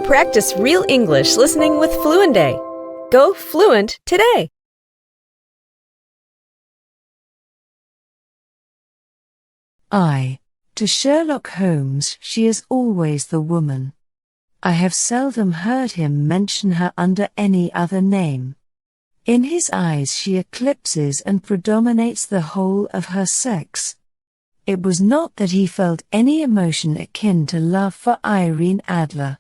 Practice real English listening with FluenDay. Go fluent today. To Sherlock Holmes, she is always the woman. I have seldom heard him mention her under any other name. In his eyes she eclipses and predominates the whole of her sex. It was not that he felt any emotion akin to love for Irene Adler.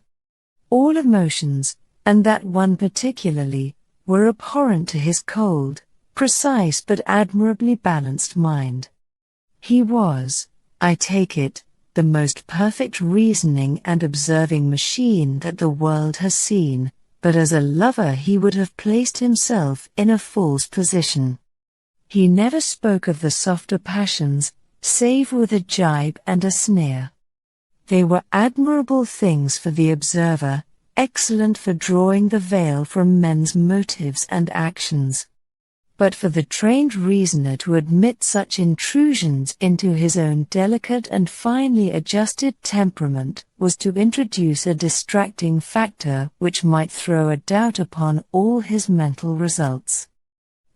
All emotions, and that one particularly, were abhorrent to his cold, precise but admirably balanced mind. He was, I take it, the most perfect reasoning and observing machine that the world has seen, but as a lover he would have placed himself in a false position. He never spoke of the softer passions, save with a jibe and a sneer. They were admirable things for the observer, excellent for drawing the veil from men's motives and actions. But for the trained reasoner to admit such intrusions into his own delicate and finely adjusted temperament was to introduce a distracting factor which might throw a doubt upon all his mental results.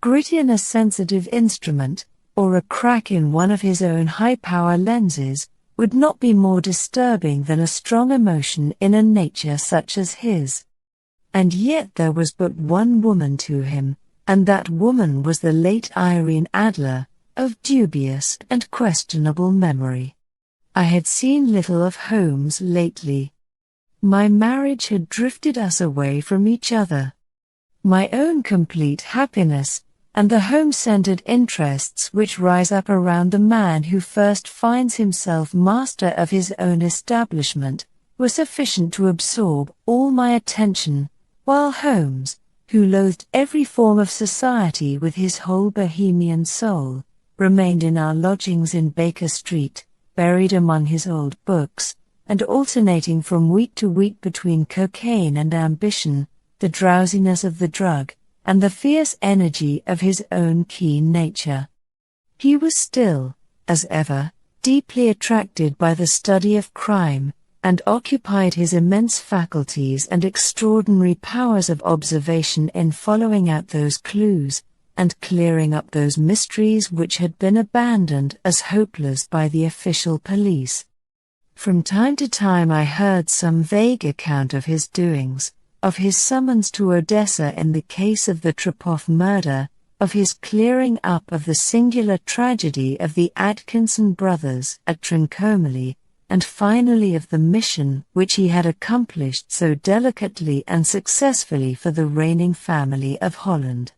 Grit in a sensitive instrument, or a crack in one of his own high-power lenses, would not be more disturbing than a strong emotion in a nature such as his. And yet there was but one woman to him, and that woman was the late Irene Adler, of dubious and questionable memory. I had seen little of Holmes lately. My marriage had drifted us away from each other. My own complete happiness, and the home-centered interests which rise up around the man who first finds himself master of his own establishment, were sufficient to absorb all my attention, while Holmes, who loathed every form of society with his whole bohemian soul, remained in our lodgings in Baker Street, buried among his old books, and alternating from week to week between cocaine and ambition, the drowsiness of the drug, and the fierce energy of his own keen nature. He was still, as ever, deeply attracted by the study of crime, and occupied his immense faculties and extraordinary powers of observation in following out those clues, and clearing up those mysteries which had been abandoned as hopeless by the official police. From time to time I heard some vague account of his doings, of his summons to Odessa in the case of the Trepoff murder, of his clearing up of the singular tragedy of the Atkinson brothers at Trincomalee, and finally of the mission which he had accomplished so delicately and successfully for the reigning family of Holland.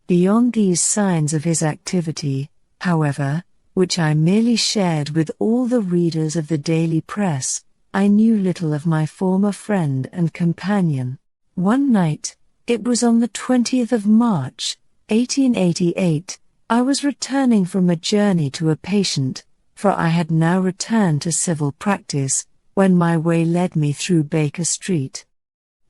Beyond these signs of his activity, however, which I merely shared with all the readers of the daily press, I knew little of my former friend and companion. One night, it was on the 20th of March, 1888, I was returning from a journey to a patient, for I had now returned to civil practice, when my way led me through Baker Street.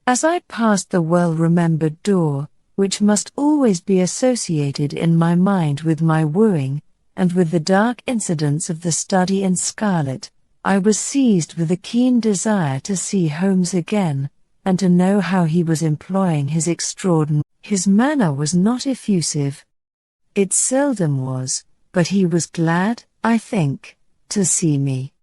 As I passed the well-remembered door, which must always be associated in my mind with my wooing, and with the dark incidents of the study in scarlet, I was seized with a keen desire to see Holmes again, and to know how he was employing his extraordinary. His manner was not effusive. It seldom was, but he was glad, I think, to see me.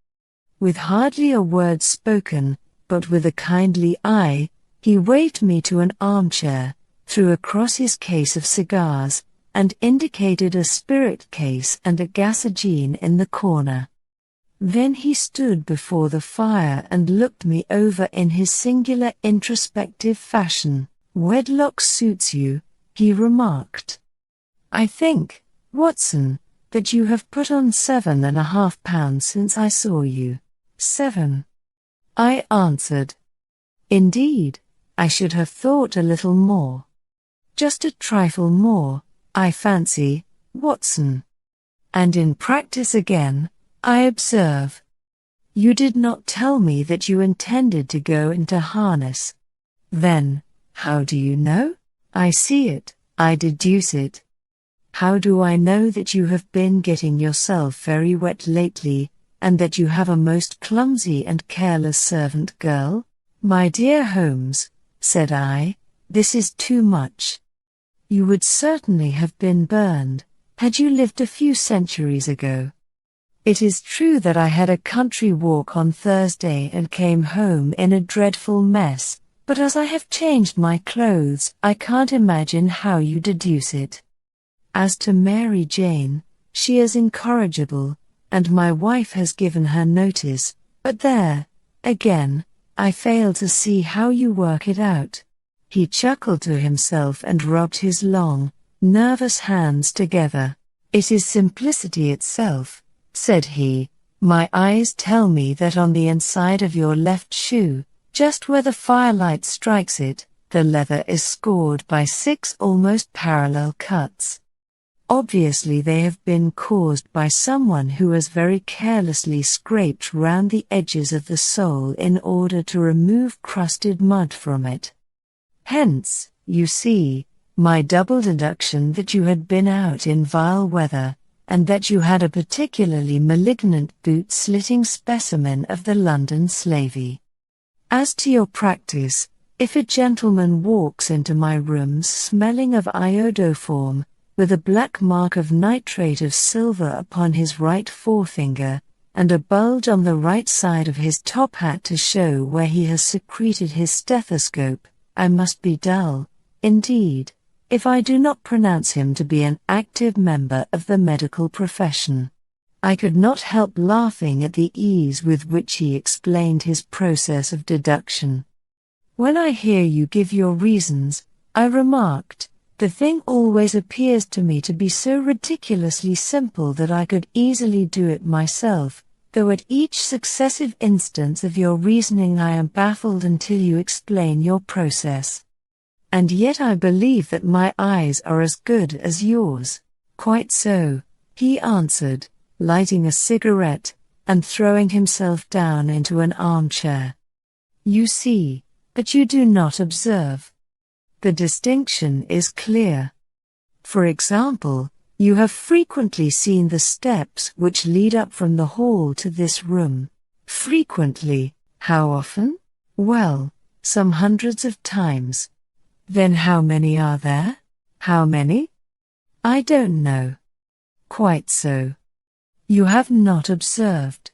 With hardly a word spoken, but with a kindly eye, he waved me to an armchair, threw across his case of cigars, and indicated a spirit case and a gasogene in the corner. Then he stood before the fire and looked me over in his singular introspective fashion. "Wedlock suits you," he remarked. "I think, Watson, that you have put on 7.5 pounds since I saw you." "7," I answered. "Indeed, I should have thought a little more." "Just a trifle more, I fancy, Watson." "And in practice again, I observe. You did not tell me that you intended to go into harness." "Then, how do you know?" "I see it, I deduce it." "How do I know that you have been getting yourself very wet lately, and that you have a most clumsy and careless servant girl?" "My dear Holmes," said I, "this is too much. You would certainly have been burned, had you lived a few centuries ago. It is true that I had a country walk on Thursday and came home in a dreadful mess, but as I have changed my clothes, I can't imagine how you deduce it. As to Mary Jane, she is incorrigible, and my wife has given her notice, but there, again, I fail to see how you work it out." He chuckled to himself and rubbed his long, nervous hands together. "It is simplicity itself," said he. "My eyes tell me that on the inside of your left shoe, just where the firelight strikes it, the leather is scored by 6 almost parallel cuts. Obviously they have been caused by someone who has very carelessly scraped round the edges of the sole in order to remove crusted mud from it. Hence, you see, my double deduction that you had been out in vile weather, and that you had a particularly malignant boot-slitting specimen of the London slavey. As to your practice, if a gentleman walks into my rooms smelling of iodoform, with a black mark of nitrate of silver upon his right forefinger, and a bulge on the right side of his top hat to show where he has secreted his stethoscope, I must be dull, indeed, if I do not pronounce him to be an active member of the medical profession." I could not help laughing at the ease with which he explained his process of deduction. "When I hear you give your reasons," I remarked, "the thing always appears to me to be so ridiculously simple that I could easily do it myself, though at each successive instance of your reasoning I am baffled until you explain your process. And yet I believe that my eyes are as good as yours." "Quite so," he answered, lighting a cigarette, and throwing himself down into an armchair. "You see, but you do not observe. The distinction is clear. For example, you have frequently seen the steps which lead up from the hall to this room. Frequently, how often? Well, some hundreds of times. Then how many are there? How many? I don't know. Quite so. You have not observed.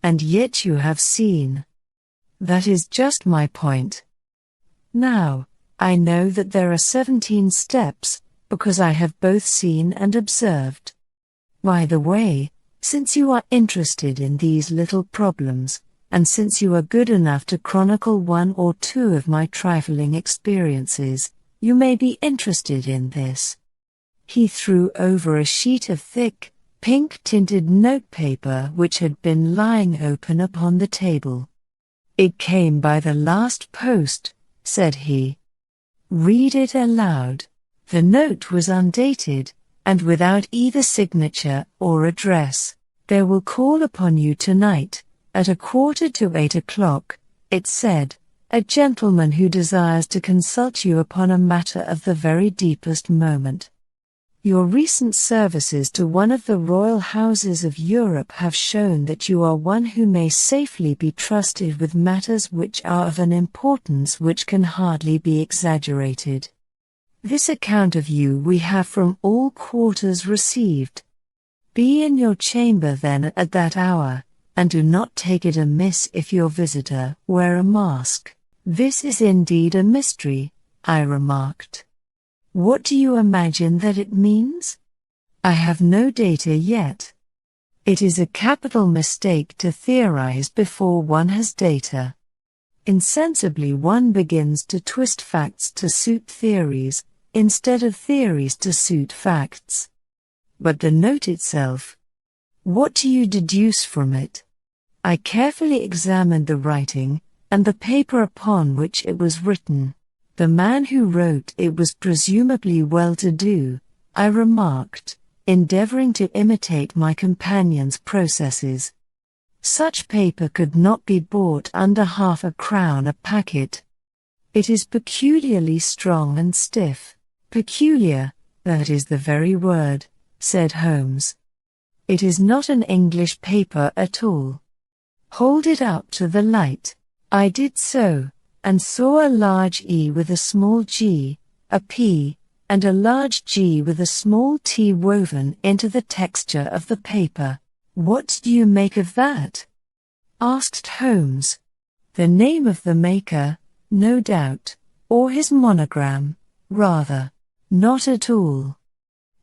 And yet you have seen. That is just my point. Now, I know that there are 17 steps, because I have both seen and observed. By the way, since you are interested in these little problems, and since you are good enough to chronicle 1 or 2 of my trifling experiences, you may be interested in this." He threw over a sheet of thick, pink-tinted notepaper which had been lying open upon the table. "It came by the last post," said he. "Read it aloud." The note was undated, and without either signature or address. "There will call upon you tonight, at 7:15 o'clock, it said, "a gentleman who desires to consult you upon a matter of the very deepest moment. Your recent services to one of the royal houses of Europe have shown that you are one who may safely be trusted with matters which are of an importance which can hardly be exaggerated. This account of you we have from all quarters received. Be in your chamber then at that hour, and do not take it amiss if your visitor wear a mask." "This is indeed a mystery," I remarked. "What do you imagine that it means?" "I have no data yet. It is a capital mistake to theorize before one has data. Insensibly one begins to twist facts to suit theories, instead of theories to suit facts. But the note itself, what do you deduce from it?" I carefully examined the writing, and the paper upon which it was written. "The man who wrote it was presumably well-to-do," I remarked, endeavoring to imitate my companion's processes. "Such paper could not be bought under £0.50 a packet. It is peculiarly strong and stiff." "Peculiar, that is the very word," said Holmes. "It is not an English paper at all. Hold it up to the light." I did so, and saw a large E with a small g, a P, and a large G with a small t woven into the texture of the paper. "What do you make of that?" asked Holmes. "The name of the maker, no doubt, or his monogram, rather." "Not at all.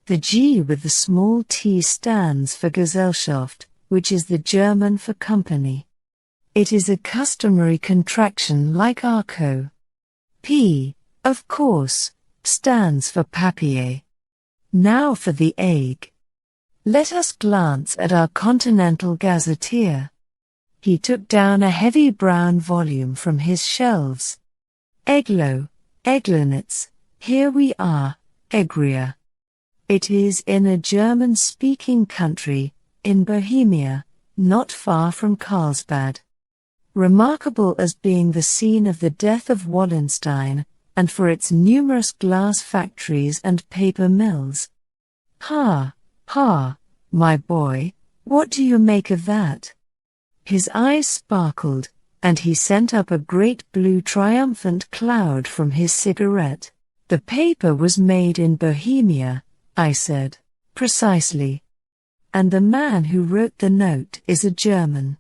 The G with the small t stands for Gesellschaft, which is the German for company. It is a customary contraction like ARCO. P, of course, stands for papier. Now for the egg. Let us glance at our Continental Gazetteer." He took down a heavy brown volume from his shelves. "Eglo, Eglinitz, here we are, Egria. It is in a German-speaking country, in Bohemia, not far from Carlsbad. Remarkable as being the scene of the death of Wallenstein, and for its numerous glass factories and paper mills. Ha, ha, my boy, what do you make of that?" His eyes sparkled, and he sent up a great blue triumphant cloud from his cigarette. "The paper was made in Bohemia," I said. "Precisely. And the man who wrote the note is a German.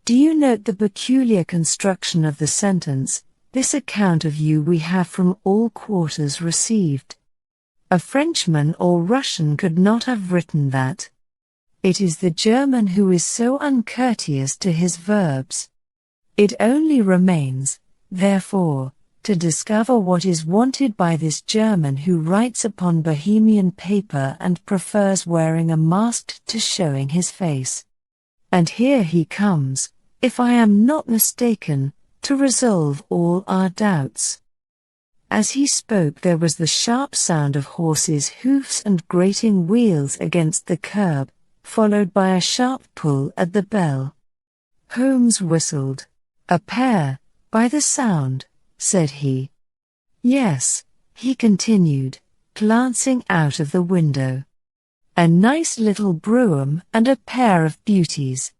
Do you note the peculiar construction of the sentence, 'This account of you we have from all quarters received'? A Frenchman or Russian could not have written that. It is the German who is so uncourteous to his verbs. It only remains, therefore, to discover what is wanted by this German who writes upon Bohemian paper and prefers wearing a mask to showing his face. And here he comes, if I am not mistaken, to resolve all our doubts." As he spoke there was the sharp sound of horses' hoofs and grating wheels against the curb, followed by a sharp pull at the bell. Holmes whistled. "A pair, by the sound," said he. "Yes," he continued, glancing out of the window. "A nice little brougham and a pair of beauties.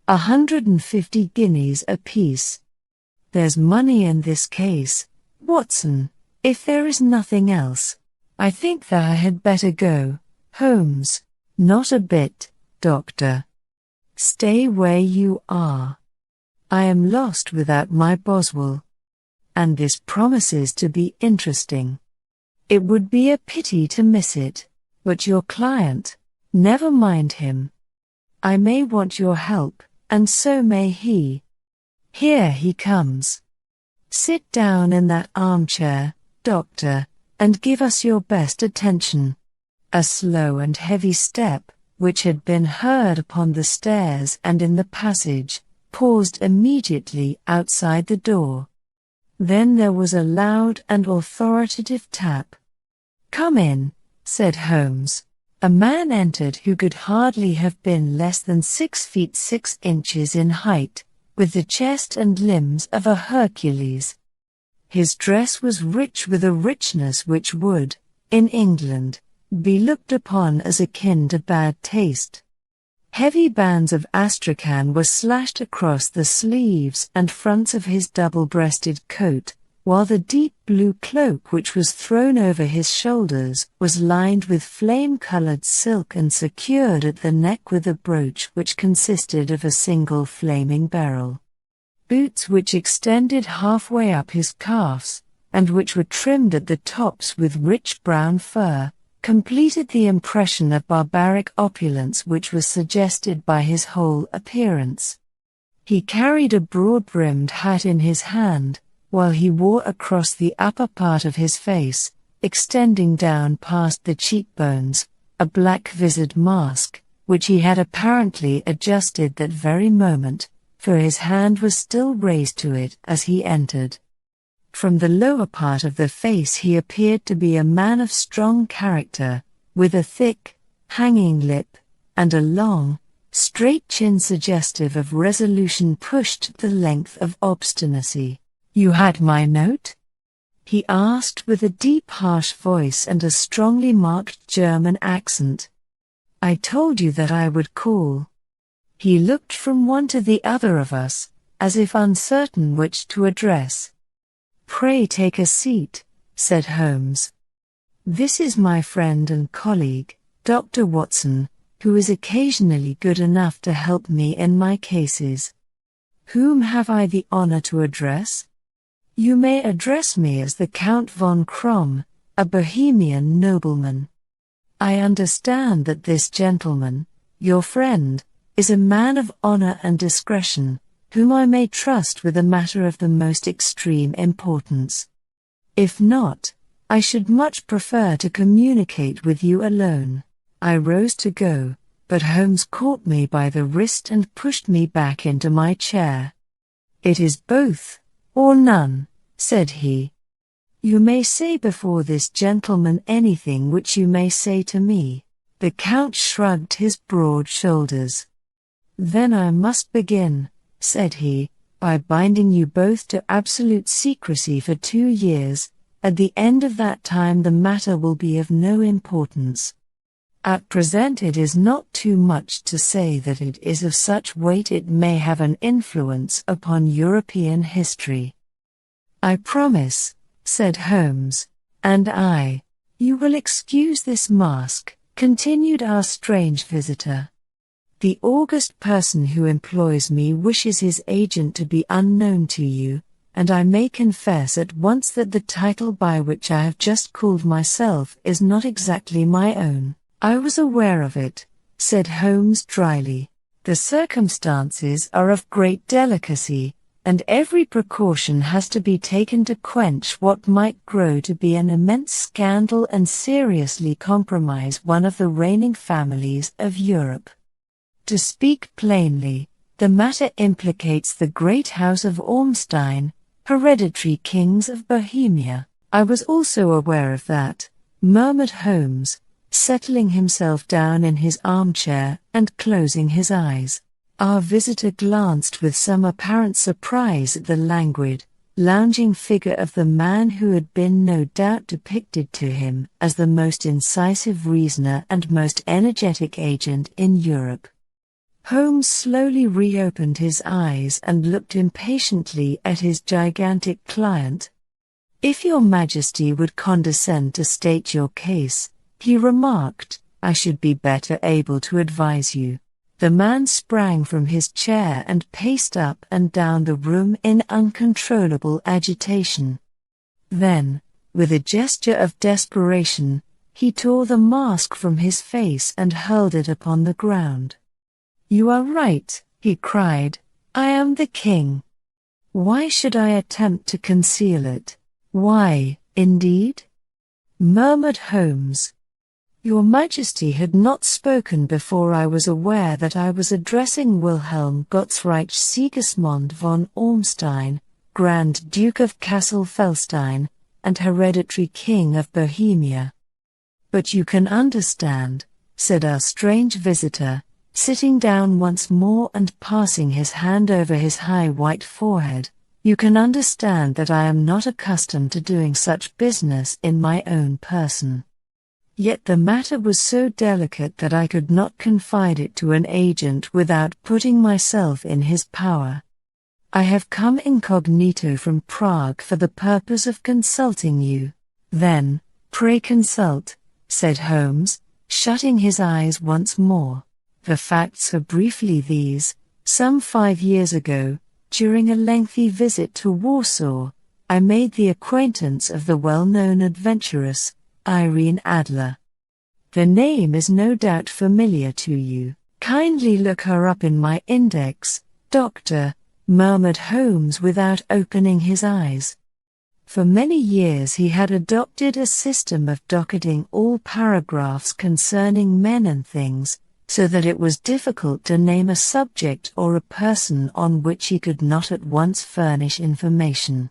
150 guineas apiece. There's money in this case, Watson, if there is nothing else. I think that I had better go, Holmes." "Not a bit, Doctor. Stay where you are. I am lost without my Boswell. And this promises to be interesting. It would be a pity to miss it, but your client, never mind him. I may want your help, and so may he. Here he comes. Sit down in that armchair, Doctor, and give us your best attention." A slow and heavy step, which had been heard upon the stairs and in the passage, paused immediately outside the door. Then there was a loud and authoritative tap. "Come in," said Holmes. A man entered who could hardly have been less than 6 feet 6 inches in height, with the chest and limbs of a Hercules. His dress was rich with a richness which would, in England, be looked upon as akin to bad taste. Heavy bands of astrakhan were slashed across the sleeves and fronts of his double-breasted coat, while the deep blue cloak which was thrown over his shoulders was lined with flame-colored silk and secured at the neck with a brooch which consisted of a single flaming beryl. Boots which extended halfway up his calves, and which were trimmed at the tops with rich brown fur, completed the impression of barbaric opulence which was suggested by his whole appearance. He carried a broad-brimmed hat in his hand, while he wore across the upper part of his face, extending down past the cheekbones, a black visored mask, which he had apparently adjusted that very moment, for his hand was still raised to it as he entered. From the lower part of the face he appeared to be a man of strong character, with a thick, hanging lip, and a long, straight chin suggestive of resolution pushed the length of obstinacy. "You had my note?" he asked with a deep harsh voice and a strongly marked German accent. "I told you that I would call." He looked from one to the other of us, as if uncertain which to address. "Pray take a seat," said Holmes. "This is my friend and colleague, Dr. Watson, who is occasionally good enough to help me in my cases. Whom have I the honor to address?" "You may address me as the Count von Krom, a Bohemian nobleman. I understand that this gentleman, your friend, is a man of honor and discretion, whom I may trust with a matter of the most extreme importance. If not, I should much prefer to communicate with you alone." I rose to go, but Holmes caught me by the wrist and pushed me back into my chair. "It is both, or none," said he. "You may say before this gentleman anything which you may say to me." The Count shrugged his broad shoulders. "Then I must begin," said he, "by binding you both to absolute secrecy for 2 years. At the end of that time the matter will be of no importance. At present it is not too much to say that it is of such weight it may have an influence upon European history." "I promise," said Holmes. "And you will excuse this mask," continued our strange visitor. "The august person who employs me wishes his agent to be unknown to you, and I may confess at once that the title by which I have just called myself is not exactly my own." "I was aware of it," said Holmes dryly. "The circumstances are of great delicacy, and every precaution has to be taken to quench what might grow to be an immense scandal and seriously compromise one of the reigning families of Europe. To speak plainly, the matter implicates the great house of Ormstein, hereditary kings of Bohemia." "I was also aware of that," murmured Holmes, settling himself down in his armchair and closing his eyes. Our visitor glanced with some apparent surprise at the languid, lounging figure of the man who had been no doubt depicted to him as the most incisive reasoner and most energetic agent in Europe. Holmes slowly reopened his eyes and looked impatiently at his gigantic client. "If your Majesty would condescend to state your case," he remarked, "I should be better able to advise you." The man sprang from his chair and paced up and down the room in uncontrollable agitation. Then, with a gesture of desperation, he tore the mask from his face and hurled it upon the ground. "You are right," he cried. "I am the king. Why should I attempt to conceal it?" "Why, indeed?" murmured Holmes. "Your Majesty had not spoken before I was aware that I was addressing Wilhelm Gottsreich Sigismund von Ormstein, Grand Duke of Kassel-Felstein, and hereditary King of Bohemia. But you can understand," said our strange visitor, sitting down once more and passing his hand over his high white forehead, "you can understand that I am not accustomed to doing such business in my own person. Yet the matter was so delicate that I could not confide it to an agent without putting myself in his power. I have come incognito from Prague for the purpose of consulting you." "Then, pray consult," said Holmes, shutting his eyes once more. "The facts are briefly these. Some 5 years ago, during a lengthy visit to Warsaw, I made the acquaintance of the well-known adventuress, Irene Adler. The name is no doubt familiar to you. Kindly look her up in my index, Doctor," murmured Holmes without opening his eyes. For many years he had adopted a system of docketing all paragraphs concerning men and things, so that it was difficult to name a subject or a person on which he could not at once furnish information.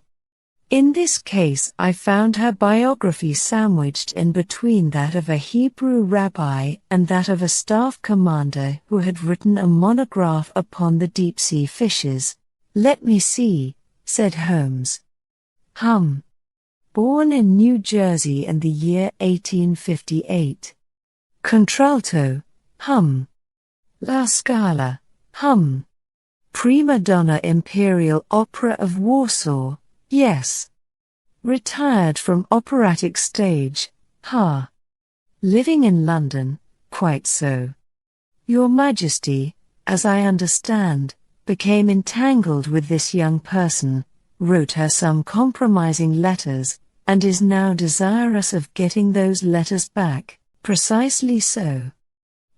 In this case I found her biography sandwiched in between that of a Hebrew rabbi and that of a staff commander who had written a monograph upon the deep-sea fishes. "Let me see," said Holmes. Born in New Jersey in the year 1858. Contralto, La Scala, Prima donna Imperial Opera of Warsaw, yes. Retired from operatic stage, ha. Living in London, quite so. Your Majesty, as I understand, became entangled with this young person, wrote her some compromising letters, and is now desirous of getting those letters back. Precisely so.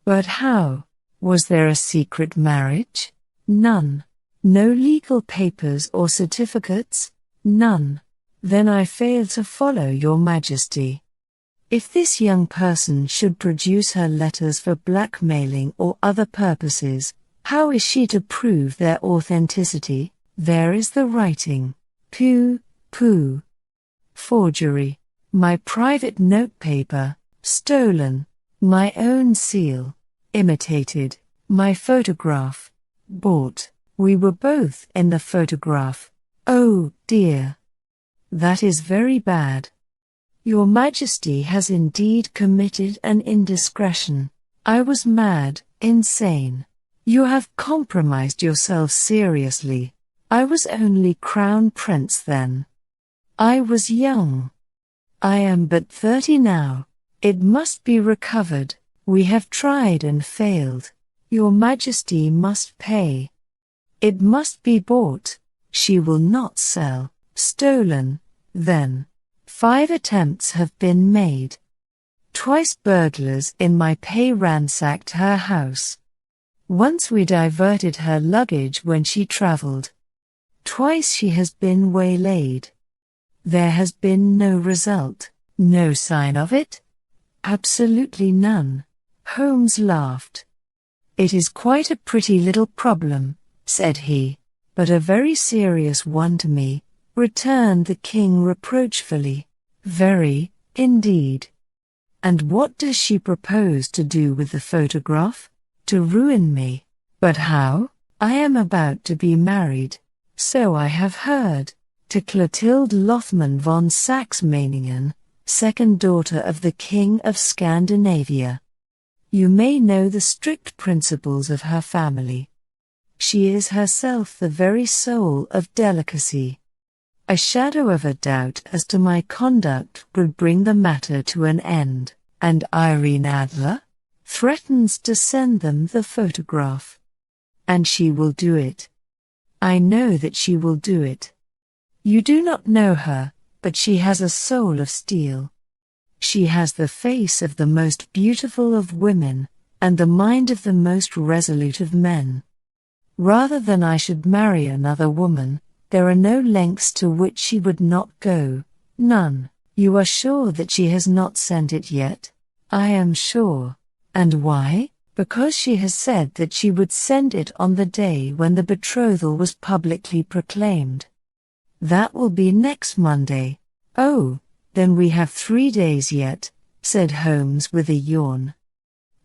But how? Was there a secret marriage? None. No legal papers or certificates? None. Then I fail to follow your Majesty. If this young person should produce her letters for blackmailing or other purposes, how is she to prove their authenticity? There is the writing. Pooh, pooh. Forgery. My private notepaper, stolen. My own seal, imitated. My photograph, bought. We were both in the photograph. Oh, dear. That is very bad. Your Majesty has indeed committed an indiscretion. I was mad, insane. You have compromised yourself seriously. I was only Crown Prince then. I was young. I am but 30 now. It must be recovered. We have tried and failed. Your Majesty must pay. It must be bought. She will not sell. Stolen, then. 5 attempts have been made. Twice burglars in my pay ransacked her house. Once we diverted her luggage when she traveled. Twice she has been waylaid. There has been no result, no sign of it? Absolutely none. Holmes laughed. It is quite a pretty little problem, said he, but a very serious one to me, returned the king reproachfully. Very, indeed. And what does she propose to do with the photograph? To ruin me. But how? I am about to be married, so I have heard, to Clotilde Lothman von Saxe-Meiningen, second daughter of the King of Scandinavia. You may know the strict principles of her family. She is herself the very soul of delicacy. A shadow of a doubt as to my conduct would bring the matter to an end, and Irene Adler threatens to send them the photograph. And she will do it. I know that she will do it. You do not know her, but she has a soul of steel. She has the face of the most beautiful of women, and the mind of the most resolute of men. Rather than I should marry another woman, there are no lengths to which she would not go, none. You are sure that she has not sent it yet? I am sure. And why? Because she has said that she would send it on the day when the betrothal was publicly proclaimed. That will be next Monday. Oh, then we have 3 days yet, said Holmes with a yawn.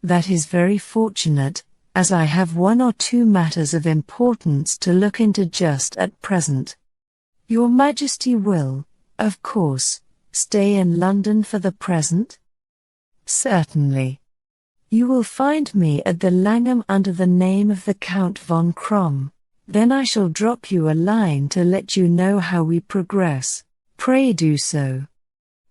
That is very fortunate, as I have 1 or 2 matters of importance to look into just at present. Your Majesty will, of course, stay in London for the present? Certainly. You will find me at the Langham under the name of the Count von Krom. Then I shall drop you a line to let you know how we progress. Pray do so.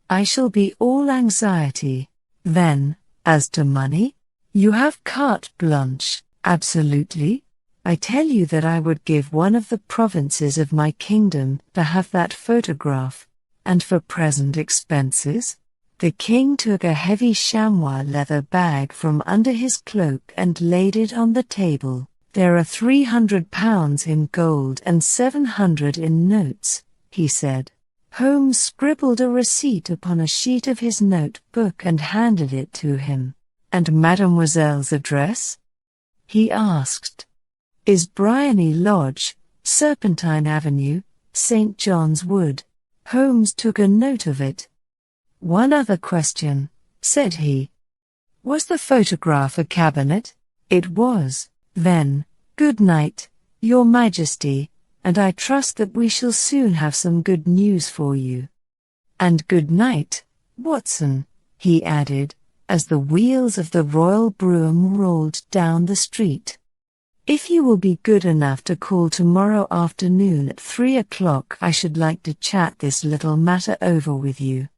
I shall be all anxiety. Then, as to money? You have carte blanche, absolutely. I tell you that I would give one of the provinces of my kingdom to have that photograph. And for present expenses? The king took a heavy chamois leather bag from under his cloak and laid it on the table. There are £300 in gold and 700 in notes, he said. Holmes scribbled a receipt upon a sheet of his notebook and handed it to him. And Mademoiselle's address? He asked. Is Briony Lodge, Serpentine Avenue, St. John's Wood. Holmes took a note of it. One other question, said he. Was the photograph a cabinet? It was. Then, good night, Your Majesty, and I trust that we shall soon have some good news for you. And good night, Watson, he added, as the wheels of the royal brougham rolled down the street. If you will be good enough to call tomorrow afternoon at 3 o'clock, I should like to chat this little matter over with you.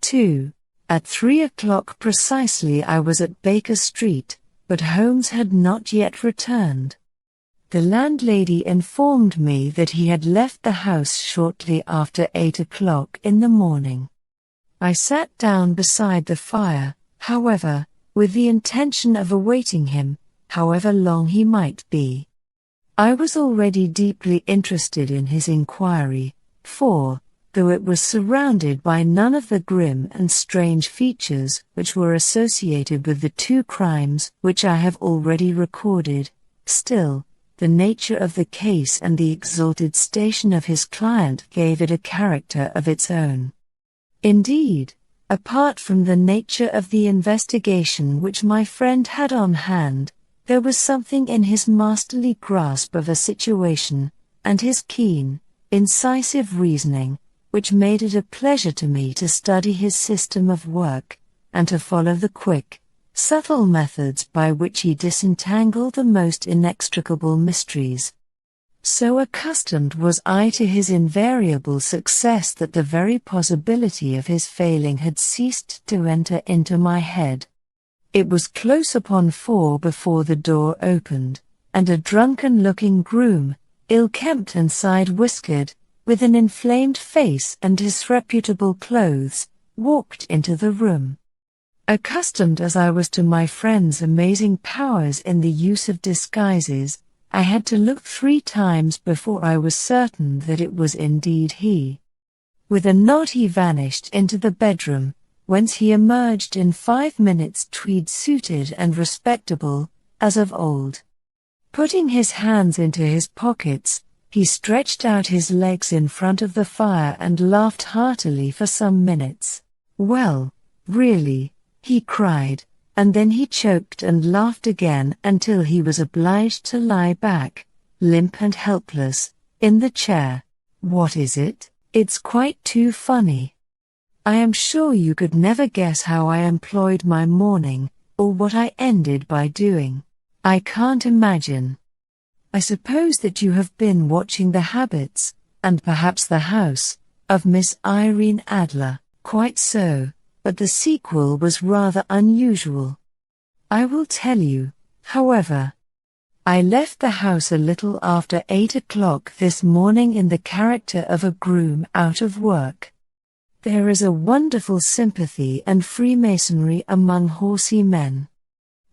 2. At 3 o'clock precisely I was at Baker Street, but Holmes had not yet returned. The landlady informed me that he had left the house shortly after 8 o'clock in the morning. I sat down beside the fire, however, with the intention of awaiting him, however long he might be. I was already deeply interested in his inquiry, for, though it was surrounded by none of the grim and strange features which were associated with the two crimes which I have already recorded, still, the nature of the case and the exalted station of his client gave it a character of its own. Indeed, apart from the nature of the investigation which my friend had on hand, there was something in his masterly grasp of a situation, and his keen, incisive reasoning, which made it a pleasure to me to study his system of work, and to follow the quick, subtle methods by which he disentangled the most inextricable mysteries. So accustomed was I to his invariable success that the very possibility of his failing had ceased to enter into my head. It was close upon 4 before the door opened, and a drunken-looking groom, ill-kempt and side-whiskered, with an inflamed face and disreputable clothes, walked into the room. Accustomed as I was to my friend's amazing powers in the use of disguises, I had to look 3 times before I was certain that it was indeed he. With a nod he vanished into the bedroom, whence he emerged in 5 minutes tweed-suited and respectable, as of old. Putting his hands into his pockets, he stretched out his legs in front of the fire and laughed heartily for some minutes. "Well, really," he cried, and then he choked and laughed again until he was obliged to lie back, limp and helpless, in the chair. "What is it? It's quite too funny. I am sure you could never guess how I employed my morning, or what I ended by doing. I can't imagine. I suppose that you have been watching the habits, and perhaps the house, of Miss Irene Adler." "Quite so, but the sequel was rather unusual. I will tell you, however. I left the house a little after 8 o'clock this morning in the character of a groom out of work. There is a wonderful sympathy and freemasonry among horsey men.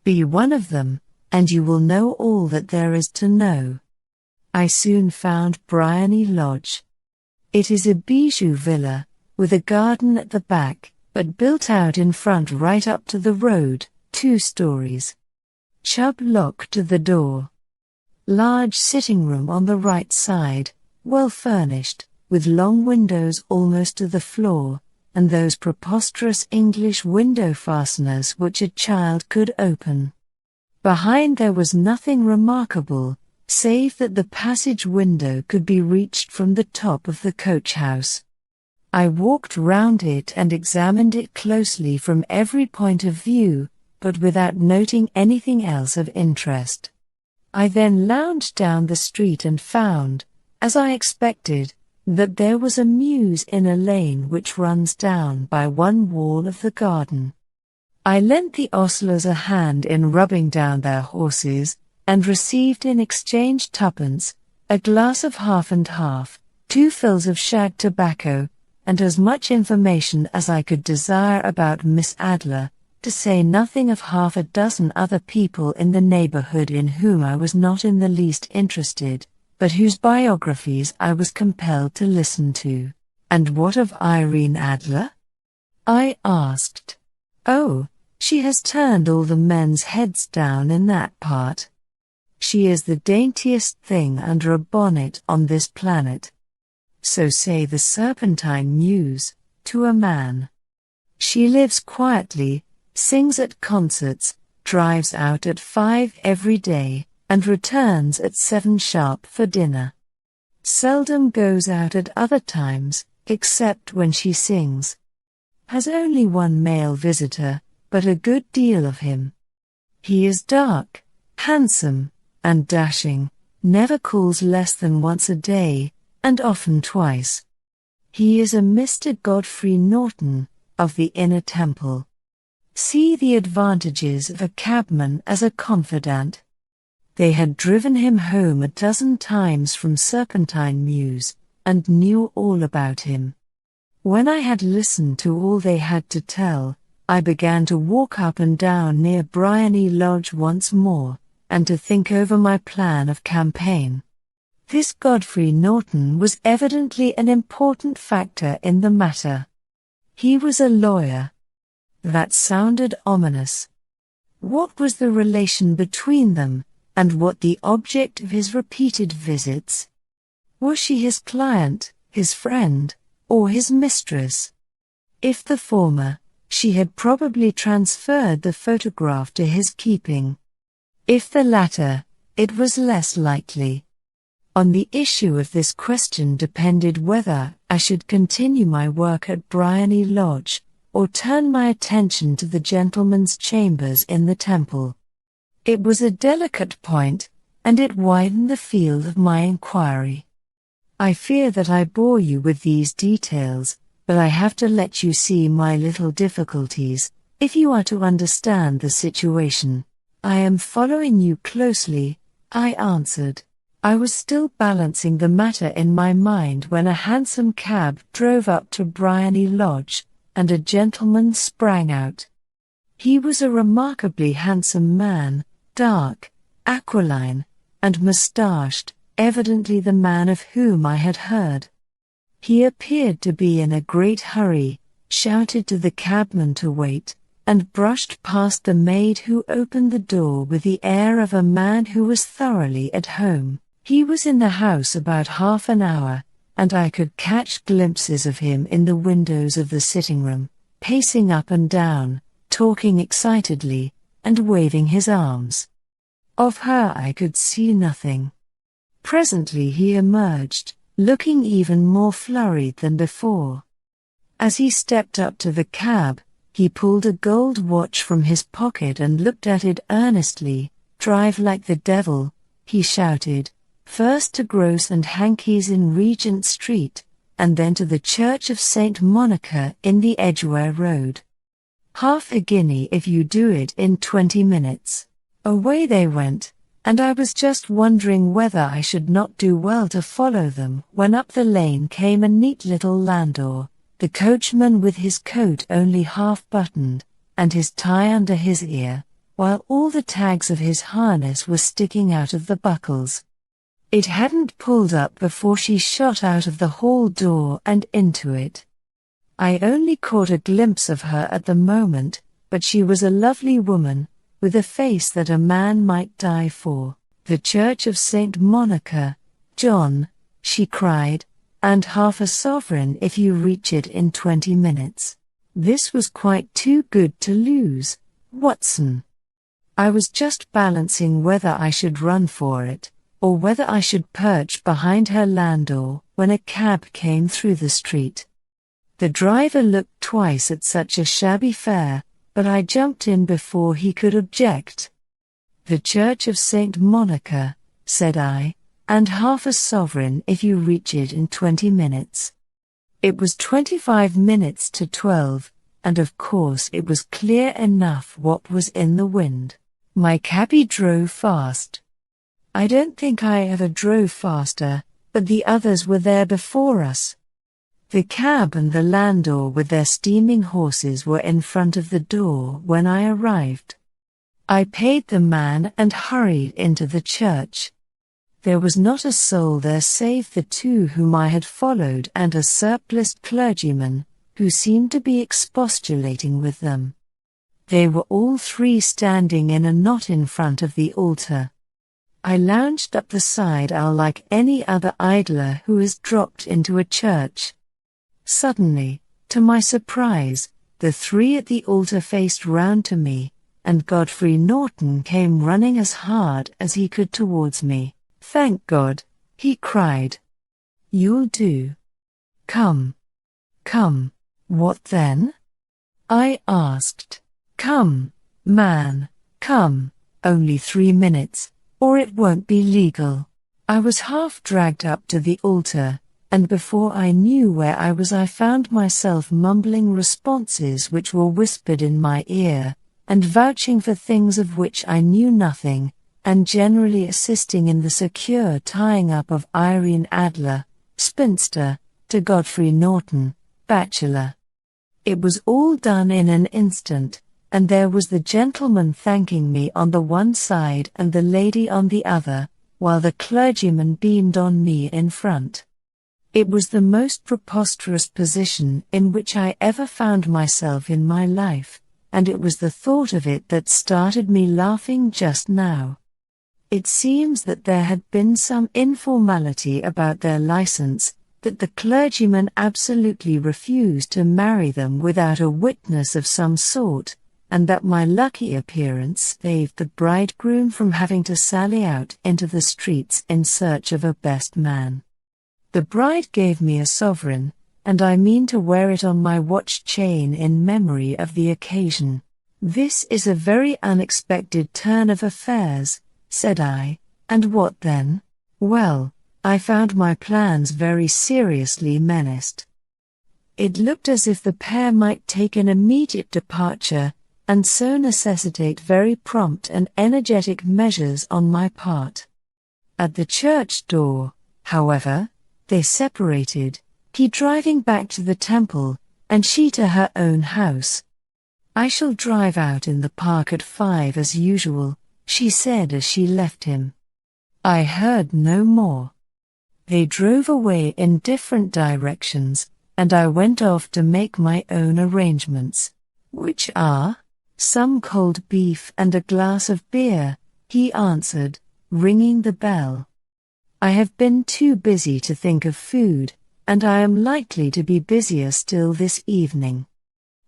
Be one of them, and you will know all that there is to know. I soon found Briony Lodge. It is a bijou villa, with a garden at the back, but built out in front right up to the road, 2 stories. Chubb lock to the door. Large sitting room on the right side, well furnished, with long windows almost to the floor, and those preposterous English window fasteners which a child could open. Behind there was nothing remarkable, save that the passage window could be reached from the top of the coach-house. I walked round it and examined it closely from every point of view, but without noting anything else of interest. I then lounged down the street and found, as I expected, that there was a mews in a lane which runs down by one wall of the garden. I lent the ostlers a hand in rubbing down their horses, and received in exchange 2d, a glass of half and half, 2 fills of shag tobacco, and as much information as I could desire about Miss Adler, to say nothing of 6 other people in the neighborhood in whom I was not in the least interested, but whose biographies I was compelled to listen to. "And what of Irene Adler?" I asked. "Oh, she has turned all the men's heads down in that part. She is the daintiest thing under a bonnet on this planet. So say the Serpentine Mews, to a man. She lives quietly, sings at concerts, drives out at 5 every day, and returns at 7 sharp for dinner. Seldom goes out at other times, except when she sings. Has only 1 male visitor, but a good deal of him. He is dark, handsome, and dashing, never calls less than once a day, and often twice. He is a Mr. Godfrey Norton, of the Inner Temple. See the advantages of a cabman as a confidant. They had driven him home a dozen times from Serpentine Mews, and knew all about him. When I had listened to all they had to tell, I began to walk up and down near Briony Lodge once more, and to think over my plan of campaign. This Godfrey Norton was evidently an important factor in the matter. He was a lawyer. That sounded ominous. What was the relation between them, and what the object of his repeated visits? Was she his client, his friend, or his mistress? If the former, she had probably transferred the photograph to his keeping. If the latter, it was less likely. On the issue of this question depended whether I should continue my work at Briony Lodge, or turn my attention to the gentleman's chambers in the Temple. It was a delicate point, and it widened the field of my inquiry. I fear that I bore you with these details, but I have to let you see my little difficulties, if you are to understand the situation. I am following you closely, I answered. I was still balancing the matter in my mind when a hansom cab drove up to Briony Lodge, and a gentleman sprang out. He was a remarkably handsome man, dark, aquiline, and moustached, evidently the man of whom I had heard. He appeared to be in a great hurry, shouted to the cabman to wait, and brushed past the maid who opened the door with the air of a man who was thoroughly at home. He was in the house about half an hour, and I could catch glimpses of him in the windows of the sitting room, pacing up and down, talking excitedly, and waving his arms. Of her I could see nothing. Presently he emerged, looking even more flurried than before. As he stepped up to the cab, he pulled a gold watch from his pocket and looked at it earnestly. "Drive like the devil," he shouted, "first to Gross and Hankey's in Regent Street, and then to the Church of St. Monica in the Edgware Road. Half a guinea if you do it in 20 minutes. Away they went, and I was just wondering whether I should not do well to follow them when up the lane came a neat little landau, the coachman with his coat only half buttoned, and his tie under his ear, while all the tags of his harness were sticking out of the buckles. It hadn't pulled up before she shot out of the hall door and into it. I only caught a glimpse of her at the moment, but she was a lovely woman, with a face that a man might die for. "The Church of St. Monica, John," she cried, "and half a sovereign if you reach it in 20 minutes. This was quite too good to lose, Watson. I was just balancing whether I should run for it, or whether I should perch behind her landau, when a cab came through the street. The driver looked twice at such a shabby fare, but I jumped in before he could object. "The Church of St. Monica," said I, "and half a sovereign if you reach it in 20 minutes. It was 25 minutes to 12, and of course it was clear enough what was in the wind. My cabby drove fast. I don't think I ever drove faster, but the others were there before us. The cab and the landau with their steaming horses were in front of the door when I arrived. I paid the man and hurried into the church. There was not a soul there save the two whom I had followed and a surpliced clergyman, who seemed to be expostulating with them. They were all three standing in a knot in front of the altar. I lounged up the side aisle like any other idler who has dropped into a church. Suddenly, to my surprise, the three at the altar faced round to me, and Godfrey Norton came running as hard as he could towards me. "Thank God," he cried. "You'll do. Come. Come." "What then?" I asked. "Come, man, come, only 3 minutes, or it won't be legal. I was half dragged up to the altar, and before I knew where I was, I found myself mumbling responses which were whispered in my ear, and vouching for things of which I knew nothing, and generally assisting in the secure tying up of Irene Adler, spinster, to Godfrey Norton, bachelor. It was all done in an instant, and there was the gentleman thanking me on the one side and the lady on the other, while the clergyman beamed on me in front. It was the most preposterous position in which I ever found myself in my life, and it was the thought of it that started me laughing just now. It seems that there had been some informality about their license, that the clergyman absolutely refused to marry them without a witness of some sort, and that my lucky appearance saved the bridegroom from having to sally out into the streets in search of a best man. The bride gave me a sovereign, and I mean to wear it on my watch chain in memory of the occasion. This is a very unexpected turn of affairs, said I, and what then? Well, I found my plans very seriously menaced. It looked as if the pair might take an immediate departure, and so necessitate very prompt and energetic measures on my part. At the church door, however, they separated, he driving back to the temple, and she to her own house. I shall drive out in the park at 5 as usual, she said as she left him. I heard no more. They drove away in different directions, and I went off to make my own arrangements, which are some cold beef and a glass of beer, he answered, ringing the bell. I have been too busy to think of food, and I am likely to be busier still this evening.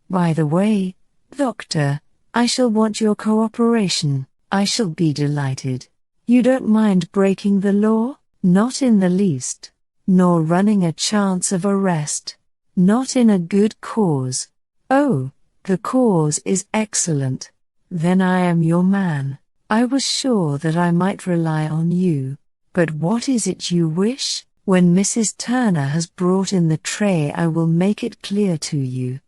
By the way, Doctor, I shall want your cooperation. I shall be delighted. You don't mind breaking the law? Not in the least. Nor running a chance of arrest? Not in a good cause. Oh, the cause is excellent. Then I am your man. I was sure that I might rely on you. But what is it you wish? When Mrs. Turner has brought in the tray, I will make it clear to you.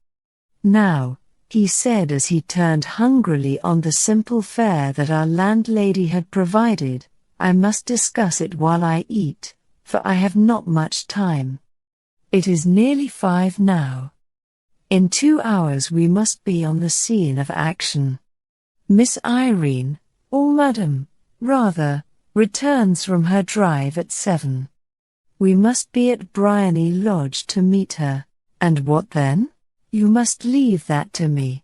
Now, he said as he turned hungrily on the simple fare that our landlady had provided, I must discuss it while I eat, for I have not much time. It is nearly 5 now. In 2 hours we must be on the scene of action. Miss Irene, or Madam, rather, returns from her drive at 7. We must be at Briony Lodge to meet her, and what then? You must leave that to me.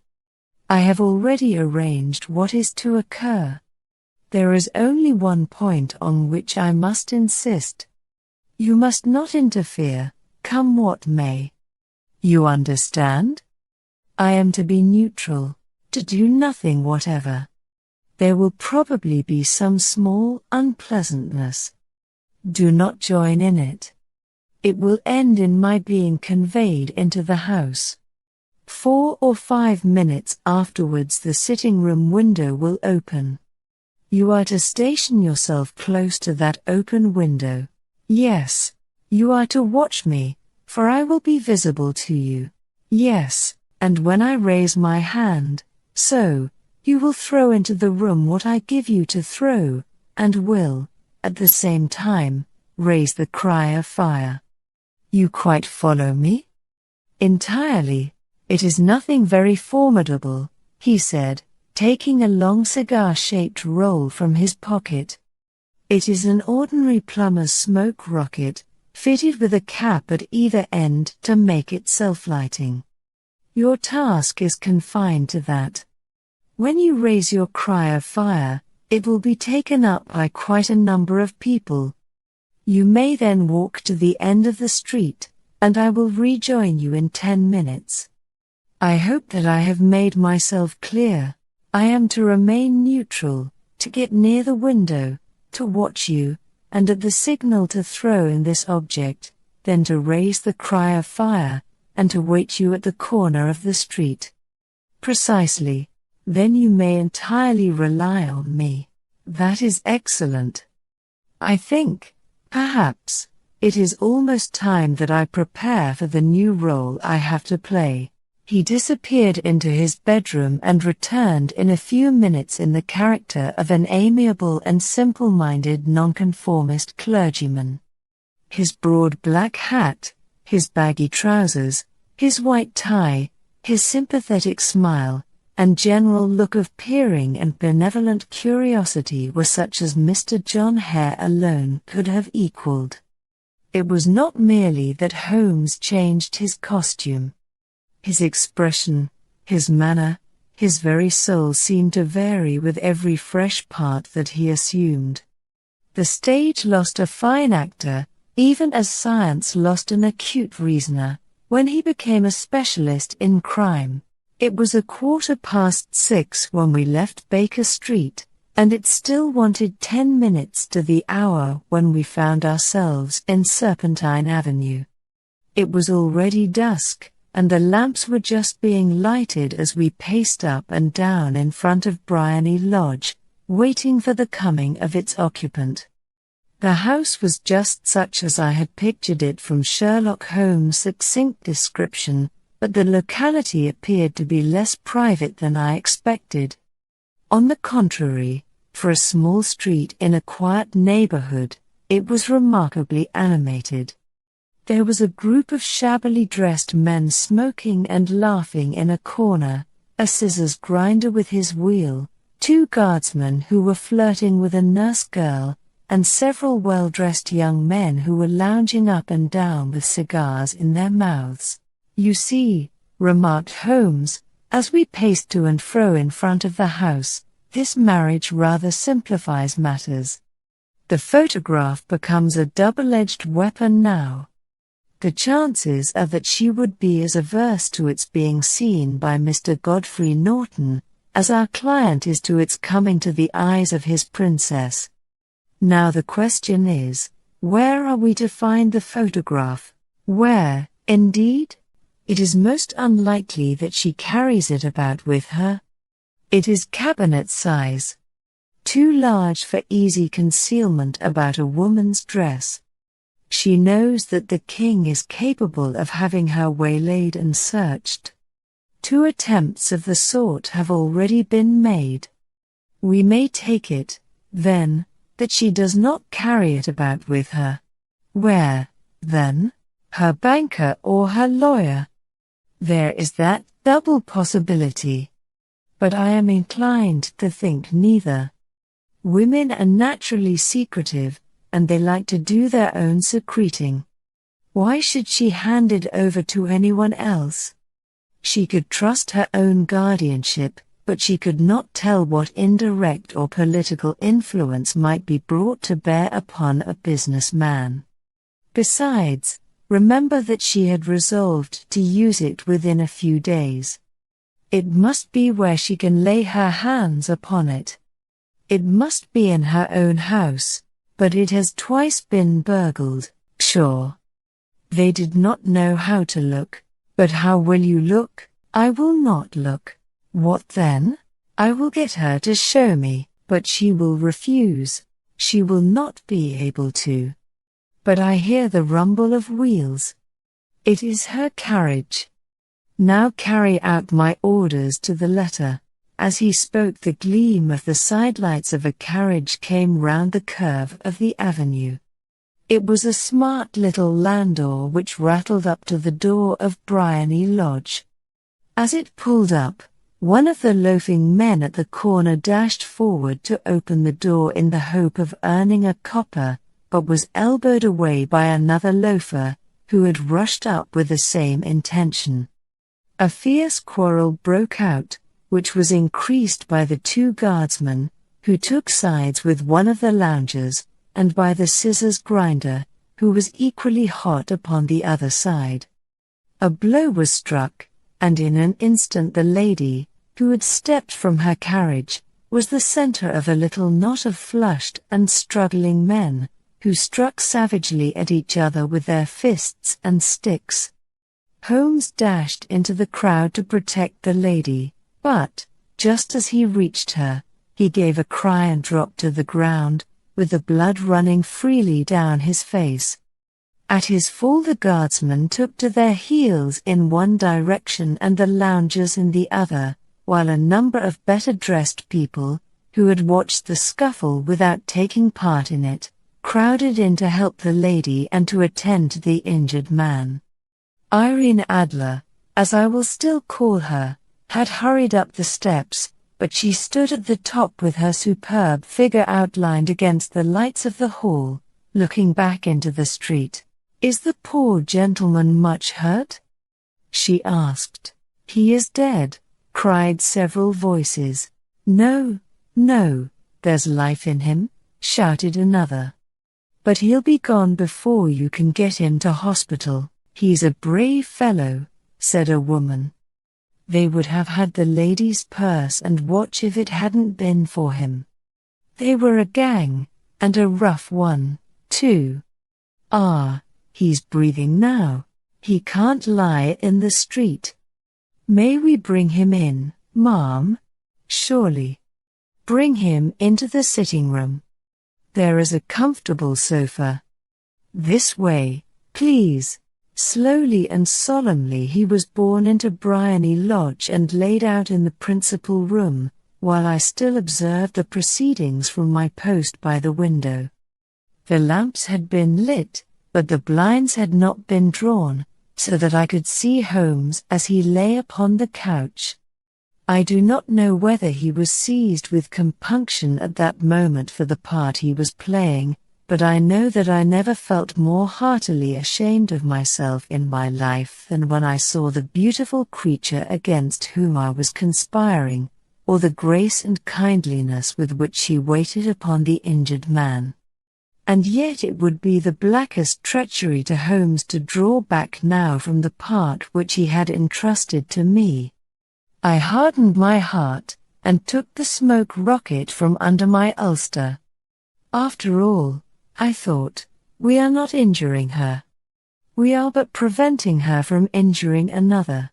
I have already arranged what is to occur. There is only one point on which I must insist. You must not interfere, come what may. You understand? I am to be neutral, to do nothing whatever. There will probably be some small unpleasantness. Do not join in it. It will end in my being conveyed into the house. 4 or 5 minutes afterwards the sitting-room window will open. You are to station yourself close to that open window. Yes, you are to watch me, for I will be visible to you. Yes, and when I raise my hand, so, you will throw into the room what I give you to throw, and will, at the same time, raise the cry of fire. You quite follow me? Entirely. It is nothing very formidable, he said, taking a long cigar-shaped roll from his pocket. It is an ordinary plumber's smoke rocket, fitted with a cap at either end to make it self-lighting. Your task is confined to that. When you raise your cry of fire, it will be taken up by quite a number of people. You may then walk to the end of the street, and I will rejoin you in 10 minutes. I hope that I have made myself clear. I am to remain neutral, to get near the window, to watch you, and at the signal to throw in this object, then to raise the cry of fire, and to wait you at the corner of the street. Precisely. Then you may entirely rely on me. That is excellent. I think, perhaps, it is almost time that I prepare for the new role I have to play. He disappeared into his bedroom and returned in a few minutes in the character of an amiable and simple-minded nonconformist clergyman. His broad black hat, his baggy trousers, his white tie, his sympathetic smile, and general look of peering and benevolent curiosity were such as Mr. John Hare alone could have equalled. It was not merely that Holmes changed his costume. His expression, his manner, his very soul seemed to vary with every fresh part that he assumed. The stage lost a fine actor, even as science lost an acute reasoner, when he became a specialist in crime. It was 6:15 when we left Baker Street, and it still wanted 10 minutes to the hour when we found ourselves in Serpentine Avenue. It was already dusk, and the lamps were just being lighted as we paced up and down in front of Briony Lodge, waiting for the coming of its occupant. The house was just such as I had pictured it from Sherlock Holmes' succinct description, but the locality appeared to be less private than I expected. On the contrary, for a small street in a quiet neighborhood, it was remarkably animated. There was a group of shabbily dressed men smoking and laughing in a corner, a scissors grinder with his wheel, 2 guardsmen who were flirting with a nurse girl, and several well-dressed young men who were lounging up and down with cigars in their mouths. "You see," remarked Holmes, as we paced to and fro in front of the house, "this marriage rather simplifies matters. The photograph becomes a double-edged weapon now. The chances are that she would be as averse to its being seen by Mr. Godfrey Norton, as our client is to its coming to the eyes of his princess. Now the question is, where are we to find the photograph? Where, indeed? It is most unlikely that she carries it about with her. It is cabinet size. Too large for easy concealment about a woman's dress. She knows that the king is capable of having her waylaid and searched. 2 attempts of the sort have already been made. We may take it, then, that she does not carry it about with her. Where, then? Her banker or her lawyer? There is that double possibility. But I am inclined to think neither. Women are naturally secretive, and they like to do their own secreting. Why should she hand it over to anyone else? She could trust her own guardianship, but she could not tell what indirect or political influence might be brought to bear upon a businessman. Besides, remember that she had resolved to use it within a few days. It must be where she can lay her hands upon it. It must be in her own house, but it has twice been burgled. Sure. They did not know how to look. But how will you look? I will not look. What then? I will get her to show me, but she will refuse. She will not be able to. But I hear the rumble of wheels. It is her carriage. Now carry out my orders to the letter. As he spoke, the gleam of the sidelights of a carriage came round the curve of the avenue. It was a smart little landau which rattled up to the door of Briony Lodge. As it pulled up, one of the loafing men at the corner dashed forward to open the door in the hope of earning a copper, but was elbowed away by another loafer, who had rushed up with the same intention. A fierce quarrel broke out, which was increased by the 2 guardsmen, who took sides with one of the loungers, and by the scissors grinder, who was equally hot upon the other side. A blow was struck, and in an instant the lady, who had stepped from her carriage, was the center of a little knot of flushed and struggling men, who struck savagely at each other with their fists and sticks. Holmes dashed into the crowd to protect the lady, but, just as he reached her, He gave a cry and dropped to the ground, with the blood running freely down his face. At his fall the guardsmen took to their heels in one direction and the loungers in the other, while a number of better-dressed people, who had watched the scuffle without taking part in it, crowded in to help the lady and to attend to the injured man. Irene Adler, as I will still call her, had hurried up the steps, but she stood at the top with her superb figure outlined against the lights of the hall, looking back into the street. "Is the poor gentleman much hurt?" she asked. "He is dead," cried several voices. "No, no, there's life in him," shouted another. "But he'll be gone before you can get him to hospital. He's a brave fellow," said a woman. "They would have had the lady's purse and watch if it hadn't been for him. They were a gang, and a rough one, too. Ah, he's breathing now. He can't lie in the street. May we bring him in, ma'am? Surely. Bring him into the sitting room. There is a comfortable sofa. This way, please." Slowly and solemnly he was borne into Briony Lodge and laid out in the principal room, while I still observed the proceedings from my post by the window. The lamps had been lit, but the blinds had not been drawn, so that I could see Holmes as he lay upon the couch. I do not know whether he was seized with compunction at that moment for the part he was playing, but I know that I never felt more heartily ashamed of myself in my life than when I saw the beautiful creature against whom I was conspiring, or the grace and kindliness with which she waited upon the injured man. And yet it would be the blackest treachery to Holmes to draw back now from the part which he had entrusted to me. I hardened my heart, and took the smoke rocket from under my ulster. After all, I thought, we are not injuring her. We are but preventing her from injuring another.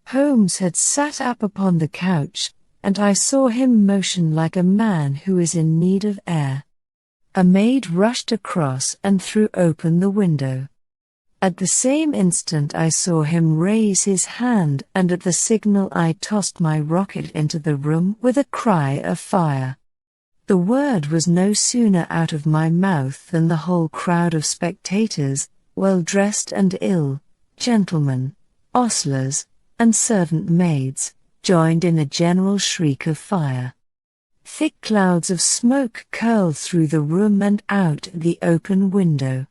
Holmes had sat up upon the couch, and I saw him motion like a man who is in need of air. A maid rushed across and threw open the window. At the same instant I saw him raise his hand, and at the signal I tossed my rocket into the room with a cry of fire. The word was no sooner out of my mouth than the whole crowd of spectators, well-dressed and ill, gentlemen, ostlers, and servant maids, joined in a general shriek of fire. Thick clouds of smoke curled through the room and out the open window.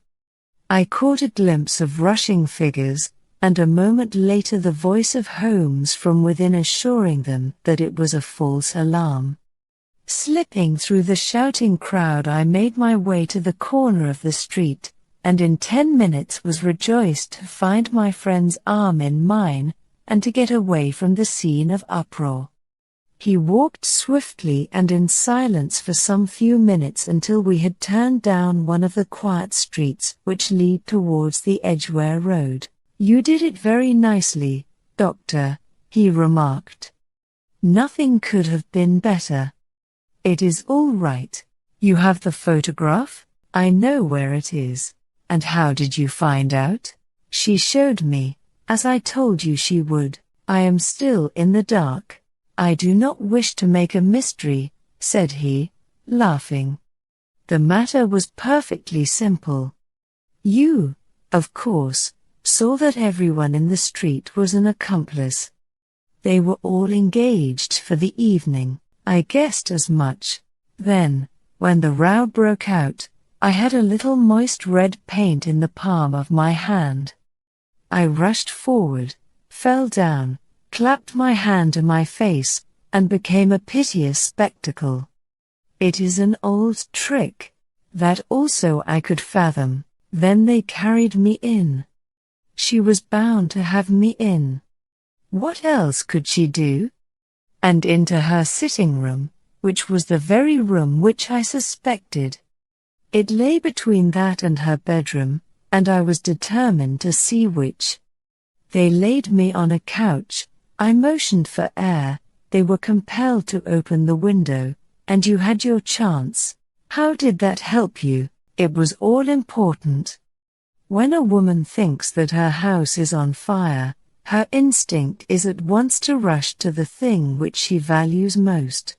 I caught a glimpse of rushing figures, and a moment later the voice of Holmes from within assuring them that it was a false alarm. Slipping through the shouting crowd I made my way to the corner of the street, and in 10 minutes was rejoiced to find my friend's arm in mine, and to get away from the scene of uproar. He walked swiftly and in silence for some few minutes until we had turned down one of the quiet streets which lead towards the Edgware Road. "You did it very nicely, Doctor," he remarked. "Nothing could have been better. It is all right. You have the photograph? I know where it is. And how did you find out?" "She showed me, as I told you she would. I am still in the dark. I do not wish to make a mystery," said he, laughing. "The matter was perfectly simple. You, of course, saw that everyone in the street was an accomplice. They were all engaged for the evening. I guessed as much. Then, when the row broke out, I had a little moist red paint in the palm of my hand. I rushed forward, fell down, clapped my hand to my face, and became a piteous spectacle. It is an old trick. That also I could fathom. Then they carried me in. She was bound to have me in. What else could she do? And into her sitting room, which was the very room which I suspected. It lay between that and her bedroom, and I was determined to see which. They laid me on a couch. I motioned for air. They were compelled to open the window, and you had your chance. How did that help you? It was all important. When a woman thinks that her house is on fire, her instinct is at once to rush to the thing which she values most.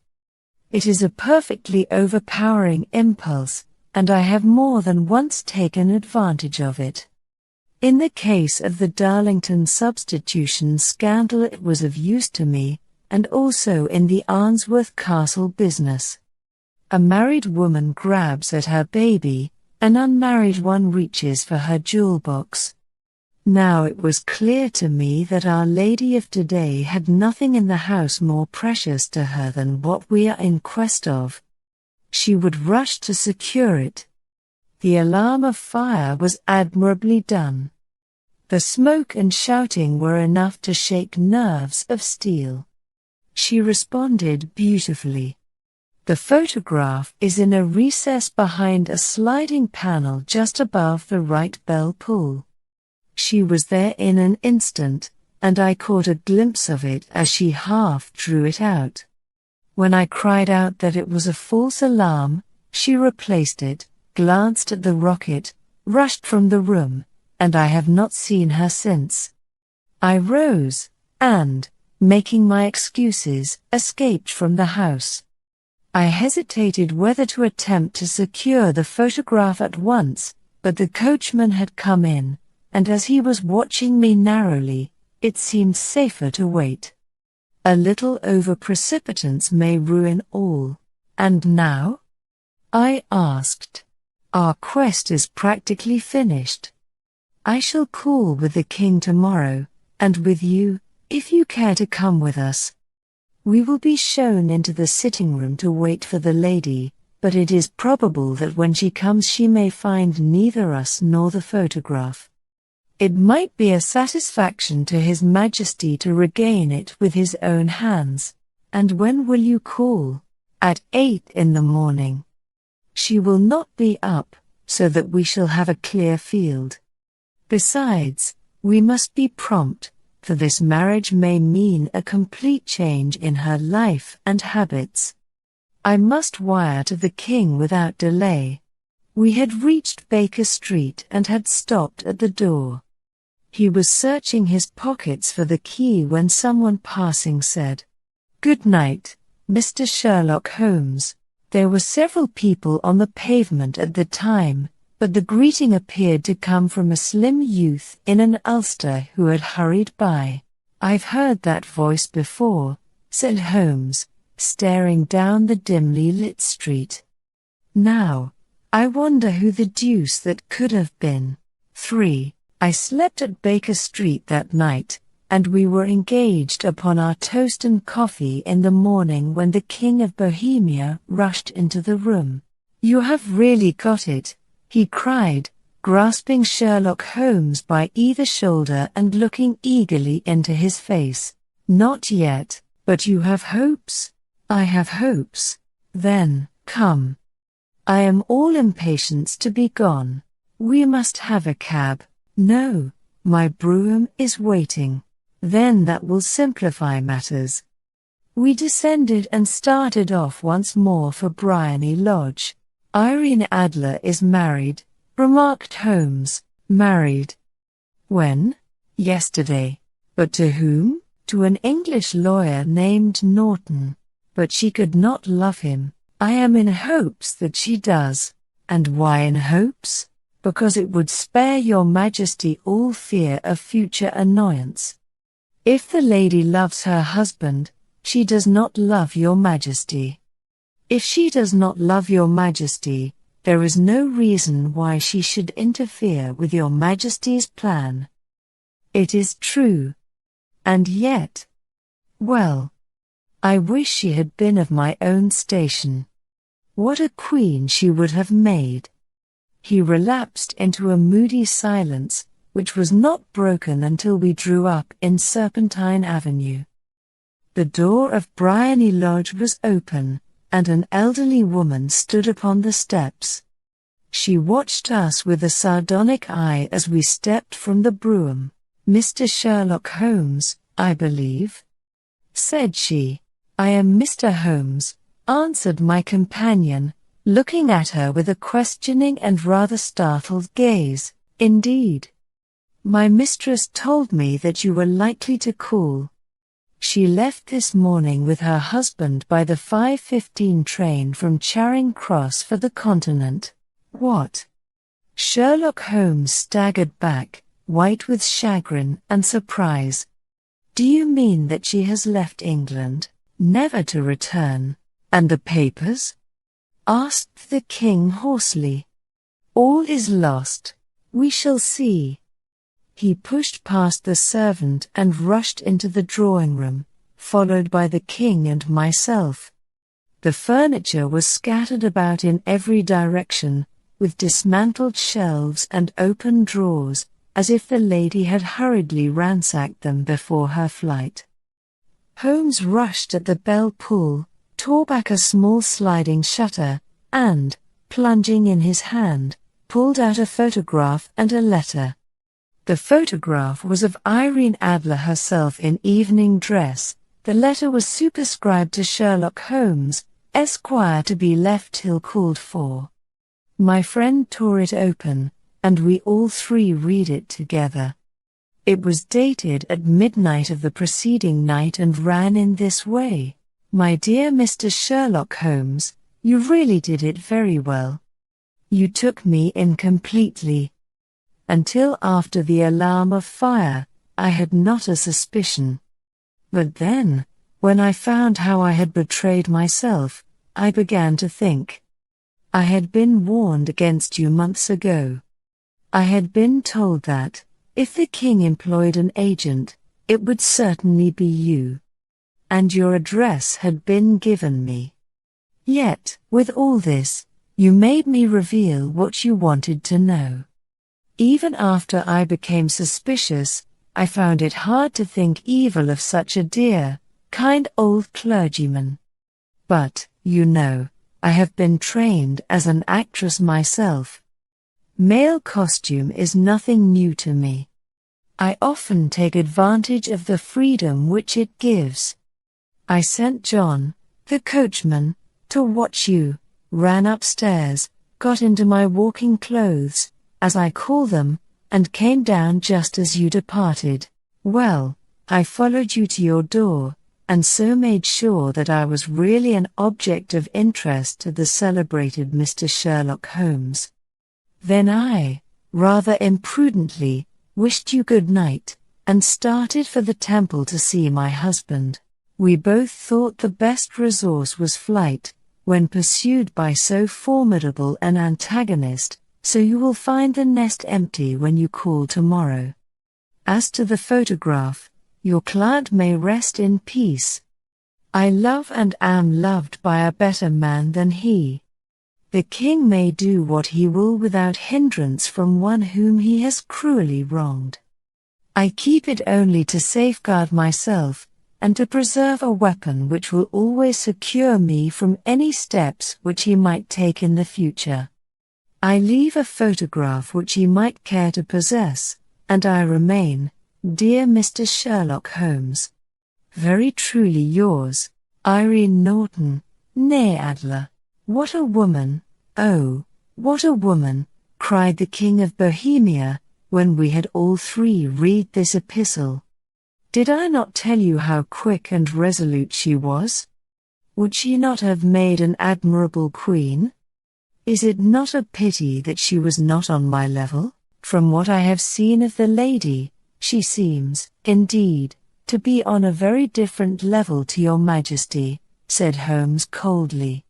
It is a perfectly overpowering impulse, and I have more than once taken advantage of it. In the case of the Darlington substitution scandal, it was of use to me, and also in the Arnsworth Castle business. A married woman grabs at her baby, an unmarried one reaches for her jewel box. Now it was clear to me that Our Lady of today had nothing in the house more precious to her than what we are in quest of. She would rush to secure it. The alarm of fire was admirably done. The smoke and shouting were enough to shake nerves of steel. She responded beautifully. The photograph is in a recess behind a sliding panel just above the right bell pull. She was there in an instant, and I caught a glimpse of it as she half drew it out. When I cried out that it was a false alarm, she replaced it, glanced at the rocket, rushed from the room, and I have not seen her since. I rose, and, making my excuses, escaped from the house. I hesitated whether to attempt to secure the photograph at once, but the coachman had come in, and as he was watching me narrowly, it seemed safer to wait. A little over-precipitance may ruin all. And now? I asked. Our quest is practically finished. I shall call with the king tomorrow, and with you, if you care to come with us. We will be shown into the sitting room to wait for the lady, but it is probable that when she comes she may find neither us nor the photograph. It might be a satisfaction to His Majesty to regain it with his own hands. And when will you call? At 8 in the morning. She will not be up, so that we shall have a clear field. Besides, we must be prompt, for this marriage may mean a complete change in her life and habits. I must wire to the king without delay. We had reached Baker Street and had stopped at the door. He was searching his pockets for the key when someone passing said, "Good night, Mr. Sherlock Holmes." There were several people on the pavement at the time, but the greeting appeared to come from a slim youth in an ulster who had hurried by. "I've heard that voice before," said Holmes, staring down the dimly lit street. "Now, I wonder who the deuce that could have been." 3. I slept at Baker Street that night, and we were engaged upon our toast and coffee in the morning when the King of Bohemia rushed into the room. "You have really got it," he cried, grasping Sherlock Holmes by either shoulder and looking eagerly into his face. "Not yet, but you have hopes?" "I have hopes." "Then, come. I am all impatience to be gone. We must have a cab." "No, my brougham is waiting." "Then that will simplify matters." We descended and started off once more for Briony Lodge. "Irene Adler is married," remarked Holmes. "Married? When?" "Yesterday." "But to whom?" "To an English lawyer named Norton. But she could not love him." "I am in hopes that she does." "And why in hopes?" "Because it would spare your Majesty all fear of future annoyance. If the lady loves her husband, she does not love your Majesty. If she does not love your Majesty, there is no reason why she should interfere with your Majesty's plan." "It is true. And yet, well, I wish she had been of my own station. What a queen she would have made." He relapsed into a moody silence, which was not broken until we drew up in Serpentine Avenue. The door of Briony Lodge was open, and an elderly woman stood upon the steps. She watched us with a sardonic eye as we stepped from the brougham. "Mr. Sherlock Holmes, I believe?" said she. "I am Mr. Holmes," answered my companion, looking at her with a questioning and rather startled gaze. Indeed. My mistress told me that you were likely to call. She left this morning with her husband by the 5:15 train from Charing Cross for the continent. What? Sherlock Holmes staggered back, white with chagrin and surprise. Do you mean that she has left England, never to return? And the papers? Asked the king hoarsely. All is lost. We shall see. He pushed past the servant and rushed into the drawing room, followed by the king and myself. The furniture was scattered about in every direction, with dismantled shelves and open drawers, as if the lady had hurriedly ransacked them before her flight. Holmes rushed at the bell pull, tore back a small sliding shutter, and, plunging in his hand, pulled out a photograph and a letter. The photograph was of Irene Adler herself in evening dress. The letter was superscribed to Sherlock Holmes, Esquire, to be left till called for. My friend tore it open, and we all three read it together. It was dated at midnight of the preceding night and ran in this way. My dear Mr. Sherlock Holmes, you really did it very well. You took me in completely. Until after the alarm of fire, I had not a suspicion. But then, when I found how I had betrayed myself, I began to think. I had been warned against you months ago. I had been told that, if the king employed an agent, it would certainly be you. And your address had been given me. Yet, with all this, you made me reveal what you wanted to know. Even after I became suspicious, I found it hard to think evil of such a dear, kind old clergyman. But, you know, I have been trained as an actress myself. Male costume is nothing new to me. I often take advantage of the freedom which it gives. I sent John, the coachman, to watch you, ran upstairs, got into my walking clothes, as I call them, and came down just as you departed. Well, I followed you to your door, and so made sure that I was really an object of interest to the celebrated Mr. Sherlock Holmes. Then I, rather imprudently, wished you good night, and started for the temple to see my husband. We both thought the best resource was flight, when pursued by so formidable an antagonist, so you will find the nest empty when you call tomorrow. As to the photograph, your client may rest in peace. I love and am loved by a better man than he. The king may do what he will without hindrance from one whom he has cruelly wronged. I keep it only to safeguard myself, and to preserve a weapon which will always secure me from any steps which he might take in the future. I leave a photograph which he might care to possess, and I remain, dear Mr. Sherlock Holmes, very truly yours, Irene Norton, née Adler. What a woman, oh, what a woman, cried the King of Bohemia, when we had all three read this epistle. Did I not tell you how quick and resolute she was? Would she not have made an admirable queen? Is it not a pity that she was not on my level? From what I have seen of the lady, she seems, indeed, to be on a very different level to your Majesty, said Holmes coldly.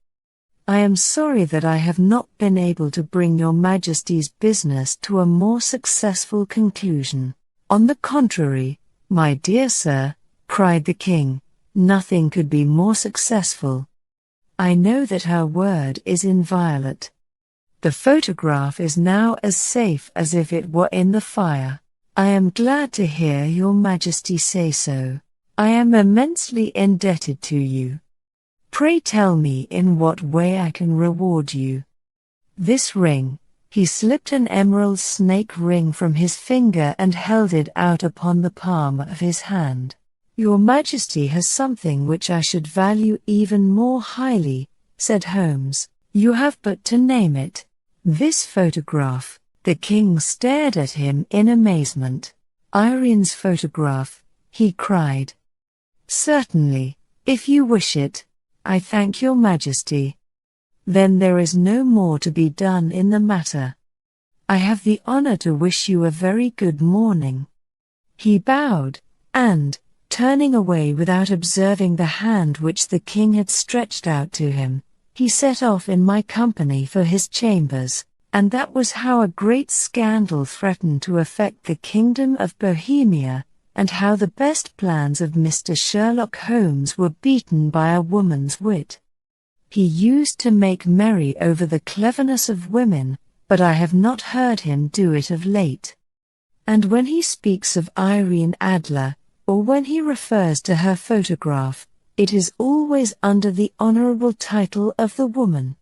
I am sorry that I have not been able to bring your Majesty's business to a more successful conclusion. On the contrary, my dear sir, cried the king, nothing could be more successful. I know that her word is inviolate. The photograph is now as safe as if it were in the fire. I am glad to hear your Majesty say so. I am immensely indebted to you. Pray tell me in what way I can reward you. This ring, he slipped an emerald snake ring from his finger and held it out upon the palm of his hand. "Your Majesty has something which I should value even more highly," said Holmes. "You have but to name it. This photograph." The king stared at him in amazement. "Irene's photograph," he cried. "Certainly, if you wish it. I thank your Majesty. Then there is no more to be done in the matter. I have the honor to wish you a very good morning." He bowed, and, turning away without observing the hand which the king had stretched out to him, he set off in my company for his chambers, and that was how a great scandal threatened to affect the kingdom of Bohemia, and how the best plans of Mr. Sherlock Holmes were beaten by a woman's wit. He used to make merry over the cleverness of women, but I have not heard him do it of late. And when he speaks of Irene Adler, or when he refers to her photograph, it is always under the honorable title of the woman.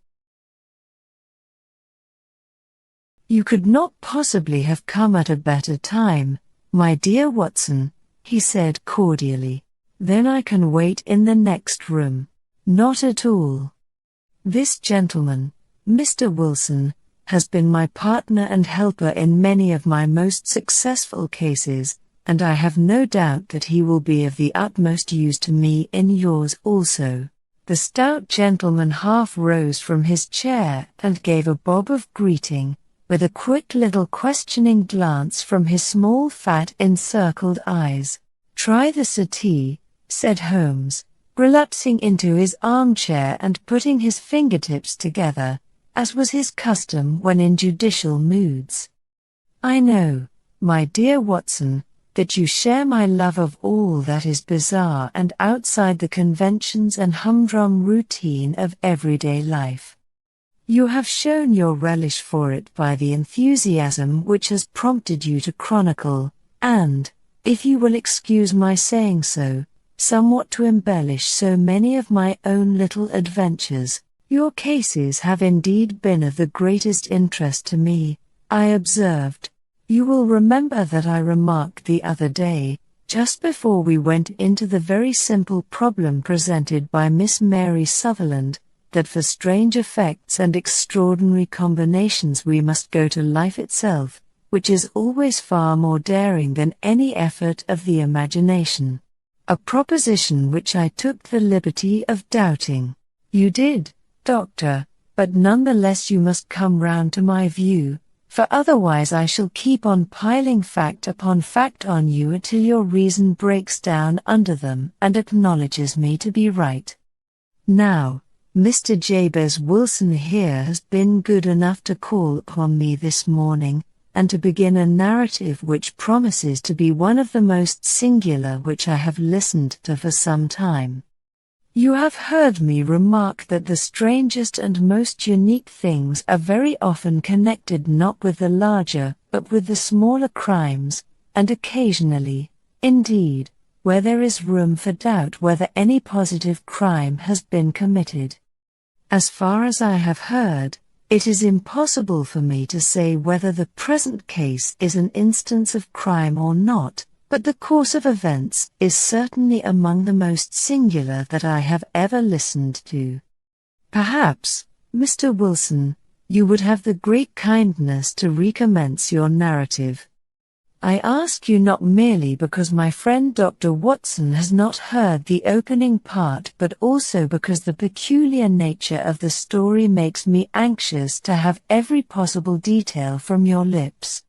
"You could not possibly have come at a better time, my dear Watson," he said cordially. "Then I can wait in the next room." "Not at all. This gentleman, Mr. Wilson, has been my partner and helper in many of my most successful cases, and I have no doubt that he will be of the utmost use to me in yours also." The stout gentleman half rose from his chair and gave a bob of greeting, with a quick little questioning glance from his small fat encircled eyes. "Try the settee," said Holmes, relapsing into his armchair and putting his fingertips together, as was his custom when in judicial moods. "I know, my dear Watson, that you share my love of all that is bizarre and outside the conventions and humdrum routine of everyday life. You have shown your relish for it by the enthusiasm which has prompted you to chronicle, and, if you will excuse my saying so, somewhat to embellish so many of my own little adventures. Your cases have indeed been of the greatest interest to me," I observed. "You will remember that I remarked the other day, just before we went into the very simple problem presented by Miss Mary Sutherland, that for strange effects and extraordinary combinations we must go to life itself, which is always far more daring than any effort of the imagination. A proposition which I took the liberty of doubting. You did, Doctor, but none the less you must come round to my view, for otherwise I shall keep on piling fact upon fact on you until your reason breaks down under them and acknowledges me to be right. Now, Mr. Jabez Wilson here has been good enough to call upon me this morning, and to begin a narrative which promises to be one of the most singular which I have listened to for some time. You have heard me remark that the strangest and most unique things are very often connected not with the larger, but with the smaller crimes, and occasionally, indeed, where there is room for doubt whether any positive crime has been committed. As far as I have heard, it is impossible for me to say whether the present case is an instance of crime or not, but the course of events is certainly among the most singular that I have ever listened to. Perhaps, Mr. Wilson, you would have the great kindness to recommence your narrative. I ask you not merely because my friend Dr. Watson has not heard the opening part, but also because the peculiar nature of the story makes me anxious to have every possible detail from your lips.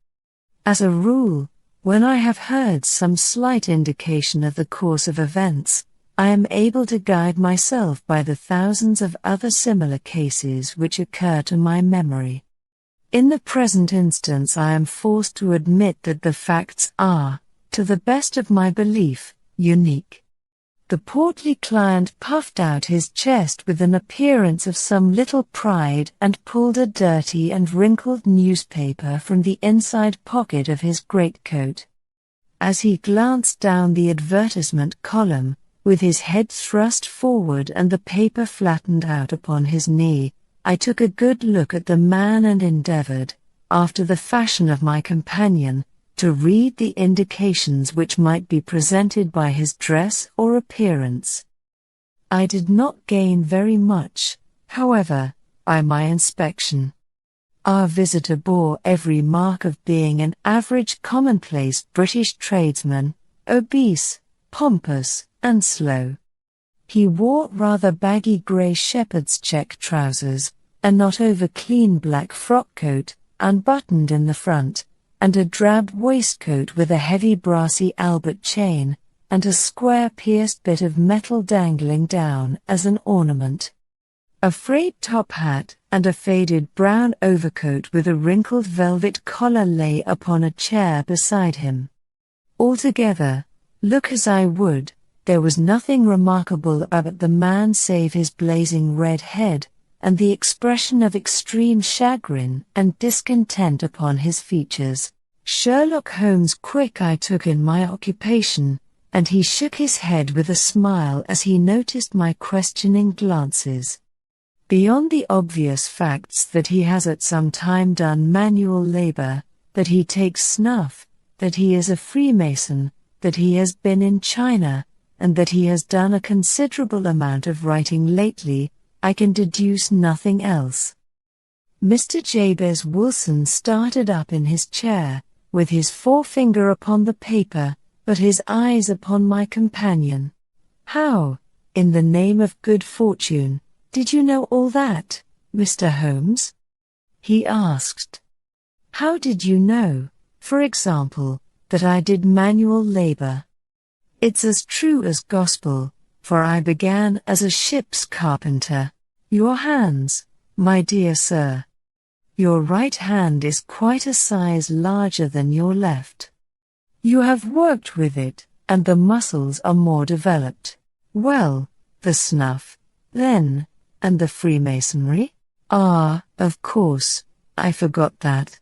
As a rule, when I have heard some slight indication of the course of events, I am able to guide myself by the thousands of other similar cases which occur to my memory. In the present instance I am forced to admit that the facts are, to the best of my belief, unique. The portly client puffed out his chest with an appearance of some little pride and pulled a dirty and wrinkled newspaper from the inside pocket of his greatcoat. As he glanced down the advertisement column, with his head thrust forward and the paper flattened out upon his knee, I took a good look at the man and endeavored, after the fashion of my companion, to read the indications which might be presented by his dress or appearance. I did not gain very much, however, by my inspection. Our visitor bore every mark of being an average commonplace British tradesman, obese, pompous, and slow. He wore rather baggy grey shepherd's check trousers, a not over clean black frock coat, unbuttoned in the front, and a drab waistcoat with a heavy brassy Albert chain, and a square pierced bit of metal dangling down as an ornament. A frayed top hat and a faded brown overcoat with a wrinkled velvet collar lay upon a chair beside him. Altogether, look as I would, there was nothing remarkable about the man save his blazing red head, and the expression of extreme chagrin and discontent upon his features. Sherlock Holmes' quick eye took in my occupation, and he shook his head with a smile as he noticed my questioning glances. Beyond the obvious facts that he has at some time done manual labor, that he takes snuff, that he is a Freemason, that he has been in China, and that he has done a considerable amount of writing lately, I can deduce nothing else. Mr. Jabez Wilson started up in his chair, with his forefinger upon the paper, but his eyes upon my companion. "How, in the name of good fortune, did you know all that, Mr. Holmes?" he asked. "How did you know, for example, that I did manual labor?" "It's as true as gospel, for I began as a ship's carpenter. Your hands, my dear sir. Your right hand is quite a size larger than your left. You have worked with it, and the muscles are more developed. Well, the snuff, then, and the Freemasonry? Ah, of course, I forgot that.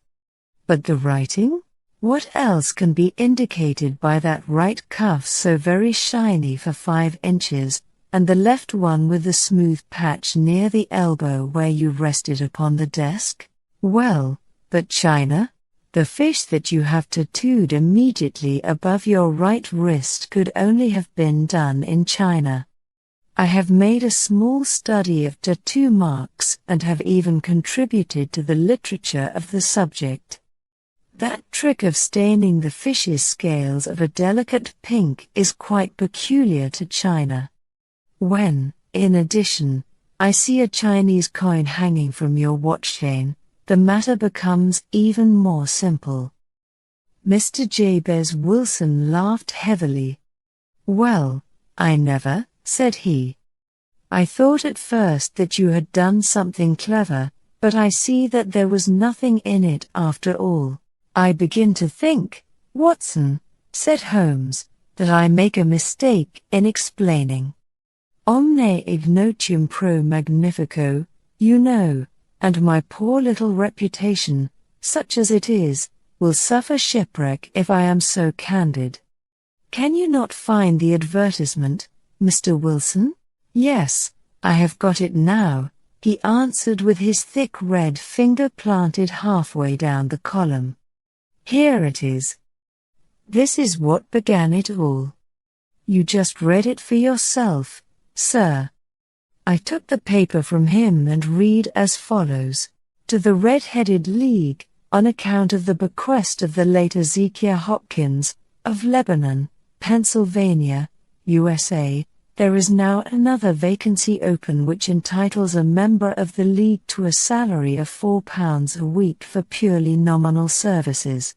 But the writing? What else can be indicated by that right cuff so very shiny for 5 inches, and the left one with the smooth patch near the elbow where you rested upon the desk? Well, but China? The fish that you have tattooed immediately above your right wrist could only have been done in China. I have made a small study of tattoo marks and have even contributed to the literature of the subject. That trick of staining the fish's scales of a delicate pink is quite peculiar to China. When, in addition, I see a Chinese coin hanging from your watch chain, the matter becomes even more simple." Mr. Jabez Wilson laughed heavily. "Well, I never," said he. "I thought at first that you had done something clever, but I see that there was nothing in it after all. I begin to think, Watson," said Holmes, "that I make a mistake in explaining. Omne ignotium pro magnifico, you know, and my poor little reputation, such as it is, will suffer shipwreck if I am so candid. Can you not find the advertisement, Mr. Wilson?" "Yes, I have got it now," he answered with his thick red finger planted halfway down the column. "Here it is. This is what began it all. You just read it for yourself, sir." I took the paper from him and read as follows: "To the Red-Headed League, on account of the bequest of the late Ezekiah Hopkins, of Lebanon, Pennsylvania, USA, there is now another vacancy open which entitles a member of the League to a salary of £4 a week for purely nominal services.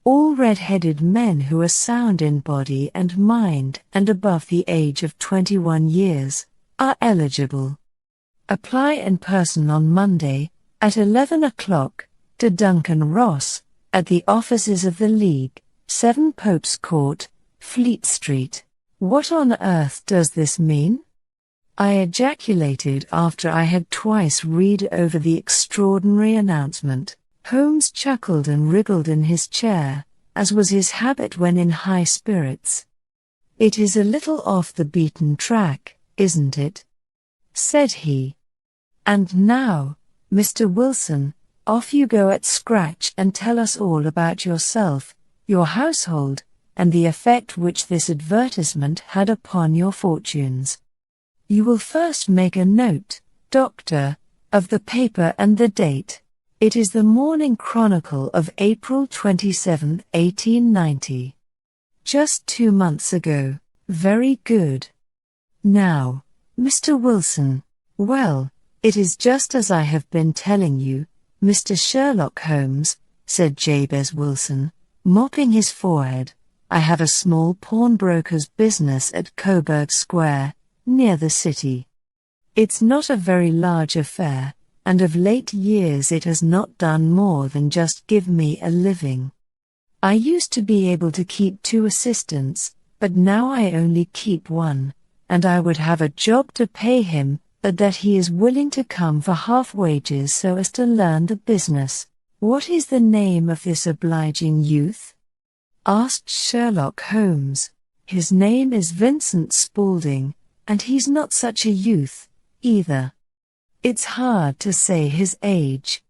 All red-headed men who are sound in body and mind and above the age of 21 years, are eligible. Apply in person on Monday, at 11 o'clock, to Duncan Ross, at the offices of the League, 7 Pope's Court, Fleet Street." "What on earth does this mean?" I ejaculated after I had twice read over the extraordinary announcement. Holmes chuckled and wriggled in his chair, as was his habit when in high spirits. "It is a little off the beaten track, isn't it?" said he. "And now, Mr. Wilson, off you go at scratch and tell us all about yourself, your household, and the effect which this advertisement had upon your fortunes. You will first make a note, Doctor, of the paper and the date. It is the Morning Chronicle of April 27, 1890. Just 2 months ago. Very good. Now, Mr. Wilson. Well, it is just as I have been telling you, Mr. Sherlock Holmes, said Jabez Wilson, mopping his forehead. I have a small pawnbroker's business at Coburg Square, near the city. It's not a very large affair, and of late years it has not done more than just give me a living. I used to be able to keep 2 assistants, but now I only keep 1, and I would have a job to pay him, but that he is willing to come for half wages so as to learn the business. What is the name of this obliging youth? Asked Sherlock Holmes. His name is Vincent Spaulding, and he's not such a youth, either. It's hard to say his age.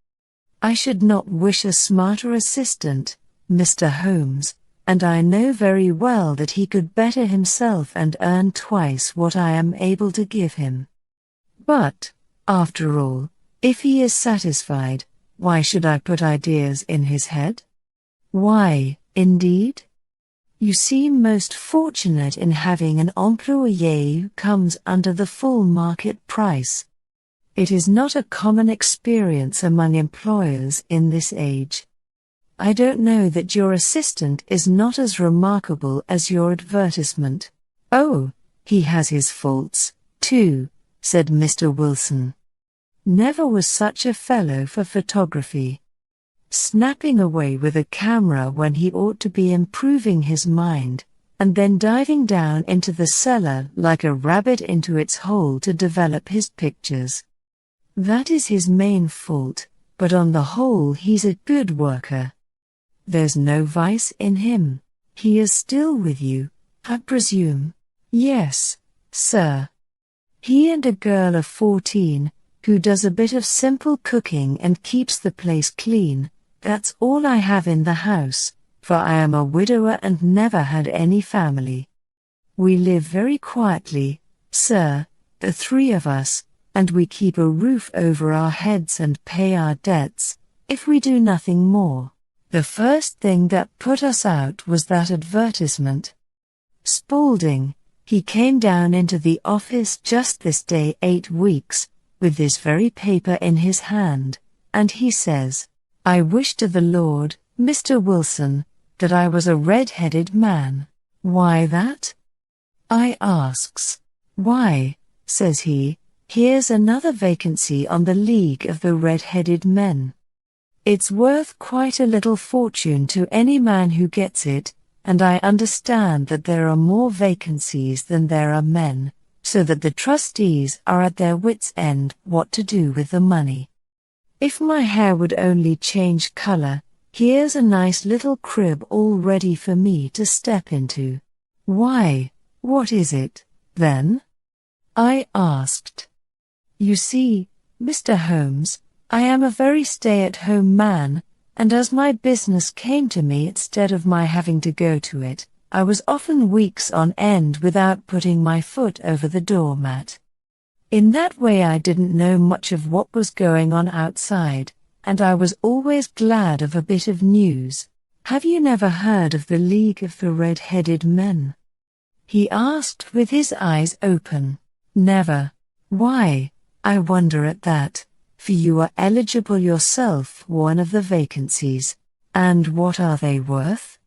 I should not wish a smarter assistant, Mr. Holmes, and I know very well that he could better himself and earn twice what I am able to give him. But, after all, if he is satisfied, why should I put ideas in his head? Why, indeed? You seem most fortunate in having an employé who comes under the full market price. It is not a common experience among employers in this age. I don't know that your assistant is not as remarkable as your advertisement. Oh, he has his faults, too, said Mr. Wilson. Never was such a fellow for photography. Snapping away with a camera when he ought to be improving his mind, and then diving down into the cellar like a rabbit into its hole to develop his pictures. That is his main fault, but on the whole he's a good worker. There's no vice in him. He is still with you, I presume? Yes, sir. He and a girl of 14, who does a bit of simple cooking and keeps the place clean. That's all I have in the house, for I am a widower and never had any family. We live very quietly, sir, the 3 of us, and we keep a roof over our heads and pay our debts, if we do nothing more. The first thing that put us out was that advertisement. Spaulding, he came down into the office just this day 8 weeks, with this very paper in his hand, and he says, I wish to the Lord, Mr. Wilson, that I was a red-headed man. Why that? I asks. Why, says he, here's another vacancy on the League of the Red-Headed Men. It's worth quite a little fortune to any man who gets it, and I understand that there are more vacancies than there are men, so that the trustees are at their wits' end what to do with the money. If my hair would only change color, here's a nice little crib all ready for me to step into. Why, what is it, then? I asked. You see, Mr. Holmes, I am a very stay-at-home man, and as my business came to me instead of my having to go to it, I was often weeks on end without putting my foot over the doormat. In that way I didn't know much of what was going on outside, and I was always glad of a bit of news. Have you never heard of the League of the Red-Headed Men? He asked with his eyes open. Never. Why, I wonder at that, for you are eligible yourself for one of the vacancies. And what are they worth?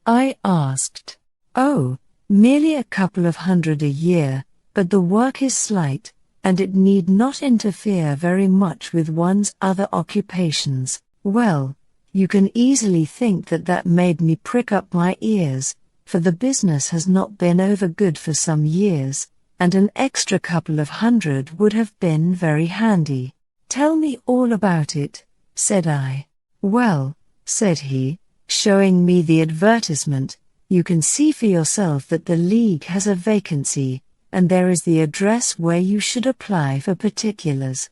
I asked. Oh, merely a couple of hundred a year, but the work is slight, and it need not interfere very much with one's other occupations. Well, you can easily think that made me prick up my ears, for the business has not been over good for some years, and an extra couple of hundred would have been very handy. Tell me all about it, said I. Well, said he, showing me the advertisement, you can see for yourself that the League has a vacancy, and there is the address where you should apply for particulars.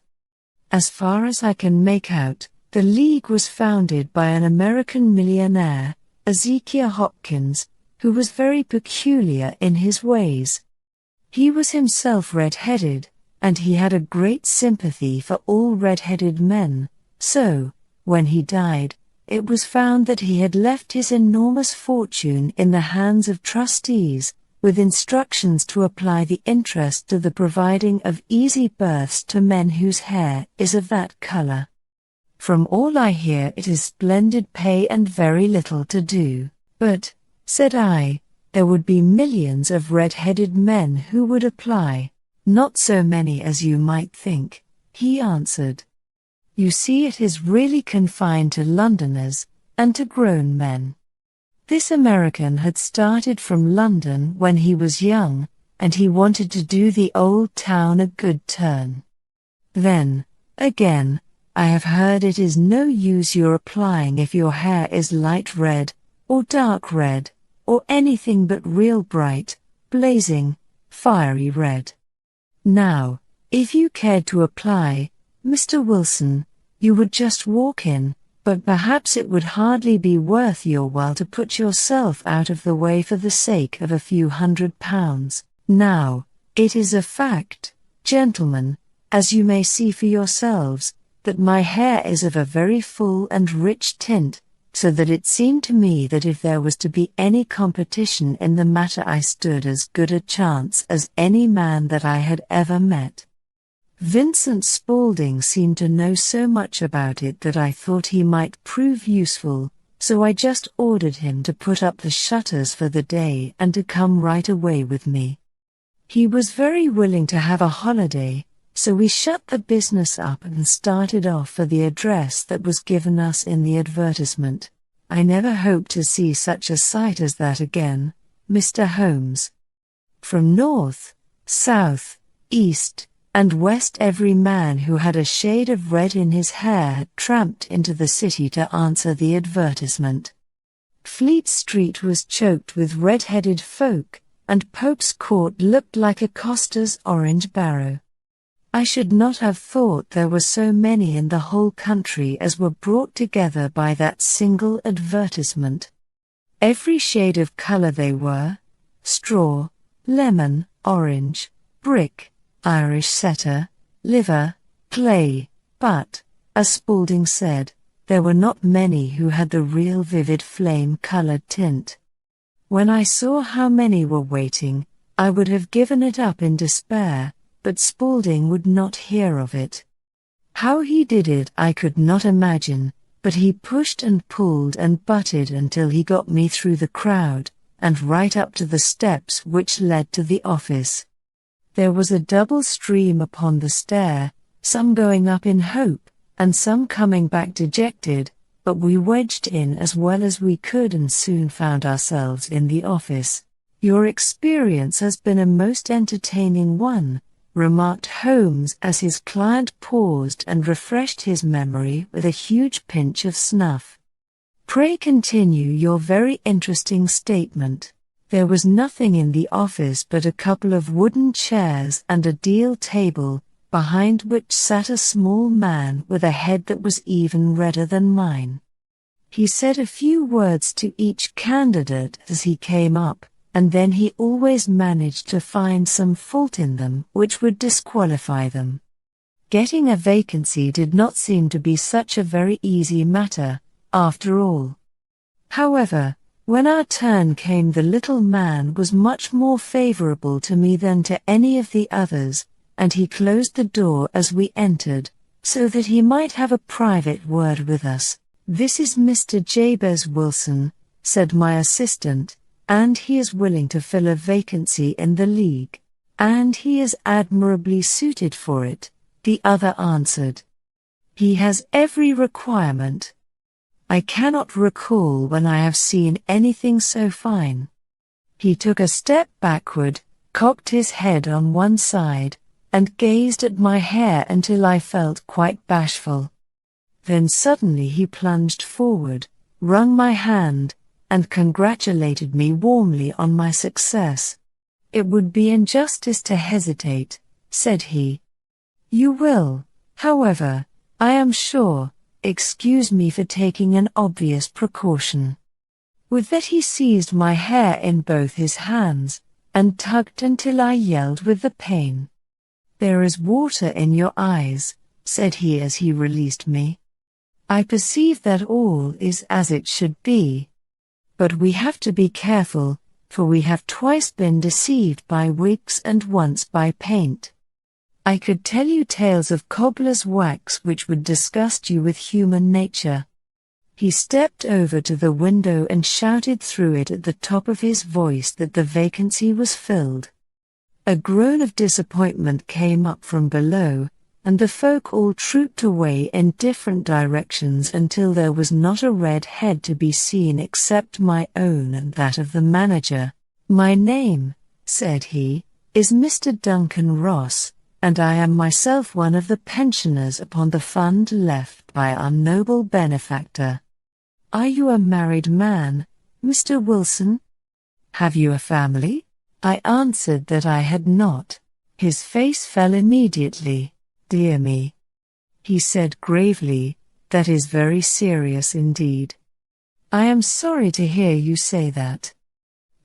As far as I can make out, the League was founded by an American millionaire, Ezekiel Hopkins, who was very peculiar in his ways. He was himself red-headed, and he had a great sympathy for all red-headed men, so, when he died, it was found that he had left his enormous fortune in the hands of trustees, with instructions to apply the interest to the providing of easy berths to men whose hair is of that color. From all I hear, it is splendid pay and very little to do. But, said I, there would be millions of red-headed men who would apply. Not so many as you might think, he answered. You see, it is really confined to Londoners, and to grown men. This American had started from London when he was young, and he wanted to do the old town a good turn. Then, again, I have heard it is no use your applying if your hair is light red, or dark red, or anything but real bright, blazing, fiery red. Now, if you cared to apply, Mr. Wilson, you would just walk in, but perhaps it would hardly be worth your while to put yourself out of the way for the sake of a few £100. Now, it is a fact, gentlemen, as you may see for yourselves, that my hair is of a very full and rich tint, so that it seemed to me that if there was to be any competition in the matter, I stood as good a chance as any man that I had ever met. Vincent Spaulding seemed to know so much about it that I thought he might prove useful, so I just ordered him to put up the shutters for the day and to come right away with me. He was very willing to have a holiday, so we shut the business up and started off for the address that was given us in the advertisement. I never hope to see such a sight as that again, Mr. Holmes. From north, south, east, and west every man who had a shade of red in his hair had tramped into the city to answer the advertisement. Fleet Street was choked with red-headed folk, and Pope's Court looked like a coster's orange barrow. I should not have thought there were so many in the whole country as were brought together by that single advertisement. Every shade of color they were: straw, lemon, orange, brick, Irish setter, liver, clay, but, as Spaulding said, there were not many who had the real vivid flame-colored tint. When I saw how many were waiting, I would have given it up in despair, but Spaulding would not hear of it. How he did it I could not imagine, but he pushed and pulled and butted until he got me through the crowd, and right up to the steps which led to the office. There was a double stream upon the stair, some going up in hope, and some coming back dejected, but we wedged in as well as we could and soon found ourselves in the office. Your experience has been a most entertaining one, remarked Holmes as his client paused and refreshed his memory with a huge pinch of snuff. Pray continue your very interesting statement. There was nothing in the office but a couple of wooden chairs and a deal table, behind which sat a small man with a head that was even redder than mine. He said a few words to each candidate as he came up, and then he always managed to find some fault in them which would disqualify them. Getting a vacancy did not seem to be such a very easy matter, after all. However, when our turn came, the little man was much more favorable to me than to any of the others, and he closed the door as we entered, so that he might have a private word with us. "This is Mr. Jabez Wilson," said my assistant, "and he is willing to fill a vacancy in the League, and he is admirably suited for it," the other answered. "He has every requirement. I cannot recall when I have seen anything so fine." He took a step backward, cocked his head on one side, and gazed at my hair until I felt quite bashful. Then suddenly he plunged forward, wrung my hand, and congratulated me warmly on my success. "It would be injustice to hesitate," said he. "You will, however, I am sure, excuse me for taking an obvious precaution. With that he seized my hair in both his hands, and tugged until I yelled with the pain. "There is water in your eyes," said he as he released me. "I perceive that all is as it should be. But we have to be careful, for we have twice been deceived by wigs and once by paint. I could tell you tales of cobbler's wax which would disgust you with human nature." He stepped over to the window and shouted through it at the top of his voice that the vacancy was filled. A groan of disappointment came up from below, and the folk all trooped away in different directions until there was not a red head to be seen except my own and that of the manager. "My name," said he, "is Mr. Duncan Ross, and I am myself one of the pensioners upon the fund left by our noble benefactor. Are you a married man, Mr. Wilson? Have you a family?" I answered that I had not. His face fell immediately. "Dear me," he said gravely, "that is very serious indeed. I am sorry to hear you say that.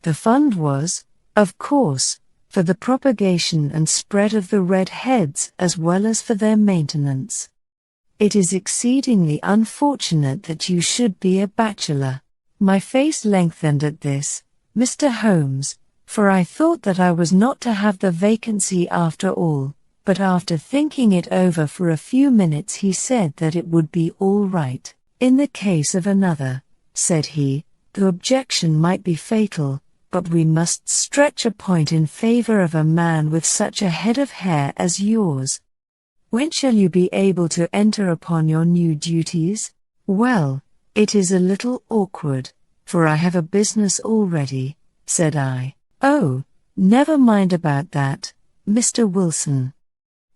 The fund was, of course, for the propagation and spread of the red heads as well as for their maintenance. It is exceedingly unfortunate that you should be a bachelor." My face lengthened at this, Mr. Holmes, for I thought that I was not to have the vacancy after all, but after thinking it over for a few minutes he said that it would be all right. "In the case of another," said he, "the objection might be fatal, but we must stretch a point in favor of a man with such a head of hair as yours. When shall you be able to enter upon your new duties?" "Well, it is a little awkward, for I have a business already," said I. "Oh, never mind about that, Mr. Wilson,"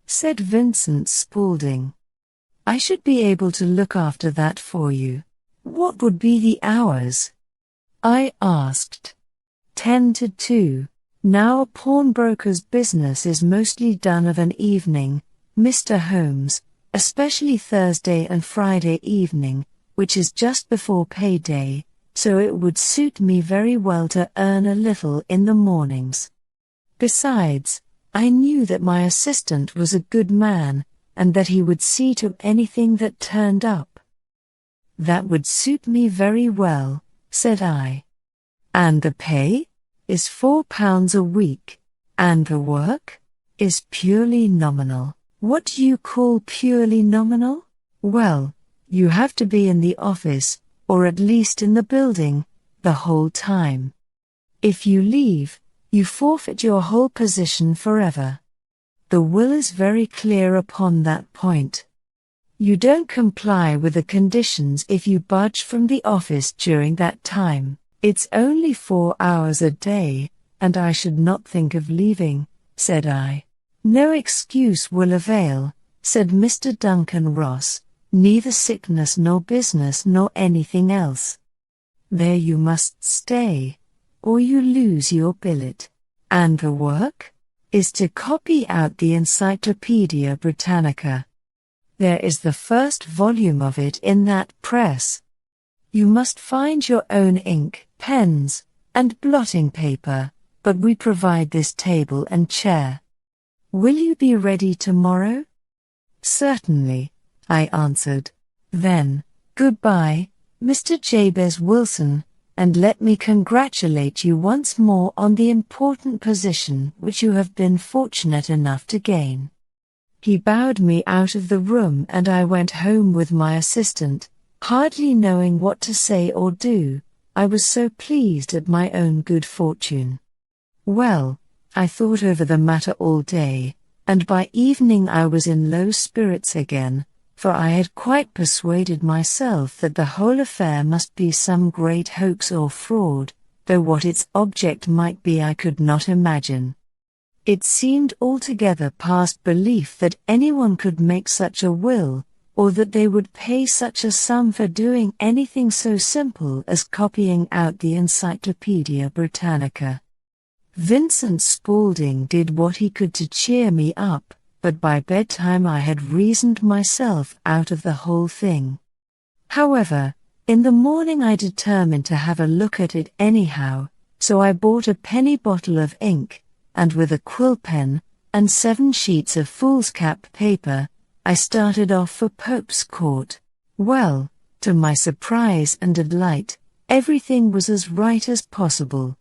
said Vincent Spaulding. "I should be able to look after that for you." "What would be the hours?" I asked. 10 to 2. Now a pawnbroker's business is mostly done of an evening, Mr. Holmes, especially Thursday and Friday evening, which is just before payday, so it would suit me very well to earn a little in the mornings. Besides, I knew that my assistant was a good man, and that he would see to anything that turned up. "That would suit me very well," said I. "And the pay is £4 a week, and the work is purely nominal." "What do you call purely nominal?" "Well, you have to be in the office, or at least in the building, the whole time. If you leave, you forfeit your whole position forever. The will is very clear upon that point. You don't comply with the conditions if you budge from the office during that time. It's only 4 hours a day, and I should not think of leaving," said I. "No excuse will avail," said Mr. Duncan Ross, "neither sickness nor business nor anything else. There you must stay, or you lose your billet. And the work is to copy out the Encyclopedia Britannica. There is the first volume of it in that press. You must find your own ink, pens, and blotting paper, but we provide this table and chair. Will you be ready tomorrow?" "Certainly," I answered. "Then, goodbye, Mr. Jabez Wilson, and let me congratulate you once more on the important position which you have been fortunate enough to gain." He bowed me out of the room and I went home with my assistant, hardly knowing what to say or do. I was so pleased at my own good fortune. Well, I thought over the matter all day, and by evening I was in low spirits again, for I had quite persuaded myself that the whole affair must be some great hoax or fraud, though what its object might be I could not imagine. It seemed altogether past belief that anyone could make such a will, or that they would pay such a sum for doing anything so simple as copying out the Encyclopedia Britannica. Vincent Spaulding did what he could to cheer me up, but by bedtime I had reasoned myself out of the whole thing. However, In the morning I determined to have a look at it anyhow, so I bought a penny bottle of ink, and with a quill pen, and 7 sheets of foolscap paper, I started off for Pope's Court. Well, to my surprise and delight, everything was as right as possible.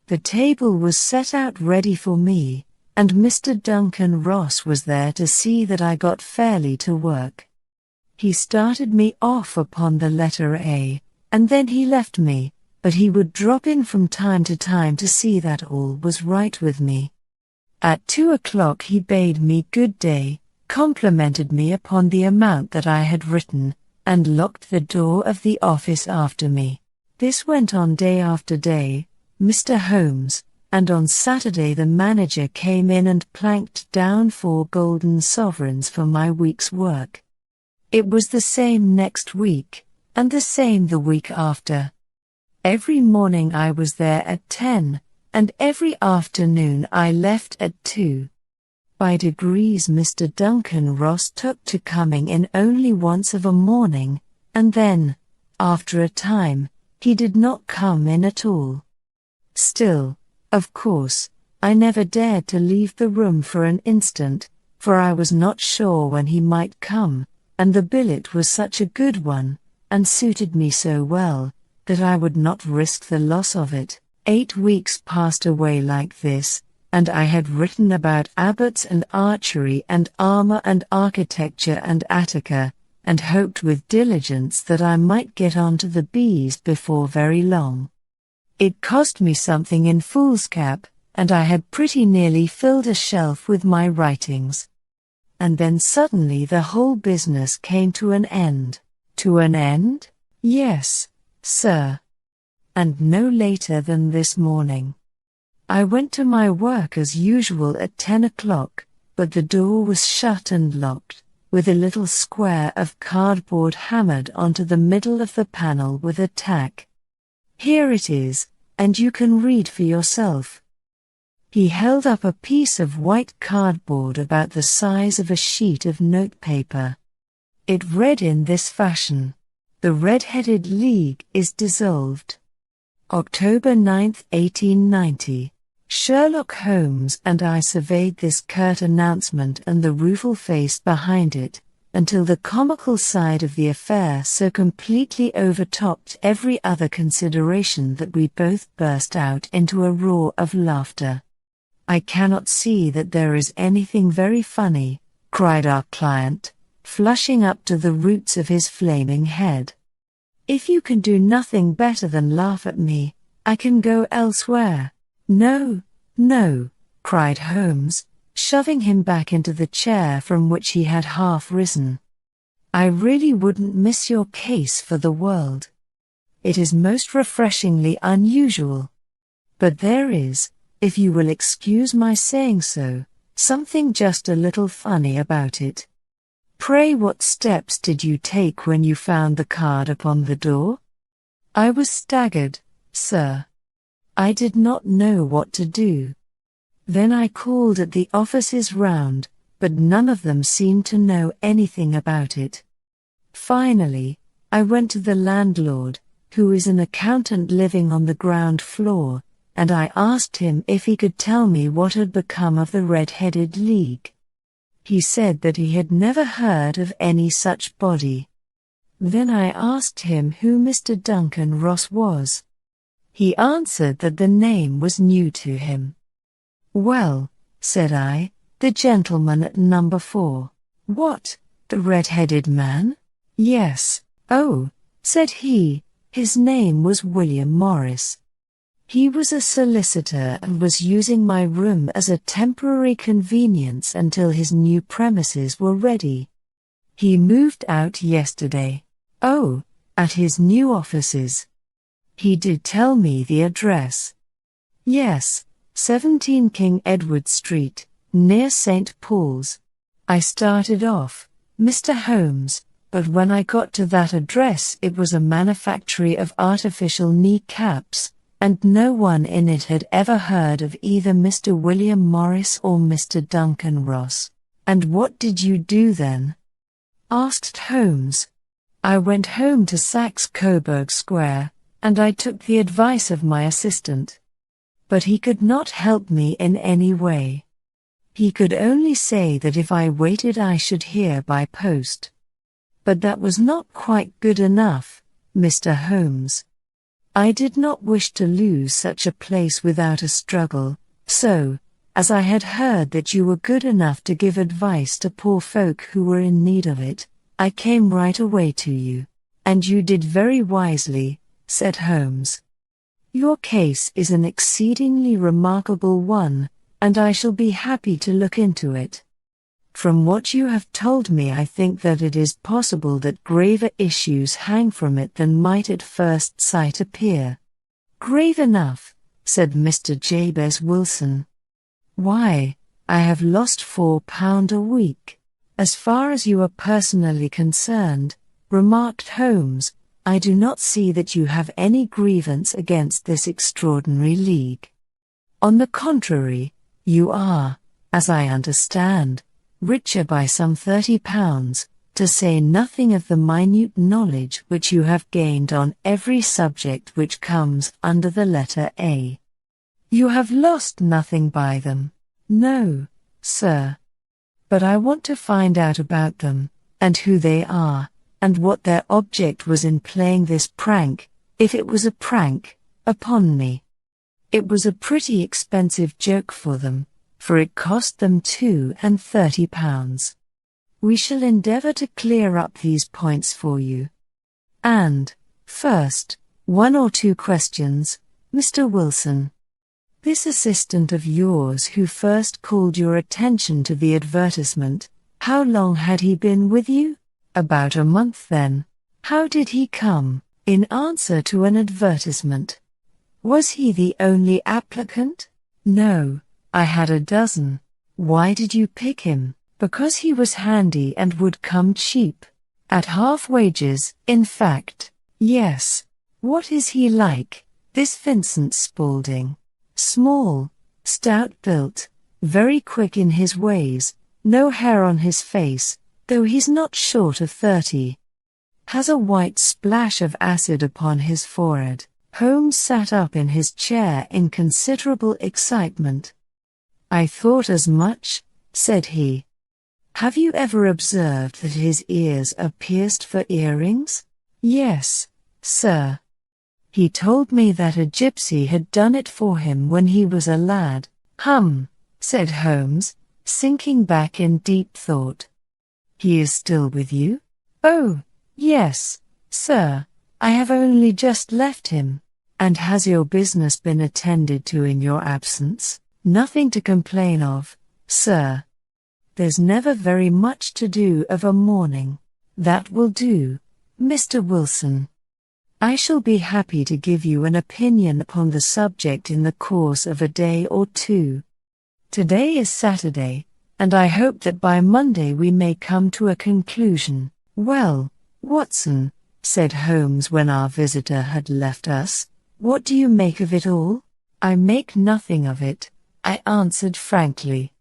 The table was set out ready for me, and Mr. Duncan Ross was there to see that I got fairly to work. He started me off upon the letter A, and then he left me, but he would drop in from time to time to see that all was right with me. At 2 o'clock he bade me good day, complimented me upon the amount that I had written, and locked the door of the office after me. This went on day after day, Mr. Holmes, and on Saturday the manager came in and planked down 4 golden sovereigns for my week's work. It was the same next week, and the same the week after. Every morning I was there at 10, and every afternoon I left at 2. By degrees Mr. Duncan Ross took to coming in only once of a morning, and then, after a time, he did not come in at all. Still, of course, I never dared to leave the room for an instant, for I was not sure when he might come, and the billet was such a good one, and suited me so well, that I would not risk the loss of it. 8 weeks passed away like this, and I had written about abbots and archery and armor and architecture and Attica, and hoped with diligence that I might get on to the B's before very long. It cost me something in foolscap, and I had pretty nearly filled a shelf with my writings. And then suddenly the whole business came to an end. To an end? Yes, sir. And no later than this morning. I went to my work as usual at 10 o'clock, but the door was shut and locked, with a little square of cardboard hammered onto the middle of the panel with a tack. Here it is, and you can read for yourself. He held up a piece of white cardboard about the size of a sheet of notepaper. It read in this fashion: "The Red-Headed League is dissolved. October 9, 1890. Sherlock Holmes and I surveyed this curt announcement and the rueful face behind it, until the comical side of the affair so completely overtopped every other consideration that we both burst out into a roar of laughter. I cannot see that there is anything very funny," cried our client, flushing up to the roots of his flaming head. "If you can do nothing better than laugh at me, I can go elsewhere." "No, no," cried Holmes, shoving him back into the chair from which he had half risen. "I really wouldn't miss your case for the world. It is most refreshingly unusual. But there is, if you will excuse my saying so, something just a little funny about it. Pray, what steps did you take when you found the card upon the door?" "I was staggered, sir. I did not know what to do. Then I called at the offices round, but none of them seemed to know anything about it. Finally, I went to the landlord, who is an accountant living on the ground floor, and I asked him if he could tell me what had become of the Red-Headed League. He said that he had never heard of any such body. Then I asked him who Mr. Duncan Ross was. He answered that the name was new to him. "Well," said I, "the gentleman at number 4. "What, the red-headed man?" "Yes." "Oh," said he, "his name was William Morris. He was a solicitor and was using my room as a temporary convenience until his new premises were ready. He moved out yesterday." "Oh, at his new offices?" "He did tell me the address." "Yes, 17 King Edward Street, near St. Paul's." I started off, Mr. Holmes, but when I got to that address it was a manufactory of artificial knee-caps, and no one in it had ever heard of either Mr. William Morris or Mr. Duncan Ross. "And what did you do then?" asked Holmes. I went home to Saxe-Coburg Square, and I took the advice of my assistant. But he could not help me in any way. He could only say that if I waited I should hear by post. But that was not quite good enough, Mr. Holmes. I did not wish to lose such a place without a struggle, so, as I had heard that you were good enough to give advice to poor folk who were in need of it, I came right away to you. And you did very wisely, said Holmes. Your case is an exceedingly remarkable one, and I shall be happy to look into it. From what you have told me, I think that it is possible that graver issues hang from it than might at first sight appear. Grave enough, said Mr. Jabez Wilson. Why, I have lost £4 a week. As far as you are personally concerned, remarked Holmes, I do not see that you have any grievance against this extraordinary league. On the contrary, you are, as I understand, richer by some £30, to say nothing of the minute knowledge which you have gained on every subject which comes under the letter A. You have lost nothing by them. No, sir. But I want to find out about them, and who they are, and what their object was in playing this prank, if it was a prank, upon me. It was a pretty expensive joke for them, for it cost them £32. We shall endeavour to clear up these points for you. And, first, 1 or 2 questions, Mr. Wilson. This assistant of yours who first called your attention to the advertisement, how long had he been with you? About a month then. How did he come? In answer to an advertisement. Was he the only applicant? No, I had a dozen. Why did you pick him? Because he was handy and would come cheap. At half wages, in fact. Yes. What is he like, this Vincent Spaulding? Small, stout-built, very quick in his ways, no hair on his face, though he's not short of 30. Has a white splash of acid upon his forehead. Holmes sat up in his chair in considerable excitement. I thought as much, said he. Have you ever observed that his ears are pierced for earrings? Yes, sir. He told me that a gypsy had done it for him when he was a lad. Said Holmes, sinking back in deep thought. He is still with you? Oh, yes, sir, I have only just left him. And has your business been attended to in your absence? Nothing to complain of, sir. There's never very much to do of a morning. That will do, Mr. Wilson. I shall be happy to give you an opinion upon the subject in the course of a day or 2. Today is Saturday, and I hope that by Monday we may come to a conclusion. Well, Watson, said Holmes when our visitor had left us, what do you make of it all? I make nothing of it, I answered frankly.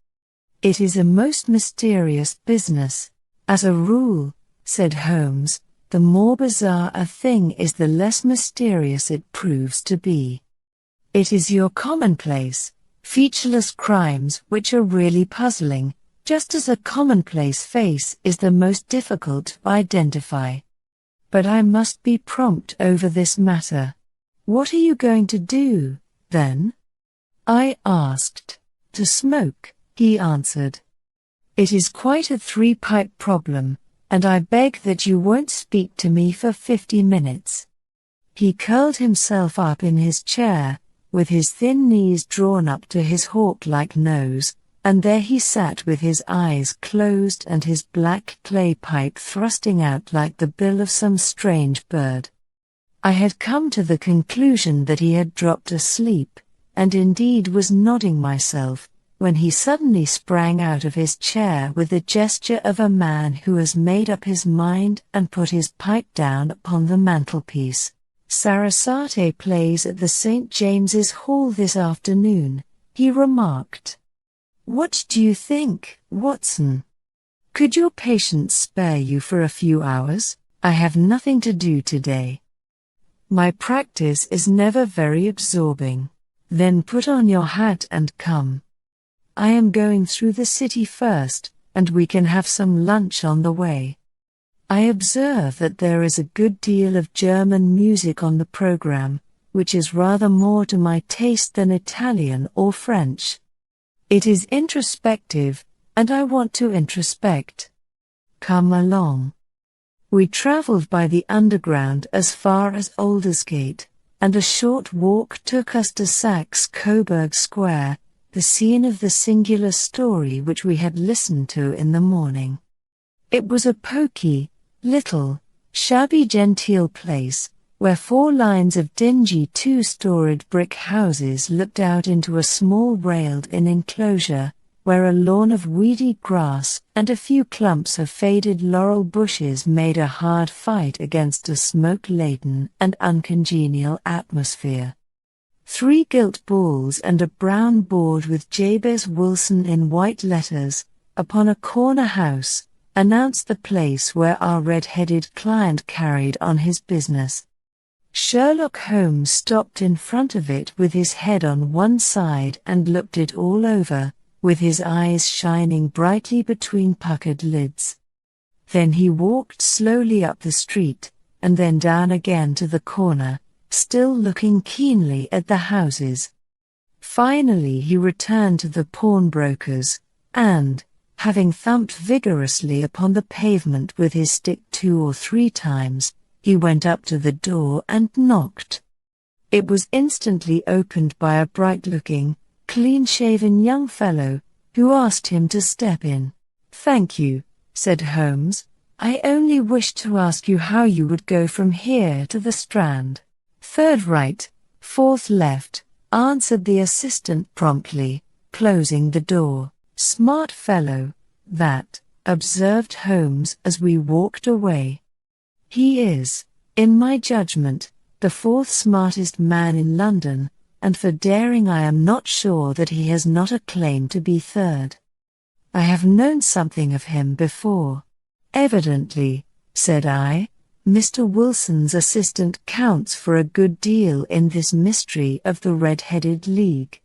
It is a most mysterious business. As a rule, said Holmes, the more bizarre a thing is the less mysterious it proves to be. It is your commonplace, featureless crimes which are really puzzling, just as a commonplace face is the most difficult to identify. But I must be prompt over this matter. What are you going to do, then? I asked. To smoke, he answered. It is quite a 3-pipe problem, and I beg that you won't speak to me for 50 minutes. He curled himself up in his chair, with his thin knees drawn up to his hawk-like nose, and there he sat with his eyes closed and his black clay pipe thrusting out like the bill of some strange bird. I had come to the conclusion that he had dropped asleep, and indeed was nodding myself, when he suddenly sprang out of his chair with the gesture of a man who has made up his mind and put his pipe down upon the mantelpiece. Sarasate plays at the St. James's Hall this afternoon, he remarked. What do you think, Watson? Could your patient spare you for a few hours? I have nothing to do today. My practice is never very absorbing. Then put on your hat and come. I am going through the city first, and we can have some lunch on the way. I observe that there is a good deal of German music on the program, which is rather more to my taste than Italian or French. It is introspective, and I want to introspect. Come along. We traveled by the underground as far as Aldersgate, and a short walk took us to Saxe-Coburg Square, the scene of the singular story which we had listened to in the morning. It was a poky, little, shabby genteel place, where 4 lines of dingy 2-storied brick houses looked out into a small railed-in enclosure, where a lawn of weedy grass and a few clumps of faded laurel bushes made a hard fight against a smoke-laden and uncongenial atmosphere. 3 gilt balls and a brown board with Jabez Wilson in white letters, upon a corner house, announced the place where our red-headed client carried on his business. Sherlock Holmes stopped in front of it with his head on one side and looked it all over, with his eyes shining brightly between puckered lids. Then he walked slowly up the street, and then down again to the corner, still looking keenly at the houses. Finally he returned to the pawnbroker's, and, having thumped vigorously upon the pavement with his stick 2 or 3 times, he went up to the door and knocked. It was instantly opened by a bright-looking, clean-shaven young fellow, who asked him to step in. "Thank you," said Holmes. "I only wished to ask you how you would go from here to the Strand." "3rd right, 4th left," answered the assistant promptly, closing the door. "Smart fellow, that," observed Holmes as we walked away. "He is, in my judgment, the 4th smartest man in London, and for daring I am not sure that he has not a claim to be 3rd. I have known something of him before." "Evidently," said I, "Mr. Wilson's assistant counts for a good deal in this mystery of the Red-Headed League.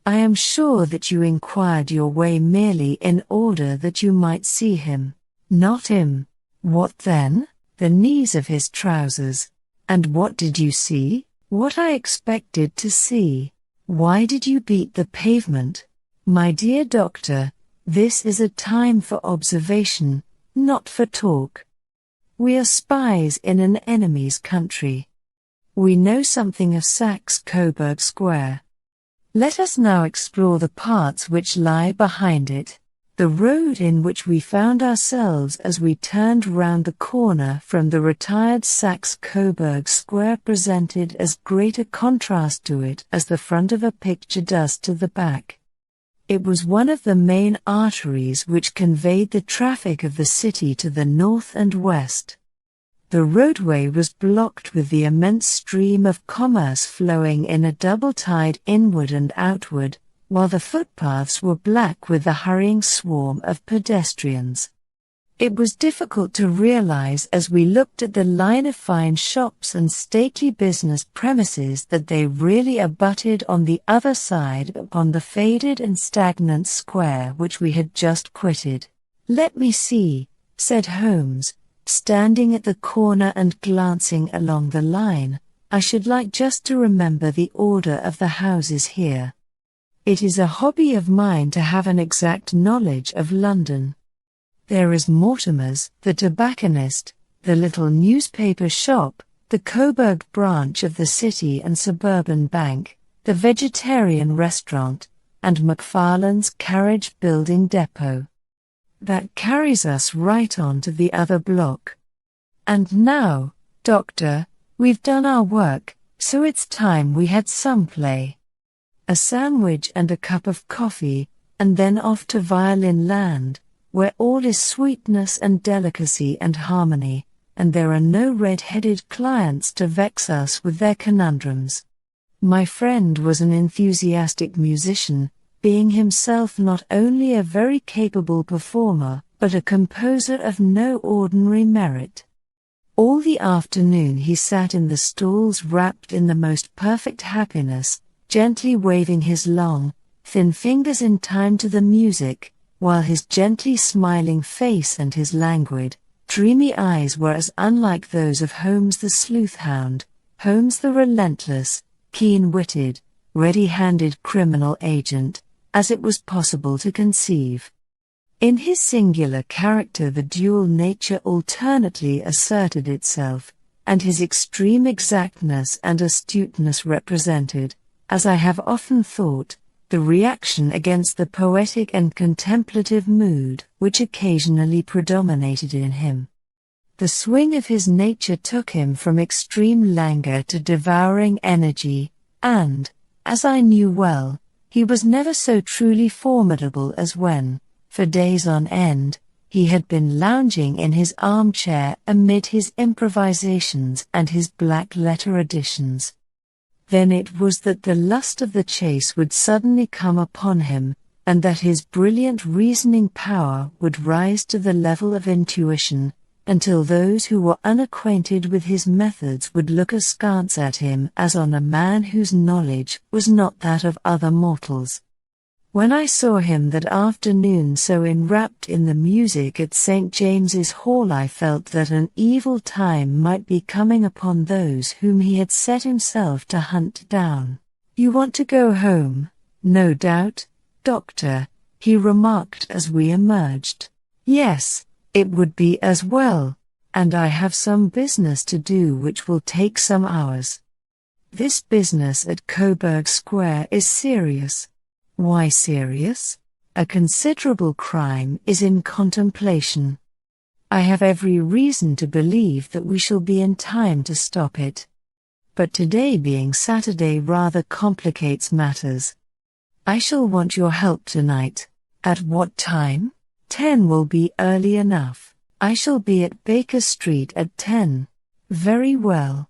I am sure that you inquired your way merely in order that you might see him." "Not him." "What then?" "The knees of his trousers." "And what did you see?" "What I expected to see." "Why did you beat the pavement?" "My dear doctor, this is a time for observation, not for talk. We are spies in an enemy's country. We know something of Saxe-Coburg Square. Let us now explore the parts which lie behind it. The road in which we found ourselves as we turned round the corner from the retired Saxe-Coburg Square presented as great a contrast to it as the front of a picture does to the back. It was one of the main arteries which conveyed the traffic of the city to the north and west. The roadway was blocked with the immense stream of commerce flowing in a double tide inward and outward, while the footpaths were black with the hurrying swarm of pedestrians. It was difficult to realize as we looked at the line of fine shops and stately business premises that they really abutted on the other side upon the faded and stagnant square which we had just quitted. "Let me see," said Holmes, standing at the corner and glancing along the line. "I should like just to remember the order of the houses here. It is a hobby of mine to have an exact knowledge of London. There is Mortimer's, the tobacconist, the little newspaper shop, the Coburg branch of the City and Suburban Bank, the vegetarian restaurant, and McFarlane's carriage building depot. That carries us right on to the other block. And now, Doctor, we've done our work, so it's time we had some play. A sandwich and a cup of coffee, and then off to Violin Land, where all is sweetness and delicacy and harmony, and there are no red-headed clients to vex us with their conundrums." My friend was an enthusiastic musician, being himself not only a very capable performer, but a composer of no ordinary merit. All the afternoon he sat in the stalls wrapped in the most perfect happiness, gently waving his long, thin fingers in time to the music, while his gently smiling face and his languid, dreamy eyes were as unlike those of Holmes the sleuth-hound, Holmes the relentless, keen-witted, ready-handed criminal agent, as it was possible to conceive. In his singular character the dual nature alternately asserted itself, and his extreme exactness and astuteness represented, as I have often thought, the reaction against the poetic and contemplative mood which occasionally predominated in him. The swing of his nature took him from extreme languor to devouring energy, and, as I knew well, he was never so truly formidable as when, for days on end, he had been lounging in his armchair amid his improvisations and his black-letter editions. Then it was that the lust of the chase would suddenly come upon him, and that his brilliant reasoning power would rise to the level of intuition, until those who were unacquainted with his methods would look askance at him as on a man whose knowledge was not that of other mortals. When I saw him that afternoon so enwrapped in the music at St. James's Hall, I felt that an evil time might be coming upon those whom he had set himself to hunt down. "You want to go home, no doubt, Doctor," he remarked as we emerged. "Yes, it would be as well, and I have some business to do which will take some hours." This business at Coburg Square is serious. Why serious? A considerable crime is in contemplation. I have every reason to believe that we shall be in time to stop it. But today being Saturday rather complicates matters. I shall want your help tonight. At what time? 10 will be early enough. I shall be at Baker Street at 10. Very well.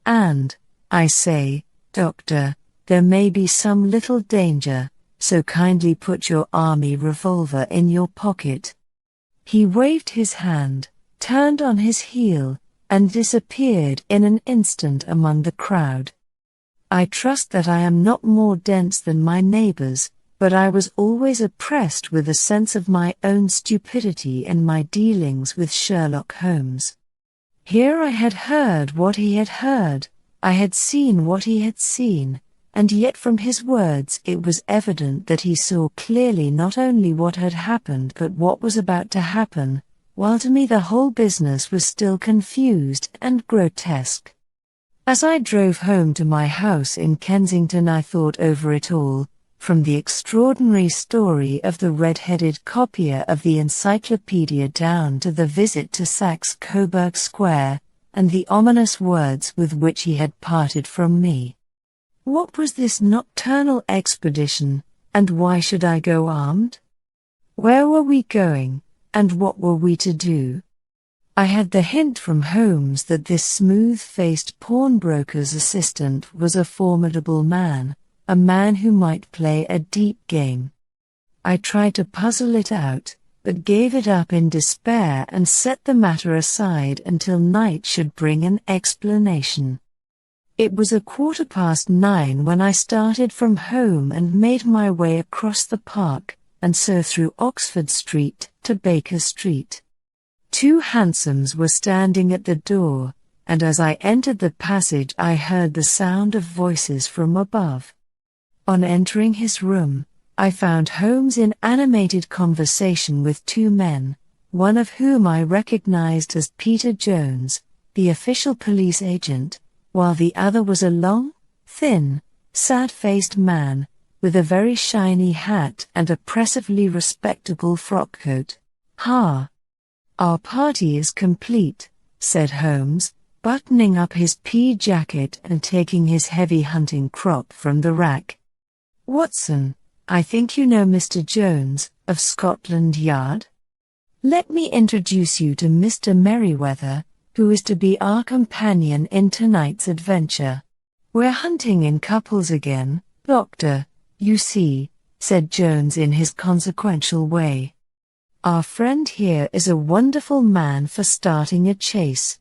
And, I say, Doctor, there may be some little danger, so kindly put your army revolver in your pocket. He waved his hand, turned on his heel, and disappeared in an instant among the crowd. I trust that I am not more dense than my neighbors, but I was always oppressed with a sense of my own stupidity in my dealings with Sherlock Holmes. Here I had heard what he had heard, I had seen what he had seen, and yet from his words it was evident that he saw clearly not only what had happened but what was about to happen, while to me the whole business was still confused and grotesque. As I drove home to my house in Kensington I thought over it all, from the extraordinary story of the red-headed copier of the encyclopedia down to the visit to Saxe Coburg Square, and the ominous words with which he had parted from me. What was this nocturnal expedition, and why should I go armed? Where were we going, and what were we to do? I had the hint from Holmes that this smooth-faced pawnbroker's assistant was a formidable man, a man who might play a deep game. I tried to puzzle it out, but gave it up in despair and set the matter aside until night should bring an explanation. It was 9:15 when I started from home and made my way across the park, and so through Oxford Street to Baker Street. 2 hansoms were standing at the door, and as I entered the passage I heard the sound of voices from above. On entering his room, I found Holmes in animated conversation with 2 men, one of whom I recognized as Peter Jones, the official police agent, while the other was a long, thin, sad-faced man, with a very shiny hat and oppressively respectable frock-coat. "Ha! Our party is complete," said Holmes, buttoning up his pea jacket and taking his heavy hunting crop from the rack. "Watson, I think you know Mr. Jones, of Scotland Yard? Let me introduce you to Mr. Merriweather, who is to be our companion in tonight's adventure. We're hunting in couples again, Doctor, you see," said Jones in his consequential way. "Our friend here is a wonderful man for starting a chase.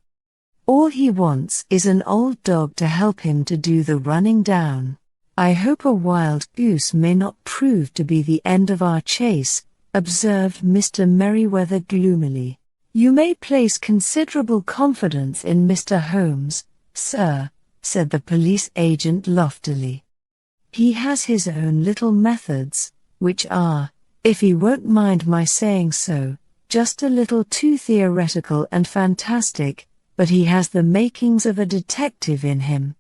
All he wants is an old dog to help him to do the running down. I hope a wild goose may not prove to be the end of our chase, observed Mr. Merryweather gloomily. You may place considerable confidence in Mr. Holmes, sir, said the police agent loftily. He has his own little methods, which are, if he won't mind my saying so, just a little too theoretical and fantastic, but he has the makings of a detective in him.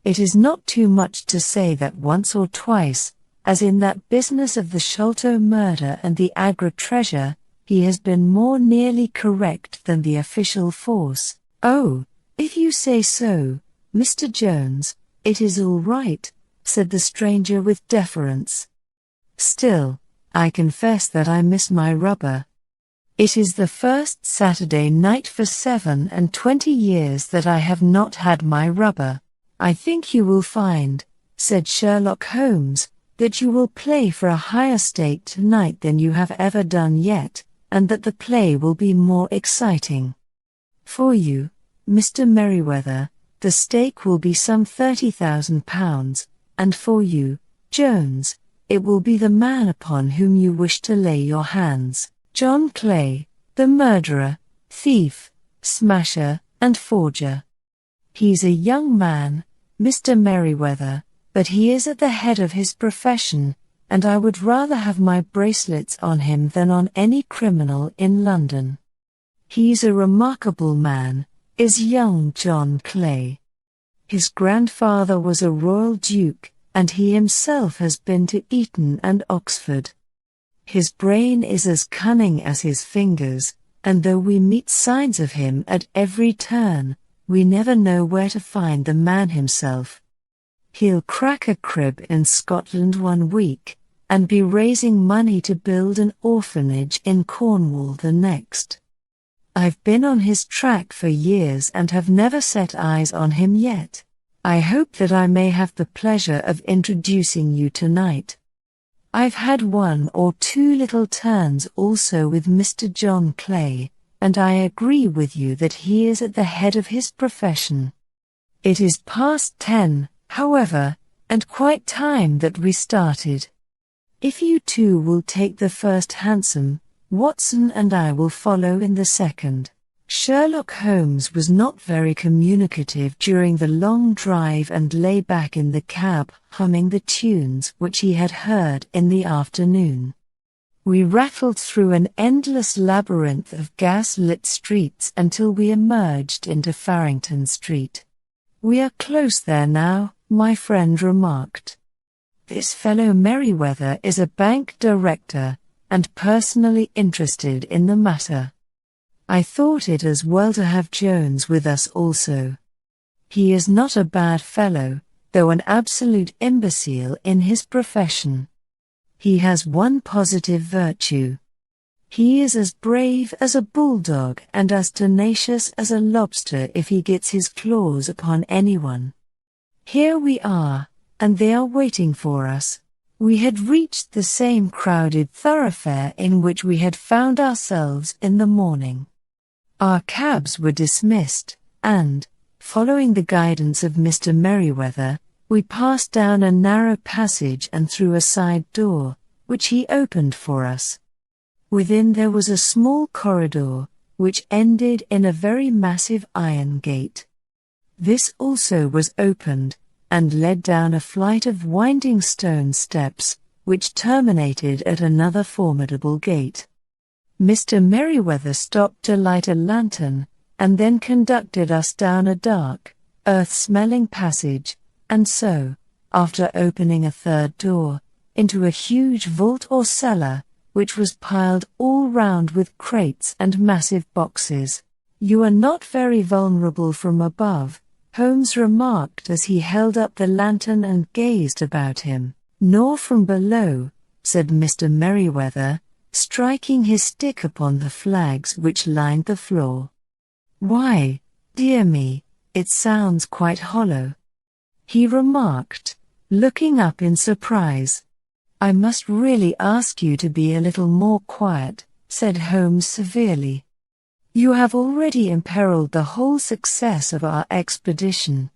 It is not too much to say that once or twice, as in that business of the Sholto murder and the Agra treasure, he has been more nearly correct than the official force. Oh, if you say so, Mr. Jones, it is all right, said the stranger with deference. Still, I confess that I miss my rubber. It is the first Saturday night for 27 years that I have not had my rubber. I think you will find, said Sherlock Holmes, that you will play for a higher stake tonight than you have ever done yet, and that the play will be more exciting. For you, Mr. Merryweather, the stake will be some £30,000, and for you, Jones, it will be the man upon whom you wish to lay your hands, John Clay, the murderer, thief, smasher, and forger. He's a young man, Mr. Merryweather, but he is at the head of his profession, and I would rather have my bracelets on him than on any criminal in London. He's a remarkable man, is young John Clay. His grandfather was a royal duke, and he himself has been to Eton and Oxford. His brain is as cunning as his fingers, and though we meet signs of him at every turn, we never know where to find the man himself. He'll crack a crib in Scotland one week, and be raising money to build an orphanage in Cornwall the next. I've been on his track for years and have never set eyes on him yet. I hope that I may have the pleasure of introducing you tonight. I've had 1 or 2 little turns also with Mr. John Clay, and I agree with you that he is at the head of his profession. It is past 10, however, and quite time that we started. If you two will take the first hansom, Watson and I will follow in the second. Sherlock Holmes was not very communicative during the long drive and lay back in the cab humming the tunes which he had heard in the afternoon. We rattled through an endless labyrinth of gas-lit streets until we emerged into Farrington Street. "We are close there now," my friend remarked. "This fellow Merryweather is a bank director, and personally interested in the matter. I thought it as well to have Jones with us also. He is not a bad fellow, though an absolute imbecile in his profession. He has one positive virtue. He is as brave as a bulldog and as tenacious as a lobster if he gets his claws upon anyone. Here we are, and they are waiting for us." We had reached the same crowded thoroughfare in which we had found ourselves in the morning. Our cabs were dismissed, and, following the guidance of Mr. Merryweather, we passed down a narrow passage and through a side door, which he opened for us. Within there was a small corridor, which ended in a very massive iron gate. This also was opened, and led down a flight of winding stone steps, which terminated at another formidable gate. Mr. Merryweather stopped to light a lantern, and then conducted us down a dark, earth-smelling passage, and so, after opening a third door, into a huge vault or cellar, which was piled all round with crates and massive boxes. "You are not very vulnerable from above," Holmes remarked as he held up the lantern and gazed about him. "Nor from below," said Mr. Merryweather, striking his stick upon the flags which lined the floor. "Why, dear me, it sounds quite hollow," he remarked, looking up in surprise. "I must really ask you to be a little more quiet," said Holmes severely. You have already imperiled the whole success of our expedition.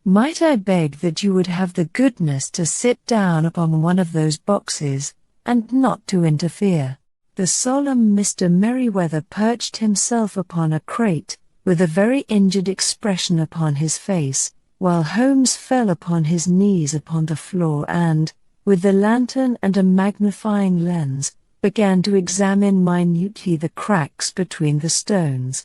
Might I beg that you would have the goodness to sit down upon one of those boxes, and not to interfere?" The solemn Mr. Merryweather perched himself upon a crate, with a very injured expression upon his face, while Holmes fell upon his knees upon the floor and, with the lantern and a magnifying lens, began to examine minutely the cracks between the stones.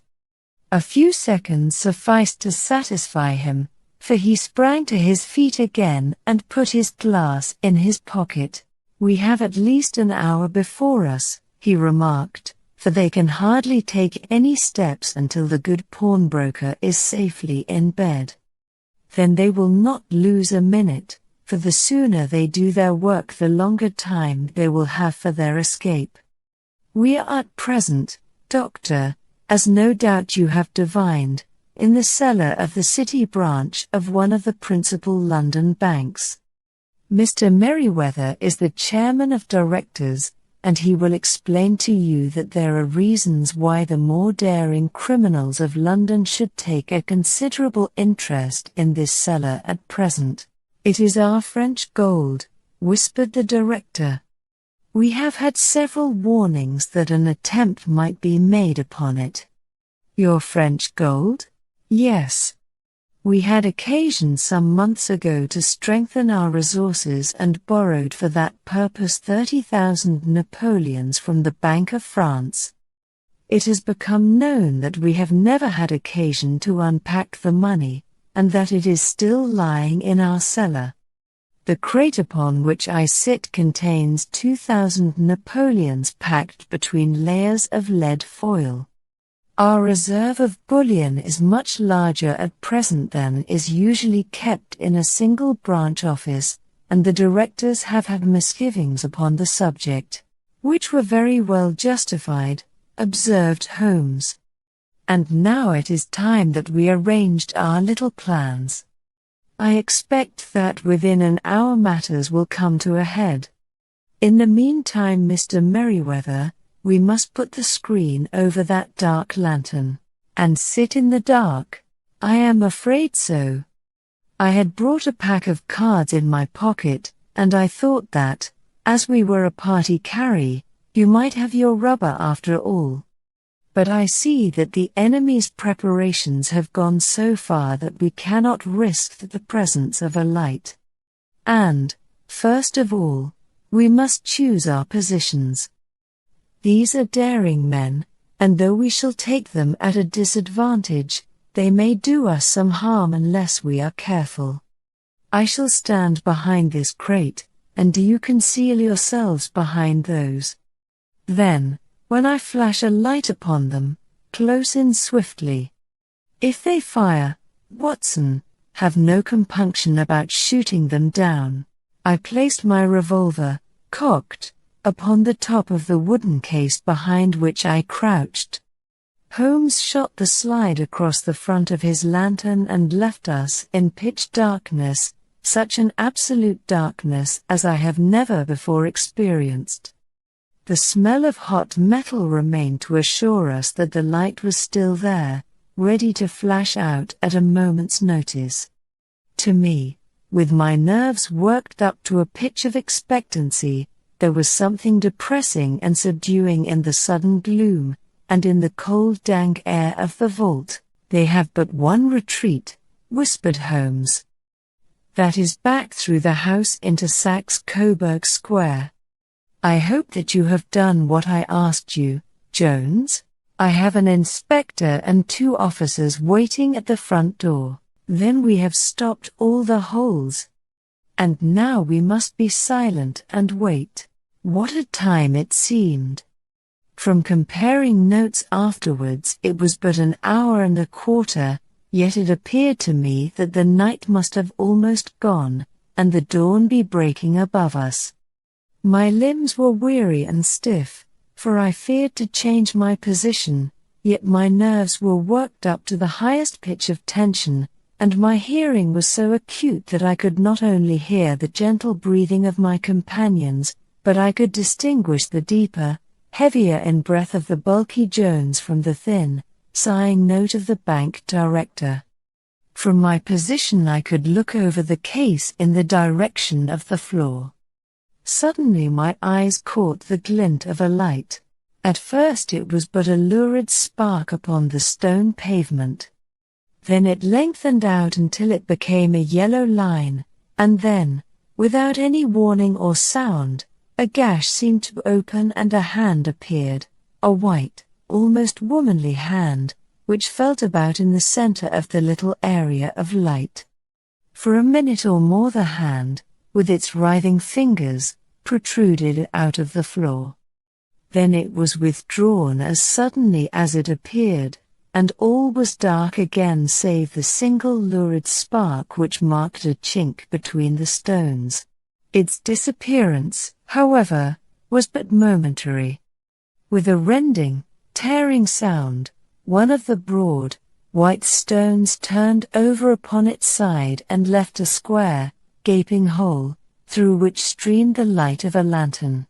A few seconds sufficed to satisfy him, for he sprang to his feet again and put his glass in his pocket. "We have at least an hour before us," he remarked, "for they can hardly take any steps until the good pawnbroker is safely in bed. Then they will not lose a minute, for the sooner they do their work the longer time they will have for their escape. We are at present, Doctor, as no doubt you have divined, in the cellar of the City branch of one of the principal London banks. Mr. Merryweather is the chairman of directors, and he will explain to you that there are reasons why the more daring criminals of London should take a considerable interest in this cellar at present. "It is our French gold," whispered the director. "We have had several warnings that an attempt might be made upon it." "Your French gold?" "Yes. We had occasion some months ago to strengthen our resources and borrowed for that purpose 30,000 Napoleons from the Bank of France. It has become known that we have never had occasion to unpack the money, and that it is still lying in our cellar. The crate upon which I sit contains 2,000 Napoleons packed between layers of lead foil. Our reserve of bullion is much larger at present than is usually kept in a single branch office, and the directors have had misgivings upon the subject, which were very well justified," observed Holmes. "And now it is time that we arranged our little plans. I expect that within an hour matters will come to a head. In the meantime, Mr. Merryweather, we must put the screen over that dark lantern, and sit in the dark." "I am afraid so. I had brought a pack of cards in my pocket, and I thought that, as we were a party carry, you might have your rubber after all. But I see that the enemy's preparations have gone so far that we cannot risk the presence of a light. And, first of all, we must choose our positions. These are daring men, and though we shall take them at a disadvantage, they may do us some harm unless we are careful. I shall stand behind this crate, and do you conceal yourselves behind those. Then, when I flash a light upon them, close in swiftly. If they fire, Watson, have no compunction about shooting them down." I placed my revolver, cocked, upon the top of the wooden case behind which I crouched. Holmes shot the slide across the front of his lantern and left us in pitch darkness, such an absolute darkness as I have never before experienced. The smell of hot metal remained to assure us that the light was still there, ready to flash out at a moment's notice. To me, with my nerves worked up to a pitch of expectancy, there was something depressing and subduing in the sudden gloom, and in the cold dank air of the vault. "They have but one retreat," whispered Holmes. "That is back through the house into Saxe-Coburg Square. I hope that you have done what I asked you, Jones. I have an inspector and 2 officers waiting at the front door. Then we have stopped all the holes. And now we must be silent and wait." What a time it seemed! From comparing notes afterwards, it was but an hour and a quarter, yet it appeared to me that the night must have almost gone, and the dawn be breaking above us. My limbs were weary and stiff, for I feared to change my position, yet my nerves were worked up to the highest pitch of tension, and my hearing was so acute that I could not only hear the gentle breathing of my companions, but I could distinguish the deeper, heavier in breath of the bulky Jones from the thin, sighing note of the bank director. From my position I could look over the case in the direction of the floor. Suddenly my eyes caught the glint of a light. At first it was but a lurid spark upon the stone pavement. Then it lengthened out until it became a yellow line, and then, without any warning or sound, a gash seemed to open and a hand appeared, a white, almost womanly hand, which felt about in the center of the little area of light. For a minute or more the hand, with its writhing fingers, protruded out of the floor. Then it was withdrawn as suddenly as it appeared, and all was dark again save the single lurid spark which marked a chink between the stones. Its disappearance, however, was but momentary. With a rending, tearing sound, one of the broad, white stones turned over upon its side and left a square, gaping hole, through which streamed the light of a lantern.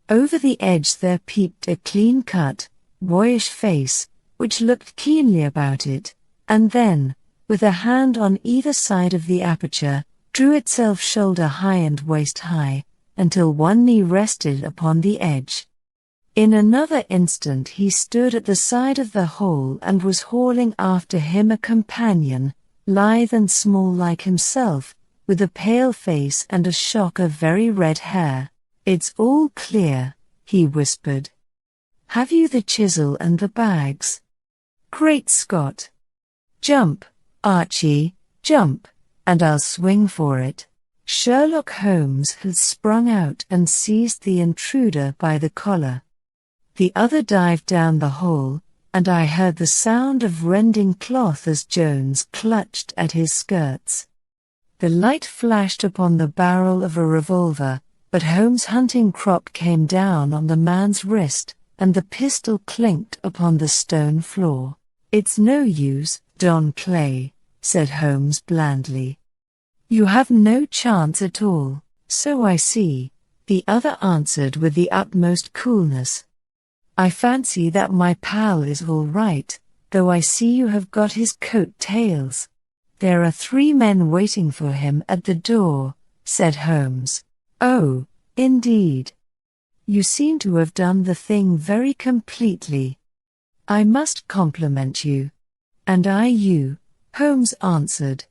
Over the edge there peeped a clean-cut, boyish face, which looked keenly about it, and then, with a hand on either side of the aperture, drew itself shoulder-high and waist-high, until one knee rested upon the edge. In another instant he stood at the side of the hole and was hauling after him a companion, lithe and small like himself, with a pale face and a shock of very red hair. "It's all clear," he whispered. "Have you the chisel and the bags? Great Scott! Jump, Archie, jump, and I'll swing for it." Sherlock Holmes had sprung out and seized the intruder by the collar. The other dived down the hole, and I heard the sound of rending cloth as Jones clutched at his skirts. The light flashed upon the barrel of a revolver, but Holmes' hunting crop came down on the man's wrist, and the pistol clinked upon the stone floor. "It's no use, Don Clay," said Holmes blandly. "You have no chance at all." "So I see," the other answered with the utmost coolness. "I fancy that my pal is all right, though I see you have got his coat tails." "There are 3 men waiting for him at the door," said Holmes. "Oh, indeed. You seem to have done the thing very completely. I must compliment you." "And I you," Holmes answered.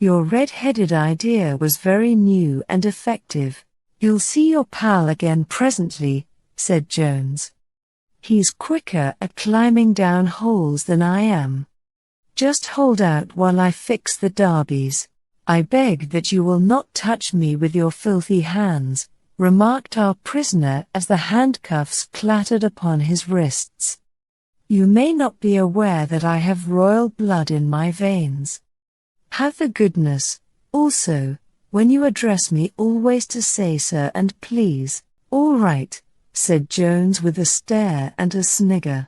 "Your red-headed idea was very new and effective." "You'll see your pal again presently," said Jones. "He's quicker at climbing down holes than I am. Just hold out while I fix the derbies." "I beg that you will not touch me with your filthy hands," remarked our prisoner as the handcuffs clattered upon his wrists. "You may not be aware that I have royal blood in my veins. Have the goodness, also, when you address me always to say sir and please." "All right," said Jones with a stare and a snigger.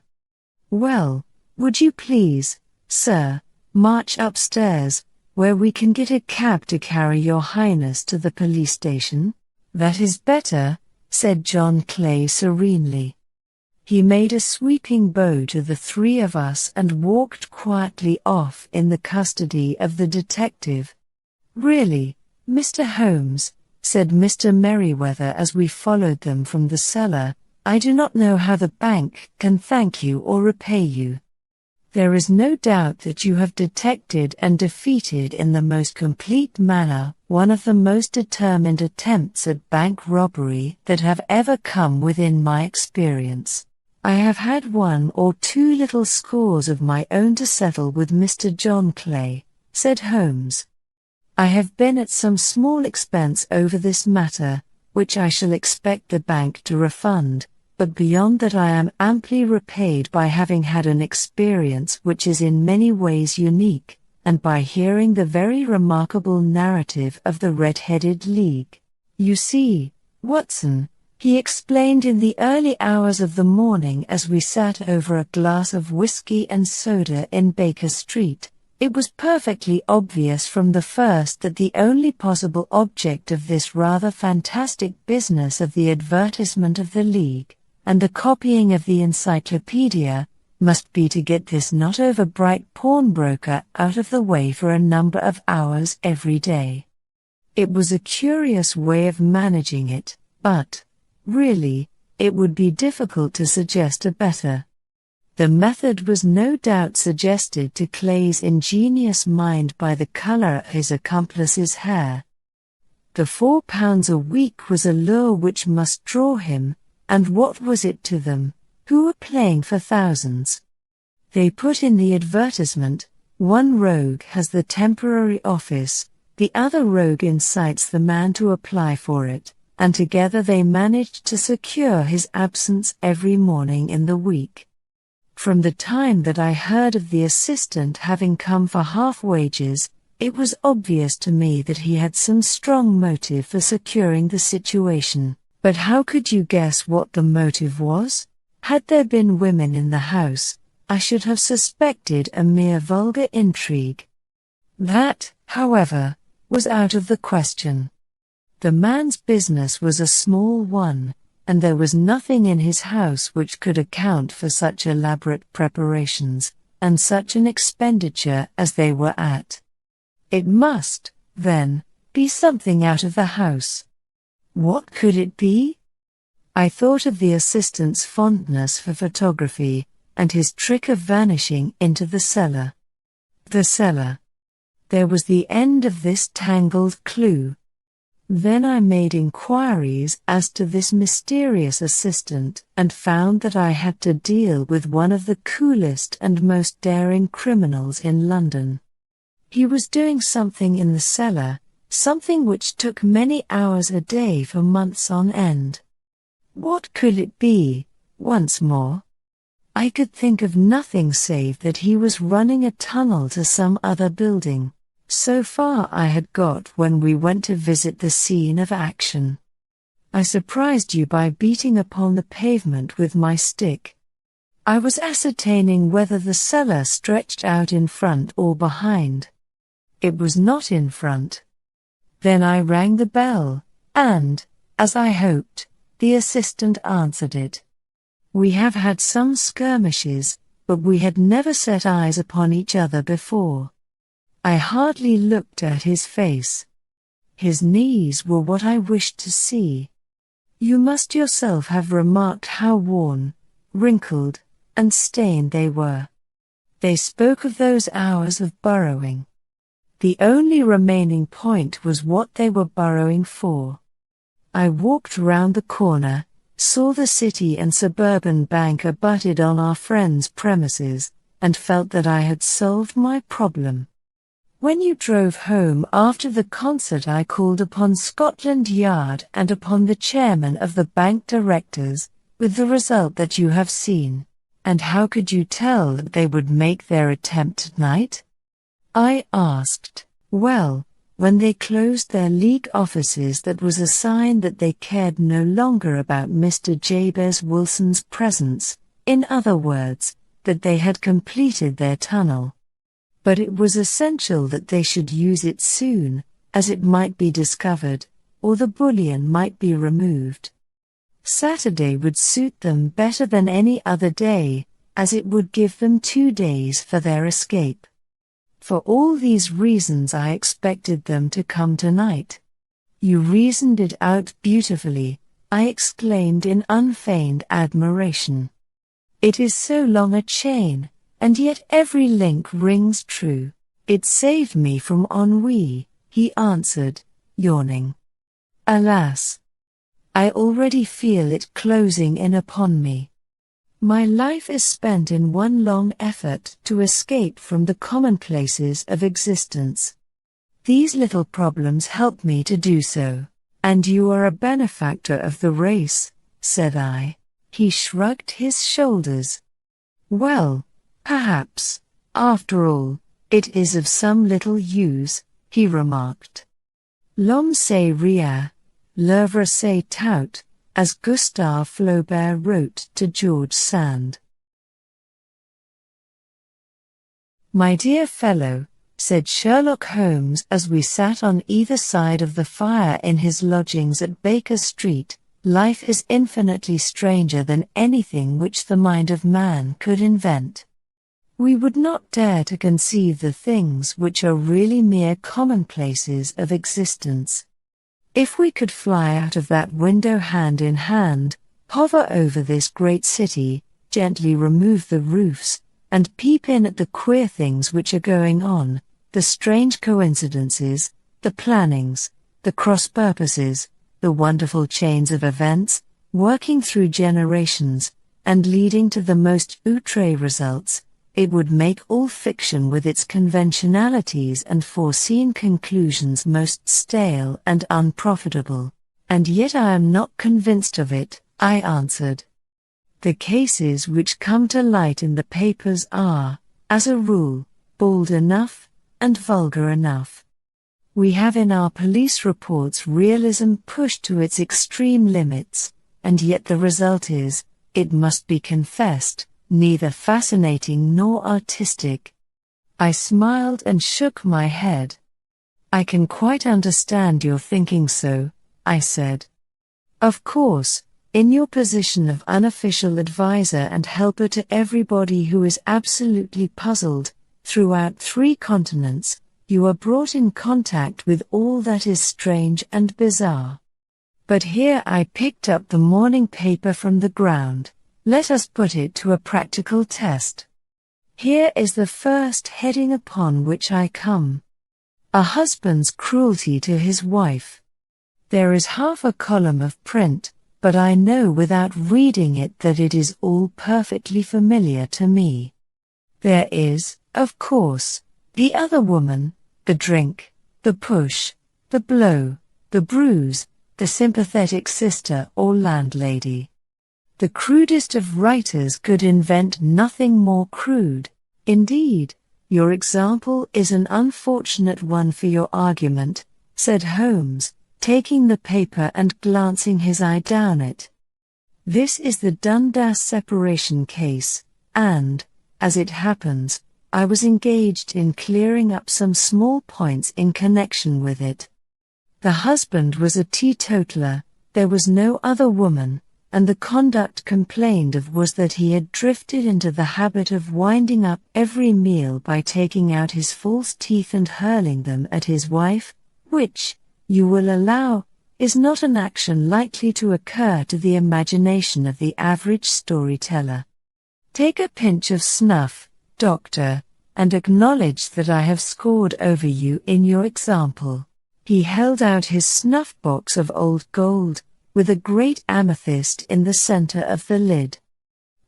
"Well, would you please, sir, march upstairs, where we can get a cab to carry your highness to the police station?" "That is better," said John Clay serenely. He made a sweeping bow to the 3 of us and walked quietly off in the custody of the detective. "Really, Mr. Holmes," said Mr. Merriweather as we followed them from the cellar, "I do not know how the bank can thank you or repay you. There is no doubt that you have detected and defeated in the most complete manner one of the most determined attempts at bank robbery that have ever come within my experience. I have had 1 or 2 little scores of my own to settle with Mr. John Clay," said Holmes. "I have been at some small expense over this matter, which I shall expect the bank to refund, but beyond that I am amply repaid by having had an experience which is in many ways unique, and by hearing the very remarkable narrative of the Red-Headed League. You see, Watson," he explained in the early hours of the morning as we sat over a glass of whiskey and soda in Baker Street, "it was perfectly obvious from the first that the only possible object of this rather fantastic business of the advertisement of the League and the copying of the encyclopedia, must be to get this not over bright pawnbroker out of the way for a number of hours every day. It was a curious way of managing it, but, really, it would be difficult to suggest a better. The method was no doubt suggested to Clay's ingenious mind by the color of his accomplice's hair. The £4 a week was a lure which must draw him, and what was it to them, who were playing for thousands? They put in the advertisement, one rogue has the temporary office, the other rogue incites the man to apply for it, and together they managed to secure his absence every morning in the week. From the time that I heard of the assistant having come for half wages, it was obvious to me that he had some strong motive for securing the situation. But how could you guess what the motive was? Had there been women in the house, I should have suspected a mere vulgar intrigue. That, however, was out of the question. The man's business was a small one, and there was nothing in his house which could account for such elaborate preparations, and such an expenditure as they were at. It must, then, be something out of the house. What could it be? I thought of the assistant's fondness for photography, and his trick of vanishing into the cellar. The cellar. There was the end of this tangled clue. Then I made inquiries as to this mysterious assistant and found that I had to deal with one of the coolest and most daring criminals in London. He was doing something in the cellar, something which took many hours a day for months on end. What could it be, once more? I could think of nothing save that he was running a tunnel to some other building. So far I had got when we went to visit the scene of action. I surprised you by beating upon the pavement with my stick. I was ascertaining whether the cellar stretched out in front or behind. It was not in front. Then I rang the bell, and, as I hoped, the assistant answered it. We have had some skirmishes, but we had never set eyes upon each other before. I hardly looked at his face. His knees were what I wished to see. You must yourself have remarked how worn, wrinkled, and stained they were. They spoke of those hours of burrowing. The only remaining point was what they were burrowing for. I walked round the corner, saw the City and Suburban Bank abutted on our friend's premises, and felt that I had solved my problem. When you drove home after the concert I called upon Scotland Yard and upon the chairman of the bank directors, with the result that you have seen. And how could you tell that they would make their attempt tonight? I asked. Well, when they closed their league offices, that was a sign that they cared no longer about Mr. Jabez Wilson's presence, in other words, that they had completed their tunnel. But it was essential that they should use it soon, as it might be discovered, or the bullion might be removed. Saturday would suit them better than any other day, as it would give them 2 days for their escape. For all these reasons I expected them to come tonight. You reasoned it out beautifully, I exclaimed in unfeigned admiration. It is so long a chain, and yet every link rings true. It saved me from ennui, he answered, yawning. Alas! I already feel it closing in upon me. My life is spent in one long effort to escape from the commonplaces of existence. These little problems help me to do so. And you are a benefactor of the race, said I. He shrugged his shoulders. Well, perhaps, after all, it is of some little use, he remarked. L'homme c'est rien, l'œuvre c'est tout, as Gustave Flaubert wrote to George Sand. My dear fellow, said Sherlock Holmes as we sat on either side of the fire in his lodgings at Baker Street, life is infinitely stranger than anything which the mind of man could invent. We would not dare to conceive the things which are really mere commonplaces of existence. If we could fly out of that window hand in hand, hover over this great city, gently remove the roofs, and peep in at the queer things which are going on, the strange coincidences, the plannings, the cross-purposes, the wonderful chains of events, working through generations, and leading to the most outre results, it would make all fiction with its conventionalities and foreseen conclusions most stale and unprofitable. And yet I am not convinced of it, I answered. The cases which come to light in the papers are, as a rule, bald enough, and vulgar enough. We have in our police reports realism pushed to its extreme limits, and yet the result is, it must be confessed, neither fascinating nor artistic. I smiled and shook my head. I can quite understand your thinking so, I said. Of course, in your position of unofficial advisor and helper to everybody who is absolutely puzzled, throughout 3 continents, you are brought in contact with all that is strange and bizarre. But here I picked up the morning paper from the ground. Let us put it to a practical test. Here is the first heading upon which I come. A husband's cruelty to his wife. There is half a column of print, but I know without reading it that it is all perfectly familiar to me. There is, of course, the other woman, the drink, the push, the blow, the bruise, the sympathetic sister or landlady. The crudest of writers could invent nothing more crude. Indeed, your example is an unfortunate one for your argument, said Holmes, taking the paper and glancing his eye down it. This is the Dundas separation case, and, as it happens, I was engaged in clearing up some small points in connection with it. The husband was a teetotaler, there was no other woman, and the conduct complained of was that he had drifted into the habit of winding up every meal by taking out his false teeth and hurling them at his wife, which, you will allow, is not an action likely to occur to the imagination of the average storyteller. Take a pinch of snuff, doctor, and acknowledge that I have scored over you in your example. He held out his snuff-box of old gold, with a great amethyst in the center of the lid.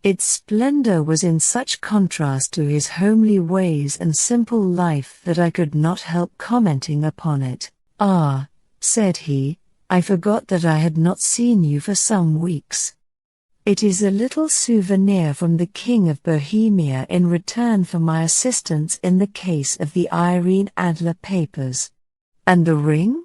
Its splendor was in such contrast to his homely ways and simple life that I could not help commenting upon it. Ah, said he, I forgot that I had not seen you for some weeks. It is a little souvenir from the King of Bohemia in return for my assistance in the case of the Irene Adler papers. And the ring?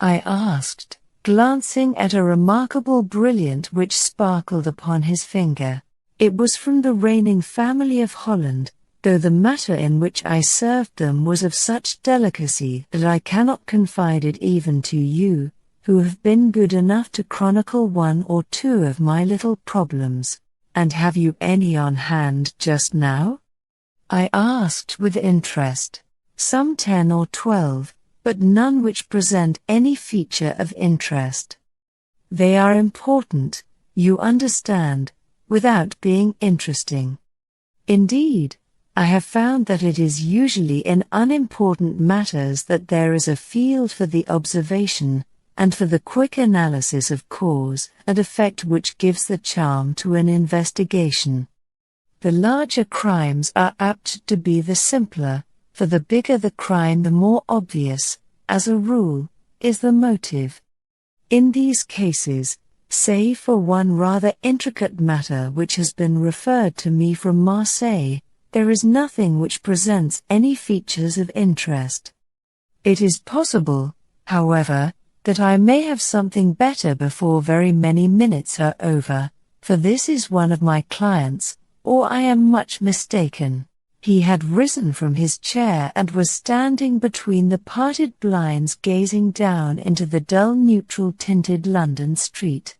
I asked, glancing at a remarkable brilliant which sparkled upon his finger. It was from the reigning family of Holland, though the matter in which I served them was of such delicacy that I cannot confide it even to you, who have been good enough to chronicle 1 or 2 of my little problems. And have you any on hand just now? I asked with interest. Some 10 or 12. But none which present any feature of interest. They are important, you understand, without being interesting. Indeed, I have found that it is usually in unimportant matters that there is a field for the observation, and for the quick analysis of cause and effect which gives the charm to an investigation. The larger crimes are apt to be the simpler, for the bigger the crime the more obvious, as a rule, is the motive. In these cases, save for one rather intricate matter which has been referred to me from Marseille, there is nothing which presents any features of interest. It is possible, however, that I may have something better before very many minutes are over, for this is one of my clients, or I am much mistaken. He had risen from his chair and was standing between the parted blinds gazing down into the dull neutral-tinted London street.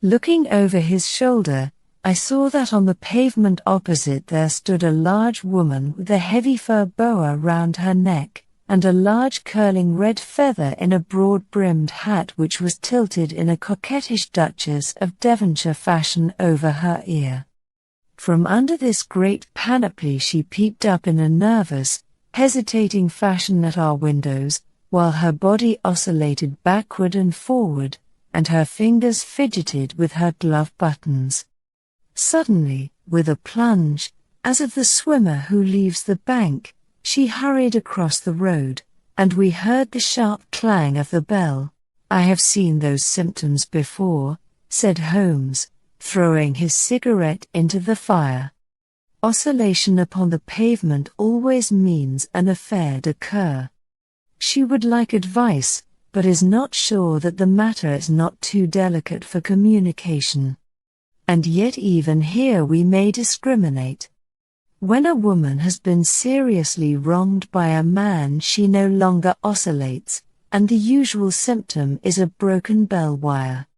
Looking over his shoulder, I saw that on the pavement opposite there stood a large woman with a heavy fur boa round her neck, and a large curling red feather in a broad-brimmed hat which was tilted in a coquettish Duchess of Devonshire fashion over her ear. From under this great panoply she peeped up in a nervous, hesitating fashion at our windows, while her body oscillated backward and forward, and her fingers fidgeted with her glove buttons. Suddenly, with a plunge, as of the swimmer who leaves the bank, she hurried across the road, and we heard the sharp clang of the bell. "I have seen those symptoms before," said Holmes, throwing his cigarette into the fire. Oscillation upon the pavement always means an affaire de cœur. She would like advice, but is not sure that the matter is not too delicate for communication. And yet even here we may discriminate. When a woman has been seriously wronged by a man, she no longer oscillates, and the usual symptom is a broken bell wire.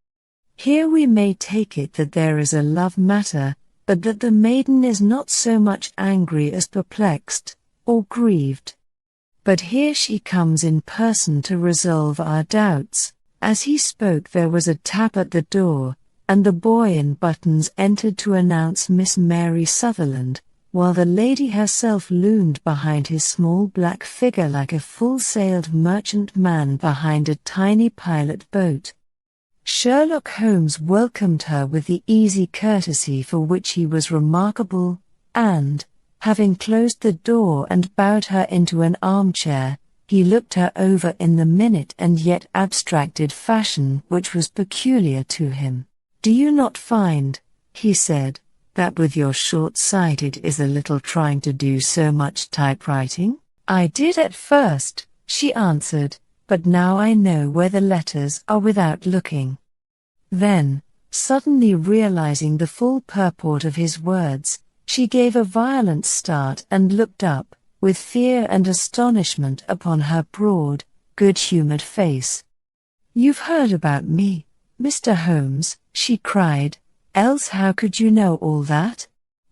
Here we may take it that there is a love matter, but that the maiden is not so much angry as perplexed, or grieved. But here she comes in person to resolve our doubts. As he spoke there was a tap at the door, and the boy in buttons entered to announce Miss Mary Sutherland, while the lady herself loomed behind his small black figure like a full-sailed merchantman behind a tiny pilot boat. Sherlock Holmes welcomed her with the easy courtesy for which he was remarkable, and, having closed the door and bowed her into an armchair, he looked her over in the minute and yet abstracted fashion which was peculiar to him. "Do you not find," he said, "that with your short sight it is a little trying to do so much typewriting?" "I did at first," she answered, "but now I know where the letters are without looking." Then, suddenly realizing the full purport of his words, she gave a violent start and looked up, with fear and astonishment upon her broad, good-humored face. "You've heard about me, Mr. Holmes," she cried, "else how could you know all that?"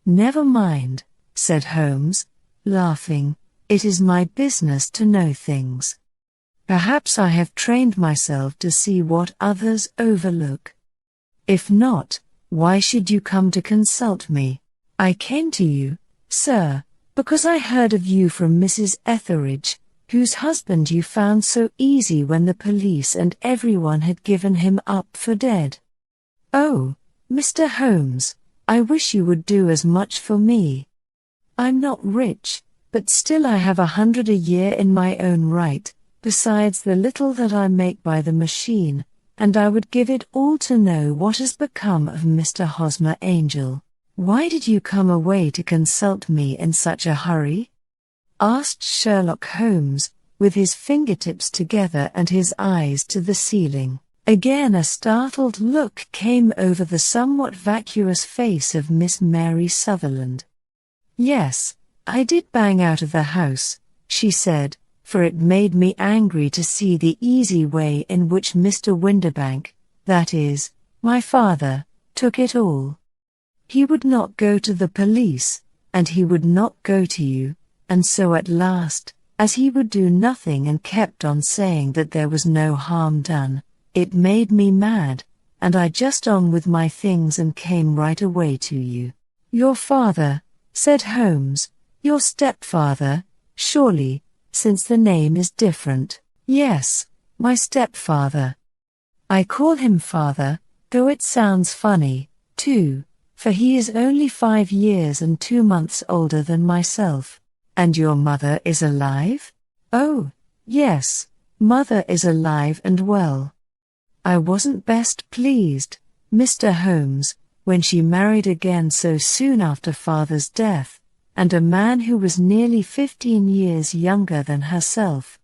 "Never mind," said Holmes, laughing, "it is my business to know things. Perhaps I have trained myself to see what others overlook. If not, why should you come to consult me? I came to you, sir, because I heard of you from Mrs. Etheridge, whose husband you found so easy when the police and everyone had given him up for dead. Oh, Mr. Holmes, I wish you would do as much for me. I'm not rich, but still I have 100 a year in my own right, besides the little that I make by the machine, and I would give it all to know what has become of Mr. Hosmer Angel. Why did you come away to consult me in such a hurry?" asked Sherlock Holmes, with his fingertips together and his eyes to the ceiling. Again a startled look came over the somewhat vacuous face of Miss Mary Sutherland. "Yes, I did bang out of the house," she said, "for it made me angry to see the easy way in which Mr. Windibank, that is, my father, took it all. He would not go to the police, and he would not go to you, and so at last, as he would do nothing and kept on saying that there was no harm done, it made me mad, and I just on with my things and came right away to you." "Your father," said Holmes, "your stepfather, surely, since the name is different." "Yes, my stepfather. I call him father, though it sounds funny, too, for he is only 5 years and 2 months older than myself." "And your mother is alive?" "Oh, yes, mother is alive and well. I wasn't best pleased, Mr. Holmes, when she married again so soon after father's death, and a man who was nearly 15 years younger than herself.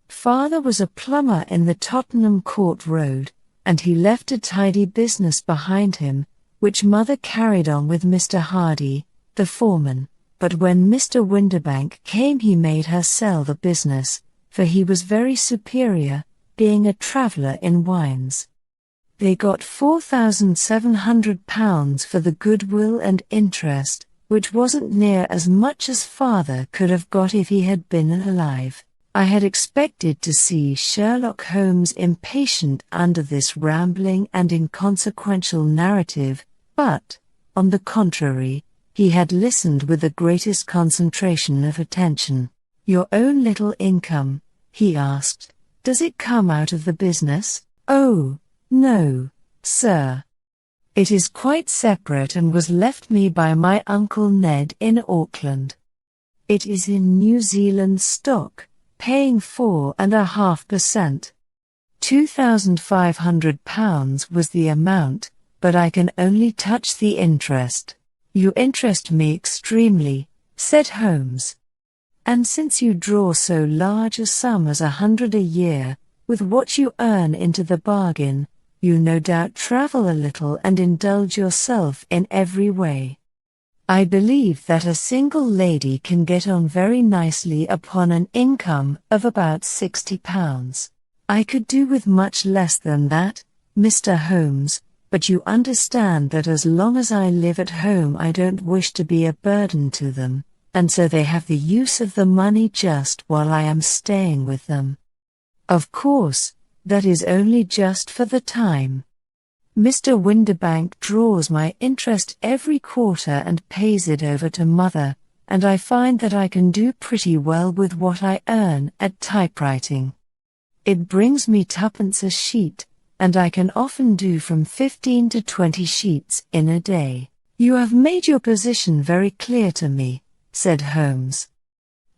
Father was a plumber in the Tottenham Court Road, and he left a tidy business behind him, which mother carried on with Mr. Hardy, the foreman, but when Mr. Windibank came he made her sell the business, for he was very superior, being a traveller in wines. They got £4,700 for the goodwill and interest, which wasn't near as much as father could have got if he had been alive. I had expected to see Sherlock Holmes impatient under this rambling and inconsequential narrative, but, on the contrary, he had listened with the greatest concentration of attention. "Your own little income," he asked, "does it come out of the business?" "Oh, no, sir. It is quite separate and was left me by my Uncle Ned in Auckland. It is in New Zealand stock, paying 4.5%. £2,500 was the amount, but I can only touch the interest." "You interest me extremely," said Holmes. "And since you draw so large a sum as 100 a year, with what you earn into the bargain, you no doubt travel a little and indulge yourself in every way. I believe that a single lady can get on very nicely upon an income of about £60. I could do with much less than that, Mr. Holmes, but you understand that as long as I live at home I don't wish to be a burden to them, and so they have the use of the money just while I am staying with them. Of course, that is only just for the time. Mr. Windibank draws my interest every quarter and pays it over to mother, and I find that I can do pretty well with what I earn at typewriting. It brings me twopence a sheet, and I can often do from 15 to 20 sheets in a day." "You have made your position very clear to me," said Holmes.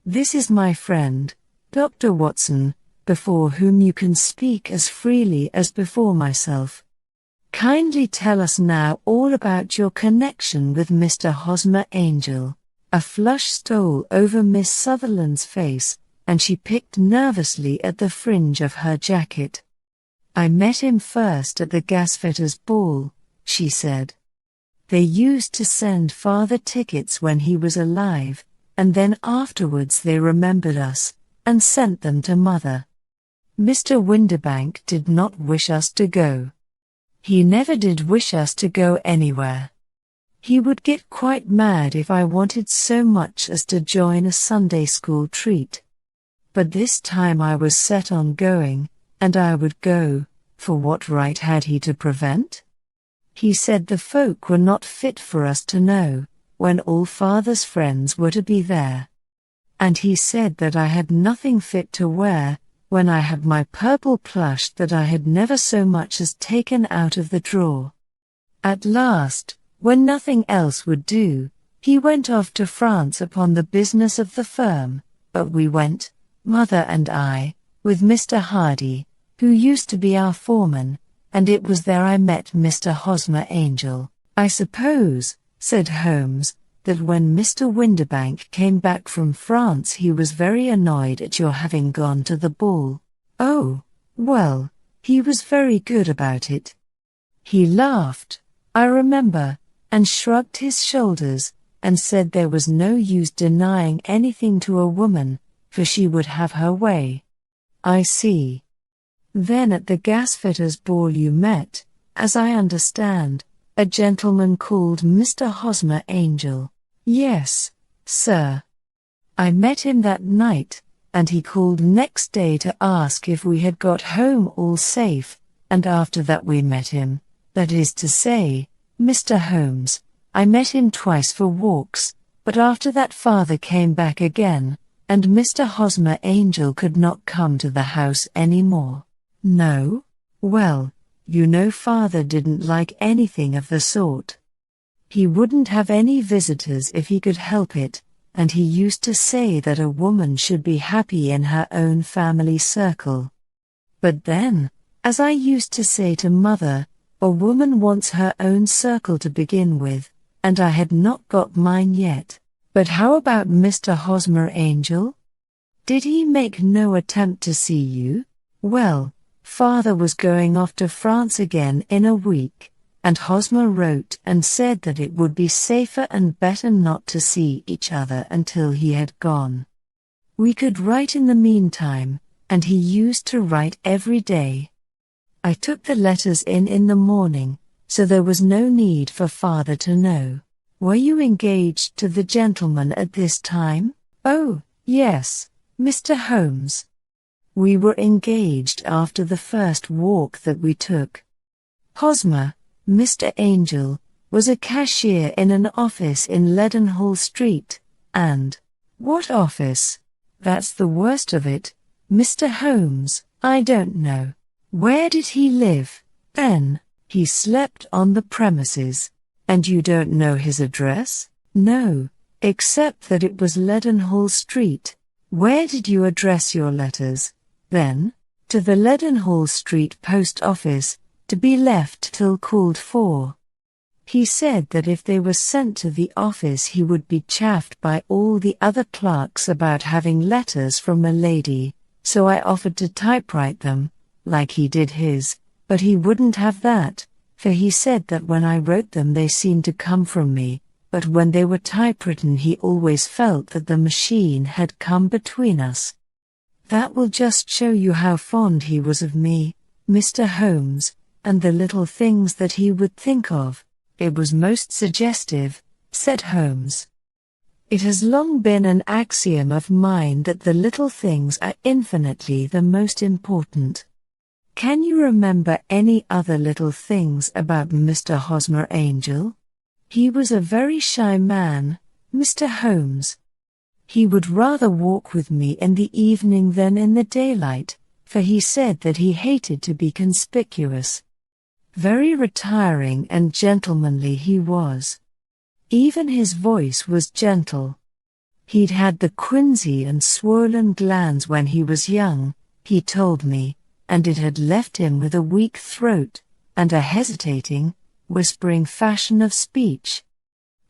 "This is my friend, Dr. Watson, before whom you can speak as freely as before myself. Kindly tell us now all about your connection with Mr. Hosmer Angel." A flush stole over Miss Sutherland's face, and she picked nervously at the fringe of her jacket. "I met him first at the gasfitters' ball," she said. "They used to send father tickets when he was alive, and then afterwards they remembered us, and sent them to mother. Mr. Windibank did not wish us to go. He never did wish us to go anywhere. He would get quite mad if I wanted so much as to join a Sunday school treat. But this time I was set on going, and I would go, for what right had he to prevent? He said the folk were not fit for us to know, when all father's friends were to be there. And he said that I had nothing fit to wear, when I had my purple plush that I had never so much as taken out of the drawer. At last, when nothing else would do, he went off to France upon the business of the firm, but we went, mother and I, with Mr. Hardy, who used to be our foreman, and it was there I met Mr. Hosmer Angel." "I suppose," said Holmes, "that when Mr. Windibank came back from France he was very annoyed at your having gone to the ball." "Oh, well, he was very good about it. He laughed, I remember, and shrugged his shoulders, and said there was no use denying anything to a woman, for she would have her way." "I see. Then at the gasfitters' ball you met, as I understand, a gentleman called Mr. Hosmer Angel." "Yes, sir. I met him that night, and he called next day to ask if we had got home all safe, and after that we met him, that is to say, Mr. Holmes, I met him twice for walks, but after that father came back again, and Mr. Hosmer Angel could not come to the house any more." "No? Well, you know father didn't like anything of the sort. He wouldn't have any visitors if he could help it, and he used to say that a woman should be happy in her own family circle. But then, as I used to say to mother, a woman wants her own circle to begin with, and I had not got mine yet. But how about Mr. Hosmer Angel? Did he make no attempt to see you?" "Well, father was going off to France again in a week, and Hosmer wrote and said that it would be safer and better not to see each other until he had gone. We could write in the meantime, and he used to write every day. I took the letters in the morning, so there was no need for father to know. Were you engaged to the gentleman at this time? Oh, yes, Mr. Holmes. We were engaged after the first walk that we took. Hosmer, Mr. Angel, was a cashier in an office in Leadenhall Street, and— What office? That's the worst of it, Mr. Holmes. I don't know. Where did he live, then? He slept on the premises. And you don't know his address? No, except that it was Leadenhall Street. Where did you address your letters, then? To the Leadenhall Street post office, to be left till called for. He said that if they were sent to the office he would be chaffed by all the other clerks about having letters from a lady, so I offered to typewrite them, like he did his, but he wouldn't have that, for he said that when I wrote them they seemed to come from me, but when they were typewritten he always felt that the machine had come between us. That will just show you how fond he was of me, Mr. Holmes, and the little things that he would think of. It was most suggestive, said Holmes. It has long been an axiom of mine that the little things are infinitely the most important. Can you remember any other little things about Mr. Hosmer Angel? He was a very shy man, Mr. Holmes. He would rather walk with me in the evening than in the daylight, for he said that he hated to be conspicuous. Very retiring and gentlemanly he was. Even his voice was gentle. He'd had the quinsy and swollen glands when he was young, he told me, and it had left him with a weak throat, and a hesitating, whispering fashion of speech.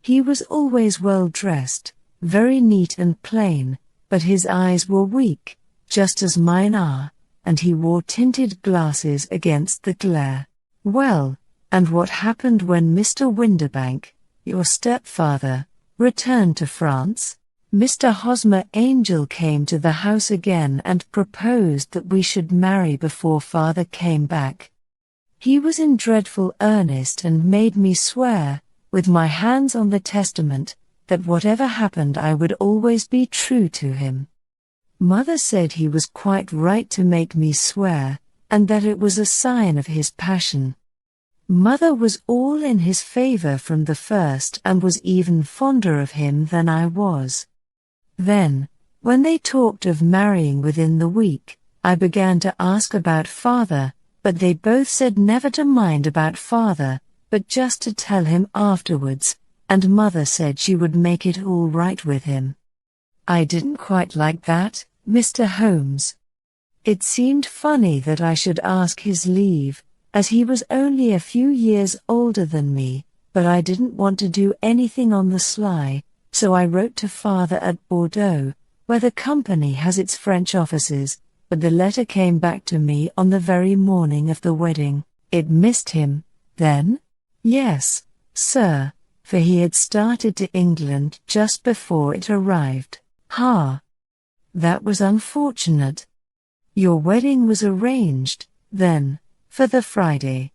He was always well dressed, very neat and plain, but his eyes were weak, just as mine are, and he wore tinted glasses against the glare. Well, and what happened when Mr. Winderbank, your stepfather, returned to France? Mr. Hosmer Angel came to the house again and proposed that we should marry before father came back. He was in dreadful earnest and made me swear, with my hands on the testament, that whatever happened I would always be true to him. Mother said he was quite right to make me swear, and that it was a sign of his passion. Mother was all in his favor from the first and was even fonder of him than I was. Then, when they talked of marrying within the week, I began to ask about father, but they both said never to mind about father, but just to tell him afterwards, and mother said she would make it all right with him. I didn't quite like that, Mr. Holmes. It seemed funny that I should ask his leave, as he was only a few years older than me, but I didn't want to do anything on the sly, so I wrote to father at Bordeaux, where the company has its French offices, but the letter came back to me on the very morning of the wedding. It missed him, then? Yes, sir, for he had started to England just before it arrived. That was unfortunate. Your wedding was arranged, then, for the Friday.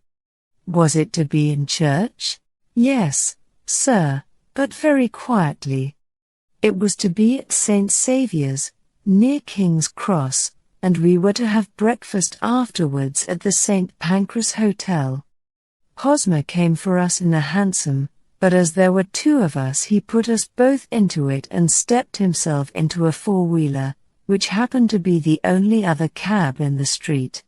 Was it to be in church? Yes, sir, but very quietly. It was to be at St. Saviour's, near King's Cross, and we were to have breakfast afterwards at the St. Pancras Hotel. Hosmer came for us in a hansom, but as there were two of us he put us both into it and stepped himself into a four-wheeler, which happened to be the only other cab in the street.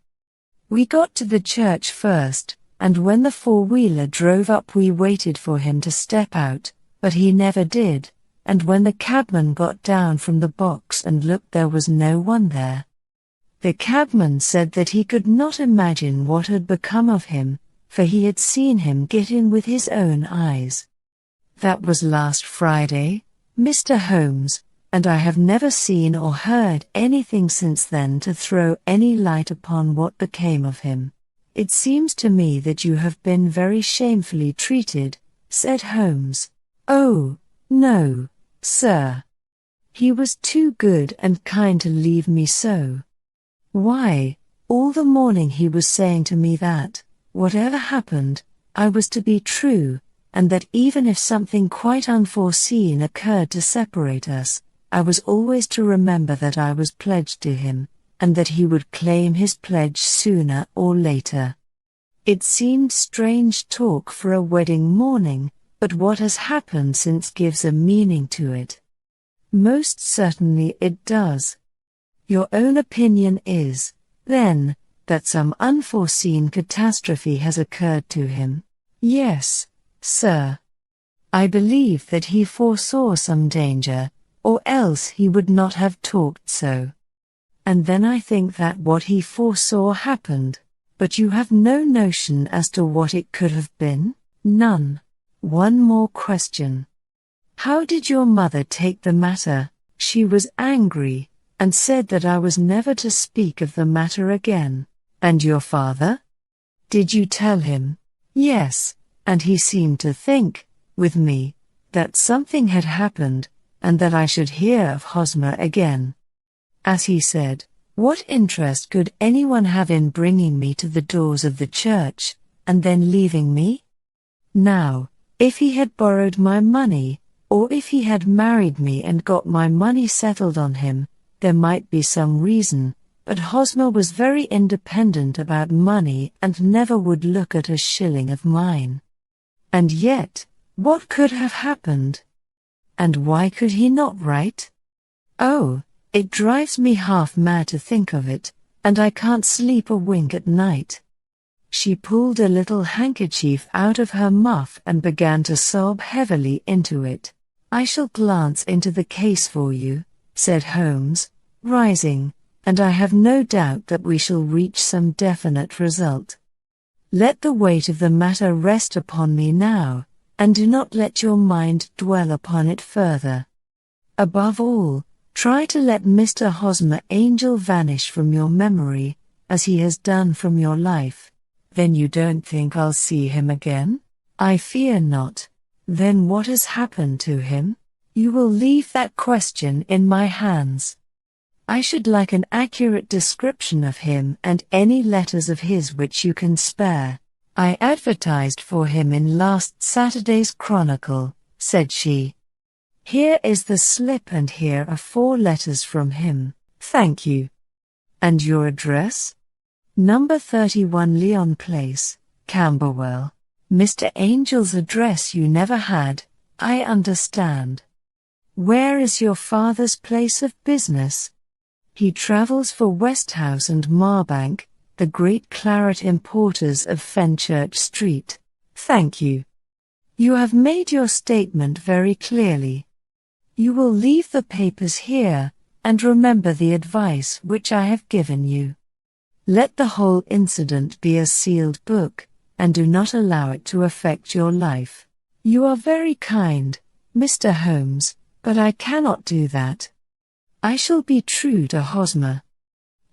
We got to the church first, and when the four-wheeler drove up we waited for him to step out, but he never did, and when the cabman got down from the box and looked there was no one there. The cabman said that he could not imagine what had become of him, for he had seen him get in with his own eyes. That was last Friday, Mr. Holmes, and I have never seen or heard anything since then to throw any light upon what became of him. It seems to me that you have been very shamefully treated, said Holmes. Oh, no, sir. He was too good and kind to leave me so. Why, All the morning he was saying to me that, whatever happened, I was to be true, and that even if something quite unforeseen occurred to separate us, I was always to remember that I was pledged to him, and that he would claim his pledge sooner or later. It seemed strange talk for a wedding morning, but what has happened since gives a meaning to it. Most certainly it does. Your own opinion is, then, that some unforeseen catastrophe has occurred to him. Yes, sir. I believe that he foresaw some danger, or else he would not have talked so. And then I think that what he foresaw happened, but you have no notion as to what it could have been? None. One more question. How did your mother take the matter? She was angry, and said that I was never to speak of the matter again. And your father? Did you tell him? Yes, and he seemed to think, with me, that something had happened, and that I should hear of Hosmer again. As he said, what interest could anyone have in bringing me to the doors of the church, and then leaving me? Now, if he had borrowed my money, or if he had married me and got my money settled on him, there might be some reason, but Hosmer was very independent about money and never would look at a shilling of mine. And yet, what could have happened? And why could he not write? Oh, it drives me half mad to think of it, and I can't sleep a wink at night. She pulled a little handkerchief out of her muff and began to sob heavily into it. I shall glance into the case for you, said Holmes, rising, and I have no doubt that we shall reach some definite result. Let the weight of the matter rest upon me now, and do not let your mind dwell upon it further. Above all, try to let Mr. Hosmer Angel vanish from your memory, as he has done from your life. Then you don't think I'll see him again? I fear not. Then what has happened to him? You will leave that question in my hands. I should like an accurate description of him and any letters of his which you can spare. I advertised for him in last Saturday's Chronicle, said she. Here is the slip and here are 4 letters from him. Thank you. And your address? Number 31 Leon Place, Camberwell. Mr. Angel's address you never had, I understand. Where is your father's place of business? He travels for Westhouse and Marbank, the great claret importers of Fenchurch Street. Thank you. You have made your statement very clearly. You will leave the papers here, and remember the advice which I have given you. Let the whole incident be a sealed book, and do not allow it to affect your life. You are very kind, Mr. Holmes, but I cannot do that. I shall be true to Hosmer.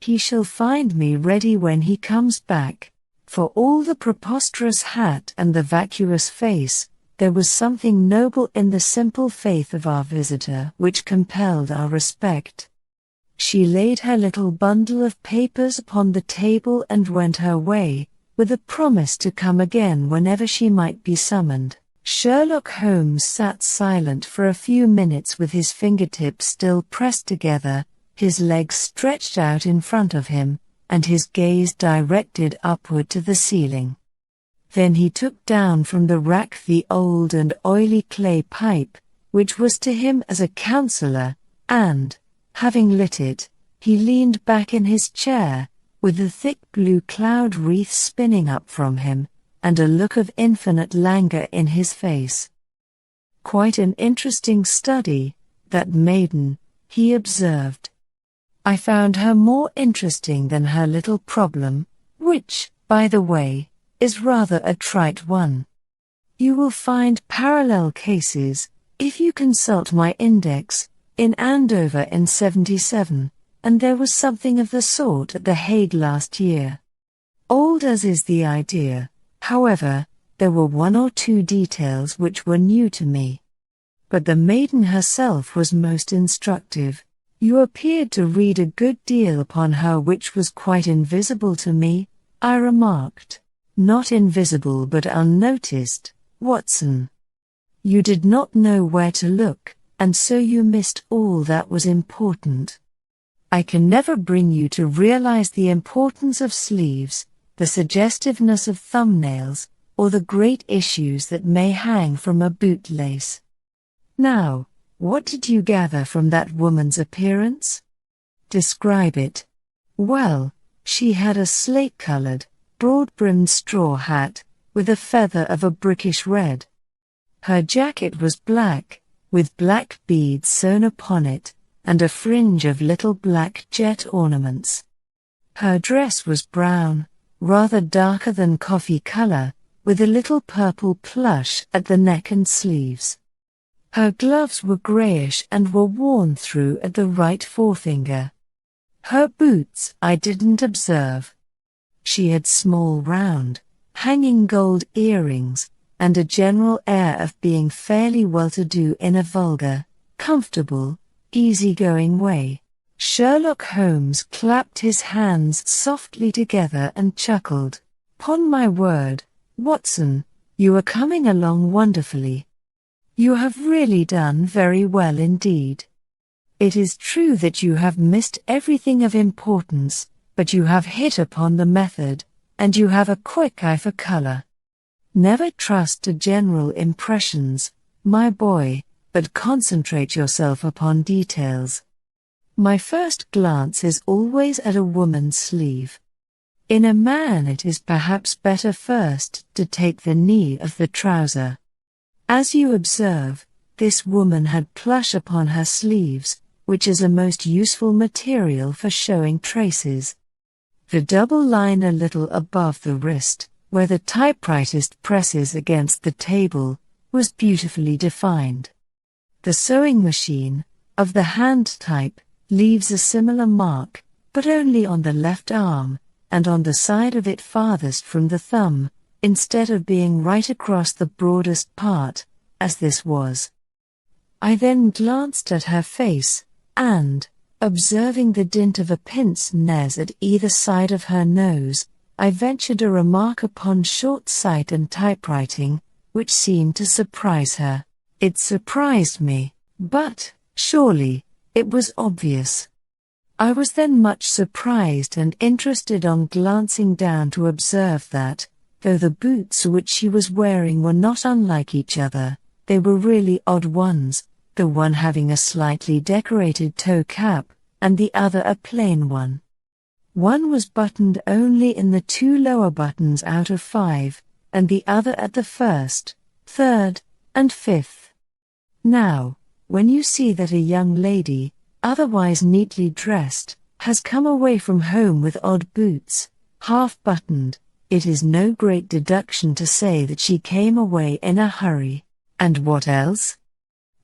He shall find me ready when he comes back. For all the preposterous hat and the vacuous face, there was something noble in the simple faith of our visitor which compelled our respect. She laid her little bundle of papers upon the table and went her way, with a promise to come again whenever she might be summoned. Sherlock Holmes sat silent for a few minutes with his fingertips still pressed together, his legs stretched out in front of him, and his gaze directed upward to the ceiling. Then he took down from the rack the old and oily clay pipe, which was to him as a counsellor, and, having lit it, he leaned back in his chair, with the thick blue cloud wreath spinning up from him, and a look of infinite languor in his face. Quite an interesting study, that maiden, he observed. I found her more interesting than her little problem, which, by the way, is rather a trite one. You will find parallel cases, if you consult my index, in Andover in '77, and there was something of the sort at The Hague last year. Old as is the idea, however, there were 1 or 2 details which were new to me. But the maiden herself was most instructive. You appeared to read a good deal upon her which was quite invisible to me, I remarked. Not invisible but unnoticed, Watson. You did not know where to look, and so you missed all that was important. I can never bring you to realize the importance of sleeves, the suggestiveness of thumbnails, or the great issues that may hang from a bootlace. Now, what did you gather from that woman's appearance? Describe it. Well, she had a slate-colored, broad-brimmed straw hat, with a feather of a brickish red. Her jacket was black, with black beads sewn upon it, and a fringe of little black jet ornaments. Her dress was brown, rather darker than coffee color, with a little purple plush at the neck and sleeves. Her gloves were grayish and were worn through at the right forefinger. Her boots I didn't observe. She had small round, hanging gold earrings, and a general air of being fairly well-to-do in a vulgar, comfortable, easy-going way. Sherlock Holmes clapped his hands softly together and chuckled. "'Pon my word, Watson, you are coming along wonderfully. You have really done very well indeed. It is true that you have missed everything of importance, but you have hit upon the method, and you have a quick eye for color. Never trust to general impressions, my boy, but concentrate yourself upon details. My first glance is always at a woman's sleeve. In a man it is perhaps better first to take the knee of the trouser. As you observe, this woman had plush upon her sleeves, which is a most useful material for showing traces. The double line a little above the wrist, where the typewriter presses against the table, was beautifully defined. The sewing machine, of the hand type, leaves a similar mark, but only on the left arm, and on the side of it farthest from the thumb, instead of being right across the broadest part, as this was. I then glanced at her face, and, observing the dint of a pince nez at either side of her nose, I ventured a remark upon short sight and typewriting, which seemed to surprise her. It surprised me, but, surely, it was obvious. I was then much surprised and interested on glancing down to observe that, though the boots which she was wearing were not unlike each other, they were really odd ones, the one having a slightly decorated toe cap, and the other a plain one. One was buttoned only in the 2 lower buttons out of 5, and the other at the 1st, 3rd, and 5th. Now, when you see that a young lady, otherwise neatly dressed, has come away from home with odd boots, half-buttoned, it is no great deduction to say that she came away in a hurry. And what else?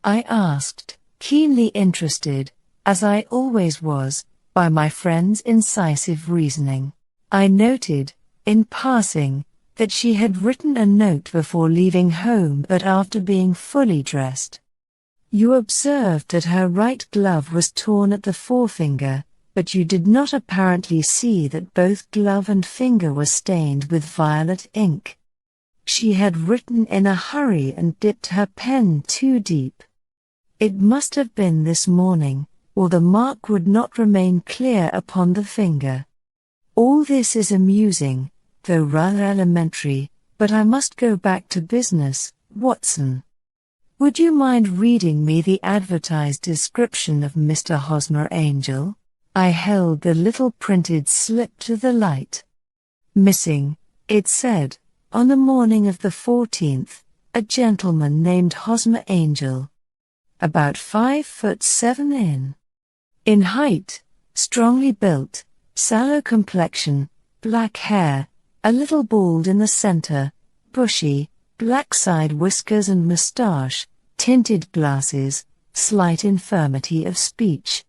I asked, keenly interested, as I always was, by my friend's incisive reasoning. I noted, in passing, that she had written a note before leaving home but after being fully dressed. You observed that her right glove was torn at the forefinger, but you did not apparently see that both glove and finger were stained with violet ink. She had written in a hurry and dipped her pen too deep. It must have been this morning, or the mark would not remain clear upon the finger. All this is amusing, though rather elementary, but I must go back to business, Watson. Would you mind reading me the advertised description of Mr. Hosmer Angel? I held the little printed slip to the light. Missing, it said, on the morning of the 14th, a gentleman named Hosmer Angel. About 5'7" in height, strongly built, sallow complexion, black hair, a little bald in the center, bushy, black side whiskers and moustache, tinted glasses, slight infirmity of speech.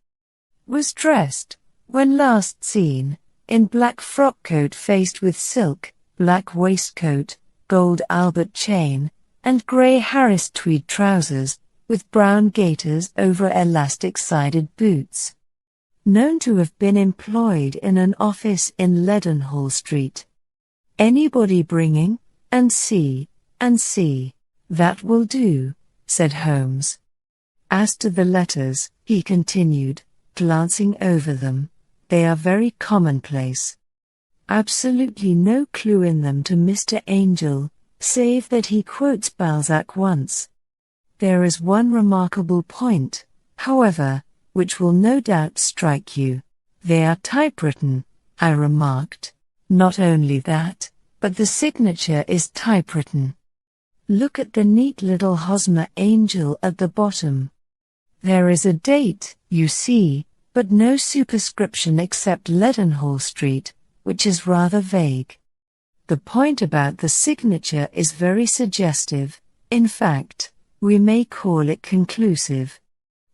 Was dressed, when last seen, in black frock coat faced with silk, black waistcoat, gold Albert chain, and grey Harris tweed trousers, with brown gaiters over elastic-sided boots. Known to have been employed in an office in Leadenhall Street. "Anybody bringing? And see, and see." "That will do," said Holmes. "As to the letters," he continued, glancing over them, "they are very commonplace. Absolutely no clue in them to Mr. Angel, save that he quotes Balzac once. There is one remarkable point, however, which will no doubt strike you. They are typewritten," I remarked. "Not only that, but the signature is typewritten. Look at the neat little Hosmer Angel at the bottom. There is a date, you see, but no superscription except Leadenhall Street, which is rather vague. The point about the signature is very suggestive, in fact, we may call it conclusive."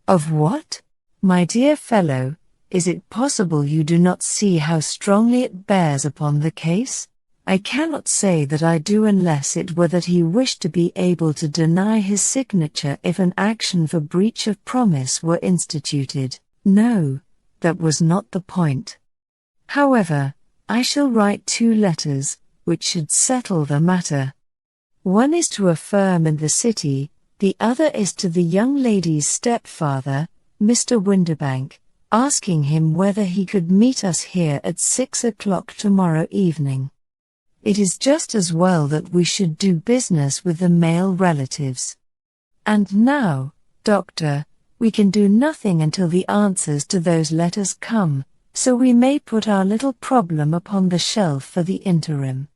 "Of what? My dear fellow, is it possible you do not see how strongly it bears upon the case?" "I cannot say that I do unless it were that he wished to be able to deny his signature if an action for breach of promise were instituted. No, that was not the point. However, I shall write 2 letters, which should settle the matter. One is to a firm in the city, the other is to the young lady's stepfather, Mr. Windibank, asking him whether he could meet us here at 6 o'clock tomorrow evening. It is just as well that we should do business with the male relatives. And now, Doctor, we can do nothing until the answers to those letters come, so we may put our little problem upon the shelf for the interim."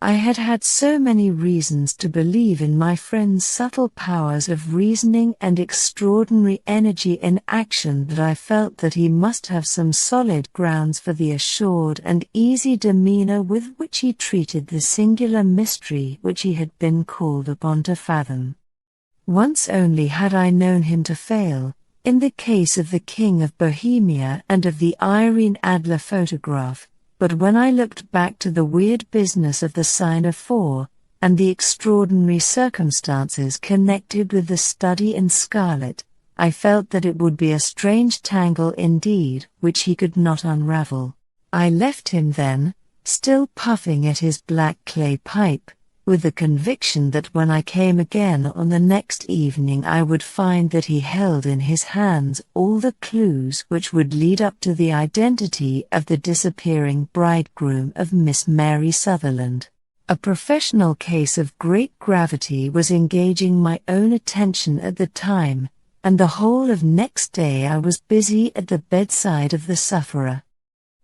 I had had so many reasons to believe in my friend's subtle powers of reasoning and extraordinary energy in action that I felt that he must have some solid grounds for the assured and easy demeanor with which he treated the singular mystery which he had been called upon to fathom. Once only had I known him to fail, in the case of the King of Bohemia and of the Irene Adler photograph, but when I looked back to the weird business of the sign of 4, and the extraordinary circumstances connected with the study in scarlet, I felt that it would be a strange tangle indeed which he could not unravel. I left him then, still puffing at his black clay pipe, with the conviction that when I came again on the next evening I would find that he held in his hands all the clues which would lead up to the identity of the disappearing bridegroom of Miss Mary Sutherland. A professional case of great gravity was engaging my own attention at the time, and the whole of next day I was busy at the bedside of the sufferer.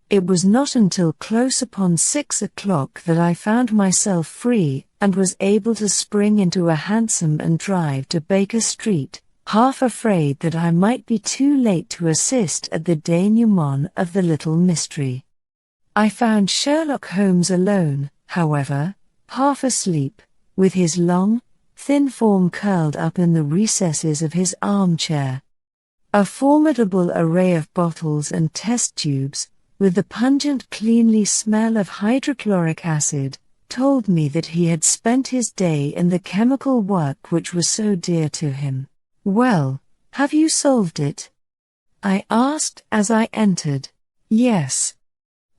It was not until close upon 6 o'clock that I found myself free and was able to spring into a hansom and drive to Baker Street, half afraid that I might be too late to assist at the denouement of the little mystery. I found Sherlock Holmes alone, however, half asleep, with his long, thin form curled up in the recesses of his armchair. A formidable array of bottles and test tubes, with the pungent cleanly smell of hydrochloric acid, told me that he had spent his day in the chemical work which was so dear to him. "Well, have you solved it?" I asked as I entered. "Yes.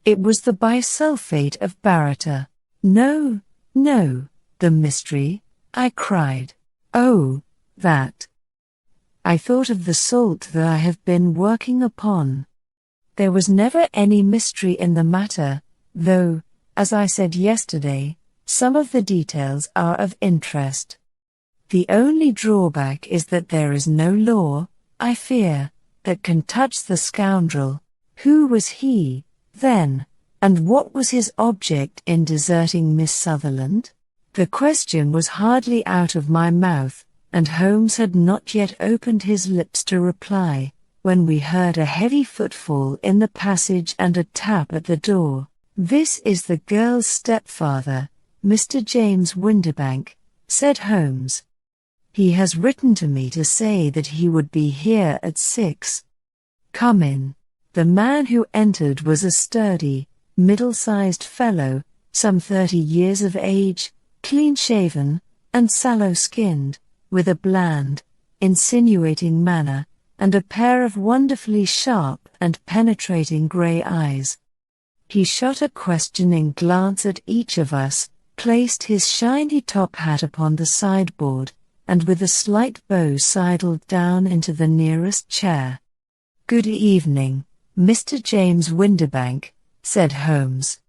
It was the bisulfate of baryta." "No, no, the mystery," I cried. "Oh, that. I thought of the salt that I have been working upon. There was never any mystery in the matter, though, as I said yesterday, some of the details are of interest. The only drawback is that there is no law, I fear, that can touch the scoundrel. Who was he, then, and what was his object in deserting Miss Sutherland?" The question was hardly out of my mouth, and Holmes had not yet opened his lips to reply, when we heard a heavy footfall in the passage and a tap at the door. "This is the girl's stepfather, Mr. James Windibank," said Holmes. "He has written to me to say that he would be here at 6. Come in." The man who entered was a sturdy, middle-sized fellow, some 30 years of age, clean-shaven, and sallow-skinned, with a bland, insinuating manner, and a pair of wonderfully sharp and penetrating grey eyes. He shot a questioning glance at each of us, placed his shiny top hat upon the sideboard, and with a slight bow sidled down into the nearest chair. "Good evening, Mr. James Windibank," said Holmes.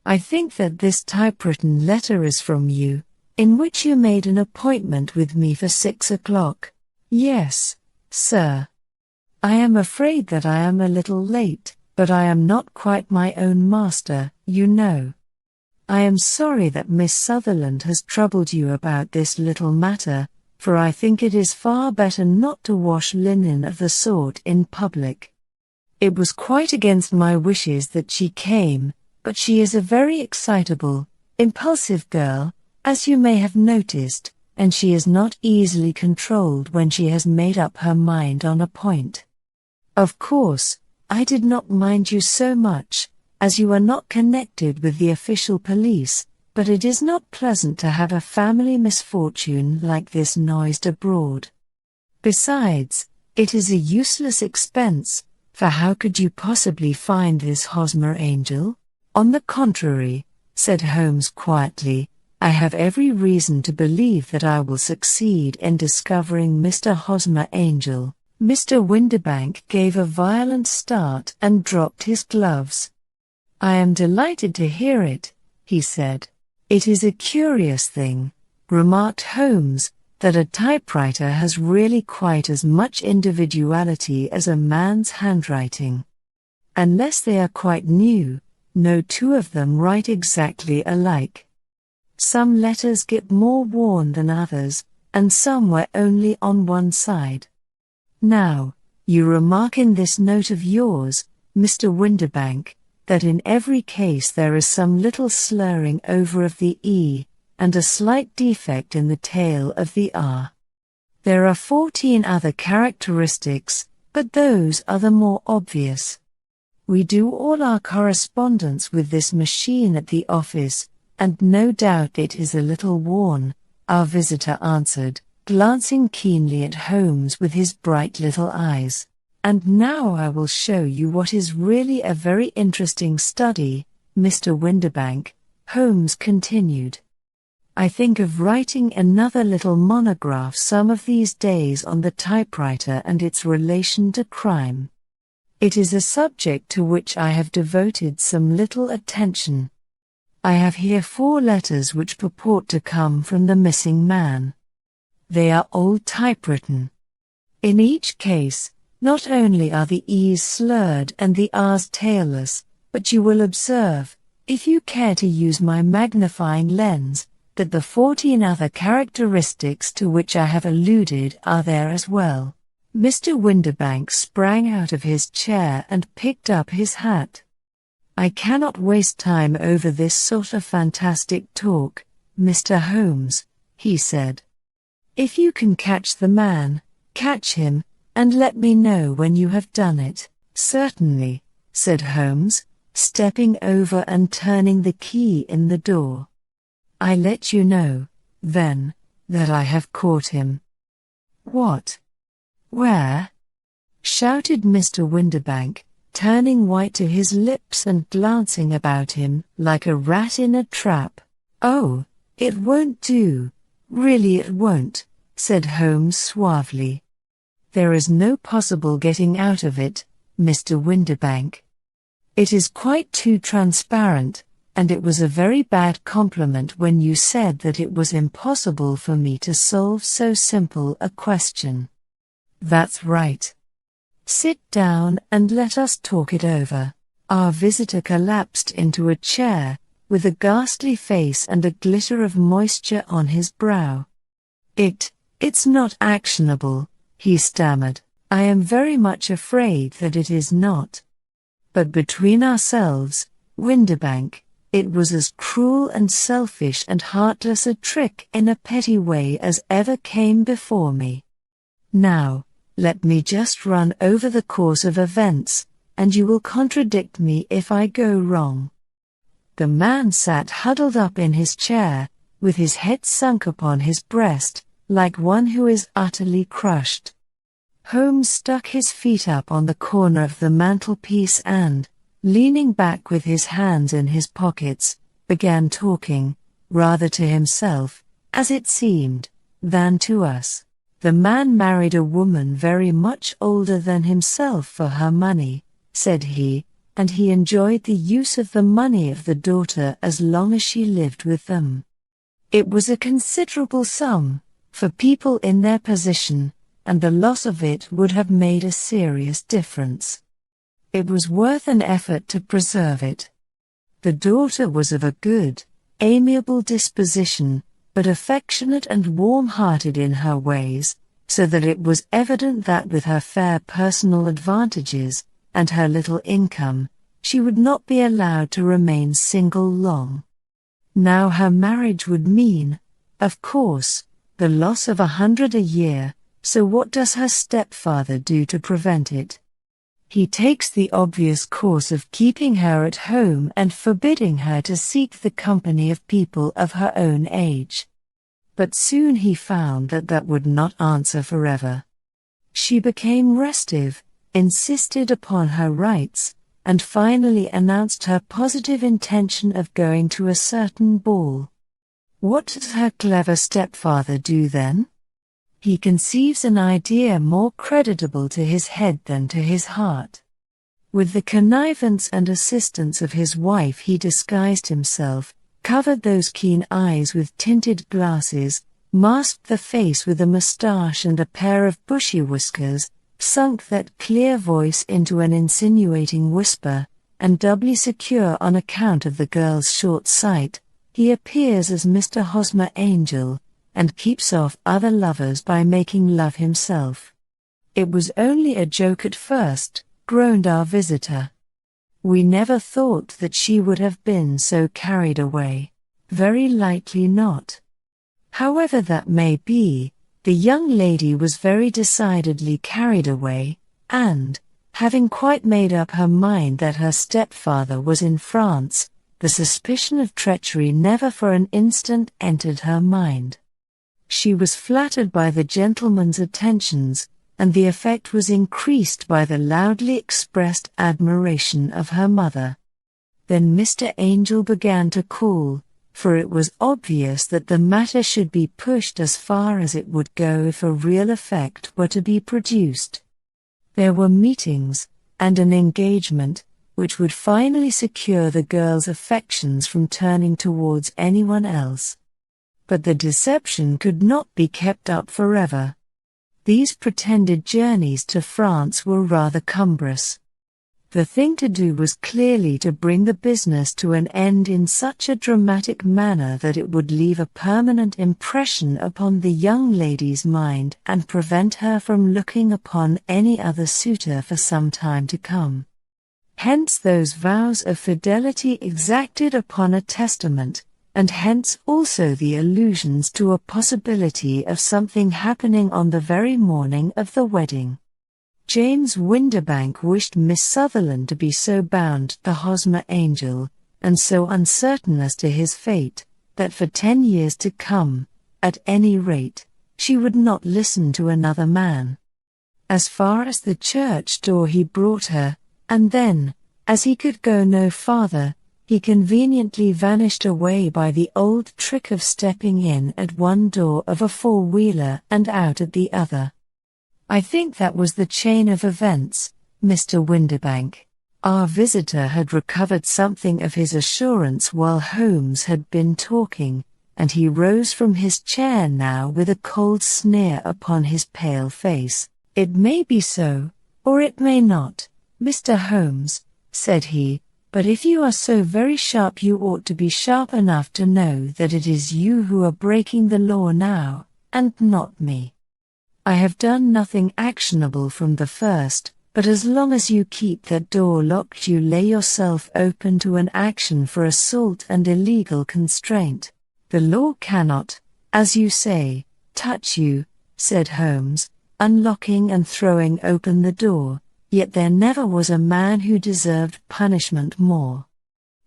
"I think that this typewritten letter is from you, in which you made an appointment with me for 6 o'clock. "Yes, sir. I am afraid that I am a little late, but I am not quite my own master, you know. I am sorry that Miss Sutherland has troubled you about this little matter, for I think it is far better not to wash linen of the sort in public. It was quite against my wishes that she came, but she is a very excitable, impulsive girl, as you may have noticed, and she is not easily controlled when she has made up her mind on a point. Of course, I did not mind you so much, as you are not connected with the official police, but it is not pleasant to have a family misfortune like this noised abroad. Besides, it is a useless expense, for how could you possibly find this Hosmer Angel? On the contrary," said Holmes quietly, "I have every reason to believe that I will succeed in discovering Mr. Hosmer Angel." Mr. Windibank gave a violent start and dropped his gloves. "I am delighted to hear it," he said. "It is a curious thing," remarked Holmes, "that a typewriter has really quite as much individuality as a man's handwriting. Unless they are quite new, no two of them write exactly alike. Some letters get more worn than others, and some wear only on one side. Now, you remark in this note of yours, Mr. Windibank, that in every case there is some little slurring over of the E, and a slight defect in the tail of the R. There are 14 other characteristics, but those are the more obvious. We do all our correspondence with this machine at the office, and no doubt it is a little worn," our visitor answered, glancing keenly at Holmes with his bright little eyes. "And now I will show you what is really a very interesting study, Mr. Windibank," Holmes continued. "I think of writing another little monograph some of these days on the typewriter and its relation to crime. It is a subject to which I have devoted some little attention. I have here 4 letters which purport to come from the missing man. They are all typewritten. In each case, not only are the E's slurred and the R's tailless, but you will observe, if you care to use my magnifying lens, that the 14 other characteristics to which I have alluded are there as well." Mr. Windibank sprang out of his chair and picked up his hat. "I cannot waste time over this sort of fantastic talk, Mr. Holmes," he said. "If you can catch the man, catch him, and let me know when you have done it." "Certainly," said Holmes, stepping over and turning the key in the door. "I let you know, then, that I have caught him." "What? Where?" shouted Mr. Windibank, turning white to his lips and glancing about him like a rat in a trap. "Oh, it won't do, really it won't," said Holmes suavely. "There is no possible getting out of it, Mr. Windibank. It is quite too transparent, and it was a very bad compliment when you said that it was impossible for me to solve so simple a question. That's right. Sit down and let us talk it over." Our visitor collapsed into a chair, with a ghastly face and a glitter of moisture on his brow. It's not actionable," he stammered. "I am very much afraid that it is not. But between ourselves, Windibank, it was as cruel and selfish and heartless a trick in a petty way as ever came before me. Now, let me just run over the course of events, and you will contradict me if I go wrong." The man sat huddled up in his chair, with his head sunk upon his breast, like one who is utterly crushed. Holmes stuck his feet up on the corner of the mantelpiece and, leaning back with his hands in his pockets, began talking, rather to himself, as it seemed, than to us. The man married a woman very much older than himself for her money, said he, and he enjoyed the use of the money of the daughter as long as she lived with them. It was a considerable sum, for people in their position, and the loss of it would have made a serious difference. It was worth an effort to preserve it. The daughter was of a good, amiable disposition, but affectionate and warm-hearted in her ways, so that it was evident that with her fair personal advantages, and her little income, she would not be allowed to remain single long. Now her marriage would mean, of course, the loss of 100 a year, so what does her stepfather do to prevent it? He takes the obvious course of keeping her at home and forbidding her to seek the company of people of her own age. But soon he found that that would not answer forever. She became restive, insisted upon her rights, and finally announced her positive intention of going to a certain ball. What does her clever stepfather do then? He conceives an idea more creditable to his head than to his heart. With the connivance and assistance of his wife he disguised himself, covered those keen eyes with tinted glasses, masked the face with a moustache and a pair of bushy whiskers, sunk that clear voice into an insinuating whisper, and doubly secure on account of the girl's short sight, he appears as Mr. Hosmer Angel, and keeps off other lovers by making love himself. It was only a joke at first, groaned our visitor. We never thought that she would have been so carried away. Very likely not. However that may be, the young lady was very decidedly carried away, and, having quite made up her mind that her stepfather was in France, the suspicion of treachery never for an instant entered her mind. She was flattered by the gentleman's attentions, and the effect was increased by the loudly expressed admiration of her mother. Then Mr. Angel began to cool, for it was obvious that the matter should be pushed as far as it would go if a real effect were to be produced. There were meetings, and an engagement, which would finally secure the girl's affections from turning towards anyone else. But the deception could not be kept up forever. These pretended journeys to France were rather cumbrous. The thing to do was clearly to bring the business to an end in such a dramatic manner that it would leave a permanent impression upon the young lady's mind and prevent her from looking upon any other suitor for some time to come. Hence those vows of fidelity exacted upon a testament, and hence also the allusions to a possibility of something happening on the very morning of the wedding. James Windibank wished Miss Sutherland to be so bound to the Hosmer Angel, and so uncertain as to his fate, that for 10 years to come, at any rate, she would not listen to another man. As far as the church door he brought her, and then, as he could go no farther, he conveniently vanished away by the old trick of stepping in at one door of a four-wheeler and out at the other. I think that was the chain of events, Mr. Windibank. Our visitor had recovered something of his assurance while Holmes had been talking, and he rose from his chair now with a cold sneer upon his pale face. "It may be so, or it may not, Mr. Holmes," said he, "but if you are so very sharp you ought to be sharp enough to know that it is you who are breaking the law now, and not me. I have done nothing actionable from the first, but as long as you keep that door locked you lay yourself open to an action for assault and illegal constraint. The law cannot, as you say, touch you," said Holmes, unlocking and throwing open the door, "yet there never was a man who deserved punishment more.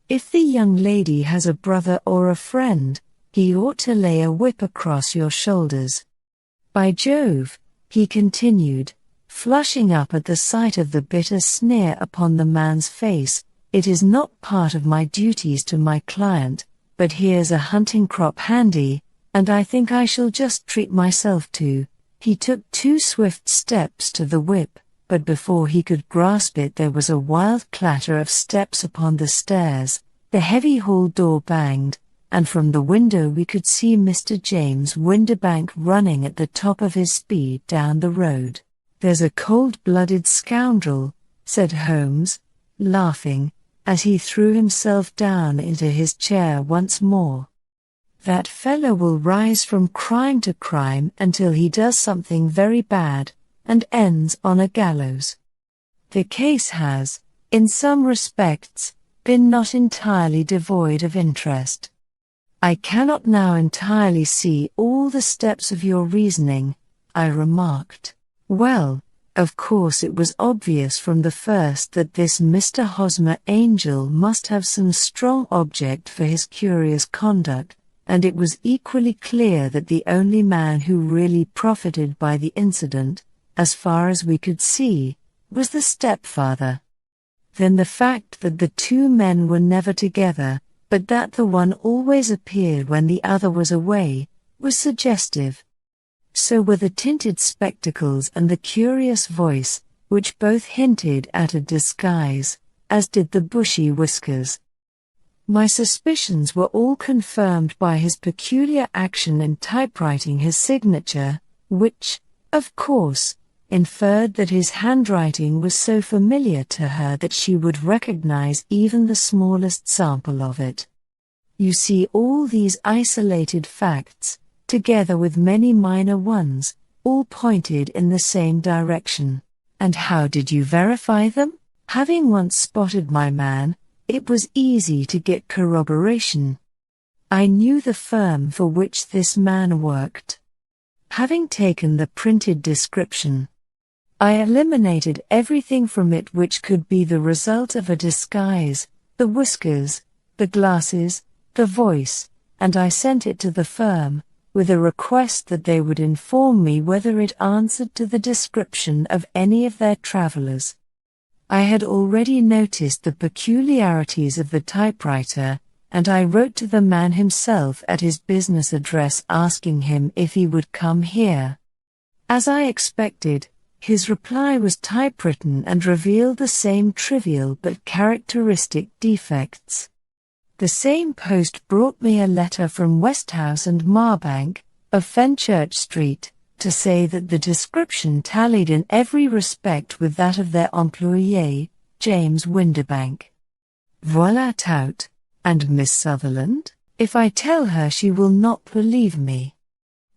If the young lady has a brother or a friend, he ought to lay a whip across your shoulders. By Jove, he continued, flushing up at the sight of the bitter sneer upon the man's face, it is not part of my duties to my client, but here's a hunting crop handy, and I think I shall just treat myself to. He took 2 swift steps to the whip, but before he could grasp it there was a wild clatter of steps upon the stairs, the heavy hall door banged, and from the window we could see Mr. James Windibank running at the top of his speed down the road. "There's a cold-blooded scoundrel," said Holmes, laughing, as he threw himself down into his chair once more. "That fellow will rise from crime to crime until he does something very bad, and ends on a gallows. The case has, in some respects, been not entirely devoid of interest. I cannot now entirely see all the steps of your reasoning," I remarked. "Well, of course it was obvious from the first that this Mr. Hosmer Angel must have some strong object for his curious conduct, and it was equally clear that the only man who really profited by the incident, as far as we could see, was the stepfather. Then the fact that the 2 men were never together, but that the one always appeared when the other was away, was suggestive. So were the tinted spectacles and the curious voice, which both hinted at a disguise, as did the bushy whiskers. My suspicions were all confirmed by his peculiar action in typewriting his signature, which, of course, inferred that his handwriting was so familiar to her that she would recognize even the smallest sample of it. You see, all these isolated facts, together with many minor ones, all pointed in the same direction. And how did you verify them? Having once spotted my man, it was easy to get corroboration. I knew the firm for which this man worked. Having taken the printed description, I eliminated everything from it which could be the result of a disguise, the whiskers, the glasses, the voice, and I sent it to the firm, with a request that they would inform me whether it answered to the description of any of their travelers. I had already noticed the peculiarities of the typewriter, and I wrote to the man himself at his business address asking him if he would come here. As I expected, his reply was typewritten and revealed the same trivial but characteristic defects. The same post brought me a letter from Westhouse and Marbank, of Fenchurch Street, to say that the description tallied in every respect with that of their employé, James Windibank. Voilà tout. And Miss Sutherland? If I tell her she will not believe me.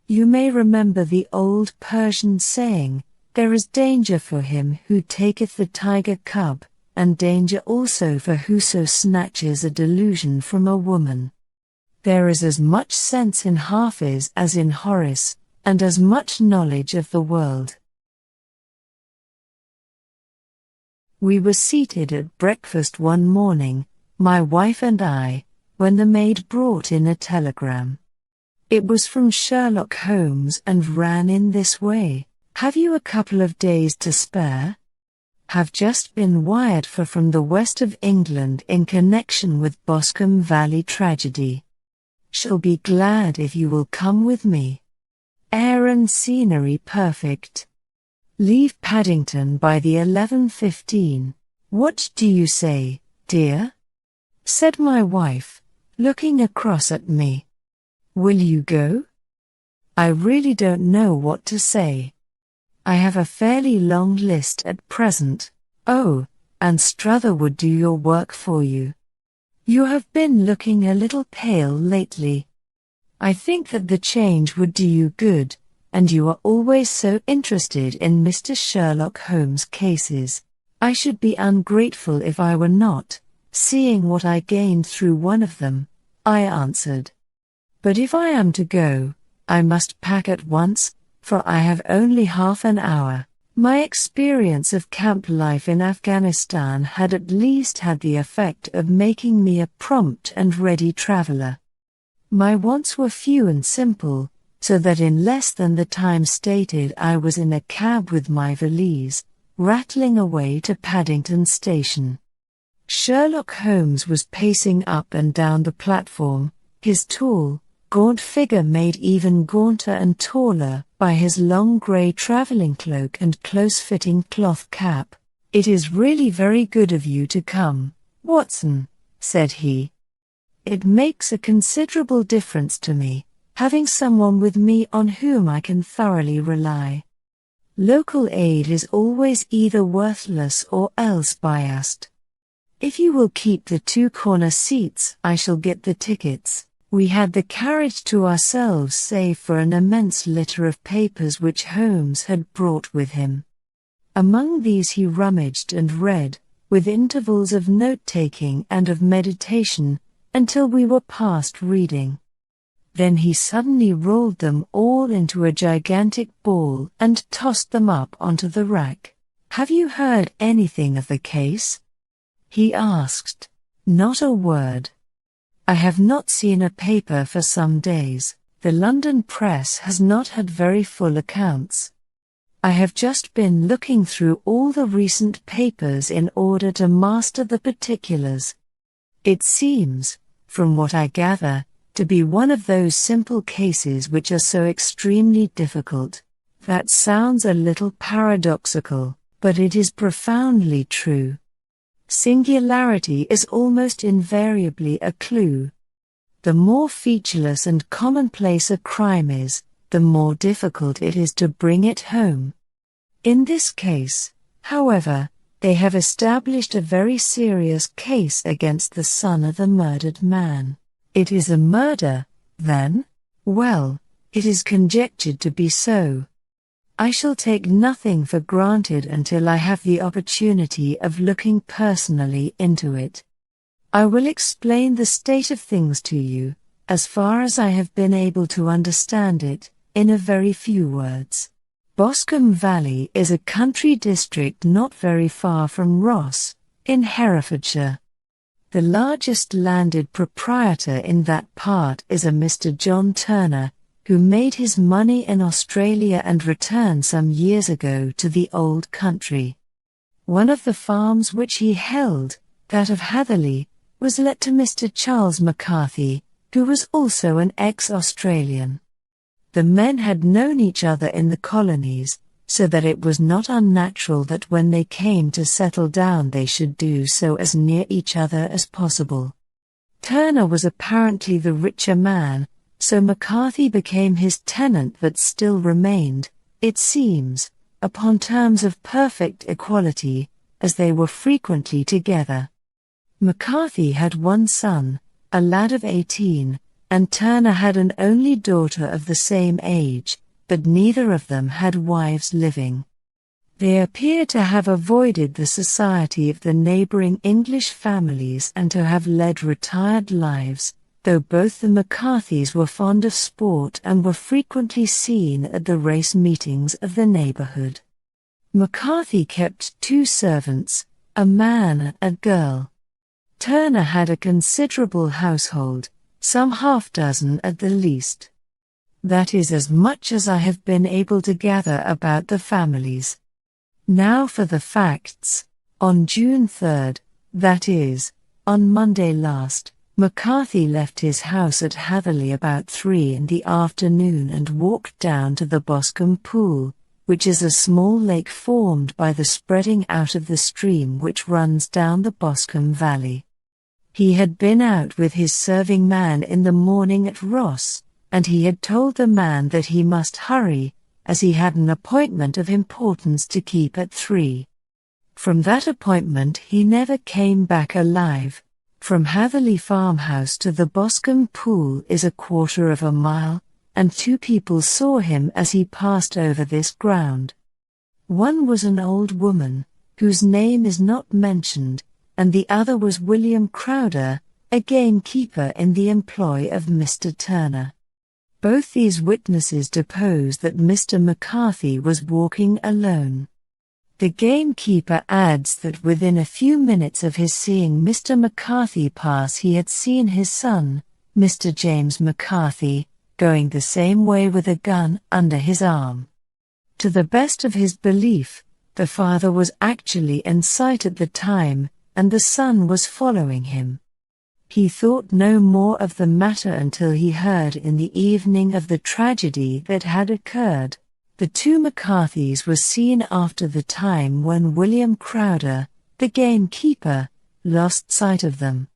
You may remember the old Persian saying, "There is danger for him who taketh the tiger cub, and danger also for whoso snatches a delusion from a woman." There is as much sense in Hafiz as in Horace, and as much knowledge of the world. We were seated at breakfast one morning, my wife and I, when the maid brought in a telegram. It was from Sherlock Holmes and ran in this way: "Have you a couple of days to spare? Have just been wired for from the west of England in connection with Boscombe Valley tragedy. Shall be glad if you will come with me. Air and scenery perfect. Leave Paddington by the 11:15. What do you say, dear?" said my wife, looking across at me. "Will you go?" I really don't know what to say. I have a fairly long list at present. Oh, and Struther would do your work for you. You have been looking a little pale lately. I think that the change would do you good, and you are always so interested in Mr. Sherlock Holmes' cases. I should be ungrateful if I were not, seeing what I gained through one of them, I answered. But if I am to go, I must pack at once, for I have only half an hour. My experience of camp life in Afghanistan had at least had the effect of making me a prompt and ready traveler. My wants were few and simple, so that in less than the time stated I was in a cab with my valise, rattling away to Paddington Station. Sherlock Holmes was pacing up and down the platform, his tall, gaunt figure made even gaunter and taller by his long grey travelling cloak and close-fitting cloth cap. "It is really very good of you to come, Watson," said he. "It makes a considerable difference to me, having someone with me on whom I can thoroughly rely. Local aid is always either worthless or else biased. If you will keep the two corner seats, I shall get the tickets." We had the carriage to ourselves save for an immense litter of papers which Holmes had brought with him. Among these he rummaged and read, with intervals of note-taking and of meditation, until we were past reading. Then he suddenly rolled them all into a gigantic ball and tossed them up onto the rack. "Have you heard anything of the case?" he asked. "Not a word. I have not seen a paper for some days. The London press has not had very full accounts. I have just been looking through all the recent papers in order to master the particulars. It seems, from what I gather, to be one of those simple cases which are so extremely difficult. That sounds a little paradoxical, but it is profoundly true. Singularity is almost invariably a clue. The more featureless and commonplace a crime is, the more difficult it is to bring it home. In this case, however, they have established a very serious case against the son of the murdered man." "It is a murder, then?" "Well, it is conjectured to be so. I shall take nothing for granted until I have the opportunity of looking personally into it. I will explain the state of things to you, as far as I have been able to understand it, in a very few words. Boscombe Valley is a country district not very far from Ross, in Herefordshire. The largest landed proprietor in that part is a Mr. John Turner, who made his money in Australia and returned some years ago to the old country. One of the farms which he held, that of Hatherley, was let to Mr. Charles McCarthy, who was also an ex-Australian. The men had known each other in the colonies, so that it was not unnatural that when they came to settle down they should do so as near each other as possible. Turner was apparently the richer man, so McCarthy became his tenant but still remained, it seems, upon terms of perfect equality, as they were frequently together. McCarthy had one son, a lad of 18, and Turner had an only daughter of the same age, but neither of them had wives living. They appear to have avoided the society of the neighboring English families and to have led retired lives, though both the McCarthys were fond of sport and were frequently seen at the race meetings of the neighborhood. McCarthy kept 2 servants, a man and a girl. Turner had a considerable household, some half-dozen at the least. That is as much as I have been able to gather about the families. Now for the facts. On June 3rd, that is, on Monday last, McCarthy left his house at Hatherley about 3 in the afternoon and walked down to the Boscombe Pool, which is a small lake formed by the spreading out of the stream which runs down the Boscombe Valley. He had been out with his serving man in the morning at Ross, and he had told the man that he must hurry, as he had an appointment of importance to keep at 3. From that appointment he never came back alive. From Hatherley farmhouse to the Boscombe Pool is 1/4 mile, and 2 people saw him as he passed over this ground. One was an old woman, whose name is not mentioned, and the other was William Crowder, a gamekeeper in the employ of Mr. Turner. Both these witnesses depose that Mr. McCarthy was walking alone. The gamekeeper adds that within a few minutes of his seeing Mr. McCarthy pass he had seen his son, Mr. James McCarthy, going the same way with a gun under his arm. To the best of his belief, the father was actually in sight at the time, and the son was following him. He thought no more of the matter until he heard in the evening of the tragedy that had occurred. The two McCarthys were seen after the time when William Crowder, the gamekeeper, lost sight of them.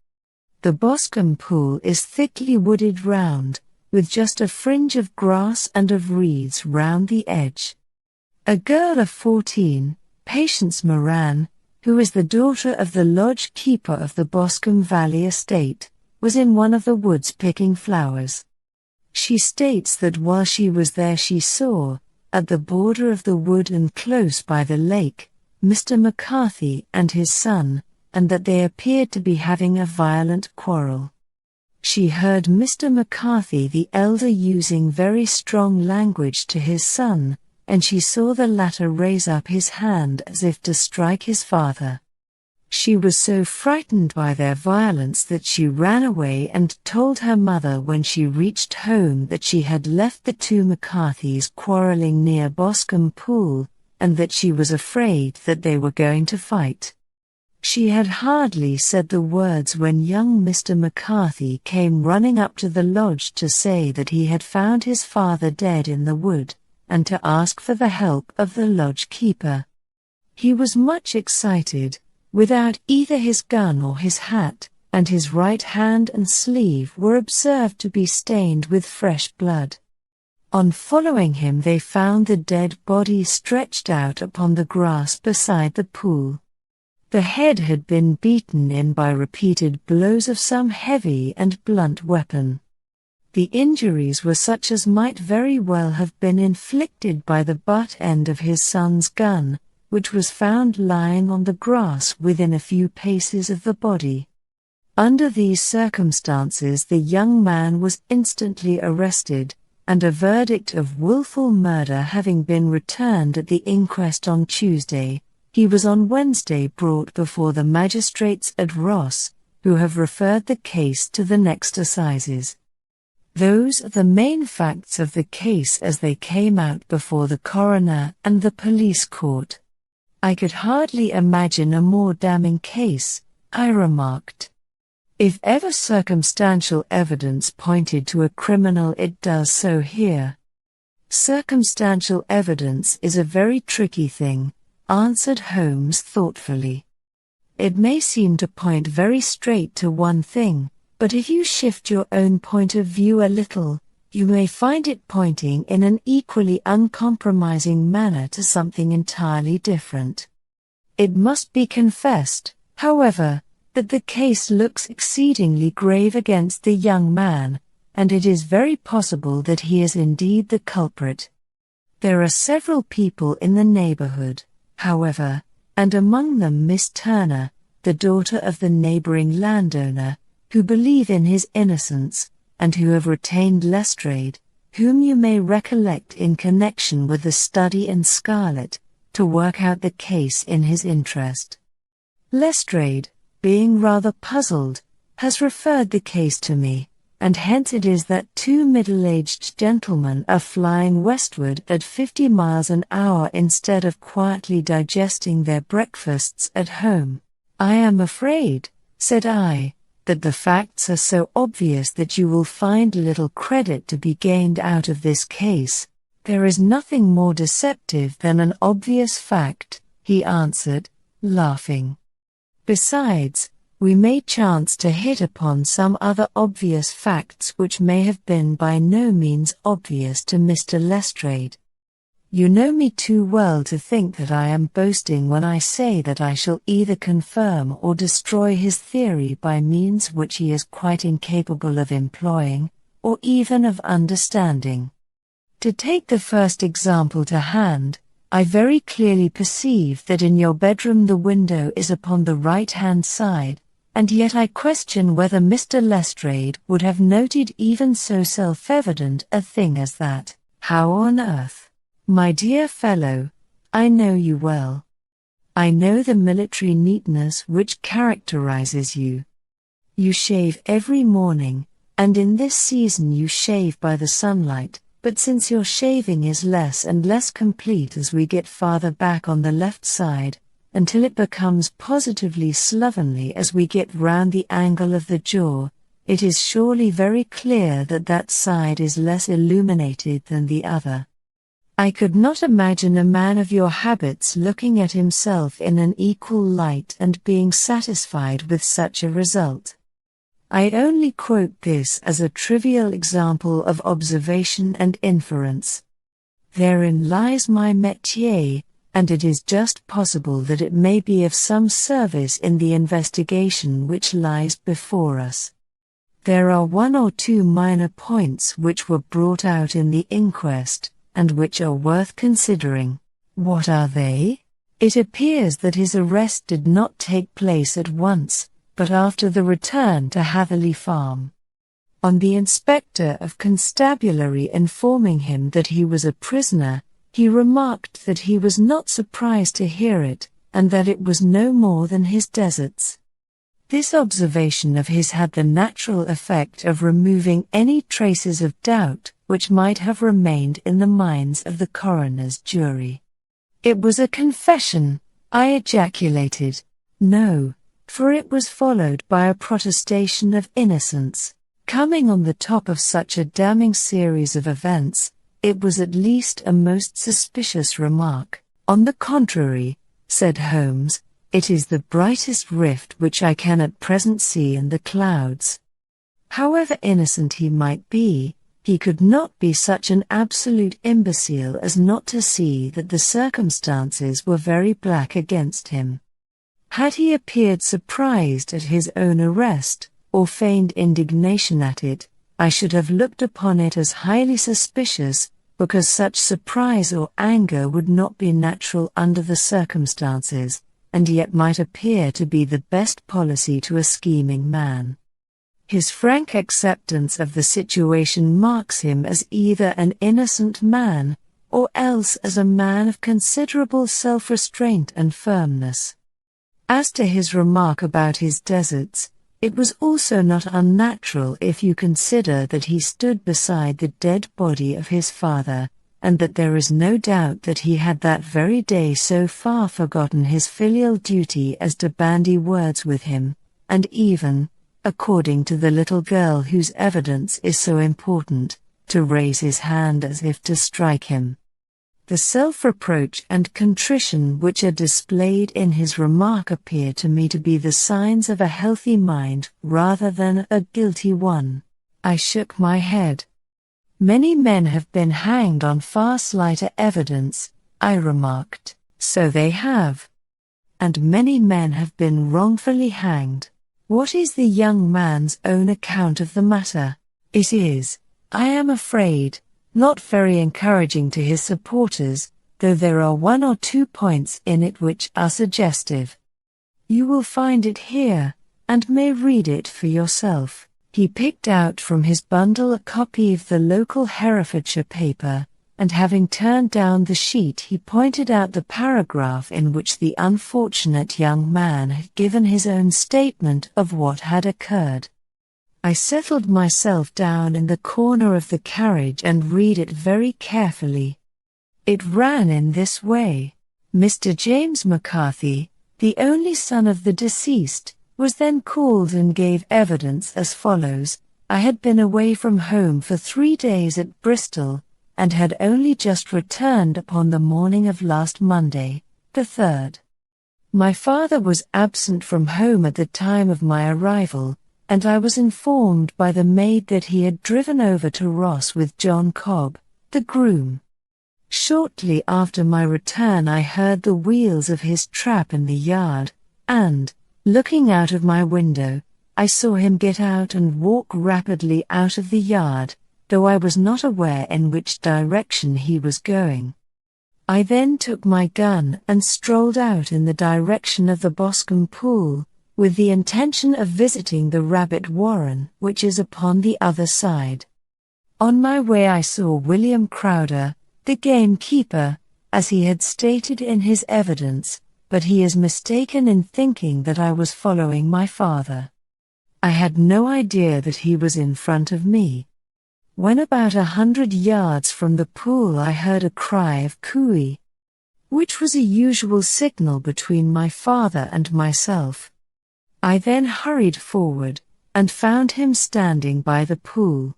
The Boscombe Pool is thickly wooded round, with just a fringe of grass and of reeds round the edge. A girl of 14, Patience Moran, who is the daughter of the lodge keeper of the Boscombe Valley estate, was in one of the woods picking flowers. She states that while she was there she saw, at the border of the wood and close by the lake, Mr. McCarthy and his son, and that they appeared to be having a violent quarrel. She heard Mr. McCarthy the elder using very strong language to his son, and she saw the latter raise up his hand as if to strike his father. She was so frightened by their violence that she ran away and told her mother when she reached home that she had left the two McCarthys quarreling near Boscombe Pool, and that she was afraid that they were going to fight. She had hardly said the words when young Mr. McCarthy came running up to the lodge to say that he had found his father dead in the wood, and to ask for the help of the lodge keeper. He was much excited, without either his gun or his hat, and his right hand and sleeve were observed to be stained with fresh blood. On following him they found the dead body stretched out upon the grass beside the pool. The head had been beaten in by repeated blows of some heavy and blunt weapon. The injuries were such as might very well have been inflicted by the butt end of his son's gun, which was found lying on the grass within a few paces of the body. Under these circumstances the young man was instantly arrested, and a verdict of wilful murder having been returned at the inquest on Tuesday, he was on Wednesday brought before the magistrates at Ross, who have referred the case to the next assizes. Those are the main facts of the case as they came out before the coroner and the police court. I could hardly imagine a more damning case, I remarked. If ever circumstantial evidence pointed to a criminal, it does so here. Circumstantial evidence is a very tricky thing, answered Holmes thoughtfully. It may seem to point very straight to one thing, but if you shift your own point of view a little, you may find it pointing in an equally uncompromising manner to something entirely different. It must be confessed, however, that the case looks exceedingly grave against the young man, and it is very possible that he is indeed the culprit. There are several people in the neighborhood, however, and among them Miss Turner, the daughter of the neighboring landowner, who believe in his innocence, and who have retained Lestrade, whom you may recollect in connection with the study in scarlet, to work out the case in his interest. Lestrade, being rather puzzled, has referred the case to me, and hence it is that two middle-aged gentlemen are flying westward at 50 miles an hour instead of quietly digesting their breakfasts at home. I am afraid, said I, that the facts are so obvious that you will find little credit to be gained out of this case. There is nothing more deceptive than an obvious fact, he answered, laughing. Besides, we may chance to hit upon some other obvious facts which may have been by no means obvious to Mr. Lestrade. You know me too well to think that I am boasting when I say that I shall either confirm or destroy his theory by means which he is quite incapable of employing, or even of understanding. To take the first example to hand, I very clearly perceive that in your bedroom the window is upon the right-hand side, and yet I question whether Mr. Lestrade would have noted even so self-evident a thing as that. How on earth? My dear fellow, I know you well. I know the military neatness which characterizes you. You shave every morning, and in this season you shave by the sunlight, but since your shaving is less and less complete as we get farther back on the left side, until it becomes positively slovenly as we get round the angle of the jaw, it is surely very clear that that side is less illuminated than the other. I could not imagine a man of your habits looking at himself in an equal light and being satisfied with such a result. I only quote this as a trivial example of observation and inference. Therein lies my métier, and it is just possible that it may be of some service in the investigation which lies before us. There are one or two minor points which were brought out in the inquest, and which are worth considering. What are they? It appears that his arrest did not take place at once, but after the return to Hatherley Farm. On the inspector of constabulary informing him that he was a prisoner, he remarked that he was not surprised to hear it, and that it was no more than his deserts. This observation of his had the natural effect of removing any traces of doubt which might have remained in the minds of the coroner's jury. It was a confession, I ejaculated. No, for it was followed by a protestation of innocence. Coming on the top of such a damning series of events, it was at least a most suspicious remark. On the contrary, said Holmes, it is the brightest rift which I can at present see in the clouds. However innocent he might be, he could not be such an absolute imbecile as not to see that the circumstances were very black against him. Had he appeared surprised at his own arrest, or feigned indignation at it, I should have looked upon it as highly suspicious, because such surprise or anger would not be natural under the circumstances, and yet might appear to be the best policy to a scheming man. His frank acceptance of the situation marks him as either an innocent man, or else as a man of considerable self-restraint and firmness. As to his remark about his deserts, it was also not unnatural if you consider that he stood beside the dead body of his father, and that there is no doubt that he had that very day so far forgotten his filial duty as to bandy words with him, and even, according to the little girl whose evidence is so important, to raise his hand as if to strike him. The self-reproach and contrition which are displayed in his remark appear to me to be the signs of a healthy mind rather than a guilty one. I shook my head. Many men have been hanged on far slighter evidence, I remarked. So they have. And many men have been wrongfully hanged. What is the young man's own account of the matter? It is, I am afraid, not very encouraging to his supporters, though there are one or two points in it which are suggestive. You will find it here, and may read it for yourself. He picked out from his bundle a copy of the local Herefordshire paper, and having turned down the sheet he pointed out the paragraph in which the unfortunate young man had given his own statement of what had occurred. I settled myself down in the corner of the carriage and read it very carefully. It ran in this way. Mr. James McCarthy, the only son of the deceased, was then called and gave evidence as follows. I had been away from home for 3 days at Bristol, and had only just returned upon the morning of last Monday, the 3rd. My father was absent from home at the time of my arrival, and I was informed by the maid that he had driven over to Ross with John Cobb, the groom. Shortly after my return I heard the wheels of his trap in the yard, and, looking out of my window, I saw him get out and walk rapidly out of the yard, though I was not aware in which direction he was going. I then took my gun and strolled out in the direction of the Boscombe Pool, with the intention of visiting the rabbit warren which is upon the other side. On my way I saw William Crowder, the gamekeeper, as he had stated in his evidence, but he is mistaken in thinking that I was following my father. I had no idea that he was in front of me. When about 100 yards from the pool I heard a cry of cooey, which was a usual signal between my father and myself. I then hurried forward, and found him standing by the pool.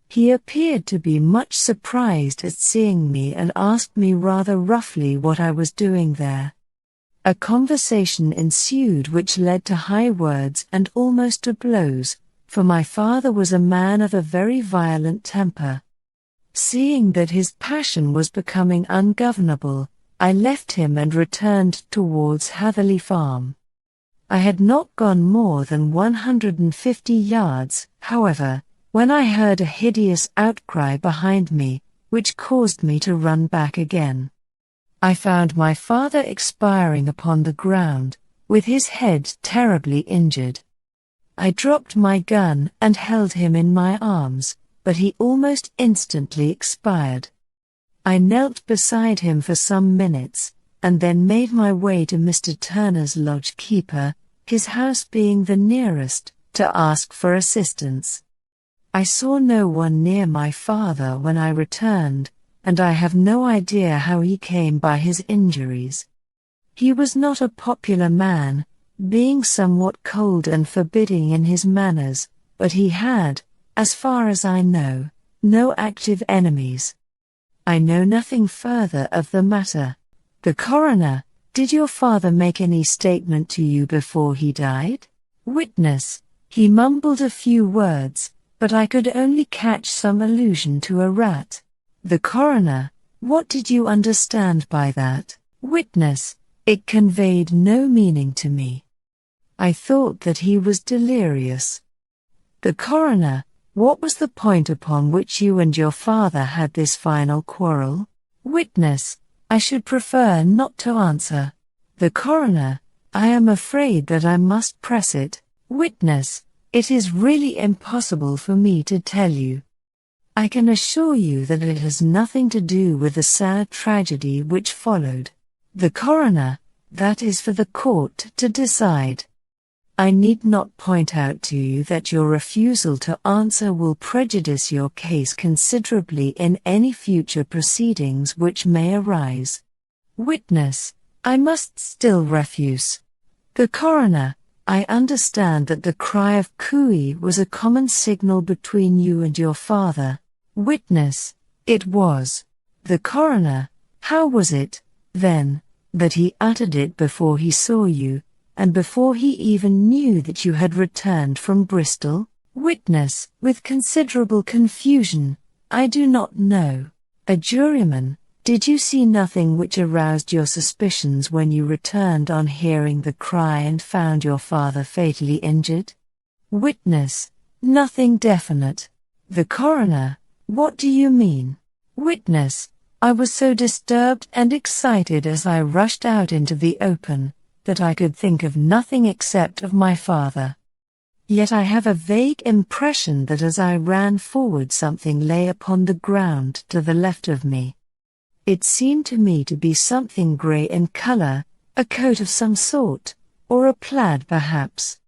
He appeared to be much surprised at seeing me and asked me rather roughly what I was doing there. A conversation ensued which led to high words and almost to blows, for my father was a man of a very violent temper. Seeing that his passion was becoming ungovernable, I left him and returned towards Hatherley Farm. I had not gone more than 150 yards, however, when I heard a hideous outcry behind me, which caused me to run back again. I found my father expiring upon the ground, with his head terribly injured. I dropped my gun and held him in my arms, but he almost instantly expired. I knelt beside him for some minutes, and then made my way to Mr. Turner's lodge keeper, his house being the nearest, to ask for assistance. I saw no one near my father when I returned, and I have no idea how he came by his injuries. He was not a popular man, being somewhat cold and forbidding in his manners, but he had, as far as I know, no active enemies. I know nothing further of the matter. The coroner: did your father make any statement to you before he died? Witness: he mumbled a few words, but I could only catch some allusion to a rat. The coroner: what did you understand by that? Witness: it conveyed no meaning to me. I thought that he was delirious. The coroner: what was the point upon which you and your father had this final quarrel? Witness: I should prefer not to answer. The coroner: I am afraid that I must press it. Witness: it is really impossible for me to tell you. I can assure you that it has nothing to do with the sad tragedy which followed. The coroner: that is for the court to decide. I need not point out to you that your refusal to answer will prejudice your case considerably in any future proceedings which may arise. Witness: I must still refuse. The coroner: I understand that the cry of cooey was a common signal between you and your father. Witness: it was. The coroner: how was it, then, that he uttered it before he saw you, and before he even knew that you had returned from Bristol? Witness: with considerable confusion, I do not know. A juryman: did you see nothing which aroused your suspicions when you returned on hearing the cry and found your father fatally injured? Witness: nothing definite. The coroner: what do you mean? Witness: I was so disturbed and excited as I rushed out into the open, that I could think of nothing except of my father. Yet I have a vague impression that as I ran forward something lay upon the ground to the left of me. It seemed to me to be something grey in color, a coat of some sort, or a plaid perhaps.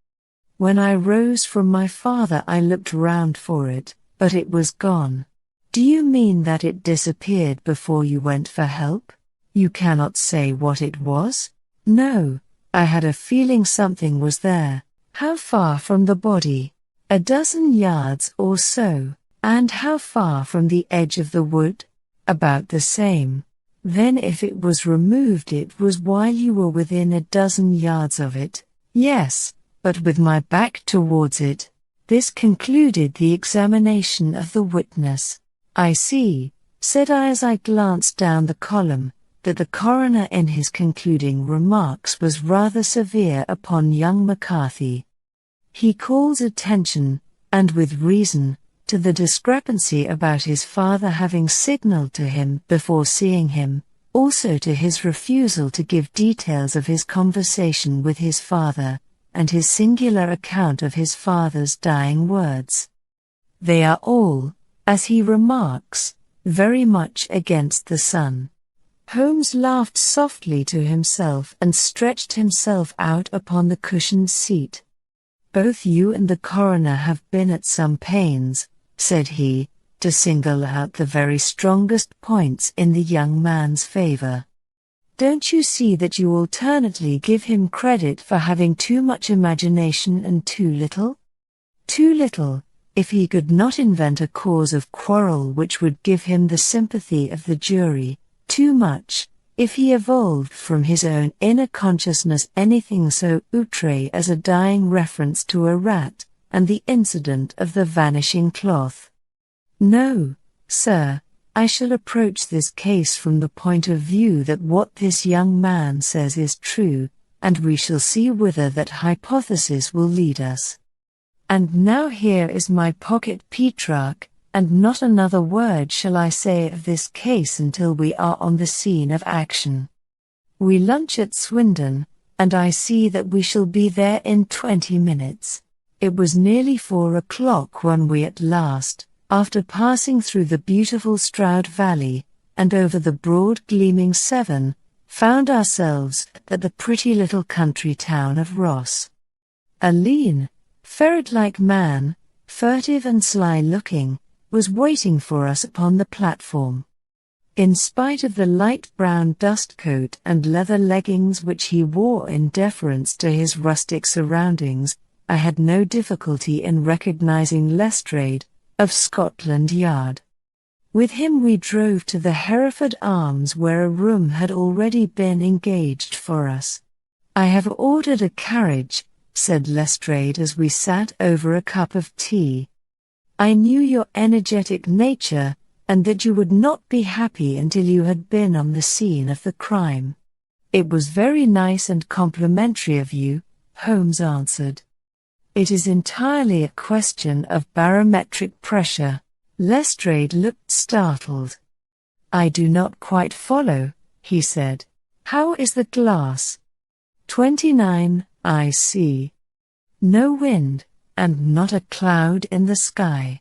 When I rose from my father I looked round for it, but it was gone. Do you mean that it disappeared before you went for help? You cannot say what it was? No, I had a feeling something was there. How far from the body? 12 yards or so. And how far from the edge of the wood? About the same. Then if it was removed it was while you were within 12 yards of it. Yes, but with my back towards it. This concluded the examination of the witness. I see, said I as I glanced down the column, that the coroner in his concluding remarks was rather severe upon young McCarthy. He calls attention, and with reason, to the discrepancy about his father having signaled to him before seeing him, also to his refusal to give details of his conversation with his father, and his singular account of his father's dying words. They are all, as he remarks, very much against the son. Holmes laughed softly to himself and stretched himself out upon the cushioned seat. Both you and the coroner have been at some pains, said he, to single out the very strongest points in the young man's favor. Don't you see that you alternately give him credit for having too much imagination and too little? Too little, if he could not invent a cause of quarrel which would give him the sympathy of the jury; too much, if he evolved from his own inner consciousness anything so outre as a dying reference to a rat, and the incident of the vanishing cloth. No, sir, I shall approach this case from the point of view that what this young man says is true, and we shall see whither that hypothesis will lead us. And now here is my pocket Petrarch, and not another word shall I say of this case until we are on the scene of action. We lunch at Swindon, and I see that we shall be there in 20 minutes. It was nearly 4 o'clock when we at last, after passing through the beautiful Stroud Valley, and over the broad gleaming Severn, found ourselves at the pretty little country town of Ross. A lean, ferret-like man, furtive and sly-looking, was waiting for us upon the platform. In spite of the light brown dust coat and leather leggings which he wore in deference to his rustic surroundings, I had no difficulty in recognizing Lestrade, of Scotland Yard. With him we drove to the Hereford Arms, where a room had already been engaged for us. I have ordered a carriage, said Lestrade as we sat over a cup of tea. I knew your energetic nature, and that you would not be happy until you had been on the scene of the crime. It was very nice and complimentary of you, Holmes answered. It is entirely a question of barometric pressure. Lestrade looked startled. I do not quite follow, he said. How is the glass? 29, I see. No wind, and not a cloud in the sky.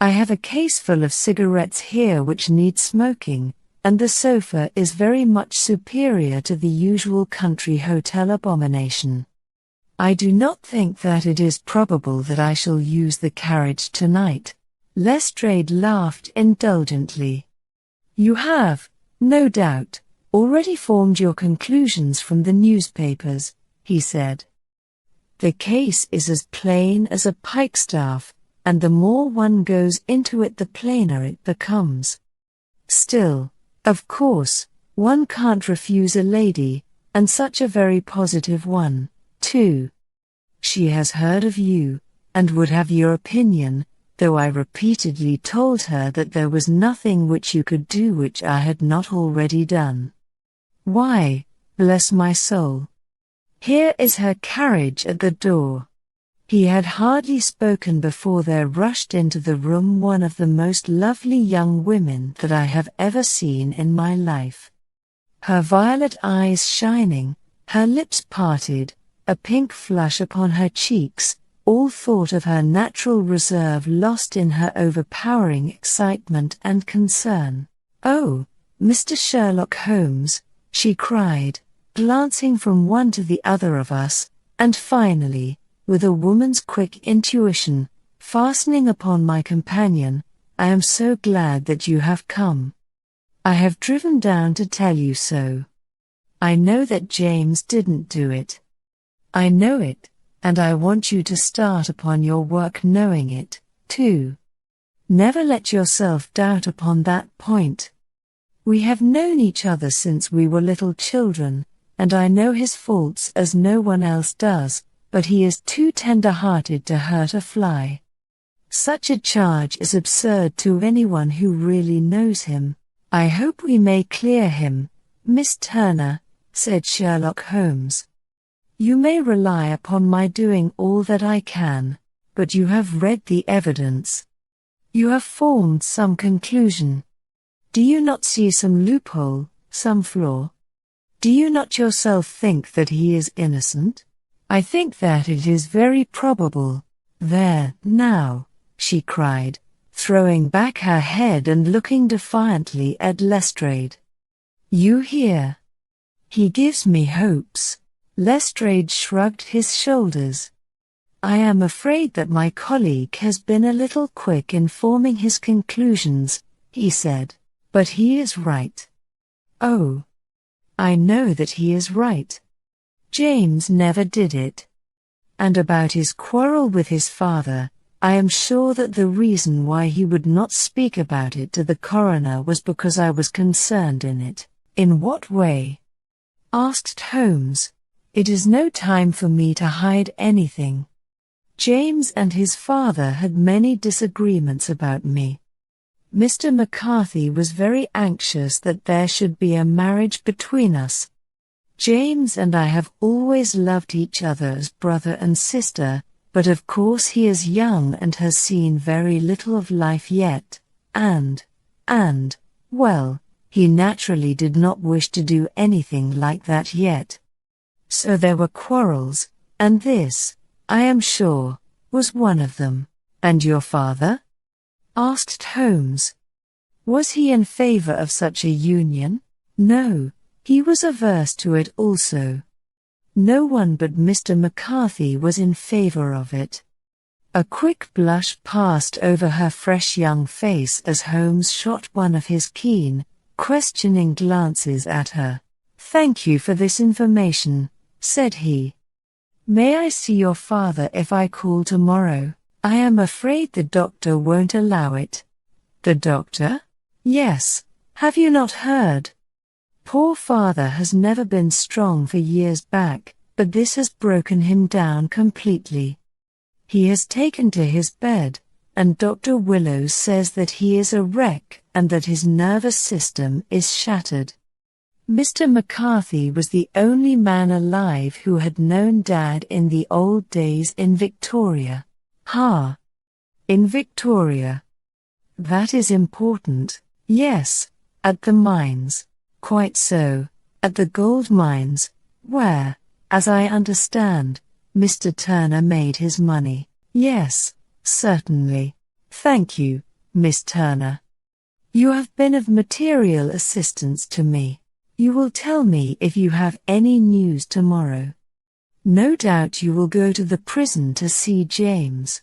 I have a case full of cigarettes here which need smoking, and the sofa is very much superior to the usual country hotel abomination. I do not think that it is probable that I shall use the carriage tonight. Lestrade laughed indulgently. You have, no doubt, already formed your conclusions from the newspapers, he said. The case is as plain as a pikestaff, and the more one goes into it the plainer it becomes. Still, of course, one can't refuse a lady, and such a very positive one, too. She has heard of you, and would have your opinion, though I repeatedly told her that there was nothing which you could do which I had not already done. Why, bless my soul! Here is her carriage at the door. He had hardly spoken before there rushed into the room one of the most lovely young women that I have ever seen in my life. Her violet eyes shining, her lips parted, a pink flush upon her cheeks, all thought of her natural reserve lost in her overpowering excitement and concern. Oh, Mr. Sherlock Holmes, she cried, glancing from one to the other of us, and finally, with a woman's quick intuition, fastening upon my companion, I am so glad that you have come. I have driven down to tell you so. I know that James didn't do it. I know it, and I want you to start upon your work knowing it, too. Never let yourself doubt upon that point. We have known each other since we were little children, and I know his faults as no one else does, but he is too tender-hearted to hurt a fly. Such a charge is absurd to anyone who really knows him. I hope we may clear him, Miss Turner, said Sherlock Holmes. You may rely upon my doing all that I can, but you have read the evidence. You have formed some conclusion. Do you not see some loophole, some flaw? Do you not yourself think that he is innocent? I think that it is very probable. There, now, she cried, throwing back her head and looking defiantly at Lestrade. You hear? He gives me hopes. Lestrade shrugged his shoulders. I am afraid that my colleague has been a little quick in forming his conclusions, he said. But he is right. Oh. I know that he is right. James never did it. And about his quarrel with his father, I am sure that the reason why he would not speak about it to the coroner was because I was concerned in it. In what way? Asked Holmes. It is no time for me to hide anything. James and his father had many disagreements about me. Mr. McCarthy was very anxious that there should be a marriage between us. James and I have always loved each other as brother and sister, but of course he is young and has seen very little of life yet, and, well, he naturally did not wish to do anything like that yet. So there were quarrels, and this, I am sure, was one of them. And your father? Asked Holmes. Was he in favor of such a union? No, he was averse to it also. No one but Mr. McCarthy was in favor of it. A quick blush passed over her fresh young face as Holmes shot one of his keen, questioning glances at her. "Thank you for this information," said he. "May I see your father if I call tomorrow? I am afraid the doctor won't allow it." "The doctor?" "Yes. Have you not heard? Poor father has never been strong for years back, but this has broken him down completely. He has taken to his bed, and Dr. Willows says that he is a wreck and that his nervous system is shattered." Mr. McCarthy was the only man alive who had known Dad in the old days in Victoria. In Victoria. That is important. Yes, at the mines. Quite so, at the gold mines, where, as I understand, Mr. Turner made his money. Yes, certainly. Thank you, Miss Turner. You have been of material assistance to me. You will tell me if you have any news tomorrow. No doubt you will go to the prison to see James.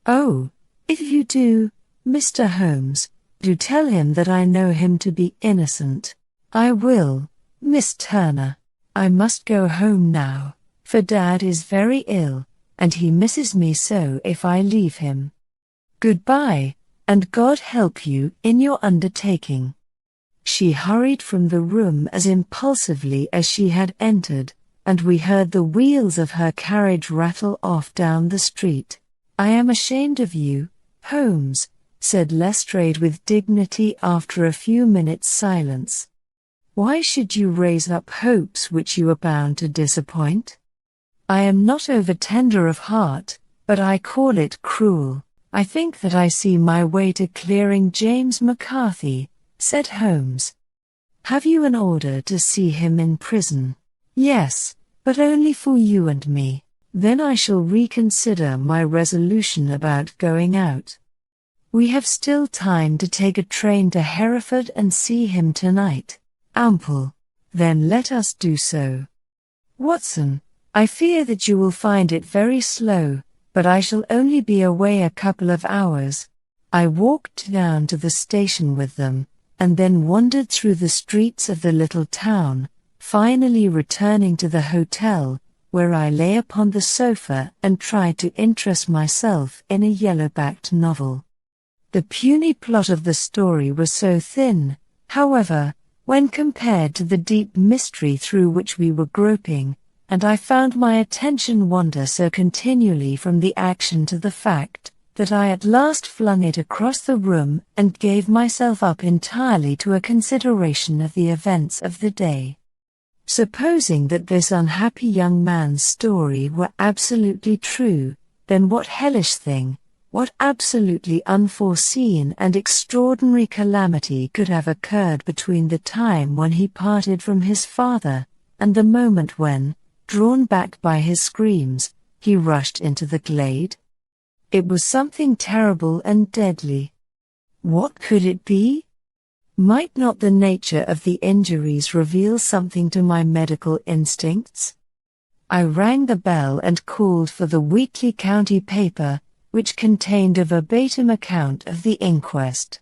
Oh, if you do, Mr. Holmes, do tell him that I know him to be innocent. I will, Miss Turner. I must go home now, for Dad is very ill, and he misses me so if I leave him. Goodbye, and God help you in your undertaking. She hurried from the room as impulsively as she had entered, and we heard the wheels of her carriage rattle off down the street. "I am ashamed of you, Holmes," said Lestrade with dignity after a few minutes' silence. "Why should you raise up hopes which you are bound to disappoint? I am not over-tender of heart, but I call it cruel. I think that I see my way to clearing James McCarthy," said Holmes. "Have you an order to see him in prison?" "Yes, but only for you and me. Then I shall reconsider my resolution about going out. We have still time to take a train to Hereford and see him tonight." "Ample. Then let us do so. Watson, I fear that you will find it very slow, but I shall only be away a couple of hours." I walked down to the station with them, and then wandered through the streets of the little town, finally returning to the hotel, where I lay upon the sofa and tried to interest myself in a yellow-backed novel. The puny plot of the story was so thin, however, when compared to the deep mystery through which we were groping, and I found my attention wander so continually from the action to the fact, that I at last flung it across the room and gave myself up entirely to a consideration of the events of the day. Supposing that this unhappy young man's story were absolutely true, then what hellish thing, what absolutely unforeseen and extraordinary calamity could have occurred between the time when he parted from his father, and the moment when, drawn back by his screams, he rushed into the glade? It was something terrible and deadly. What could it be? Might not the nature of the injuries reveal something to my medical instincts? I rang the bell and called for the weekly county paper, which contained a verbatim account of the inquest.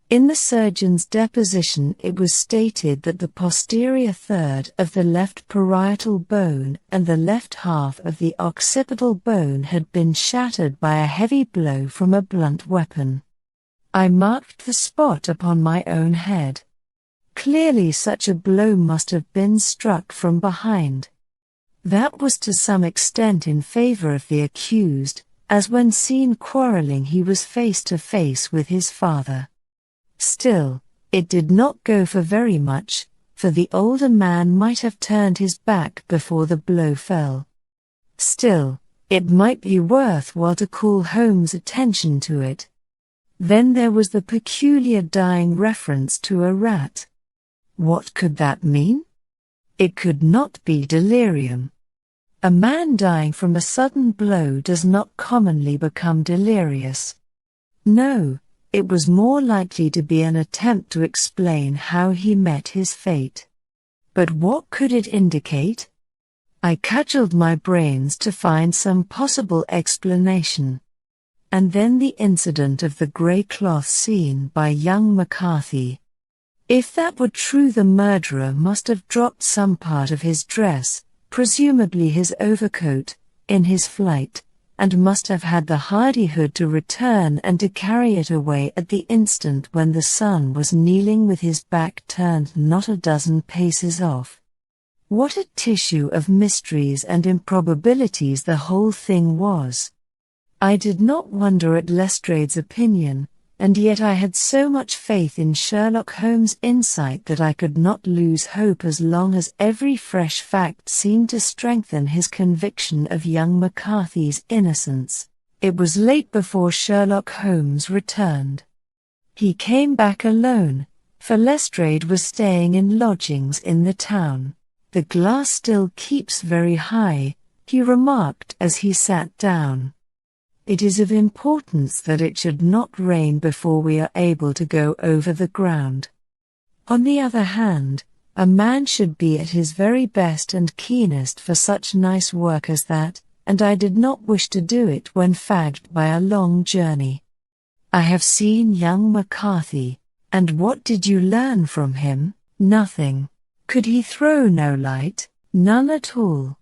In the surgeon's deposition it was stated that the posterior third of the left parietal bone and the left half of the occipital bone had been shattered by a heavy blow from a blunt weapon. I marked the spot upon my own head. Clearly such a blow must have been struck from behind. That was to some extent in favor of the accused, as when seen quarreling he was face to face with his father. Still, it did not go for very much, for the older man might have turned his back before the blow fell. Still, it might be worthwhile to call Holmes' attention to it. Then there was the peculiar dying reference to a rat. What could that mean? It could not be delirium. A man dying from a sudden blow does not commonly become delirious. No, it was more likely to be an attempt to explain how he met his fate. But what could it indicate? I cudgelled my brains to find some possible explanation. And then the incident of the grey cloth seen by young McCarthy. If that were true, the murderer must have dropped some part of his dress, presumably his overcoat, in his flight, and must have had the hardihood to return and to carry it away at the instant when the son was kneeling with his back turned not a dozen paces off. What a tissue of mysteries and improbabilities the whole thing was! I did not wonder at Lestrade's opinion, and yet I had so much faith in Sherlock Holmes' insight that I could not lose hope as long as every fresh fact seemed to strengthen his conviction of young McCarthy's innocence. It was late before Sherlock Holmes returned. He came back alone, for Lestrade was staying in lodgings in the town. "The glass still keeps very high," he remarked as he sat down. "It is of importance that it should not rain before we are able to go over the ground. On the other hand, a man should be at his very best and keenest for such nice work as that, and I did not wish to do it when fagged by a long journey. I have seen young McCarthy, and what did you learn from him? Nothing. Could he throw no light? None at all.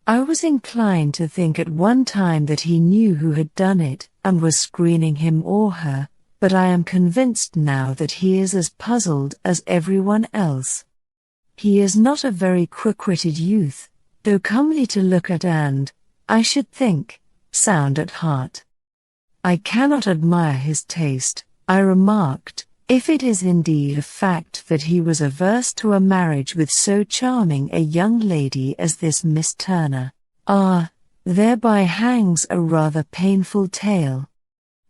I was inclined to think at one time that he knew who had done it, and was screening him or her, but I am convinced now that he is as puzzled as everyone else. He is not a very quick-witted youth, though comely to look at and, I should think, sound at heart. I cannot admire his taste," I remarked, "if it is indeed a fact that he was averse to a marriage with so charming a young lady as this Miss Turner. Ah, thereby hangs a rather painful tale.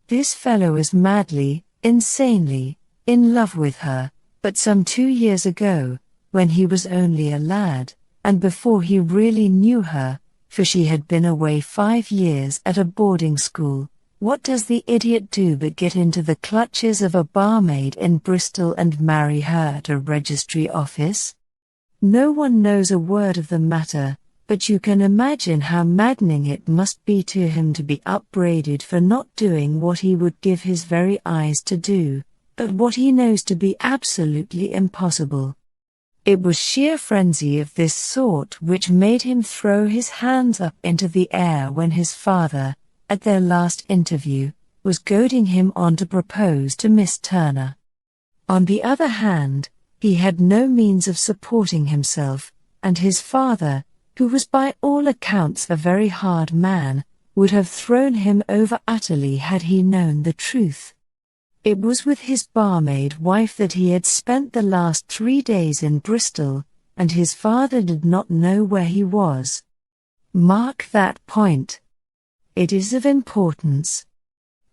This fellow is madly, insanely, in love with her, but some 2 years ago, when he was only a lad, and before he really knew her, for she had been away 5 years at a boarding school, what does the idiot do but get into the clutches of a barmaid in Bristol and marry her at a registry office? No one knows a word of the matter, but you can imagine how maddening it must be to him to be upbraided for not doing what he would give his very eyes to do, but what he knows to be absolutely impossible. It was sheer frenzy of this sort which made him throw his hands up into the air when his father, at their last interview, was goading him on to propose to Miss Turner. On the other hand, he had no means of supporting himself, and his father, who was by all accounts a very hard man, would have thrown him over utterly had he known the truth. It was with his barmaid wife that he had spent the last 3 days in Bristol, and his father did not know where he was. Mark that point. It is of importance.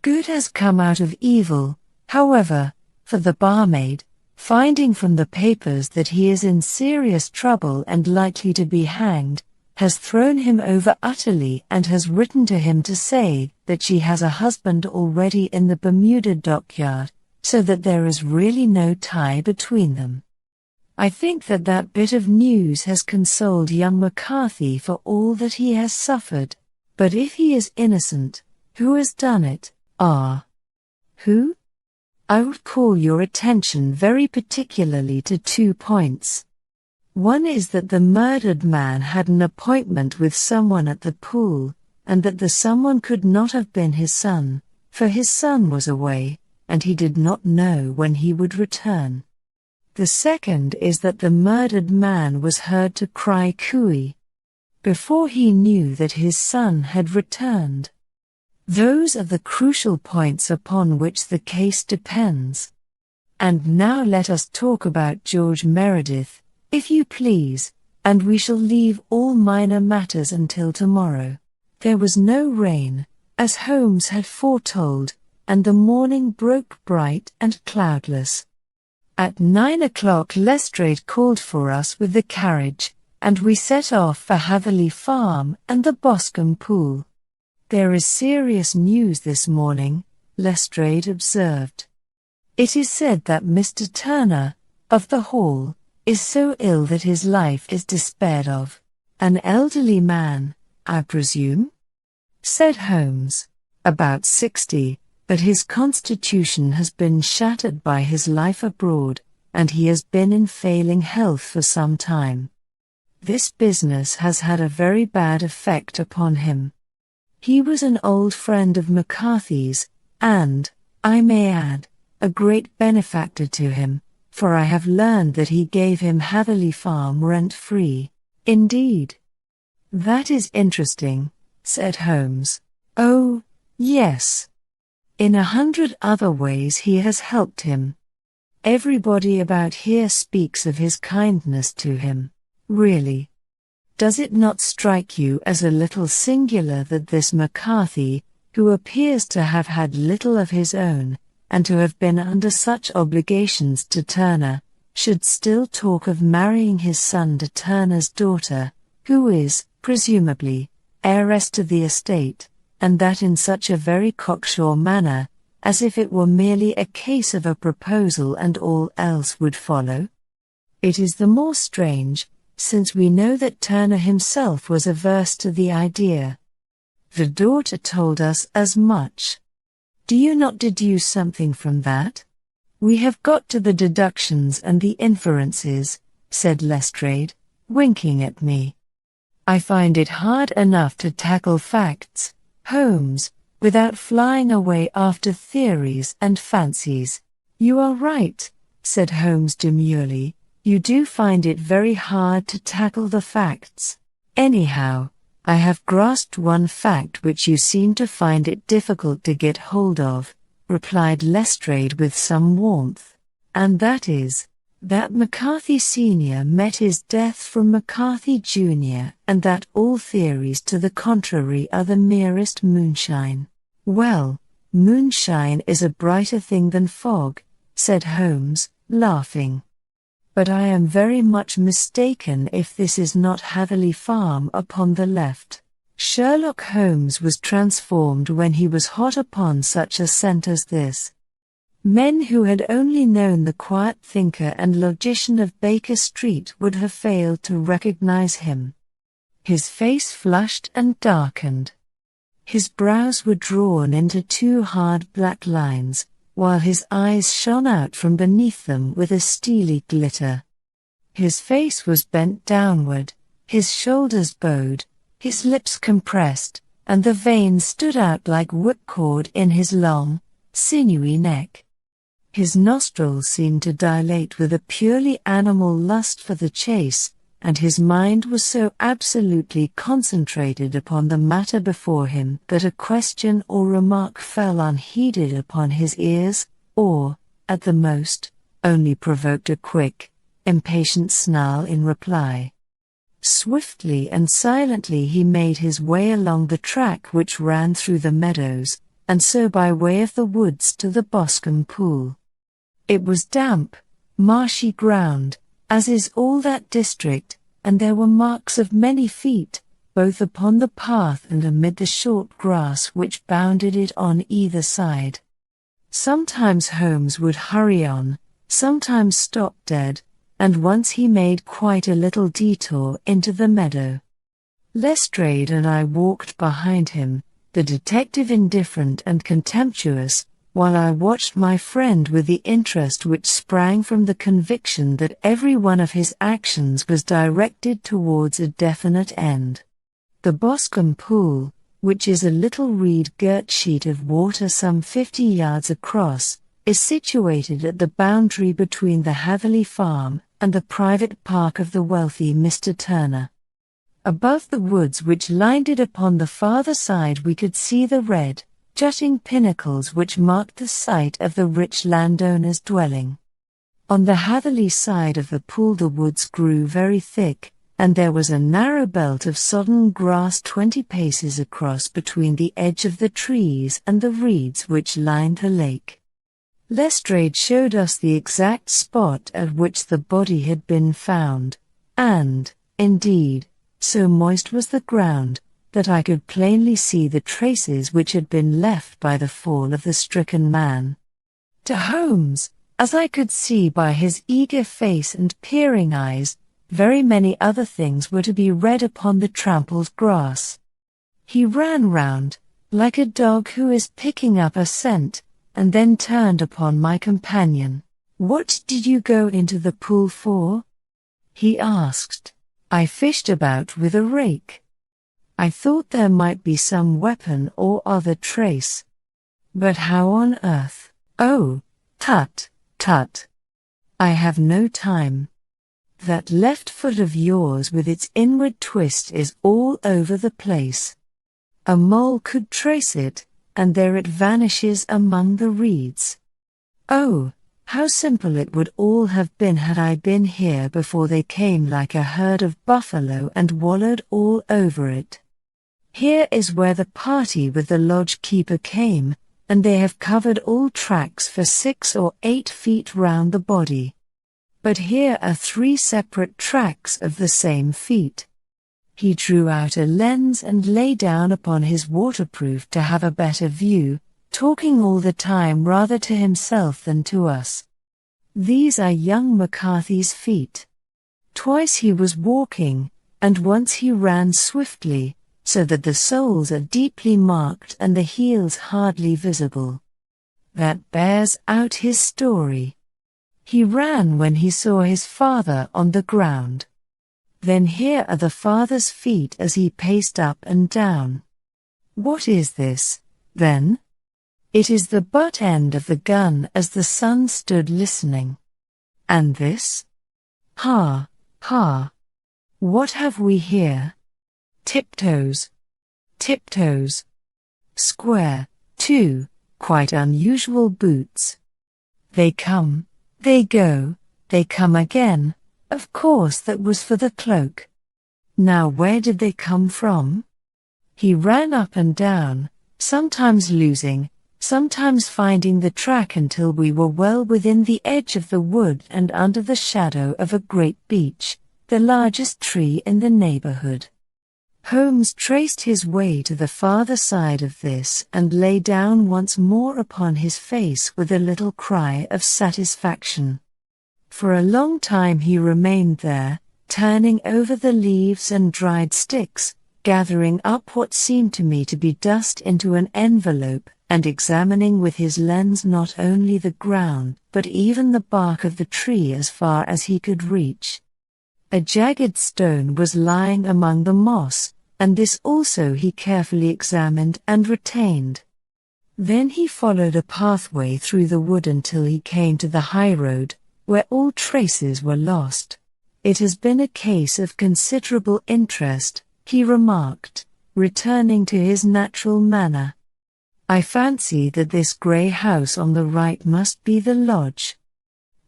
Good has come out of evil, however, for the barmaid, finding from the papers that he is in serious trouble and likely to be hanged, has thrown him over utterly and has written to him to say that she has a husband already in the Bermuda dockyard, so that there is really no tie between them. I think that bit of news has consoled young McCarthy for all that he has suffered. But if he is innocent, who has done it? Who? I would call your attention very particularly to 2 points. One is that the murdered man had an appointment with someone at the pool, and that the someone could not have been his son, for his son was away, and he did not know when he would return. The second is that the murdered man was heard to cry cooey before he knew that his son had returned. Those are the crucial points upon which the case depends. And now let us talk about George Meredith, if you please, and we shall leave all minor matters until tomorrow. There was no rain, as Holmes had foretold, and the morning broke bright and cloudless. At 9 o'clock Lestrade called for us with the carriage, and we set off for Hatherley Farm and the Boscombe Pool. There is serious news this morning, Lestrade observed. It is said that Mr. Turner, of the Hall, is so ill that his life is despaired of. An elderly man, I presume? Said Holmes. About 60. But his constitution has been shattered by his life abroad, and he has been in failing health for some time. This business has had a very bad effect upon him. He was an old friend of McCarthy's, and, I may add, a great benefactor to him, for I have learned that he gave him Hatherley Farm rent-free. Indeed. That is interesting, said Holmes. Oh, yes. In 100 other ways he has helped him. Everybody about here speaks of his kindness to him. Really. Does it not strike you as a little singular that this McCarthy, who appears to have had little of his own, and to have been under such obligations to Turner, should still talk of marrying his son to Turner's daughter, who is, presumably, heiress to the estate, and that in such a very cocksure manner, as if it were merely a case of a proposal and all else would follow? It is the more strange, since we know that Turner himself was averse to the idea. The daughter told us as much. Do you not deduce something from that? We have got to the deductions and the inferences, said Lestrade, winking at me. I find it hard enough to tackle facts, Holmes, without flying away after theories and fancies. You are right, said Holmes demurely, you do find it very hard to tackle the facts. Anyhow, I have grasped one fact which you seem to find it difficult to get hold of, replied Lestrade with some warmth, and that is, that McCarthy Sr. met his death from McCarthy Jr., and that all theories to the contrary are the merest moonshine. Well, moonshine is a brighter thing than fog, said Holmes, laughing. But I am very much mistaken if this is not Hatherley Farm upon the left. Sherlock Holmes was transformed when he was hot upon such a scent as this. Men who had only known the quiet thinker and logician of Baker Street would have failed to recognize him. His face flushed and darkened. His brows were drawn into 2 hard black lines, while his eyes shone out from beneath them with a steely glitter. His face was bent downward, his shoulders bowed, his lips compressed, and the veins stood out like whipcord in his long, sinewy neck. His nostrils seemed to dilate with a purely animal lust for the chase, and his mind was so absolutely concentrated upon the matter before him that a question or remark fell unheeded upon his ears, or, at the most, only provoked a quick, impatient snarl in reply. Swiftly and silently he made his way along the track which ran through the meadows, and so by way of the woods to the Boscombe Pool. It was damp, marshy ground, as is all that district, and there were marks of many feet, both upon the path and amid the short grass which bounded it on either side. Sometimes Holmes would hurry on, sometimes stop dead, and once he made quite a little detour into the meadow. Lestrade and I walked behind him, the detective indifferent and contemptuous, while I watched my friend with the interest which sprang from the conviction that every one of his actions was directed towards a definite end. The Boscombe Pool, which is a little reed-girt sheet of water some 50 yards across, is situated at the boundary between the Hatherley Farm and the private park of the wealthy Mr. Turner. Above the woods which lined it upon the farther side we could see the red, jutting pinnacles which marked the site of the rich landowner's dwelling. On the Hatherley side of the pool the woods grew very thick, and there was a narrow belt of sodden grass 20 paces across between the edge of the trees and the reeds which lined the lake. Lestrade showed us the exact spot at which the body had been found, and, indeed, so moist was the ground, that I could plainly see the traces which had been left by the fall of the stricken man. To Holmes, as I could see by his eager face and peering eyes, very many other things were to be read upon the trampled grass. He ran round, like a dog who is picking up a scent, and then turned upon my companion. "What did you go into the pool for?" he asked. "I fished about with a rake. I thought there might be some weapon or other trace. But how on earth—" "Oh, tut, tut. I have no time. That left foot of yours with its inward twist is all over the place. A mole could trace it, and there it vanishes among the reeds. Oh, how simple it would all have been had I been here before they came like a herd of buffalo and wallowed all over it. Here is where the party with the lodge-keeper came, and they have covered all tracks for 6 or 8 feet round the body. But here are 3 separate tracks of the same feet." He drew out a lens and lay down upon his waterproof to have a better view, talking all the time rather to himself than to us. "These are young McCarthy's feet. Twice he was walking, and once he ran swiftly, so that the soles are deeply marked and the heels hardly visible. That bears out his story. He ran when he saw his father on the ground. Then here are the father's feet as he paced up and down. What is this, then? It is the butt end of the gun as the son stood listening. And this? Ha, ha. What have we here? Tiptoes. Tiptoes. Square, too, quite unusual boots. They come, they go, they come again. Of course that was for the cloak. Now where did they come from?" He ran up and down, sometimes losing, sometimes finding the track until we were well within the edge of the wood and under the shadow of a great beech, the largest tree in the neighborhood. Holmes traced his way to the farther side of this and lay down once more upon his face with a little cry of satisfaction. For a long time he remained there, turning over the leaves and dried sticks, gathering up what seemed to me to be dust into an envelope, and examining with his lens not only the ground but even the bark of the tree as far as he could reach. A jagged stone was lying among the moss, and this also he carefully examined and retained. Then he followed a pathway through the wood until he came to the high road, where all traces were lost. "It has been a case of considerable interest," he remarked, returning to his natural manner. "I fancy that this grey house on the right must be the lodge.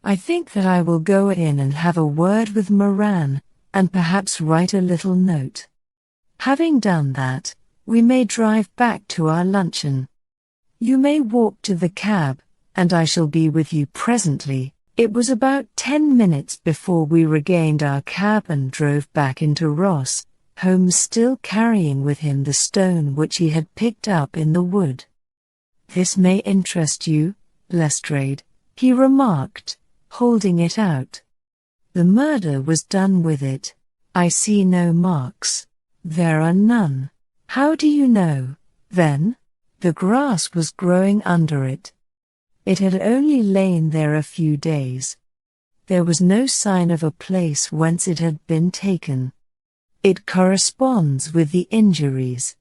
I think that I will go in and have a word with Moran, and perhaps write a little note. Having done that, we may drive back to our luncheon. You may walk to the cab, and I shall be with you presently." It was about 10 minutes before we regained our cab and drove back into Ross, Holmes still carrying with him the stone which he had picked up in the wood. "This may interest you, Lestrade," he remarked, holding it out. The murder was done with it. I see no marks. There are none. How do you know, then? The grass was growing under it. It had only lain there a few days. There was no sign of a place whence it had been taken. It corresponds with the injuries.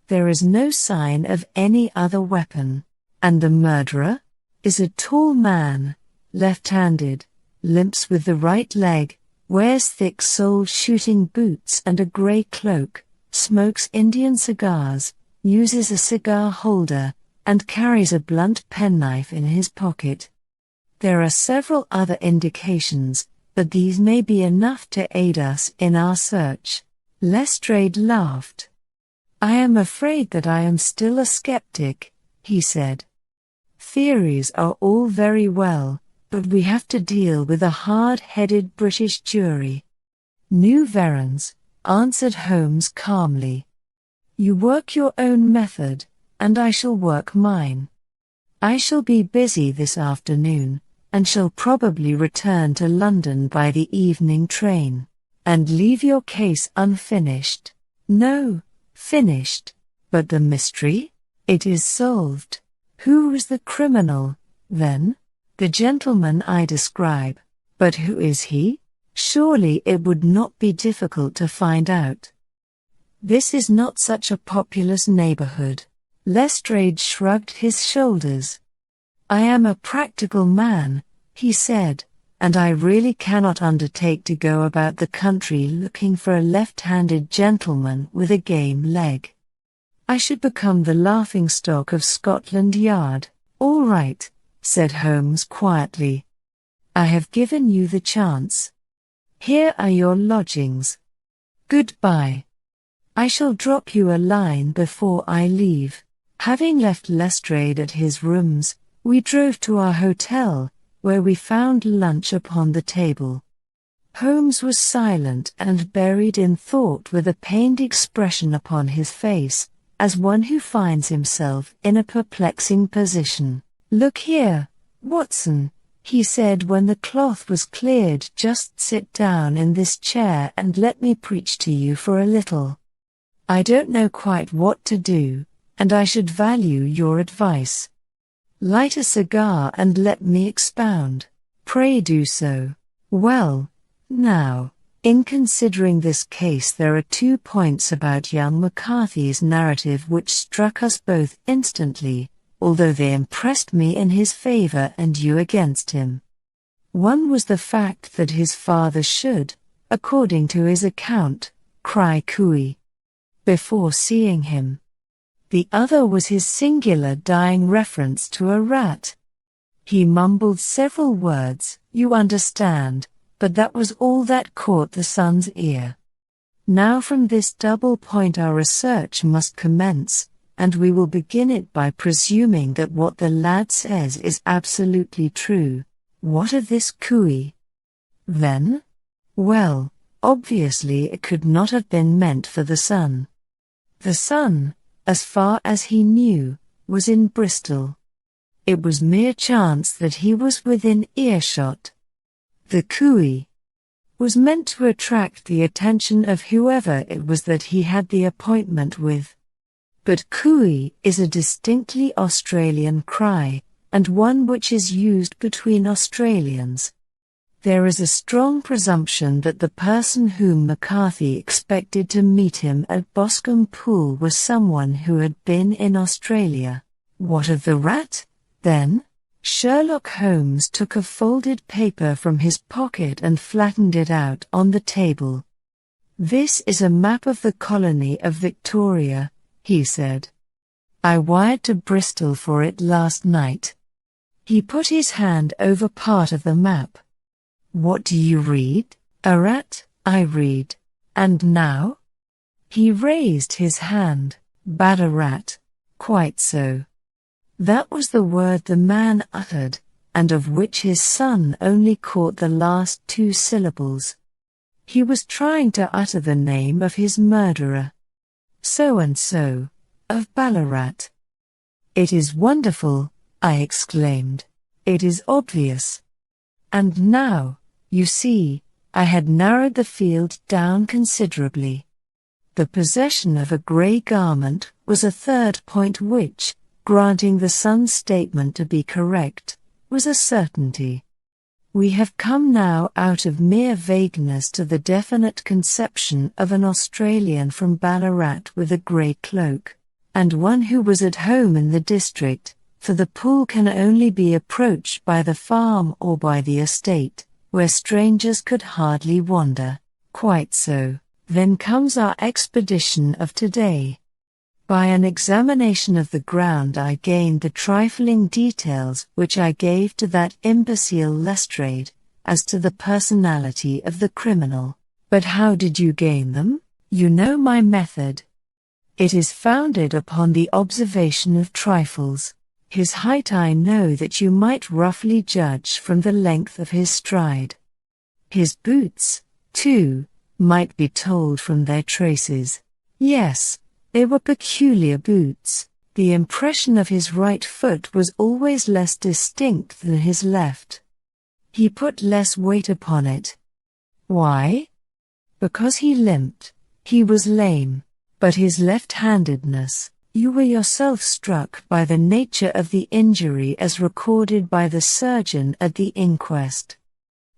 There is no sign of any other weapon, and the murderer is a tall man, left-handed, limps with the right leg, wears thick-soled shooting boots and a grey cloak, smokes Indian cigars, uses a cigar holder, and carries a blunt penknife in his pocket. There are several other indications, but these may be enough to aid us in our search. Lestrade laughed. I am afraid that I am still a skeptic, he said. Theories are all very well, but we have to deal with a hard-headed British jury. Nous verrons, answered Holmes calmly. You work your own method, and I shall work mine. I shall be busy this afternoon, and shall probably return to London by the evening train, and leave your case unfinished. No, finished. But the mystery? It is solved. Who was the criminal, then? The gentleman I describe. But who is he? Surely it would not be difficult to find out. This is not such a populous neighborhood. Lestrade shrugged his shoulders. I am a practical man, he said, and I really cannot undertake to go about the country looking for a left-handed gentleman with a game leg. I should become the laughingstock of Scotland Yard. All right, said Holmes quietly. I have given you the chance. Here are your lodgings. Goodbye. I shall drop you a line before I leave. Having left Lestrade at his rooms, we drove to our hotel, where we found lunch upon the table. Holmes was silent and buried in thought with a pained expression upon his face, as one who finds himself in a perplexing position. Look here, Watson, he said when the cloth was cleared, just sit down in this chair and let me preach to you for a little. I don't know quite what to do, and I should value your advice. Light a cigar and let me expound. Pray do so. Well, now, in considering this case there are 2 points about young McCarthy's narrative which struck us both instantly, although they impressed me in his favor and you against him. One was the fact that his father should, according to his account, cry cooey before seeing him. The other was his singular dying reference to a rat. He mumbled several words, you understand, but that was all that caught the son's ear. Now from this double point our research must commence, and we will begin it by presuming that what the lad says is absolutely true. What of this cooey? Then? Well, obviously it could not have been meant for the son. The son, as far as he knew, was in Bristol. It was mere chance that he was within earshot. The cooey was meant to attract the attention of whoever it was that he had the appointment with. But cooey is a distinctly Australian cry, and one which is used between Australians. There is a strong presumption that the person whom McCarthy expected to meet him at Boscombe Pool was someone who had been in Australia. What of the rat, then? Sherlock Holmes took a folded paper from his pocket and flattened it out on the table. This is a map of the colony of Victoria, he said. I wired to Bristol for it last night. He put his hand over part of the map. What do you read? A rat, I read. And now? He raised his hand. Bad a rat. Quite so. That was the word the man uttered, and of which his son only caught the last 2 syllables. He was trying to utter the name of his murderer. So-and-so, of Ballarat. It is wonderful, I exclaimed. It is obvious. And now, you see, I had narrowed the field down considerably. The possession of a grey garment was a third point which, granting the son's statement to be correct, was a certainty. We have come now out of mere vagueness to the definite conception of an Australian from Ballarat with a grey cloak, and one who was at home in the district, for the pool can only be approached by the farm or by the estate, where strangers could hardly wander. Quite so. Then comes our expedition of today. By an examination of the ground I gained the trifling details which I gave to that imbecile Lestrade, as to the personality of the criminal. But how did you gain them? You know my method. It is founded upon the observation of trifles. His height I know that you might roughly judge from the length of his stride. His boots, too, might be told from their traces. Yes, they were peculiar boots. The impression of his right foot was always less distinct than his left. He put less weight upon it. Why? Because he limped. He was lame. But his left-handedness, you were yourself struck by the nature of the injury as recorded by the surgeon at the inquest.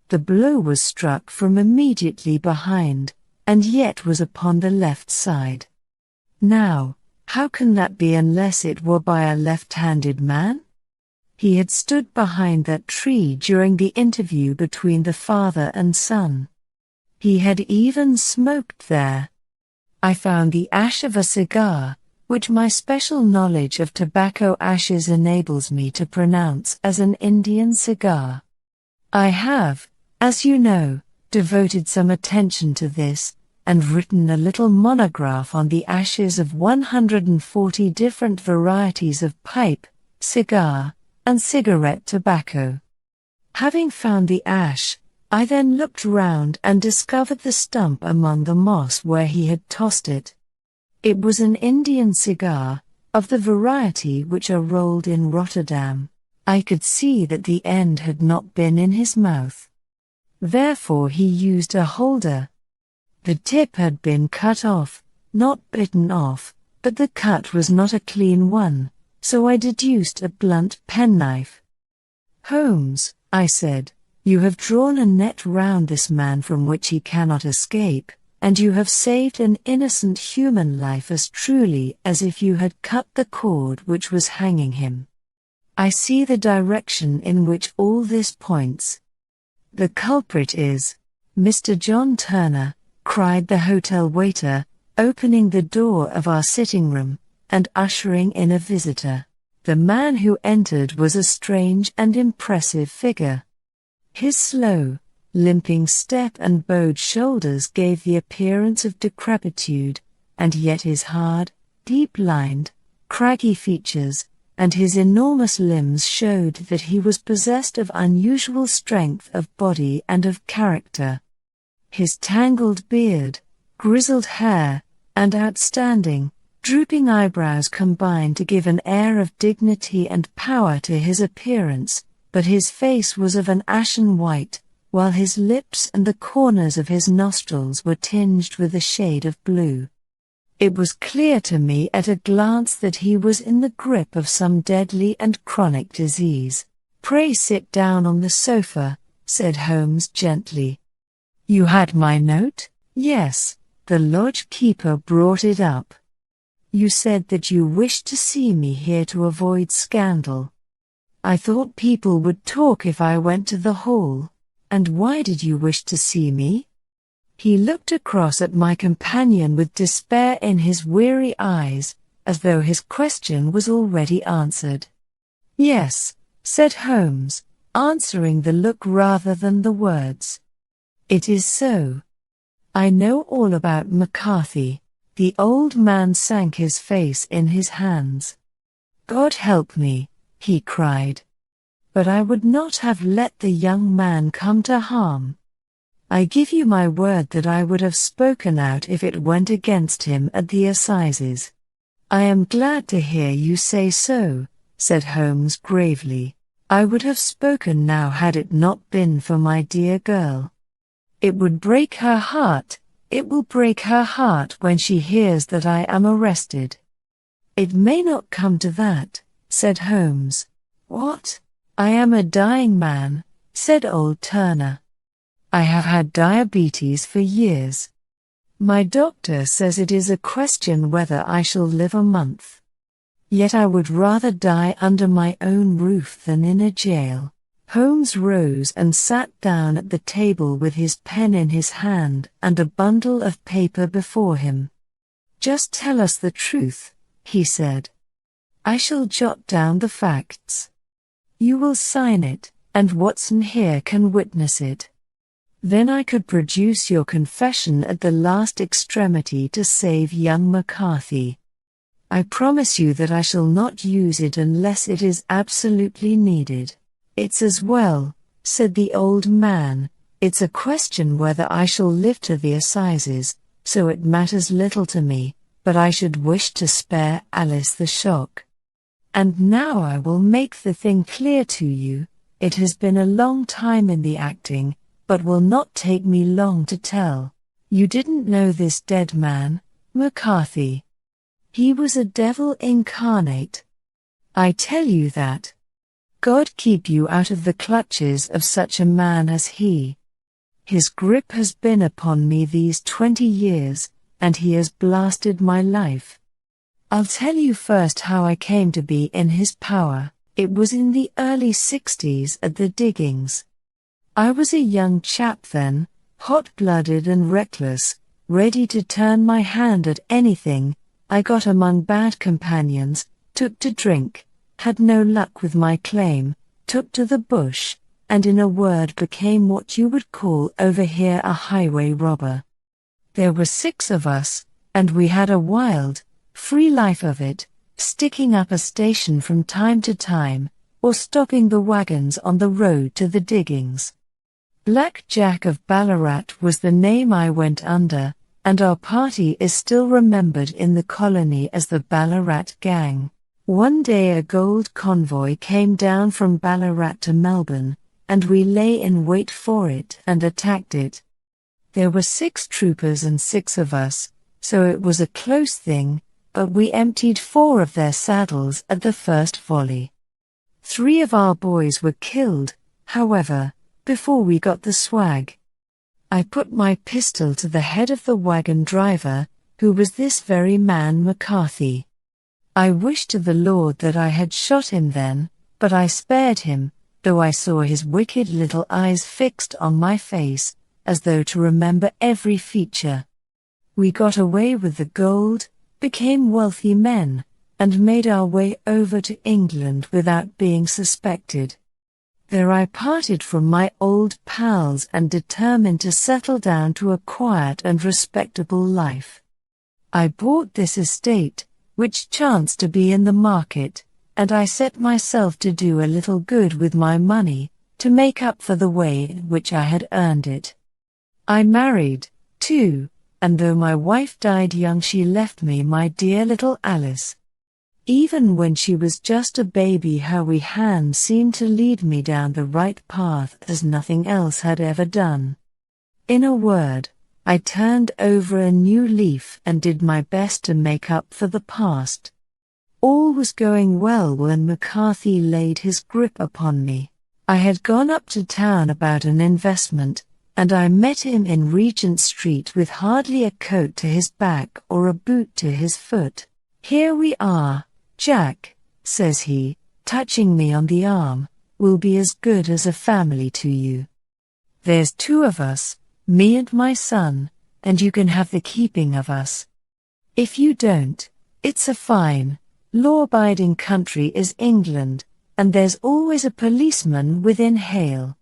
The blow was struck from immediately behind, and yet was upon the left side. Now, how can that be unless it were by a left-handed man? He had stood behind that tree during the interview between the father and son. He had even smoked there. I found the ash of a cigar, which my special knowledge of tobacco ashes enables me to pronounce as an Indian cigar. I have, as you know, devoted some attention to this, and written a little monograph on the ashes of 140 different varieties of pipe, cigar, and cigarette tobacco. Having found the ash, I then looked round and discovered the stump among the moss where he had tossed it. It was an Indian cigar, of the variety which are rolled in Rotterdam. I could see that the end had not been in his mouth. Therefore he used a holder. The tip had been cut off, not bitten off, but the cut was not a clean one, so I deduced a blunt penknife. Holmes, I said, you have drawn a net round this man from which he cannot escape, and you have saved an innocent human life as truly as if you had cut the cord which was hanging him. I see the direction in which all this points. The culprit is Mr. John Turner, cried the hotel waiter, opening the door of our sitting room, and ushering in a visitor. The man who entered was a strange and impressive figure. His slow, limping step and bowed shoulders gave the appearance of decrepitude, and yet his hard, deep-lined, craggy features, and his enormous limbs showed that he was possessed of unusual strength of body and of character. His tangled beard, grizzled hair, and outstanding, drooping eyebrows combined to give an air of dignity and power to his appearance, but his face was of an ashen white, while his lips and the corners of his nostrils were tinged with a shade of blue. It was clear to me at a glance that he was in the grip of some deadly and chronic disease. "Pray sit down on the sofa," said Holmes gently. "You had my note?" "Yes, the lodge keeper brought it up. You said that you wished to see me here to avoid scandal. I thought people would talk if I went to the hall. And why did you wish to see me?" He looked across at my companion with despair in his weary eyes, as though his question was already answered. "Yes," said Holmes, answering the look rather than the words. "It is so. I know all about McCarthy." The old man sank his face in his hands. "God help me," he cried. "But I would not have let the young man come to harm. I give you my word that I would have spoken out if it went against him at the assizes." "I am glad to hear you say so," said Holmes gravely. "I would have spoken now had it not been for my dear girl." It would break her heart. It will break her heart when she hears that I am arrested." "It may not come to that," said Holmes. "What? I am a dying man," said old Turner. "I have had diabetes for years. My doctor says it is a question whether I shall live a month. Yet I would rather die under my own roof than in a jail." Holmes rose and sat down at the table with his pen in his hand and a bundle of paper before him. "Just tell us the truth," he said. "I shall jot down the facts. You will sign it, and Watson here can witness it. Then I could produce your confession at the last extremity to save young McCarthy. I promise you that I shall not use it unless it is absolutely needed." "It's as well," said the old man. "It's a question whether I shall live to the assizes, so it matters little to me, but I should wish to spare Alice the shock. And now I will make the thing clear to you. It has been a long time in the acting, but will not take me long to tell. You didn't know this dead man, McCarthy. He was a devil incarnate. I tell you that. God keep you out of the clutches of such a man as he. His grip has been upon me these 20 years, and he has blasted my life. I'll tell you first how I came to be in his power. It was in the early 60s at the diggings. I was a young chap then, hot-blooded and reckless, ready to turn my hand at anything. I got among bad companions, took to drink, had no luck with my claim, took to the bush, and in a word became what you would call over here a highway robber. There were 6 of us, and we had a wild, free life of it, sticking up a station from time to time, or stopping the wagons on the road to the diggings. Black Jack of Ballarat was the name I went under, and our party is still remembered in the colony as the Ballarat Gang. One day a gold convoy came down from Ballarat to Melbourne, and we lay in wait for it and attacked it. There were 6 troopers and 6 of us, so it was a close thing, but we emptied 4 of their saddles at the first volley. 3 of our boys were killed, however, before we got the swag. I put my pistol to the head of the wagon driver, who was this very man McCarthy. I wished to the Lord that I had shot him then, but I spared him, though I saw his wicked little eyes fixed on my face, as though to remember every feature. We got away with the gold, became wealthy men, and made our way over to England without being suspected. There I parted from my old pals and determined to settle down to a quiet and respectable life. I bought this estate, which chanced to be in the market, and I set myself to do a little good with my money, to make up for the way in which I had earned it. I married, too, and though my wife died young she left me my dear little Alice. Even when she was just a baby her wee hand seemed to lead me down the right path as nothing else had ever done. In a word, I turned over a new leaf and did my best to make up for the past. All was going well when McCarthy laid his grip upon me. I had gone up to town about an investment, and I met him in Regent Street with hardly a coat to his back or a boot to his foot. "Here we are, Jack," says he, touching me on the arm, "we'll be as good as a family to you. There's 2 of us, me and my son, and you can have the keeping of us. If you don't, it's a fine, law-abiding country is England, and there's always a policeman within hail."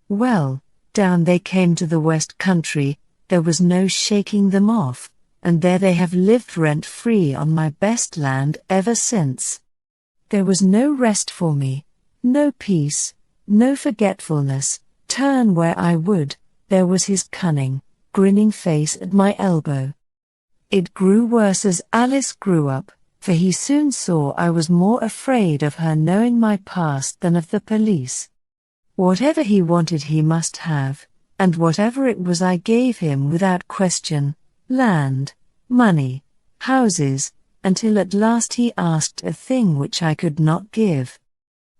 Well, down they came to the West Country, there was no shaking them off, and there they have lived rent-free on my best land ever since. There was no rest for me, no peace, no forgetfulness, turn where I would, there was his cunning, grinning face at my elbow. It grew worse as Alice grew up, for he soon saw I was more afraid of her knowing my past than of the police. Whatever he wanted he must have, and whatever it was I gave him without question: land, money, houses, until at last he asked a thing which I could not give.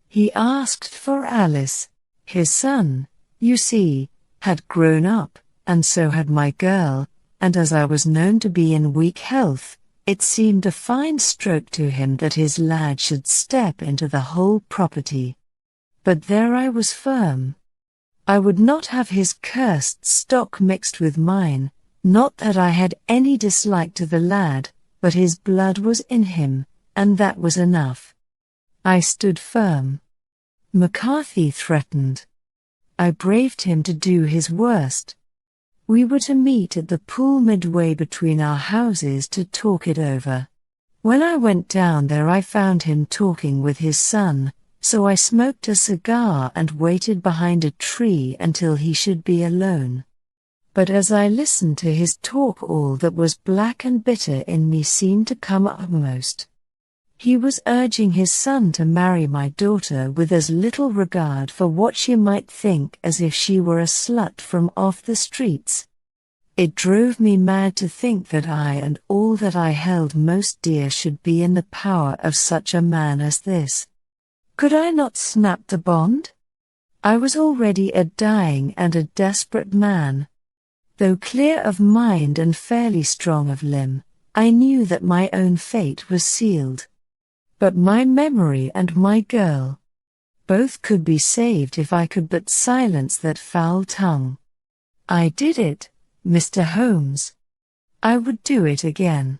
He asked for Alice. His son, you see, had grown up, and so had my girl, and as I was known to be in weak health, it seemed a fine stroke to him that his lad should step into the whole property. But there I was firm. I would not have his cursed stock mixed with mine, not that I had any dislike to the lad, but his blood was in him, and that was enough. I stood firm. McCarthy threatened. I braved him to do his worst. We were to meet at the pool midway between our houses to talk it over. When I went down there I found him talking with his son, so I smoked a cigar and waited behind a tree until he should be alone. But as I listened to his talk, all that was black and bitter in me seemed to come uppermost. He was urging his son to marry my daughter with as little regard for what she might think as if she were a slut from off the streets. It drove me mad to think that I and all that I held most dear should be in the power of such a man as this. Could I not snap the bond? I was already a dying and a desperate man. Though clear of mind and fairly strong of limb, I knew that my own fate was sealed. But my memory and my girl, both could be saved if I could but silence that foul tongue. I did it, Mr. Holmes. I would do it again.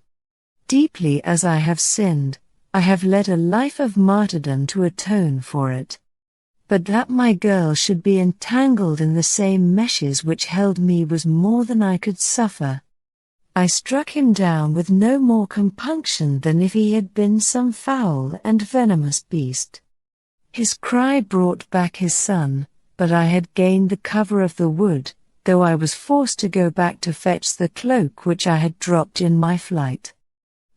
Deeply as I have sinned, I have led a life of martyrdom to atone for it. But that my girl should be entangled in the same meshes which held me was more than I could suffer. I struck him down with no more compunction than if he had been some foul and venomous beast. His cry brought back his son, but I had gained the cover of the wood, though I was forced to go back to fetch the cloak which I had dropped in my flight.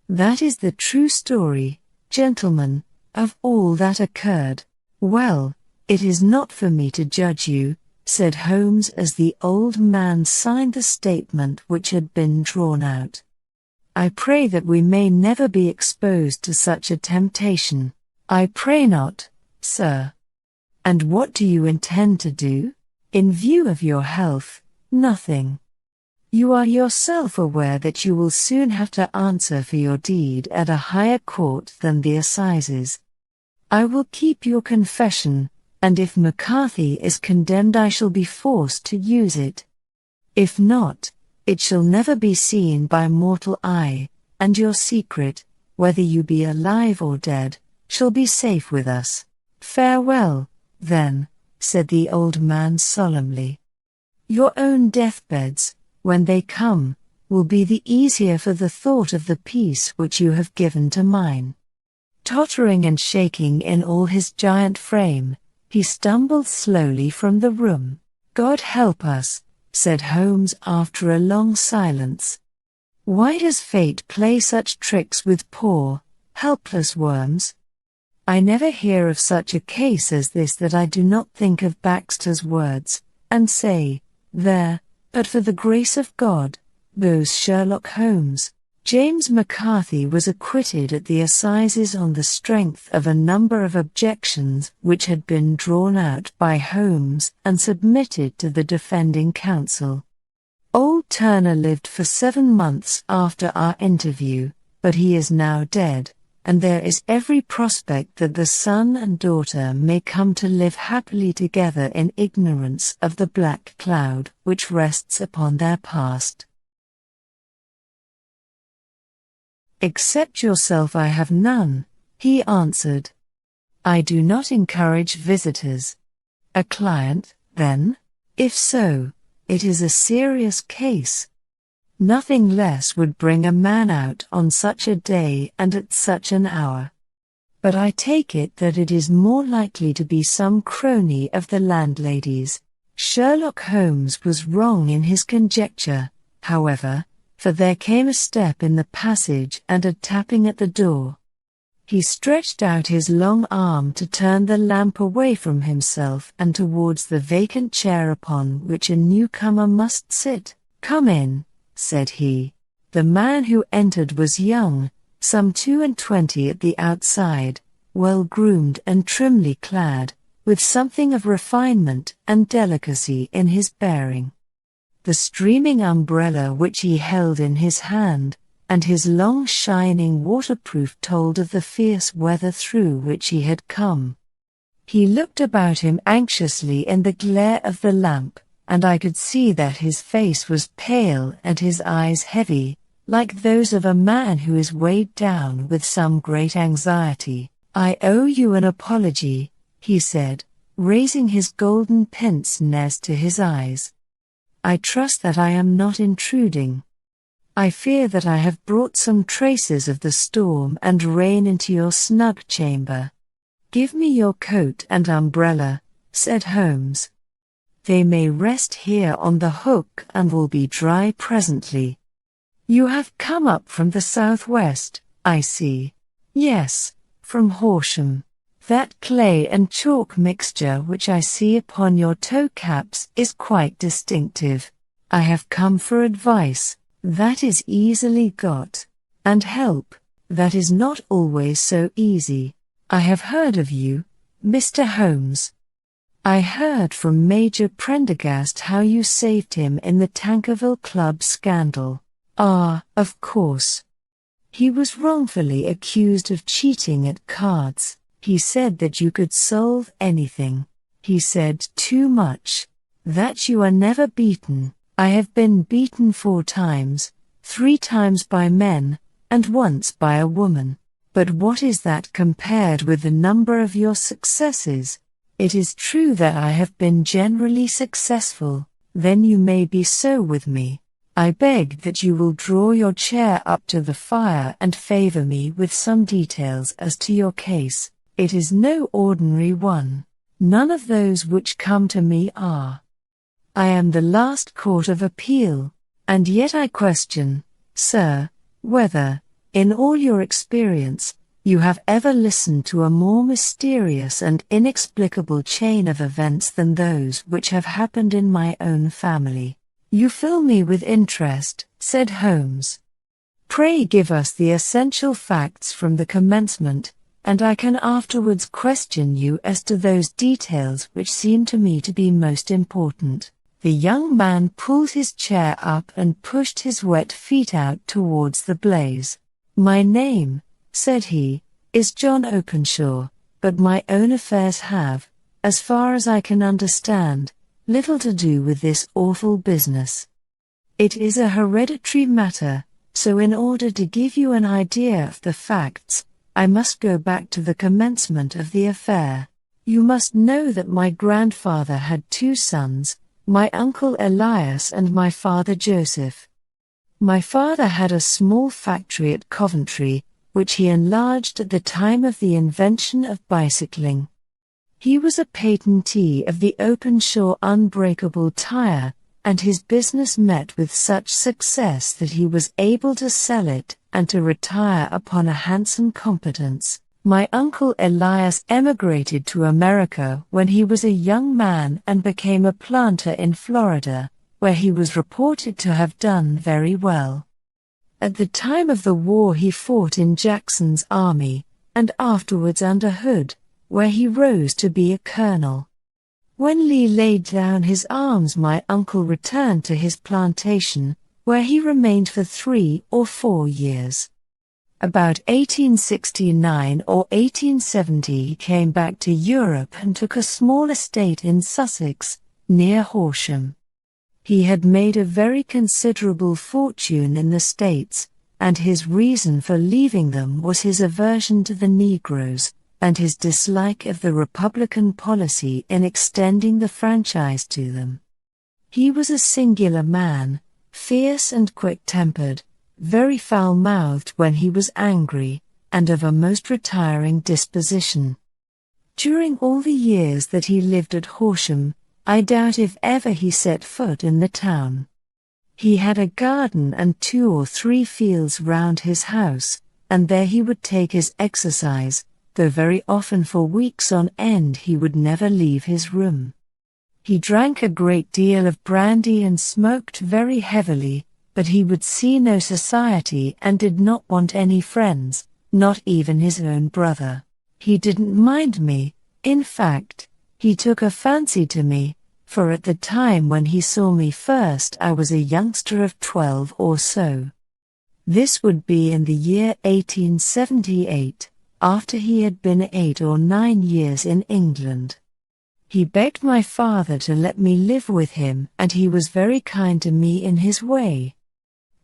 That is the true story, gentlemen, of all that occurred. Well, it is not for me to judge you, said Holmes as the old man signed the statement which had been drawn out. I pray that we may never be exposed to such a temptation. I pray not, sir. And what do you intend to do? In view of your health, nothing. You are yourself aware that you will soon have to answer for your deed at a higher court than the assizes. I will keep your confession, and if McCarthy is condemned I shall be forced to use it. If not, it shall never be seen by mortal eye, and your secret, whether you be alive or dead, shall be safe with us. Farewell, then, said the old man solemnly. Your own deathbeds, when they come, will be the easier for the thought of the peace which you have given to mine. Tottering and shaking in all his giant frame, he stumbled slowly from the room. God help us, said Holmes after a long silence. Why does fate play such tricks with poor, helpless worms? I never hear of such a case as this that I do not think of Baxter's words, and say, there, but for the grace of God, goes Sherlock Holmes. James McCarthy was acquitted at the assizes on the strength of a number of objections which had been drawn out by Holmes and submitted to the defending counsel. Old Turner lived for 7 months after our interview, but he is now dead, and there is every prospect that the son and daughter may come to live happily together in ignorance of the black cloud which rests upon their past. Except yourself I have none, he answered. I do not encourage visitors. A client, then? If so, it is a serious case. Nothing less would bring a man out on such a day and at such an hour. But I take it that it is more likely to be some crony of the landlady's. Sherlock Holmes was wrong in his conjecture, however, for there came a step in the passage and a tapping at the door. He stretched out his long arm to turn the lamp away from himself and towards the vacant chair upon which a newcomer must sit. "Come in," said he. The man who entered was young, some 22 at the outside, well-groomed and trimly clad, with something of refinement and delicacy in his bearing. The streaming umbrella which he held in his hand, and his long shining waterproof told of the fierce weather through which he had come. He looked about him anxiously in the glare of the lamp, and I could see that his face was pale and his eyes heavy, like those of a man who is weighed down with some great anxiety. "I owe you an apology," he said, raising his golden pince-nez to his eyes. "I trust that I am not intruding. I fear that I have brought some traces of the storm and rain into your snug chamber." "Give me your coat and umbrella," said Holmes. "They may rest here on the hook and will be dry presently. You have come up from the southwest, I see." "Yes, from Horsham. That clay and chalk mixture which I see upon your toe caps is quite distinctive. I have come for advice. That is easily got, and help, that is not always so easy. I have heard of you, Mr. Holmes. I heard from Major Prendergast how you saved him in the Tankerville Club scandal." "Ah, of course. He was wrongfully accused of cheating at cards. He said that you could solve anything. He said too much, that you are never beaten. I have been beaten 4 times, 3 times by men, and once by a woman. But what is that compared with the number of your successes? It is true that I have been generally successful. Then you may be so with me. I beg that you will draw your chair up to the fire and favor me with some details as to your case. It is no ordinary one. None of those which come to me are. I am the last court of appeal, and yet I question, sir, whether, in all your experience, you have ever listened to a more mysterious and inexplicable chain of events than those which have happened in my own family." "You fill me with interest," said Holmes. "Pray give us the essential facts from the commencement, and I can afterwards question you as to those details which seem to me to be most important." The young man pulled his chair up and pushed his wet feet out towards the blaze. "My name," said he, "is John Openshaw, but my own affairs have, as far as I can understand, little to do with this awful business. It is a hereditary matter, so in order to give you an idea of the facts, I must go back to the commencement of the affair. You must know that my grandfather had 2 sons, my uncle Elias and my father Joseph. My father had a small factory at Coventry, which he enlarged at the time of the invention of bicycling. He was a patentee of the Openshaw unbreakable tire, and his business met with such success that he was able to sell it and to retire upon a handsome competence. My uncle Elias emigrated to America when he was a young man and became a planter in Florida, where he was reported to have done very well. At the time of the war he fought in Jackson's army, and afterwards under Hood, where he rose to be a colonel. When Lee laid down his arms, my uncle returned to his plantation, where he remained for 3 or 4 years. About 1869 or 1870 he came back to Europe and took a small estate in Sussex, near Horsham. He had made a very considerable fortune in the States, and his reason for leaving them was his aversion to the Negroes, and his dislike of the Republican policy in extending the franchise to them. He was a singular man, fierce and quick-tempered, very foul-mouthed when he was angry, and of a most retiring disposition. During all the years that he lived at Horsham, I doubt if ever he set foot in the town. He had a garden and 2 or 3 fields round his house, and there he would take his exercise, though very often for weeks on end he would never leave his room. He drank a great deal of brandy and smoked very heavily, but he would see no society and did not want any friends, not even his own brother. He didn't mind me, in fact, he took a fancy to me, for at the time when he saw me first I was a youngster of 12 or so. This would be in the year 1878, after he had been 8 or 9 years in England. He begged my father to let me live with him, and he was very kind to me in his way.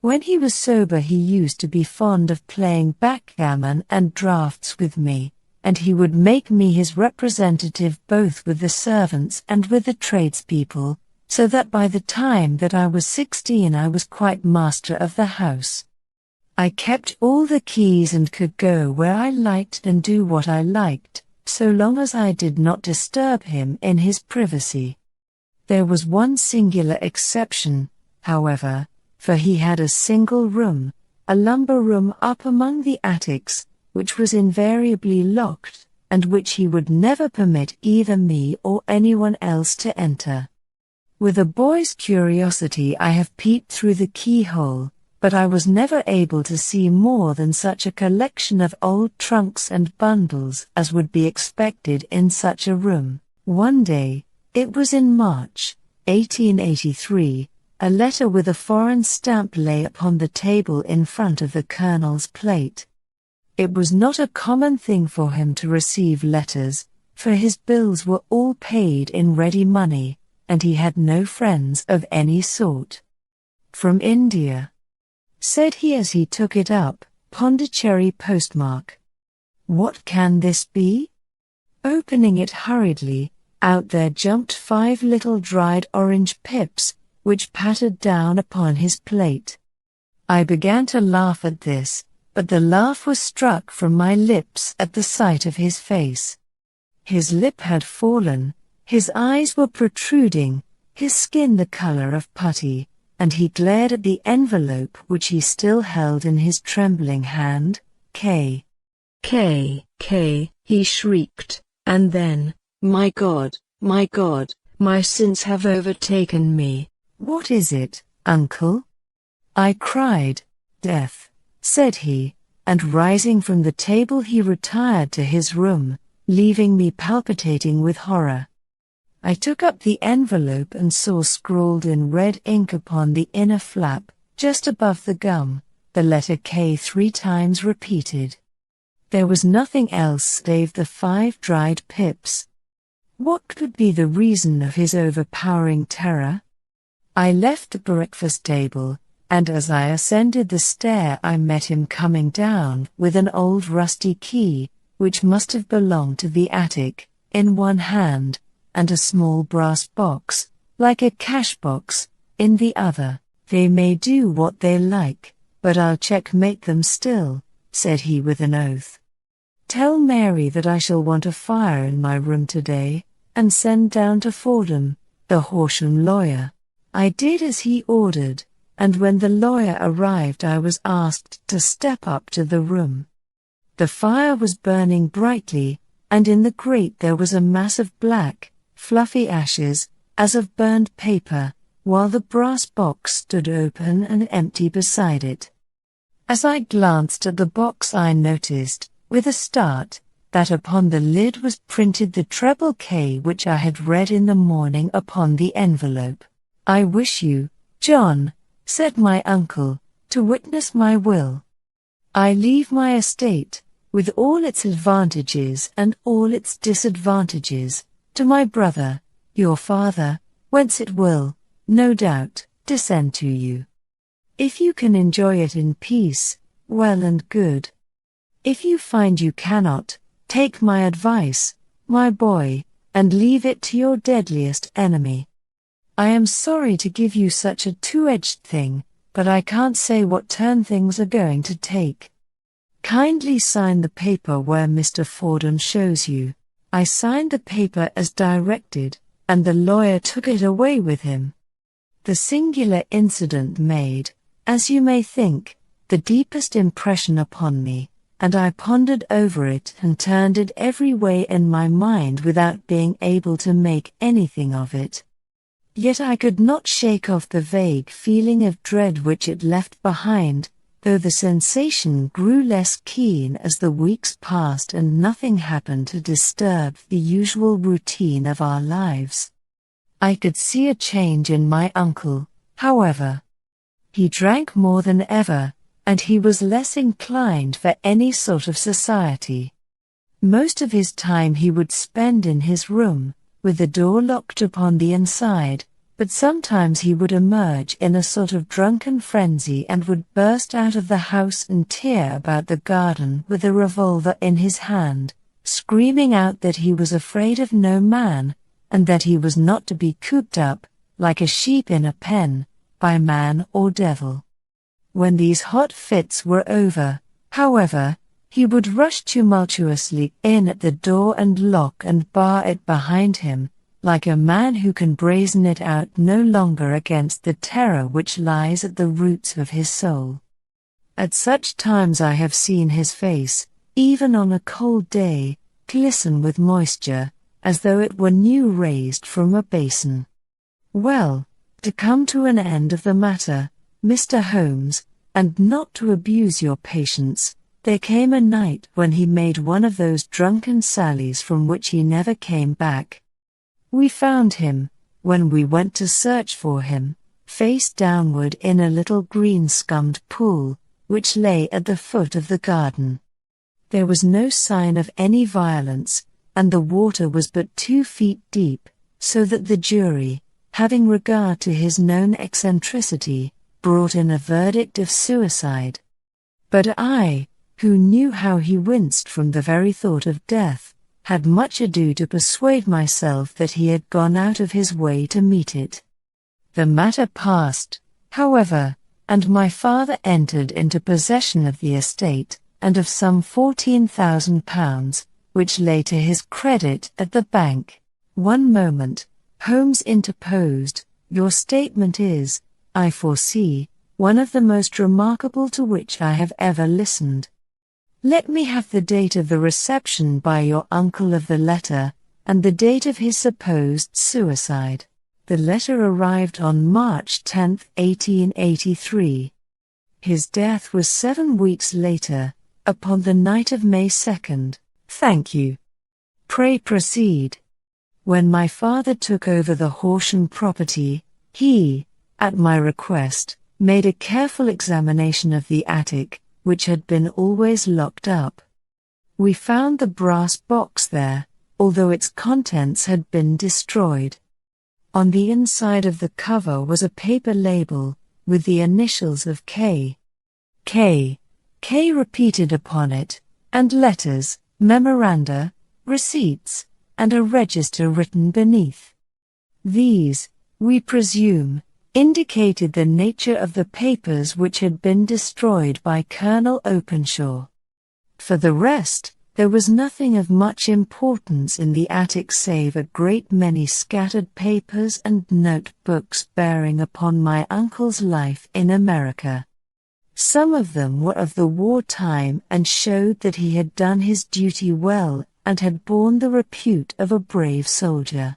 When he was sober he used to be fond of playing backgammon and draughts with me, and he would make me his representative both with the servants and with the tradespeople, so that by the time that I was 16 I was quite master of the house. I kept all the keys and could go where I liked and do what I liked, so long as I did not disturb him in his privacy. There was one singular exception, however, for he had a single room, a lumber room up among the attics, which was invariably locked, and which he would never permit either me or anyone else to enter. With a boy's curiosity I have peeped through the keyhole, but I was never able to see more than such a collection of old trunks and bundles as would be expected in such a room. One day, it was in March, 1883, a letter with a foreign stamp lay upon the table in front of the Colonel's plate. It was not a common thing for him to receive letters, for his bills were all paid in ready money, and he had no friends of any sort. From India, said he as he took it up, Pondicherry postmark. What can this be? Opening it hurriedly, out there jumped 5 little dried orange pips, which pattered down upon his plate. I began to laugh at this, but the laugh was struck from my lips at the sight of his face. His lip had fallen, his eyes were protruding, his skin the color of putty, and he glared at the envelope which he still held in his trembling hand. K. K. K. he shrieked, and then, my God, my sins have overtaken me. What is it, uncle? I cried. Death, said he, and rising from the table he retired to his room, leaving me palpitating with horror. I took up the envelope and saw scrawled in red ink upon the inner flap, just above the gum, the letter K 3 times repeated. There was nothing else save the 5 dried pips. What could be the reason of his overpowering terror? I left the breakfast table, and as I ascended the stair I met him coming down with an old rusty key, which must have belonged to the attic, in one hand, and a small brass box, like a cash box, in the other. They may do what they like, but I'll checkmate them still, said he with an oath. Tell Mary that I shall want a fire in my room today, and send down to Fordham, the Horsham lawyer. I did as he ordered, and when the lawyer arrived I was asked to step up to the room. The fire was burning brightly, and in the grate there was a mass of black, fluffy ashes, as of burned paper, while the brass box stood open and empty beside it. As I glanced at the box I noticed, with a start, that upon the lid was printed the treble K which I had read in the morning upon the envelope. I wish you, John, said my uncle, to witness my will. I leave my estate, with all its advantages and all its disadvantages, to my brother, your father, whence it will, no doubt, descend to you. If you can enjoy it in peace, well and good. If you find you cannot, take my advice, my boy, and leave it to your deadliest enemy. I am sorry to give you such a two-edged thing, but I can't say what turn things are going to take. Kindly sign the paper where Mr. Fordham shows you. I signed the paper as directed, and the lawyer took it away with him. The singular incident made, as you may think, the deepest impression upon me, and I pondered over it and turned it every way in my mind without being able to make anything of it. Yet I could not shake off the vague feeling of dread which it left behind, though the sensation grew less keen as the weeks passed and nothing happened to disturb the usual routine of our lives. I could see a change in my uncle, however. He drank more than ever, and he was less inclined for any sort of society. Most of his time he would spend in his room, with the door locked upon the inside, but sometimes he would emerge in a sort of drunken frenzy and would burst out of the house and tear about the garden with a revolver in his hand, screaming out that he was afraid of no man, and that he was not to be cooped up, like a sheep in a pen, by man or devil. When these hot fits were over, however, he would rush tumultuously in at the door and lock and bar it behind him, like a man who can brazen it out no longer against the terror which lies at the roots of his soul. At such times I have seen his face, even on a cold day, glisten with moisture, as though it were new raised from a basin. Well, to come to an end of the matter, Mr. Holmes, and not to abuse your patience, there came a night when he made one of those drunken sallies from which he never came back. We found him, when we went to search for him, face downward in a little green-scummed pool, which lay at the foot of the garden. There was no sign of any violence, and the water was but 2 feet deep, so that the jury, having regard to his known eccentricity, brought in a verdict of suicide. But I, who knew how he winced from the very thought of death, had much ado to persuade myself that he had gone out of his way to meet it. The matter passed, however, and my father entered into possession of the estate, and of some £14,000, which lay to his credit at the bank. One moment, Holmes interposed. Your statement is, I foresee, one of the most remarkable to which I have ever listened. Let me have the date of the reception by your uncle of the letter, and the date of his supposed suicide. The letter arrived on March 10, 1883. His death was 7 weeks later, upon the night of May 2nd. Thank you. Pray proceed. When my father took over the Horsham property, he, at my request, made a careful examination of the attic, which had been always locked up. We found the brass box there, although its contents had been destroyed. On the inside of the cover was a paper label, with the initials of K. K repeated upon it, and letters, memoranda, receipts, and a register written beneath. These, we presume, indicated the nature of the papers which had been destroyed by Colonel Openshaw. For the rest, there was nothing of much importance in the attic save a great many scattered papers and notebooks bearing upon my uncle's life in America. Some of them were of the war time and showed that he had done his duty well and had borne the repute of a brave soldier.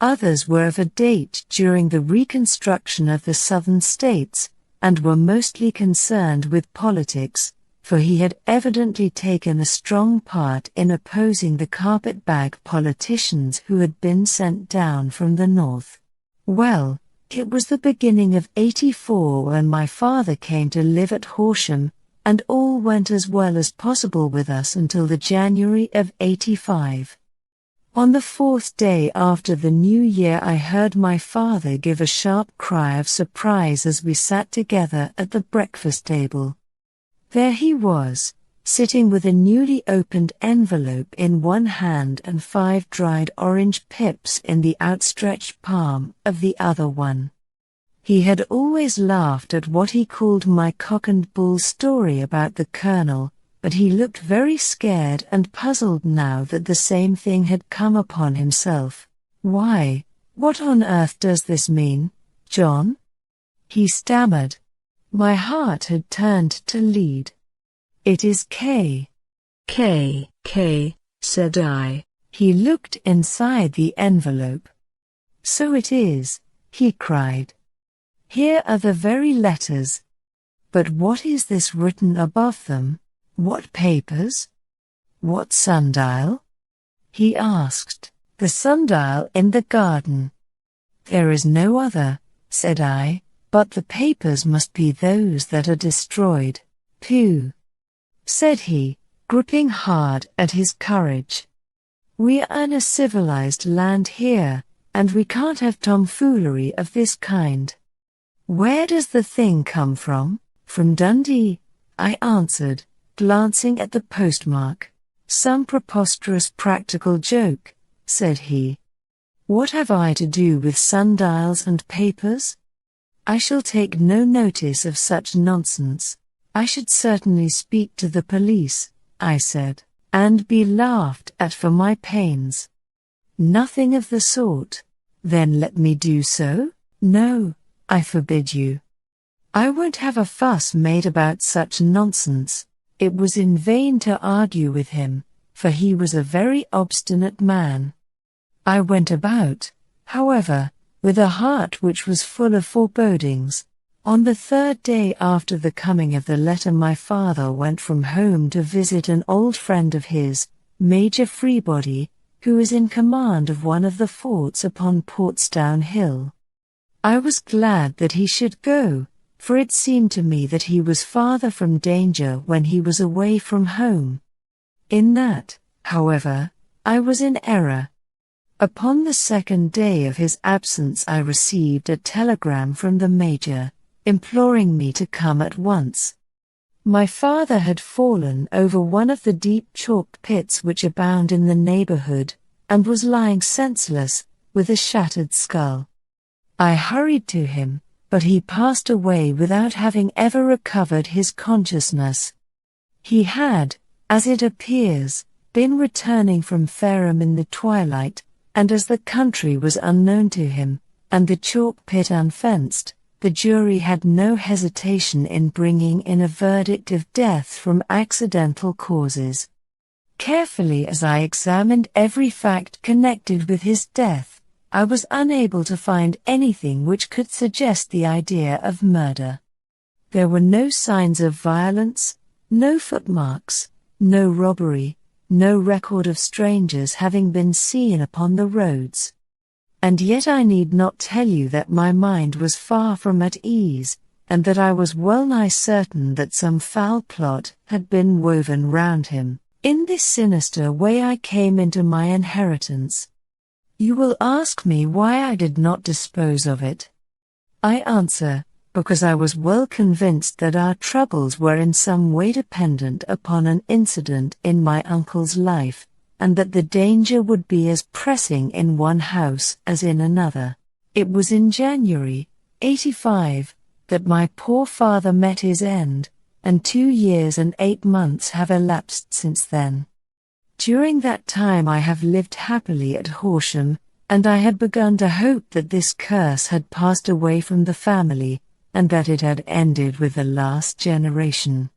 Others were of a date during the reconstruction of the Southern states, and were mostly concerned with politics, for he had evidently taken a strong part in opposing the carpetbag politicians who had been sent down from the north. Well, it was the beginning of '84 when my father came to live at Horsham, and all went as well as possible with us until the January of '85. On the 4th day after the New Year I heard my father give a sharp cry of surprise as we sat together at the breakfast table. There he was, sitting with a newly opened envelope in one hand and 5 dried orange pips in the outstretched palm of the other one. He had always laughed at what he called my cock and bull story about the colonel, but he looked very scared and puzzled now that the same thing had come upon himself. Why, what on earth does this mean, John? He stammered. My heart had turned to lead. It is K. K, said I. He looked inside the envelope. So it is, he cried. Here are the very letters. But what is this written above them? What papers? What sundial? He asked. The sundial in the garden. There is no other, said I, but the papers must be those that are destroyed. Pooh, said he, gripping hard at his courage. We are in a civilized land here, and we can't have tomfoolery of this kind. Where does the thing come from? From Dundee, I answered, glancing at the postmark. Some preposterous practical joke, said he. What have I to do with sundials and papers? I shall take no notice of such nonsense. I should certainly speak to the police, I said, and be laughed at for my pains. Nothing of the sort. Then let me do so? No, I forbid you. I won't have a fuss made about such nonsense. It was in vain to argue with him, for he was a very obstinate man. I went about, however, with a heart which was full of forebodings. On the third day after the coming of the letter, my father went from home to visit an old friend of his, Major Freebody, who is in command of one of the forts upon Portsdown Hill. I was glad that he should go, for it seemed to me that he was farther from danger when he was away from home. In that, however, I was in error. Upon the second day of his absence I received a telegram from the Major, imploring me to come at once. My father had fallen over one of the deep chalk pits which abound in the neighborhood, and was lying senseless, with a shattered skull. I hurried to him, but he passed away without having ever recovered his consciousness. He had, as it appears, been returning from Fareham in the twilight, and as the country was unknown to him, and the chalk pit unfenced, the jury had no hesitation in bringing in a verdict of death from accidental causes. Carefully as I examined every fact connected with his death, I was unable to find anything which could suggest the idea of murder. There were no signs of violence, no footmarks, no robbery, no record of strangers having been seen upon the roads. And yet I need not tell you that my mind was far from at ease, and that I was well nigh certain that some foul plot had been woven round him. In this sinister way I came into my inheritance. You will ask me why I did not dispose of it. I answer, because I was well convinced that our troubles were in some way dependent upon an incident in my uncle's life, and that the danger would be as pressing in one house as in another. It was in January, 85, that my poor father met his end, and 2 years and 8 months have elapsed since then. During that time I have lived happily at Horsham, and I had begun to hope that this curse had passed away from the family, and that it had ended with the last generation.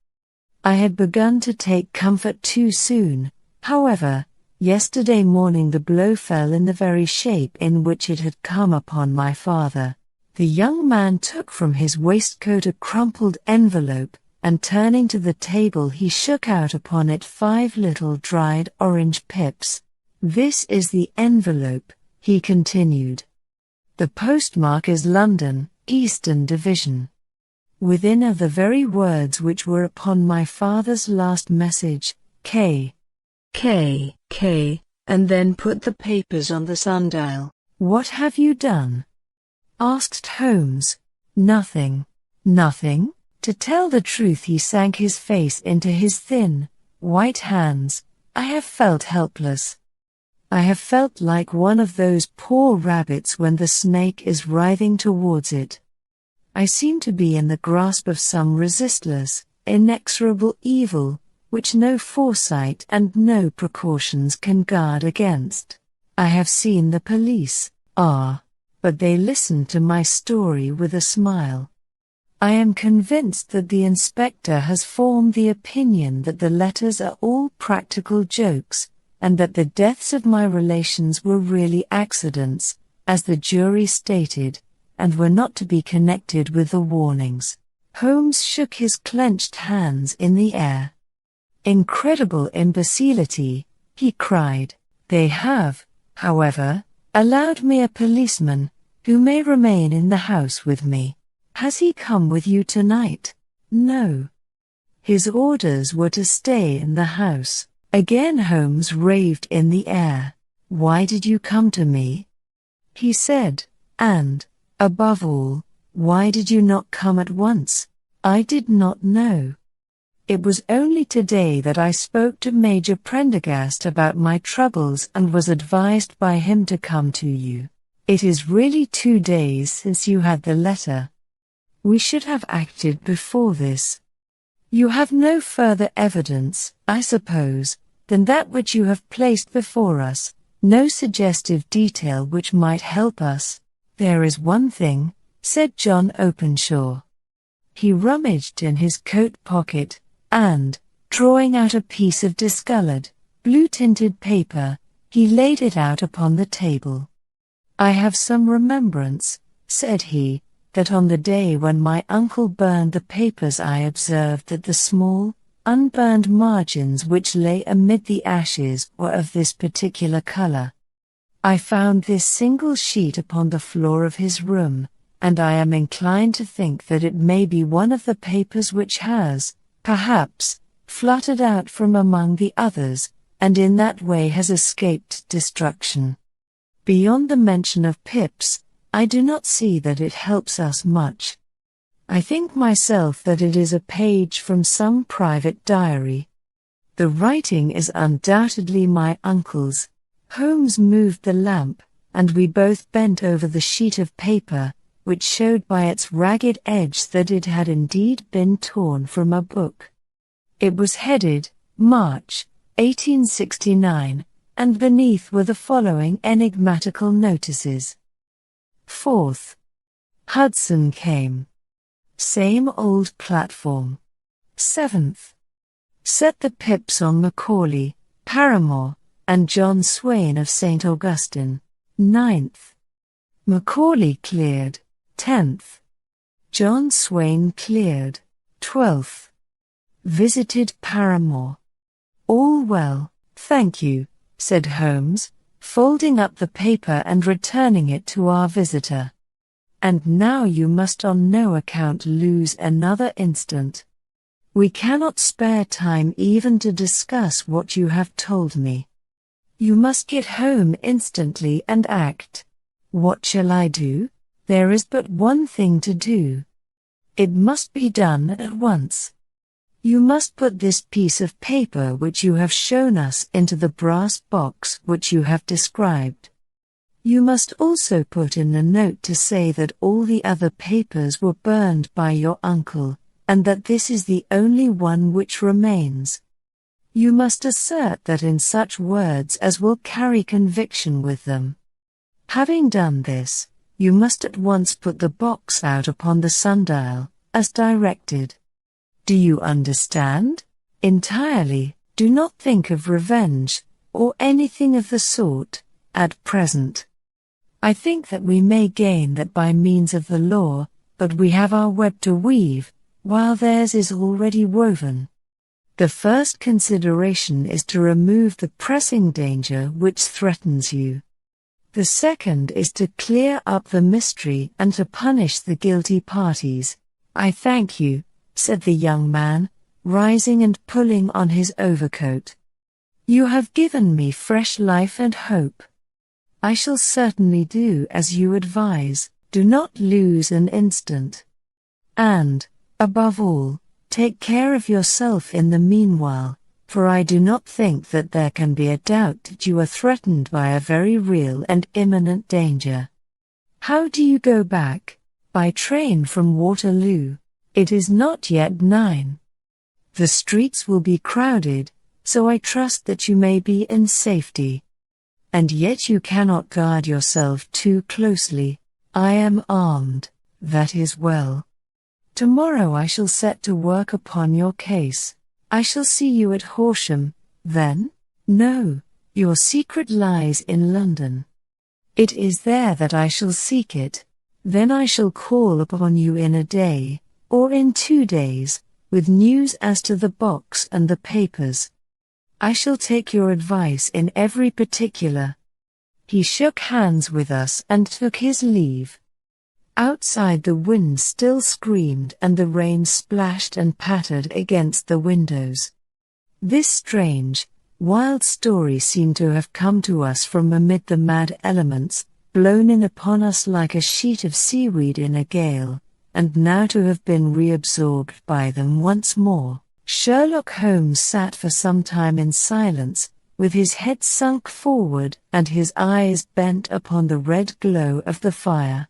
I had begun to take comfort too soon, however. Yesterday morning the blow fell in the very shape in which it had come upon my father. The young man took from his waistcoat a crumpled envelope, and turning to the table he shook out upon it 5 little dried orange pips. This is the envelope, he continued. The postmark is London, Eastern Division. Within are the very words which were upon my father's last message, K. And then put the papers on the sundial. What have you done? Asked Holmes. Nothing. Nothing? To tell the truth, he sank his face into his thin, white hands. I have felt helpless. I have felt like one of those poor rabbits when the snake is writhing towards it. I seem to be in the grasp of some resistless, inexorable evil, which no foresight and no precautions can guard against. I have seen the police, but they listened to my story with a smile. I am convinced that the inspector has formed the opinion that the letters are all practical jokes, and that the deaths of my relations were really accidents, as the jury stated, and were not to be connected with the warnings. Holmes shook his clenched hands in the air. Incredible imbecility, he cried. They have, however, allowed me a policeman, who may remain in the house with me. Has he come with you tonight? No. His orders were to stay in the house. Again Holmes raved in the air. Why did you come to me? He said, and, above all, why did you not come at once? I did not know. It was only today that I spoke to Major Prendergast about my troubles and was advised by him to come to you. It is really 2 days since you had the letter. We should have acted before this. You have no further evidence, I suppose, than that which you have placed before us, no suggestive detail which might help us. There is one thing, said John Openshaw. He rummaged in his coat pocket, and, drawing out a piece of discolored, blue-tinted paper, he laid it out upon the table. I have some remembrance, said he, that on the day when my uncle burned the papers I observed that the small, unburned margins which lay amid the ashes were of this particular color. I found this single sheet upon the floor of his room, and I am inclined to think that it may be one of the papers which has, perhaps, fluttered out from among the others, and in that way has escaped destruction. Beyond the mention of pips, I do not see that it helps us much. I think myself that it is a page from some private diary. The writing is undoubtedly my uncle's. Holmes moved the lamp, and we both bent over the sheet of paper, which showed by its ragged edge that it had indeed been torn from a book. It was headed, March, 1869, and beneath were the following enigmatical notices. 4th. Hudson came. Same old platform. 7th. Set the pips on Macaulay, Paramore, and John Swain of St. Augustine. 9th. Macaulay cleared. 10th. John Swain cleared. 12th. Visited Paramore. All well, thank you, said Holmes, folding up the paper and returning it to our visitor. And now you must on no account lose another instant. We cannot spare time even to discuss what you have told me. You must get home instantly and act. What shall I do? There is but one thing to do. It must be done at once. You must put this piece of paper which you have shown us into the brass box which you have described. You must also put in a note to say that all the other papers were burned by your uncle, and that this is the only one which remains. You must assert that in such words as will carry conviction with them. Having done this, you must at once put the box out upon the sundial, as directed. Do you understand? Entirely. Do not think of revenge, or anything of the sort, at present. I think that we may gain that by means of the law, but we have our web to weave, while theirs is already woven. The first consideration is to remove the pressing danger which threatens you. The second is to clear up the mystery and to punish the guilty parties. I thank you, said the young man, rising and pulling on his overcoat. You have given me fresh life and hope. I shall certainly do as you advise. Do not lose an instant. And, above all, take care of yourself in the meanwhile, for I do not think that there can be a doubt that you are threatened by a very real and imminent danger. How do you go back? By train from Waterloo. It is not yet 9. The streets will be crowded, so I trust that you may be in safety. And yet you cannot guard yourself too closely. I am armed. That is well. Tomorrow I shall set to work upon your case. I shall see you at Horsham, then? No, your secret lies in London. It is there that I shall seek it. Then I shall call upon you in a day, or in 2 days, with news as to the box and the papers. I shall take your advice in every particular. He shook hands with us and took his leave. Outside the wind still screamed and the rain splashed and pattered against the windows. This strange, wild story seemed to have come to us from amid the mad elements, blown in upon us like a sheet of seaweed in a gale, and now to have been reabsorbed by them once more. Sherlock Holmes sat for some time in silence, with his head sunk forward and his eyes bent upon the red glow of the fire.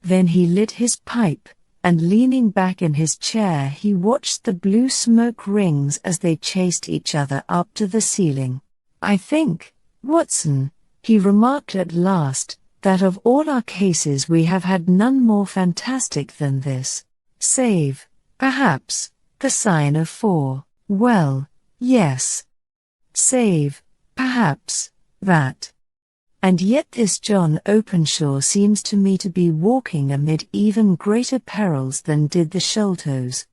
Then he lit his pipe, and leaning back in his chair he watched the blue smoke rings as they chased each other up to the ceiling. "I think, Watson," he remarked at last, "that of all our cases we have had none more fantastic than this. Save, perhaps, the sign of 4. Well, yes. Save, perhaps, that. And yet this John Openshaw seems to me to be walking amid even greater perils than did the Sholtos.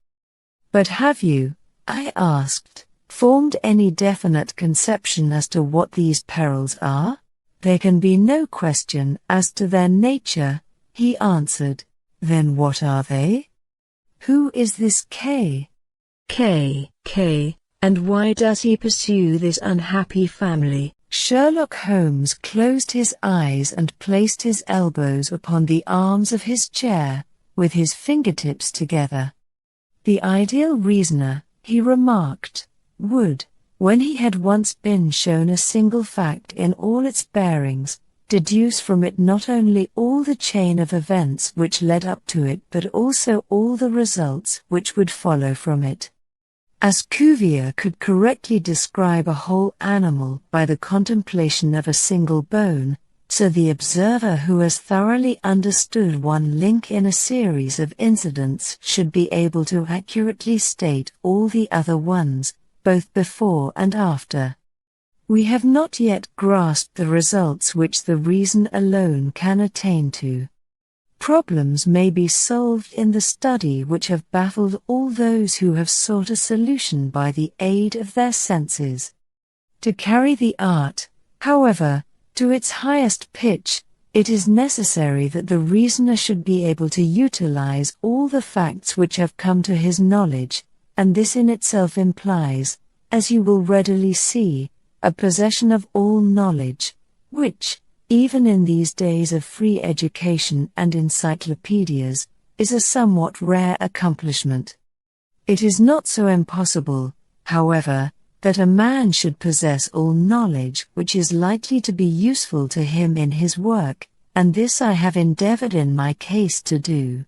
But have you," I asked, "formed any definite conception as to what these perils are?" "There can be no question as to their nature," he answered. "Then what are they? Who is this K?" K, and why does he pursue this unhappy family? Sherlock Holmes closed his eyes and placed his elbows upon the arms of his chair, with his fingertips together. The ideal reasoner, he remarked, would, when he had once been shown a single fact in all its bearings, deduce from it not only all the chain of events which led up to it but also all the results which would follow from it. As Cuvier could correctly describe a whole animal by the contemplation of a single bone, so the observer who has thoroughly understood one link in a series of incidents should be able to accurately state all the other ones, both before and after. We have not yet grasped the results which the reason alone can attain to. Problems may be solved in the study which have baffled all those who have sought a solution by the aid of their senses. To carry the art, however, to its highest pitch, it is necessary that the reasoner should be able to utilize all the facts which have come to his knowledge, and this in itself implies, as you will readily see, a possession of all knowledge, which, even in these days of free education and encyclopedias, is a somewhat rare accomplishment. It is not so impossible, however, that a man should possess all knowledge which is likely to be useful to him in his work, and this I have endeavored in my case to do.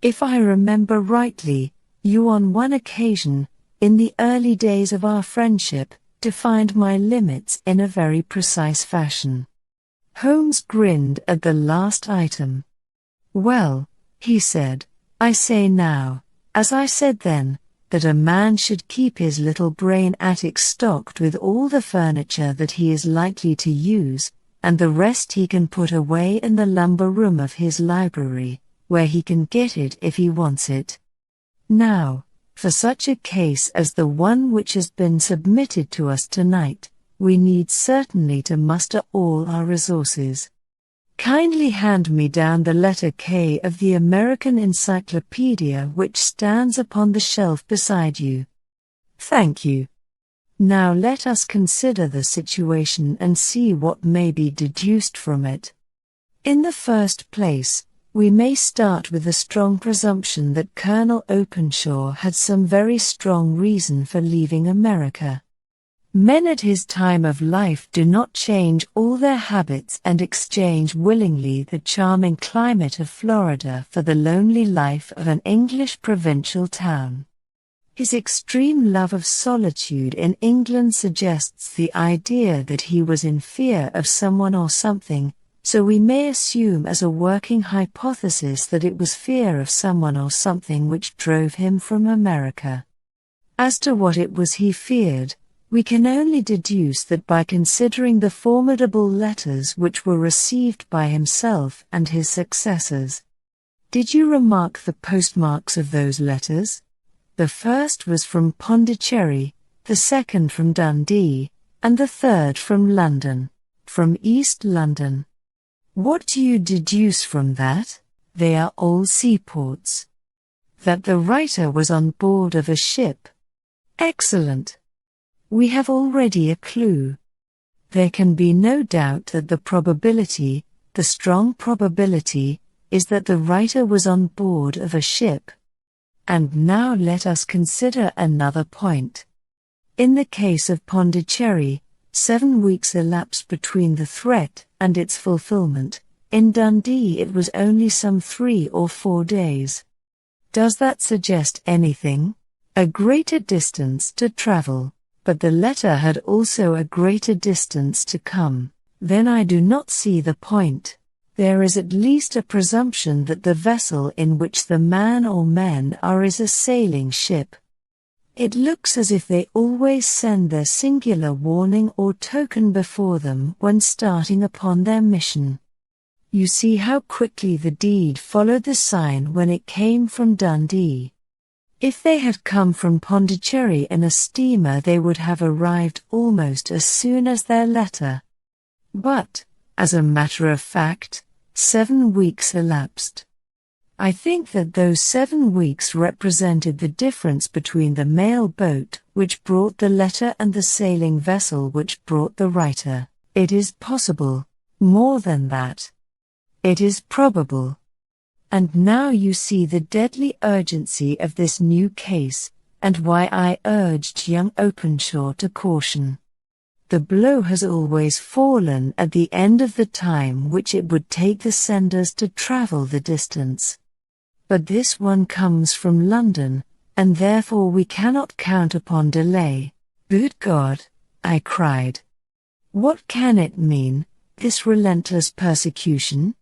If I remember rightly, you on one occasion, in the early days of our friendship, defined my limits in a very precise fashion. Holmes grinned at the last item. "Well," he said, "I say now, as I said then, that a man should keep his little brain attic stocked with all the furniture that he is likely to use, and the rest he can put away in the lumber room of his library, where he can get it if he wants it. Now, for such a case as the one which has been submitted to us tonight, we need certainly to muster all our resources. Kindly hand me down the letter K of the American Encyclopedia which stands upon the shelf beside you. Thank you. Now let us consider the situation and see what may be deduced from it. In the first place, we may start with the strong presumption that Colonel Openshaw had some very strong reason for leaving America. Men at his time of life do not change all their habits and exchange willingly the charming climate of Florida for the lonely life of an English provincial town. His extreme love of solitude in England suggests the idea that he was in fear of someone or something, so we may assume as a working hypothesis that it was fear of someone or something which drove him from America. As to what it was he feared, we can only deduce that by considering the formidable letters which were received by himself and his successors. Did you remark the postmarks of those letters? The first was from Pondicherry, the second from Dundee, and the third from London, from East London. What do you deduce from that? They are all seaports. That the writer was on board of a ship. Excellent. We have already a clue. There can be no doubt that the probability, the strong probability, is that the writer was on board of a ship. And now let us consider another point. In the case of Pondicherry, 7 weeks elapsed between the threat and its fulfillment. In Dundee it was only some 3 or 4 days. Does that suggest anything? A greater distance to travel, but the letter had also a greater distance to come. Then I do not see the point. There is at least a presumption that the vessel in which the man or men are is a sailing ship. It looks as if they always send their singular warning or token before them when starting upon their mission. You see how quickly the deed followed the sign when it came from Dundee. If they had come from Pondicherry in a steamer, they would have arrived almost as soon as their letter. But, as a matter of fact, 7 weeks elapsed. I think that those 7 weeks represented the difference between the mail boat which brought the letter and the sailing vessel which brought the writer. It is possible, more than that. It is probable. And now you see the deadly urgency of this new case, and why I urged young Openshaw to caution. The blow has always fallen at the end of the time which it would take the senders to travel the distance. But this one comes from London, and therefore we cannot count upon delay. Good God, I cried. What can it mean, this relentless persecution?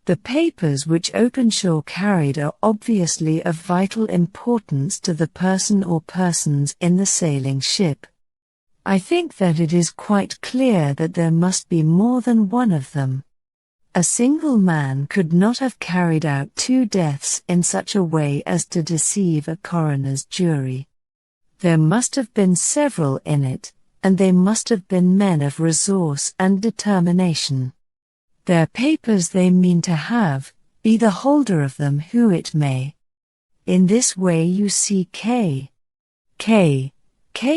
The papers which Openshaw carried are obviously of vital importance to the person or persons in the sailing ship. I think that it is quite clear that there must be more than one of them. A single man could not have carried out 2 deaths in such a way as to deceive a coroner's jury. There must have been several in it, and they must have been men of resource and determination. Their papers they mean to have, be the holder of them who it may. In this way you see K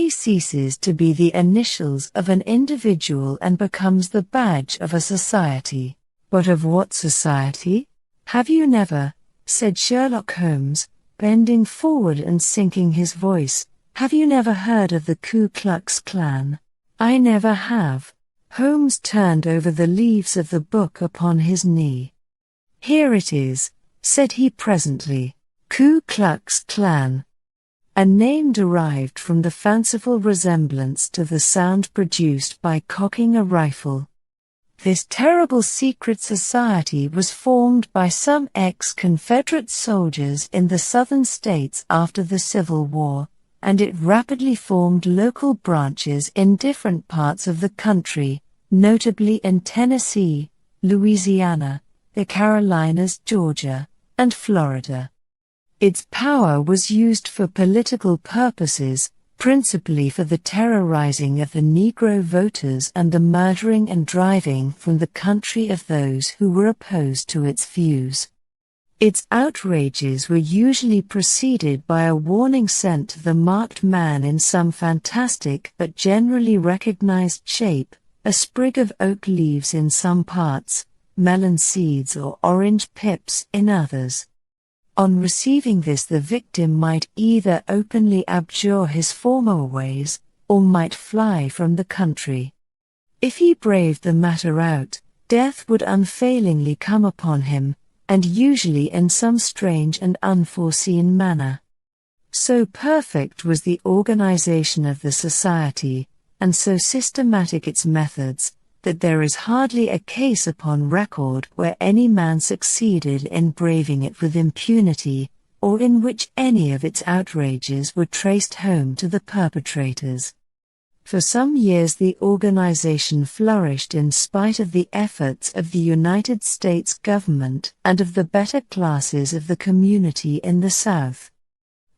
ceases to be the initials of an individual and becomes the badge of a society. But of what society? Have you never, said Sherlock Holmes, bending forward and sinking his voice, have you never heard of the Ku Klux Klan? I never have. Holmes turned over the leaves of the book upon his knee. Here it is, said he presently, Ku Klux Klan. A name derived from the fanciful resemblance to the sound produced by cocking a rifle. This terrible secret society was formed by some ex-Confederate soldiers in the southern states after the Civil War, and it rapidly formed local branches in different parts of the country, notably in Tennessee, Louisiana, the Carolinas, Georgia, and Florida. Its power was used for political purposes, principally for the terrorizing of the Negro voters and the murdering and driving from the country of those who were opposed to its views. Its outrages were usually preceded by a warning sent to the marked man in some fantastic but generally recognized shape, a sprig of oak leaves in some parts, melon seeds or orange pips in others. On receiving this, the victim might either openly abjure his former ways, or might fly from the country. If he braved the matter out, death would unfailingly come upon him, and usually in some strange and unforeseen manner. So perfect was the organization of the society, and so systematic its methods, that there is hardly a case upon record where any man succeeded in braving it with impunity, or in which any of its outrages were traced home to the perpetrators. For some years the organization flourished in spite of the efforts of the United States government and of the better classes of the community in the South.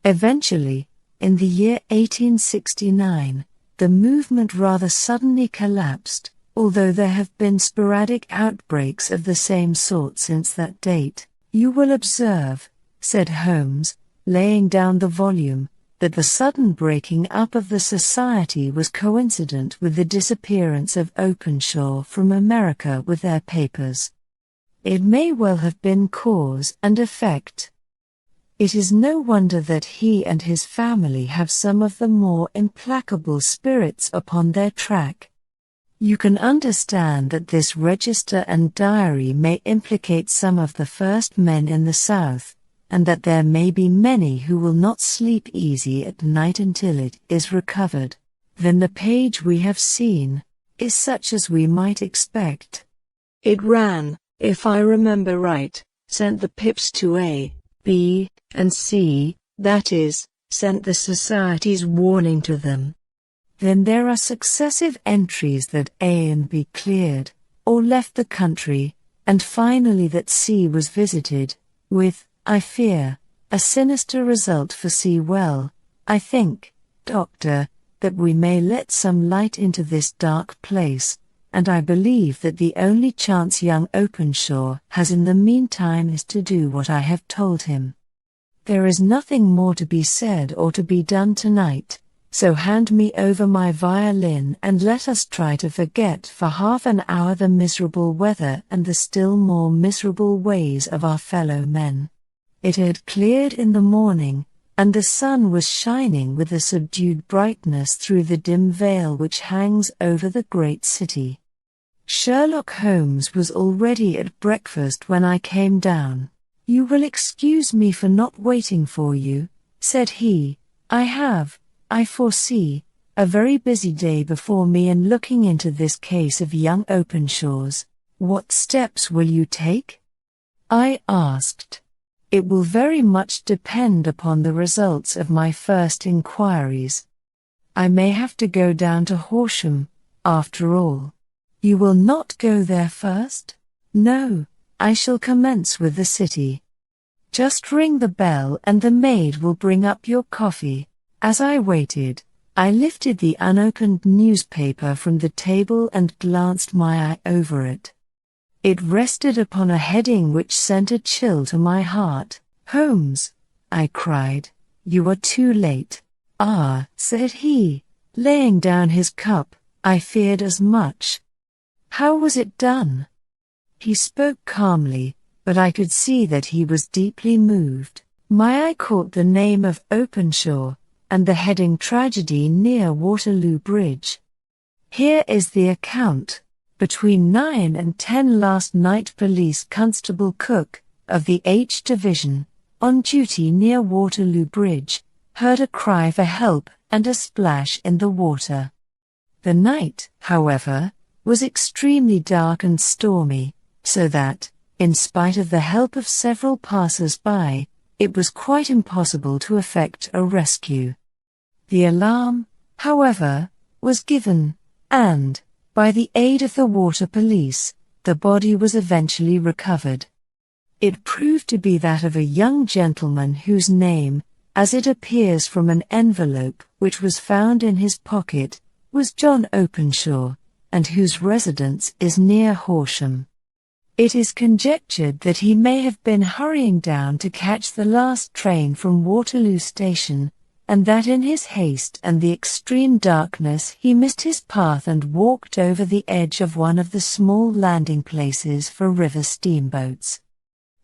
Eventually, in the year 1869, the movement rather suddenly collapsed, although there have been sporadic outbreaks of the same sort since that date. "You will observe," said Holmes, laying down the volume, "that the sudden breaking up of the society was coincident with the disappearance of Openshaw from America with their papers. It may well have been cause and effect. It is no wonder that he and his family have some of the more implacable spirits upon their track. You can understand that this register and diary may implicate some of the first men in the South, and that there may be many who will not sleep easy at night until it is recovered. Then the page we have seen is such as we might expect." It ran, if I remember right, sent the pips to A, B, and C, that is, sent the society's warning to them. Then there are successive entries that A and B cleared, or left the country, and finally that C was visited, with, I fear, a sinister result for C. Well, I think, Doctor, that we may let some light into this dark place, and I believe that the only chance young Openshaw has in the meantime is to do what I have told him. There is nothing more to be said or to be done tonight, so hand me over my violin and let us try to forget for half an hour the miserable weather and the still more miserable ways of our fellow men. It had cleared in the morning, and the sun was shining with a subdued brightness through the dim veil which hangs over the great city. Sherlock Holmes was already at breakfast when I came down. "You will excuse me for not waiting for you," said he. I foresee, a very busy day before me in looking into this case of young Openshaw's. What steps will you take?" I asked. "It will very much depend upon the results of my first inquiries. I may have to go down to Horsham, after all." "You will not go there first?" "No, I shall commence with the city. Just ring the bell and the maid will bring up your coffee." As I waited, I lifted the unopened newspaper from the table and glanced my eye over it. It rested upon a heading which sent a chill to my heart. "Holmes," I cried, "you are too late." "Ah," said he, laying down his cup, "I feared as much. How was it done?" He spoke calmly, but I could see that he was deeply moved. My eye caught the name of Openshaw, and the heading "Tragedy near Waterloo Bridge." Here is the account. "Between 9 and 10 last night, Police Constable Cook, of the H Division, on duty near Waterloo Bridge, heard a cry for help and a splash in the water. The night, however, was extremely dark and stormy, so that, in spite of the help of several passers-by, it was quite impossible to effect a rescue. The alarm, however, was given, and, by the aid of the water police, the body was eventually recovered. It proved to be that of a young gentleman whose name, as it appears from an envelope which was found in his pocket, was John Openshaw, and whose residence is near Horsham. It is conjectured that he may have been hurrying down to catch the last train from Waterloo Station, and that in his haste and the extreme darkness he missed his path and walked over the edge of one of the small landing places for river steamboats.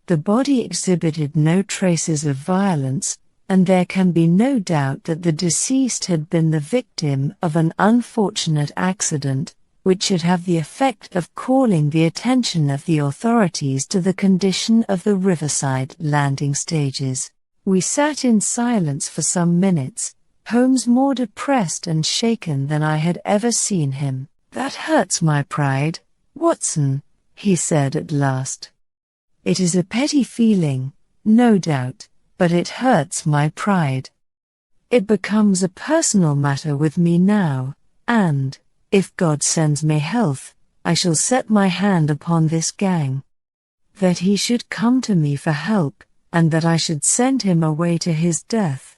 The body exhibited no traces of violence, and there can be no doubt that the deceased had been the victim of an unfortunate accident, which should have the effect of calling the attention of the authorities to the condition of the riverside landing stages. We sat in silence for some minutes, Holmes more depressed and shaken than I had ever seen him. "That hurts my pride, Watson," he said at last. "It is a petty feeling, no doubt, but it hurts my pride. It becomes a personal matter with me now, and, if God sends me health, I shall set my hand upon this gang. That he should come to me for help, and that I should send him away to his death."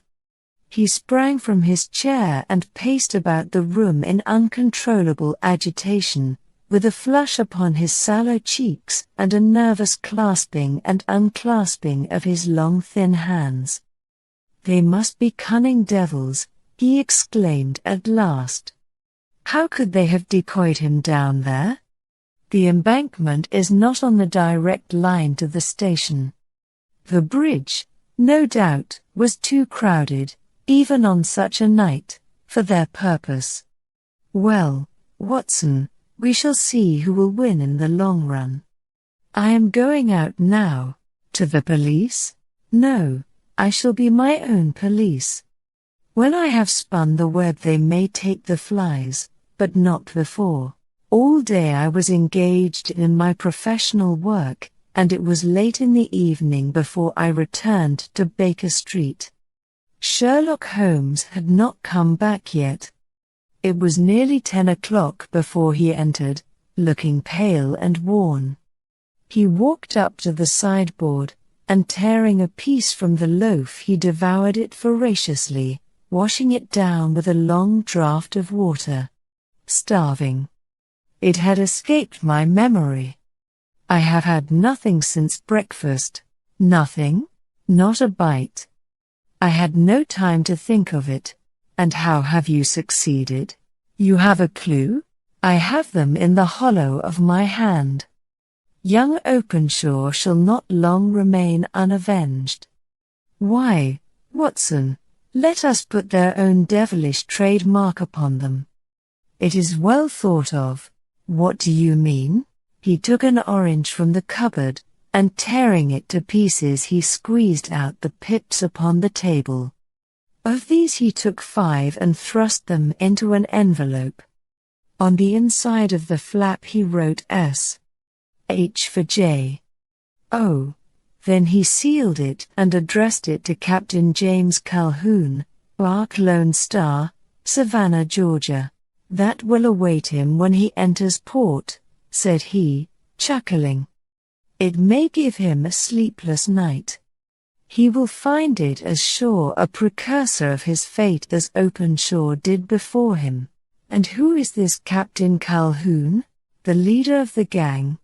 He sprang from his chair and paced about the room in uncontrollable agitation, with a flush upon his sallow cheeks and a nervous clasping and unclasping of his long thin hands. "They must be cunning devils," he exclaimed at last. "How could they have decoyed him down there? The embankment is not on the direct line to the station. The bridge, no doubt, was too crowded, even on such a night, for their purpose. Well, Watson, we shall see who will win in the long run. I am going out now. To the police? No, I shall be my own police. When I have spun the web they may take the flies, but not before. All day I was engaged in my professional work, and it was late in the evening before I returned to Baker Street. Sherlock Holmes had not come back yet. It was nearly 10 o'clock before he entered, looking pale and worn. He walked up to the sideboard, and tearing a piece from the loaf he devoured it voraciously, washing it down with a long draught of water. Starving. It had escaped my memory. I have had nothing since breakfast. Nothing? Not a bite. I had no time to think of it. And how have you succeeded? You have a clue? I have them in the hollow of my hand. Young Openshaw shall not long remain unavenged. Why, Watson, let us put their own devilish trademark upon them. It is well thought of. What do you mean? He took an orange from the cupboard, and tearing it to pieces he squeezed out the pips upon the table. Of these he took 5 and thrust them into an envelope. On the inside of the flap he wrote S. H for J. Oh. Then he sealed it and addressed it to Captain James Calhoun, Bark Lone Star, Savannah, Georgia. That will await him when he enters port, said he, chuckling. It may give him a sleepless night. He will find it as sure a precursor of his fate as Openshaw did before him. And who is this Captain Calhoun? The leader of the gang?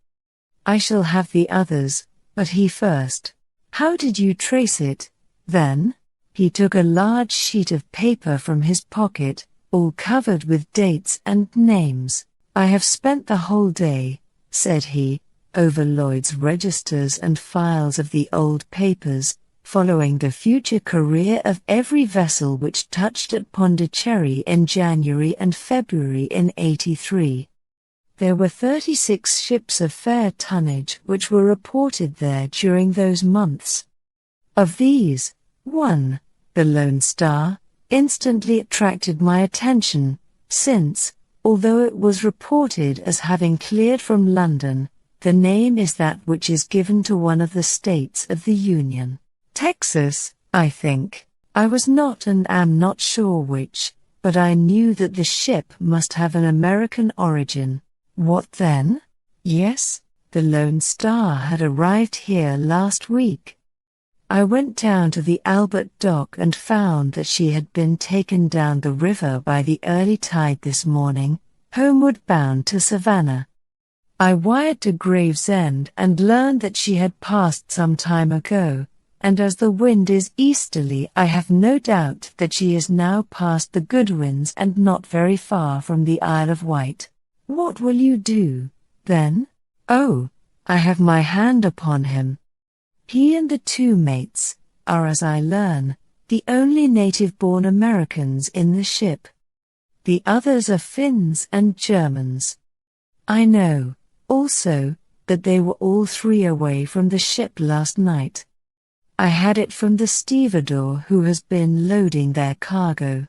I shall have the others, but he first. How did you trace it, then? He took a large sheet of paper from his pocket, all covered with dates and names. I have spent the whole day, said he, over Lloyd's registers and files of the old papers, following the future career of every vessel which touched at Pondicherry in January and February in '83. There were 36 ships of fair tonnage which were reported there during those months. Of these, one, the Lone Star, instantly attracted my attention, since, although it was reported as having cleared from London, the name is that which is given to one of the states of the Union. Texas, I think. I was not and am not sure which, but I knew that the ship must have an American origin. What then? Yes, the Lone Star had arrived here last week. I went down to the Albert dock and found that she had been taken down the river by the early tide this morning, homeward bound to Savannah. I wired to Gravesend and learned that she had passed some time ago, and as the wind is easterly I have no doubt that she is now past the Goodwins and not very far from the Isle of Wight. What will you do, then? Oh, I have my hand upon him. He and the 2 mates are, as I learn, the only native-born Americans in the ship. The others are Finns and Germans. I know, also, that they were all 3 away from the ship last night. I had it from the stevedore who has been loading their cargo.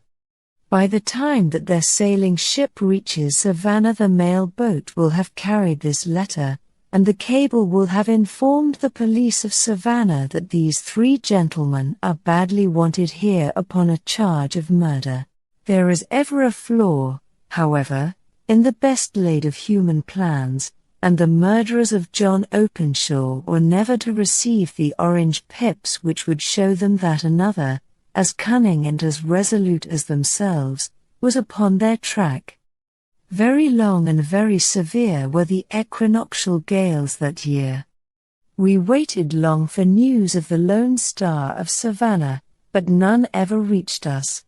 By the time that their sailing ship reaches Savannah, the mail boat will have carried this letter, and the cable will have informed the police of Savannah that these three gentlemen are badly wanted here upon a charge of murder. There is ever a flaw, however, in the best laid of human plans, and the murderers of John Openshaw were never to receive the orange pips which would show them that another, as cunning and as resolute as themselves, was upon their track. Very long and very severe were the equinoctial gales that year. We waited long for news of the Lone Star of Savannah, but none ever reached us.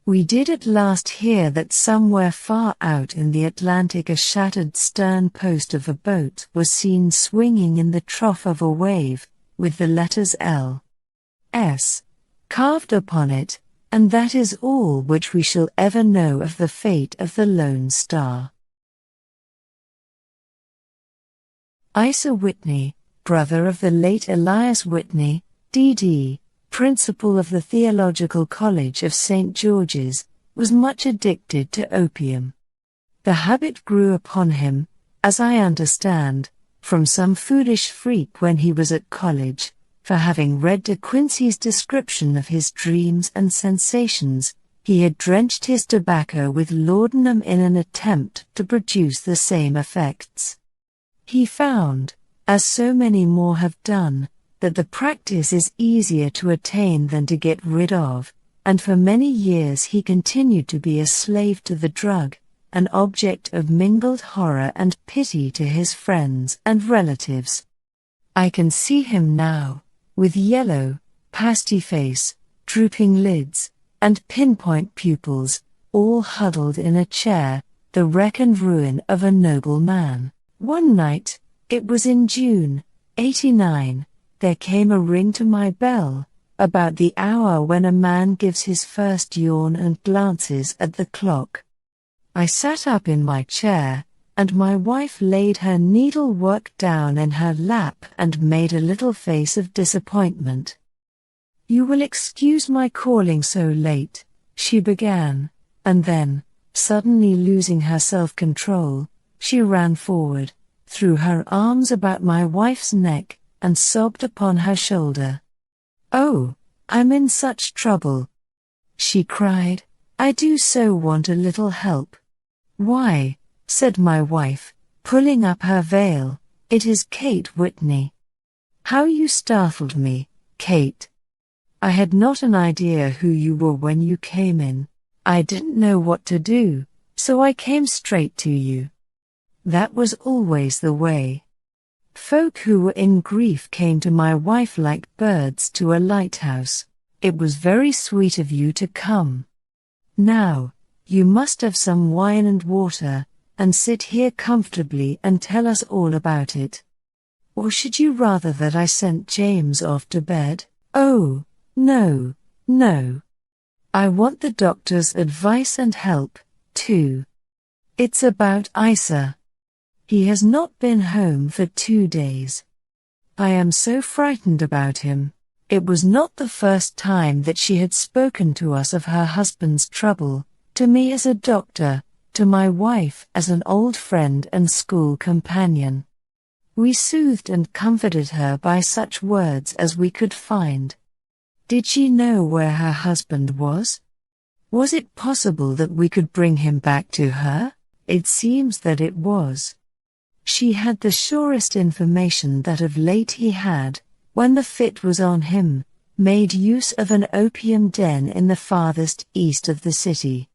We did at last hear that somewhere far out in the Atlantic a shattered stern post of a boat was seen swinging in the trough of a wave, with the letters L.S. carved upon it, and that is all which we shall ever know of the fate of the Lone Star. Isa Whitney, brother of the late Elias Whitney, D.D., principal of the Theological College of St. George's, was much addicted to opium. The habit grew upon him, as I understand, from some foolish freak when he was at college, for having read De Quincey's description of his dreams and sensations, he had drenched his tobacco with laudanum in an attempt to produce the same effects. He found, as so many more have done, that the practice is easier to attain than to get rid of, and for many years he continued to be a slave to the drug, an object of mingled horror and pity to his friends and relatives. I can see him now, with yellow, pasty face, drooping lids, and pinpoint pupils, all huddled in a chair, the wreck and ruin of a noble man. One night, it was in June, '89, there came a ring to my bell, about the hour when a man gives his first yawn and glances at the clock. I sat up in my chair, and my wife laid her needlework down in her lap and made a little face of disappointment. "You will excuse my calling so late," she began, and then, suddenly losing her self-control, she ran forward, threw her arms about my wife's neck, and sobbed upon her shoulder. "Oh, I'm in such trouble," she cried. "I do so want a little help." "Why," said my wife, pulling up her veil, "it is Kate Whitney." "How you startled me, Kate. I had not an idea who you were when you came in. I didn't know what to do, so I came straight to you." That was always the way. Folk who were in grief came to my wife like birds to a lighthouse. "It was very sweet of you to come. Now, you must have some wine and water, and sit here comfortably and tell us all about it. Or should you rather that I sent James off to bed?" "Oh, no, no. I want the doctor's advice and help, too. It's about Isa. He has not been home for 2 days. I am so frightened about him." It was not the first time that she had spoken to us of her husband's trouble, to me as a doctor, to my wife as an old friend and school companion. We soothed and comforted her by such words as we could find. Did she know where her husband was? Was it possible that we could bring him back to her? It seems that it was. She had the surest information that of late he had, when the fit was on him, made use of an opium den in the farthest east of the city.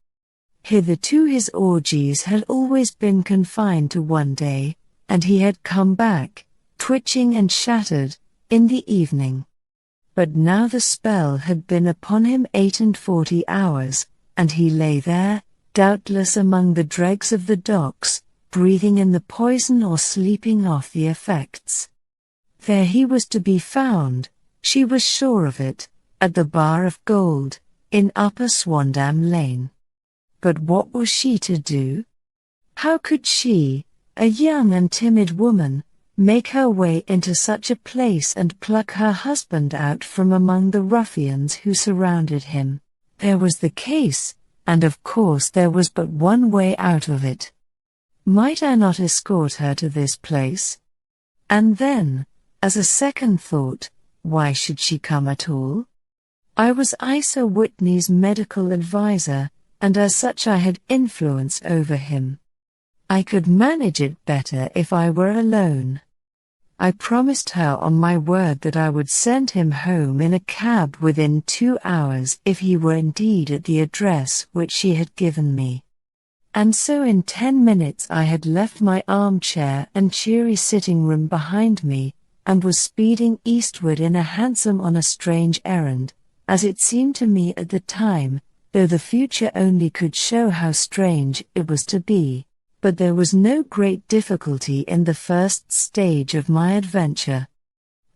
Hitherto his orgies had always been confined to one day, and he had come back, twitching and shattered, in the evening. But now the spell had been upon him 48 hours, and he lay there, doubtless among the dregs of the docks, breathing in the poison or sleeping off the effects. There he was to be found, she was sure of it, at the Bar of Gold, in Upper Swandam Lane. But what was she to do? How could she, a young and timid woman, make her way into such a place and pluck her husband out from among the ruffians who surrounded him? There was the case, and of course there was but one way out of it. Might I not escort her to this place? And then, as a second thought, why should she come at all? I was Isa Whitney's medical advisor, and as such I had influence over him. I could manage it better if I were alone. I promised her on my word that I would send him home in a cab within 2 hours if he were indeed at the address which she had given me. And so in 10 minutes I had left my armchair and cheery sitting room behind me, and was speeding eastward in a hansom on a strange errand, as it seemed to me at the time, though the future only could show how strange it was to be. But there was no great difficulty in the first stage of my adventure.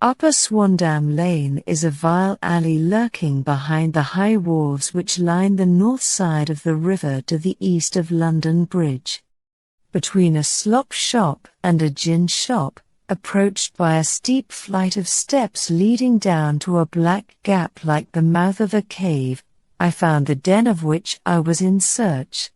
Upper Swandam Lane is a vile alley lurking behind the high wharves which line the north side of the river to the east of London Bridge. Between a slop shop and a gin shop, approached by a steep flight of steps leading down to a black gap like the mouth of a cave, I found the den of which I was in search.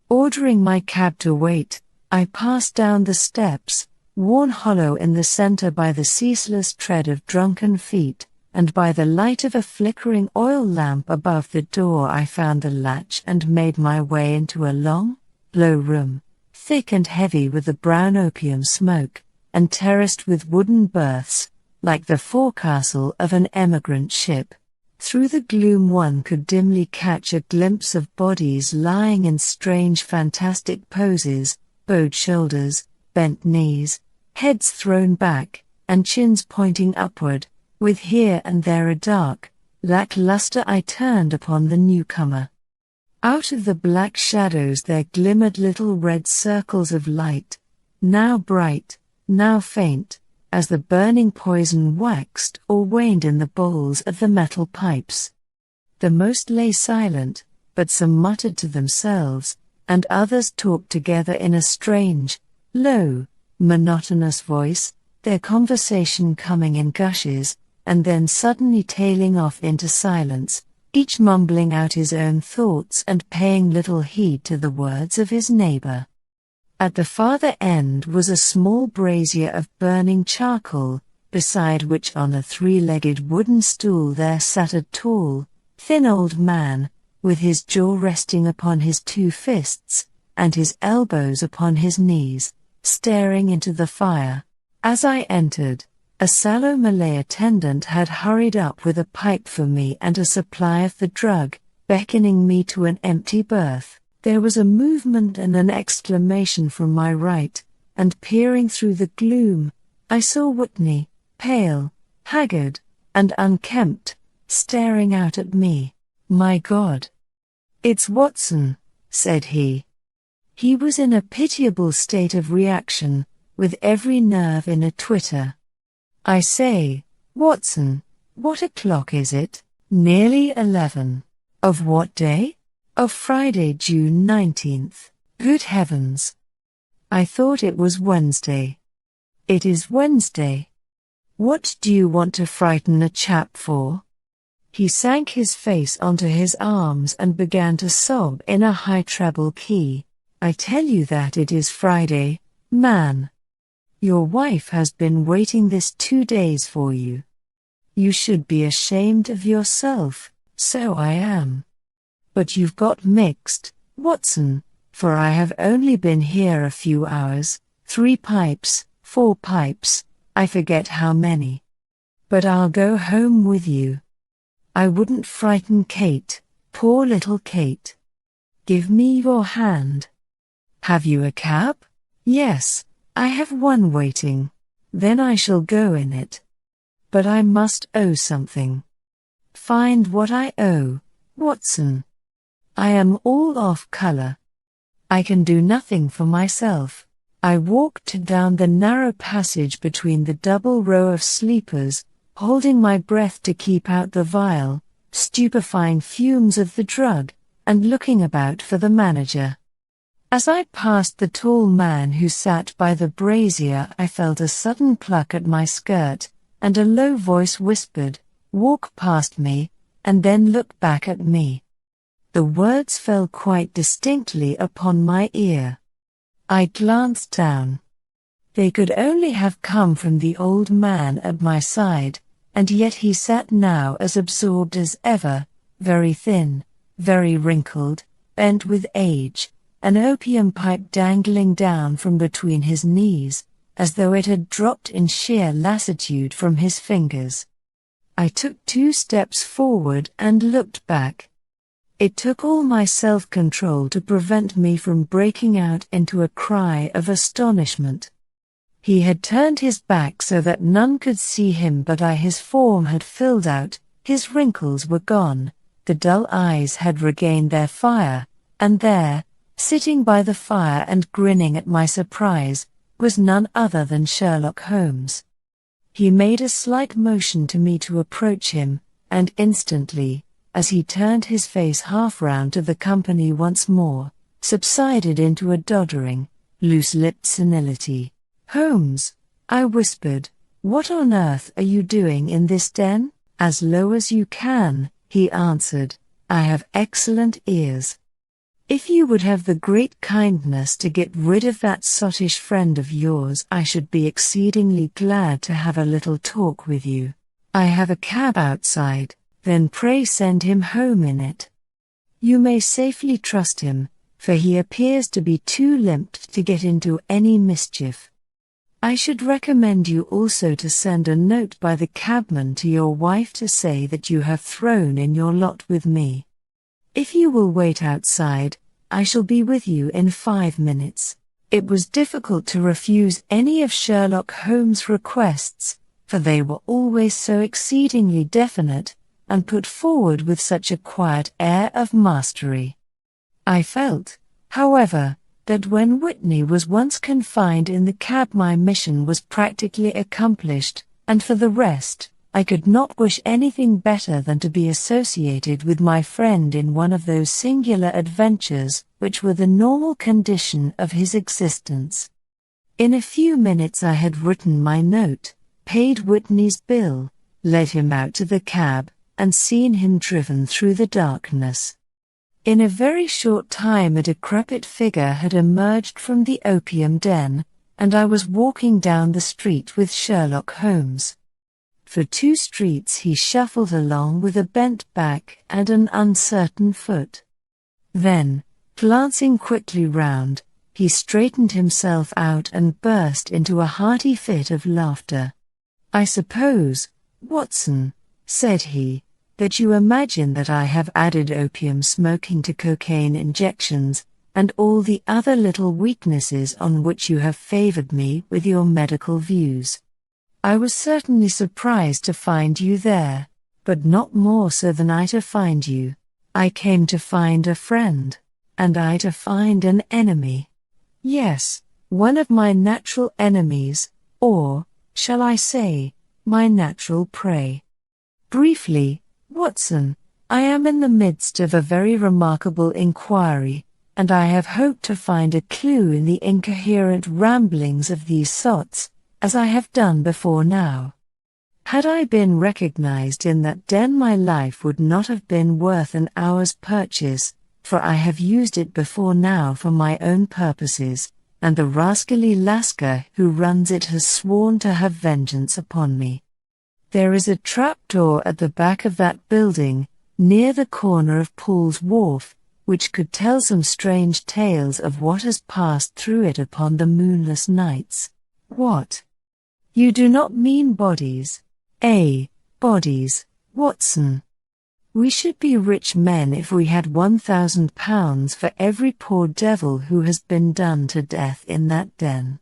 Ordering my cab to wait, I passed down the steps, worn hollow in the center by the ceaseless tread of drunken feet, and by the light of a flickering oil lamp above the door I found the latch and made my way into a long, low room, thick and heavy with the brown opium smoke, and terraced with wooden berths, like the forecastle of an emigrant ship. Through the gloom one could dimly catch a glimpse of bodies lying in strange fantastic poses, bowed shoulders, bent knees, heads thrown back, and chins pointing upward, with here and there a dark, lackluster eye turned upon the newcomer. Out of the black shadows there glimmered little red circles of light, now bright, now faint, as the burning poison waxed or waned in the bowls of the metal pipes. The most lay silent, but some muttered to themselves, and others talked together in a strange, low, monotonous voice, their conversation coming in gushes, and then suddenly tailing off into silence, each mumbling out his own thoughts and paying little heed to the words of his neighbor. At the farther end was a small brazier of burning charcoal, beside which on a 3-legged wooden stool there sat a tall, thin old man, with his jaw resting upon his 2 fists, and his elbows upon his knees, staring into the fire. As I entered, a sallow Malay attendant had hurried up with a pipe for me and a supply of the drug, beckoning me to an empty berth. There was a movement and an exclamation from my right, and peering through the gloom, I saw Whitney, pale, haggard, and unkempt, staring out at me. "My God! It's Watson," said he. He was in a pitiable state of reaction, with every nerve in a twitter. "I say, Watson, what o'clock is it?" "Nearly 11. Of what day?" "Of Friday, June 19th. Good heavens! I thought it was Wednesday." "It is Wednesday. What do you want to frighten a chap for?" He sank his face onto his arms and began to sob in a high treble key. "I tell you that it is Friday, man. Your wife has been waiting this 2 days for you. You should be ashamed of yourself." "So I am. But you've got mixed, Watson, for I have only been here a few hours, 3 pipes, 4 pipes, I forget how many. But I'll go home with you. I wouldn't frighten Kate, poor little Kate. Give me your hand." "Have you a cab?" "Yes, I have one waiting." "Then I shall go in it. But I must owe something." "Find what I owe, Watson. I am all off color. I can do nothing for myself." I walked down the narrow passage between the double row of sleepers, holding my breath to keep out the vile, stupefying fumes of the drug, and looking about for the manager. As I passed the tall man who sat by the brazier, I felt a sudden pluck at my skirt, and a low voice whispered, "Walk past me, and then look back at me." The words fell quite distinctly upon my ear. I glanced down. They could only have come from the old man at my side, and yet he sat now as absorbed as ever, very thin, very wrinkled, bent with age, an opium pipe dangling down from between his knees, as though it had dropped in sheer lassitude from his fingers. I took 2 steps forward and looked back. It took all my self-control to prevent me from breaking out into a cry of astonishment. He had turned his back so that none could see him, but his form had filled out, his wrinkles were gone, the dull eyes had regained their fire, and there, sitting by the fire and grinning at my surprise, was none other than Sherlock Holmes. He made a slight motion to me to approach him, and instantly, as he turned his face half round to the company once more, subsided into a doddering, loose-lipped senility. "Holmes," I whispered, "what on earth are you doing in this den?" "As low as you can," he answered, "I have excellent ears. If you would have the great kindness to get rid of that sottish friend of yours, I should be exceedingly glad to have a little talk with you. I have a cab outside, then pray send him home in it. You may safely trust him, for he appears to be too limp to get into any mischief. I should recommend you also to send a note by the cabman to your wife to say that you have thrown in your lot with me. If you will wait outside, I shall be with you in 5 minutes." It was difficult to refuse any of Sherlock Holmes' requests, for they were always so exceedingly definite, and put forward with such a quiet air of mastery. I felt, however, that when Whitney was once confined in the cab my mission was practically accomplished, and for the rest, I could not wish anything better than to be associated with my friend in one of those singular adventures which were the normal condition of his existence. In a few minutes I had written my note, paid Whitney's bill, led him out to the cab, and seen him driven through the darkness. In a very short time a decrepit figure had emerged from the opium den, and I was walking down the street with Sherlock Holmes. For 2 streets he shuffled along with a bent back and an uncertain foot. Then, glancing quickly round, he straightened himself out and burst into a hearty fit of laughter. "I suppose, Watson," said he, "that you imagine that I have added opium smoking to cocaine injections, and all the other little weaknesses on which you have favored me with your medical views. I was certainly surprised to find you there, but not more so than I to find you. I came to find a friend, and I to find an enemy. Yes, one of my natural enemies, or, shall I say, my natural prey. Briefly, Watson, I am in the midst of a very remarkable inquiry, and I have hoped to find a clue in the incoherent ramblings of these sots, as I have done before now. Had I been recognized in that den, my life would not have been worth an hour's purchase, for I have used it before now for my own purposes, and the rascally Lascar who runs it has sworn to have vengeance upon me. There is a trapdoor at the back of that building, near the corner of Paul's Wharf, which could tell some strange tales of what has passed through it upon the moonless nights. What? You do not mean bodies? Bodies, Watson. We should be rich men if we had £1,000 for every poor devil who has been done to death in that den.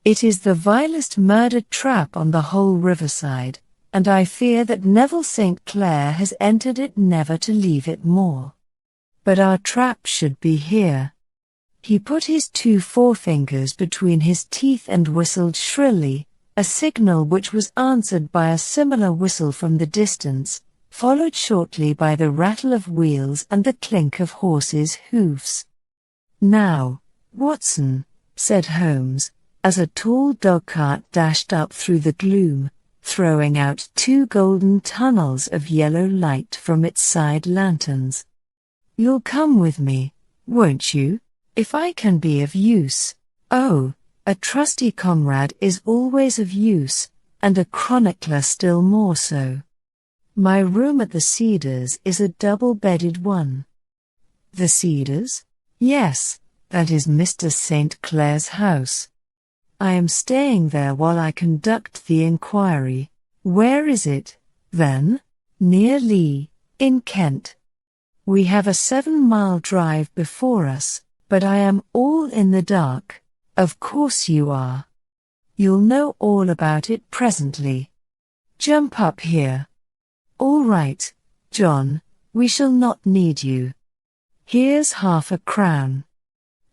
It is the vilest murdered trap on the whole riverside, and I fear that Neville St. Clair has entered it never to leave it more. But our trap should be here." He put his 2 forefingers between his teeth and whistled shrilly, a signal which was answered by a similar whistle from the distance, followed shortly by the rattle of wheels and the clink of horses' hoofs. "Now, Watson," said Holmes, as a tall dogcart dashed up through the gloom, throwing out 2 golden tunnels of yellow light from its side lanterns. You'll come with me, won't you? If I can be of use. Oh, a trusty comrade is always of use, and a chronicler still more so. My room at the Cedars is a double-bedded one. The Cedars? Yes, that is Mr. St. Clair's house. I am staying there while I conduct the inquiry. Where is it, then? Near Lee, in Kent. We have a 7-mile drive before us, but I am all in the dark. Of course you are. You'll know all about it presently. Jump up here. All right, John, we shall not need you. Here's £0.50.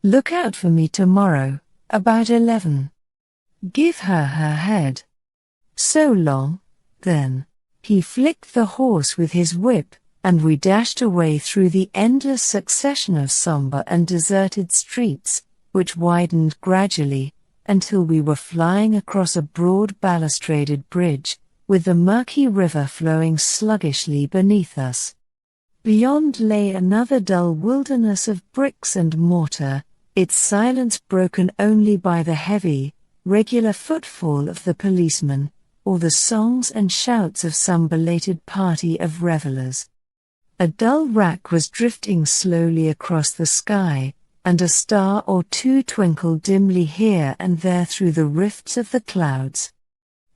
Look out for me tomorrow, about 11. Give her her head. So long, then. He flicked the horse with his whip, and we dashed away through the endless succession of somber and deserted streets, which widened gradually, until we were flying across a broad balustraded bridge, with the murky river flowing sluggishly beneath us. Beyond lay another dull wilderness of bricks and mortar, its silence broken only by the heavy, regular footfall of the policeman, or the songs and shouts of some belated party of revelers. A dull wrack was drifting slowly across the sky, and a star or two twinkled dimly here and there through the rifts of the clouds.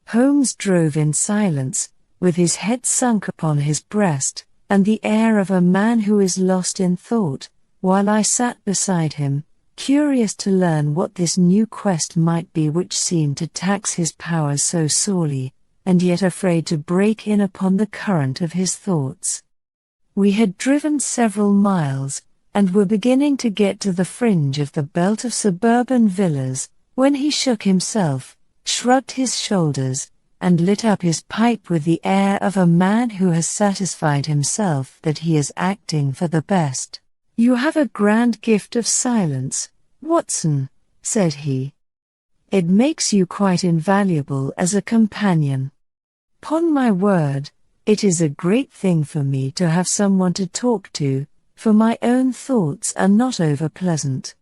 Holmes drove in silence, with his head sunk upon his breast, and the air of a man who is lost in thought, while I sat beside him, curious to learn what this new quest might be which seemed to tax his powers so sorely, and yet afraid to break in upon the current of his thoughts. We had driven several miles, and were beginning to get to the fringe of the belt of suburban villas, when he shook himself, shrugged his shoulders, and lit up his pipe with the air of a man who has satisfied himself that he is acting for the best. "You have a grand gift of silence, Watson," said he. "It makes you quite invaluable as a companion. 'Pon my word, it is a great thing for me to have someone to talk to, for my own thoughts are not over-pleasant.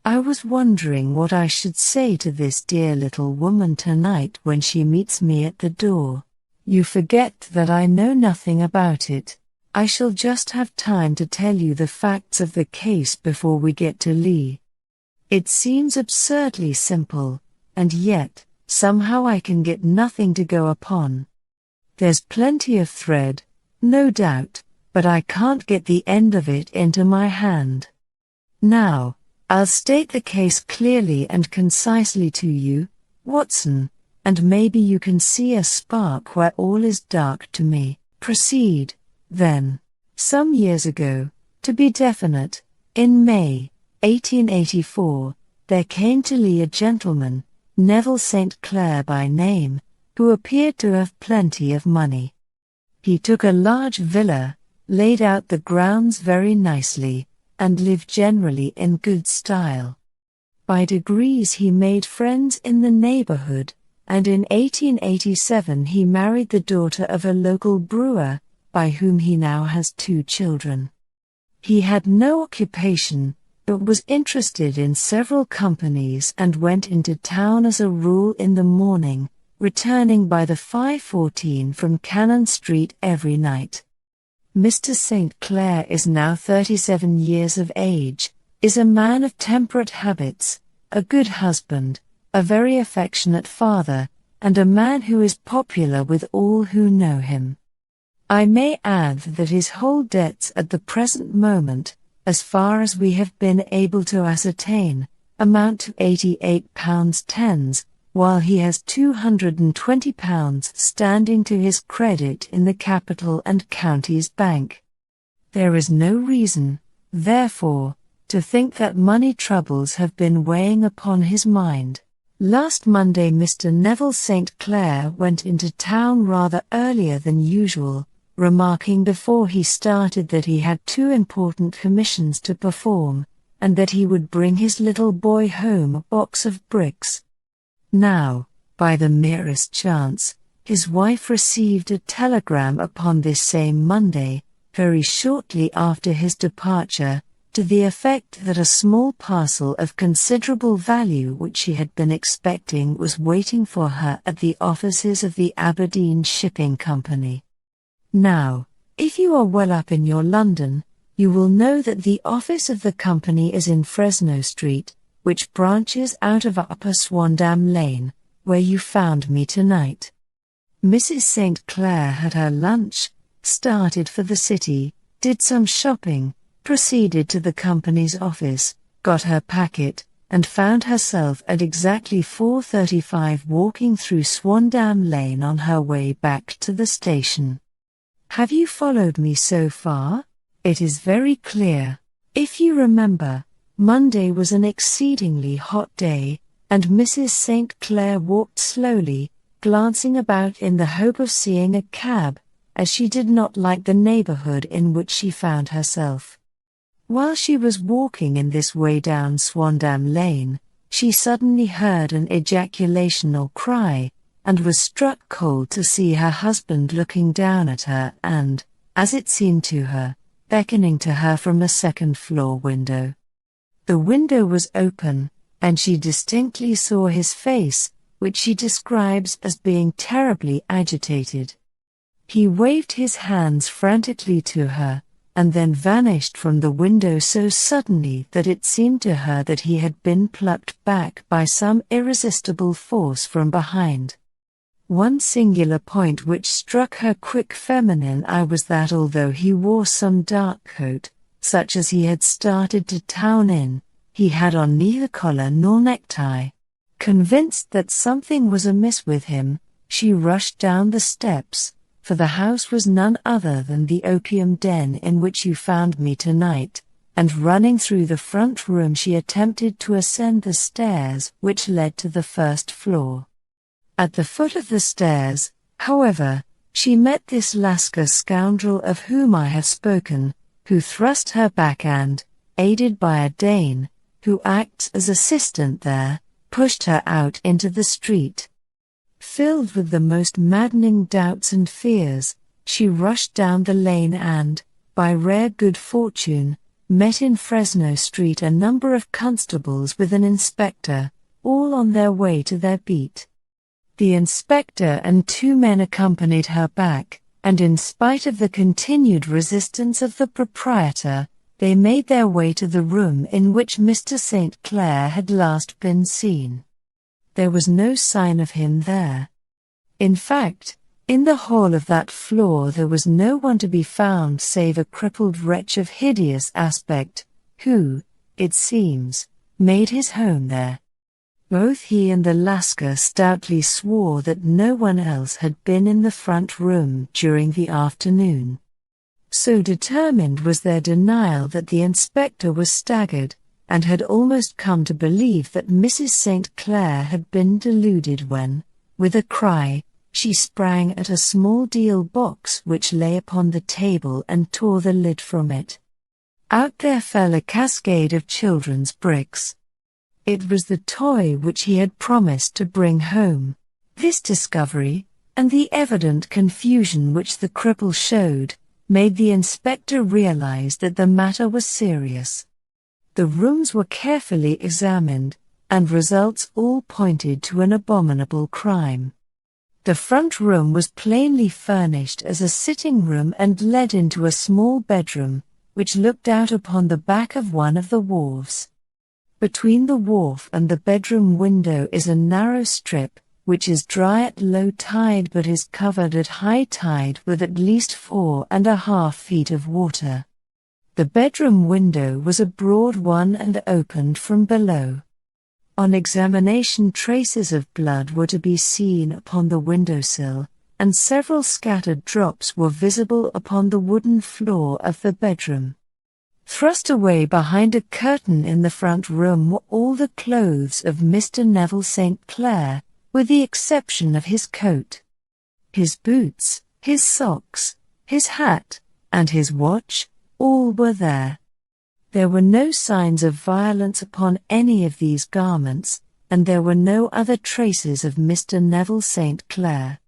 I was wondering what I should say to this dear little woman tonight when she meets me at the door. You forget that I know nothing about it. I shall just have time to tell you the facts of the case before we get to Lee. It seems absurdly simple, and yet, somehow I can get nothing to go upon. There's plenty of thread, no doubt, but I can't get the end of it into my hand. Now, I'll state the case clearly and concisely to you, Watson, and maybe you can see a spark where all is dark to me. Proceed, then. Some years ago, to be definite, in May, 1884, there came to Lee a gentleman, Neville St. Clair by name, who appeared to have plenty of money. He took a large villa, laid out the grounds very nicely, and lived generally in good style. By degrees he made friends in the neighborhood, and in 1887 he married the daughter of a local brewer, by whom he now has 2 children. He had no occupation, but was interested in several companies and went into town as a rule in the morning, returning by the 5:14 from Cannon Street every night. Mr. St. Clair is now 37 years of age, is a man of temperate habits, a good husband, a very affectionate father, and a man who is popular with all who know him. I may add that his whole debts at the present moment, as far as we have been able to ascertain, amount to £88.10, while he has £220 standing to his credit in the Capital and Counties Bank. There is no reason, therefore, to think that money troubles have been weighing upon his mind. Last Monday Mr. Neville St. Clair went into town rather earlier than usual, remarking before he started that he had 2 important commissions to perform, and that he would bring his little boy home a box of bricks. Now, by the merest chance, his wife received a telegram upon this same Monday, very shortly after his departure, to the effect that a small parcel of considerable value which she had been expecting was waiting for her at the offices of the Aberdeen Shipping Company. Now, if you are well up in your London, you will know that the office of the company is in Fresno Street, which branches out of Upper Swandam Lane, where you found me tonight. Mrs. St. Clair had her lunch, started for the city, did some shopping, proceeded to the company's office, got her packet, and found herself at exactly 4:35 walking through Swandam Lane on her way back to the station. Have you followed me so far? It is very clear. If you remember, Monday was an exceedingly hot day, and Mrs. St. Clair walked slowly, glancing about in the hope of seeing a cab, as she did not like the neighborhood in which she found herself. While she was walking in this way down Swandam Lane, she suddenly heard an ejaculational cry, and was struck cold to see her husband looking down at her and, as it seemed to her, beckoning to her from a second-floor window. The window was open, and she distinctly saw his face, which she describes as being terribly agitated. He waved his hands frantically to her, and then vanished from the window so suddenly that it seemed to her that he had been plucked back by some irresistible force from behind. One singular point which struck her quick feminine eye was that although he wore some dark coat, such as he had started to town in, he had on neither collar nor necktie. Convinced that something was amiss with him, she rushed down the steps, for the house was none other than the opium den in which you found me tonight, and running through the front room she attempted to ascend the stairs which led to the first floor. At the foot of the stairs, however, she met this Lascar scoundrel of whom I have spoken, who thrust her back and, aided by a Dane, who acts as assistant there, pushed her out into the street. Filled with the most maddening doubts and fears, she rushed down the lane and, by rare good fortune, met in Fresno Street a number of constables with an inspector, all on their way to their beat. The inspector and two men accompanied her back, and in spite of the continued resistance of the proprietor, they made their way to the room in which Mr. St. Clair had last been seen. There was no sign of him there. In fact, in the hall of that floor there was no one to be found save a crippled wretch of hideous aspect, who, it seems, made his home there. Both he and the Lascar stoutly swore that no one else had been in the front room during the afternoon. So determined was their denial that the inspector was staggered, and had almost come to believe that Mrs. St. Clair had been deluded when, with a cry, she sprang at a small deal box which lay upon the table and tore the lid from it. Out there fell a cascade of children's bricks. It was the toy which he had promised to bring home. This discovery, and the evident confusion which the cripple showed, made the inspector realize that the matter was serious. The rooms were carefully examined, and results all pointed to an abominable crime. The front room was plainly furnished as a sitting room and led into a small bedroom, which looked out upon the back of one of the wharves. Between the wharf and the bedroom window is a narrow strip, which is dry at low tide but is covered at high tide with at least 4.5 feet of water. The bedroom window was a broad one and opened from below. On examination, traces of blood were to be seen upon the windowsill, and several scattered drops were visible upon the wooden floor of the bedroom. Thrust away behind a curtain in the front room were all the clothes of Mr. Neville St. Clair, with the exception of his coat. His boots, his socks, his hat, and his watch, all were there. There were no signs of violence upon any of these garments, and there were no other traces of Mr. Neville St. Clair.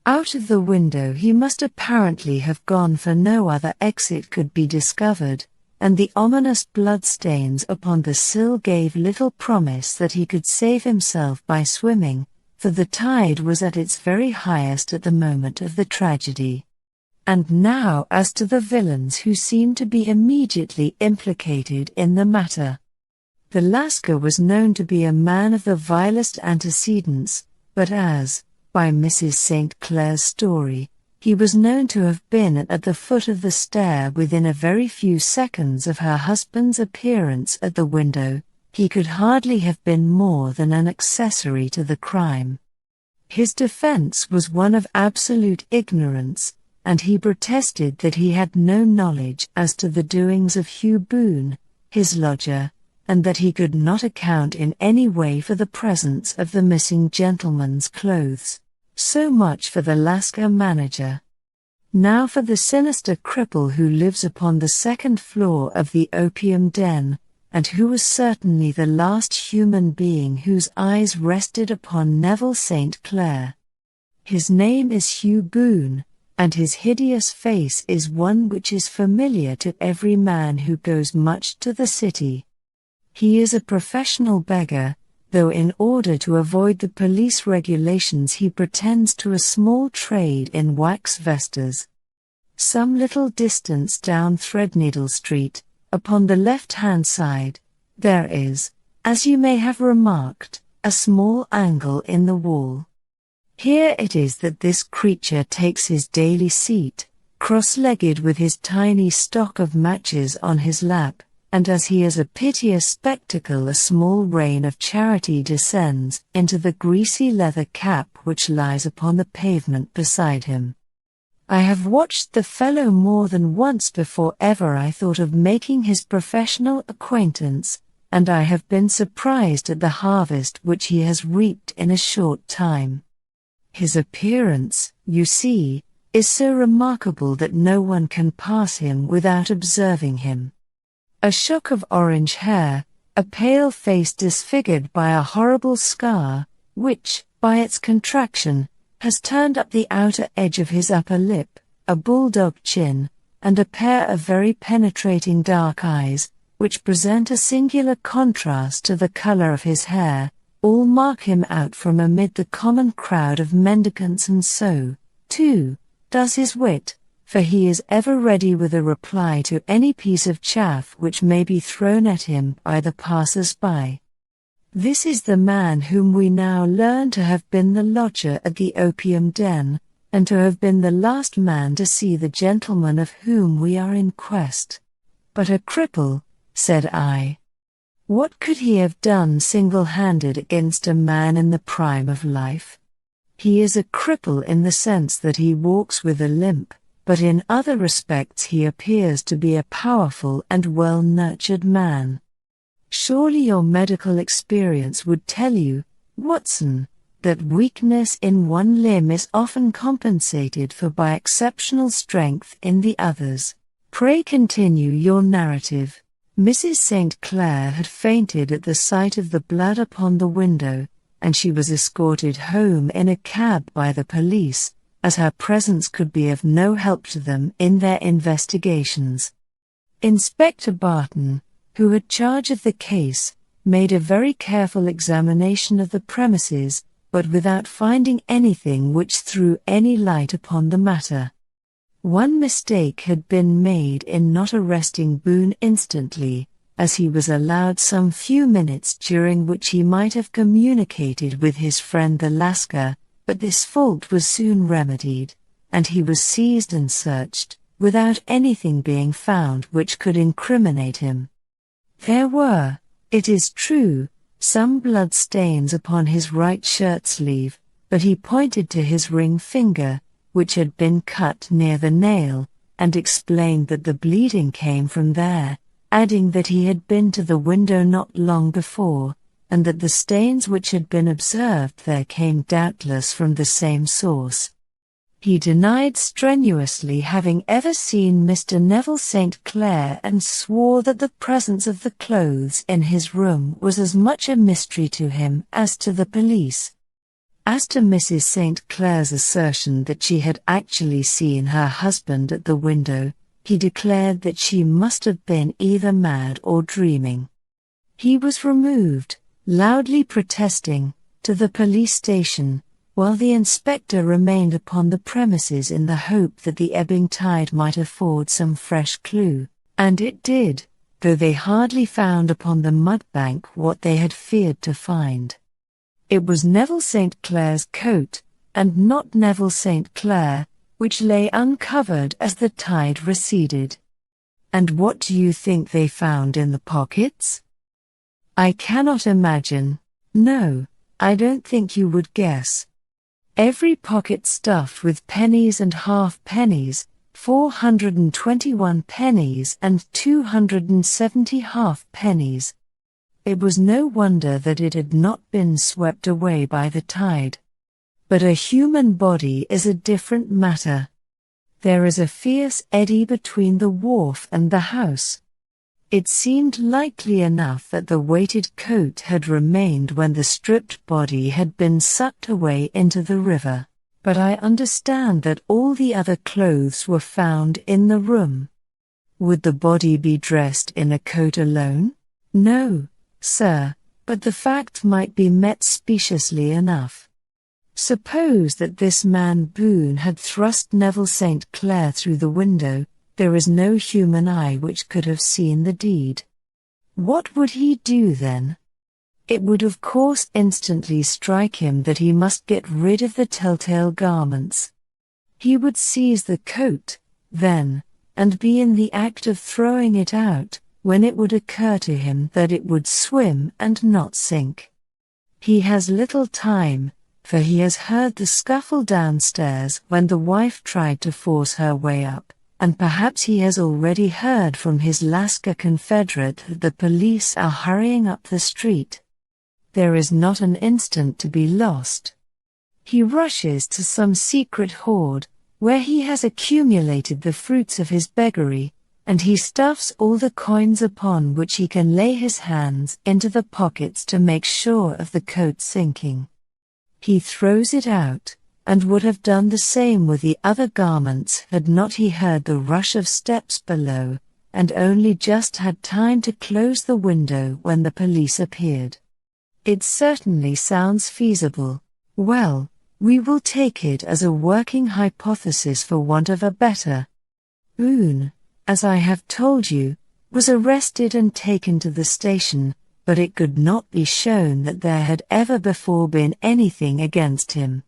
Out of the window he must apparently have gone, for no other exit could be discovered, and the ominous bloodstains upon the sill gave little promise that he could save himself by swimming, for the tide was at its very highest at the moment of the tragedy. And now as to the villains who seemed to be immediately implicated in the matter. The Lascar was known to be a man of the vilest antecedents, but as, by Mrs. St. Clair's story, he was known to have been at the foot of the stair within a very few seconds of her husband's appearance at the window, he could hardly have been more than an accessory to the crime. His defense was one of absolute ignorance, and he protested that he had no knowledge as to the doings of Hugh Boone, his lodger, and that he could not account in any way for the presence of the missing gentleman's clothes. So much for the Lascar manager. Now for the sinister cripple who lives upon the second floor of the opium den, and who was certainly the last human being whose eyes rested upon Neville St. Clair. His name is Hugh Boone, and his hideous face is one which is familiar to every man who goes much to the city. He is a professional beggar, though in order to avoid the police regulations he pretends to a small trade in wax vestas. Some little distance down Threadneedle Street, upon the left-hand side, there is, as you may have remarked, a small angle in the wall. Here it is that this creature takes his daily seat, cross-legged with his tiny stock of matches on his lap, and as he is a piteous spectacle a small rain of charity descends into the greasy leather cap which lies upon the pavement beside him. I have watched the fellow more than once before ever I thought of making his professional acquaintance, and I have been surprised at the harvest which he has reaped in a short time. His appearance, you see, is so remarkable that no one can pass him without observing him. A shock of orange hair, a pale face disfigured by a horrible scar, which, by its contraction, has turned up the outer edge of his upper lip, a bulldog chin, and a pair of very penetrating dark eyes, which present a singular contrast to the color of his hair, all mark him out from amid the common crowd of mendicants, and so, too, does his wit, for he is ever ready with a reply to any piece of chaff which may be thrown at him by the passers-by. This is the man whom we now learn to have been the lodger at the opium den, and to have been the last man to see the gentleman of whom we are in quest. But a cripple, said I. What could he have done single-handed against a man in the prime of life? He is a cripple in the sense that he walks with a limp, but in other respects he appears to be a powerful and well-nurtured man. Surely your medical experience would tell you, Watson, that weakness in one limb is often compensated for by exceptional strength in the others. Pray continue your narrative. Mrs. St. Clair had fainted at the sight of the blood upon the window, and she was escorted home in a cab by the police, as her presence could be of no help to them in their investigations. Inspector Barton, who had charge of the case, made a very careful examination of the premises, but without finding anything which threw any light upon the matter. One mistake had been made in not arresting Boone instantly, as he was allowed some few minutes during which he might have communicated with his friend the Lascar, but this fault was soon remedied, and he was seized and searched, without anything being found which could incriminate him. There were, it is true, some blood stains upon his right shirt sleeve, but he pointed to his ring finger, which had been cut near the nail, and explained that the bleeding came from there, adding that he had been to the window not long before, and that the stains which had been observed there came doubtless from the same source. He denied strenuously having ever seen Mr. Neville St. Clair, and swore that the presence of the clothes in his room was as much a mystery to him as to the police. As to Mrs. St. Clair's assertion that she had actually seen her husband at the window, he declared that she must have been either mad or dreaming. He was removed, loudly protesting, to the police station, while the inspector remained upon the premises in the hope that the ebbing tide might afford some fresh clue, and it did, though they hardly found upon the mudbank what they had feared to find. It was Neville St. Clair's coat, and not Neville St. Clair, which lay uncovered as the tide receded. And what do you think they found in the pockets? I cannot imagine. No, I don't think you would guess. Every pocket stuffed with pennies and half-pennies, 421 pennies and 270 half-pennies. It was no wonder that it had not been swept away by the tide. But a human body is a different matter. There is a fierce eddy between the wharf and the house. It seemed likely enough that the weighted coat had remained when the stripped body had been sucked away into the river, but I understand that all the other clothes were found in the room. Would the body be dressed in a coat alone? No, sir, but the fact might be met speciously enough. Suppose that this man Boone had thrust Neville St. Clair through the window, there is no human eye which could have seen the deed. What would he do then? It would of course instantly strike him that he must get rid of the telltale garments. He would seize the coat, then, and be in the act of throwing it out, when it would occur to him that it would swim and not sink. He has little time, for he has heard the scuffle downstairs when the wife tried to force her way up, and perhaps he has already heard from his Lascar confederate that the police are hurrying up the street. There is not an instant to be lost. He rushes to some secret hoard, where he has accumulated the fruits of his beggary, and he stuffs all the coins upon which he can lay his hands into the pockets to make sure of the coat sinking. He throws it out, and would have done the same with the other garments had not he heard the rush of steps below, and only just had time to close the window when the police appeared. It certainly sounds feasible. Well, we will take it as a working hypothesis for want of a better. Boone, as I have told you, was arrested and taken to the station, but it could not be shown that there had ever before been anything against him.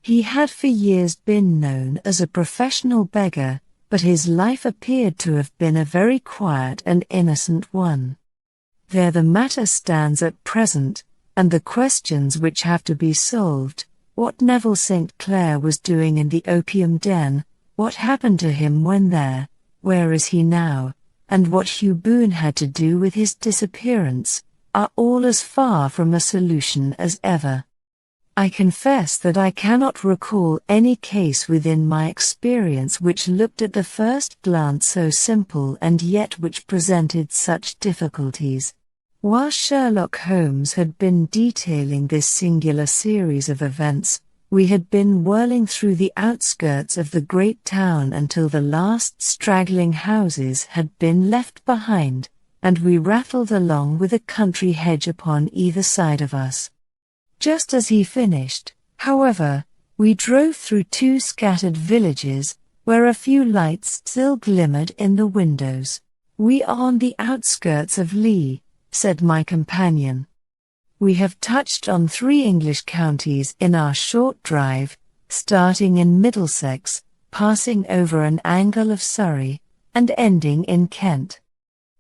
He had for years been known as a professional beggar, but his life appeared to have been a very quiet and innocent one. There the matter stands at present, and the questions which have to be solved: what Neville St. Clair was doing in the opium den, what happened to him when there, where is he now, and what Hugh Boone had to do with his disappearance, are all as far from a solution as ever. I confess that I cannot recall any case within my experience which looked at the first glance so simple and yet which presented such difficulties. While Sherlock Holmes had been detailing this singular series of events, we had been whirling through the outskirts of the great town until the last straggling houses had been left behind, and we rattled along with a country hedge upon either side of us. Just as he finished, however, we drove through two scattered villages, where a few lights still glimmered in the windows. "We are on the outskirts of Lee," said my companion. "We have touched on 3 English counties in our short drive, starting in Middlesex, passing over an angle of Surrey, and ending in Kent.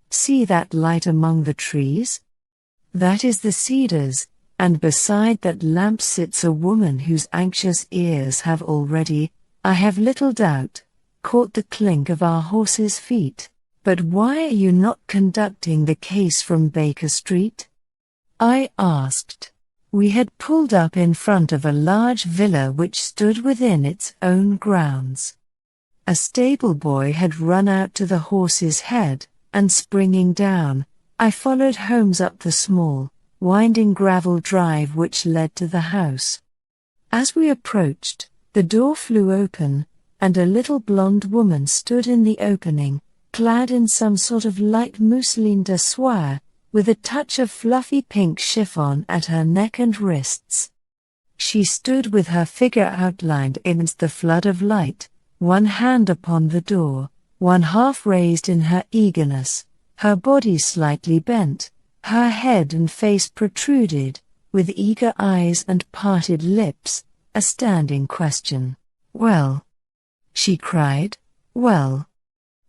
See that light among the trees? That is the Cedars, and beside that lamp sits a woman whose anxious ears have already, I have little doubt, caught the clink of our horses' feet. But why are you not conducting the case from Baker Street?" I asked. We had pulled up in front of a large villa which stood within its own grounds. A stable boy had run out to the horse's head, and springing down, I followed Holmes up the small, winding gravel drive which led to the house. As we approached, the door flew open, and a little blonde woman stood in the opening, clad in some sort of light mousseline de soie, with a touch of fluffy pink chiffon at her neck and wrists. She stood with her figure outlined against the flood of light, one hand upon the door, one half raised in her eagerness, her body slightly bent, her head and face protruded, with eager eyes and parted lips, a standing question. "Well?" she cried, "well?"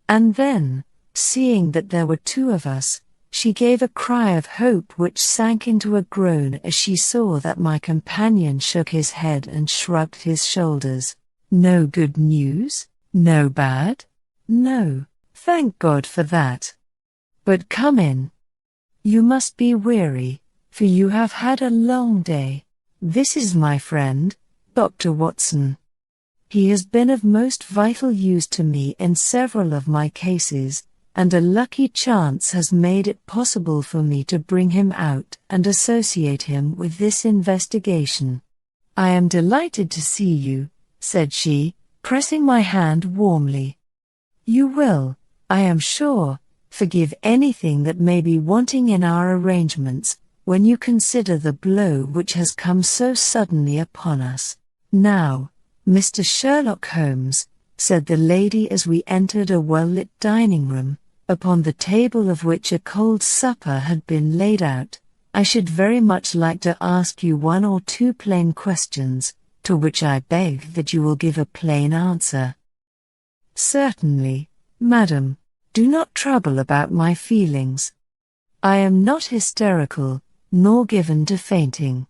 And then, seeing that there were two of us, she gave a cry of hope which sank into a groan as she saw that my companion shook his head and shrugged his shoulders. "No good news? No bad?" "No, thank God for that. But come in. You must be weary, for you have had a long day. This is my friend, Dr. Watson. He has been of most vital use to me in several of my cases, and a lucky chance has made it possible for me to bring him out and associate him with this investigation. I am delighted to see you," said she, pressing my hand warmly. "You will, I am sure, forgive anything that may be wanting in our arrangements, when you consider the blow which has come so suddenly upon us. Now, Mr. Sherlock Holmes," said the lady as we entered a well-lit dining room, upon the table of which a cold supper had been laid out, "I should very much like to ask you one or two plain questions, to which I beg that you will give a plain answer." "Certainly, madam. Do not trouble about my feelings. I am not hysterical, nor given to fainting.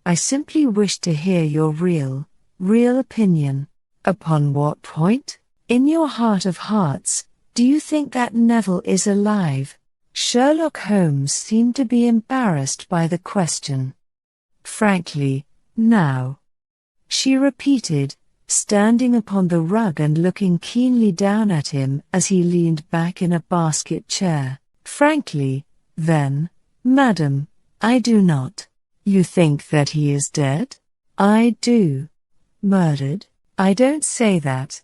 I simply wish to hear your real opinion." "Upon what point? In your heart of hearts, do you think that Neville is alive?" Sherlock Holmes seemed to be embarrassed by the question. "Frankly, now," she repeated, standing upon the rug and looking keenly down at him as he leaned back in a basket chair. "Frankly, then, madam, I do not." "You think that he is dead?" "I do." "Murdered?" "I don't say that."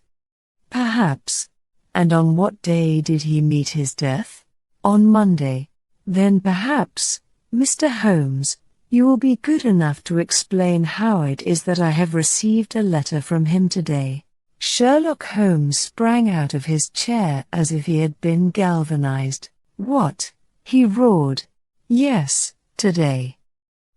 "Perhaps. And on what day did he meet his death?" "On Monday." "Then perhaps, Mr. Holmes, you will be good enough to explain how it is that I have received a letter from him today." Sherlock Holmes sprang out of his chair as if he had been galvanized. "What?" he roared. "Yes, today."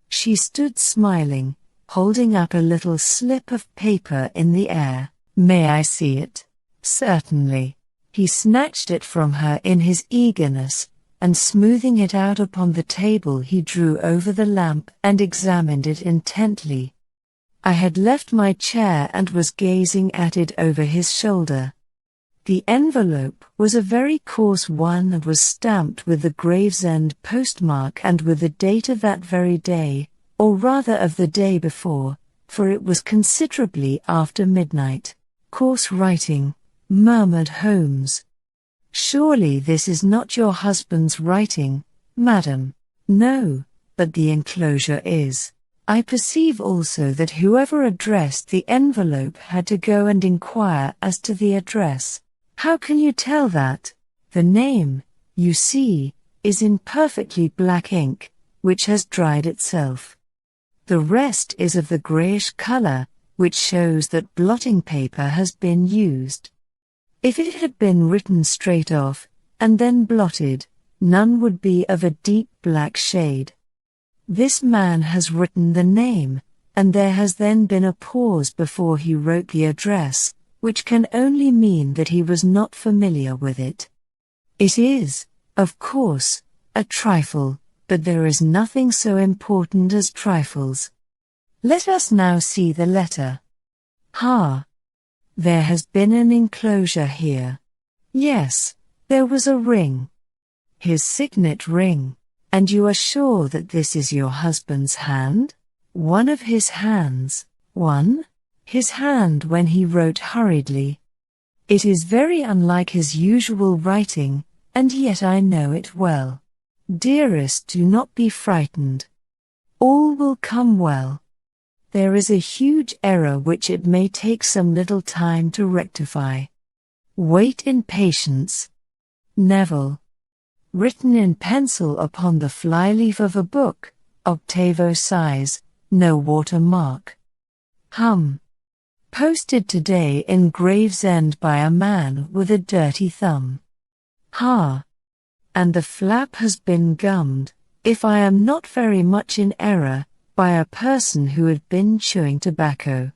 She stood smiling, holding up a little slip of paper in the air. "May I see it?" "Certainly." He snatched it from her in his eagerness, and smoothing it out upon the table he drew over the lamp and examined it intently. I had left my chair and was gazing at it over his shoulder. The envelope was a very coarse one and was stamped with the Gravesend postmark and with the date of that very day, or rather of the day before, for it was considerably after midnight. "Coarse writing," murmured Holmes. "Surely this is not your husband's writing, madam?" "No, but the enclosure is. I perceive also that whoever addressed the envelope had to go and inquire as to the address." "How can you tell that?" "The name, you see, is in perfectly black ink, which has dried itself. The rest is of the grayish color, which shows that blotting paper has been used. If it had been written straight off, and then blotted, none would be of a deep black shade. This man has written the name, and there has then been a pause before he wrote the address, which can only mean that he was not familiar with it. It is, of course, a trifle, but there is nothing so important as trifles. Let us now see the letter. Ha! There has been an enclosure here. Yes, there was a ring. His signet ring. And you are sure that this is your husband's hand? One of his hands. One? His hand when he wrote hurriedly. It is very unlike his usual writing, and yet I know it well. Dearest, do not be frightened. All will come well. There is a huge error which it may take some little time to rectify. Wait in patience. Neville. Written in pencil upon the flyleaf of a book, octavo size, no watermark. Posted today in Gravesend by a man with a dirty thumb. And the flap has been gummed, if I am not very much in error, by a person who had been chewing tobacco.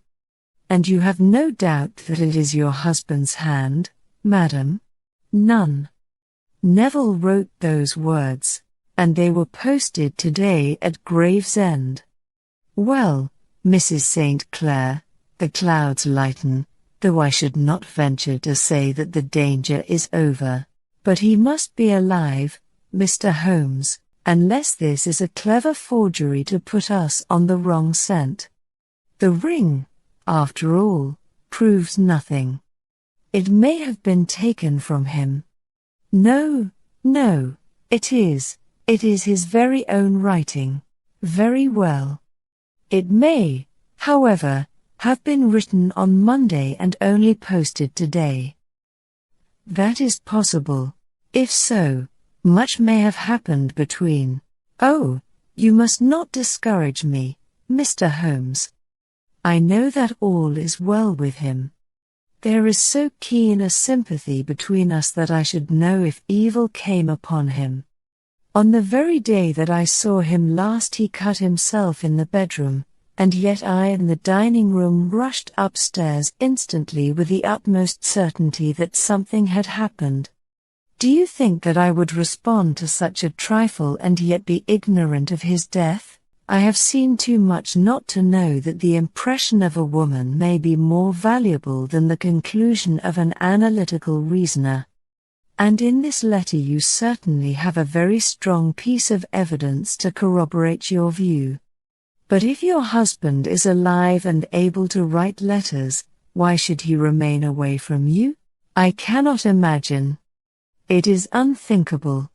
And you have no doubt that it is your husband's hand, madam? None. Neville wrote those words, and they were posted today at Gravesend. Well, Mrs. St. Clair, the clouds lighten, though I should not venture to say that the danger is over. But he must be alive, Mr. Holmes, unless this is a clever forgery to put us on the wrong scent. The ring, after all, proves nothing. It may have been taken from him. No, it is his very own writing. Very well. It may, however, have been written on Monday and only posted today. That is possible. If so, much may have happened between. Oh, you must not discourage me, Mr. Holmes. I know that all is well with him. There is so keen a sympathy between us that I should know if evil came upon him. On the very day that I saw him last he cut himself in the bedroom, and yet I in the dining room rushed upstairs instantly with the utmost certainty that something had happened. Do you think that I would respond to such a trifle and yet be ignorant of his death? I have seen too much not to know that the impression of a woman may be more valuable than the conclusion of an analytical reasoner. And in this letter you certainly have a very strong piece of evidence to corroborate your view. But if your husband is alive and able to write letters, why should he remain away from you? I cannot imagine. It is unthinkable.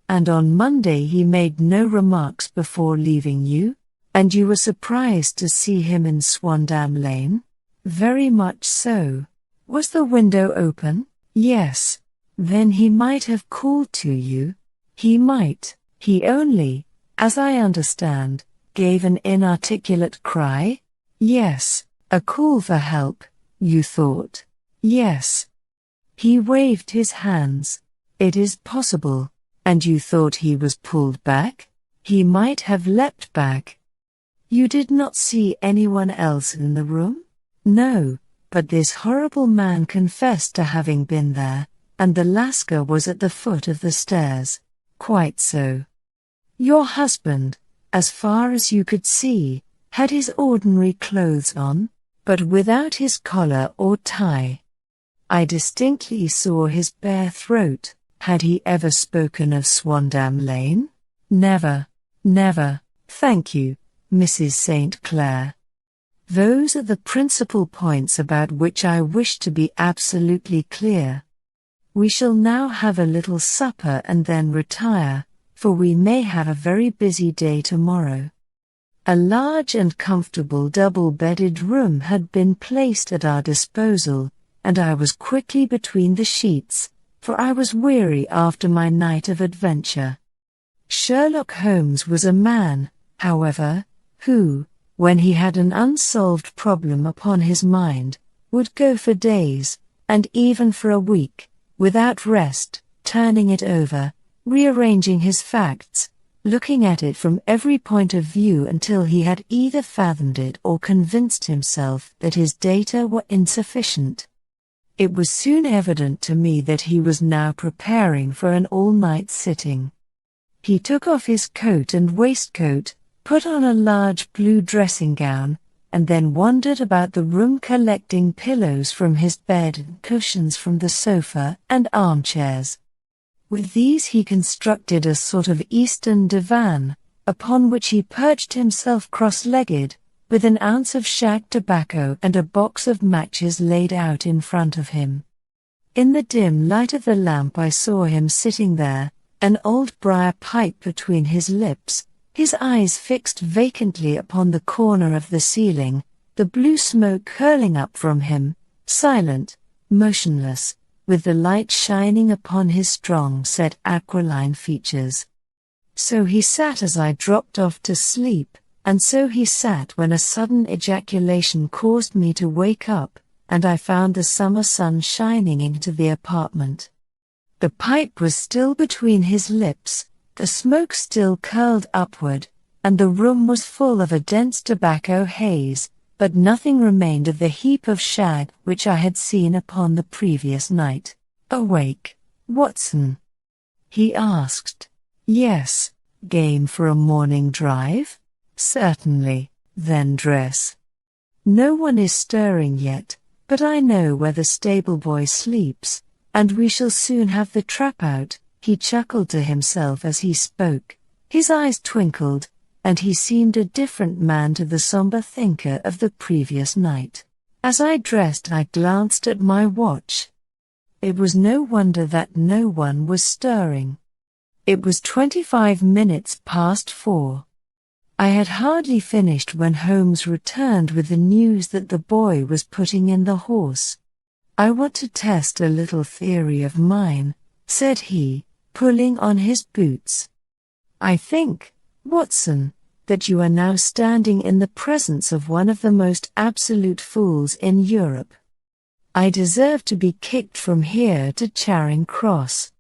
And on Monday he made no remarks before leaving you? And you were surprised to see him in Swandam Lane? Very much so. Was the window open? Yes. Then he might have called to you. He might. He only, as I understand, gave an inarticulate cry? Yes. A call for help, you thought? Yes. He waved his hands. It is possible. And you thought he was pulled back? He might have leapt back. You did not see anyone else in the room? No, but this horrible man confessed to having been there, and the Lascar was at the foot of the stairs. Quite so. Your husband, as far as you could see, had his ordinary clothes on, but without his collar or tie. I distinctly saw his bare throat. Had he ever spoken of Swandam Lane? Never, never, thank you, Mrs. St. Clair. Those are the principal points about which I wish to be absolutely clear. We shall now have a little supper and then retire, for we may have a very busy day tomorrow. A large and comfortable double-bedded room had been placed at our disposal, and I was quickly between the sheets, for I was weary after my night of adventure. Sherlock Holmes was a man, however, who, when he had an unsolved problem upon his mind, would go for days, and even for a week, without rest, turning it over, rearranging his facts, looking at it from every point of view until he had either fathomed it or convinced himself that his data were insufficient. It was soon evident to me that he was now preparing for an all-night sitting. He took off his coat and waistcoat, put on a large blue dressing-gown, and then wandered about the room collecting pillows from his bed and cushions from the sofa and armchairs. With these he constructed a sort of Eastern divan, upon which he perched himself cross-legged, with an ounce of shag tobacco and a box of matches laid out in front of him. In the dim light of the lamp I saw him sitting there, an old briar pipe between his lips, his eyes fixed vacantly upon the corner of the ceiling, the blue smoke curling up from him, silent, motionless, with the light shining upon his strong-set aquiline features. So he sat as I dropped off to sleep, and so he sat when a sudden ejaculation caused me to wake up, and I found the summer sun shining into the apartment. The pipe was still between his lips, the smoke still curled upward, and the room was full of a dense tobacco haze, but nothing remained of the heap of shag which I had seen upon the previous night. "Awake, Watson?" he asked. "Yes. Game for a morning drive?" "Certainly." "Then dress." "No one is stirring yet, but I know where the stable boy sleeps, and we shall soon have the trap out." He chuckled to himself as he spoke, his eyes twinkled, and he seemed a different man to the somber thinker of the previous night. As I dressed, I glanced at my watch. It was no wonder that no one was stirring. It was 25 minutes past 4. I had hardly finished when Holmes returned with the news that the boy was putting in the horse. "I want to test a little theory of mine," said he, pulling on his boots. "I think, Watson, that you are now standing in the presence of one of the most absolute fools in Europe. I deserve to be kicked from here to Charing Cross.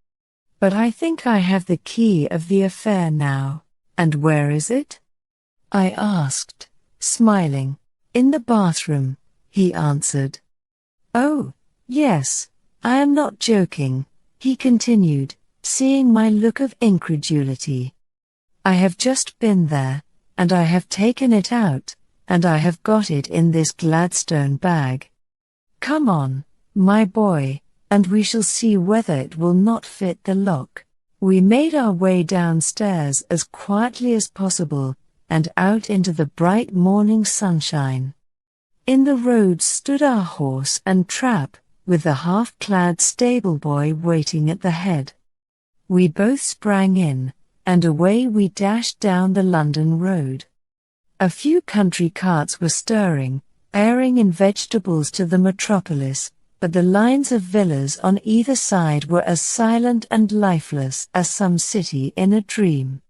But I think I have the key of the affair now." "And where is it?" I asked, smiling. "In the bathroom," he answered. "Oh, yes, I am not joking," he continued, seeing my look of incredulity. "I have just been there, and I have taken it out, and I have got it in this Gladstone bag. Come on, my boy, and we shall see whether it will not fit the lock." We made our way downstairs as quietly as possible, and out into the bright morning sunshine. In the road stood our horse and trap, with the half-clad stable boy waiting at the head. We both sprang in, and away we dashed down the London road. A few country carts were stirring, airing in vegetables to the metropolis, but the lines of villas on either side were as silent and lifeless as some city in a dream.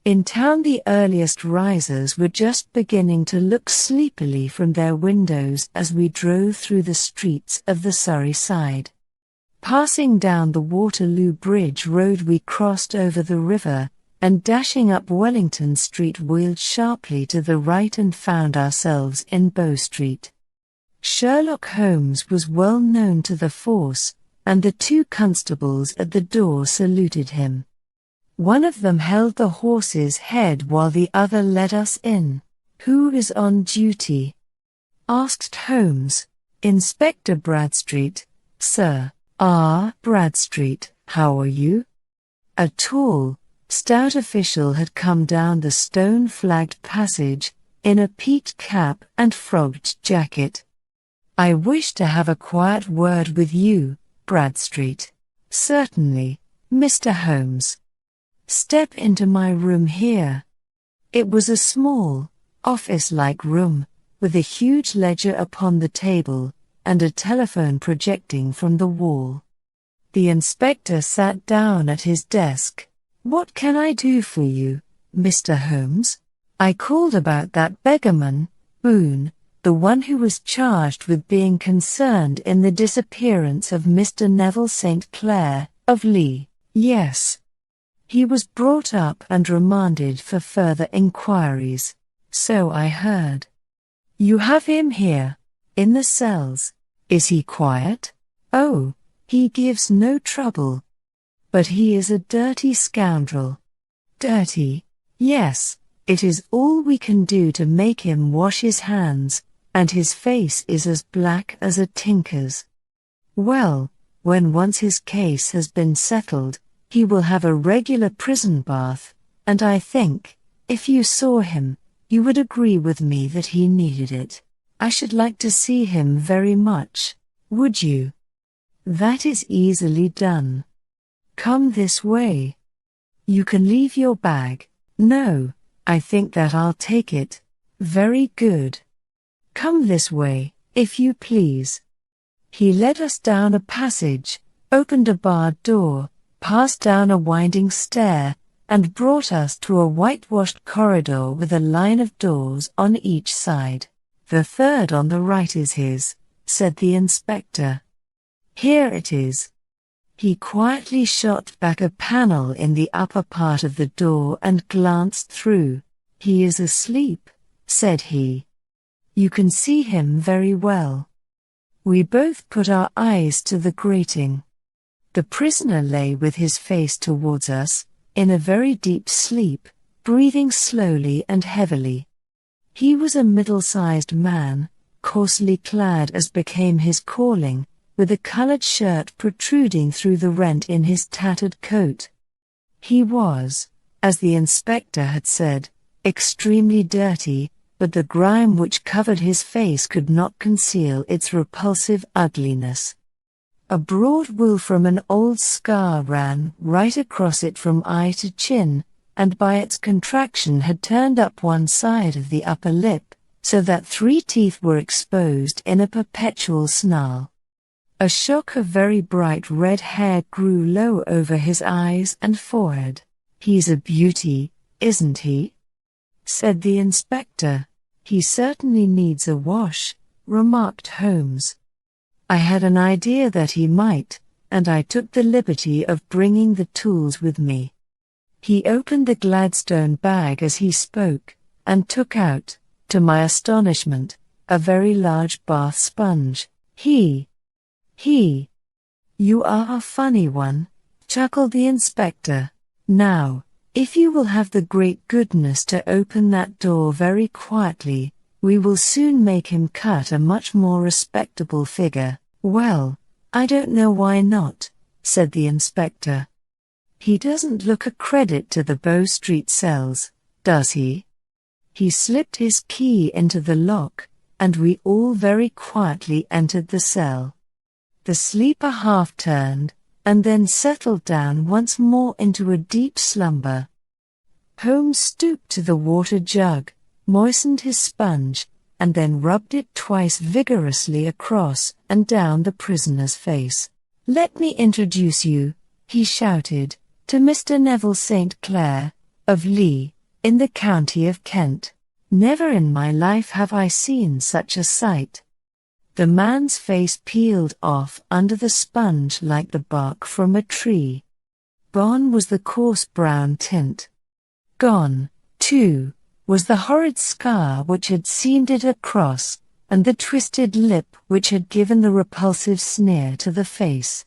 In town the earliest risers were just beginning to look sleepily from their windows as we drove through the streets of the Surrey side. Passing down the Waterloo Bridge Road we crossed over the river, and dashing up Wellington Street wheeled sharply to the right and found ourselves in Bow Street. Sherlock Holmes was well known to the force, and the two constables at the door saluted him. One of them held the horse's head while the other led us in. "Who is on duty?" asked Holmes. "Inspector Bradstreet, sir." "Ah, Bradstreet, how are you?" A tall, stout official had come down the stone-flagged passage, in a peaked cap and frogged jacket. "I wish to have a quiet word with you, Bradstreet." "Certainly, Mr. Holmes. Step into my room here." It was a small, office-like room, with a huge ledger upon the table, and a telephone projecting from the wall. The inspector sat down at his desk. "What can I do for you, Mr. Holmes?" "I called about that beggarman, Boone, the one who was charged with being concerned in the disappearance of Mr. Neville St. Clair, of Lee." "Yes. He was brought up and remanded for further inquiries." "So I heard." "You have him here, in the cells. Is he quiet?" "Oh, he gives no trouble. But he is a dirty scoundrel." "Dirty?" "Yes, it is all we can do to make him wash his hands, and his face is as black as a tinker's." "Well, when once his case has been settled, he will have a regular prison bath, and I think, if you saw him, you would agree with me that he needed it. I should like to see him very much. Would you?" "That is easily done. Come this way. You can leave your bag, No, I think that I'll take it. Very good. Come this way, if you please. He led us down a passage, opened a barred door, passed down a winding stair, and brought us to a whitewashed corridor with a line of doors on each side. The third on the right is his, said the inspector. Here it is. He quietly shot back a panel in the upper part of the door and glanced through. He is asleep, said he. You can see him very well. We both put our eyes to the grating. The prisoner lay with his face towards us, in a very deep sleep, breathing slowly and heavily. He was a middle-sized man, coarsely clad as became his calling, with a colored shirt protruding through the rent in his tattered coat. He was, as the inspector had said, extremely dirty, but the grime which covered his face could not conceal its repulsive ugliness. A broad wound from an old scar ran right across it from eye to chin, and by its contraction had turned up one side of the upper lip, so that 3 teeth were exposed in a perpetual snarl. A shock of very bright red hair grew low over his eyes and forehead. He's a beauty, isn't he? Said the inspector. He certainly needs a wash, remarked Holmes. I had an idea that he might, and I took the liberty of bringing the tools with me. He opened the Gladstone bag as he spoke, and took out, to my astonishment, a very large bath sponge. You are a funny one, chuckled the inspector. Now, if you will have the great goodness to open that door very quietly, we will soon make him cut a much more respectable figure. Well, I don't know why not, said the inspector. He doesn't look a credit to the Bow Street cells, does he? He slipped his key into the lock, and we all very quietly entered the cell. The sleeper half turned, and then settled down once more into a deep slumber. Holmes stooped to the water jug, moistened his sponge, and then rubbed it twice vigorously across and down the prisoner's face. Let me introduce you, he shouted, to Mr. Neville St. Clair, of Lee, in the county of Kent. Never in my life have I seen such a sight. The man's face peeled off under the sponge like the bark from a tree. Gone was the coarse brown tint. Gone, too, was the horrid scar which had seamed it across, and the twisted lip which had given the repulsive sneer to the face.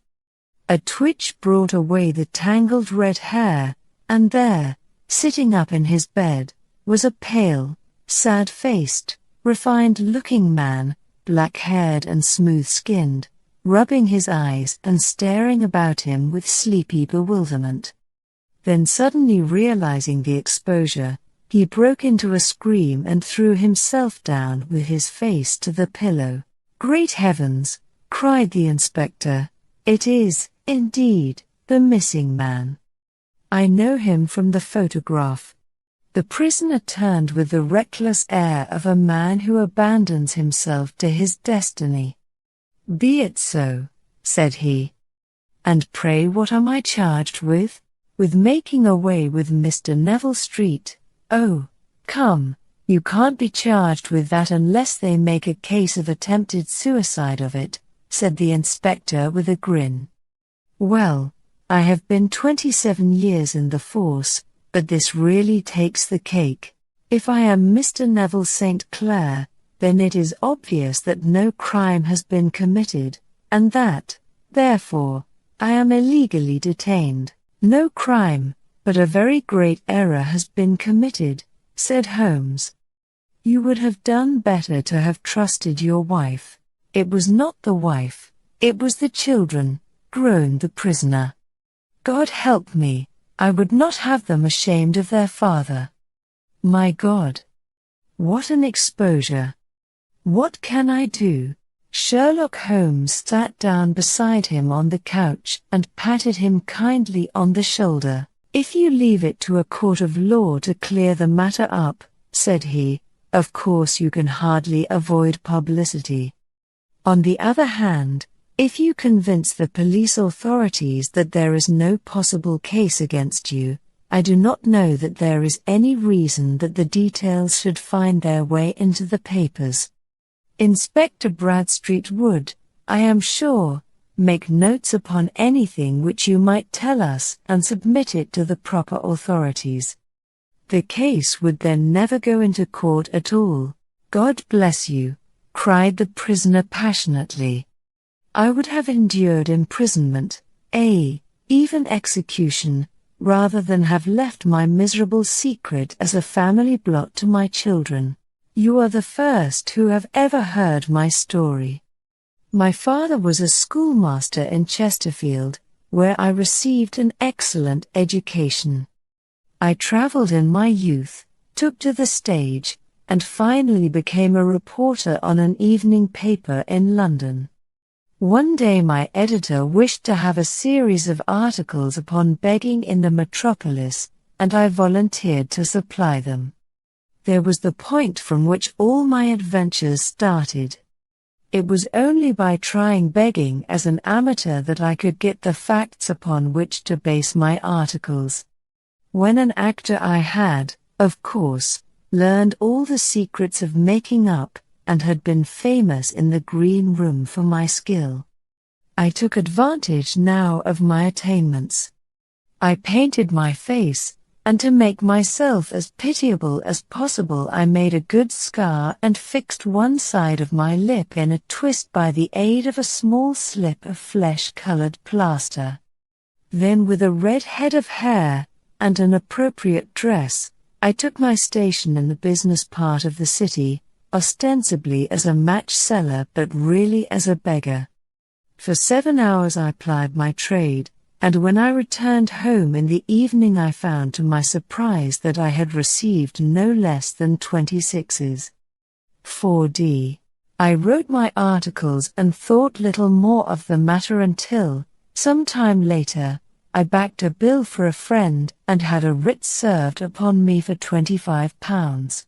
A twitch brought away the tangled red hair, and there, sitting up in his bed, was a pale, sad-faced, refined-looking man, black-haired and smooth-skinned, rubbing his eyes and staring about him with sleepy bewilderment. Then suddenly realizing the exposure, he broke into a scream and threw himself down with his face to the pillow. Great heavens, cried the inspector, it is, indeed, the missing man. I know him from the photograph. The prisoner turned with the reckless air of a man who abandons himself to his destiny. Be it so, said he. And pray what am I charged with? With making away with Mr. Neville Street. Oh, come, you can't be charged with that unless they make a case of attempted suicide of it, said the inspector with a grin. Well, I have been 27 years in the force, but this really takes the cake. If I am Mr. Neville St. Clair, then it is obvious that no crime has been committed, and that, therefore, I am illegally detained. No crime, but a very great error has been committed, said Holmes. You would have done better to have trusted your wife. It was not the wife, it was the children, groaned the prisoner. God help me, I would not have them ashamed of their father. My God! What an exposure! What can I do? Sherlock Holmes sat down beside him on the couch and patted him kindly on the shoulder. "If you leave it to a court of law to clear the matter up," said he, "of course you can hardly avoid publicity. On the other hand, if you convince the police authorities that there is no possible case against you, I do not know that there is any reason that the details should find their way into the papers. Inspector Bradstreet would, I am sure, make notes upon anything which you might tell us and submit it to the proper authorities. The case would then never go into court at all." "God bless you," cried the prisoner passionately. "I would have endured imprisonment, even execution, rather than have left my miserable secret as a family blot to my children. You are the first who have ever heard my story. My father was a schoolmaster in Chesterfield, where I received an excellent education. I traveled in my youth, took to the stage, and finally became a reporter on an evening paper in London. One day my editor wished to have a series of articles upon begging in the metropolis, and I volunteered to supply them. There was the point from which all my adventures started. It was only by trying begging as an amateur that I could get the facts upon which to base my articles. When an actor I had, of course, learned all the secrets of making up, and had been famous in the green room for my skill. I took advantage now of my attainments. I painted my face, and to make myself as pitiable as possible I made a good scar and fixed one side of my lip in a twist by the aid of a small slip of flesh-colored plaster. Then with a red head of hair, and an appropriate dress, I took my station in the business part of the city, ostensibly as a match seller but really as a beggar. For 7 hours I plied my trade, and when I returned home in the evening I found to my surprise that I had received no less than 26s. 4d. I wrote my articles and thought little more of the matter until, some time later, I backed a bill for a friend and had a writ served upon me for £25.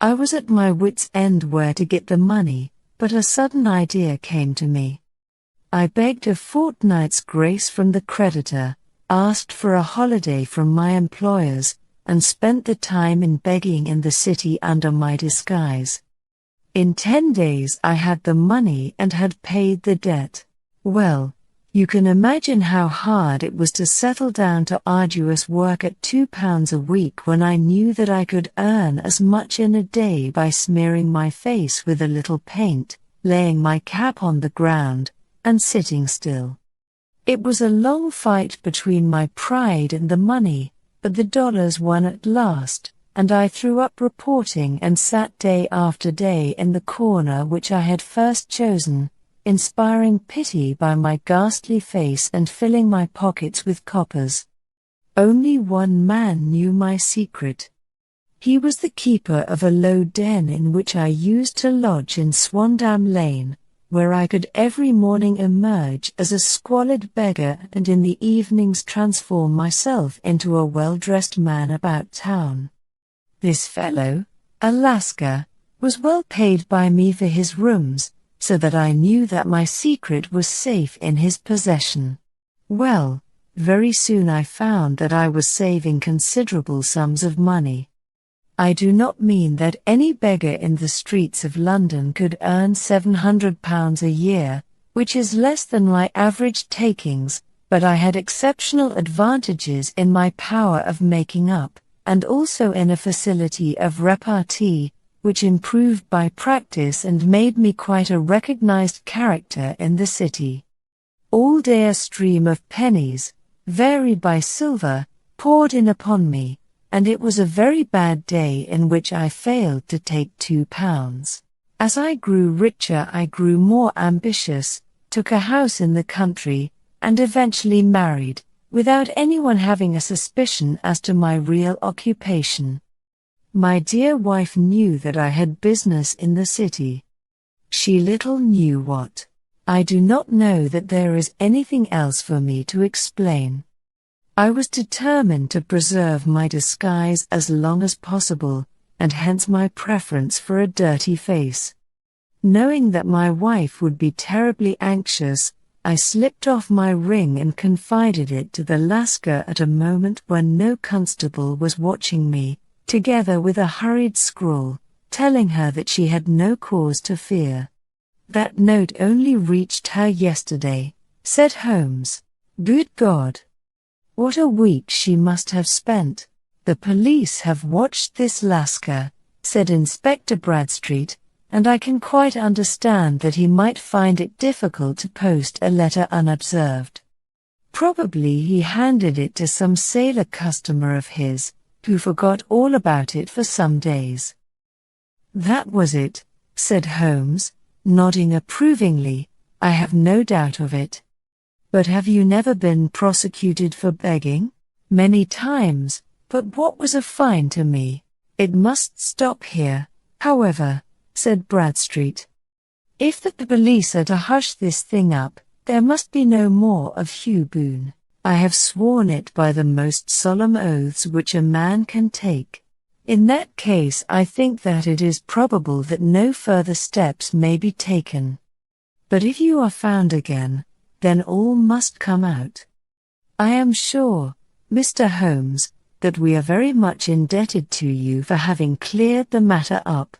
I was at my wits' end where to get the money, but a sudden idea came to me. I begged a fortnight's grace from the creditor, asked for a holiday from my employers, and spent the time in begging in the city under my disguise. In 10 days I had the money and had paid the debt. Well, you can imagine how hard it was to settle down to arduous work at £2 a week when I knew that I could earn as much in a day by smearing my face with a little paint, laying my cap on the ground, and sitting still. It was a long fight between my pride and the money, but the dollars won at last, and I threw up reporting and sat day after day in the corner which I had first chosen, inspiring pity by my ghastly face and filling my pockets with coppers. Only one man knew my secret. He was the keeper of a low den in which I used to lodge in Swandam Lane, where I could every morning emerge as a squalid beggar and in the evenings transform myself into a well-dressed man about town. This fellow, Alaska, was well paid by me for his rooms, so that I knew that my secret was safe in his possession. Well, very soon I found that I was saving considerable sums of money. I do not mean that any beggar in the streets of London could earn £700 a year, which is less than my average takings, but I had exceptional advantages in my power of making up, and also in a facility of repartee, which improved by practice and made me quite a recognized character in the city. All day a stream of pennies, varied by silver, poured in upon me, and it was a very bad day in which I failed to take £2. As I grew richer I grew more ambitious, took a house in the country, and eventually married, without anyone having a suspicion as to my real occupation. My dear wife knew that I had business in the city. She little knew what. I do not know that there is anything else for me to explain. I was determined to preserve my disguise as long as possible, and hence my preference for a dirty face. Knowing that my wife would be terribly anxious, I slipped off my ring and confided it to the Lascar at a moment when no constable was watching me, together with a hurried scrawl, telling her that she had no cause to fear. "That note only reached her yesterday," said Holmes. "Good God! What a week she must have spent." "The police have watched this Lascar," said Inspector Bradstreet, "and I can quite understand that he might find it difficult to post a letter unobserved. Probably he handed it to some sailor customer of his, who forgot all about it for some days." "That was it," said Holmes, nodding approvingly. "I have no doubt of it. But have you never been prosecuted for begging?" "Many times, but what was a fine to me?" "It must stop here, however," said Bradstreet. "If the police are to hush this thing up, there must be no more of Hugh Boone. I have sworn it by the most solemn oaths which a man can take. In that case I think that it is probable that no further steps may be taken. But if you are found again, then all must come out. I am sure, Mr. Holmes, that we are very much indebted to you for having cleared the matter up.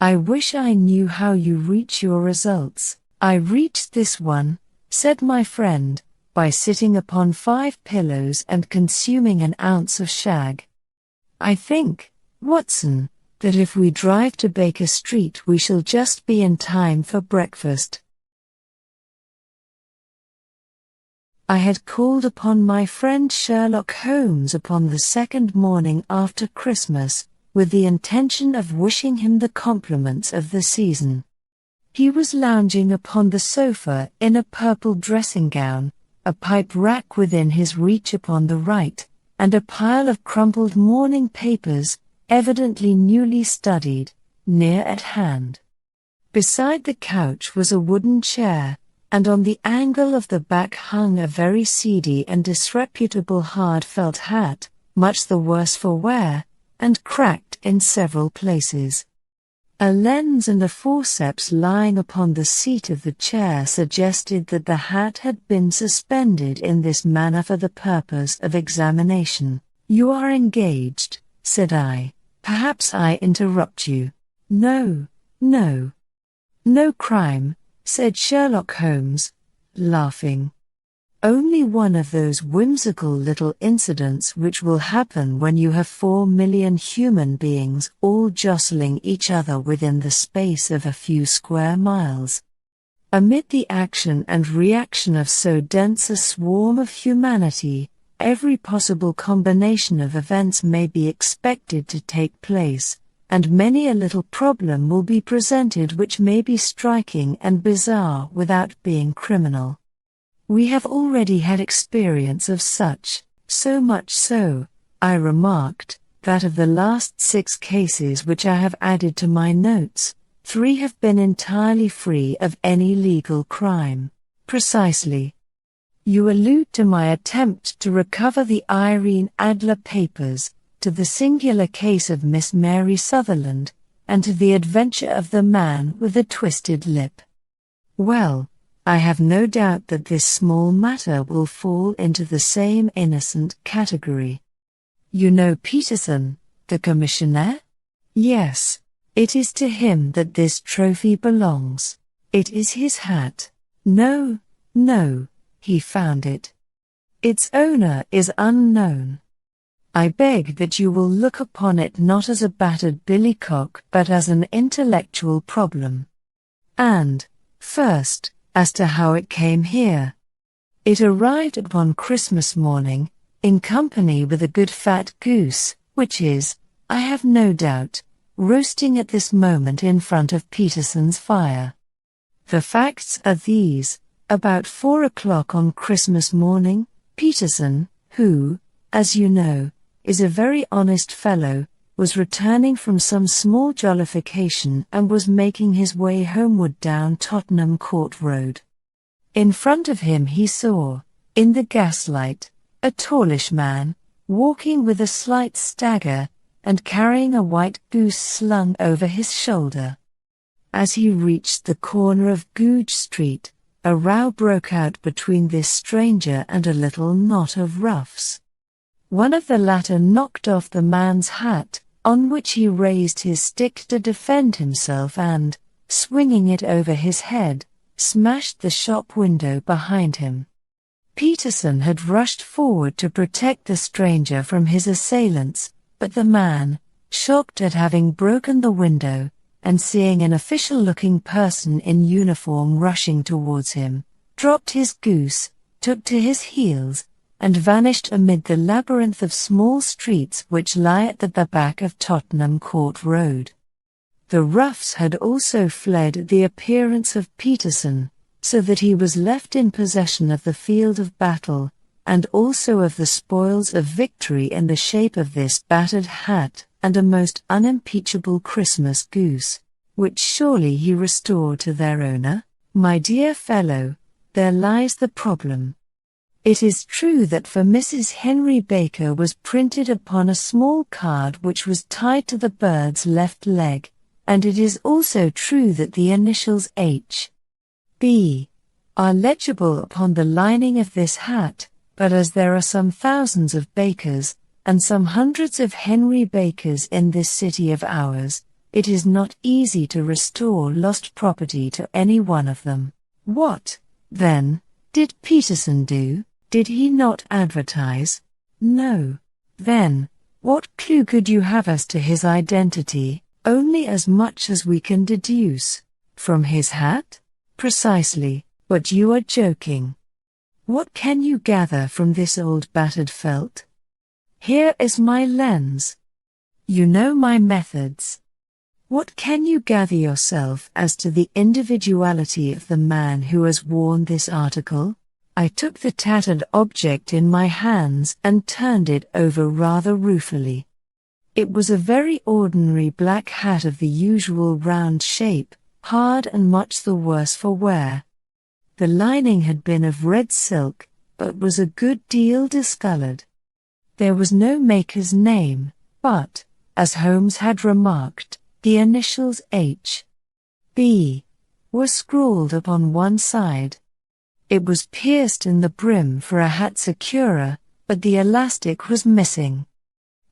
I wish I knew how you reach your results." "I reached this one," said my friend, "by sitting upon 5 pillows and consuming an ounce of shag. I think, Watson, that if we drive to Baker Street we shall just be in time for breakfast." I had called upon my friend Sherlock Holmes upon the second morning after Christmas, with the intention of wishing him the compliments of the season. He was lounging upon the sofa in a purple dressing-gown, a pipe rack within his reach upon the right, and a pile of crumpled morning papers, evidently newly studied, near at hand. Beside the couch was a wooden chair, and on the angle of the back hung a very seedy and disreputable hard felt hat, much the worse for wear, and cracked in several places. A lens and a forceps lying upon the seat of the chair suggested that the hat had been suspended in this manner for the purpose of examination. "You are engaged," said I. "Perhaps I interrupt you." "No, no. No crime," said Sherlock Holmes, laughing. "Only one of those whimsical little incidents which will happen when you have 4 million human beings all jostling each other within the space of a few square miles. Amid the action and reaction of so dense a swarm of humanity, every possible combination of events may be expected to take place, and many a little problem will be presented which may be striking and bizarre without being criminal. We have already had experience of such, so much so, I remarked, that of the last 6 cases which I have added to my notes, 3 have been entirely free of any legal crime." "Precisely. You allude to my attempt to recover the Irene Adler papers, to the singular case of Miss Mary Sutherland, and to the adventure of the man with the twisted lip. Well, I have no doubt that this small matter will fall into the same innocent category. You know Peterson, the commissionaire?" "Yes. It is to him that this trophy belongs." "It is his hat." "No, no, he found it. Its owner is unknown. I beg that you will look upon it not as a battered billycock but as an intellectual problem. And, first, as to how it came here. It arrived upon Christmas morning, in company with a good fat goose, which is, I have no doubt, roasting at this moment in front of Peterson's fire. The facts are these: about 4 o'clock on Christmas morning, Peterson, who, as you know, is a very honest fellow, was returning from some small jollification and was making his way homeward down Tottenham Court Road. In front of him he saw, in the gaslight, a tallish man, walking with a slight stagger, and carrying a white goose slung over his shoulder. As he reached the corner of Goodge Street, a row broke out between this stranger and a little knot of roughs. One of the latter knocked off the man's hat, on which he raised his stick to defend himself and, swinging it over his head, smashed the shop window behind him. Peterson had rushed forward to protect the stranger from his assailants, but the man, shocked at having broken the window, and seeing an official-looking person in uniform rushing towards him, dropped his goose, took to his heels, and vanished amid the labyrinth of small streets which lie at the back of Tottenham Court Road. The roughs had also fled at the appearance of Peterson, so that he was left in possession of the field of battle, and also of the spoils of victory in the shape of this battered hat and a most unimpeachable Christmas goose, which surely he restored to their owner. My dear fellow, there lies the problem. It is true that for Mrs. Henry Baker was printed upon a small card which was tied to the bird's left leg, and it is also true that the initials H.B. are legible upon the lining of this hat, but as there are some thousands of Bakers, and some hundreds of Henry Bakers in this city of ours, it is not easy to restore lost property to any one of them. What, then, did Peterson do? Did he not advertise? No. Then, what clue could you have as to his identity? Only as much as we can deduce. From his hat? Precisely, but you are joking. What can you gather from this old battered felt? Here is my lens. You know my methods. What can you gather yourself as to the individuality of the man who has worn this article? I took the tattered object in my hands and turned it over rather ruefully. It was a very ordinary black hat of the usual round shape, hard and much the worse for wear. The lining had been of red silk, but was a good deal discolored. There was no maker's name, but, as Holmes had remarked, the initials H.B. were scrawled upon one side. It was pierced in the brim for a hat securer, but the elastic was missing.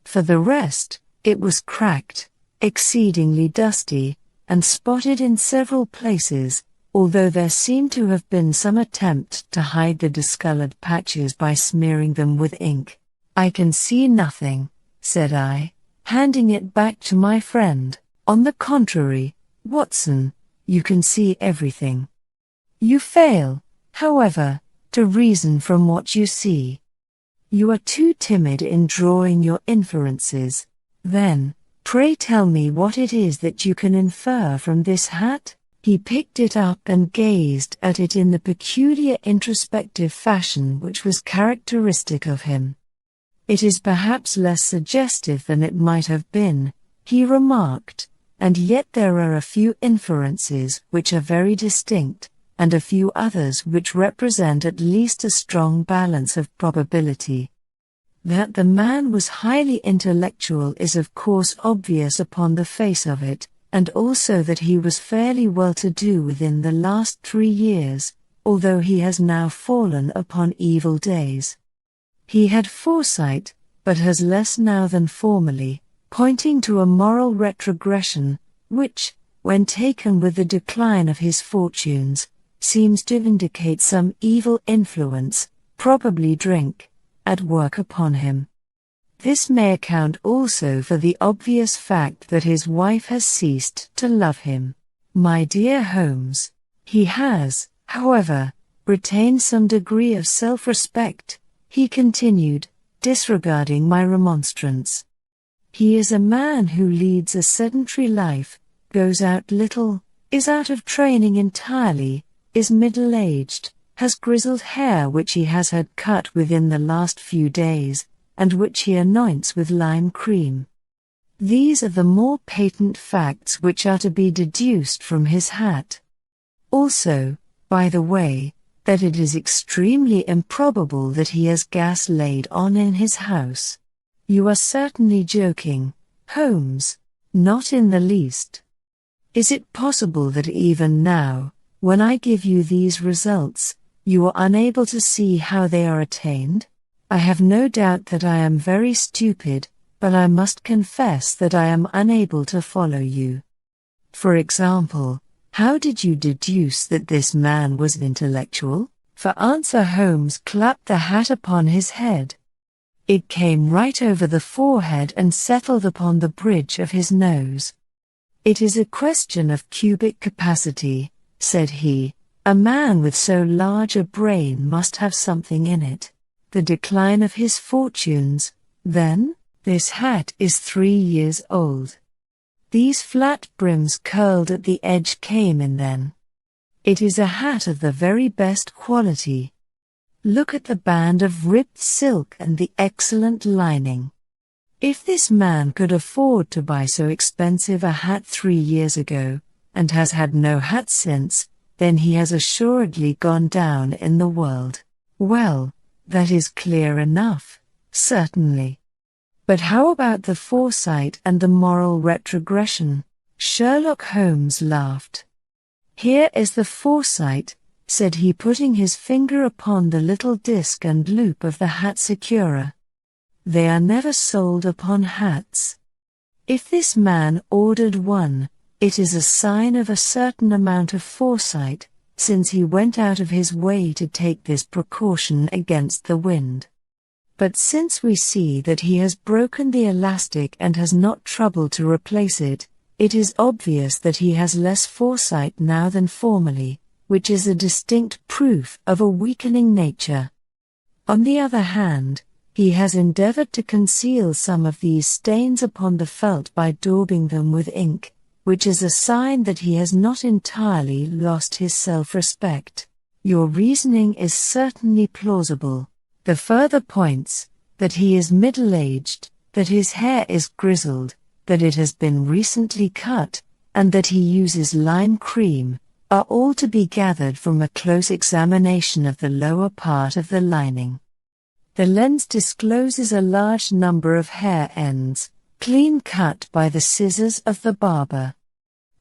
For the rest, it was cracked, exceedingly dusty, and spotted in several places, although there seemed to have been some attempt to hide the discolored patches by smearing them with ink. I can see nothing, said I, handing it back to my friend. On the contrary, Watson, you can see everything. You fail, however, to reason from what you see. You are too timid in drawing your inferences. Then, pray tell me what it is that you can infer from this hat? He picked it up and gazed at it in the peculiar introspective fashion which was characteristic of him. It is perhaps less suggestive than it might have been, he remarked, and yet there are a few inferences which are very distinct, and a few others which represent at least a strong balance of probability. That the man was highly intellectual is of course obvious upon the face of it, and also that he was fairly well-to-do within the last 3 years, although he has now fallen upon evil days. He had foresight, but has less now than formerly, pointing to a moral retrogression, which, when taken with the decline of his fortunes, seems to indicate some evil influence, probably drink, at work upon him. This may account also for the obvious fact that his wife has ceased to love him. My dear Holmes, he has, however, retained some degree of self-respect, he continued, disregarding my remonstrance. He is a man who leads a sedentary life, goes out little, is out of training entirely, is middle-aged, has grizzled hair which he has had cut within the last few days, and which he anoints with lime cream. These are the more patent facts which are to be deduced from his hat. Also, by the way, that it is extremely improbable that he has gas laid on in his house. You are certainly joking, Holmes. Not in the least. Is it possible that even now, when I give you these results, you are unable to see how they are attained? I have no doubt that I am very stupid, but I must confess that I am unable to follow you. For example, how did you deduce that this man was intellectual? For answer Holmes clapped the hat upon his head. It came right over the forehead and settled upon the bridge of his nose. It is a question of cubic capacity, said he. A man with so large a brain must have something in it. The decline of his fortunes, then? This hat is 3 years old. These flat brims curled at the edge came in then. It is a hat of the very best quality. Look at the band of ribbed silk and the excellent lining. If this man could afford to buy so expensive a hat 3 years ago, and has had no hat since, then he has assuredly gone down in the world. Well, that is clear enough, certainly. But how about the foresight and the moral retrogression? Sherlock Holmes laughed. Here is the foresight, said he, putting his finger upon the little disc and loop of the hat securer. They are never sold upon hats. If this man ordered one, it is a sign of a certain amount of foresight, since he went out of his way to take this precaution against the wind. But since we see that he has broken the elastic and has not troubled to replace it, it is obvious that he has less foresight now than formerly, which is a distinct proof of a weakening nature. On the other hand, he has endeavored to conceal some of these stains upon the felt by daubing them with ink, which is a sign that he has not entirely lost his self-respect. Your reasoning is certainly plausible. The further points, that he is middle-aged, that his hair is grizzled, that it has been recently cut, and that he uses lime cream, are all to be gathered from a close examination of the lower part of the lining. The lens discloses a large number of hair ends, clean cut by the scissors of the barber.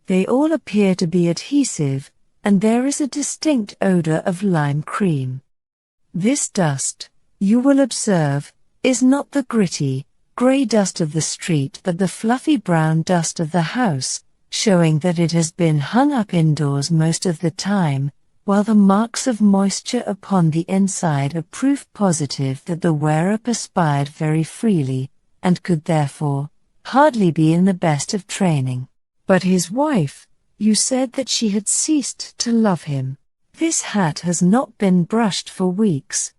They all appear to be adhesive, and there is a distinct odor of lime cream. This dust, you will observe, is not the gritty, grey dust of the street but the fluffy brown dust of the house, showing that it has been hung up indoors most of the time, while the marks of moisture upon the inside are proof positive that the wearer perspired very freely, and could therefore hardly be in the best of training. But his wife, you said that she had ceased to love him. This hat has not been brushed for weeks.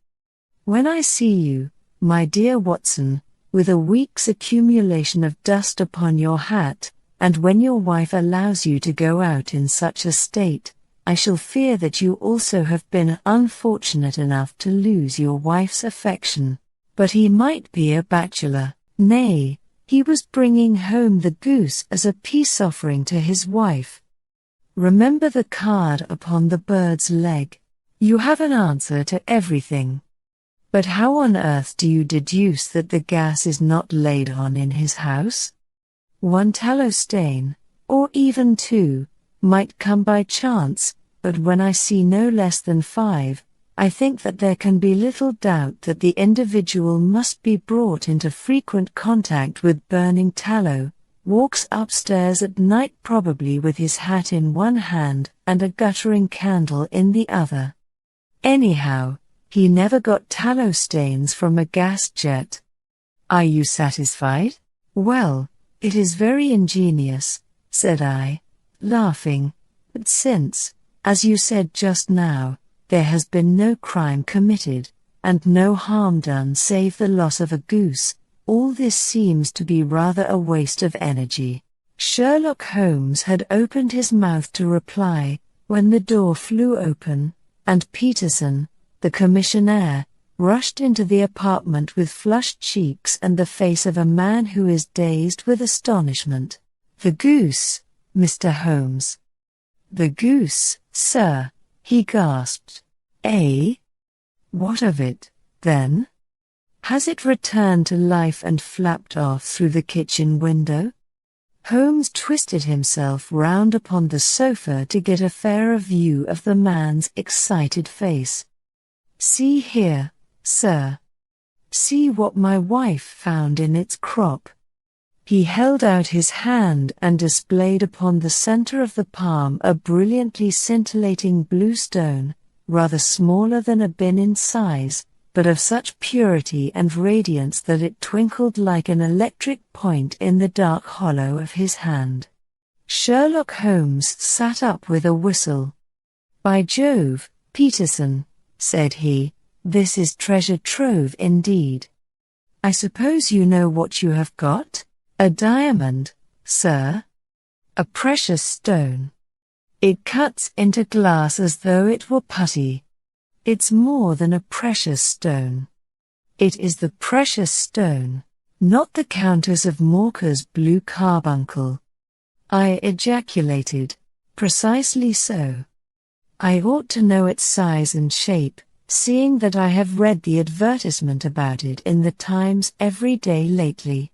When I see you, my dear Watson, with a week's accumulation of dust upon your hat, and when your wife allows you to go out in such a state, I shall fear that you also have been unfortunate enough to lose your wife's affection. But he might be a bachelor. Nay, he was bringing home the goose as a peace offering to his wife. Remember the card upon the bird's leg. You have an answer to everything. But how on earth do you deduce that the gas is not laid on in his house? 1 tallow stain, or even 2, might come by chance, but when I see no less than 5, I think that there can be little doubt that the individual must be brought into frequent contact with burning tallow, walks upstairs at night probably with his hat in one hand and a guttering candle in the other. Anyhow, he never got tallow stains from a gas jet. Are you satisfied? Well, it is very ingenious, said I, laughing, but since, as you said just now, there has been no crime committed, and no harm done save the loss of a goose, all this seems to be rather a waste of energy. Sherlock Holmes had opened his mouth to reply, when the door flew open, and Peterson, the commissionaire, rushed into the apartment with flushed cheeks and the face of a man who is dazed with astonishment. The goose, Mr. Holmes. The goose, sir, he gasped. Eh? What of it, then? Has it returned to life and flapped off through the kitchen window? Holmes twisted himself round upon the sofa to get a fairer view of the man's excited face. See here, sir. See what my wife found in its crop. He held out his hand and displayed upon the center of the palm a brilliantly scintillating blue stone, rather smaller than a bin in size, but of such purity and radiance that it twinkled like an electric point in the dark hollow of his hand. Sherlock Holmes sat up with a whistle. "By Jove, Peterson," said he, "this is treasure trove indeed. I suppose you know what you have got? A diamond, sir. A precious stone. It cuts into glass as though it were putty. It's more than a precious stone. It is the precious stone, not the Countess of Morcar's blue carbuncle." I ejaculated, "Precisely so. I ought to know its size and shape, seeing that I have read the advertisement about it in the Times every day lately.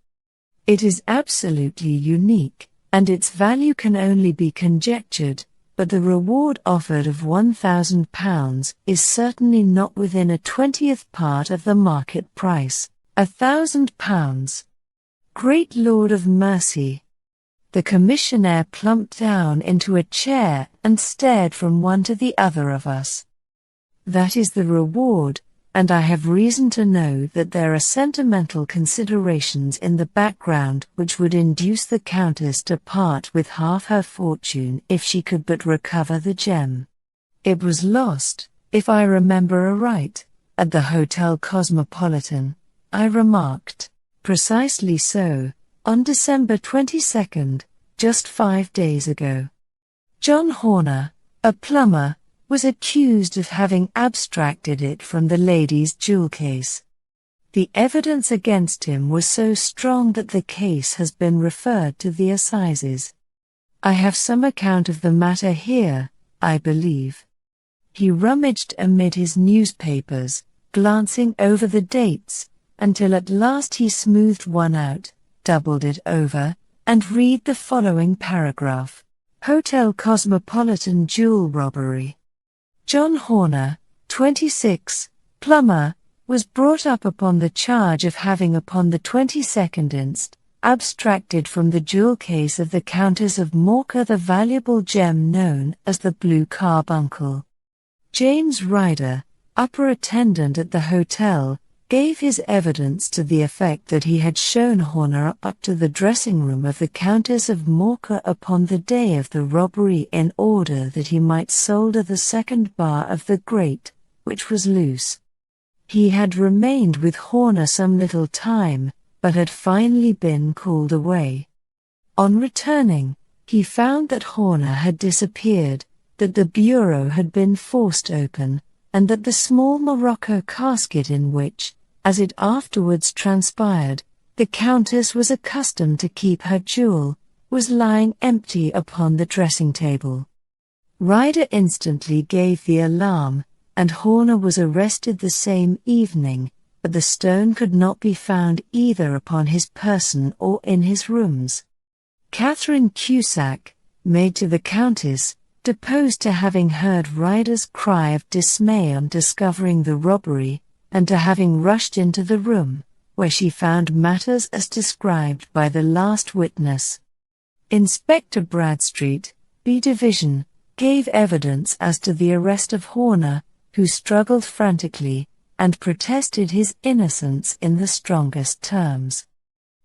It is absolutely unique, and its value can only be conjectured, but the reward offered of £1,000 is certainly not within a 20th part of the market price. £1,000! Great Lord of mercy!" The commissionaire plumped down into a chair and stared from one to the other of us. "That is the reward, and I have reason to know that there are sentimental considerations in the background which would induce the Countess to part with half her fortune if she could but recover the gem. It was lost, if I remember aright, at the Hotel Cosmopolitan," I remarked. "Precisely so, on December 22nd, just 5 days ago. John Horner, a plumber, was accused of having abstracted it from the lady's jewel case. The evidence against him was so strong that the case has been referred to the assizes. I have some account of the matter here, I believe." He rummaged amid his newspapers, glancing over the dates, until at last he smoothed one out, doubled it over, and read the following paragraph. "Hotel Cosmopolitan jewel robbery. John Horner, 26, plumber, was brought up upon the charge of having upon the 22nd inst. Abstracted from the jewel case of the Countess of Morcar the valuable gem known as the blue carbuncle. James Ryder, upper attendant at the hotel, gave his evidence to the effect that he had shown Horner up to the dressing-room of the Countess of Morcar upon the day of the robbery in order that he might solder the second bar of the grate, which was loose. He had remained with Horner some little time, but had finally been called away. On returning, he found that Horner had disappeared, that the bureau had been forced open, and that the small morocco casket in which, as it afterwards transpired, the Countess was accustomed to keep her jewel, was lying empty upon the dressing-table. Ryder instantly gave the alarm, and Horner was arrested the same evening, but the stone could not be found either upon his person or in his rooms. Catherine Cusack, maid to the Countess, deposed to having heard Ryder's cry of dismay on discovering the robbery, and to having rushed into the room, where she found matters as described by the last witness. Inspector Bradstreet, B Division, gave evidence as to the arrest of Horner, who struggled frantically, and protested his innocence in the strongest terms.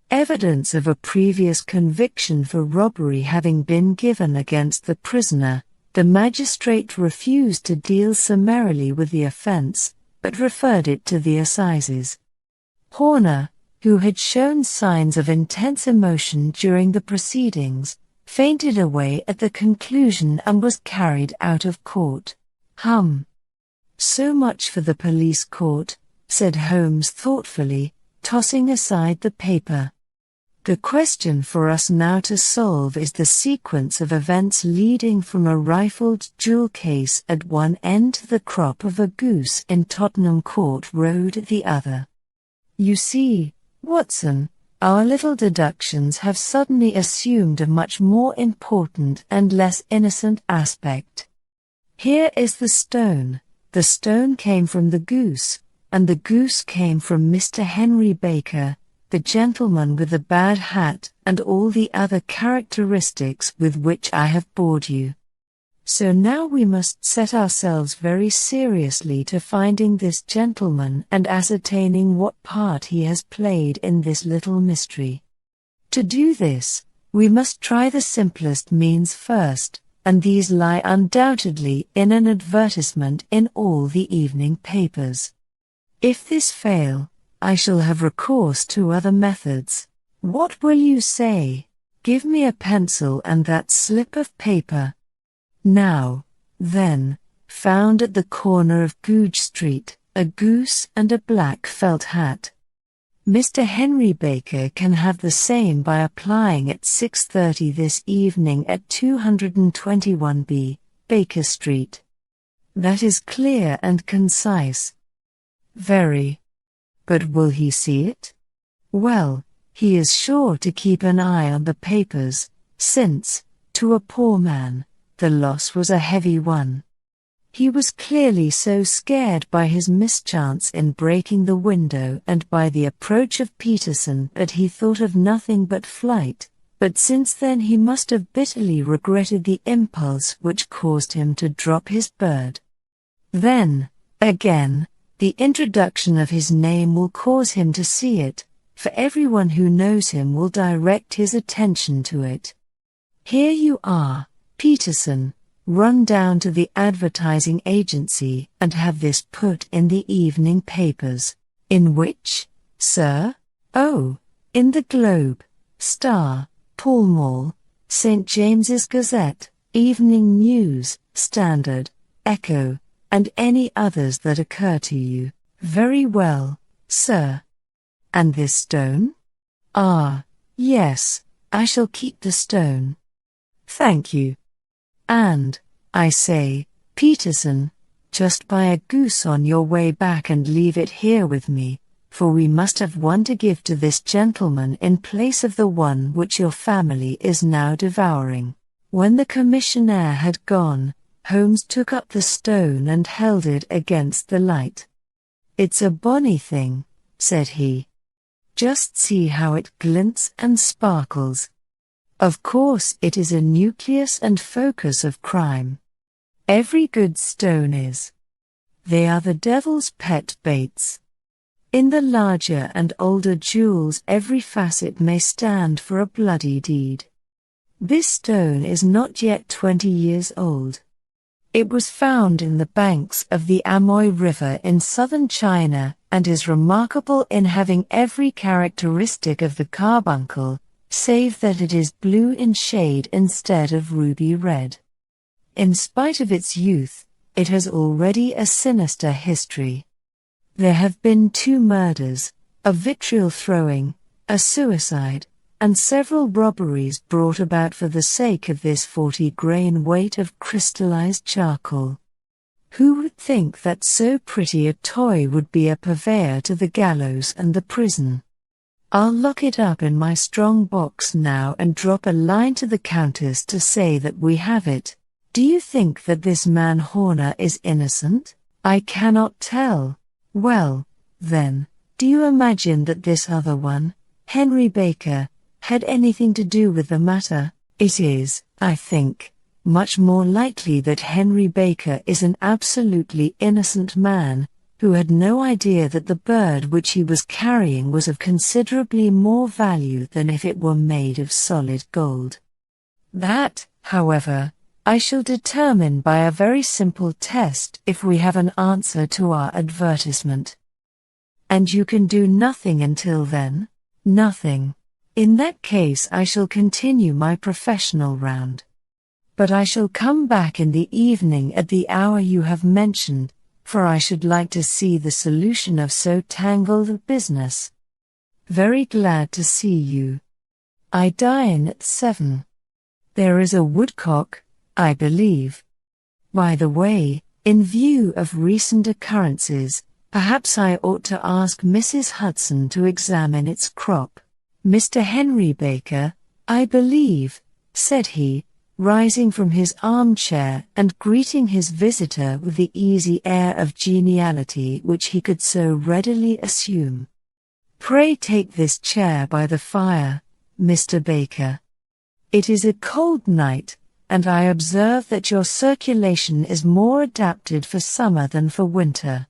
Evidence of a previous conviction for robbery having been given against the prisoner, the magistrate refused to deal summarily with the offence, but referred it to the assizes. Horner, who had shown signs of intense emotion during the proceedings, fainted away at the conclusion and was carried out of court. So much for the police court, said Holmes thoughtfully, tossing aside the paper. The question for us now to solve is the sequence of events leading from a rifled jewel case at one end to the crop of a goose in Tottenham Court Road at the other. You see, Watson, our little deductions have suddenly assumed a much more important and less innocent aspect. Here is the stone came from the goose, and the goose came from Mr. Henry Baker, the gentleman with the bad hat and all the other characteristics with which I have bored you. So now we must set ourselves very seriously to finding this gentleman and ascertaining what part he has played in this little mystery. To do this, we must try the simplest means first, and these lie undoubtedly in an advertisement in all the evening papers. If this fail, I shall have recourse to other methods. What will you say? Give me a pencil and that slip of paper. Now, then, found at the corner of Goodge Street, a goose and a black felt hat. Mr. Henry Baker can have the same by applying at 6:30 this evening at 221B, Baker Street. That is clear and concise. Very. But will he see it? Well, he is sure to keep an eye on the papers, since, to a poor man, the loss was a heavy one. He was clearly so scared by his mischance in breaking the window and by the approach of Peterson that he thought of nothing but flight, but since then he must have bitterly regretted the impulse which caused him to drop his bird. Then, again, the introduction of his name will cause him to see it, for everyone who knows him will direct his attention to it. Here you are, Peterson, run down to the advertising agency and have this put in the evening papers. In which, sir? Oh, in the Globe, Star, Pall Mall, St. James's Gazette, Evening News, Standard, Echo, and any others that occur to you. Very well, sir. And this stone? Ah, yes, I shall keep the stone. Thank you. And, I say, Peterson, just buy a goose on your way back and leave it here with me, for we must have one to give to this gentleman in place of the one which your family is now devouring. When the commissionaire had gone, Holmes took up the stone and held it against the light. It's a bonny thing, said he. Just see how it glints and sparkles. Of course it is a nucleus and focus of crime. Every good stone is. They are the devil's pet baits. In the larger and older jewels every facet may stand for a bloody deed. This stone is not yet 20 years old. It was found in the banks of the Amoy River in southern China and is remarkable in having every characteristic of the carbuncle, save that it is blue in shade instead of ruby red. In spite of its youth, it has already a sinister history. There have been 2 murders, a vitriol throwing, a suicide, and several robberies brought about for the sake of this 40-grain weight of crystallized charcoal. Who would think that so pretty a toy would be a purveyor to the gallows and the prison? I'll lock it up in my strong box now and drop a line to the Countess to say that we have it. Do you think that this man Horner is innocent? I cannot tell. Well, then, do you imagine that this other one, Henry Baker, had anything to do with the matter? It is, I think, much more likely that Henry Baker is an absolutely innocent man, who had no idea that the bird which he was carrying was of considerably more value than if it were made of solid gold. That, however, I shall determine by a very simple test if we have an answer to our advertisement. And you can do nothing until then? Nothing. In that case I shall continue my professional round. But I shall come back in the evening at the hour you have mentioned, for I should like to see the solution of so tangled a business. Very glad to see you. I dine at 7. There is a woodcock, I believe. By the way, in view of recent occurrences, perhaps I ought to ask Mrs. Hudson to examine its crop. Mr. Henry Baker, I believe, said he, rising from his armchair and greeting his visitor with the easy air of geniality which he could so readily assume. Pray take this chair by the fire, Mr. Baker. It is a cold night, and I observe that your circulation is more adapted for summer than for winter.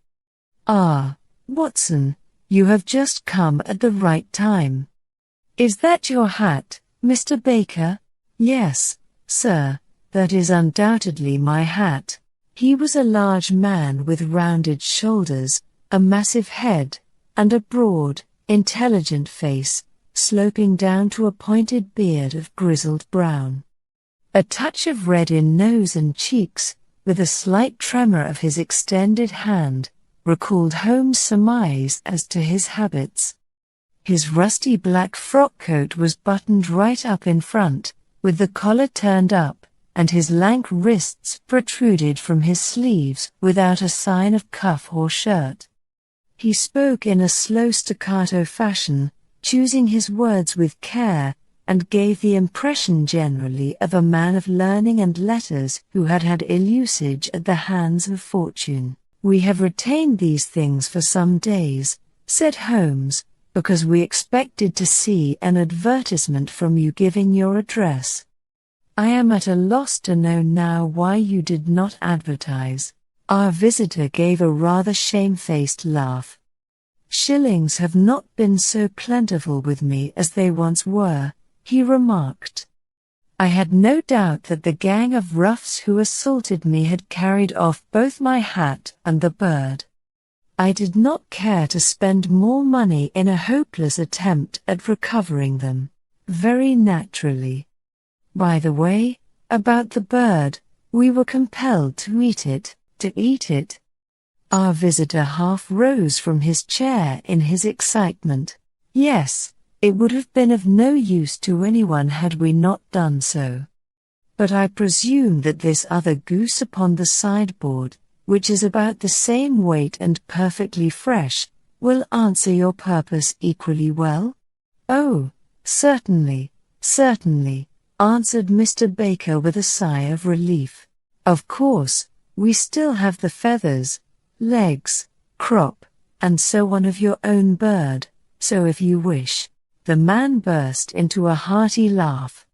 Ah, Watson, you have just come at the right time. Is that your hat, Mr. Baker? Yes, sir, that is undoubtedly my hat. He was a large man with rounded shoulders, a massive head, and a broad, intelligent face, sloping down to a pointed beard of grizzled brown. A touch of red in nose and cheeks, with a slight tremor of his extended hand, recalled Holmes' surmise as to his habits. His rusty black frock coat was buttoned right up in front, with the collar turned up, and his lank wrists protruded from his sleeves without a sign of cuff or shirt. He spoke in a slow staccato fashion, choosing his words with care, and gave the impression generally of a man of learning and letters who had had ill usage at the hands of fortune. We have retained these things for some days, said Holmes, because we expected to see an advertisement from you giving your address. I am at a loss to know now why you did not advertise. Our visitor gave a rather shamefaced laugh. Shillings have not been so plentiful with me as they once were, he remarked. I had no doubt that the gang of roughs who assaulted me had carried off both my hat and the bird. I did not care to spend more money in a hopeless attempt at recovering them, very naturally. By the way, about the bird, we were compelled to eat it. Our visitor half rose from his chair in his excitement. Yes, it would have been of no use to anyone had we not done so. But I presume that this other goose upon the sideboard, which is about the same weight and perfectly fresh, will answer your purpose equally well? Oh, certainly, answered Mr. Baker with a sigh of relief. Of course, we still have the feathers, legs, crop, and so on of your own bird, so if you wish. The man burst into a hearty laugh.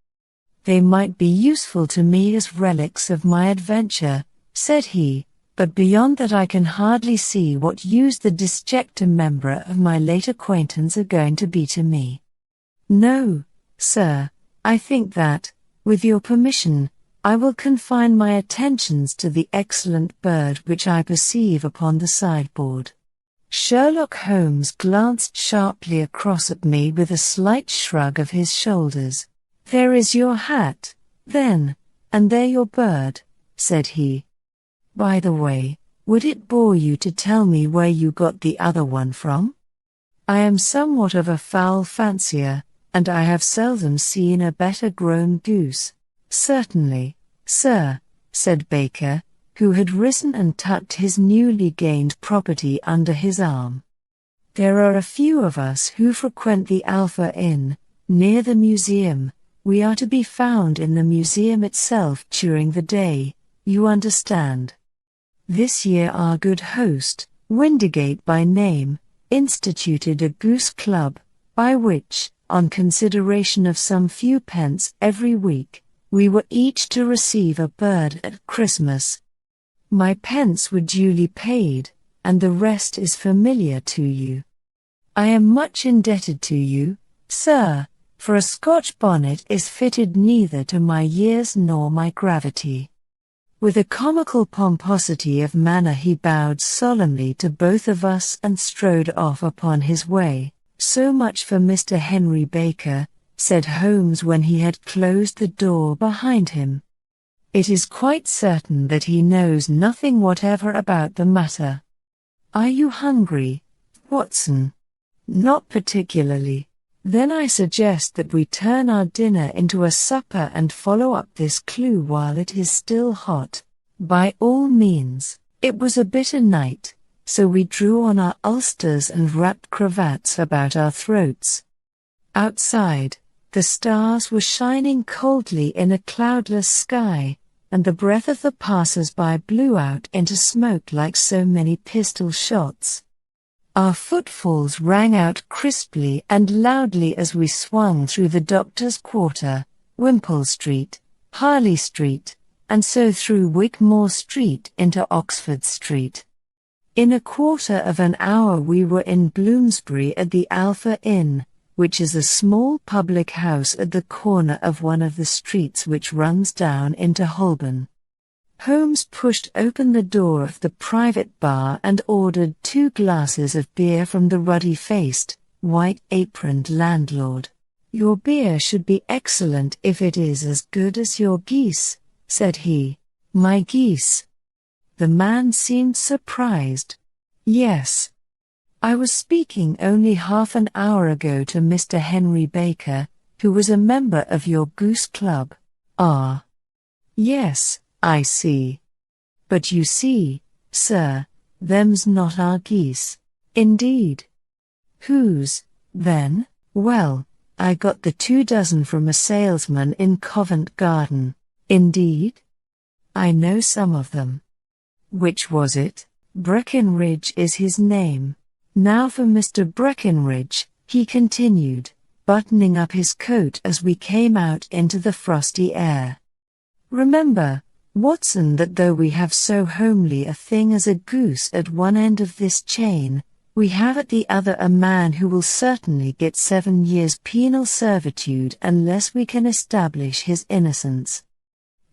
They might be useful to me as relics of my adventure, said he, but beyond that I can hardly see what use the disjecta membra of my late acquaintance are going to be to me. No, sir, I think that, with your permission, I will confine my attentions to the excellent bird which I perceive upon the sideboard. Sherlock Holmes glanced sharply across at me with a slight shrug of his shoulders. There is your hat, then, and there your bird, said he. By the way, would it bore you to tell me where you got the other one from? I am somewhat of a fowl fancier, and I have seldom seen a better grown goose. Certainly, sir, said Baker, who had risen and tucked his newly gained property under his arm. There are a few of us who frequent the Alpha Inn, near the museum. We are to be found in the museum itself during the day, you understand. This year our good host, Windigate by name, instituted a goose club, by which, on consideration of some few pence every week, we were each to receive a bird at Christmas. My pence were duly paid, and the rest is familiar to you. I am much indebted to you, sir, for a Scotch bonnet is fitted neither to my years nor my gravity. With a comical pomposity of manner he bowed solemnly to both of us and strode off upon his way. So much for Mr. Henry Baker, said Holmes when he had closed the door behind him. It is quite certain that he knows nothing whatever about the matter. Are you hungry, Watson? Not particularly. Then I suggest that we turn our dinner into a supper and follow up this clue while it is still hot. By all means. It was a bitter night, so we drew on our ulsters and wrapped cravats about our throats. Outside, the stars were shining coldly in a cloudless sky, and the breath of the passers-by blew out into smoke like so many pistol shots. Our footfalls rang out crisply and loudly as we swung through the Doctor's Quarter, Wimpole Street, Harley Street, and so through Wigmore Street into Oxford Street. In a quarter of an hour we were in Bloomsbury at the Alpha Inn, which is a small public house at the corner of one of the streets which runs down into Holborn. Holmes pushed open the door of the private bar and ordered 2 glasses of beer from the ruddy-faced, white-aproned landlord. "Your beer should be excellent if it is as good as your geese," said he. "My geese?" The man seemed surprised. "Yes. I was speaking only half an hour ago to Mr. Henry Baker, who was a member of your goose club." "Ah. Yes, I see. But you see, sir, them's not our geese." "Indeed. Whose, then?" "Well, I got the 2 dozen from a salesman in Covent Garden." "Indeed? I know some of them." "Which was it?" "Breckenridge is his name. Now for Mr. Breckenridge," he continued, buttoning up his coat as we came out into the frosty air. "Remember, Watson, that though we have so homely a thing as a goose at one end of this chain, we have at the other a man who will certainly get 7 years penal servitude unless we can establish his innocence.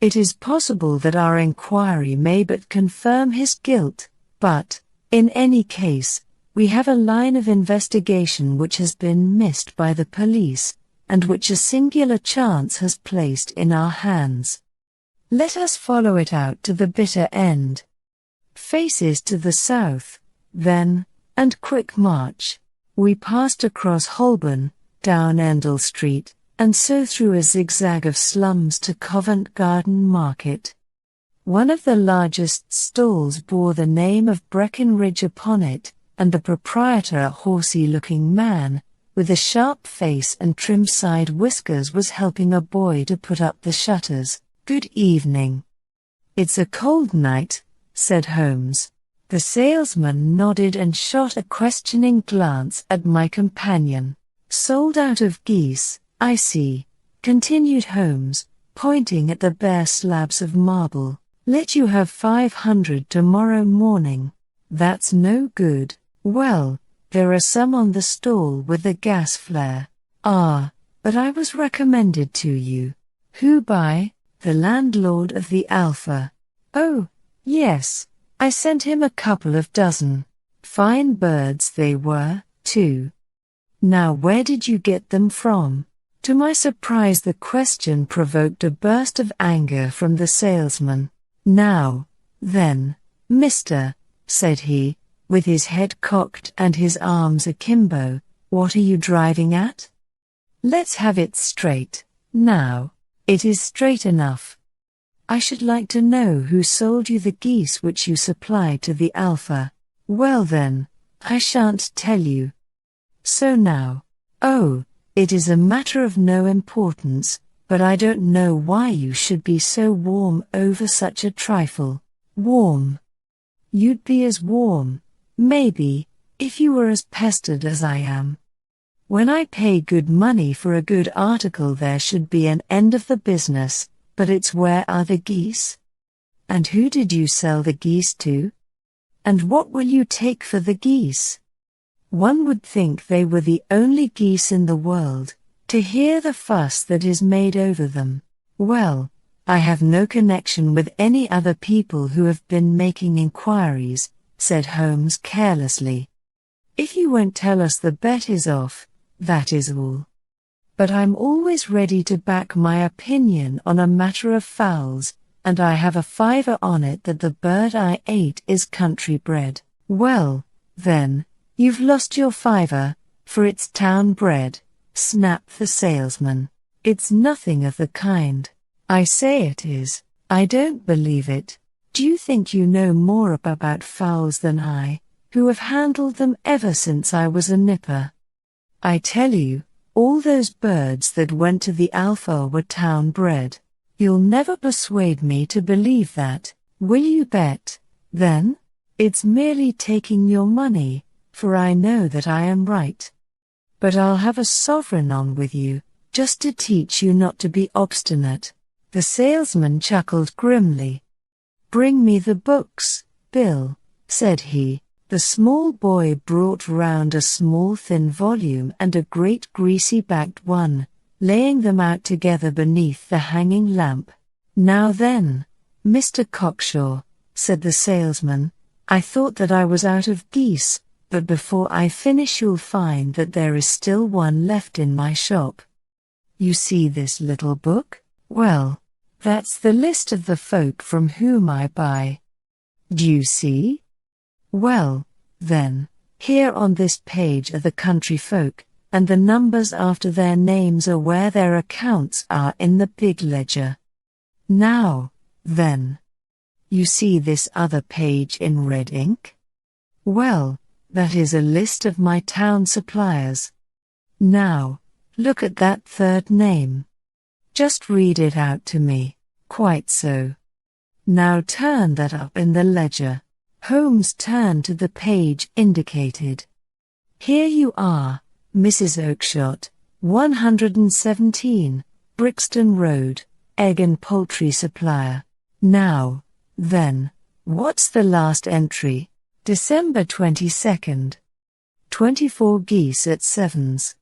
It is possible that our inquiry may but confirm his guilt, but, in any case, we have a line of investigation which has been missed by the police, and which a singular chance has placed in our hands. Let us follow it out to the bitter end. Faces to the south, then, and quick march." We passed across Holborn, down Endell Street, and so through a zigzag of slums to Covent Garden Market. One of the largest stalls bore the name of Breckenridge upon it, and the proprietor, a horsey-looking man, with a sharp face and trim side whiskers, was helping a boy to put up the shutters. "Good evening." "It's a cold night," said Holmes. The salesman nodded and shot a questioning glance at my companion. "Sold out of geese, I see," continued Holmes, pointing at the bare slabs of marble. "Let you have 500 tomorrow morning." "That's no good." "Well, there are some on the stall with the gas flare." "Ah, but I was recommended to you." "Who by?" "The landlord of the Alpha." "Oh, yes, I sent him a couple of dozen. Fine birds they were, too." "Now where did you get them from?" To my surprise the question provoked a burst of anger from the salesman. "Now, then, mister," said he, with his head cocked and his arms akimbo, "what are you driving at? Let's have it straight, now." "It is straight enough. I should like to know who sold you the geese which you supplied to the Alpha." "Well then, I shan't tell you." "So now." "Oh, it is a matter of no importance, but I don't know why you should be so warm over such a trifle." "Warm? You'd be as warm, maybe, if you were as pestered as I am. When I pay good money for a good article there should be an end of the business, but it's where are the geese? And who did you sell the geese to? And what will you take for the geese? One would think they were the only geese in the world, to hear the fuss that is made over them." "Well, I have no connection with any other people who have been making inquiries," said Holmes carelessly. "If you won't tell us the bet is off, that is all. But I'm always ready to back my opinion on a matter of fowls, and I have a fiver on it that the bird I ate is country bred." "Well, then, you've lost your fiver, for it's town bred," snapped the salesman. "It's nothing of the kind. I say it is. I don't believe it. Do you think you know more about fowls than I, who have handled them ever since I was a nipper? I tell you, all those birds that went to the Alpha were town-bred. You'll never persuade me to believe that, will you bet, then? It's merely taking your money, for I know that I am right. But I'll have a sovereign on with you, just to teach you not to be obstinate." The salesman chuckled grimly. "Bring me the books, Bill," said he. The small boy brought round a small thin volume and a great greasy-backed one, laying them out together beneath the hanging lamp. "Now then, Mr. Cockshaw," said the salesman, "I thought that I was out of geese, but before I finish you'll find that there is still one left in my shop. You see this little book? Well, that's the list of the folk from whom I buy. Do you see? Well, then, here on this page are the country folk, and the numbers after their names are where their accounts are in the big ledger. Now, then, you see this other page in red ink? Well, that is a list of my town suppliers. Now, look at that third name. Just read it out to me. Quite so. Now turn that up in the ledger." Holmes turned to the page indicated. "Here you are, Mrs. Oakshott, 117, Brixton Road, egg and poultry supplier. Now, then, what's the last entry? December 22nd. 24 geese at Sevens.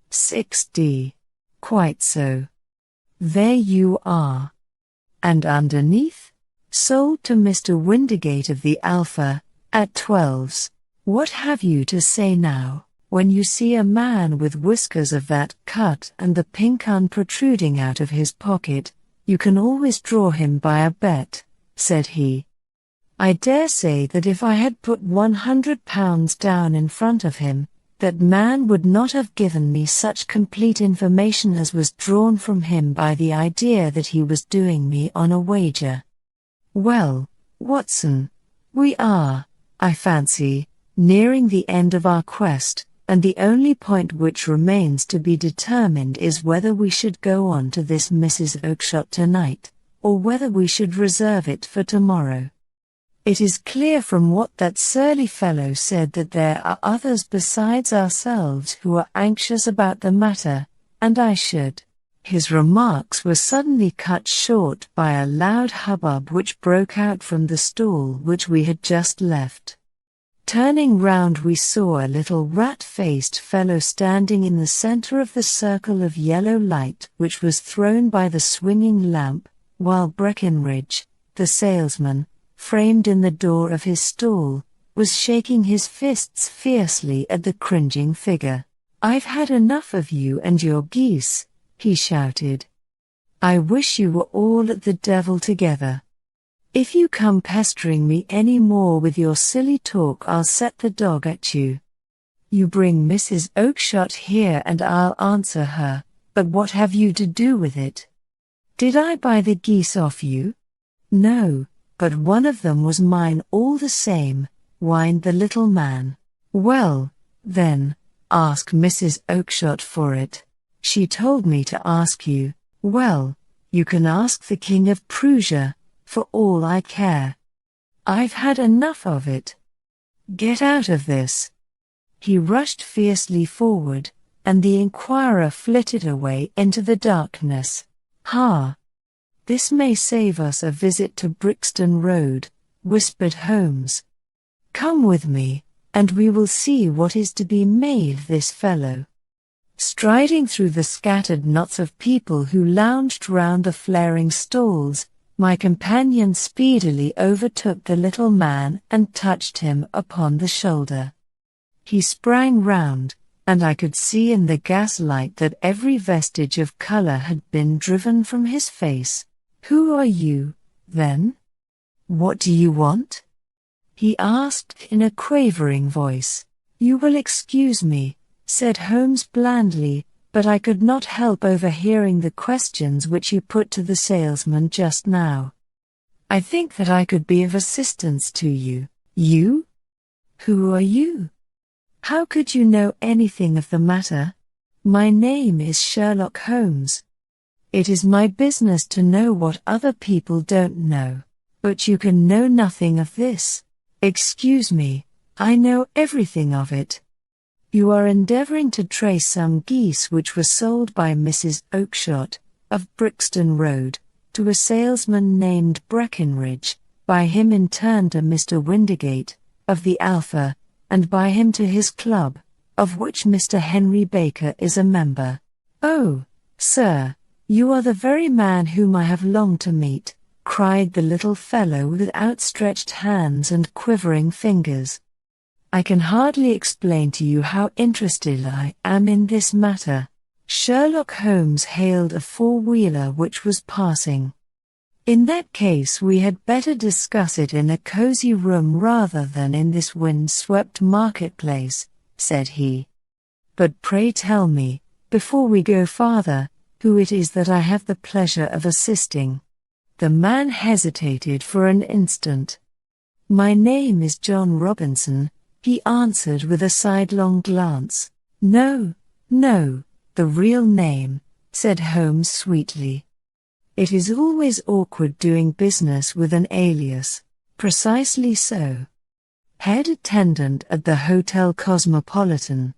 6d. Quite so. There you are. And underneath? Sold to Mr. Windigate of the Alpha, at 12s. What have you to say now, when you see a man with whiskers of that cut and the pink un protruding out of his pocket? You can always draw him by a bet," said he. "I dare say that if I had put £100 down in front of him, that man would not have given me such complete information as was drawn from him by the idea that he was doing me on a wager. Well, Watson, we are, I fancy, nearing the end of our quest, and the only point which remains to be determined is whether we should go on to this Mrs. Oakshott tonight, or whether we should reserve it for tomorrow. It is clear from what that surly fellow said that there are others besides ourselves who are anxious about the matter, and I should—" His remarks were suddenly cut short by a loud hubbub which broke out from the stall which we had just left. Turning round we saw a little rat-faced fellow standing in the center of the circle of yellow light which was thrown by the swinging lamp, while Breckenridge, the salesman, framed in the door of his stall, was shaking his fists fiercely at the cringing figure. "I've had enough of you and your geese," he shouted. "I wish you were all at the devil together. If you come pestering me any more with your silly talk, I'll set the dog at you. You bring Mrs. Oakshott here and I'll answer her, but what have you to do with it? Did I buy the geese off you? No, but one of them was mine all the same," whined the little man. "Well, then, ask Mrs. Oakshott for it. She told me to ask you." "Well, you can ask the King of Prussia, for all I care. I've had enough of it. Get out of this." He rushed fiercely forward, and the inquirer flitted away into the darkness. "Ha! This may save us a visit to Brixton Road," whispered Holmes. "Come with me, and we will see what is to be made of this fellow." Striding through the scattered knots of people who lounged round the flaring stalls, my companion speedily overtook the little man and touched him upon the shoulder. He sprang round, and I could see in the gaslight that every vestige of color had been driven from his face. "Who are you, then? What do you want?" he asked in a quavering voice. "You will excuse me," said Holmes blandly, but I could not help overhearing the questions which you put to the salesman just now. I think that I could be of assistance to you. You? Who are you? How could you know anything of the matter? My name is Sherlock Holmes. It is my business to know what other people don't know, but you can know nothing of this. Excuse me, I know everything of it. You are endeavoring to trace some geese which were sold by Mrs. Oakshott, of Brixton Road, to a salesman named Breckenridge, by him in turn to Mr. Windigate, of the Alpha, and by him to his club, of which Mr. Henry Baker is a member. Oh, sir, you are the very man whom I have longed to meet, cried the little fellow with outstretched hands and quivering fingers. I can hardly explain to you how interested I am in this matter. Sherlock Holmes hailed a four-wheeler which was passing. In that case we had better discuss it in a cozy room rather than in this wind-swept marketplace, said he. But pray tell me, before we go farther, who it is that I have the pleasure of assisting. The man hesitated for an instant. My name is John Robinson, he answered with a sidelong glance. No, the real name, said Holmes sweetly. It is always awkward doing business with an alias. Precisely so. Head attendant at the Hotel Cosmopolitan.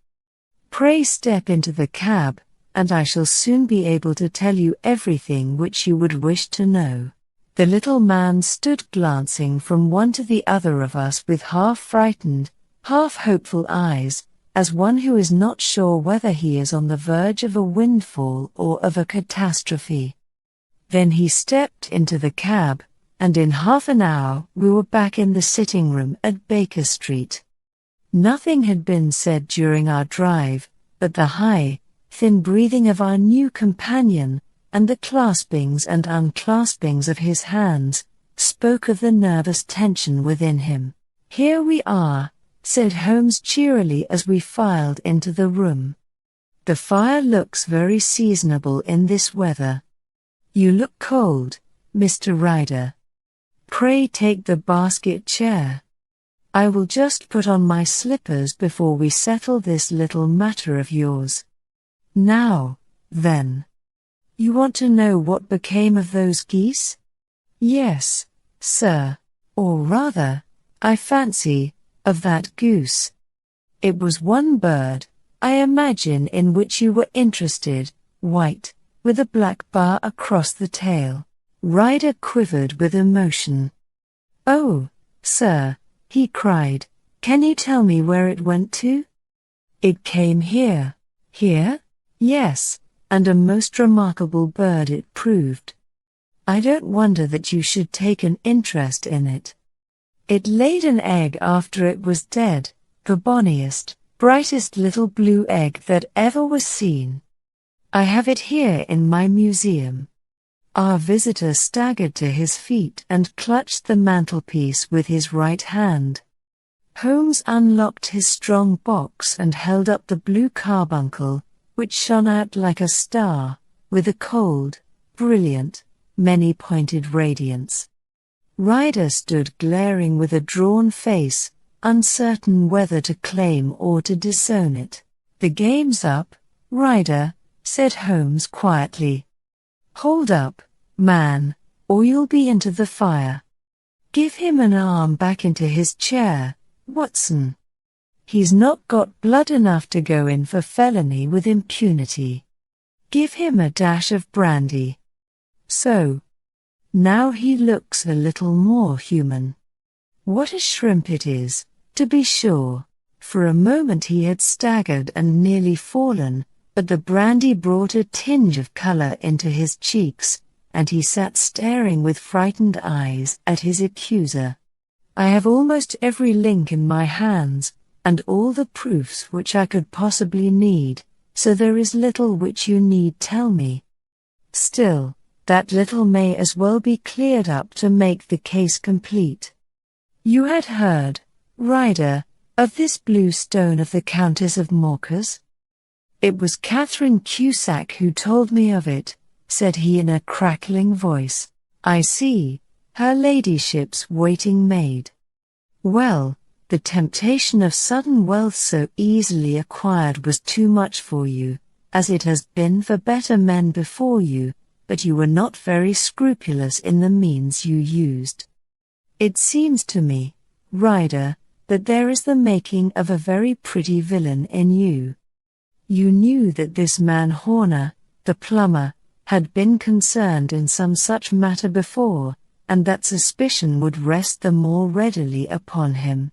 Pray step into the cab, and I shall soon be able to tell you everything which you would wish to know. The little man stood glancing from one to the other of us with half-frightened, half-hopeful eyes, as one who is not sure whether he is on the verge of a windfall or of a catastrophe. Then he stepped into the cab, and in half an hour we were back in the sitting-room at Baker Street. Nothing had been said during our drive, but the high, thin breathing of our new companion, and the claspings and unclaspings of his hands, spoke of the nervous tension within him. Here we are, said Holmes cheerily as we filed into the room. The fire looks very seasonable in this weather. You look cold, Mr. Ryder. Pray take the basket chair. I will just put on my slippers before we settle this little matter of yours. Now, then. You want to know what became of those geese? Yes, sir. Or rather, I fancy, of that goose. It was one bird, I imagine, in which you were interested, white, with a black bar across the tail. Ryder quivered with emotion. Oh, sir, he cried, can you tell me where it went to? It came here. Here? Yes, and a most remarkable bird it proved. I don't wonder that you should take an interest in it. It laid an egg after it was dead, the bonniest, brightest little blue egg that ever was seen. I have it here in my museum. Our visitor staggered to his feet and clutched the mantelpiece with his right hand. Holmes unlocked his strong box and held up the blue carbuncle, which shone out like a star, with a cold, brilliant, many-pointed radiance. Ryder stood glaring with a drawn face, uncertain whether to claim or to disown it. The game's up, Ryder, said Holmes quietly. Hold up, man, or you'll be into the fire. Give him an arm back into his chair, Watson. He's not got blood enough to go in for felony with impunity. Give him a dash of brandy. So. Now he looks a little more human. What a shrimp it is, to be sure. For a moment he had staggered and nearly fallen, but the brandy brought a tinge of color into his cheeks, and he sat staring with frightened eyes at his accuser. I have almost every link in my hands, and all the proofs which I could possibly need, so there is little which you need tell me. Still, that little may as well be cleared up to make the case complete. You had heard, Ryder, of this blue stone of the Countess of Morcar's? It was Catherine Cusack who told me of it, said he in a crackling voice. I see, her ladyship's waiting maid. Well, the temptation of sudden wealth so easily acquired was too much for you, as it has been for better men before you, but you were not very scrupulous in the means you used. It seems to me, Ryder, that there is the making of a very pretty villain in you. You knew that this man Horner, the plumber, had been concerned in some such matter before, and that suspicion would rest the more readily upon him.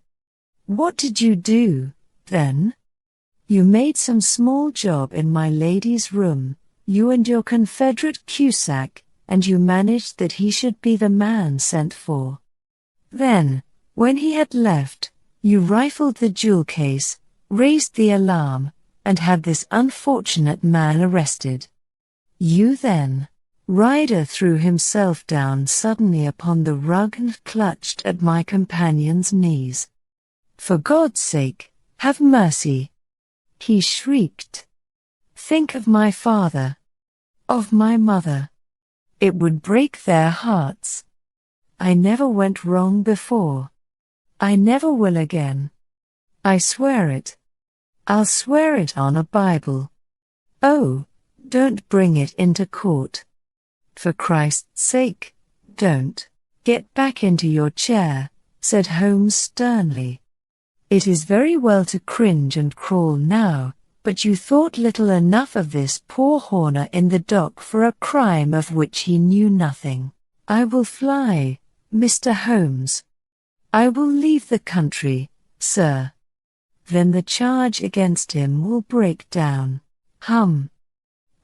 What did you do, then? You made some small job in my lady's room, you and your confederate Cusack, and you managed that he should be the man sent for. Then, when he had left, you rifled the jewel case, raised the alarm, and had this unfortunate man arrested. You then, Ryder threw himself down suddenly upon the rug and clutched at my companion's knees. For God's sake, have mercy! He shrieked. Think of my father. Of my mother. It would break their hearts. I never went wrong before. I never will again. I swear it. I'll swear it on a Bible. Oh, don't bring it into court. For Christ's sake, don't. Get back into your chair, said Holmes sternly. It is very well to cringe and crawl now, but you thought little enough of this poor Horner in the dock for a crime of which he knew nothing. I will fly, Mr. Holmes. I will leave the country, sir. Then the charge against him will break down.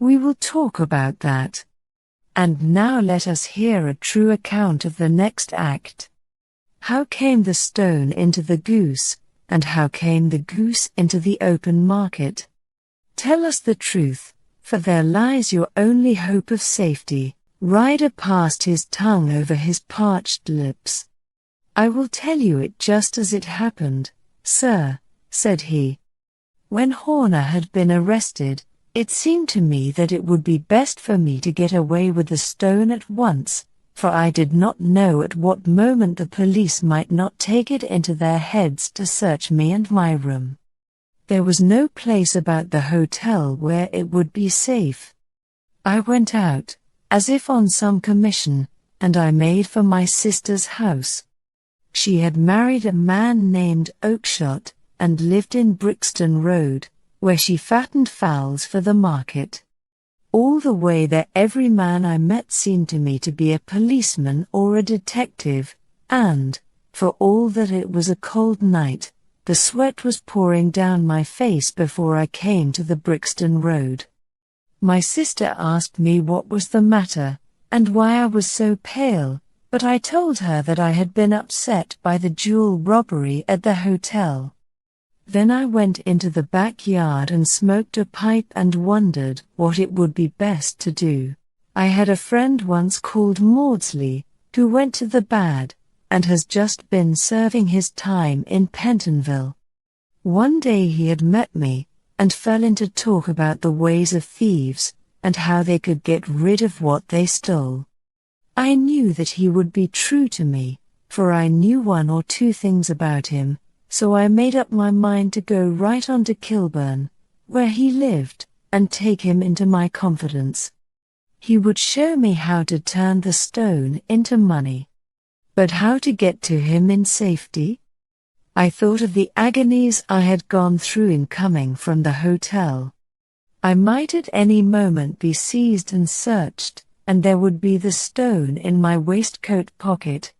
We will talk about that. And now let us hear a true account of the next act. How came the stone into the goose, and how came the goose into the open market? Tell us the truth, for there lies your only hope of safety. Ryder passed his tongue over his parched lips. I will tell you it just as it happened, sir, said he. When Horner had been arrested, it seemed to me that it would be best for me to get away with the stone at once, for I did not know at what moment the police might not take it into their heads to search me and my room. There was no place about the hotel where it would be safe. I went out, as if on some commission, and I made for my sister's house. She had married a man named Oakshott, and lived in Brixton Road, where she fattened fowls for the market. All the way there every man I met seemed to me to be a policeman or a detective, and, for all that it was a cold night, the sweat was pouring down my face before I came to the Brixton Road. My sister asked me what was the matter, and why I was so pale, but I told her that I had been upset by the jewel robbery at the hotel. Then I went into the backyard and smoked a pipe and wondered what it would be best to do. I had a friend once called Maudsley, who went to the bad, and has just been serving his time in Pentonville. One day he had met me, and fell into talk about the ways of thieves, and how they could get rid of what they stole. I knew that he would be true to me, for I knew one or two things about him, so I made up my mind to go right on to Kilburn, where he lived, and take him into my confidence. He would show me how to turn the stone into money. But how to get to him in safety? I thought of the agonies I had gone through in coming from the hotel. I might at any moment be seized and searched, and there would be the stone in my waistcoat pocket.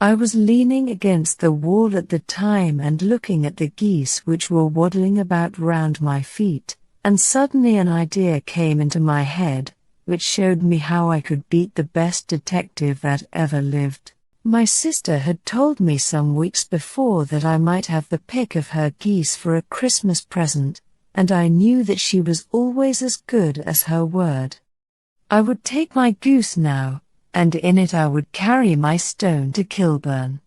I was leaning against the wall at the time and looking at the geese which were waddling about round my feet, and suddenly an idea came into my head, which showed me how I could beat the best detective that ever lived. My sister had told me some weeks before that I might have the pick of her geese for a Christmas present, and I knew that she was always as good as her word. I would take my goose now, and in it I would carry my stone to Kilburn.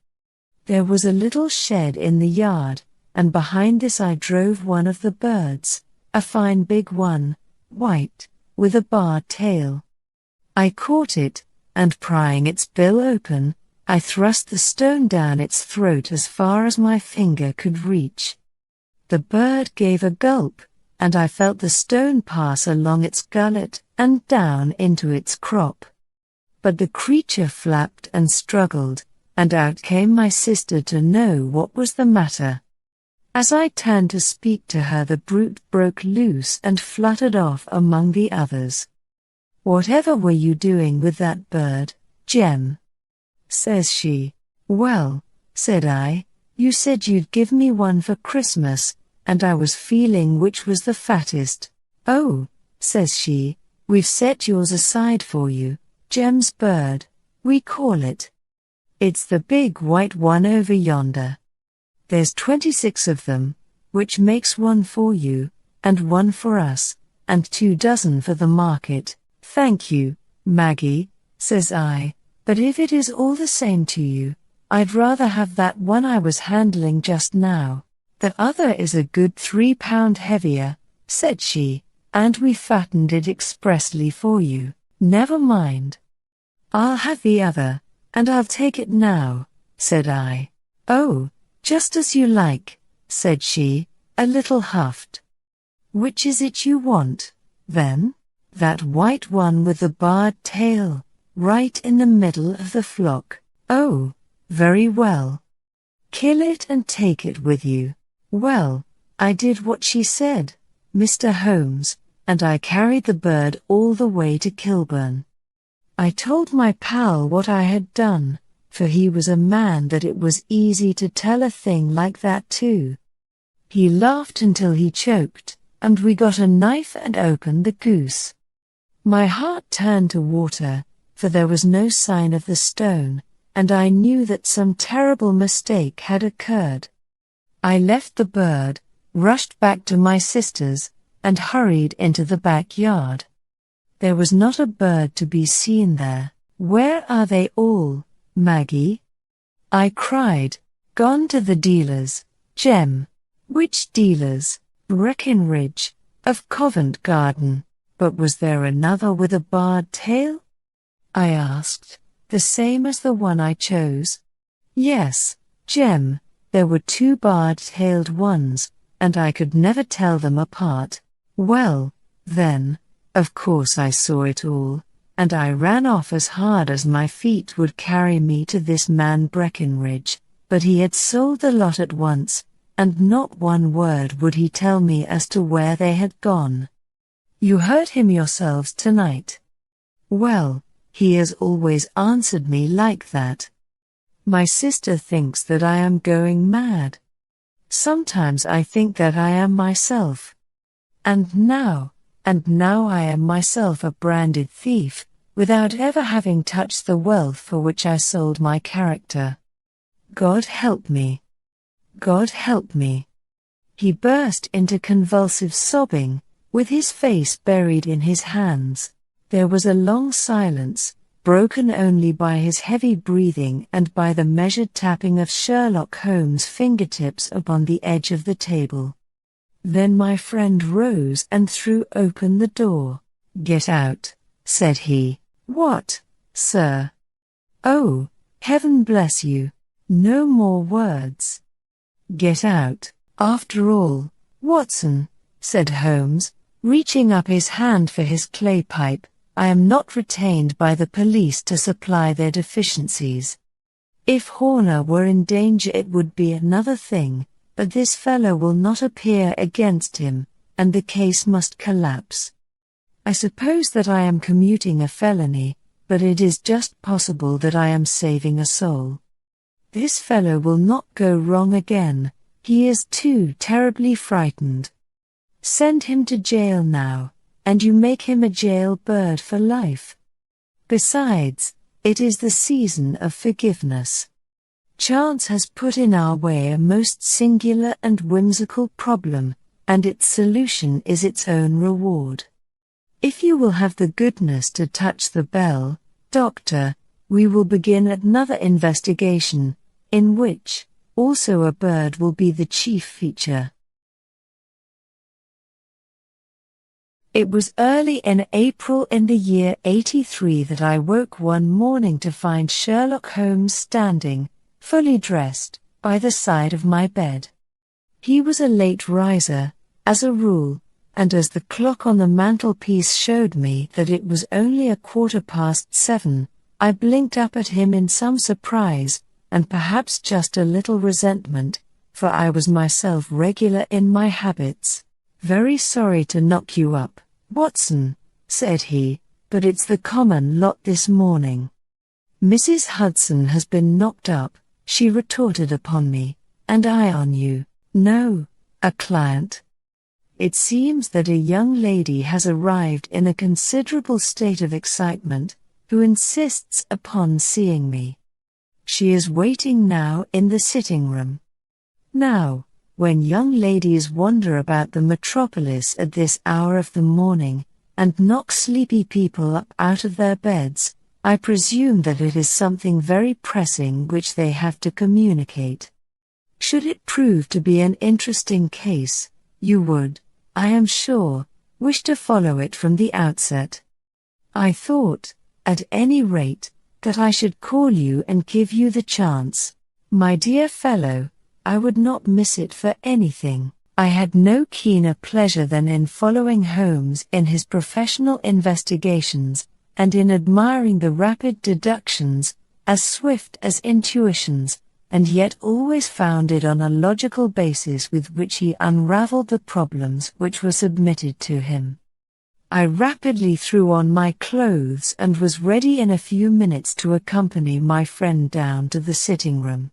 There was a little shed in the yard, and behind this I drove one of the birds, a fine big one, white, with a barred tail. I caught it, and prying its bill open, I thrust the stone down its throat as far as my finger could reach. The bird gave a gulp, and I felt the stone pass along its gullet and down into its crop. But the creature flapped and struggled, and out came my sister to know what was the matter. As I turned to speak to her, the brute broke loose and fluttered off among the others. "Whatever were you doing with that bird, Jem?" says she. "Well," said I, "you said you'd give me one for Christmas, and I was feeling which was the fattest." "Oh," says she, "we've set yours aside for you, Jem's bird, we call it. It's the big white one over yonder. There's 26 of them, which makes one for you, and one for us, and 24 for the market." "Thank you, Maggie," says I, "but if it is all the same to you, I'd rather have that one I was handling just now. The other is a good 3 pound heavier," said she, "and we fattened it expressly for you." "Never mind. I'll have the other, and I'll take it now," said I. "Oh, just as you like," said she, a little huffed. "Which is it you want, then?" "That white one with the barred tail, right in the middle of the flock." "Oh, very well. Kill it and take it with you." Well, I did what she said, Mr. Holmes, and I carried the bird all the way to Kilburn. I told my pal what I had done, for he was a man that it was easy to tell a thing like that to. He laughed until he choked, and we got a knife and opened the goose. My heart turned to water, for there was no sign of the stone, and I knew that some terrible mistake had occurred. I left the bird, rushed back to my sister's, and hurried into the backyard. There was not a bird to be seen there. "Where are they all, Maggie?" I cried. "Gone to the dealers, Jem." "Which dealers?" "Breckenridge, of Covent Garden." "But was there another with a barred tail?" I asked. "The same as the one I chose?" "Yes, Jem, there were 2 barred-tailed ones, and I could never tell them apart." "Well, then, of course I saw it all, and I ran off as hard as my feet would carry me to this man Breckenridge, but he had sold the lot at once, and not one word would he tell me as to where they had gone." "You heard him yourselves tonight?" "Well, he has always answered me like that. My sister thinks that I am going mad. Sometimes I think that I am myself. And now I am myself a branded thief, without ever having touched the wealth for which I sold my character. God help me. God help me." He burst into convulsive sobbing, with his face buried in his hands. There was a long silence, broken only by his heavy breathing and by the measured tapping of Sherlock Holmes' fingertips upon the edge of the table. Then my friend rose and threw open the door. "Get out," said he. "What, sir?" "Oh, heaven bless you. No more words." "Get out." "After all, Watson," said Holmes, reaching up his hand for his clay pipe, "I am not retained by the police to supply their deficiencies. If Horner were in danger it would be another thing, but this fellow will not appear against him, and the case must collapse. I suppose that I am commuting a felony, but it is just possible that I am saving a soul. This fellow will not go wrong again, he is too terribly frightened. Send him to jail now, and you make him a jail bird for life. Besides, it is the season of forgiveness. Chance has put in our way a most singular and whimsical problem, and its solution is its own reward. If you will have the goodness to touch the bell, Doctor, we will begin another investigation, in which, also a bird will be the chief feature. It was early in April in the year 83 that I woke one morning to find Sherlock Holmes standing, fully dressed, by the side of my bed. He was a late riser, as a rule, and as the clock on the mantelpiece showed me that it was only 7:15, I blinked up at him in some surprise, and perhaps just a little resentment, for I was myself regular in my habits. "Very sorry to knock you up, Watson," said he, "but it's the common lot this morning." "Mrs. Hudson has been knocked up," she retorted upon me, "and I on you." "No, a client." It seems that a young lady has arrived in a considerable state of excitement, who insists upon seeing me. She is waiting now in the sitting room. Now, when young ladies wander about the metropolis at this hour of the morning, and knock sleepy people up out of their beds, I presume that it is something very pressing which they have to communicate. Should it prove to be an interesting case, you would, I am sure, wish to follow it from the outset. I thought, at any rate, that I should call you and give you the chance. My dear fellow, I would not miss it for anything. I had no keener pleasure than in following Holmes in his professional investigations, and in admiring the rapid deductions, as swift as intuitions, and yet always founded on a logical basis with which he unraveled the problems which were submitted to him. I rapidly threw on my clothes and was ready in a few minutes to accompany my friend down to the sitting room.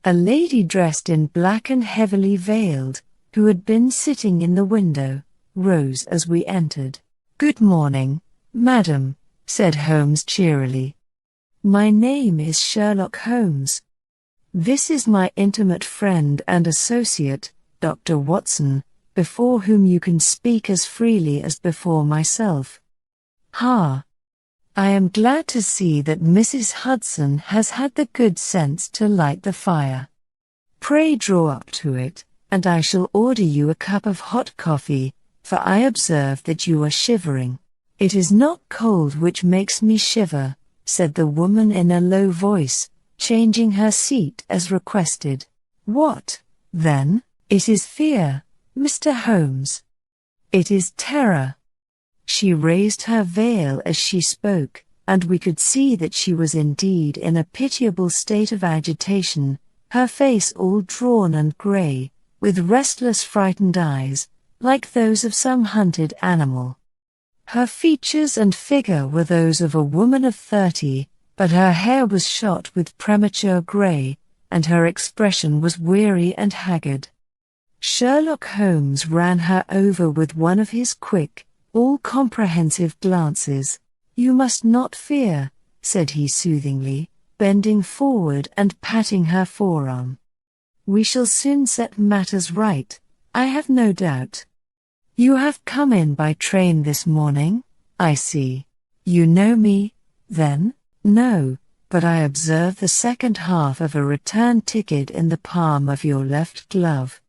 A lady dressed in black and heavily veiled, who had been sitting in the window, rose as we entered. "Good morning, madam," said Holmes cheerily. "My name is Sherlock Holmes. This is my intimate friend and associate, Dr. Watson, before whom you can speak as freely as before myself." "Ha! I am glad to see that Mrs. Hudson has had the good sense to light the fire. Pray draw up to it, and I shall order you a cup of hot coffee, for I observe that you are shivering." "It is not cold which makes me shiver," said the woman in a low voice, changing her seat as requested. "What, then? It is fear, Mr. Holmes. It is terror." She raised her veil as she spoke, and we could see that she was indeed in a pitiable state of agitation, her face all drawn and grey, with restless frightened eyes, like those of some hunted animal. Her features and figure were those of a woman of 30, but her hair was shot with premature grey, and her expression was weary and haggard. Sherlock Holmes ran her over with one of his quick, all-comprehensive glances. "You must not fear," said he soothingly, bending forward and patting her forearm. "We shall soon set matters right, I have no doubt. You have come in by train this morning, I see. You know me, then?" "No, but I observe the second half of a return ticket in the palm of your left glove.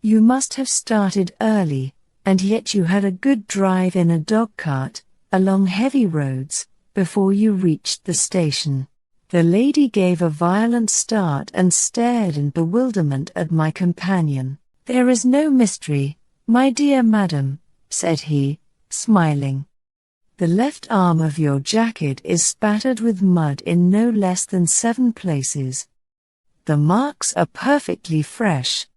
You must have started early, and yet you had a good drive in a dog-cart, along heavy roads, before you reached the station." The lady gave a violent start and stared in bewilderment at my companion. "There is no mystery, my dear madam," said he, smiling. "The left arm of your jacket is spattered with mud in no less than 7 places. The marks are perfectly fresh.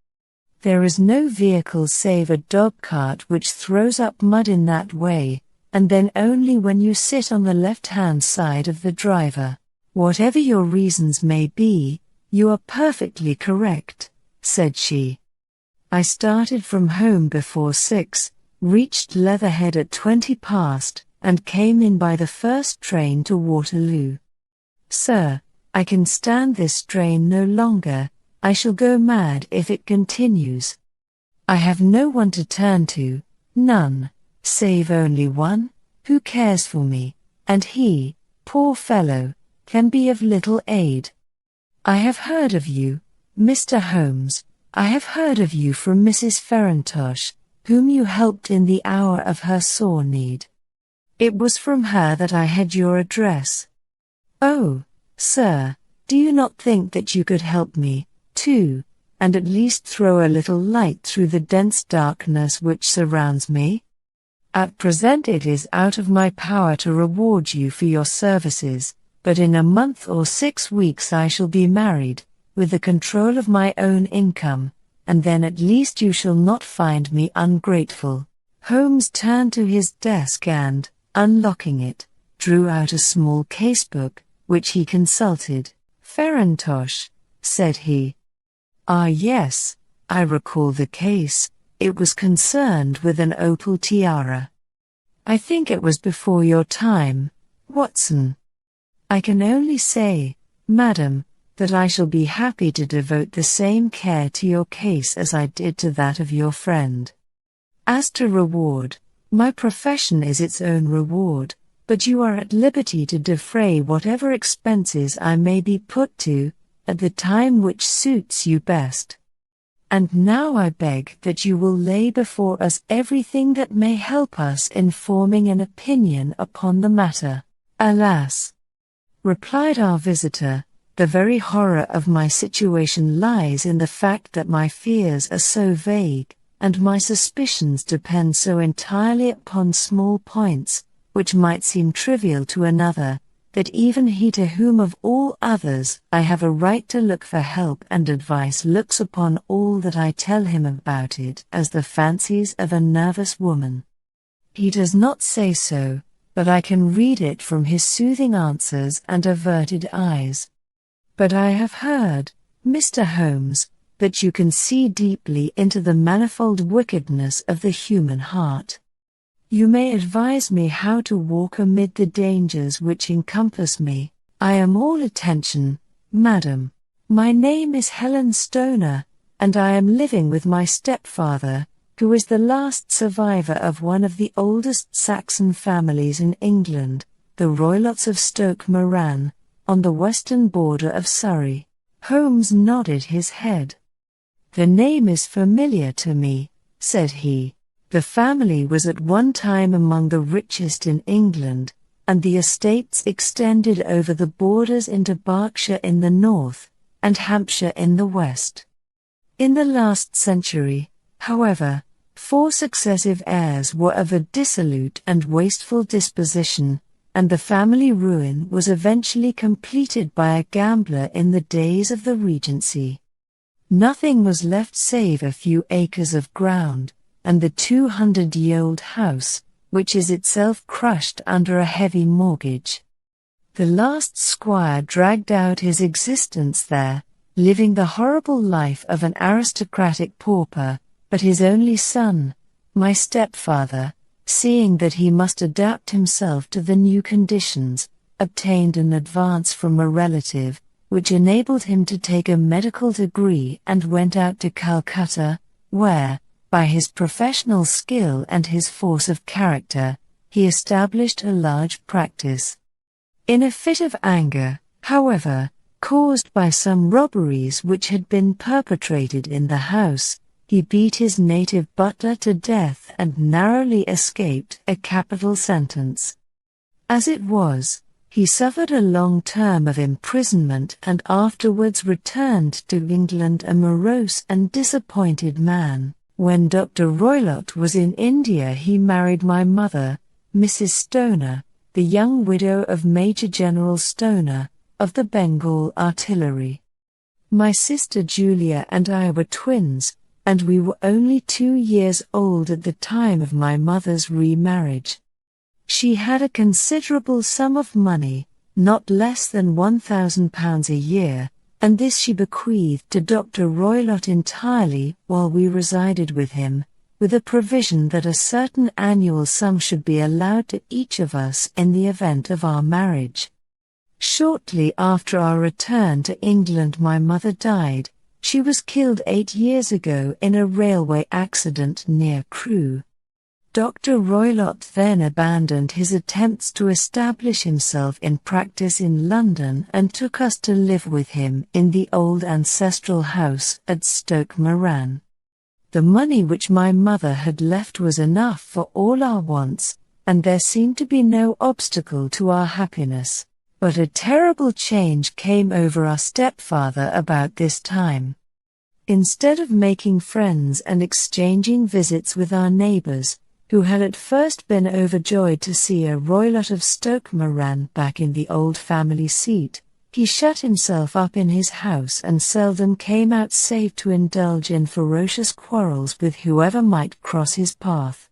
There is no vehicle save a dog-cart which throws up mud in that way, and then only when you sit on the left-hand side of the driver. Whatever your reasons may be, you are perfectly correct," said she. "I started from home before 6, reached Leatherhead at 20 past, and came in by the first train to Waterloo. Sir, I can stand this strain no longer. I shall go mad if it continues. I have no one to turn to, none, save only one, who cares for me, and he, poor fellow, can be of little aid. I have heard of you, Mr. Holmes. I have heard of you from Mrs. Farintosh, whom you helped in the hour of her sore need. It was from her that I had your address. Oh, sir, do you not think that you could help me, too, and at least throw a little light through the dense darkness which surrounds me? At present it is out of my power to reward you for your services, but in a month or 6 weeks I shall be married, with the control of my own income, and then at least you shall not find me ungrateful. Holmes turned to his desk and, unlocking it, drew out a small casebook, which he consulted. "Farintosh," said he. "Ah yes, I recall the case. It was concerned with an opal tiara. I think it was before your time, Watson. I can only say, madam, that I shall be happy to devote the same care to your case as I did to that of your friend. As to reward, my profession is its own reward, but you are at liberty to defray whatever expenses I may be put to, at the time which suits you best. And now I beg that you will lay before us everything that may help us in forming an opinion upon the matter." "Alas," replied our visitor, "the very horror of my situation lies in the fact that my fears are so vague, and my suspicions depend so entirely upon small points, which might seem trivial to another, that even he to whom of all others I have a right to look for help and advice looks upon all that I tell him about it as the fancies of a nervous woman. He does not say so, but I can read it from his soothing answers and averted eyes. But I have heard, Mr. Holmes, that you can see deeply into the manifold wickedness of the human heart. You may advise me how to walk amid the dangers which encompass me. I am all attention, madam. My name is Helen Stoner, and I am living with my stepfather, who is the last survivor of one of the oldest Saxon families in England, the Roylotts of Stoke Moran, on the western border of Surrey. Holmes nodded his head. "The name is familiar to me," said he. "The family was at one time among the richest in England, and the estates extended over the borders into Berkshire in the north, and Hampshire in the west. In the last century, however, 4 successive heirs were of a dissolute and wasteful disposition, and the family ruin was eventually completed by a gambler in the days of the Regency. Nothing was left save a few acres of ground, and the 200-year-old house, which is itself crushed under a heavy mortgage. The last squire dragged out his existence there, living the horrible life of an aristocratic pauper, but his only son, my stepfather, seeing that he must adapt himself to the new conditions, obtained an advance from a relative, which enabled him to take a medical degree and went out to Calcutta, where, by his professional skill and his force of character, he established a large practice. In a fit of anger, however, caused by some robberies which had been perpetrated in the house, he beat his native butler to death and narrowly escaped a capital sentence. As it was, he suffered a long term of imprisonment and afterwards returned to England a morose and disappointed man. When Dr. Roylott was in India, he married my mother, Mrs. Stoner, the young widow of Major General Stoner, of the Bengal Artillery. My sister Julia and I were twins, and we were only 2 years old at the time of my mother's remarriage. She had a considerable sum of money, not less than £1,000 a year, and this she bequeathed to Dr. Roylott entirely while we resided with him, with a provision that a certain annual sum should be allowed to each of us in the event of our marriage. Shortly after our return to England, my mother died. She was killed 8 years ago in a railway accident near Crewe. Dr. Roylott then abandoned his attempts to establish himself in practice in London and took us to live with him in the old ancestral house at Stoke Moran. The money which my mother had left was enough for all our wants, and there seemed to be no obstacle to our happiness. But a terrible change came over our stepfather about this time. Instead of making friends and exchanging visits with our neighbors, who had at first been overjoyed to see a Roylott of Stoke Moran back in the old family seat, he shut himself up in his house and seldom came out save to indulge in ferocious quarrels with whoever might cross his path.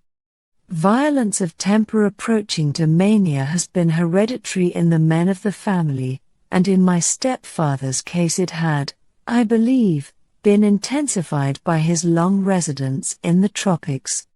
Violence of temper approaching to mania has been hereditary in the men of the family, and in my stepfather's case it had, I believe, been intensified by his long residence in the tropics.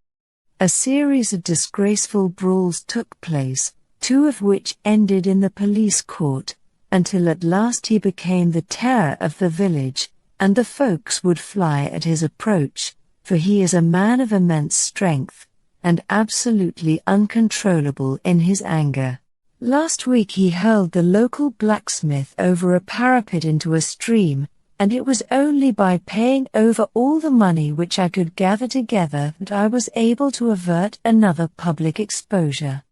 A series of disgraceful brawls took place, 2 of which ended in the police court, until at last he became the terror of the village, and the folks would fly at his approach, for he is a man of immense strength, and absolutely uncontrollable in his anger. Last week he hurled the local blacksmith over a parapet into a stream, and it was only by paying over all the money which I could gather together that I was able to avert another public exposure.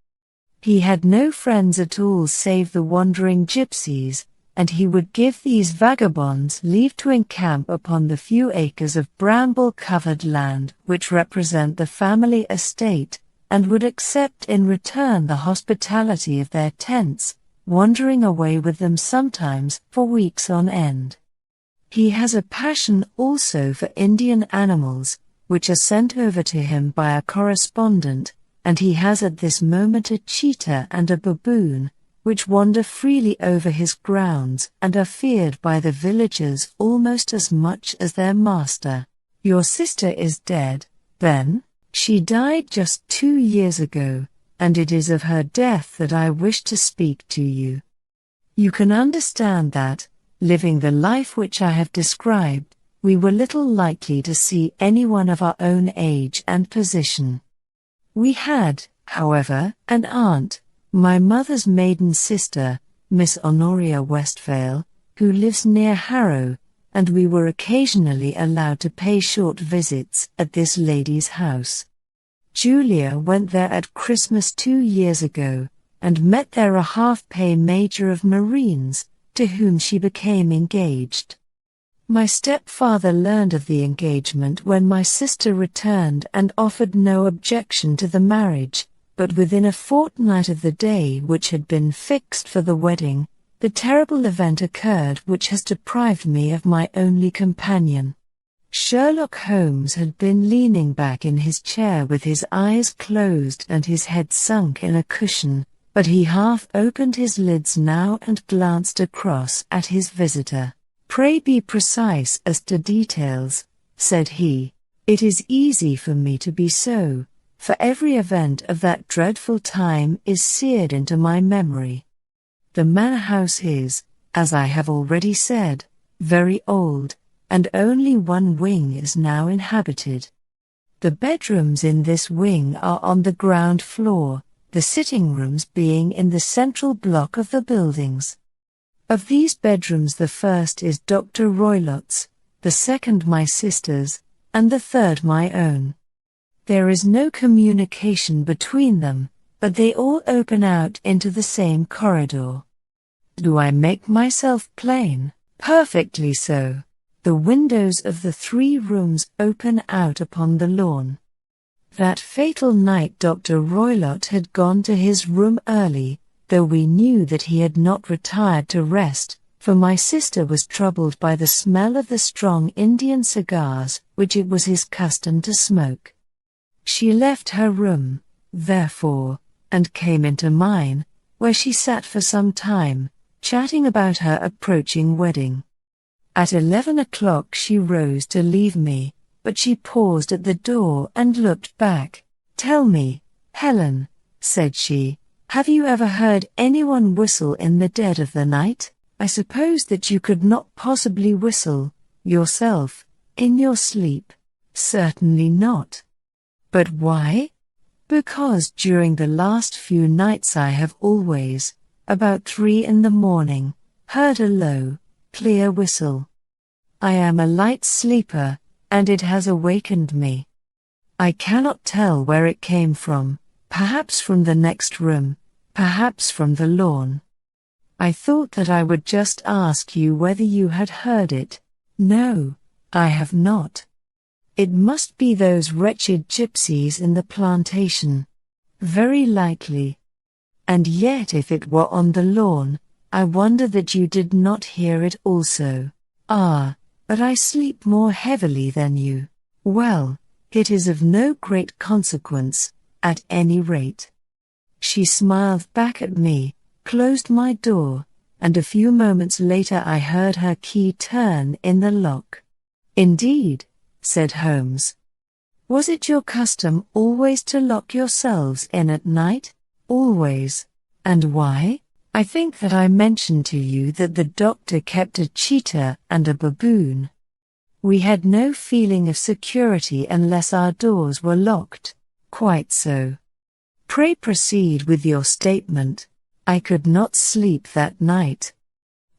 He had no friends at all save the wandering gypsies, and he would give these vagabonds leave to encamp upon the few acres of bramble-covered land which represent the family estate, and would accept in return the hospitality of their tents, wandering away with them sometimes for weeks on end. He has a passion also for Indian animals, which are sent over to him by a correspondent, and he has at this moment a cheetah and a baboon, which wander freely over his grounds and are feared by the villagers almost as much as their master. Your sister is dead, then? She died just 2 years ago, and it is of her death that I wish to speak to you. You can understand that, living the life which I have described, we were little likely to see anyone of our own age and position. We had, however, an aunt, my mother's maiden sister, Miss Honoria Westphale, who lives near Harrow, and we were occasionally allowed to pay short visits at this lady's house. Julia went there at Christmas 2 years ago, and met there a half-pay major of Marines, to whom she became engaged. My stepfather learned of the engagement when my sister returned and offered no objection to the marriage, but within a fortnight of the day which had been fixed for the wedding, the terrible event occurred which has deprived me of my only companion. Sherlock Holmes had been leaning back in his chair with his eyes closed and his head sunk in a cushion, but he half opened his lids now and glanced across at his visitor. "Pray be precise as to details," said he. "It is easy for me to be so, for every event of that dreadful time is seared into my memory. The manor house is, as I have already said, very old, and only one wing is now inhabited. The bedrooms in this wing are on the ground floor, the sitting rooms being in the central block of the buildings. Of these bedrooms the first is Dr. Roylott's, the second my sister's, and the third my own. There is no communication between them, but they all open out into the same corridor. Do I make myself plain? Perfectly so. The windows of the 3 rooms open out upon the lawn. That fatal night Dr. Roylott had gone to his room early, though we knew that he had not retired to rest, for my sister was troubled by the smell of the strong Indian cigars which it was his custom to smoke. She left her room, therefore, and came into mine, where she sat for some time, chatting about her approaching wedding. At 11 o'clock she rose to leave me, but she paused at the door and looked back. "Tell me, Helen," said she, "have you ever heard anyone whistle in the dead of the night? I suppose that you could not possibly whistle, yourself, in your sleep." "Certainly not." "But why?" "Because during the last few nights I have always, about 3 in the morning, heard a low, clear whistle. I am a light sleeper, and it has awakened me. I cannot tell where it came from, perhaps from the next room, perhaps from the lawn. I thought that I would just ask you whether you had heard it. No, I have not. It must be those wretched gypsies in the plantation. Very likely. And yet if it were on the lawn, I wonder that you did not hear it also. Ah, but I sleep more heavily than you. Well, it is of no great consequence, at any rate. She smiled back at me, closed my door, and a few moments later I heard her key turn in the lock. Indeed, said Holmes. Was it your custom always to lock yourselves in at night? Always. And why? I think that I mentioned to you that the doctor kept a cheetah and a baboon. We had no feeling of security unless our doors were locked. Quite so. Pray proceed with your statement. I could not sleep that night.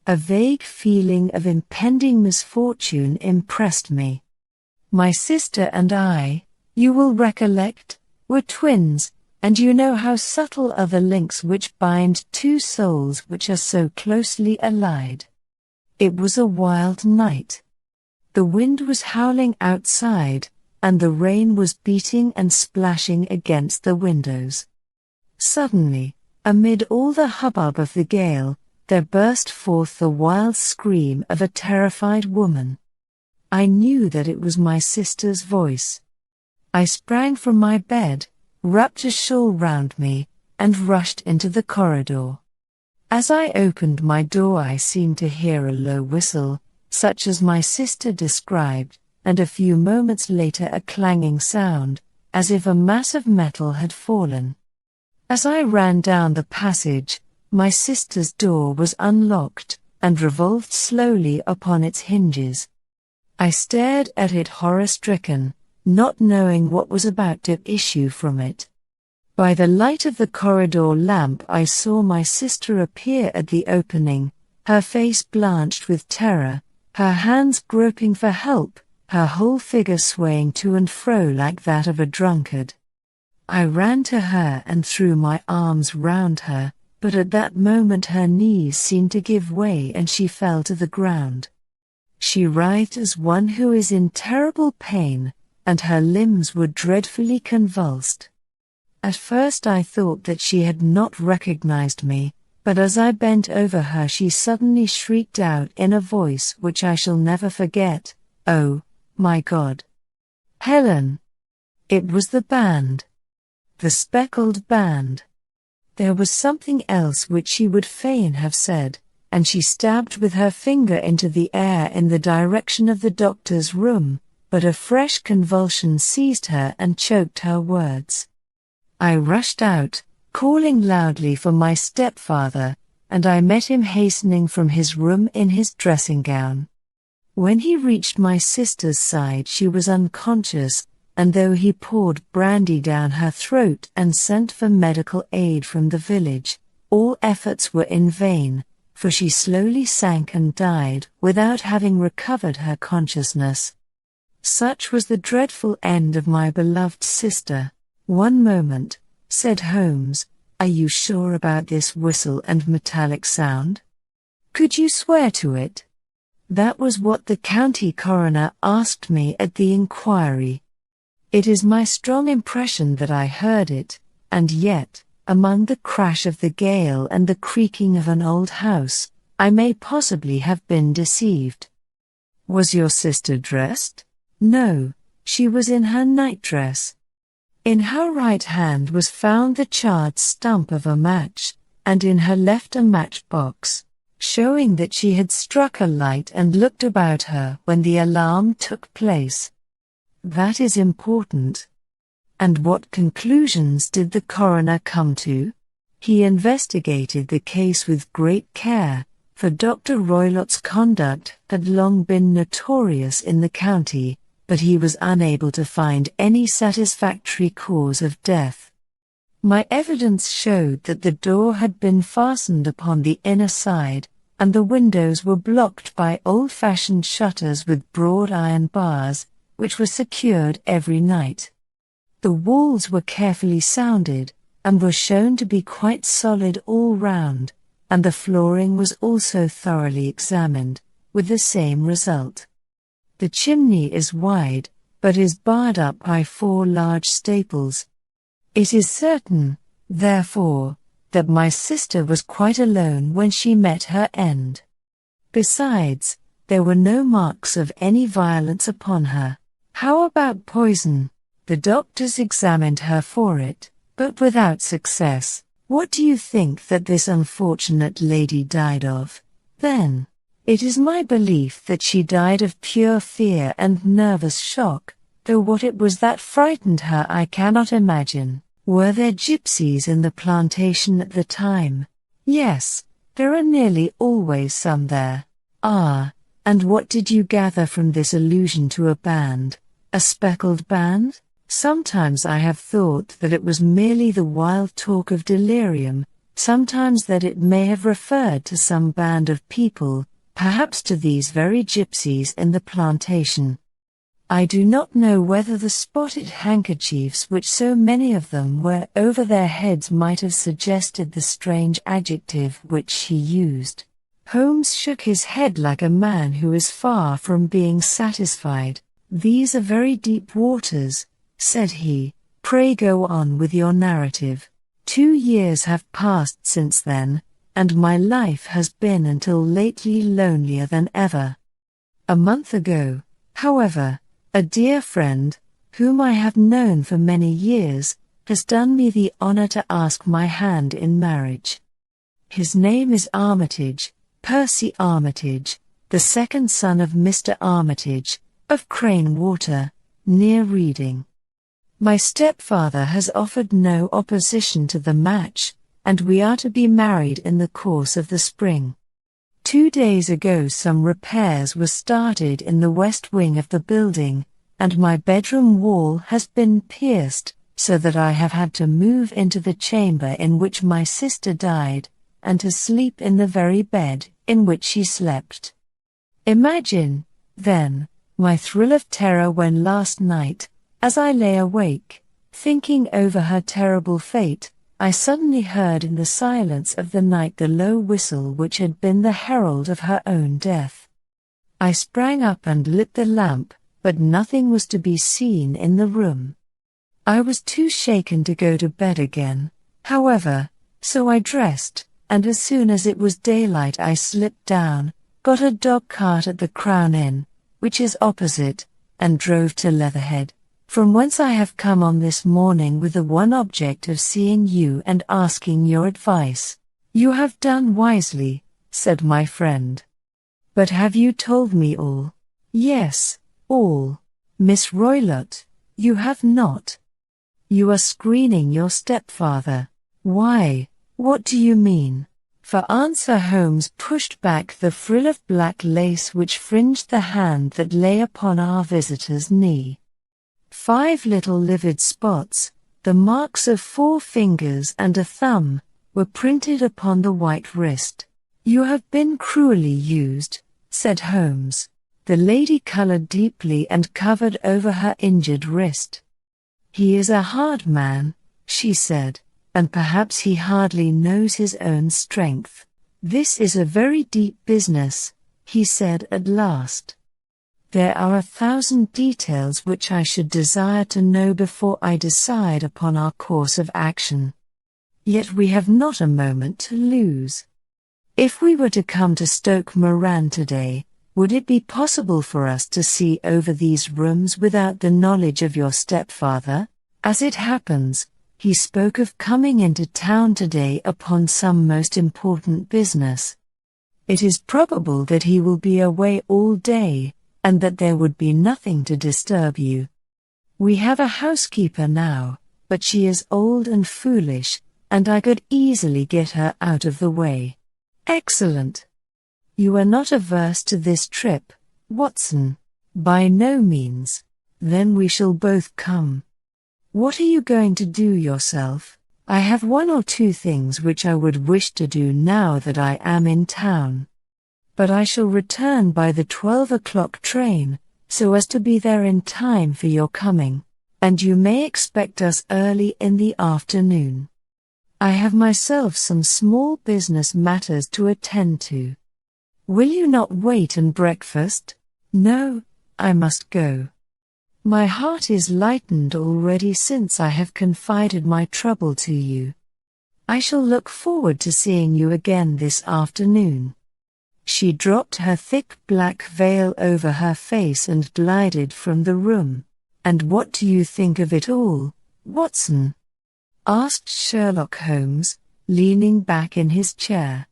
A vague feeling of impending misfortune impressed me. My sister and I, you will recollect, were twins, and you know how subtle are the links which bind two souls which are so closely allied. It was a wild night. The wind was howling outside, and the rain was beating and splashing against the windows. Suddenly, amid all the hubbub of the gale, there burst forth the wild scream of a terrified woman. I knew that it was my sister's voice. I sprang from my bed, wrapped a shawl round me, and rushed into the corridor. As I opened my door I seemed to hear a low whistle, such as my sister described, and a few moments later a clanging sound, as if a mass of metal had fallen. As I ran down the passage, my sister's door was unlocked, and revolved slowly upon its hinges. I stared at it horror-stricken, not knowing what was about to issue from it. By the light of the corridor lamp I saw my sister appear at the opening, her face blanched with terror, her hands groping for help, her whole figure swaying to and fro like that of a drunkard. I ran to her and threw my arms round her, but at that moment her knees seemed to give way and she fell to the ground. She writhed as one who is in terrible pain, and her limbs were dreadfully convulsed. At first I thought that she had not recognized me, but as I bent over her she suddenly shrieked out in a voice which I shall never forget, "Oh, my God! Helen!" It was the band. The speckled band. There was something else which she would fain have said, and she stabbed with her finger into the air in the direction of the doctor's room, but a fresh convulsion seized her and choked her words. I rushed out, calling loudly for my stepfather, and I met him hastening from his room in his dressing gown. When he reached my sister's side she was unconscious, and though he poured brandy down her throat and sent for medical aid from the village, all efforts were in vain, for she slowly sank and died without having recovered her consciousness. Such was the dreadful end of my beloved sister. One moment, said Holmes, are you sure about this whistle and metallic sound? Could you swear to it? That was what the county coroner asked me at the inquiry. It is my strong impression that I heard it, and yet, among the crash of the gale and the creaking of an old house, I may possibly have been deceived. Was your sister dressed? No, she was in her nightdress. In her right hand was found the charred stump of a match, and in her left a matchbox, showing that she had struck a light and looked about her when the alarm took place. That is important. And what conclusions did the coroner come to? He investigated the case with great care, for Dr. Roylott's conduct had long been notorious in the county, but he was unable to find any satisfactory cause of death. My evidence showed that the door had been fastened upon the inner side, and the windows were blocked by old-fashioned shutters with broad iron bars, which were secured every night. The walls were carefully sounded, and were shown to be quite solid all round, and the flooring was also thoroughly examined, with the same result. The chimney is wide, but is barred up by 4 large staples. It is certain, therefore, that my sister was quite alone when she met her end. Besides, there were no marks of any violence upon her. How about poison? The doctors examined her for it, but without success. What do you think that this unfortunate lady died of, then? It is my belief that she died of pure fear and nervous shock, though what it was that frightened her I cannot imagine. Were there gypsies in the plantation at the time? Yes, there are nearly always some there. Ah, and what did you gather from this allusion to a band? A speckled band? Sometimes I have thought that it was merely the wild talk of delirium, sometimes that it may have referred to some band of people, perhaps to these very gypsies in the plantation. I do not know whether the spotted handkerchiefs which so many of them wear over their heads might have suggested the strange adjective which she used. Holmes shook his head like a man who is far from being satisfied. "These are very deep waters," said he. "Pray go on with your narrative. 2 years have passed since then, and my life has been until lately lonelier than ever. A month ago, however, a dear friend, whom I have known for many years, has done me the honor to ask my hand in marriage. His name is Armitage, Percy Armitage, the second son of Mr. Armitage, of Crane Water, near Reading. My stepfather has offered no opposition to the match, and we are to be married in the course of the spring. 2 days ago some repairs were started in the west wing of the building, and my bedroom wall has been pierced, so that I have had to move into the chamber in which my sister died, and to sleep in the very bed in which she slept. Imagine, then, my thrill of terror when last night, as I lay awake, thinking over her terrible fate, I suddenly heard in the silence of the night the low whistle which had been the herald of her own death. I sprang up and lit the lamp, but nothing was to be seen in the room. I was too shaken to go to bed again, however, so I dressed, and as soon as it was daylight I slipped down, got a dog-cart at the Crown Inn, which is opposite, and drove to Leatherhead, from whence I have come on this morning with the one object of seeing you and asking your advice. You have done wisely, said my friend. But have you told me all? Yes, all. Miss Roylott, you have not. You are screening your stepfather. Why, what do you mean? For answer Holmes pushed back the frill of black lace which fringed the hand that lay upon our visitor's knee. 5 little livid spots, the marks of 4 fingers and a thumb, were printed upon the white wrist. You have been cruelly used, said Holmes. The lady colored deeply and covered over her injured wrist. He is a hard man, she said, and perhaps he hardly knows his own strength. This is a very deep business, he said at last. There are 1,000 details which I should desire to know before I decide upon our course of action. Yet we have not a moment to lose. If we were to come to Stoke Moran today, would it be possible for us to see over these rooms without the knowledge of your stepfather? As it happens, he spoke of coming into town today upon some most important business. It is probable that he will be away all day, and that there would be nothing to disturb you. We have a housekeeper now, but she is old and foolish, and I could easily get her out of the way. Excellent. You are not averse to this trip, Watson? By no means. Then we shall both come. What are you going to do yourself? I have 1 or 2 things which I would wish to do now that I am in town. But I shall return by the 12 o'clock train, so as to be there in time for your coming, and you may expect us early in the afternoon. I have myself some small business matters to attend to. Will you not wait and breakfast? No, I must go. My heart is lightened already since I have confided my trouble to you. I shall look forward to seeing you again this afternoon. She dropped her thick black veil over her face and glided from the room. And what do you think of it all, Watson? Asked Sherlock Holmes, leaning back in his chair.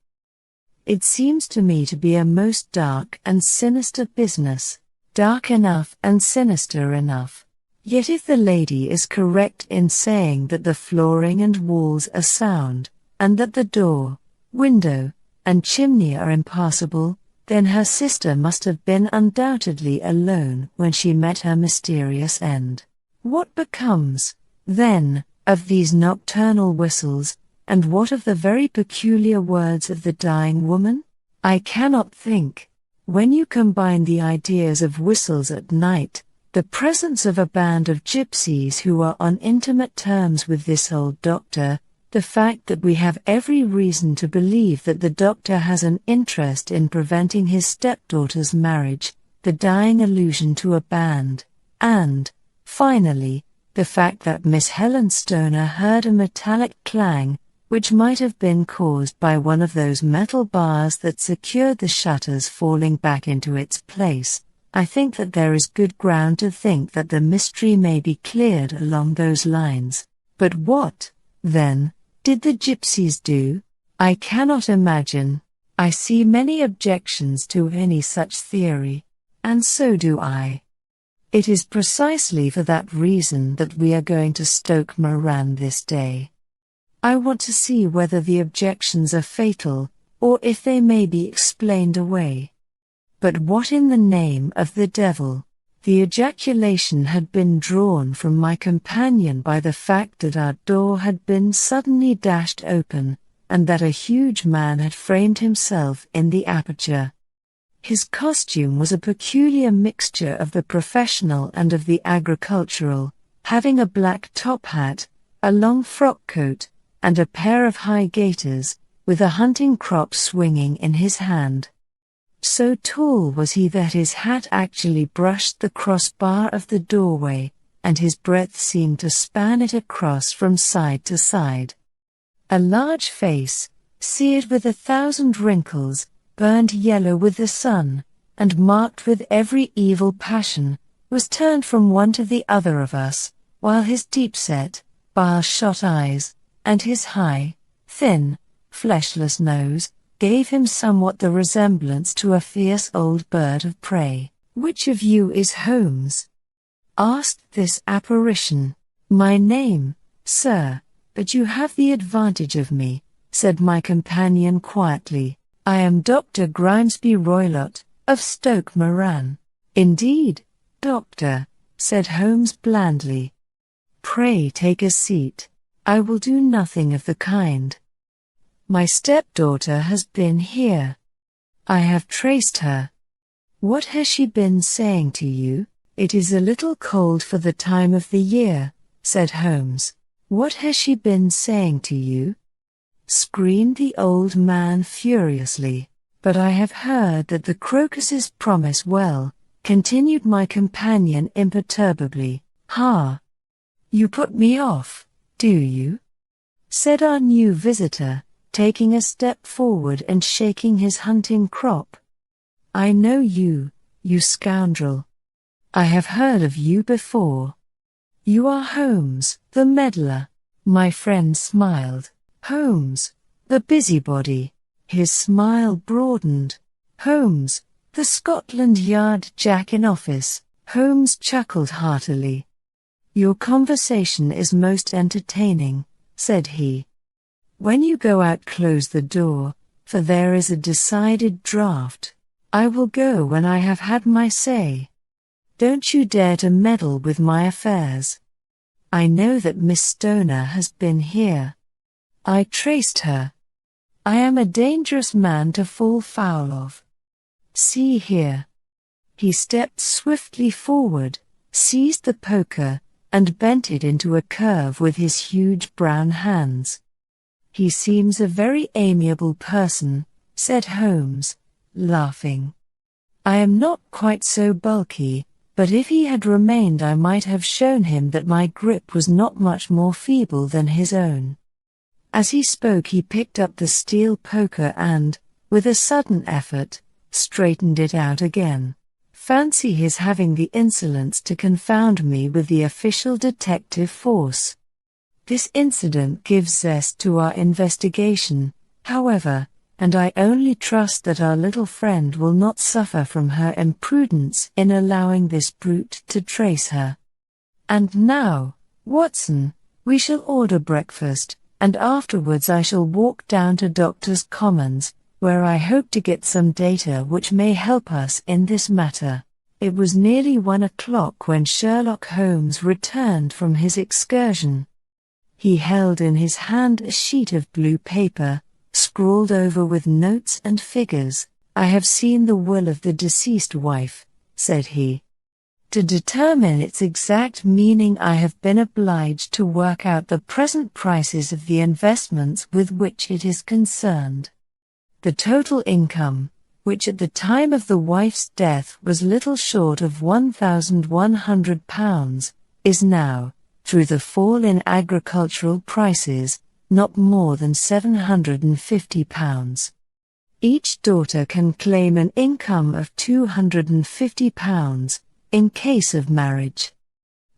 It seems to me to be a most dark and sinister business, dark enough and sinister enough. Yet if the lady is correct in saying that the flooring and walls are sound, and that the door, window, and chimney are impassable, then her sister must have been undoubtedly alone when she met her mysterious end. What becomes, then, of these nocturnal whistles, and what of the very peculiar words of the dying woman? I cannot think. When you combine the ideas of whistles at night, the presence of a band of gypsies who are on intimate terms with this old doctor, the fact that we have every reason to believe that the doctor has an interest in preventing his stepdaughter's marriage, the dying allusion to a band, and, finally, the fact that Miss Helen Stoner heard a metallic clang, which might have been caused by one of those metal bars that secured the shutters falling back into its place, I think that there is good ground to think that the mystery may be cleared along those lines. But what, then, did the gypsies do? I cannot imagine. I see many objections to any such theory, and so do I. It is precisely for that reason that we are going to Stoke Moran this day. I want to see whether the objections are fatal, or if they may be explained away. But what in the name of the devil? The ejaculation had been drawn from my companion by the fact that our door had been suddenly dashed open, and that a huge man had framed himself in the aperture. His costume was a peculiar mixture of the professional and of the agricultural, having a black top hat, a long frock coat, and a pair of high gaiters, with a hunting crop swinging in his hand. So tall was he that his hat actually brushed the crossbar of the doorway, and his breadth seemed to span it across from side to side. A large face, seared with 1,000 wrinkles, burned yellow with the sun, and marked with every evil passion, was turned from one to the other of us, while his deep-set, bile-shot eyes, and his high, thin, fleshless nose, gave him somewhat the resemblance to a fierce old bird of prey. "Which of you is Holmes?" asked this apparition. "My name, sir, but you have the advantage of me," said my companion quietly. "I am Dr. Grimesby Roylott, of Stoke Moran." "Indeed, doctor," said Holmes blandly. "Pray take a seat. I will do nothing of the kind. My stepdaughter has been here. I have traced her." "What has she been saying to you?" "It is a little cold for the time of the year," said Holmes. "What has she been saying to you?" screamed the old man furiously. "But I have heard that the crocuses promise well," continued my companion imperturbably. "Ha! You put me off, do you?" said our new visitor, taking a step forward and shaking his hunting crop. "I know you, you scoundrel. I have heard of you before. You are Holmes, the meddler." My friend smiled. "Holmes, the busybody." His smile broadened. "Holmes, the Scotland Yard Jack in office." Holmes chuckled heartily. "Your conversation is most entertaining," said he. "When you go out, close the door, for there is a decided draught. I will go when I have had my say. Don't you dare to meddle with my affairs. I know that Miss Stoner has been here. I traced her. I am a dangerous man to fall foul of. See here." He stepped swiftly forward, seized the poker, and bent it into a curve with his huge brown hands. "He seems a very amiable person," said Holmes, laughing. "I am not quite so bulky, but if he had remained I might have shown him that my grip was not much more feeble than his own." As he spoke he picked up the steel poker and, with a sudden effort, straightened it out again. Fancy his having the insolence to confound me with the official detective force. This incident gives zest to our investigation, however, and I only trust that our little friend will not suffer from her imprudence in allowing this brute to trace her. And now, Watson, we shall order breakfast, and afterwards I shall walk down to Doctor's Commons, where I hope to get some data which may help us in this matter. It was nearly 1 o'clock when Sherlock Holmes returned from his excursion. He held in his hand a sheet of blue paper, scrawled over with notes and figures. "I have seen the will of the deceased wife," said he. "To determine its exact meaning I have been obliged to work out the present prices of the investments with which it is concerned. The total income, which at the time of the wife's death was little short of £1,100, is now, through the fall in agricultural prices, not more than £750. Each daughter can claim an income of £250, in case of marriage.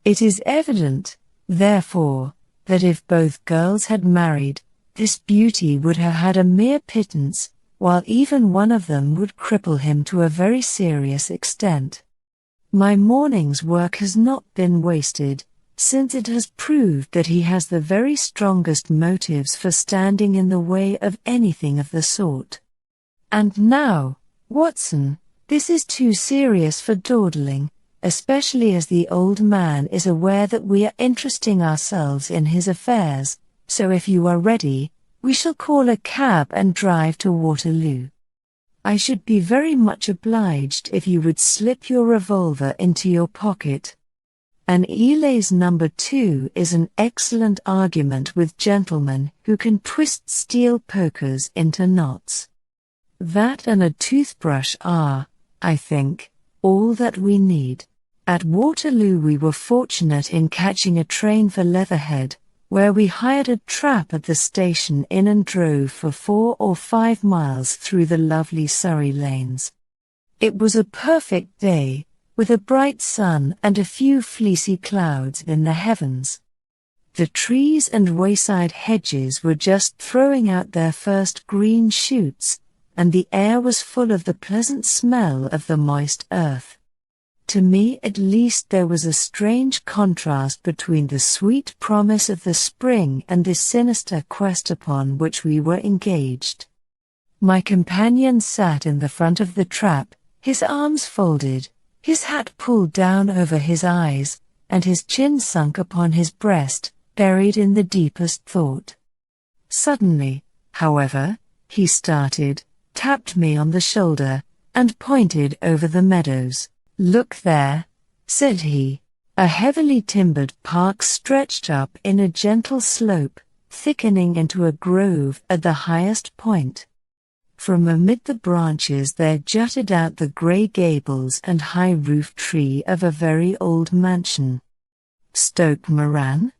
It is evident, therefore, that if both girls had married, this beauty would have had a mere pittance, while even one of them would cripple him to a very serious extent. My morning's work has not been wasted, since it has proved that he has the very strongest motives for standing in the way of anything of the sort. And now, Watson, this is too serious for dawdling, especially as the old man is aware that we are interesting ourselves in his affairs, so if you are ready, we shall call a cab and drive to Waterloo. I should be very much obliged if you would slip your revolver into your pocket. An Elays number 2 is an excellent argument with gentlemen who can twist steel pokers into knots. That and a toothbrush are, I think, all that we need. At Waterloo we were fortunate in catching a train for Leatherhead, where we hired a trap at the station inn and drove for 4 or 5 miles through the lovely Surrey lanes. It was a perfect day, with a bright sun and a few fleecy clouds in the heavens. The trees and wayside hedges were just throwing out their first green shoots, and the air was full of the pleasant smell of the moist earth. To me at least there was a strange contrast between the sweet promise of the spring and this sinister quest upon which we were engaged. My companion sat in the front of the trap, his arms folded, his hat pulled down over his eyes, and his chin sunk upon his breast, buried in the deepest thought. Suddenly, however, he started, tapped me on the shoulder, and pointed over the meadows. "Look there," said he. A heavily timbered park stretched up in a gentle slope, thickening into a grove at the highest point. From amid the branches there jutted out the grey gables and high roof tree of a very old mansion. "Stoke Moran?"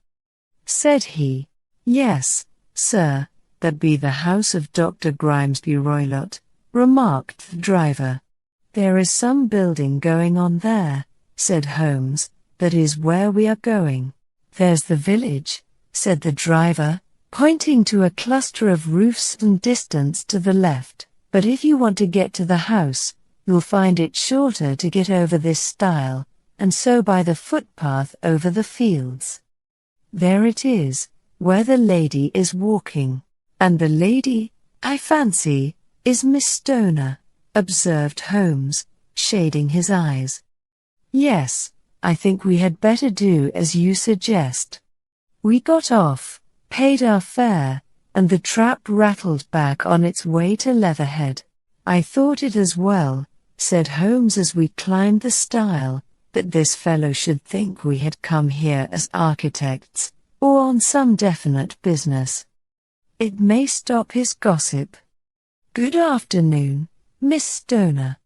said he. "Yes, sir, that be the house of Dr. Grimesby Roylott," remarked the driver. "There is some building going on there," said Holmes. "That is where we are going." "There's the village," said the driver, pointing to a cluster of roofs some distance to the left. "But if you want to get to the house, you'll find it shorter to get over this stile, and so by the footpath over the fields. There it is, where the lady is walking. And the lady, I fancy, is Miss Stoner," observed Holmes, shading his eyes. "Yes, I think we had better do as you suggest." We got off, paid our fare, and the trap rattled back on its way to Leatherhead. I thought it as well, said Holmes as we climbed the stile, "that this fellow should think we had come here as architects, or on some definite business. It may stop his gossip. Good afternoon, Miss Stoner.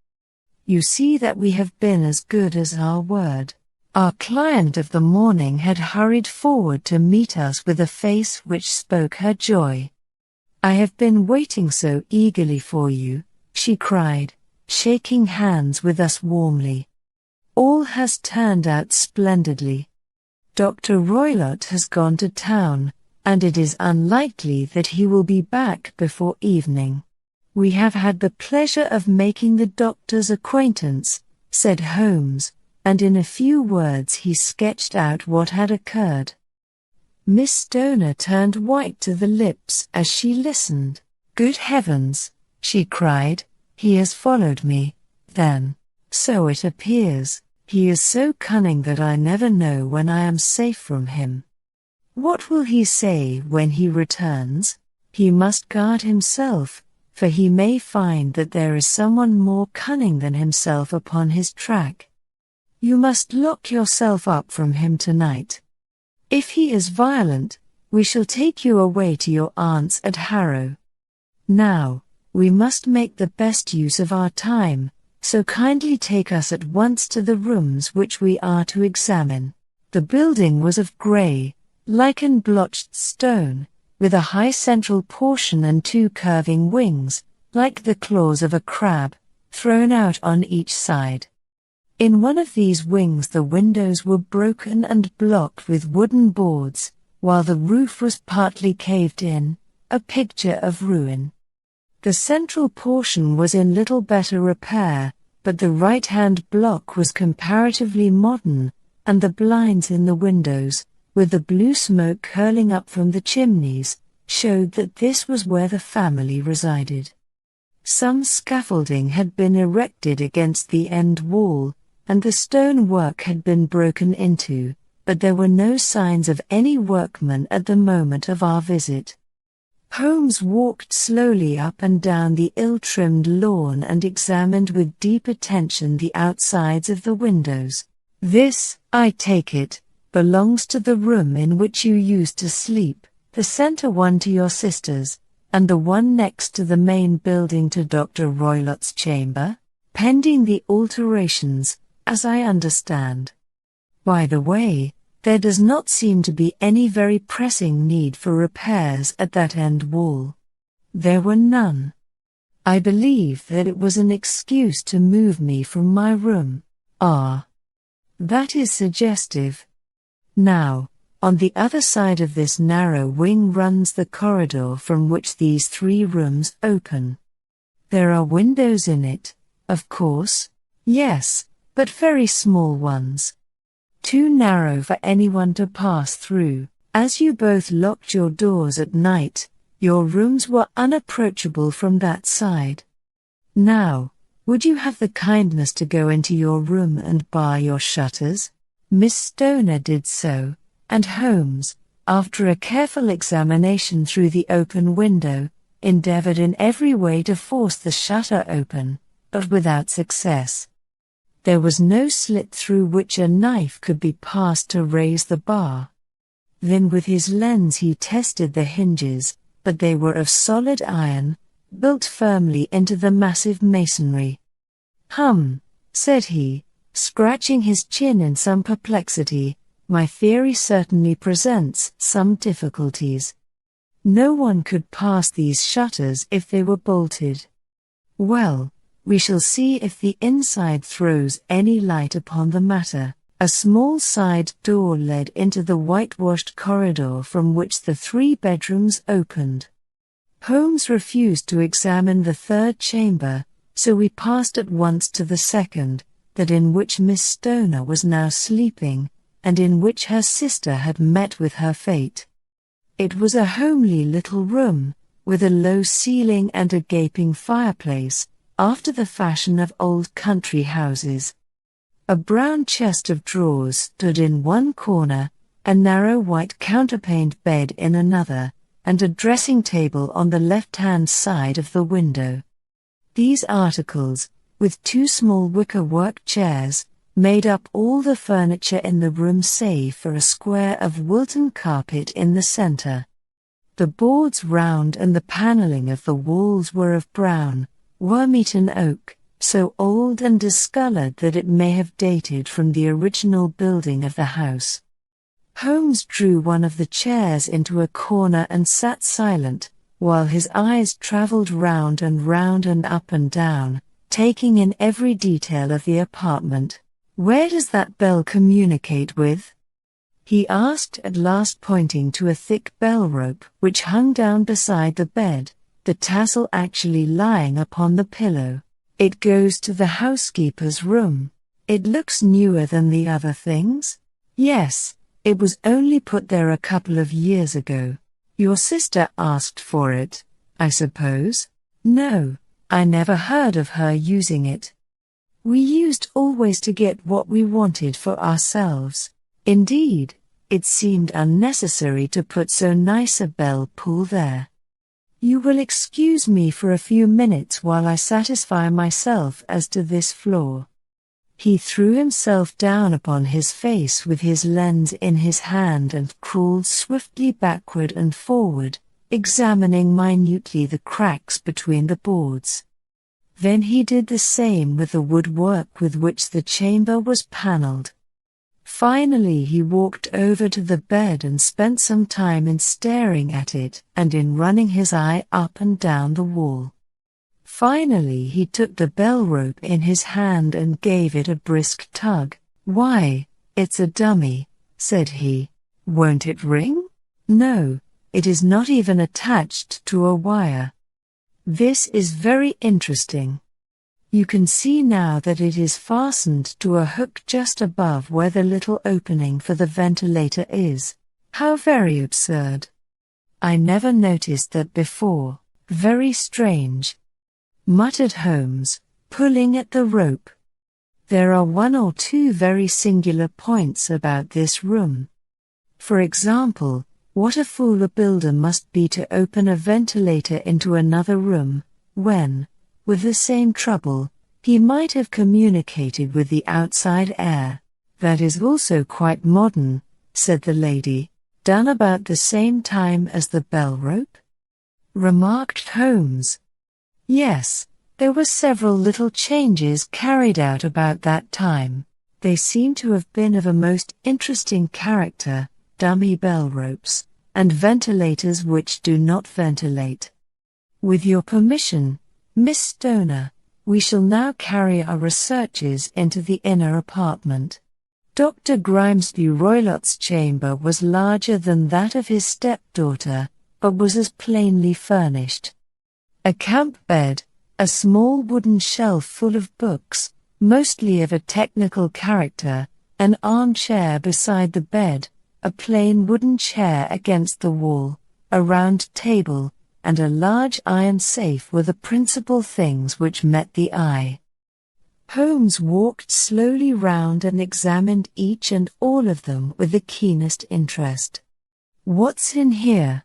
You see that we have been as good as our word." Our client of the morning had hurried forward to meet us with a face which spoke her joy. "I have been waiting so eagerly for you," she cried, shaking hands with us warmly. "All has turned out splendidly. Dr. Roylott has gone to town, and it is unlikely that he will be back before evening. We have had the pleasure of making the doctor's acquaintance," said Holmes, and in a few words he sketched out what had occurred. Miss Stoner turned white to the lips as she listened. "Good heavens!" she cried. "He has followed me, then. So it appears. He is so cunning that I never know when I am safe from him. What will he say when he returns? He must guard himself, for he may find that there is someone more cunning than himself upon his track. You must lock yourself up from him tonight. If he is violent, we shall take you away to your aunt's at Harrow. Now, we must make the best use of our time, so kindly take us at once to the rooms which we are to examine." The building was of grey, lichen-blotched stone, with a high central portion and two curving wings, like the claws of a crab, thrown out on each side. In one of these wings the windows were broken and blocked with wooden boards, while the roof was partly caved in, a picture of ruin. The central portion was in little better repair, but the right-hand block was comparatively modern, and the blinds in the windows, with the blue smoke curling up from the chimneys, showed that this was where the family resided. Some scaffolding had been erected against the end wall, and the stone work had been broken into, but there were no signs of any workmen at the moment of our visit. Holmes walked slowly up and down the ill-trimmed lawn and examined with deep attention the outsides of the windows. "This, I take it, belongs to the room in which you used to sleep, the center one to your sister's, and the one next to the main building to Dr. Roylott's chamber, pending the alterations, as I understand. By the way, there does not seem to be any very pressing need for repairs at that end wall." There were none. I believe that it was an excuse to move me from my room. Ah, that is suggestive. Now, on the other side of this narrow wing runs the corridor from which these three rooms open. There are windows in it, of course. Yes, but very small ones. Too narrow for anyone to pass through. As you both locked your doors at night, your rooms were unapproachable from that side. Now, would you have the kindness to go into your room and bar your shutters?" Miss Stoner did so, and Holmes, after a careful examination through the open window, endeavored in every way to force the shutter open, but without success. There was no slit through which a knife could be passed to raise the bar. Then with his lens he tested the hinges, but they were of solid iron, built firmly into the massive masonry. "Hum," said he, scratching his chin in some perplexity, "my theory certainly presents some difficulties. No one could pass these shutters if they were bolted. Well, we shall see if the inside throws any light upon the matter." A small side door led into the whitewashed corridor from which the 3 bedrooms opened. Holmes refused to examine the third chamber, so we passed at once to the second, that in which Miss Stoner was now sleeping, and in which her sister had met with her fate. It was a homely little room, with a low ceiling and a gaping fireplace, after the fashion of old country houses. A brown chest of drawers stood in one corner, a narrow white counterpaned bed in another, and a dressing table on the left-hand side of the window. These articles, with 2 small wicker-work chairs, made up all the furniture in the room save for a square of Wilton carpet in the center. The boards round and the paneling of the walls were of brown, worm-eaten oak, so old and discolored that it may have dated from the original building of the house. Holmes drew one of the chairs into a corner and sat silent, while his eyes traveled round and up and down, taking in every detail of the apartment. "Where does that bell communicate with?" he asked at last, pointing to a thick bell rope which hung down beside the bed, the tassel actually lying upon the pillow. "It goes to the housekeeper's room. It looks newer than the other things." "Yes, it was only put there a couple of years ago. Your sister asked for it, I suppose?" "No, I never heard of her using it. We used always to get what we wanted for ourselves. Indeed, it seemed unnecessary to put so nice a bell pull there. You will excuse me for a few minutes while I satisfy myself as to this floor." He threw himself down upon his face with his lens in his hand and crawled swiftly backward and forward, examining minutely the cracks between the boards. Then he did the same with the woodwork with which the chamber was paneled. Finally he walked over to the bed and spent some time in staring at it and in running his eye up and down the wall. Finally he took the bell rope in his hand and gave it a brisk tug. "Why, it's a dummy," said he. "Won't it ring?" "No, it is not even attached to a wire. This is very interesting. You can see now that it is fastened to a hook just above where the little opening for the ventilator is. How very absurd. I never noticed that before. Very strange," muttered Holmes, pulling at the rope. "There are 1 or 2 very singular points about this room. For example, what a fool a builder must be to open a ventilator into another room, when, with the same trouble, he might have communicated with the outside air." "That is also quite modern," said the lady. "Done about the same time as the bell rope?" remarked Holmes. "Yes, there were several little changes carried out about that time. They seem to have been of a most interesting character, dummy bell ropes, and ventilators which do not ventilate. With your permission, Miss Stoner, we shall now carry our researches into the inner apartment." Dr. Grimesby Roylott's chamber was larger than that of his stepdaughter, but was as plainly furnished. A camp bed, a small wooden shelf full of books, mostly of a technical character, an armchair beside the bed, a plain wooden chair against the wall, a round table, and a large iron safe were the principal things which met the eye. Holmes walked slowly round and examined each and all of them with the keenest interest. "What's in here?"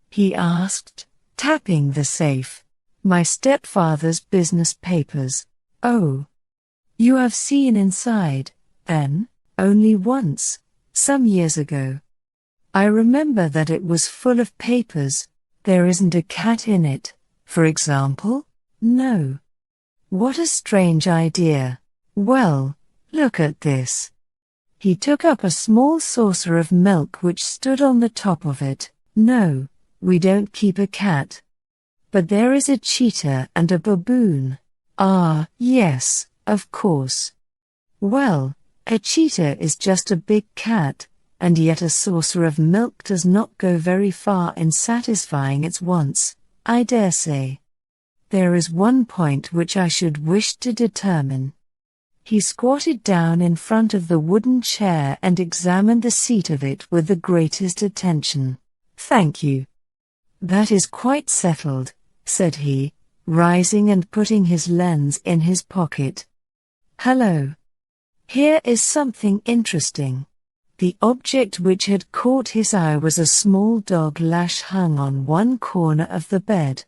he asked, tapping the safe. "My stepfather's business papers." "Oh. You have seen inside, then?" "Only once, some years ago. I remember that it was full of papers. There isn't a cat in it, for example?" "No." "What a strange idea. Well, look at this." He took up a small saucer of milk which stood on the top of it. "No, we don't keep a cat. But there is a cheetah and a baboon." "Ah, yes, of course. Well, a cheetah is just a big cat, and yet a saucer of milk does not go very far in satisfying its wants, I dare say. There is one point which I should wish to determine." He squatted down in front of the wooden chair and examined the seat of it with the greatest attention. "Thank you. That is quite settled," said he, rising and putting his lens in his pocket. "Hello. Here is something interesting." The object which had caught his eye was a small dog lash hung on one corner of the bed.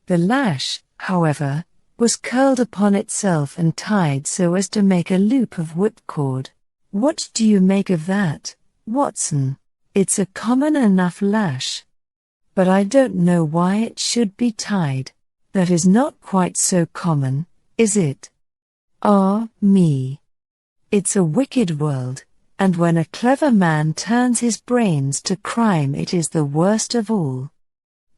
The lash, however, was curled upon itself and tied so as to make a loop of whipcord. What do you make of that, Watson? It's a common enough lash. But I don't know why it should be tied. That is not quite so common, is it? Ah, me. It's a wicked world, and when a clever man turns his brains to crime it is the worst of all.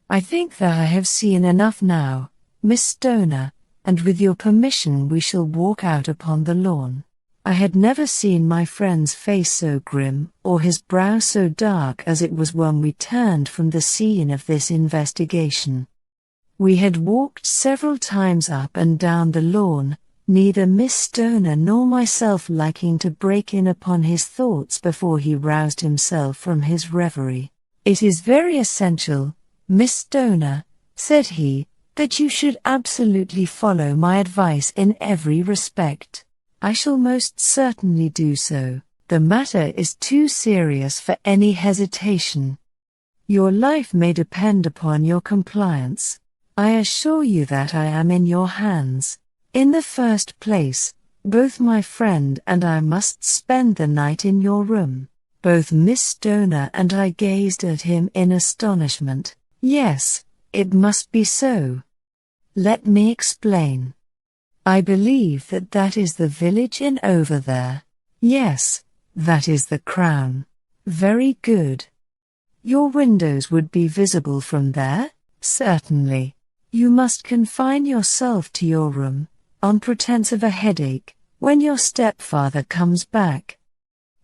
I think that I have seen enough now, Miss Stoner, and with your permission we shall walk out upon the lawn. I had never seen my friend's face so grim, or his brow so dark as it was when we turned from the scene of this investigation. We had walked several times up and down the lawn, neither Miss Stoner nor myself liking to break in upon his thoughts before he roused himself from his reverie. "It is very essential, Miss Stoner," said he, "that you should absolutely follow my advice in every respect." "I shall most certainly do so. The matter is too serious for any hesitation. Your life may depend upon your compliance. I assure you that I am in your hands. In the first place, both my friend and I must spend the night in your room." Both Miss Stoner and I gazed at him in astonishment. "Yes, it must be so. Let me explain. I believe that is the village inn over there." "Yes, that is the Crown." "Very good. Your windows would be visible from there?" "Certainly. You must confine yourself to your room, on pretense of a headache, when your stepfather comes back.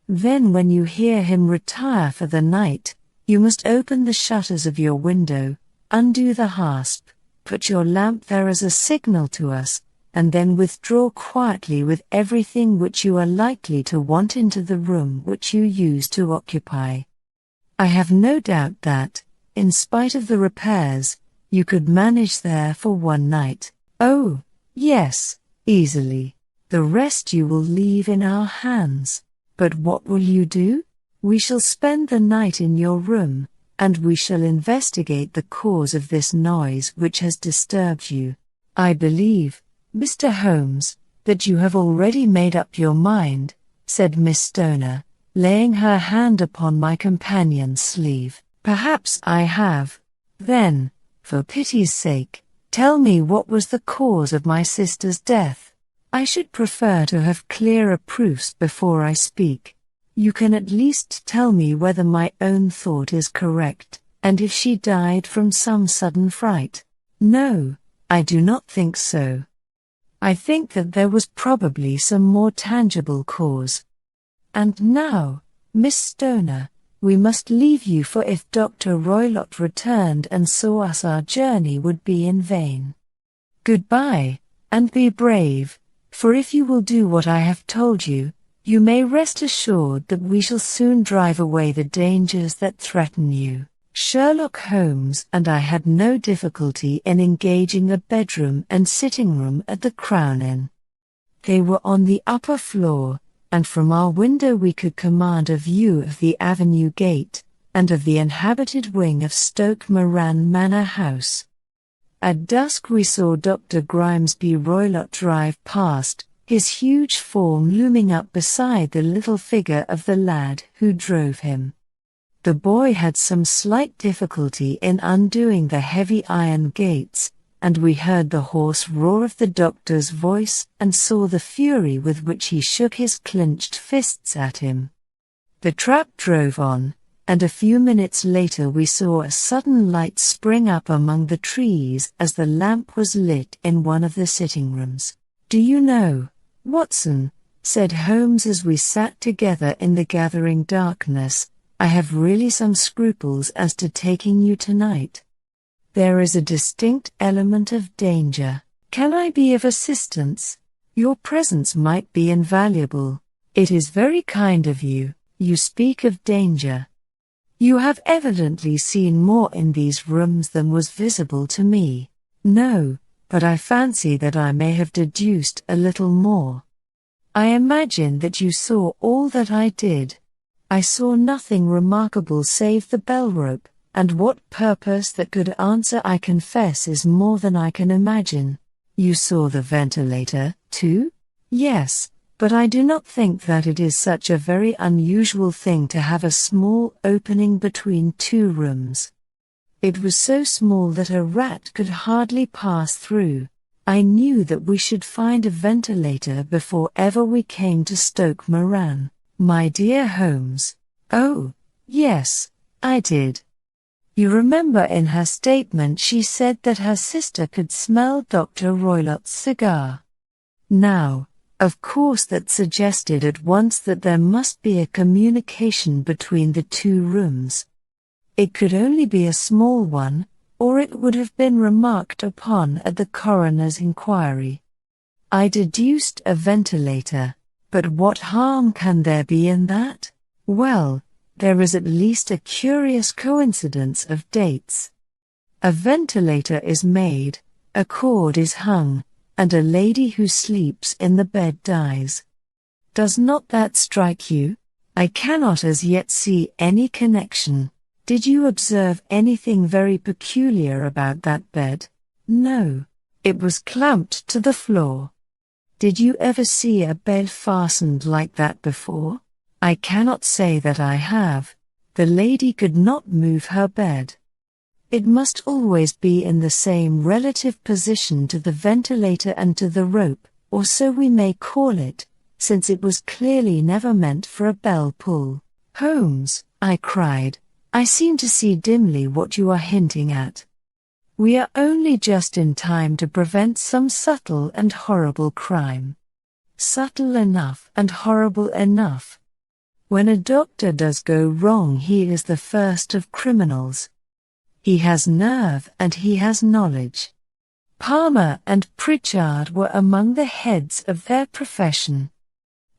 Then when you hear him retire for the night, you must open the shutters of your window, undo the hasp, put your lamp there as a signal to us, and then withdraw quietly with everything which you are likely to want into the room which you used to occupy. I have no doubt that, in spite of the repairs, you could manage there for one night." "Oh, yes, easily. The rest you will leave in our hands." "But what will you do?" "We shall spend the night in your room, and we shall investigate the cause of this noise which has disturbed you. I believe, Mr. Holmes, that you have already made up your mind," said Miss Stoner, laying her hand upon my companion's sleeve. "Perhaps I have. Then, for pity's sake, tell me what was the cause of my sister's death. I should prefer to have clearer proofs before I speak. You can at least tell me whether my own thought is correct, and if she died from some sudden fright." "No, I do not think so. I think that there was probably some more tangible cause. And now, Miss Stoner, we must leave you, for if Dr. Roylott returned and saw us our journey would be in vain. Goodbye, and be brave, for if you will do what I have told you, you may rest assured that we shall soon drive away the dangers that threaten you." Sherlock Holmes and I had no difficulty in engaging a bedroom and sitting room at the Crown Inn. They were on the upper floor, and from our window we could command a view of the avenue gate, and of the inhabited wing of Stoke Moran Manor House. At dusk we saw Dr. Grimesby Roylott drive past, his huge form looming up beside the little figure of the lad who drove him. The boy had some slight difficulty in undoing the heavy iron gates, and we heard the hoarse roar of the doctor's voice and saw the fury with which he shook his clenched fists at him. The trap drove on, and a few minutes later we saw a sudden light spring up among the trees as the lamp was lit in one of the sitting rooms. "Do you know, Watson," said Holmes as we sat together in the gathering darkness, "I have really some scruples as to taking you tonight. There is a distinct element of danger. Can I be of assistance? Your presence might be invaluable." "It is very kind of you. You speak of danger. You have evidently seen more in these rooms than was visible to me." "No, but I fancy that I may have deduced a little more." "I imagine that you saw all that I did." "I saw nothing remarkable save the bell rope, and what purpose that could answer I confess is more than I can imagine." You saw the ventilator, too? Yes, but I do not think that it is such a very unusual thing to have a small opening between two rooms. It was so small that a rat could hardly pass through. I knew that we should find a ventilator before ever we came to Stoke Moran, my dear Holmes. Oh, yes, I did. You remember in her statement she said that her sister could smell Dr. Roylott's cigar. Now, of course that suggested at once that there must be a communication between the two rooms. It could only be a small one, or it would have been remarked upon at the coroner's inquiry. I deduced a ventilator, but what harm can there be in that? Well, there is at least a curious coincidence of dates. A ventilator is made, a cord is hung, and a lady who sleeps in the bed dies. Does not that strike you? I cannot as yet see any connection. Did you observe anything very peculiar about that bed? No. It was clamped to the floor. Did you ever see a bed fastened like that before? I cannot say that I have. The lady could not move her bed. It must always be in the same relative position to the ventilator and to the rope, or so we may call it, since it was clearly never meant for a bell pull. Holmes, I cried, I seem to see dimly what you are hinting at. We are only just in time to prevent some subtle and horrible crime. Subtle enough and horrible enough. When a doctor does go wrong, he is the first of criminals. He has nerve and he has knowledge. Palmer and Pritchard were among the heads of their profession.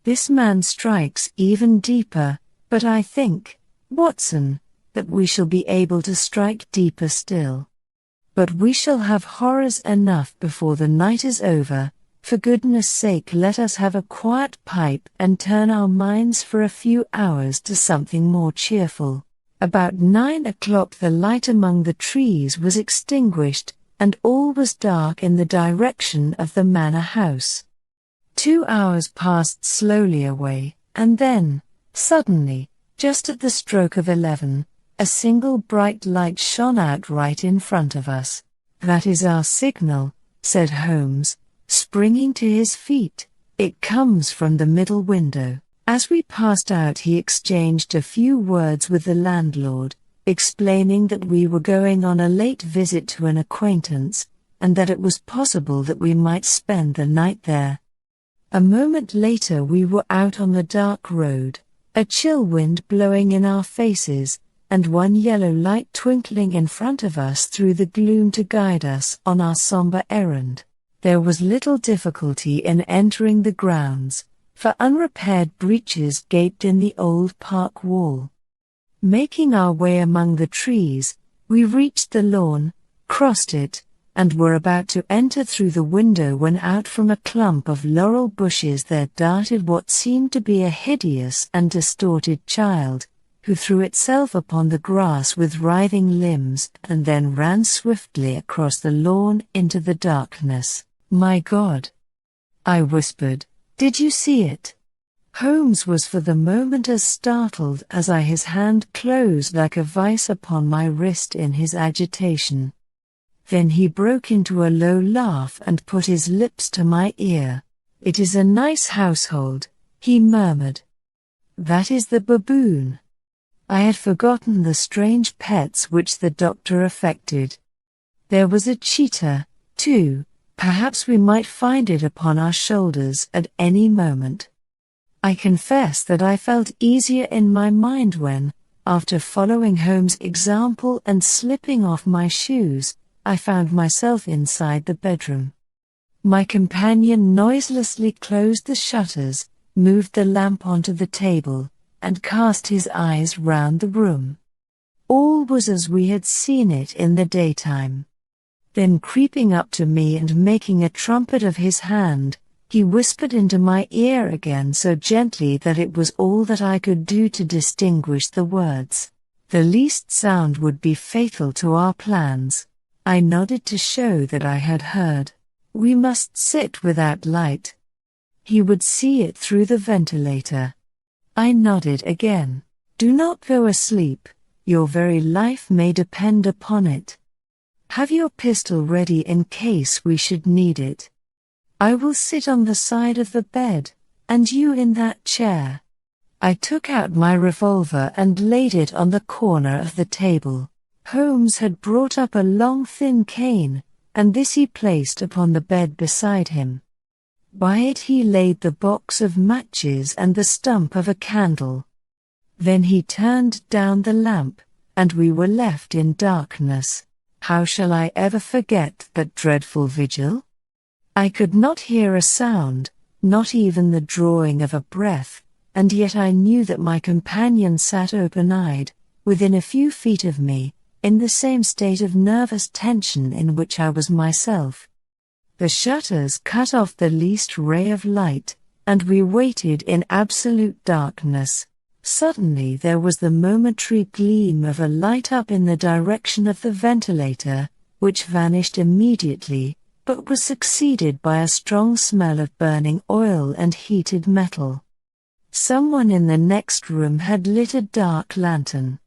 This man strikes even deeper, but I think, Watson, that we shall be able to strike deeper still. But we shall have horrors enough before the night is over. For goodness sake, let us have a quiet pipe and turn our minds for a few hours to something more cheerful. About 9 o'clock the light among the trees was extinguished, and all was dark in the direction of the manor house. 2 hours passed slowly away, and then, suddenly, just at the stroke of 11, a single bright light shone out right in front of us. That is our signal, said Holmes, springing to his feet. It comes from the middle window. As we passed out he exchanged a few words with the landlord, explaining that we were going on a late visit to an acquaintance, and that it was possible that we might spend the night there. A moment later we were out on the dark road, a chill wind blowing in our faces, and one yellow light twinkling in front of us through the gloom to guide us on our somber errand. There was little difficulty in entering the grounds, for unrepaired breaches gaped in the old park wall. Making our way among the trees, we reached the lawn, crossed it, and were about to enter through the window when out from a clump of laurel bushes there darted what seemed to be a hideous and distorted child, who threw itself upon the grass with writhing limbs and then ran swiftly across the lawn into the darkness. My God! I whispered, did you see it? Holmes was for the moment as startled as I. His hand closed like a vice upon my wrist in his agitation. Then he broke into a low laugh and put his lips to my ear. It is a nice household, he murmured. That is the baboon. I had forgotten the strange pets which the doctor affected. There was a cheetah, too. Perhaps we might find it upon our shoulders at any moment. I confess that I felt easier in my mind when, after following Holmes' example and slipping off my shoes, I found myself inside the bedroom. My companion noiselessly closed the shutters, moved the lamp onto the table, and cast his eyes round the room. All was as we had seen it in the daytime. Then creeping up to me and making a trumpet of his hand, he whispered into my ear again so gently that it was all that I could do to distinguish the words. The least sound would be fatal to our plans. I nodded to show that I had heard. We must sit without light. He would see it through the ventilator. I nodded again. Do not go asleep, your very life may depend upon it. Have your pistol ready in case we should need it. I will sit on the side of the bed, and you in that chair. I took out my revolver and laid it on the corner of the table. Holmes had brought up a long thin cane, and this he placed upon the bed beside him. By it he laid the box of matches and the stump of a candle. Then he turned down the lamp, and we were left in darkness. How shall I ever forget that dreadful vigil? I could not hear a sound, not even the drawing of a breath, and yet I knew that my companion sat open-eyed, within a few feet of me, in the same state of nervous tension in which I was myself. The shutters cut off the least ray of light, and we waited in absolute darkness. Suddenly there was the momentary gleam of a light up in the direction of the ventilator, which vanished immediately, but was succeeded by a strong smell of burning oil and heated metal. Someone in the next room had lit a dark lantern.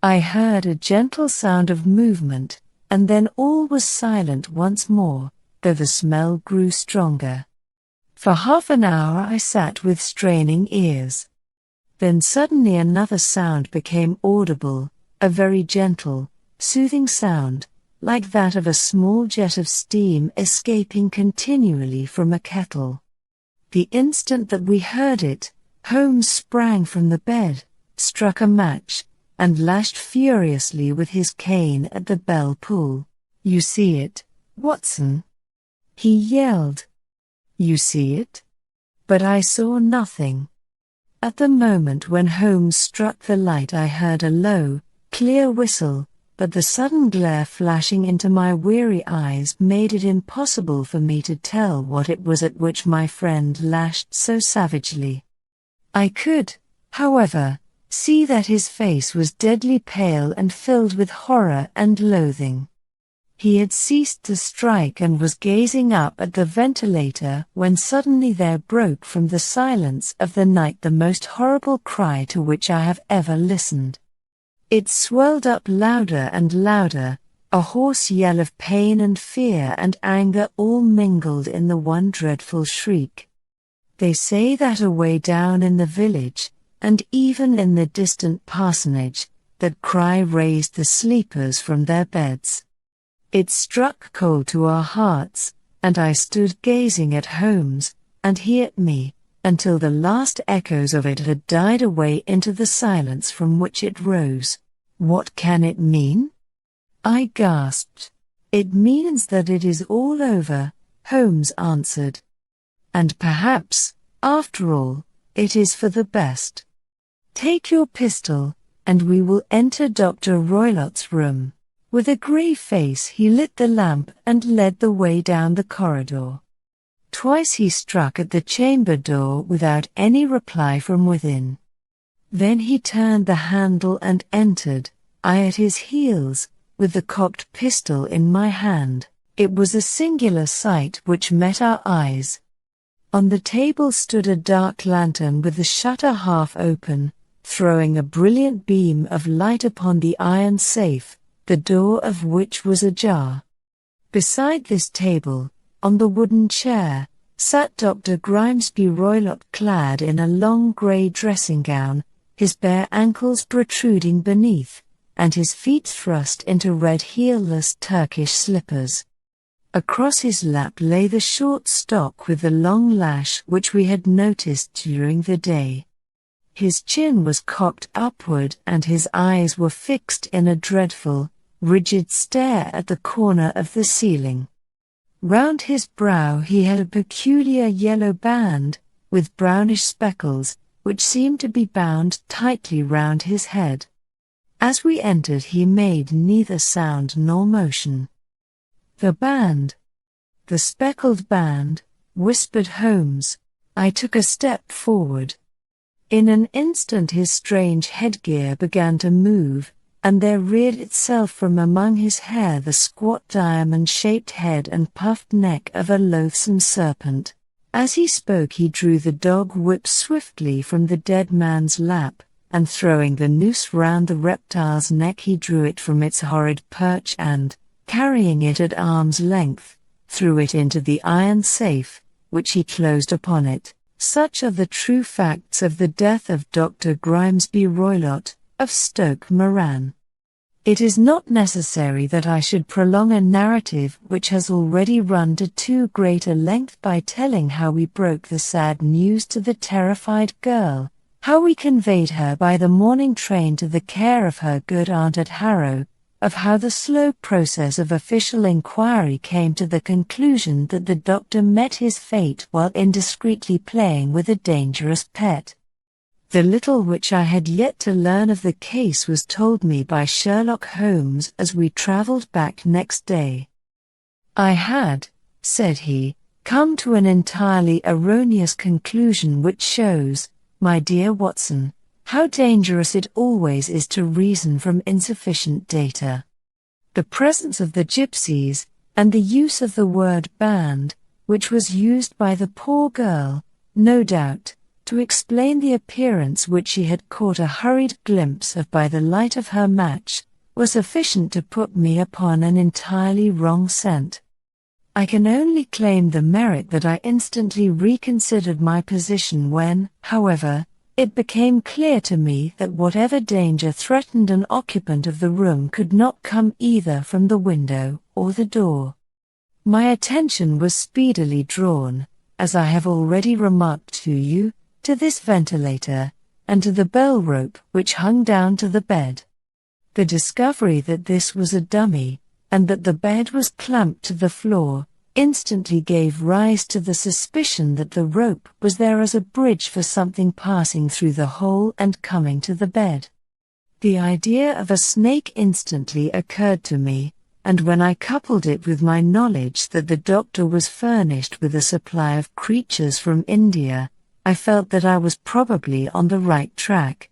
I heard a gentle sound of movement, and then all was silent once more, though the smell grew stronger. For half an hour I sat with straining ears. Then suddenly another sound became audible, a very gentle, soothing sound, like that of a small jet of steam escaping continually from a kettle. The instant that we heard it, Holmes sprang from the bed, struck a match, and lashed furiously with his cane at the bell pull. "You see it, Watson?" he yelled. "You see it?" But I saw nothing. At the moment when Holmes struck the light I heard a low, clear whistle, but the sudden glare flashing into my weary eyes made it impossible for me to tell what it was at which my friend lashed so savagely. I could, however, see that his face was deadly pale and filled with horror and loathing. He had ceased to strike and was gazing up at the ventilator when suddenly there broke from the silence of the night the most horrible cry to which I have ever listened. It swelled up louder and louder, a hoarse yell of pain and fear and anger all mingled in the one dreadful shriek. They say that away down in the village, and even in the distant parsonage, that cry raised the sleepers from their beds. It struck cold to our hearts, and I stood gazing at Holmes, and he at me, until the last echoes of it had died away into the silence from which it rose. "What can it mean?" I gasped. "It means that it is all over," Holmes answered. "And perhaps, after all, it is for the best. Take your pistol, and we will enter Dr. Roylott's room." With a grave face he lit the lamp and led the way down the corridor. Twice he struck at the chamber door without any reply from within. Then he turned the handle and entered, I at his heels, with the cocked pistol in my hand. It was a singular sight which met our eyes. On the table stood a dark lantern with the shutter half open, throwing a brilliant beam of light upon the iron safe, the door of which was ajar. Beside this table, on the wooden chair, sat Dr. Grimesby Roylott clad in a long grey dressing gown, his bare ankles protruding beneath, and his feet thrust into red heelless Turkish slippers. Across his lap lay the short stock with the long lash which we had noticed during the day. His chin was cocked upward and his eyes were fixed in a dreadful, rigid stare at the corner of the ceiling. Round his brow he had a peculiar yellow band, with brownish speckles, which seemed to be bound tightly round his head. As we entered he made neither sound nor motion. "The band! The speckled band," whispered Holmes. I took a step forward. In an instant his strange headgear began to move, and there reared itself from among his hair the squat diamond-shaped head and puffed neck of a loathsome serpent. As he spoke he drew the dog whip swiftly from the dead man's lap, and throwing the noose round the reptile's neck he drew it from its horrid perch and, carrying it at arm's length, threw it into the iron safe, which he closed upon it. Such are the true facts of the death of Dr. Grimesby Roylott, of Stoke Moran. It is not necessary that I should prolong a narrative which has already run to too great a length by telling how we broke the sad news to the terrified girl, how we conveyed her by the morning train to the care of her good aunt at Harrow, of how the slow process of official inquiry came to the conclusion that the doctor met his fate while indiscreetly playing with a dangerous pet. The little which I had yet to learn of the case was told me by Sherlock Holmes as we travelled back next day. I had, said he, come to an entirely erroneous conclusion which shows, my dear Watson, how dangerous it always is to reason from insufficient data. The presence of the gypsies, and the use of the word band, which was used by the poor girl, no doubt, to explain the appearance which she had caught a hurried glimpse of by the light of her match, was sufficient to put me upon an entirely wrong scent. I can only claim the merit that I instantly reconsidered my position when, however, it became clear to me that whatever danger threatened an occupant of the room could not come either from the window or the door. My attention was speedily drawn, as I have already remarked to you, to this ventilator, and to the bell rope which hung down to the bed. The discovery that this was a dummy, and that the bed was clamped to the floor, instantly gave rise to the suspicion that the rope was there as a bridge for something passing through the hole and coming to the bed. The idea of a snake instantly occurred to me, and when I coupled it with my knowledge that the doctor was furnished with a supply of creatures from India, I felt that I was probably on the right track.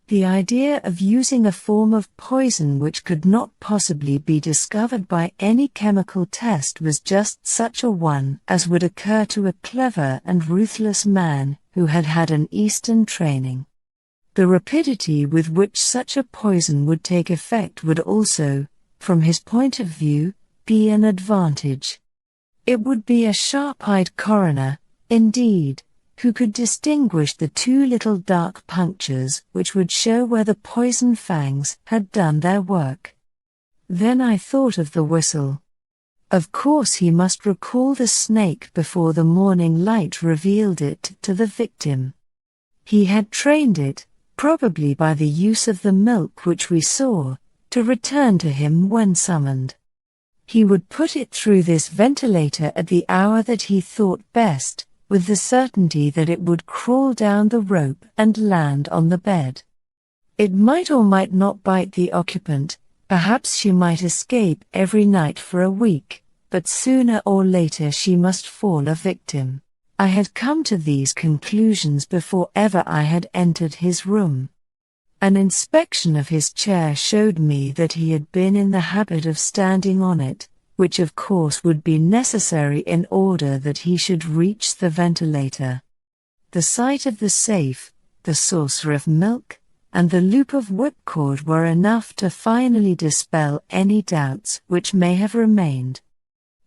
The idea of using a form of poison which could not possibly be discovered by any chemical test was just such a one as would occur to a clever and ruthless man who had had an Eastern training. The rapidity with which such a poison would take effect would also, from his point of view, be an advantage. It would be a sharp-eyed coroner, indeed, who could distinguish the two little dark punctures which would show where the poison fangs had done their work. Then I thought of the whistle. Of course he must recall the snake before the morning light revealed it to the victim. He had trained it, probably by the use of the milk which we saw, to return to him when summoned. He would put it through this ventilator at the hour that he thought best, with the certainty that it would crawl down the rope and land on the bed. It might or might not bite the occupant, perhaps she might escape every night for a week, but sooner or later she must fall a victim. I had come to these conclusions before ever I had entered his room. An inspection of his chair showed me that he had been in the habit of standing on it, which of course would be necessary in order that he should reach the ventilator. The sight of the safe, the saucer of milk, and the loop of whipcord were enough to finally dispel any doubts which may have remained.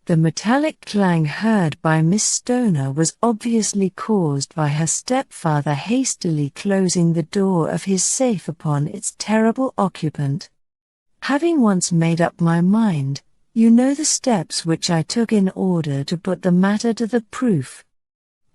The metallic clang heard by Miss Stoner was obviously caused by her stepfather hastily closing the door of his safe upon its terrible occupant. Having once made up my mind, you know the steps which I took in order to put the matter to the proof.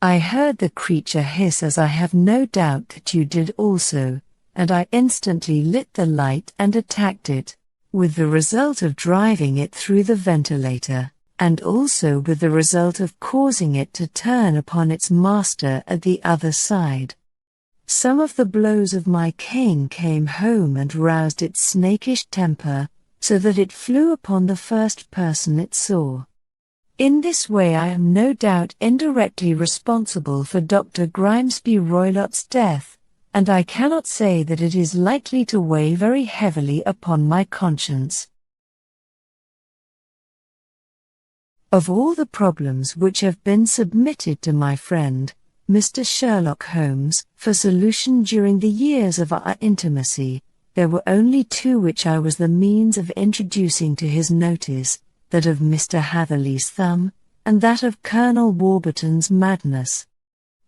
I heard the creature hiss, as I have no doubt that you did also, and I instantly lit the light and attacked it, with the result of driving it through the ventilator, and also with the result of causing it to turn upon its master at the other side. Some of the blows of my cane came home and roused its snakish temper, so that it flew upon the first person it saw. In this way I am no doubt indirectly responsible for Dr. Grimesby Roylott's death, and I cannot say that it is likely to weigh very heavily upon my conscience. Of all the problems which have been submitted to my friend, Mr. Sherlock Holmes, for solution during the years of our intimacy, there were only two which I was the means of introducing to his notice, that of Mr. Hatherley's thumb, and that of Colonel Warburton's madness.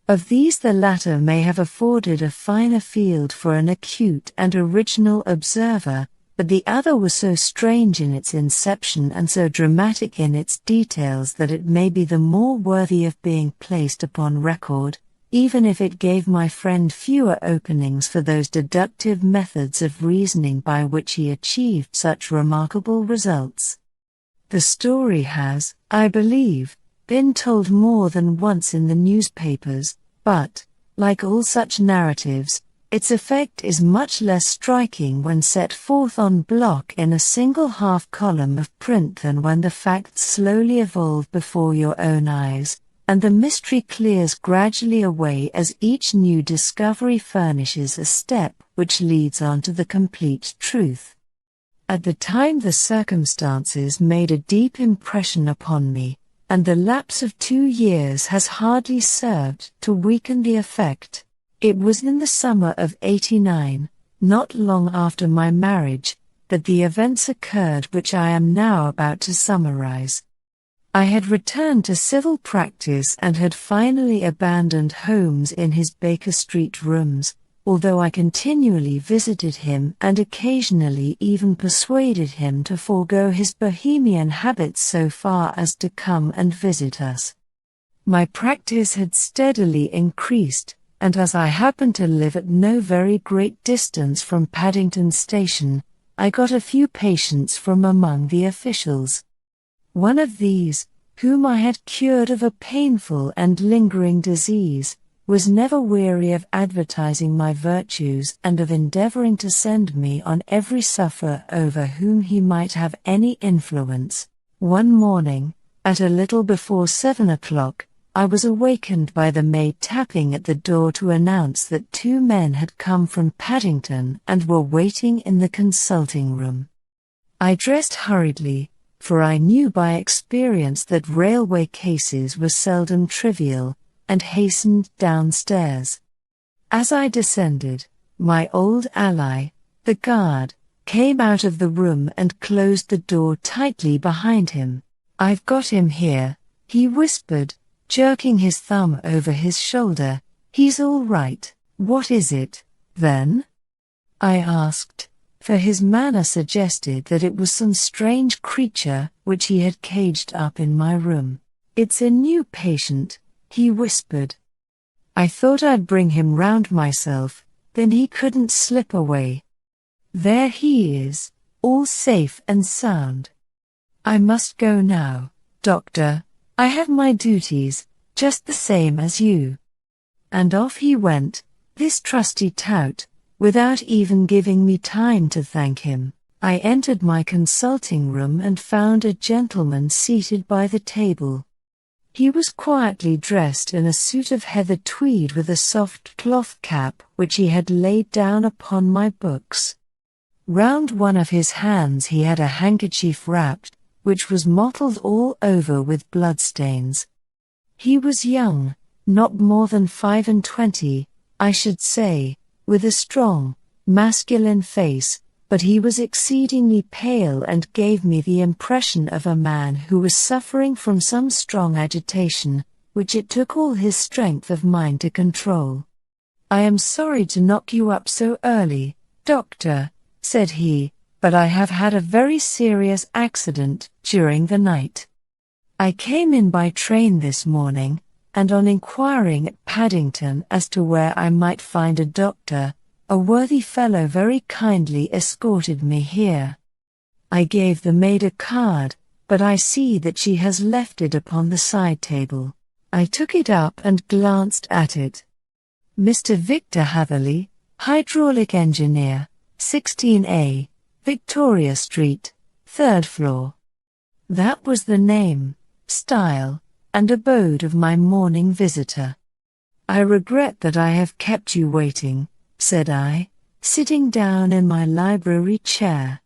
Of these the latter may have afforded a finer field for an acute and original observer, but the other was so strange in its inception and so dramatic in its details that it may be the more worthy of being placed upon record, even if it gave my friend fewer openings for those deductive methods of reasoning by which he achieved such remarkable results. The story has, I believe, been told more than once in the newspapers, but, like all such narratives, its effect is much less striking when set forth en bloc in a single half-column of print than when the facts slowly evolve before your own eyes, and the mystery clears gradually away as each new discovery furnishes a step which leads on to the complete truth. At the time the circumstances made a deep impression upon me, and the lapse of 2 years has hardly served to weaken the effect. It was in the summer of '89, not long after my marriage, that the events occurred which I am now about to summarize. I had returned to civil practice and had finally abandoned Holmes in his Baker Street rooms, although I continually visited him and occasionally even persuaded him to forego his bohemian habits so far as to come and visit us. My practice had steadily increased, and as I happened to live at no very great distance from Paddington Station, I got a few patients from among the officials. One of these, whom I had cured of a painful and lingering disease, was never weary of advertising my virtues and of endeavoring to send me on every sufferer over whom he might have any influence. One morning, at a little before 7 o'clock, I was awakened by the maid tapping at the door to announce that 2 men had come from Paddington and were waiting in the consulting room. I dressed hurriedly, for I knew by experience that railway cases were seldom trivial, and hastened downstairs. As I descended, my old ally, the guard, came out of the room and closed the door tightly behind him. "I've got him here," he whispered, jerking his thumb over his shoulder. "He's all right." "What is it, then?" I asked, for his manner suggested that it was some strange creature which he had caged up in my room. "It's a new patient," he whispered. "I thought I'd bring him round myself, then he couldn't slip away. There he is, all safe and sound. I must go now, doctor. I have my duties, just the same as you." And off he went, this trusty tout, without even giving me time to thank him. I entered my consulting room and found a gentleman seated by the table. He was quietly dressed in a suit of heather tweed with a soft cloth cap which he had laid down upon my books. Round one of his hands he had a handkerchief wrapped, which was mottled all over with bloodstains. He was young, not more than 25, I should say, with a strong, masculine face, but he was exceedingly pale and gave me the impression of a man who was suffering from some strong agitation, which it took all his strength of mind to control. "I am sorry to knock you up so early, doctor," said he, "but I have had a very serious accident during the night. I came in by train this morning, and on inquiring at Paddington as to where I might find a doctor, a worthy fellow very kindly escorted me here. I gave the maid a card, but I see that she has left it upon the side table." I took it up and glanced at it. "Mr. Victor Hatherley, hydraulic engineer, 16A, Victoria Street, 3rd floor." That was the name, style, and abode of my morning visitor. "I regret that I have kept you waiting," said I, sitting down in my library chair.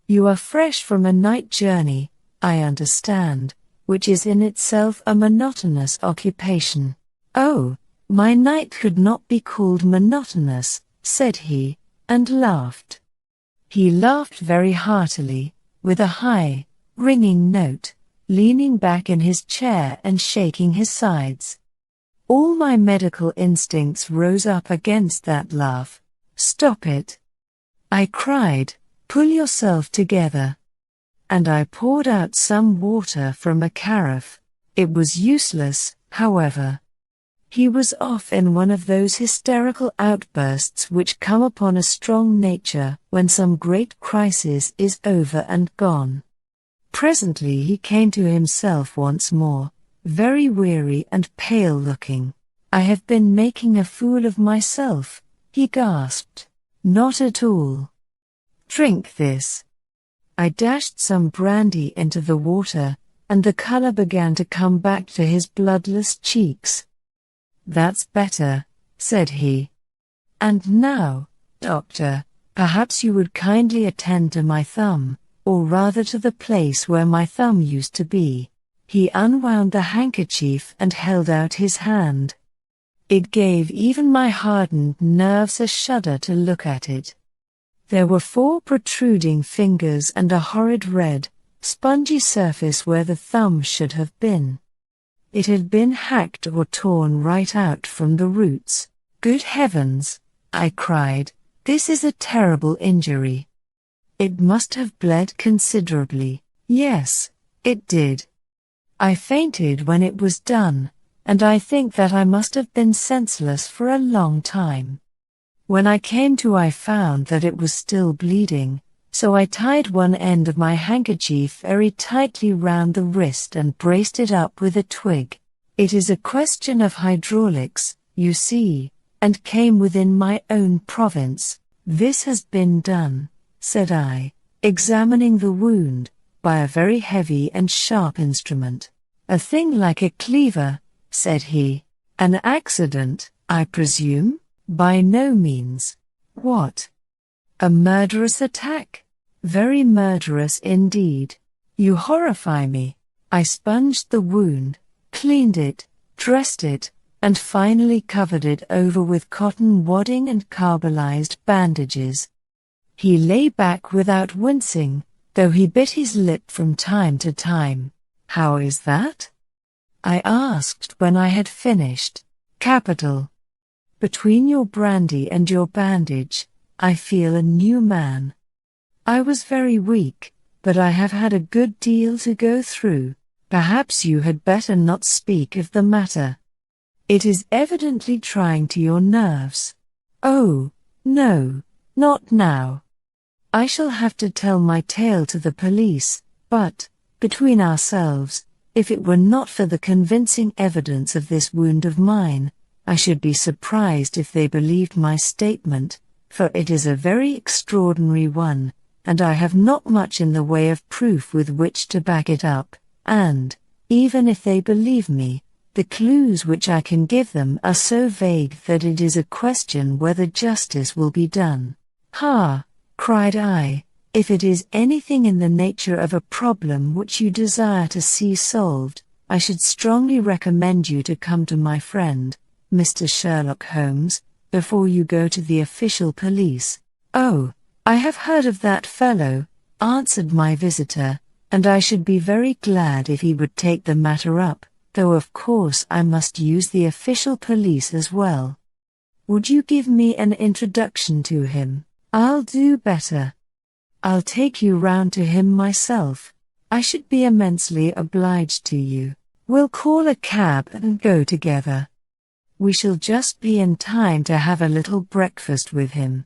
You are fresh from a night journey, I understand, which is in itself a monotonous occupation. Oh, my night could not be called monotonous, said he, and laughed. He laughed very heartily, with a high, ringing note, leaning back in his chair and shaking his sides. All my medical instincts rose up against that laugh. Stop it! I cried, pull yourself together. And I poured out some water from a carafe. It was useless, however. He was off in one of those hysterical outbursts which come upon a strong nature when some great crisis is over and gone. Presently he came to himself once more, very weary and pale-looking. I have been making a fool of myself, he gasped. Not at all. Drink this. I dashed some brandy into the water, and the color began to come back to his bloodless cheeks. That's better, said he. And now, doctor, perhaps you would kindly attend to my thumb, or rather to the place where my thumb used to be. He unwound the handkerchief and held out his hand. It gave even my hardened nerves a shudder to look at it. There were 4 protruding fingers and a horrid red, spongy surface where the thumb should have been. It had been hacked or torn right out from the roots. Good heavens, I cried, this is a terrible injury. It must have bled considerably. Yes, it did. I fainted when it was done, and I think that I must have been senseless for a long time. When I came to, I found that it was still bleeding, so I tied one end of my handkerchief very tightly round the wrist and braced it up with a twig. It is a question of hydraulics, you see, and came within my own province. This has been done, said I, examining the wound, by a very heavy and sharp instrument. A thing like a cleaver, said he. An accident, I presume? By no means. What? A murderous attack? Very murderous indeed. You horrify me. I sponged the wound, cleaned it, dressed it, and finally covered it over with cotton wadding and carbolized bandages. He lay back without wincing, though he bit his lip from time to time. How is that? I asked when I had finished. Capital. Between your brandy and your bandage, I feel a new man. I was very weak, but I have had a good deal to go through. Perhaps you had better not speak of the matter. It is evidently trying to your nerves. Oh, no, not now. I shall have to tell my tale to the police, but, between ourselves, if it were not for the convincing evidence of this wound of mine, I should be surprised if they believed my statement, for it is a very extraordinary one, and I have not much in the way of proof with which to back it up, and, even if they believe me, the clues which I can give them are so vague that it is a question whether justice will be done. Ha! Cried I, if it is anything in the nature of a problem which you desire to see solved, I should strongly recommend you to come to my friend, Mr. Sherlock Holmes, before you go to the official police. Oh, I have heard of that fellow, answered my visitor, and I should be very glad if he would take the matter up, though of course I must use the official police as well. Would you give me an introduction to him? I'll do better. I'll take you round to him myself. I should be immensely obliged to you. We'll call a cab and go together. We shall just be in time to have a little breakfast with him.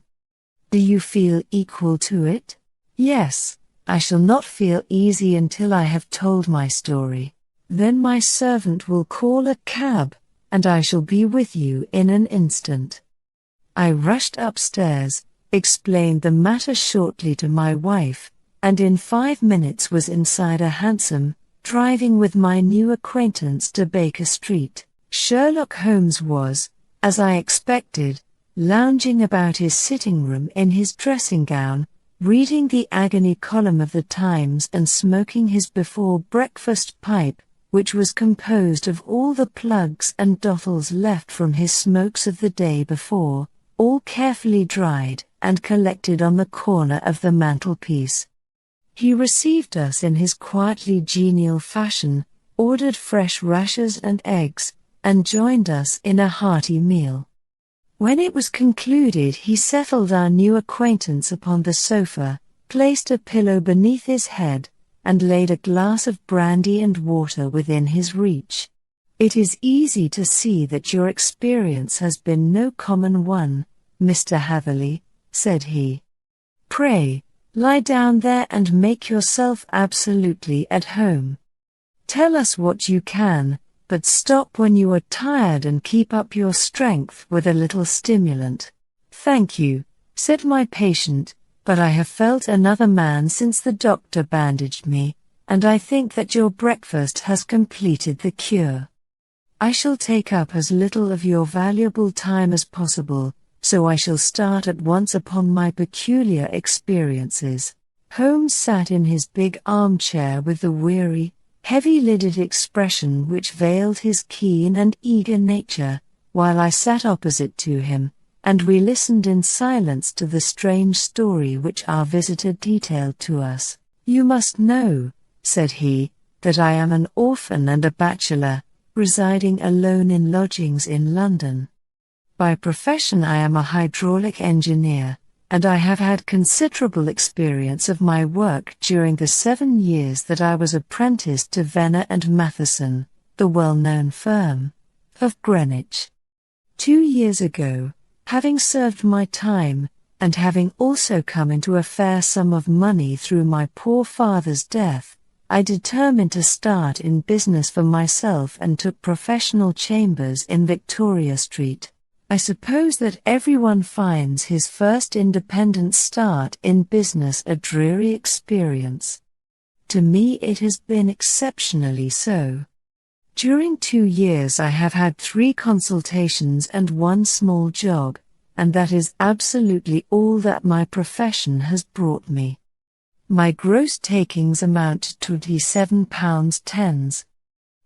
Do you feel equal to it? Yes, I shall not feel easy until I have told my story. Then my servant will call a cab, and I shall be with you in an instant. I rushed upstairs, explained the matter shortly to my wife, and in 5 minutes was inside a hansom, driving with my new acquaintance to Baker Street. Sherlock Holmes was, as I expected, lounging about his sitting room in his dressing gown, reading the agony column of the Times and smoking his before-breakfast pipe, which was composed of all the plugs and dottles left from his smokes of the day before, all carefully dried and collected on the corner of the mantelpiece. He received us in his quietly genial fashion, ordered fresh rashers and eggs, and joined us in a hearty meal. When it was concluded, he settled our new acquaintance upon the sofa, placed a pillow beneath his head, and laid a glass of brandy and water within his reach. "It is easy to see that your experience has been no common one, Mr. Hatherley," said he. "Pray, lie down there and make yourself absolutely at home. Tell us what you can, but stop when you are tired and keep up your strength with a little stimulant." "Thank you," said my patient, "but I have felt another man since the doctor bandaged me, and I think that your breakfast has completed the cure. I shall take up as little of your valuable time as possible, so I shall start at once upon my peculiar experiences." Holmes sat in his big armchair with the weary, heavy-lidded expression which veiled his keen and eager nature, while I sat opposite to him, and we listened in silence to the strange story which our visitor detailed to us. "You must know," said he, "that I am an orphan and a bachelor, residing alone in lodgings in London. By profession I am a hydraulic engineer, and I have had considerable experience of my work during the 7 years that I was apprenticed to Venner and Matheson, the well-known firm, of Greenwich. 2 years ago, having served my time, and having also come into a fair sum of money through my poor father's death, I determined to start in business for myself and took professional chambers in Victoria Street. I suppose that everyone finds his first independent start in business a dreary experience. To me it has been exceptionally so. During 2 years I have had 3 consultations and 1 small job, and that is absolutely all that my profession has brought me. My gross takings amount to £27.10.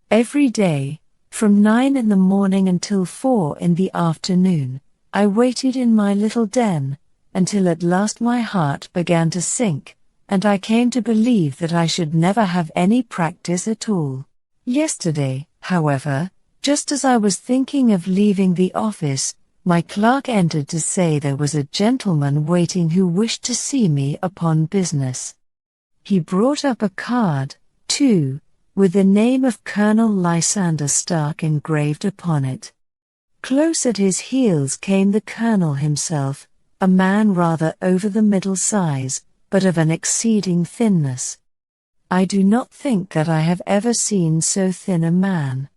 Every day, from 9 in the morning until 4 in the afternoon, I waited in my little den, until at last my heart began to sink, and I came to believe that I should never have any practice at all. Yesterday, however, just as I was thinking of leaving the office, my clerk entered to say there was a gentleman waiting who wished to see me upon business. He brought up a card, too, with the name of Colonel Lysander Stark engraved upon it. Close at his heels came the colonel himself, a man rather over the middle size, but of an exceeding thinness. I do not think that I have ever seen so thin a man.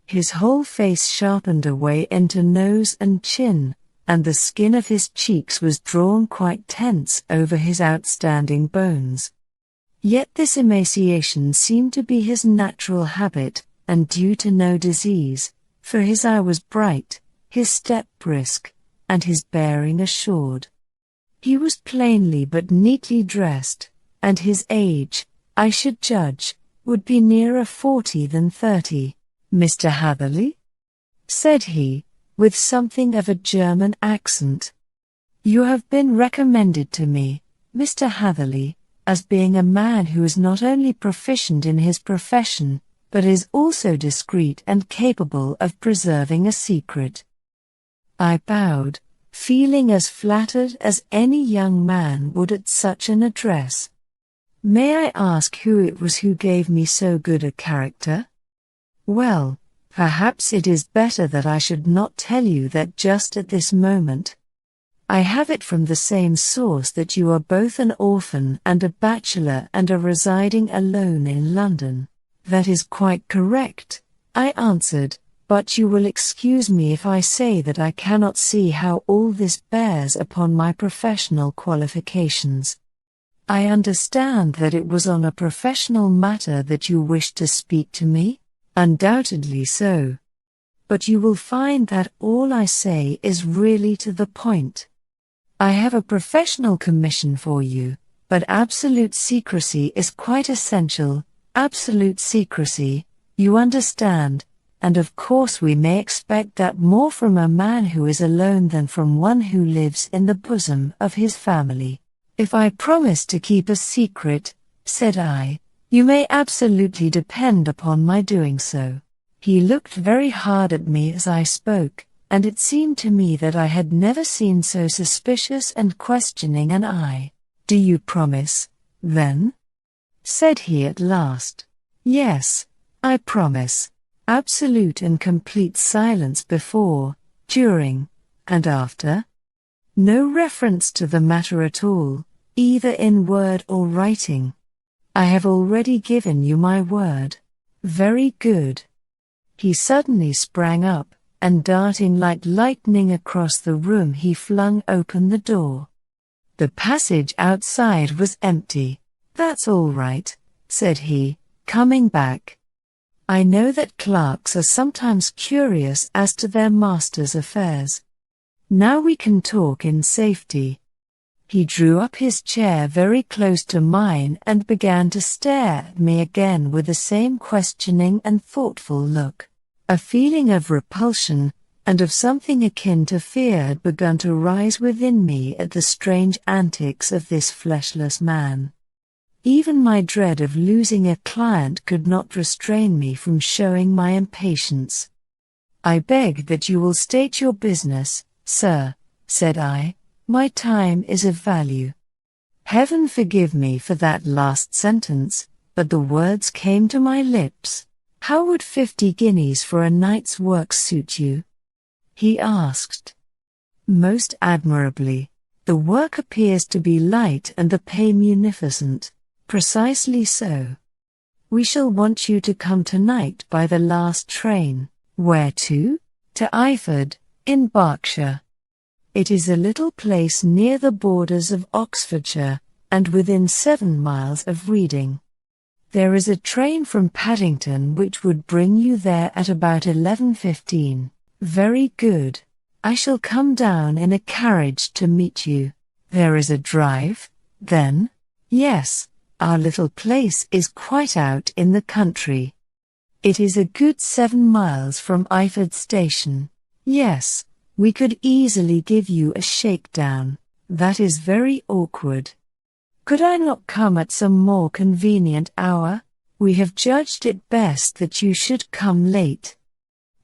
His whole face sharpened away into nose and chin, and the skin of his cheeks was drawn quite tense over his outstanding bones. Yet this emaciation seemed to be his natural habit, and due to no disease, for his eye was bright, his step brisk, and his bearing assured. He was plainly but neatly dressed, and his age, I should judge, would be nearer 40 than 30. "Mr. Hatherley?" said he, with something of a German accent. "You have been recommended to me, Mr. Hatherley, as being a man who is not only proficient in his profession, but is also discreet and capable of preserving a secret." I bowed, feeling as flattered as any young man would at such an address. "May I ask who it was who gave me so good a character?" "Well, perhaps it is better that I should not tell you that just at this moment. I have it from the same source that you are both an orphan and a bachelor and are residing alone in London." "That is quite correct," I answered, "but you will excuse me if I say that I cannot see how all this bears upon my professional qualifications. I understand that it was on a professional matter that you wished to speak to me?" "Undoubtedly so." but you will find that all I say is really to the point. I have a professional commission for you, but absolute secrecy is quite essential, absolute secrecy, you understand, and of course we may expect that more from a man who is alone than from one who lives in the bosom of his family. If I promise to keep a secret, said I, you may absolutely depend upon my doing so. He looked very hard at me as I spoke, and it seemed to me that I had never seen so suspicious and questioning an eye. Do you promise, then? Said he at last. Yes, I promise. Absolute and complete silence before, during, and after. No reference to the matter at all, either in word or writing. I have already given you my word. Very good. He suddenly sprang up, and darting like lightning across the room he flung open the door. The passage outside was empty. That's all right, said he, coming back. I know that clerks are sometimes curious as to their master's affairs. Now we can talk in safety. He drew up his chair very close to mine and began to stare at me again with the same questioning and thoughtful look. A feeling of repulsion, and of something akin to fear had begun to rise within me at the strange antics of this fleshless man. Even my dread of losing a client could not restrain me from showing my impatience. I beg that you will state your business, sir, said I. My time is of value. Heaven forgive me for that last sentence, but the words came to my lips. How would 50 guineas for a night's work suit you? He asked. Most admirably. The work appears to be light and the pay munificent. Precisely so. We shall want you to come tonight by the last train. Where to? To Iford, in Berkshire. It is a little place near the borders of Oxfordshire, and within 7 miles of Reading. There is a train from Paddington which would bring you there at about 11:15. Very good. I shall come down in a carriage to meet you. There is a drive, then? Yes. Our little place is quite out in the country. It is a good 7 miles from Iford station. Yes, we could easily give you a shakedown. That is very awkward. Could I not come at some more convenient hour? We have judged it best that you should come late.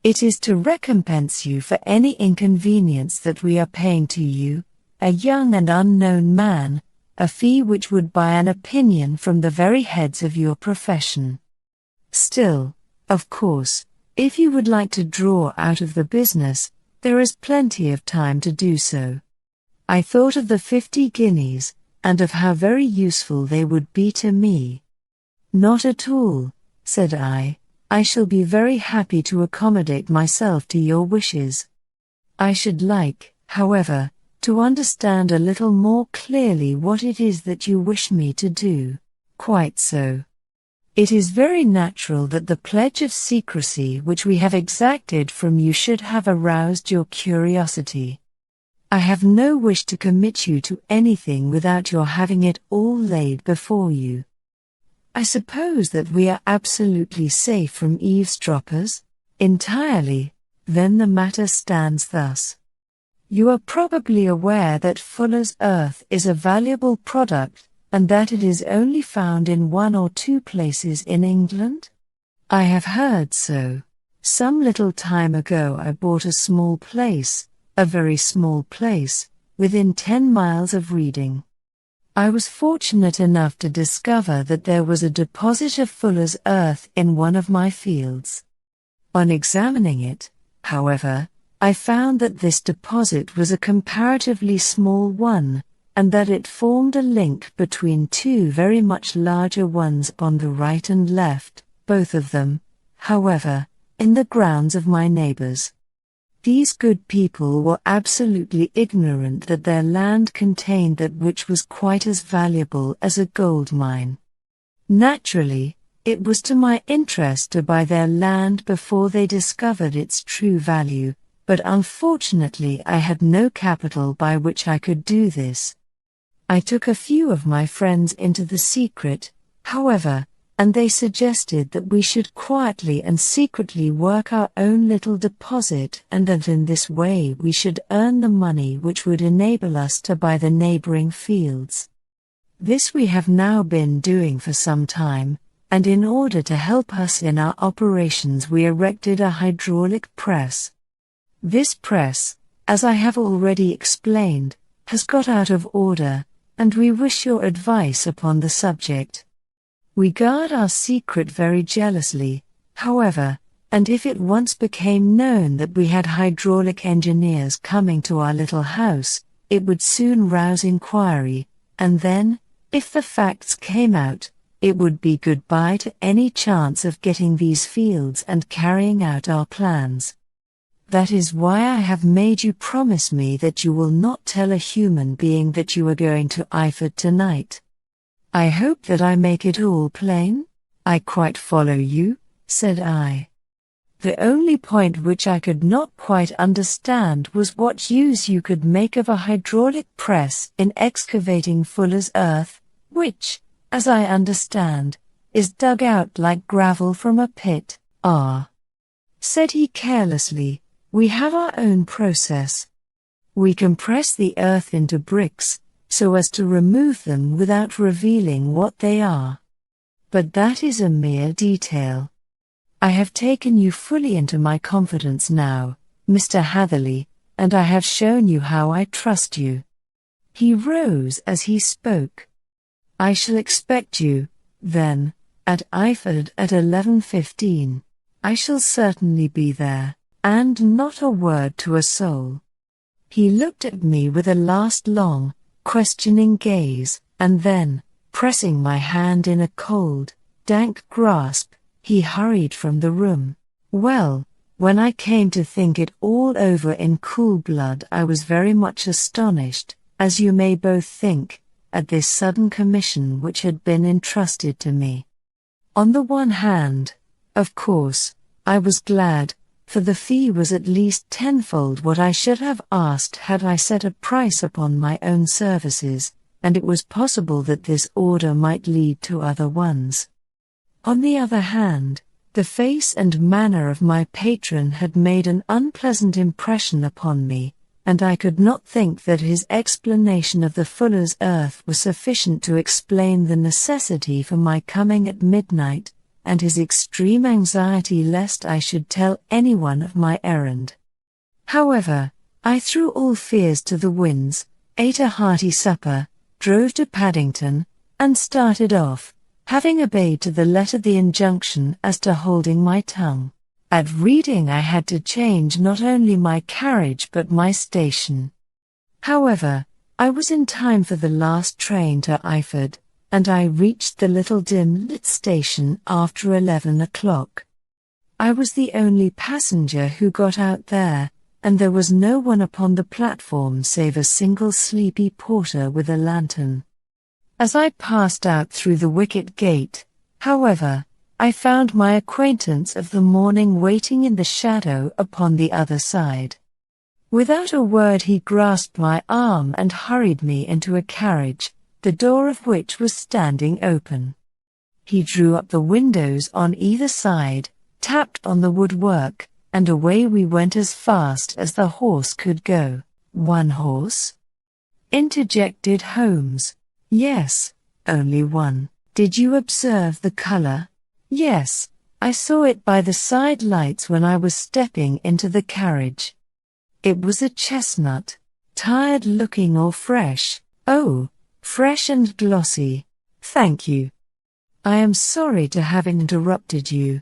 It is to recompense you for any inconvenience that we are paying to you, a young and unknown man, a fee which would buy an opinion from the very heads of your profession. Still, of course, if you would like to draw out of the business, there is plenty of time to do so. I thought of the 50 guineas, and of how very useful they would be to me. Not at all, said I shall be very happy to accommodate myself to your wishes. I should like, however, to understand a little more clearly what it is that you wish me to do. Quite so. It is very natural that the pledge of secrecy which we have exacted from you should have aroused your curiosity. I have no wish to commit you to anything without your having it all laid before you. I suppose that we are absolutely safe from eavesdroppers? Entirely. Then the matter stands thus. You are probably aware that Fuller's earth is a valuable product, and that it is only found in 1 or 2 places in England? I have heard so. Some little time ago I bought a small place, a very small place, within 10 miles of Reading. I was fortunate enough to discover that there was a deposit of Fuller's earth in one of my fields. On examining it, however, I found that this deposit was a comparatively small one, and that it formed a link between 2 very much larger ones on the right and left, both of them, however, in the grounds of my neighbors. These good people were absolutely ignorant that their land contained that which was quite as valuable as a gold mine. Naturally, It was to my interest to buy their land before they discovered its true value, but unfortunately I had no capital by which I could do this. I took a few of my friends into the secret, however, and they suggested that we should quietly and secretly work our own little deposit, and that in this way we should earn the money which would enable us to buy the neighboring fields. This we have now been doing for some time, and in order to help us in our operations we erected a hydraulic press. This press, as I have already explained, has got out of order, and we wish your advice upon the subject. We guard our secret very jealously, however, and if it once became known that we had hydraulic engineers coming to our little house, it would soon rouse inquiry, and then, if the facts came out, it would be goodbye to any chance of getting these fields and carrying out our plans. That is why I have made you promise me that you will not tell a human being that you are going to Iford tonight. I hope that I make it all plain? I quite follow you, said I. The only point which I could not quite understand was what use you could make of a hydraulic press in excavating fuller's earth, which, as I understand, is dug out like gravel from a pit. Ah, said he carelessly, we have our own process. We compress the earth into bricks, so as to remove them without revealing what they are. But that is a mere detail. I have taken you fully into my confidence now, Mr. Hatherley, and I have shown you how I trust you. He rose as he spoke. I shall expect you, then, at Iford at 11:15. I shall certainly be there, and not a word to a soul. He looked at me with a last long, questioning gaze, and then, pressing my hand in a cold, dank grasp, he hurried from the room. Well, when I came to think it all over in cool blood, I was very much astonished, as you may both think, at this sudden commission which had been entrusted to me. On the one hand, of course, I was glad, for the fee was at least tenfold what I should have asked had I set a price upon my own services, and it was possible that this order might lead to other ones. On the other hand, the face and manner of my patron had made an unpleasant impression upon me, and I could not think that his explanation of the fuller's earth was sufficient to explain the necessity for my coming at midnight, and his extreme anxiety lest I should tell anyone of my errand. However, I threw all fears to the winds, ate a hearty supper, drove to Paddington, and started off, having obeyed to the letter the injunction as to holding my tongue. At Reading I had to change not only my carriage but my station. However, I was in time for the last train to Iford, and I reached the little dim-lit station after 11 o'clock. I was the only passenger who got out there, and there was no one upon the platform save a single sleepy porter with a lantern. As I passed out through the wicket gate, however, I found my acquaintance of the morning waiting in the shadow upon the other side. Without a word he grasped my arm and hurried me into a carriage, the door of which was standing open. He drew up the windows on either side, tapped on the woodwork, and away we went as fast as the horse could go. One horse? Interjected Holmes. Yes, only one. Did you observe the color? Yes, I saw it by the side lights when I was stepping into the carriage. It was a chestnut, tired looking or fresh. Oh, fresh and glossy. Thank you. I am sorry to have interrupted you.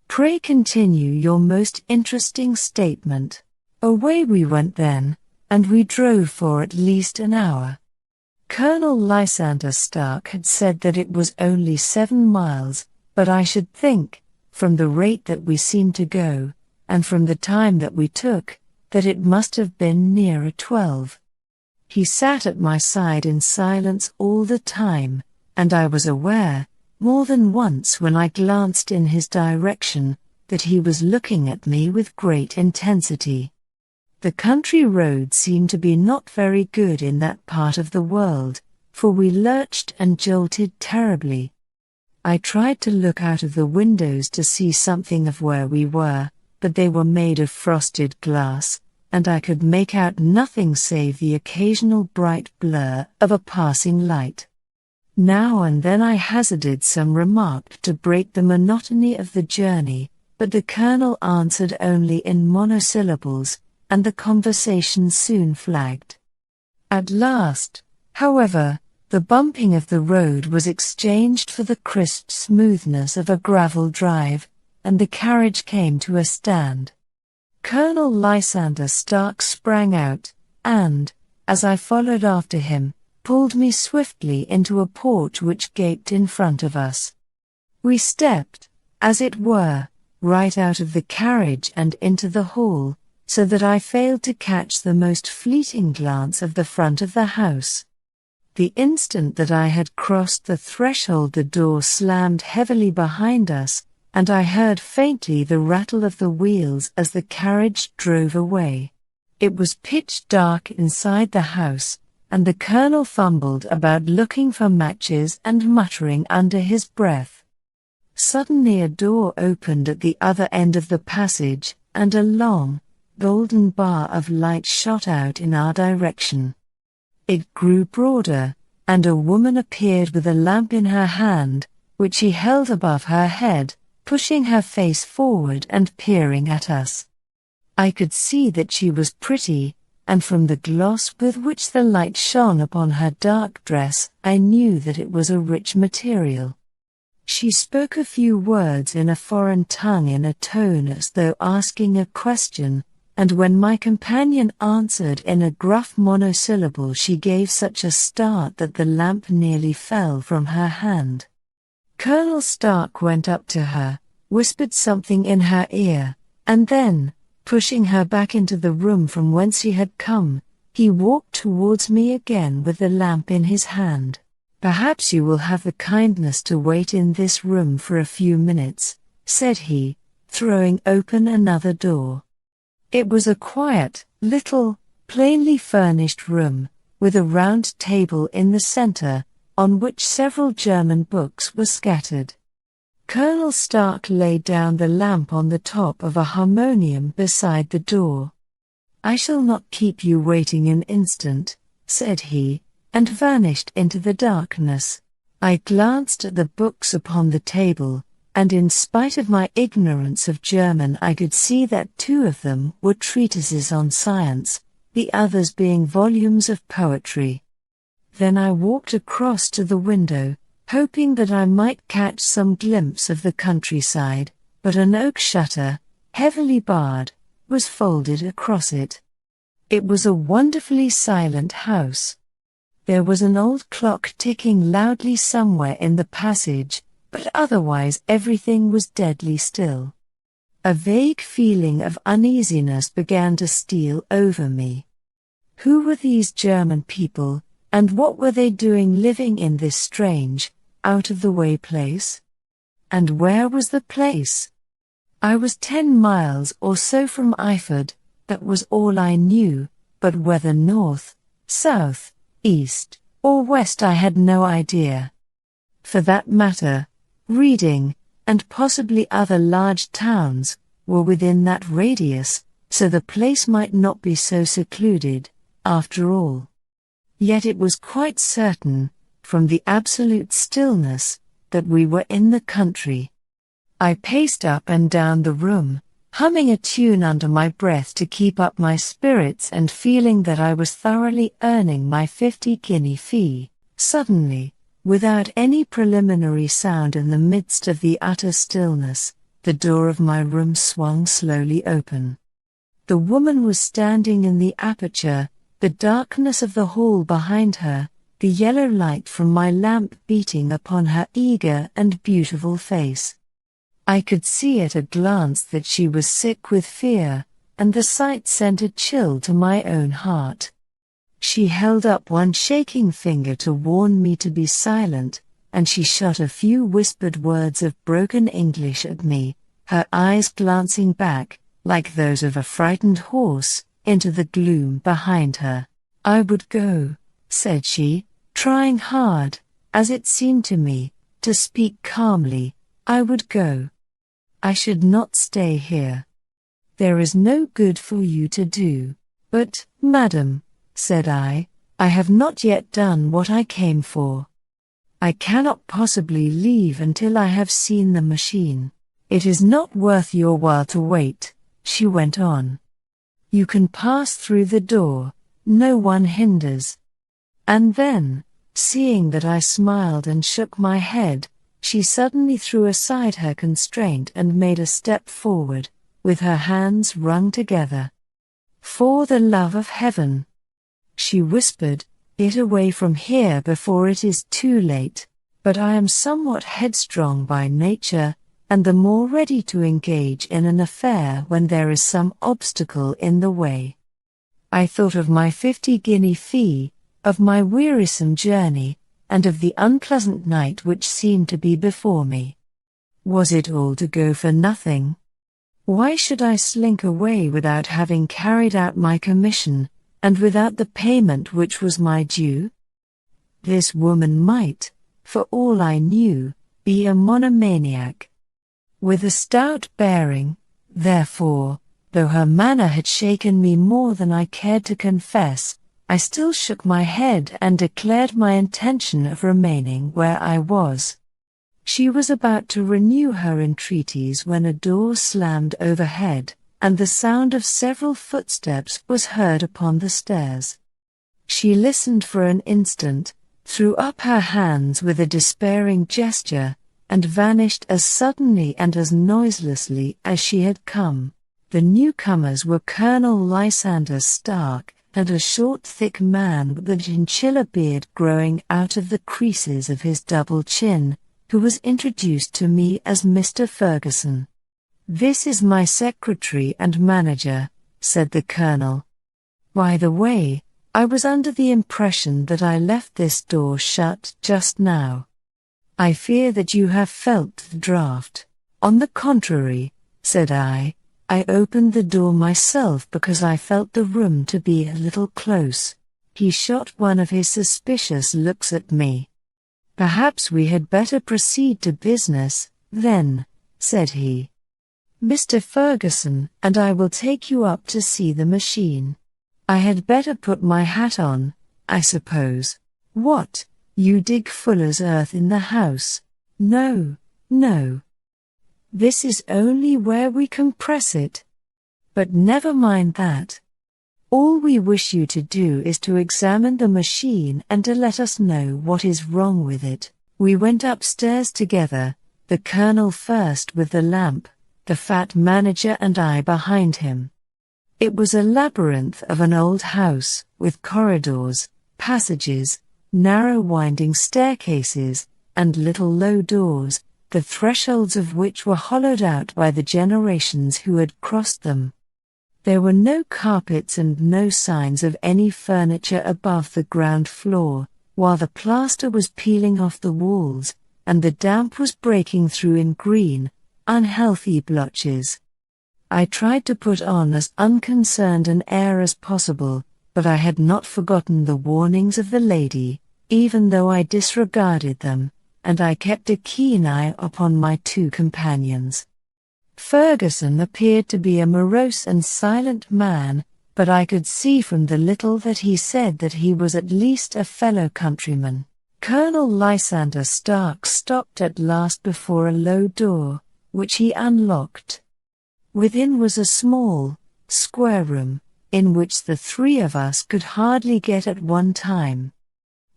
Pray continue your most interesting statement. Away we went then, and we drove for at least an hour. Colonel Lysander Stark had said that it was only 7 miles, but I should think, from the rate that we seemed to go, and from the time that we took, that it must have been nearer 12. He sat at my side in silence all the time, and I was aware, more than once when I glanced in his direction, that he was looking at me with great intensity. The country roads seemed to be not very good in that part of the world, for we lurched and jolted terribly. I tried to look out of the windows to see something of where we were, but they were made of frosted glass, and I could make out nothing save the occasional bright blur of a passing light. Now and then I hazarded some remark to break the monotony of the journey, but the colonel answered only in monosyllables, and the conversation soon flagged. At last, however, the bumping of the road was exchanged for the crisp smoothness of a gravel drive, and the carriage came to a stand. Colonel Lysander Stark sprang out, and, as I followed after him, pulled me swiftly into a porch which gaped in front of us. We stepped, as it were, right out of the carriage and into the hall, so that I failed to catch the most fleeting glance of the front of the house. The instant that I had crossed the threshold, the door slammed heavily behind us, and I heard faintly the rattle of the wheels as the carriage drove away. It was pitch dark inside the house, and the colonel fumbled about looking for matches and muttering under his breath. Suddenly a door opened at the other end of the passage, and a long, golden bar of light shot out in our direction. It grew broader, and a woman appeared with a lamp in her hand, which she held above her head, pushing her face forward and peering at us. I could see that she was pretty, and from the gloss with which the light shone upon her dark dress, I knew that it was a rich material. She spoke a few words in a foreign tongue in a tone as though asking a question, and when my companion answered in a gruff monosyllable, she gave such a start that the lamp nearly fell from her hand. Colonel Stark went up to her, whispered something in her ear, and then, pushing her back into the room from whence she had come, he walked towards me again with the lamp in his hand. "Perhaps you will have the kindness to wait in this room for a few minutes," said he, throwing open another door. It was a quiet, little, plainly furnished room, with a round table in the center, on which several German books were scattered. Colonel Stark laid down the lamp on the top of a harmonium beside the door. "I shall not keep you waiting an instant," said he, and vanished into the darkness. I glanced at the books upon the table, and in spite of my ignorance of German I could see that 2 of them were treatises on science, the others being volumes of poetry. Then I walked across to the window, hoping that I might catch some glimpse of the countryside, but an oak shutter, heavily barred, was folded across it. It was a wonderfully silent house. There was an old clock ticking loudly somewhere in the passage, but otherwise everything was deadly still. A vague feeling of uneasiness began to steal over me. Who were these German people, and what were they doing living in this strange, out-of-the-way place? And where was the place? I was 10 miles or so from Eiford, that was all I knew, but whether north, south, east, or west I had no idea. For that matter, Reading, and possibly other large towns, were within that radius, so the place might not be so secluded, after all. Yet it was quite certain, from the absolute stillness, that we were in the country. I paced up and down the room, humming a tune under my breath to keep up my spirits and feeling that I was thoroughly earning my 50-guinea fee. Suddenly, without any preliminary sound in the midst of the utter stillness, the door of my room swung slowly open. The woman was standing in the aperture, the darkness of the hall behind her, the yellow light from my lamp beating upon her eager and beautiful face. I could see at a glance that she was sick with fear, and the sight sent a chill to my own heart. She held up one shaking finger to warn me to be silent, and she shot a few whispered words of broken English at me, her eyes glancing back, like those of a frightened horse, into the gloom behind her. "I would go," said she, trying hard, as it seemed to me, to speak calmly. "I would go. I should not stay here. There is no good for you to do." "But, madam," said I have not yet done what I came for. I cannot possibly leave until I have seen the machine." "It is not worth your while to wait," she went on. "You can pass through the door, no one hinders." And then, seeing that I smiled and shook my head, she suddenly threw aside her constraint and made a step forward, with her hands wrung together. "For the love of heaven," she whispered, "get away from here before it is too late." But I am somewhat headstrong by nature, and the more ready to engage in an affair when there is some obstacle in the way. I thought of my 50-guinea fee, of my wearisome journey, and of the unpleasant night which seemed to be before me. Was it all to go for nothing? Why should I slink away without having carried out my commission, and without the payment which was my due? This woman might, for all I knew, be a monomaniac. With a stout bearing, therefore, though her manner had shaken me more than I cared to confess, I still shook my head and declared my intention of remaining where I was. She was about to renew her entreaties when a door slammed overhead, and the sound of several footsteps was heard upon the stairs. She listened for an instant, threw up her hands with a despairing gesture, and vanished as suddenly and as noiselessly as she had come. The newcomers were Colonel Lysander Stark and a short thick man with a chinchilla beard growing out of the creases of his double chin, who was introduced to me as Mr. Ferguson. "This is my secretary and manager," said the colonel. "By the way, I was under the impression that I left this door shut just now. I fear that you have felt the draught." "On the contrary," said I opened the door myself because I felt the room to be a little close." He shot one of his suspicious looks at me. "Perhaps we had better proceed to business, then," said he. "Mr. Ferguson and I will take you up to see the machine. I had better put my hat on, I suppose." "What, you dig fuller's earth in the house?" "No, no. This is only where we compress it. But never mind that. All we wish you to do is to examine the machine and to let us know what is wrong with it." We went upstairs together, the colonel first with the lamp, the fat manager and I behind him. It was a labyrinth of an old house, with corridors, passages, narrow winding staircases, and little low doors, the thresholds of which were hollowed out by the generations who had crossed them. There were no carpets and no signs of any furniture above the ground floor, while the plaster was peeling off the walls, and the damp was breaking through in green, unhealthy blotches. I tried to put on as unconcerned an air as possible, but I had not forgotten the warnings of the lady, even though I disregarded them, and I kept a keen eye upon my two companions. Ferguson appeared to be a morose and silent man, but I could see from the little that he said that he was at least a fellow countryman. Colonel Lysander Stark stopped at last before a low door, which he unlocked. Within was a small, square room, in which the three of us could hardly get at one time.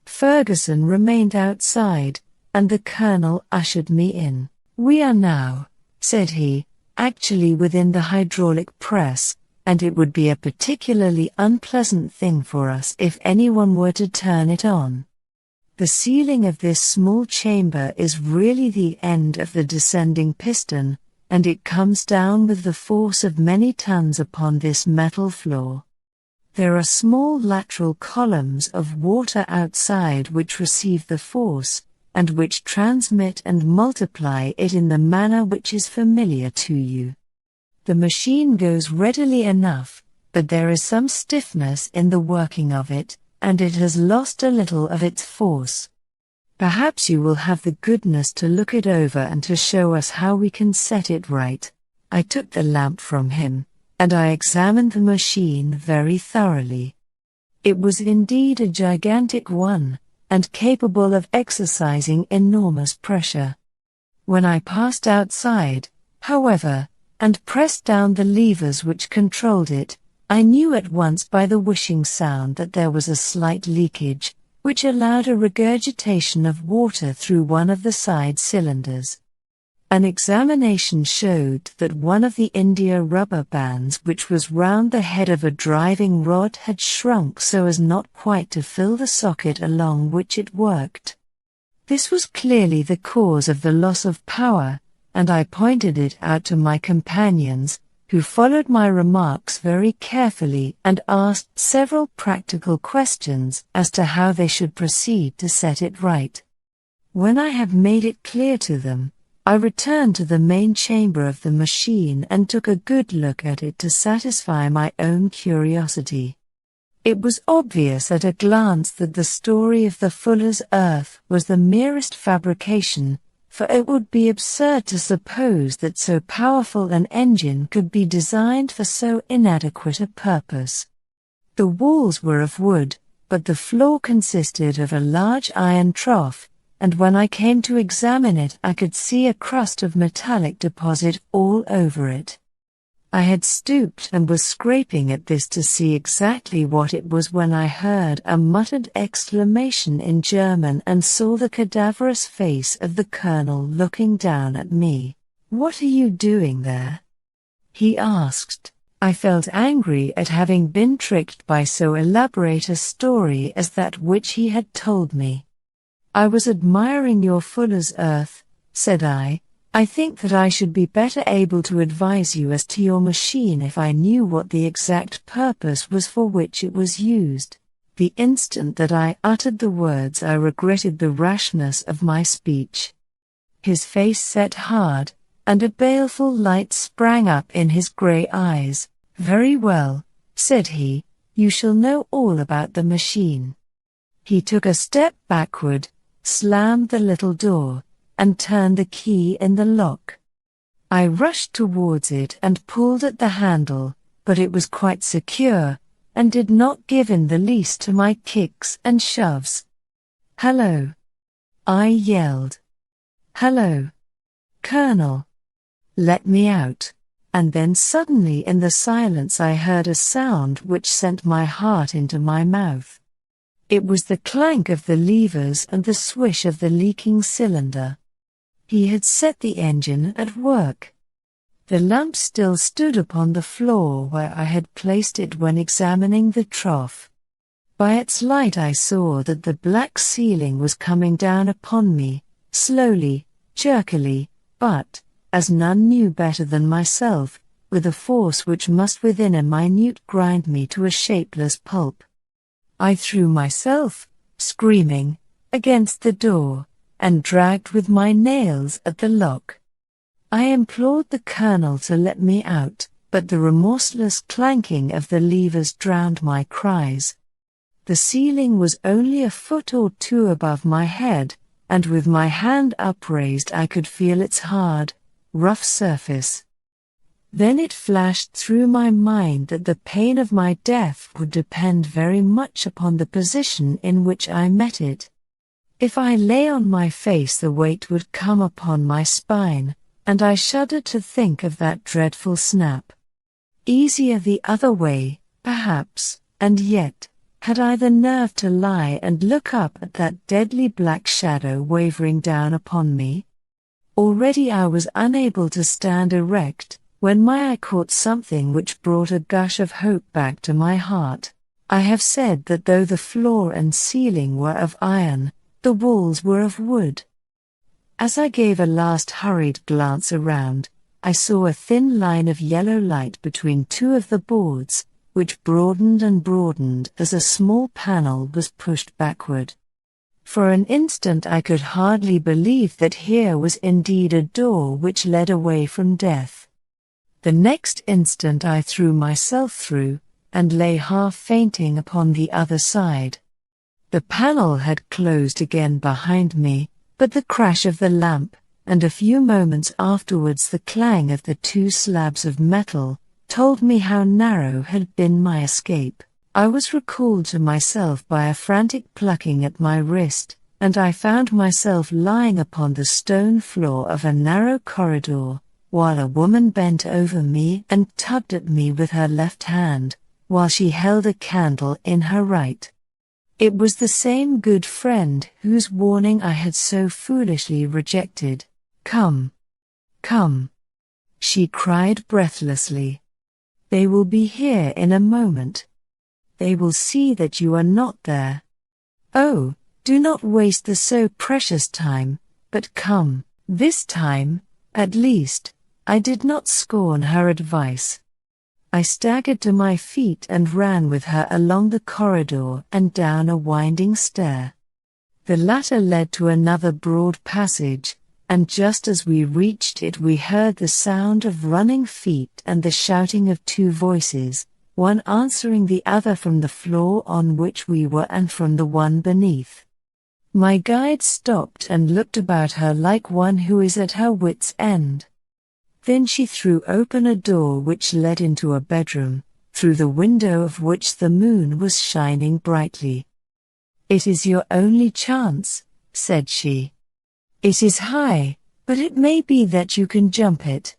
Ferguson remained outside, and the colonel ushered me in. "We are now," said he, "actually within the hydraulic press, and it would be a particularly unpleasant thing for us if anyone were to turn it on. The ceiling of this small chamber is really the end of the descending piston, and it comes down with the force of many tons upon this metal floor. There are small lateral columns of water outside which receive the force, and which transmit and multiply it in the manner which is familiar to you. The machine goes readily enough, but there is some stiffness in the working of it, and it has lost a little of its force. Perhaps you will have the goodness to look it over and to show us how we can set it right. I took the lamp from him, and I examined the machine very thoroughly. It was indeed a gigantic one, and capable of exercising enormous pressure. When I passed outside, however, and pressed down the levers which controlled it, I knew at once by the whooshing sound that there was a slight leakage, which allowed a regurgitation of water through one of the side cylinders. An examination showed that one of the India rubber bands which was round the head of a driving rod had shrunk so as not quite to fill the socket along which it worked. This was clearly the cause of the loss of power, and I pointed it out to my companions, who followed my remarks very carefully and asked several practical questions as to how they should proceed to set it right. When I had made it clear to them, I returned to the main chamber of the machine and took a good look at it to satisfy my own curiosity. It was obvious at a glance that the story of the fuller's earth was the merest fabrication, for it would be absurd to suppose that so powerful an engine could be designed for so inadequate a purpose. The walls were of wood, but the floor consisted of a large iron trough, and when I came to examine it I could see a crust of metallic deposit all over it. I had stooped and was scraping at this to see exactly what it was when I heard a muttered exclamation in German and saw the cadaverous face of the colonel looking down at me. "What are you doing there?" he asked. I felt angry at having been tricked by so elaborate a story as that which he had told me. "I was admiring your fuller's earth," said I. "I think that I should be better able to advise you as to your machine if I knew what the exact purpose was for which it was used." The instant that I uttered the words I regretted the rashness of my speech. His face set hard, and a baleful light sprang up in his grey eyes. "Very well," said he, "you shall know all about the machine." He took a step backward, slammed the little door, and turned the key in the lock. I rushed towards it and pulled at the handle, but it was quite secure, and did not give in the least to my kicks and shoves. "Hello!" I yelled. "Hello, Colonel! Let me out!" And then suddenly in the silence I heard a sound which sent my heart into my mouth. It was the clank of the levers and the swish of the leaking cylinder. He had set the engine at work. The lamp still stood upon the floor where I had placed it when examining the trough. By its light I saw that the black ceiling was coming down upon me, slowly, jerkily, but, as none knew better than myself, with a force which must within a minute grind me to a shapeless pulp. I threw myself, screaming, against the door, and dragged with my nails at the lock. I implored the colonel to let me out, but the remorseless clanking of the levers drowned my cries. The ceiling was only a foot or two above my head, and with my hand upraised I could feel its hard, rough surface. Then it flashed through my mind that the pain of my death would depend very much upon the position in which I met it. If I lay on my face the weight would come upon my spine, and I shuddered to think of that dreadful snap. Easier the other way, perhaps, and yet, had I the nerve to lie and look up at that deadly black shadow wavering down upon me? Already I was unable to stand erect, when my eye caught something which brought a gush of hope back to my heart. I have said that though the floor and ceiling were of iron, the walls were of wood. As I gave a last hurried glance around, I saw a thin line of yellow light between two of the boards, which broadened and broadened as a small panel was pushed backward. For an instant I could hardly believe that here was indeed a door which led away from death. The next instant I threw myself through, and lay half fainting upon the other side. The panel had closed again behind me, but the crash of the lamp, and a few moments afterwards the clang of the two slabs of metal, told me how narrow had been my escape. I was recalled to myself by a frantic plucking at my wrist, and I found myself lying upon the stone floor of a narrow corridor, while a woman bent over me and tugged at me with her left hand, while she held a candle in her right. It was the same good friend whose warning I had so foolishly rejected. "Come, come," she cried breathlessly. "They will be here in a moment. They will see that you are not there. Oh, do not waste the so precious time, but come." This time, at least, I did not scorn her advice. I staggered to my feet and ran with her along the corridor and down a winding stair. The latter led to another broad passage, and just as we reached it we heard the sound of running feet and the shouting of two voices, one answering the other from the floor on which we were and from the one beneath. My guide stopped and looked about her like one who is at her wit's end. Then she threw open a door which led into a bedroom, through the window of which the moon was shining brightly. "It is your only chance," said she. "It is high, but it may be that you can jump it."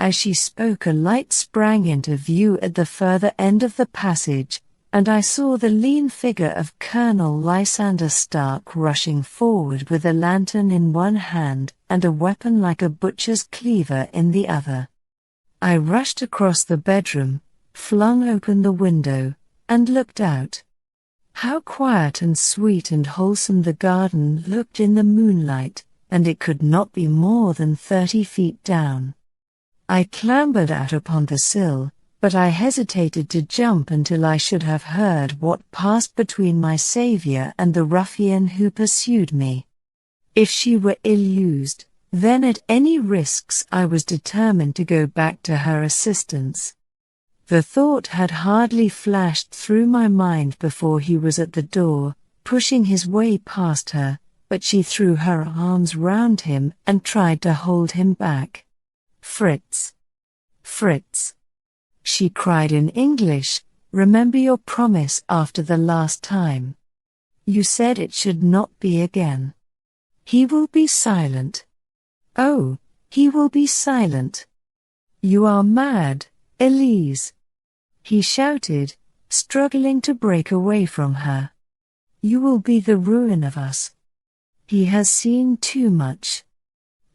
As she spoke a light sprang into view at the further end of the passage, and I saw the lean figure of Colonel Lysander Stark rushing forward with a lantern in one hand and a weapon like a butcher's cleaver in the other. I rushed across the bedroom, flung open the window, and looked out. How quiet and sweet and wholesome the garden looked in the moonlight, and it could not be more than 30 feet down. I clambered out upon the sill, but I hesitated to jump until I should have heard what passed between my saviour and the ruffian who pursued me. If she were ill-used, then at any risks I was determined to go back to her assistance. The thought had hardly flashed through my mind before he was at the door, pushing his way past her, but she threw her arms round him and tried to hold him back. "Fritz! Fritz!" she cried in English, "remember your promise after the last time. You said it should not be again. He will be silent. Oh, he will be silent. You are mad, Elise," he shouted, struggling to break away from her. "You will be the ruin of us. He has seen too much.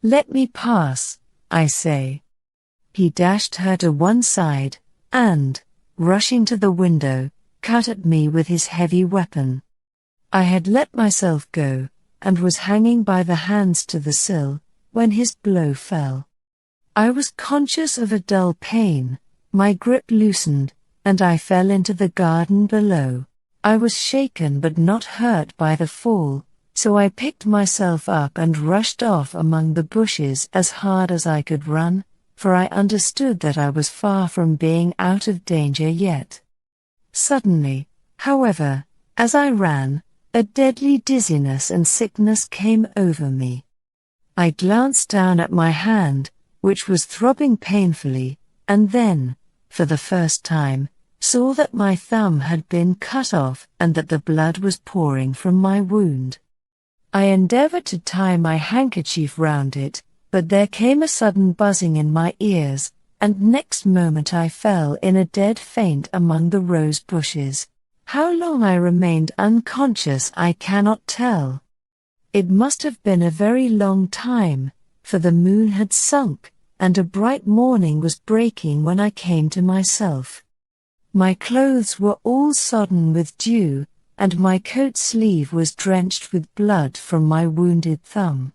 Let me pass, I say." He dashed her to one side, and, rushing to the window, cut at me with his heavy weapon. I had let myself go, and was hanging by the hands to the sill, when his blow fell. I was conscious of a dull pain, my grip loosened, and I fell into the garden below. I was shaken but not hurt by the fall, so I picked myself up and rushed off among the bushes as hard as I could run, for I understood that I was far from being out of danger yet. Suddenly, however, as I ran, a deadly dizziness and sickness came over me. I glanced down at my hand, which was throbbing painfully, and then, for the first time, saw that my thumb had been cut off and that the blood was pouring from my wound. I endeavored to tie my handkerchief round it, but there came a sudden buzzing in my ears, and next moment I fell in a dead faint among the rose bushes. How long I remained unconscious I cannot tell. It must have been a very long time, for the moon had sunk, and a bright morning was breaking when I came to myself. My clothes were all sodden with dew, and my coat sleeve was drenched with blood from my wounded thumb.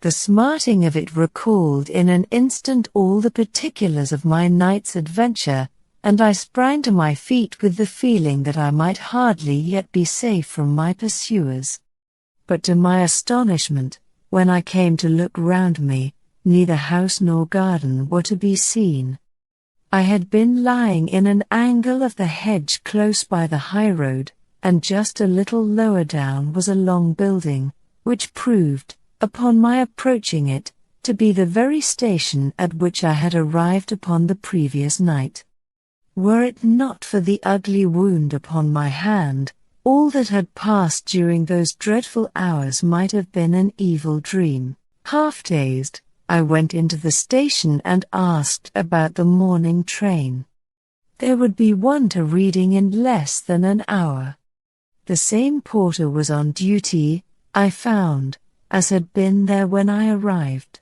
The smarting of it recalled in an instant all the particulars of my night's adventure, and I sprang to my feet with the feeling that I might hardly yet be safe from my pursuers. But to my astonishment, when I came to look round me, neither house nor garden were to be seen. I had been lying in an angle of the hedge close by the high road, and just a little lower down was a long building, which proved, upon my approaching it, to be the very station at which I had arrived upon the previous night. Were it not for the ugly wound upon my hand, all that had passed during those dreadful hours might have been an evil dream. Half dazed, I went into the station and asked about the morning train. There would be one to Reading in less than an hour. The same porter was on duty, I found, as had been there when I arrived.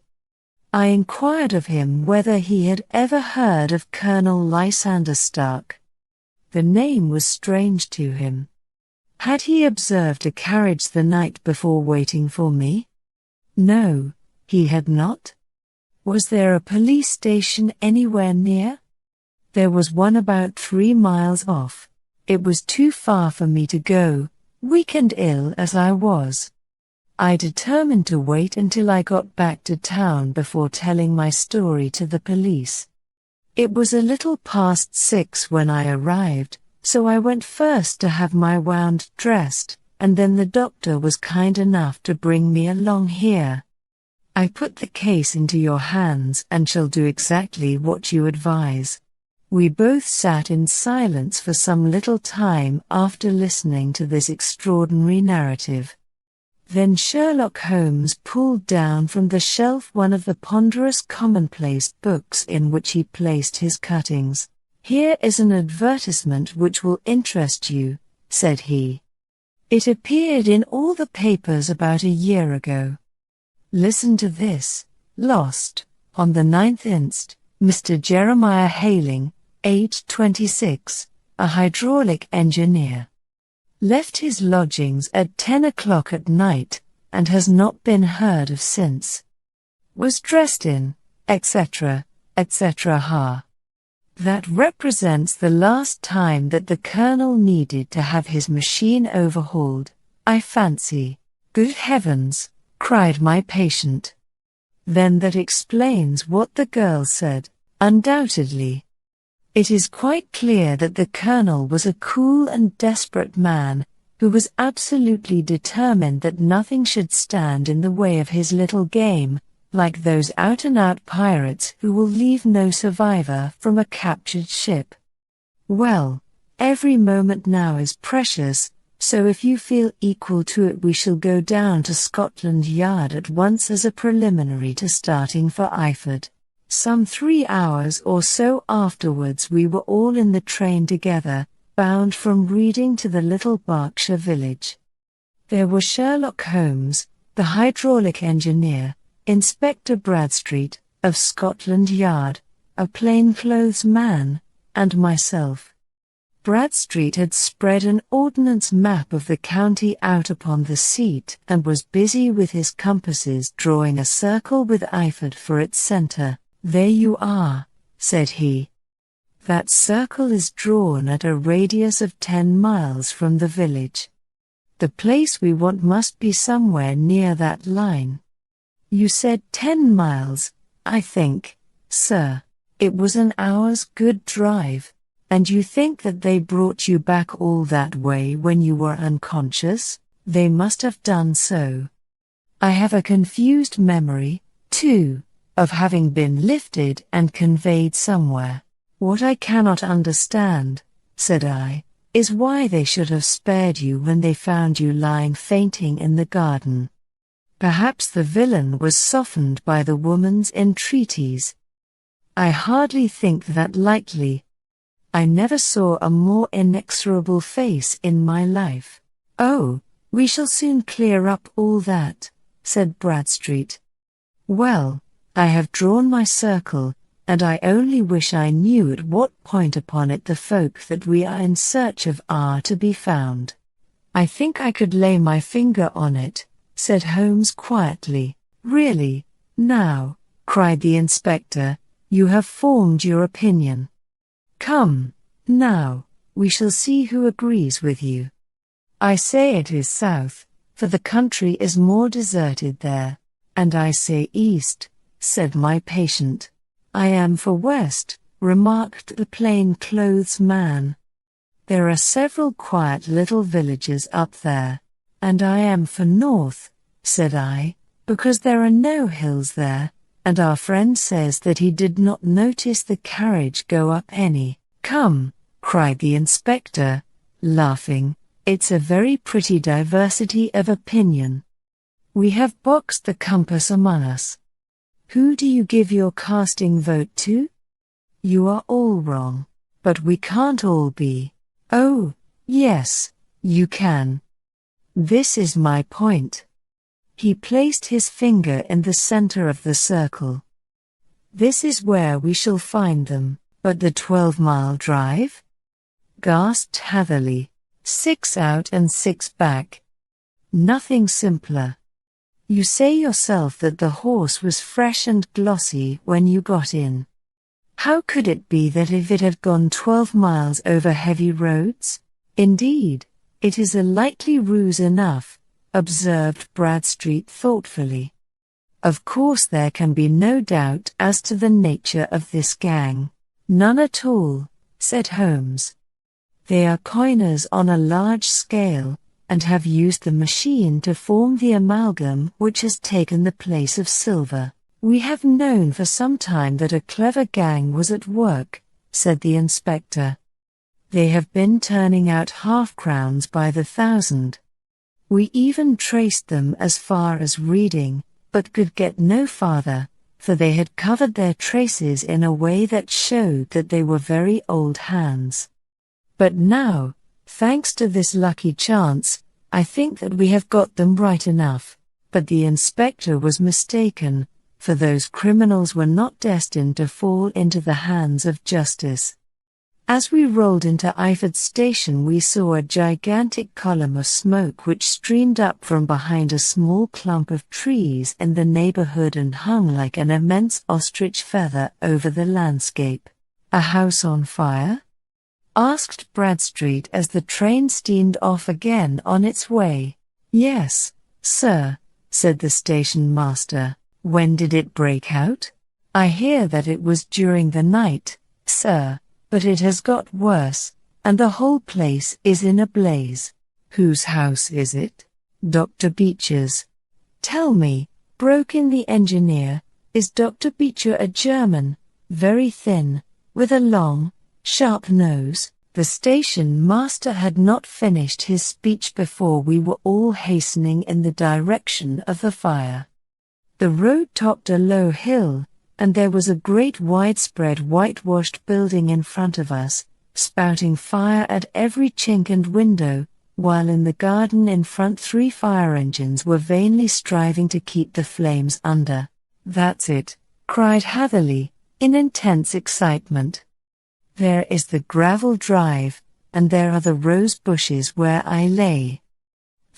I inquired of him whether he had ever heard of Colonel Lysander Stark. The name was strange to him. Had he observed a carriage the night before waiting for me? No, he had not. Was there a police station anywhere near? There was one about 3 miles off. It was too far for me to go, weak and ill as I was. I determined to wait until I got back to town before telling my story to the police. It was a little past 6 when I arrived, so I went first to have my wound dressed, and then the doctor was kind enough to bring me along here. I put the case into your hands and shall do exactly what you advise. We both sat in silence for some little time after listening to this extraordinary narrative. Then Sherlock Holmes pulled down from the shelf one of the ponderous commonplace books in which he placed his cuttings. "Here is an advertisement which will interest you," said he. "It appeared in all the papers about a year ago. Listen to this. Lost, on the 9th inst., Mr. Jeremiah Hailing, aged 26, a hydraulic engineer. Left his lodgings at 10 o'clock at night, and has not been heard of since. Was dressed in, etc., etc. Ha. That represents the last time that the Colonel needed to have his machine overhauled, I fancy. Good heavens, cried my patient. Then that explains what the girl said, undoubtedly. It is quite clear that the Colonel was a cool and desperate man, who was absolutely determined that nothing should stand in the way of his little game, like those out-and-out pirates who will leave no survivor from a captured ship. Well, every moment now is precious, so if you feel equal to it we shall go down to Scotland Yard at once as a preliminary to starting for Eyford. Some 3 hours or so afterwards we were all in the train together, bound from Reading to the little Berkshire village. There were Sherlock Holmes, the hydraulic engineer, Inspector Bradstreet, of Scotland Yard, a plainclothes man, and myself. Bradstreet had spread an ordnance map of the county out upon the seat and was busy with his compasses drawing a circle with Eyford for its centre. "There you are," said he. "That circle is drawn at a radius of 10 miles from the village. The place we want must be somewhere near that line. You said 10 miles, I think, sir. It was an hour's good drive, and you think that they brought you back all that way when you were unconscious? They must have done so. I have a confused memory, too, of having been lifted and conveyed somewhere. What I cannot understand," said I, "is why they should have spared you when they found you lying fainting in the garden. Perhaps the villain was softened by the woman's entreaties. I hardly think that likely. I never saw a more inexorable face in my life." "Oh, we shall soon clear up all that," said Bradstreet. "Well, I have drawn my circle, and I only wish I knew at what point upon it the folk that we are in search of are to be found." "I think I could lay my finger on it," said Holmes quietly. "Really, now," cried the inspector, "you have formed your opinion. Come, now, we shall see who agrees with you. I say it is south, for the country is more deserted there. And I say east, said my patient. I am for west, remarked the plain-clothes man. There are several quiet little villages up there. And I am for north, said I, because there are no hills there, and our friend says that he did not notice the carriage go up any. Come, cried the inspector, laughing, it's a very pretty diversity of opinion. We have boxed the compass among us. Who do you give your casting vote to? You are all wrong, but we can't all be. Oh, yes, you can. This is my point. He placed his finger in the center of the circle. This is where we shall find them, but the 12-mile drive? Gasped Hatherley. 6 out and 6 back. Nothing simpler. You say yourself that the horse was fresh and glossy when you got in. How could it be that if it had gone 12 miles over heavy roads? Indeed, it is a likely ruse enough, observed Bradstreet thoughtfully. Of course there can be no doubt as to the nature of this gang. None at all, said Holmes. They are coiners on a large scale, and have used the machine to form the amalgam which has taken the place of silver. We have known for some time that a clever gang was at work, said the inspector. They have been turning out half-crowns by the thousand. We even traced them as far as Reading, but could get no farther, for they had covered their traces in a way that showed that they were very old hands. But now, thanks to this lucky chance, I think that we have got them right enough. But the inspector was mistaken, for those criminals were not destined to fall into the hands of justice. As we rolled into Eyford Station, we saw a gigantic column of smoke which streamed up from behind a small clump of trees in the neighborhood and hung like an immense ostrich feather over the landscape. A house on fire? Asked Bradstreet as the train steamed off again on its way. Yes, sir, said the station master. When did it break out? I hear that it was during the night, sir, but it has got worse, and the whole place is in a blaze. Whose house is it? Dr. Beecher's. Tell me, broke in the engineer, is Dr. Beecher a German, very thin, with a long, sharp nose? The station master had not finished his speech before we were all hastening in the direction of the fire. The road topped a low hill, and there was a great widespread whitewashed building in front of us, spouting fire at every chink and window, while in the garden in front 3 fire engines were vainly striving to keep the flames under. That's it, cried Hatherley, in intense excitement. There is the gravel drive, and there are the rose bushes where I lay.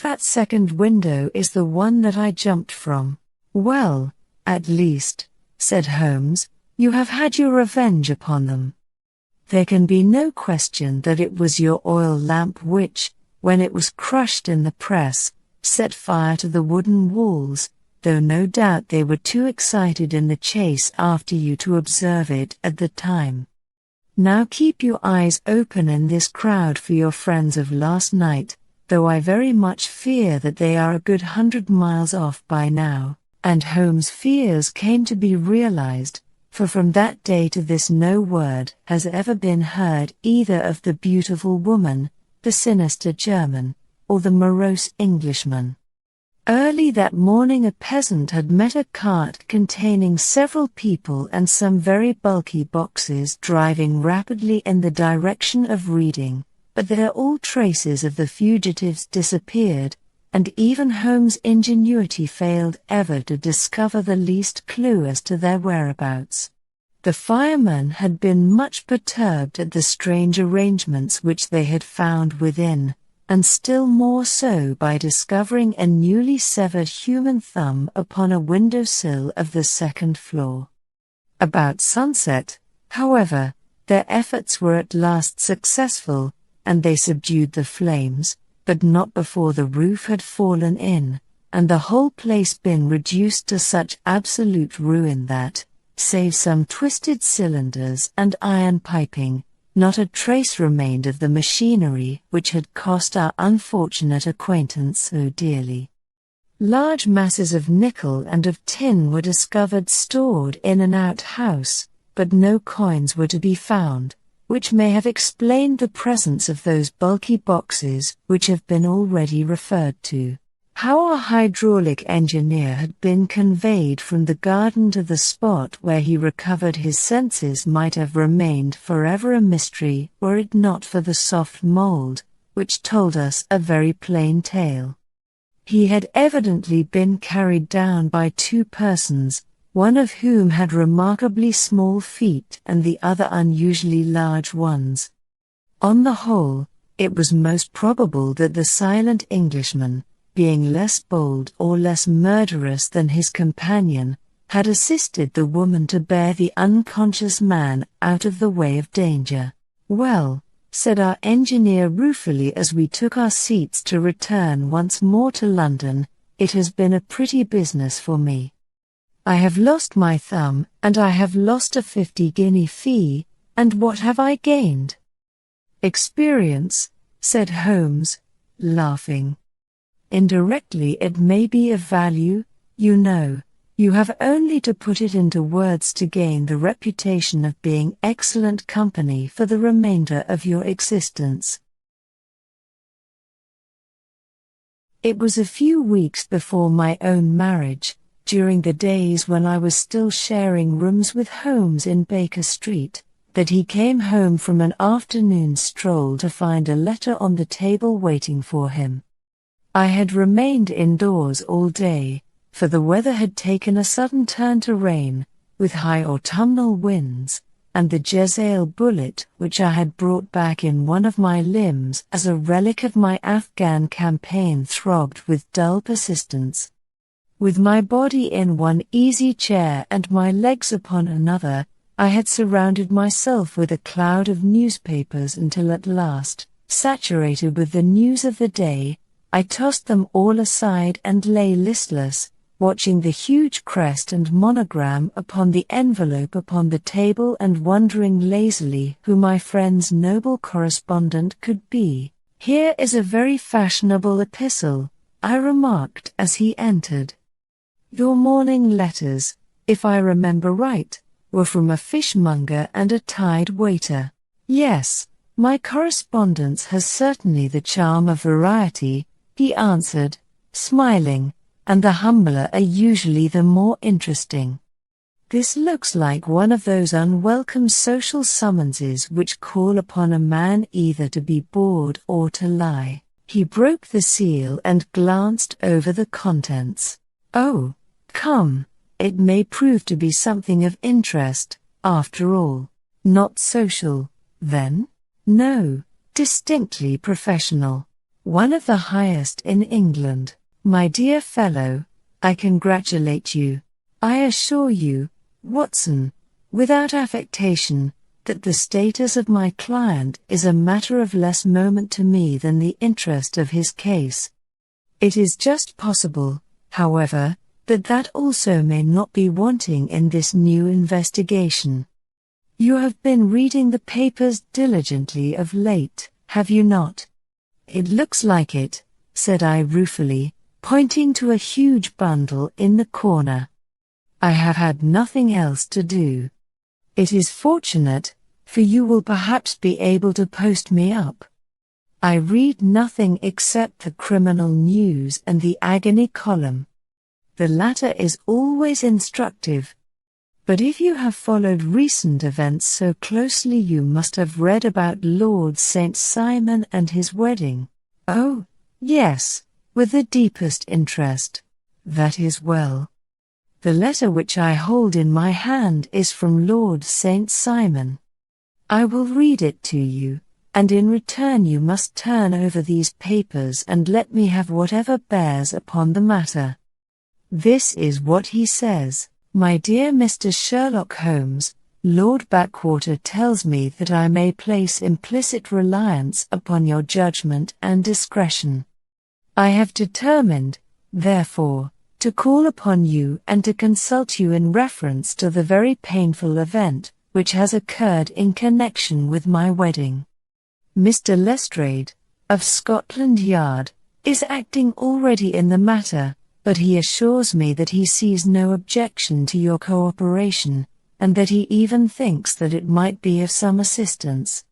That second window is the one that I jumped from. Well, at least, said Holmes, you have had your revenge upon them. There can be no question that it was your oil lamp which, when it was crushed in the press, set fire to the wooden walls, though no doubt they were too excited in the chase after you to observe it at the time. Now keep your eyes open in this crowd for your friends of last night, though I very much fear that they are a good 100 miles off by now. And Holmes' fears came to be realized, for from that day to this no word has ever been heard either of the beautiful woman, the sinister German, or the morose Englishman. Early that morning a peasant had met a cart containing several people and some very bulky boxes driving rapidly in the direction of Reading, but there all traces of the fugitives disappeared, and even Holmes' ingenuity failed ever to discover the least clue as to their whereabouts. The firemen had been much perturbed at the strange arrangements which they had found within, and still more so by discovering a newly severed human thumb upon a window-sill of the second floor. About sunset, however, their efforts were at last successful, and they subdued the flames, but not before the roof had fallen in, and the whole place been reduced to such absolute ruin that, save some twisted cylinders and iron piping, not a trace remained of the machinery which had cost our unfortunate acquaintance so dearly. Large masses of nickel and of tin were discovered stored in an outhouse, but no coins were to be found, which may have explained the presence of those bulky boxes which have been already referred to. How our hydraulic engineer had been conveyed from the garden to the spot where he recovered his senses might have remained forever a mystery were it not for the soft mould, which told us a very plain tale. He had evidently been carried down by two persons, one of whom had remarkably small feet and the other unusually large ones. On the whole, it was most probable that the silent Englishman, being less bold or less murderous than his companion, had assisted the woman to bear the unconscious man out of the way of danger. "Well," said our engineer ruefully as we took our seats to return once more to London, "it has been a pretty business for me. I have lost my thumb, and I have lost a 50-guinea fee, and what have I gained?" "Experience," said Holmes, laughing. "Indirectly it may be of value, you know. You have only to put it into words to gain the reputation of being excellent company for the remainder of your existence." It was a few weeks before my own marriage, during the days when I was still sharing rooms with Holmes in Baker Street, that he came home from an afternoon stroll to find a letter on the table waiting for him. I had remained indoors all day, for the weather had taken a sudden turn to rain, with high autumnal winds, and the Jezzail bullet which I had brought back in one of my limbs as a relic of my Afghan campaign throbbed with dull persistence. With my body in one easy chair and my legs upon another, I had surrounded myself with a cloud of newspapers until at last, saturated with the news of the day, I tossed them all aside and lay listless, watching the huge crest and monogram upon the envelope upon the table and wondering lazily who my friend's noble correspondent could be. "Here is a very fashionable epistle," I remarked as he entered. "Your morning letters, if I remember right, were from a fishmonger and a tide waiter." "Yes, my correspondence has certainly the charm of variety," he answered, smiling, "and the humbler are usually the more interesting. This looks like one of those unwelcome social summonses which call upon a man either to be bored or to lie." He broke the seal and glanced over the contents. "Oh, come, it may prove to be something of interest, after all. Not social, then?" "No, distinctly professional. One of the highest in England. My dear fellow, I congratulate you. I assure you, Watson, without affectation, that the status of my client is a matter of less moment to me than the interest of his case. It is just possible, however, that also may not be wanting in this new investigation. You have been reading the papers diligently of late, have you not?" "It looks like it," said I ruefully, pointing to a huge bundle in the corner. "I have had nothing else to do." "It is fortunate, for you will perhaps be able to post me up. I read nothing except the criminal news and the agony column. The latter is always instructive. But if you have followed recent events so closely, you must have read about Lord St. Simon and his wedding." "Oh, yes, with the deepest interest." "That is well. The letter which I hold in my hand is from Lord St. Simon. I will read it to you, and in return you must turn over these papers and let me have whatever bears upon the matter. This is what he says. "My dear Mr. Sherlock Holmes, Lord Backwater tells me that I may place implicit reliance upon your judgment and discretion. I have determined, therefore, to call upon you and to consult you in reference to the very painful event which has occurred in connection with my wedding. Mr. Lestrade, of Scotland Yard, is acting already in the matter, but he assures me that he sees no objection to your cooperation, and that he even thinks that it might be of some assistance.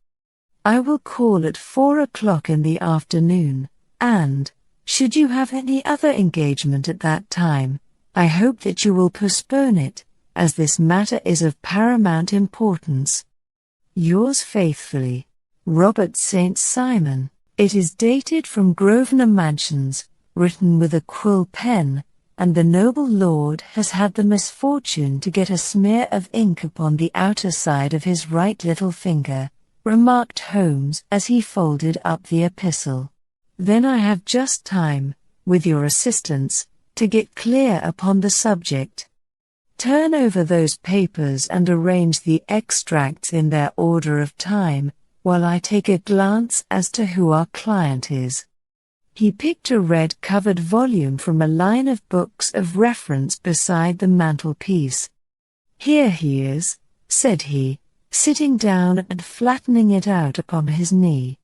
I will call at 4 o'clock in the afternoon, and, should you have any other engagement at that time, I hope that you will postpone it, as this matter is of paramount importance. Yours faithfully, Robert St. Simon. It is dated from Grosvenor Mansions, written with a quill pen, and the noble lord has had the misfortune to get a smear of ink upon the outer side of his right little finger, remarked Holmes as he folded up the epistle. Then I have just time, with your assistance, to get clear upon the subject. Turn over those papers and arrange the extracts in their order of time, while I take a glance as to who our client is. He picked a red-covered volume from a line of books of reference beside the mantelpiece. Here he is, said he, sitting down and flattening it out upon his knee.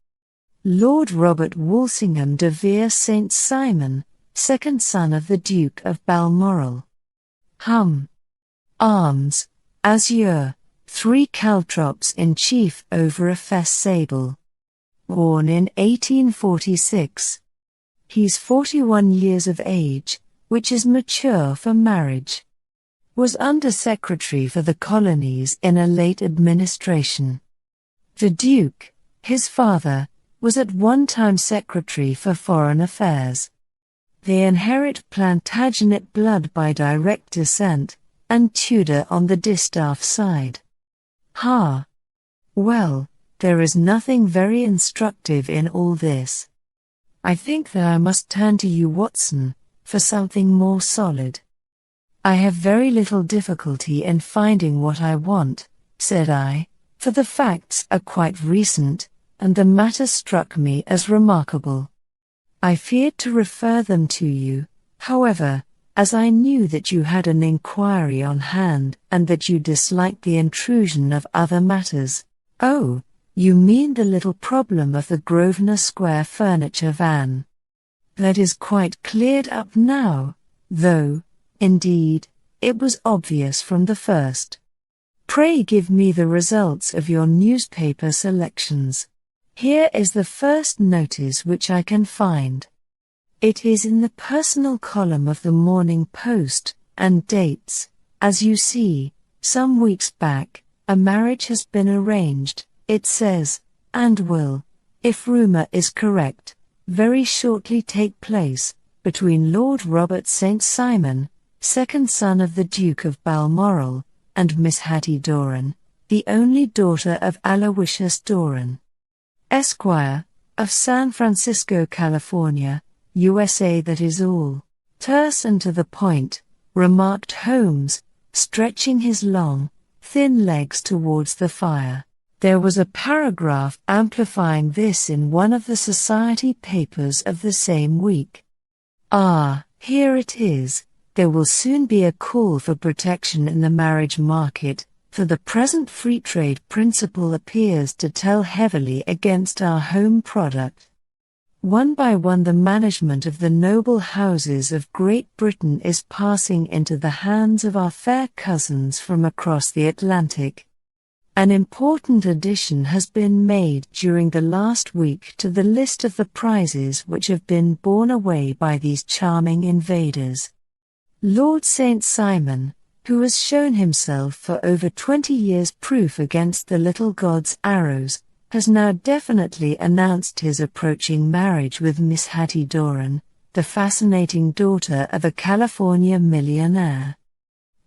Lord Robert Walsingham de Vere St. Simon, second son of the Duke of Balmoral. Arms, azure, 3 caltrops in chief over a fess sable. Born in 1846. He's 41 years of age, which is mature for marriage. Was Under-Secretary for the Colonies in a late administration. The Duke, his father, was at one time Secretary for Foreign Affairs. They inherit Plantagenet blood by direct descent, and Tudor on the distaff side. Well, there is nothing very instructive in all this. I think that I must turn to you, Watson, for something more solid. I have very little difficulty in finding what I want, said I, for the facts are quite recent, and the matter struck me as remarkable. I feared to refer them to you, however, as I knew that you had an inquiry on hand and that you disliked the intrusion of other matters. Oh, you mean the little problem of the Grosvenor Square furniture van. That is quite cleared up now, though, indeed, it was obvious from the first. Pray give me the results of your newspaper selections. Here is the first notice which I can find. It is in the personal column of the Morning Post, and dates, as you see, some weeks back. A marriage has been arranged, it says, and will, if rumour is correct, very shortly take place, between Lord Robert St. Simon, second son of the Duke of Balmoral, and Miss Hattie Doran, the only daughter of Aloysius Doran, Esquire, of San Francisco, California, USA. That is all. Terse and to the point, remarked Holmes, stretching his long, thin legs towards the fire. There was a paragraph amplifying this in one of the society papers of the same week. Here it is. There will soon be a call for protection in the marriage market, for the present free trade principle appears to tell heavily against our home product. One by one the management of the noble houses of Great Britain is passing into the hands of our fair cousins from across the Atlantic. An important addition has been made during the last week to the list of the prizes which have been borne away by these charming invaders. Lord St. Simon, who has shown himself for over 20 years proof against the little god's arrows, has now definitely announced his approaching marriage with Miss Hattie Doran, the fascinating daughter of a California millionaire.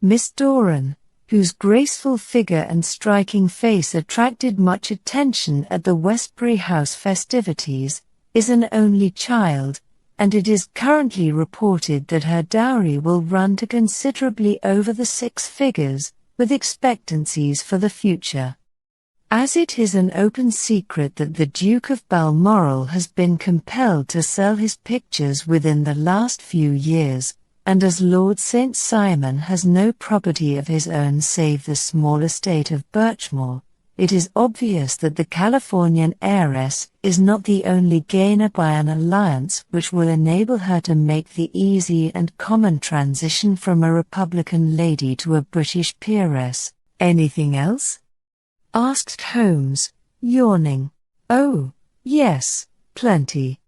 Miss Doran, whose graceful figure and striking face attracted much attention at the Westbury House festivities, is an only child, and it is currently reported that her dowry will run to considerably over the 6 figures, with expectancies for the future. As it is an open secret that the Duke of Balmoral has been compelled to sell his pictures within the last few years, and as Lord St. Simon has no property of his own save the small estate of Birchmoor, it is obvious that the Californian heiress is not the only gainer by an alliance which will enable her to make the easy and common transition from a Republican lady to a British peeress. Anything else? Asked Holmes, yawning. Oh, yes, plenty.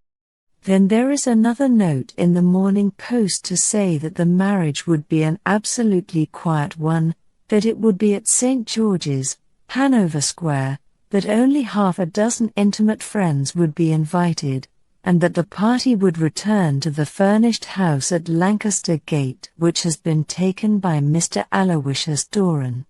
Then there is another note in the Morning Post to say that the marriage would be an absolutely quiet one, that it would be at St. George's, Hanover Square, that only half a dozen intimate friends would be invited, and that the party would return to the furnished house at Lancaster Gate which has been taken by Mr. Aloysius Doran.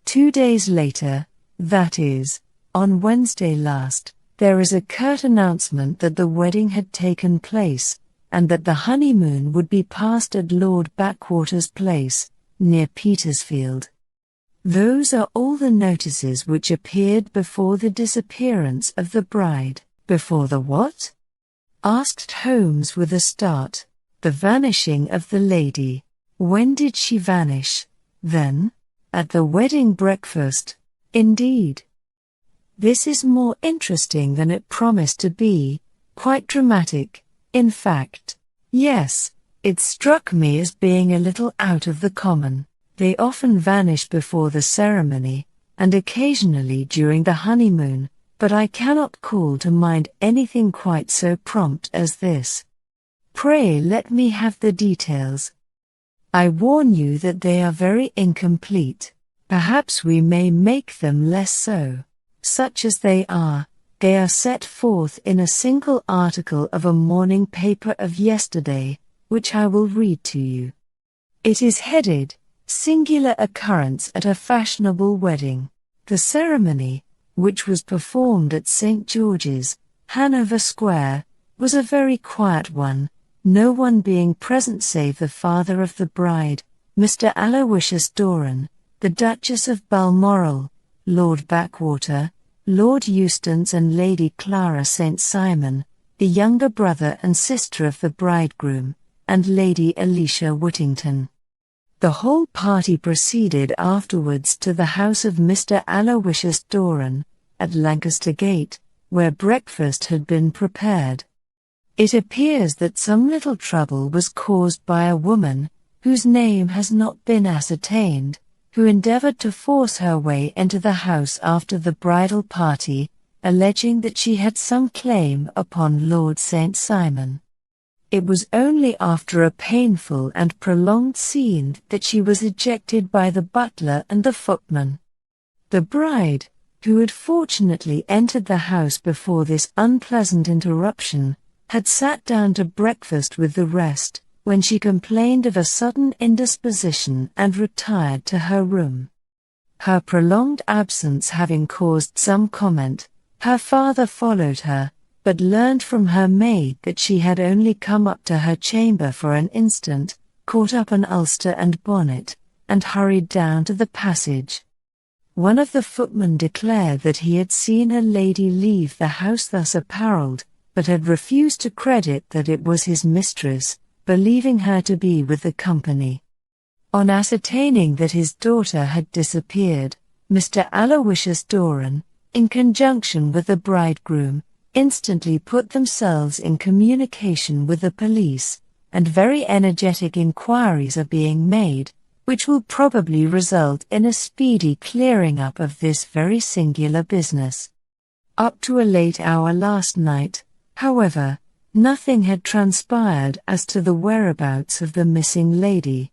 2 days later, that is, on Wednesday last, there is a curt announcement that the wedding had taken place, and that the honeymoon would be passed at Lord Backwater's place, near Petersfield. Those are all the notices which appeared before the disappearance of the bride. Before the what? Asked Holmes with a start. The vanishing of the lady. When did she vanish? Then? At the wedding breakfast. Indeed. This is more interesting than it promised to be, quite dramatic, in fact. Yes, it struck me as being a little out of the common. They often vanish before the ceremony, and occasionally during the honeymoon, but I cannot call to mind anything quite so prompt as this. Pray let me have the details. I warn you that they are very incomplete. Perhaps we may make them less so. Such as they are set forth in a single article of a morning paper of yesterday, which I will read to you. It is headed, Singular Occurrence at a Fashionable Wedding. The ceremony, which was performed at St. George's, Hanover Square, was a very quiet one, no one being present save the father of the bride, Mr. Aloysius Doran, the Duchess of Balmoral, Lord Backwater, Lord Eustace and Lady Clara St. Simon, the younger brother and sister of the bridegroom, and Lady Alicia Whittington. The whole party proceeded afterwards to the house of Mr. Aloysius Doran, at Lancaster Gate, where breakfast had been prepared. It appears that some little trouble was caused by a woman, whose name has not been ascertained, who endeavored to force her way into the house after the bridal party, alleging that she had some claim upon Lord St. Simon. It was only after a painful and prolonged scene that she was ejected by the butler and the footman. The bride, who had fortunately entered the house before this unpleasant interruption, had sat down to breakfast with the rest, when she complained of a sudden indisposition and retired to her room. Her prolonged absence having caused some comment, her father followed her, but learned from her maid that she had only come up to her chamber for an instant, caught up an ulster and bonnet, and hurried down to the passage. One of the footmen declared that he had seen a lady leave the house thus apparelled, but had refused to credit that it was his mistress, believing her to be with the company. On ascertaining that his daughter had disappeared, Mr. Aloysius Doran, in conjunction with the bridegroom, instantly put themselves in communication with the police, and very energetic inquiries are being made, which will probably result in a speedy clearing up of this very singular business. Up to a late hour last night, however, nothing had transpired as to the whereabouts of the missing lady.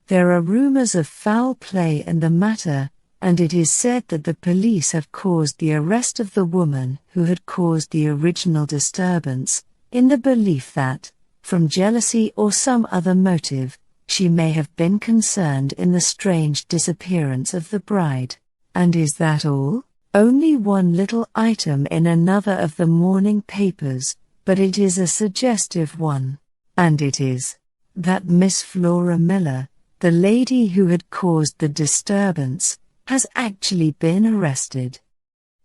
There are rumors of foul play in the matter, and it is said that the police have caused the arrest of the woman who had caused the original disturbance, in the belief that, from jealousy or some other motive, she may have been concerned in the strange disappearance of the bride. And is that all? Only one little item in another of the morning papers, but it is a suggestive one, and it is that Miss Flora Miller, the lady who had caused the disturbance, has actually been arrested.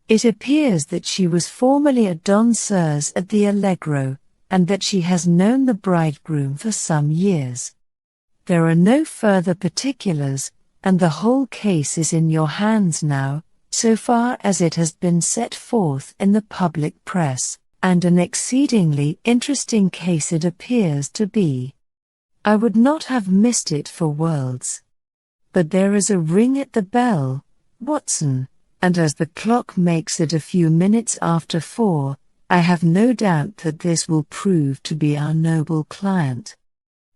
It appears that she was formerly a danseuse at the Allegro, and that she has known the bridegroom for some years. There are no further particulars, and the whole case is in your hands now, so far as it has been set forth in the public press, and an exceedingly interesting case it appears to be. I would not have missed it for worlds. But there is a ring at the bell, Watson, and as the clock makes it a few minutes after 4, I have no doubt that this will prove to be our noble client.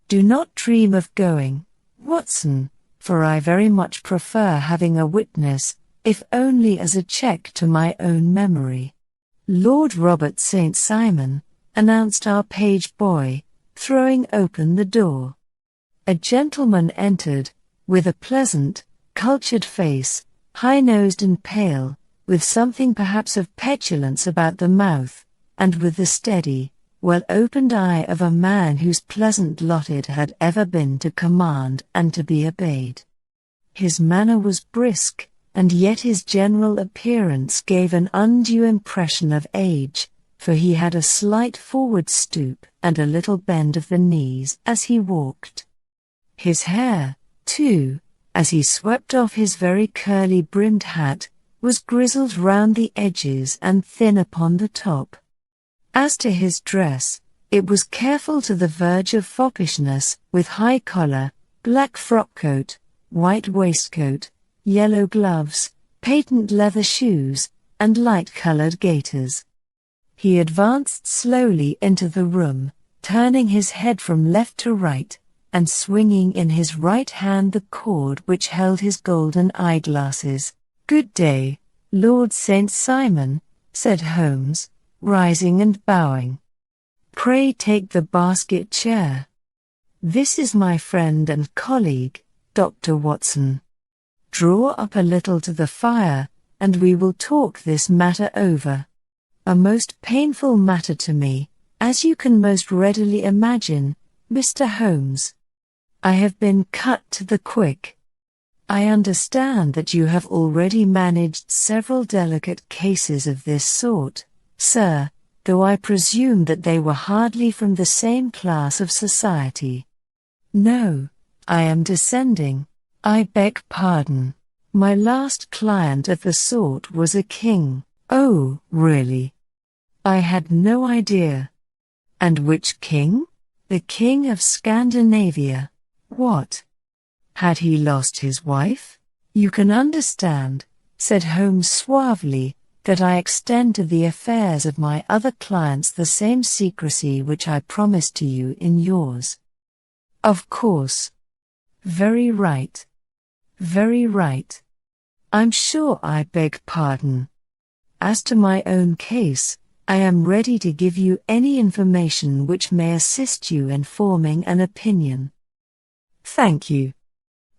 Do not dream of going, Watson, for I very much prefer having a witness, if only as a check to my own memory. Lord Robert St. Simon, announced our page boy, throwing open the door. A gentleman entered, with a pleasant, cultured face, high-nosed and pale, with something perhaps of petulance about the mouth, and with the steady, well-opened eye of a man whose pleasant lot it had ever been to command and to be obeyed. His manner was brisk, and yet his general appearance gave an undue impression of age, for he had a slight forward stoop and a little bend of the knees as he walked. His hair, too, as he swept off his very curly-brimmed hat, was grizzled round the edges and thin upon the top. As to his dress, it was careful to the verge of foppishness, with high collar, black frock-coat, white waistcoat, yellow gloves, patent leather shoes, and light-colored gaiters. He advanced slowly into the room, turning his head from left to right, and swinging in his right hand the cord which held his golden eyeglasses. "Good day, Lord St. Simon," said Holmes, rising and bowing. "Pray take the basket chair. This is my friend and colleague, Dr. Watson. Draw up a little to the fire, and we will talk this matter over. A most painful matter to me, as you can most readily imagine, Mr. Holmes. I have been cut to the quick. I understand that you have already managed several delicate cases of this sort, sir, though I presume that they were hardly from the same class of society." "No, I am descending. I beg pardon. My last client of the sort was a king." "Oh, really? I had no idea." "And which king?" "The king of Scandinavia." "What? Had he lost his wife?" "You can understand," said Holmes suavely, "that I extend to the affairs of my other clients the same secrecy which I promised to you in yours." "Of course. Very right. Very right. I'm sure I beg pardon. As to my own case, I am ready to give you any information which may assist you in forming an opinion." "Thank you.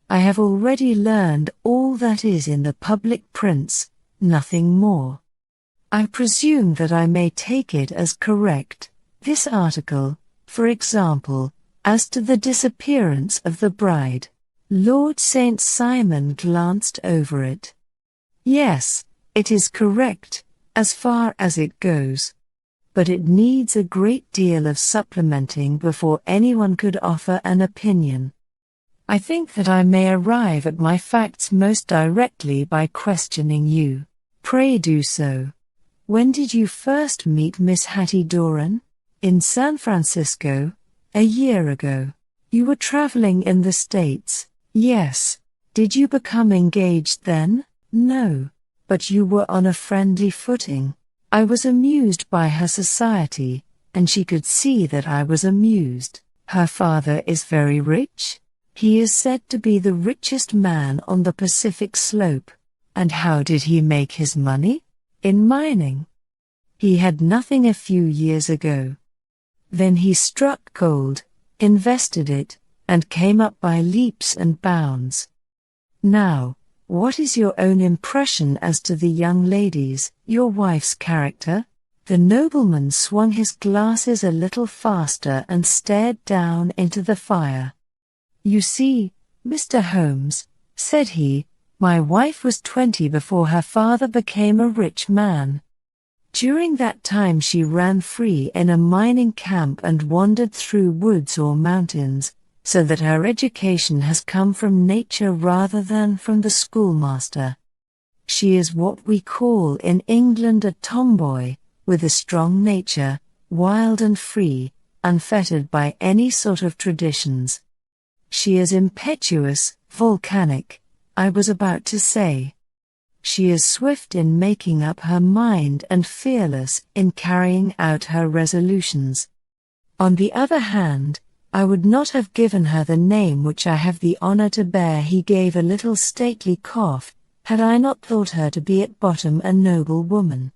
I have already learned all that is in the public prints, nothing more. I presume that I may take it as correct, this article, for example, as to the disappearance of the bride." Lord St. Simon glanced over it. "Yes, it is correct, as far as it goes. But it needs a great deal of supplementing before anyone could offer an opinion. I think that I may arrive at my facts most directly by questioning you." "Pray do so. When did you first meet Miss Hattie Doran?" "In San Francisco, a year ago." "You were traveling in the States?" "Yes." "Did you become engaged then?" "No. But you were on a friendly footing." "I was amused by her society, and she could see that I was amused." "Her father is very rich?" "He is said to be the richest man on the Pacific slope." "And how did he make his money?" "In mining. He had nothing a few years ago. Then he struck gold, invested it, and came up by leaps and bounds. Now, what is your own impression as to the young lady's, your wife's character?" The nobleman swung his glasses a little faster and stared down into the fire. "You see, "Mr. Holmes," said he, "my wife was 20 before her father became a rich man. During that time she ran free in a mining camp and wandered through woods or mountains, so that her education has come from nature rather than from the schoolmaster. She is what we call in England a tomboy, with a strong nature, wild and free, unfettered by any sort of traditions. She is impetuous, volcanic, I was about to say. She is swift in making up her mind and fearless in carrying out her resolutions. On the other hand, I would not have given her the name which I have the honor to bear." He gave a little stately cough, "had I not thought her to be at bottom a noble woman.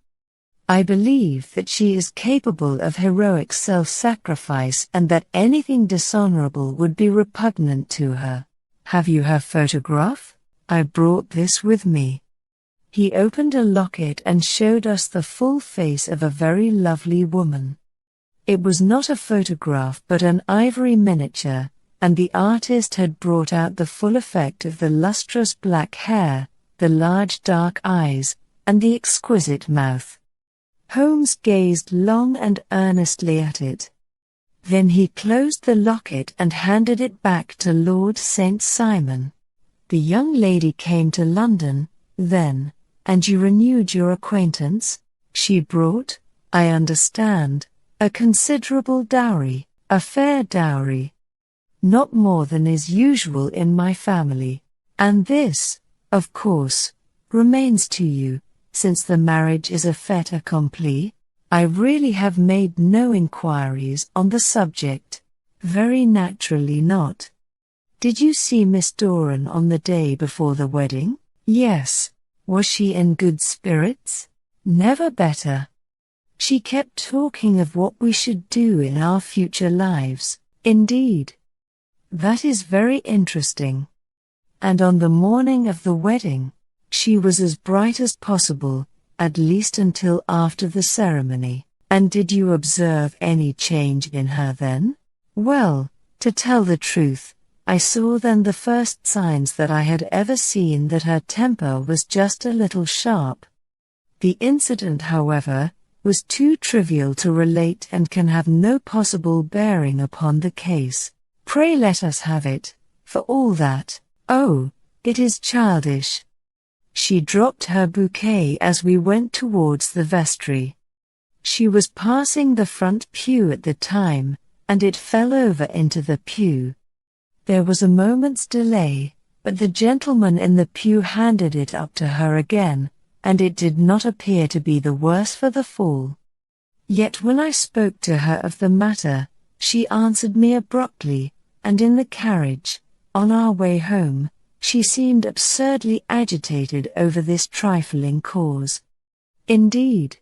I believe that she is capable of heroic self-sacrifice and that anything dishonorable would be repugnant to her. Have you her photograph? I brought this with me." He opened a locket and showed us the full face of a very lovely woman. It was not a photograph but an ivory miniature, and the artist had brought out the full effect of the lustrous black hair, the large dark eyes, and the exquisite mouth. Holmes gazed long and earnestly at it. Then he closed the locket and handed it back to Lord St. Simon. "The young lady came to London, then, and you renewed your acquaintance? She brought, I understand, a considerable dowry, a fair dowry. Not more than is usual in my family. And this, of course, remains to you, since the marriage is a fait accompli? I really have made no inquiries on the subject. Very naturally not. Did you see Miss Doran on the day before the wedding? Yes. Was she in good spirits? Never better. She kept talking of what we should do in our future lives. Indeed. That is very interesting. And on the morning of the wedding, she was as bright as possible, at least until after the ceremony. And did you observe any change in her then? Well, to tell the truth, I saw then the first signs that I had ever seen that her temper was just a little sharp. The incident, however, was too trivial to relate and can have no possible bearing upon the case. Pray let us have it, for all that. Oh, it is childish. She dropped her bouquet as we went towards the vestry. She was passing the front pew at the time, and it fell over into the pew. There was a moment's delay, but the gentleman in the pew handed it up to her again, and it did not appear to be the worse for the fall. Yet when I spoke to her of the matter, she answered me abruptly, and in the carriage, on our way home, she seemed absurdly agitated over this trifling cause. Indeed.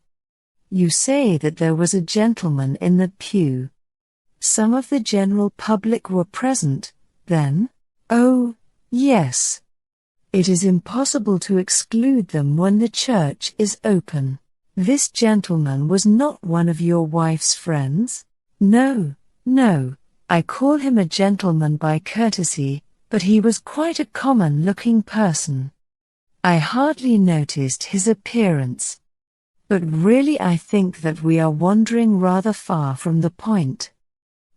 You say that there was a gentleman in the pew. Some of the general public were present, then? Oh, yes. It is impossible to exclude them when the church is open. This gentleman was not one of your wife's friends? No, no, I call him a gentleman by courtesy, but he was quite a common-looking person. I hardly noticed his appearance. But really I think that we are wandering rather far from the point.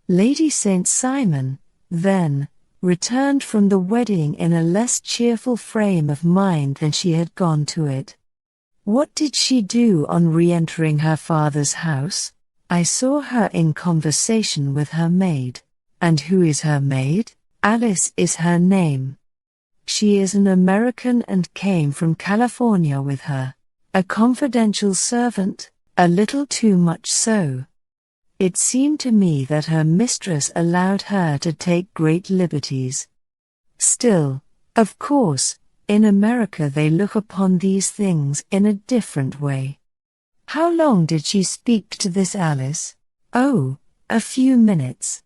Lady St. Simon, then, returned from the wedding in a less cheerful frame of mind than she had gone to it. What did she do on re-entering her father's house? I saw her in conversation with her maid. And who is her maid? Alice is her name. She is an American and came from California with her. A confidential servant, a little too much so. It seemed to me that her mistress allowed her to take great liberties. Still, of course, in America they look upon these things in a different way. How long did she speak to this Alice? Oh, a few minutes.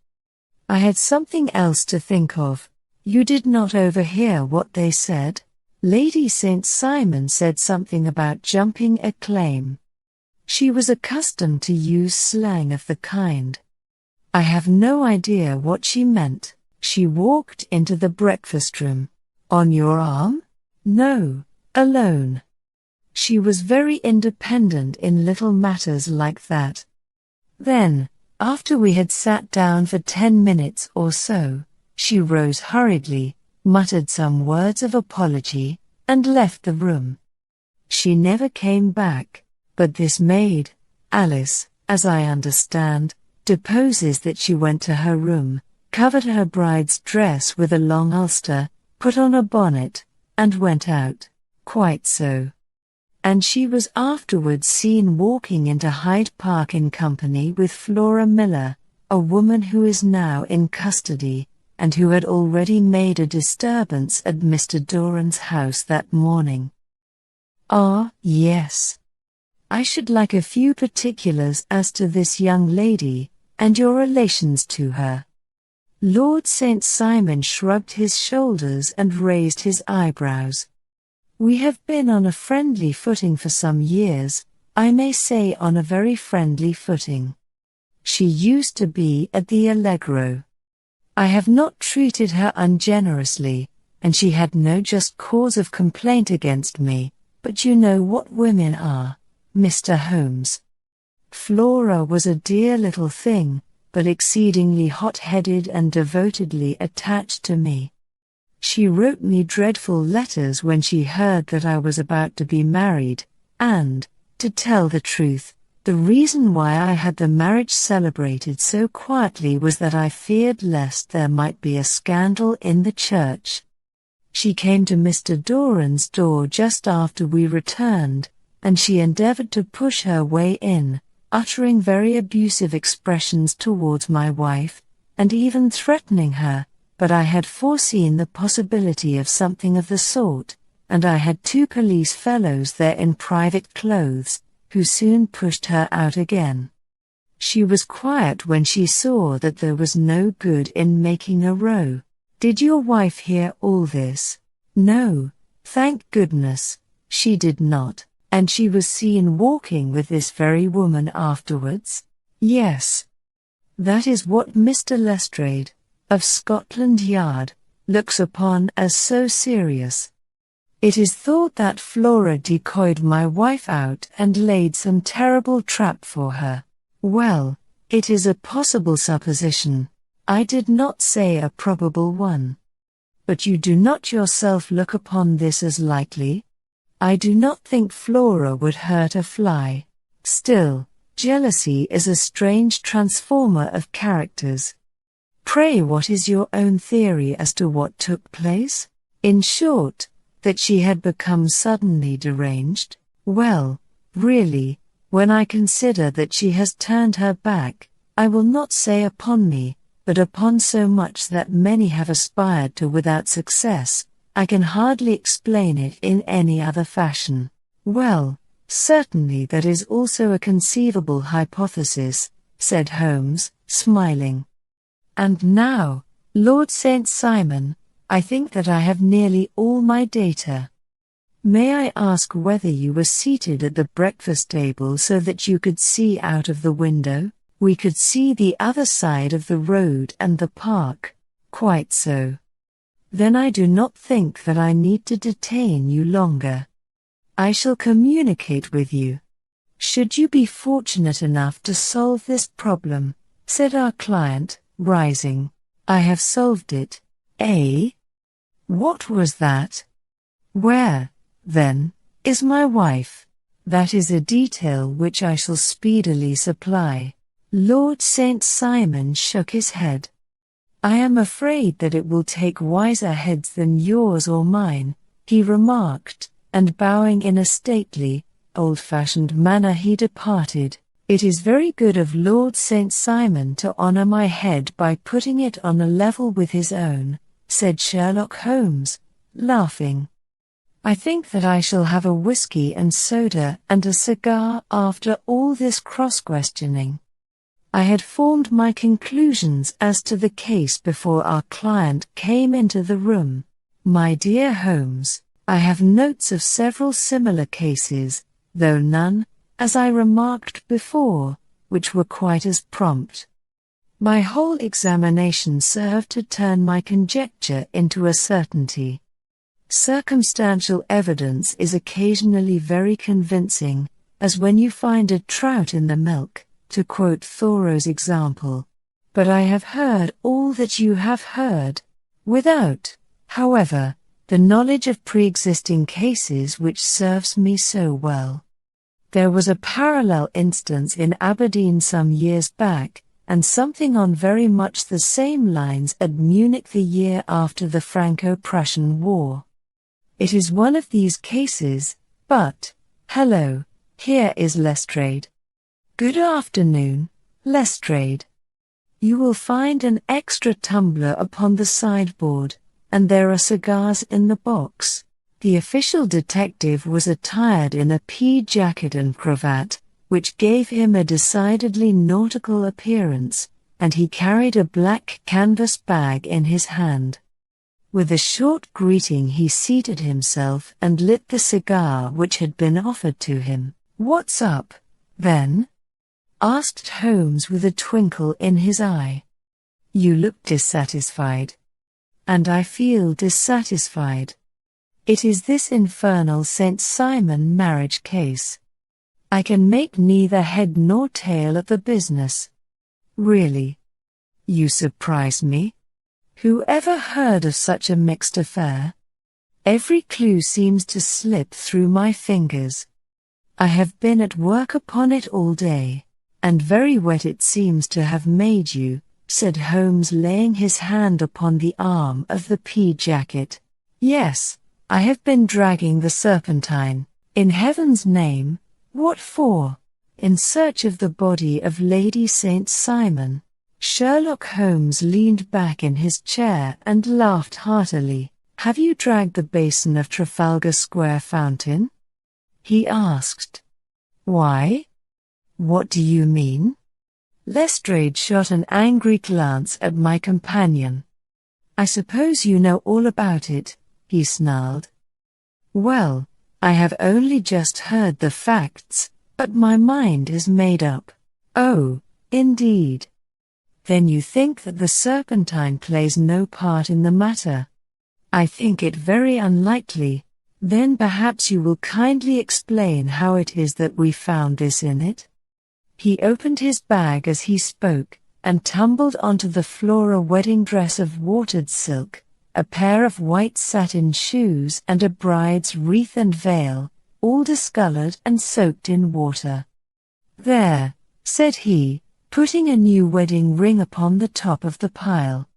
I had something else to think of. You did not overhear what they said? Lady St. Simon said something about jumping a claim. She was accustomed to use slang of the kind. I have no idea what she meant. She walked into the breakfast room. On your arm? No, alone. She was very independent in little matters like that. Then, after we had sat down for 10 minutes or so, she rose hurriedly, muttered some words of apology, and left the room. She never came back, but this maid, Alice, as I understand, deposes that she went to her room, covered her bride's dress with a long ulster, put on a bonnet, and went out. Quite so. And she was afterwards seen walking into Hyde Park in company with Flora Miller, a woman who is now in custody, and who had already made a disturbance at Mr. Doran's house that morning. Ah, yes. I should like a few particulars as to this young lady, and your relations to her. Lord St. Simon shrugged his shoulders and raised his eyebrows. We have been on a friendly footing for some years, I may say on a very friendly footing. She used to be at the Allegro. I have not treated her ungenerously, and she had no just cause of complaint against me, but you know what women are, Mr. Holmes. Flora was a dear little thing, but exceedingly hot-headed and devotedly attached to me. She wrote me dreadful letters when she heard that I was about to be married, and, to tell the truth, the reason why I had the marriage celebrated so quietly was that I feared lest there might be a scandal in the church. She came to Mr. Doran's door just after we returned, and she endeavored to push her way in, uttering very abusive expressions towards my wife, and even threatening her, but I had foreseen the possibility of something of the sort, and I had 2 police fellows there in private clothes, who soon pushed her out again. She was quiet when she saw that there was no good in making a row. Did your wife hear all this? No, thank goodness, she did not. And she was seen walking with this very woman afterwards? Yes. That is what Mr. Lestrade, of Scotland Yard, looks upon as so serious. It is thought that Flora decoyed my wife out and laid some terrible trap for her. Well, it is a possible supposition. I did not say a probable one. But you do not yourself look upon this as likely? I do not think Flora would hurt a fly. Still, jealousy is a strange transformer of characters. Pray, what is your own theory as to what took place? In short, that she had become suddenly deranged? Well, really, when I consider that she has turned her back, I will not say upon me, but upon so much that many have aspired to without success, I can hardly explain it in any other fashion. Well, certainly that is also a conceivable hypothesis, said Holmes, smiling. And now, Lord St. Simon, I think that I have nearly all my data. May I ask whether you were seated at the breakfast table so that you could see out of the window? We could see the other side of the road and the park. Quite so. Then I do not think that I need to detain you longer. I shall communicate with you. Should you be fortunate enough to solve this problem, said our client, rising, I have solved it. Eh? What was that? Where, then, is my wife? That is a detail which I shall speedily supply. Lord St. Simon shook his head. I am afraid that it will take wiser heads than yours or mine, he remarked, and bowing in a stately, old-fashioned manner he departed. It is very good of Lord St. Simon to honor my head by putting it on a level with his own, said Sherlock Holmes, laughing. I think that I shall have a whiskey and soda and a cigar after all this cross-questioning. I had formed my conclusions as to the case before our client came into the room. My dear Holmes, I have notes of several similar cases, though none, as I remarked before, which were quite as prompt. My whole examination served to turn my conjecture into a certainty. Circumstantial evidence is occasionally very convincing, as when you find a trout in the milk, to quote Thoreau's example. But I have heard all that you have heard, without, however, the knowledge of pre-existing cases which serves me so well. There was a parallel instance in Aberdeen some years back, and something on very much the same lines at Munich the year after the Franco-Prussian War. It is one of these cases, but, hello, here is Lestrade. Good afternoon, Lestrade. You will find an extra tumbler upon the sideboard, and there are cigars in the box. The official detective was attired in a pea jacket and cravat, which gave him a decidedly nautical appearance, and he carried a black canvas bag in his hand. With a short greeting he seated himself and lit the cigar which had been offered to him. "What's up, then?" asked Holmes with a twinkle in his eye. "You look dissatisfied." "And I feel dissatisfied. It is this infernal St. Simon marriage case. I can make neither head nor tail of the business. Really. You surprise me. Who ever heard of such a mixed affair? Every clue seems to slip through my fingers. I have been at work upon it all day, and very wet it seems to have made you," said Holmes, laying his hand upon the arm of the pea jacket. "Yes, I have been dragging the Serpentine. In heaven's name, what for?" "In search of the body of Lady St. Simon." Sherlock Holmes leaned back in his chair and laughed heartily. "Have you dragged the basin of Trafalgar Square fountain?" he asked. "Why? What do you mean?" Lestrade shot an angry glance at my companion. "I suppose you know all about it," he snarled. "Well, I have only just heard the facts, but my mind is made up." "Oh, indeed. Then you think that the Serpentine plays no part in the matter?" "I think it very unlikely." "Then perhaps you will kindly explain how it is that we found this in it?" He opened his bag as he spoke, and tumbled onto the floor a wedding dress of watered silk, a pair of white satin shoes and a bride's wreath and veil, all discolored and soaked in water. "There," said he, putting a new wedding ring upon the top of the pile.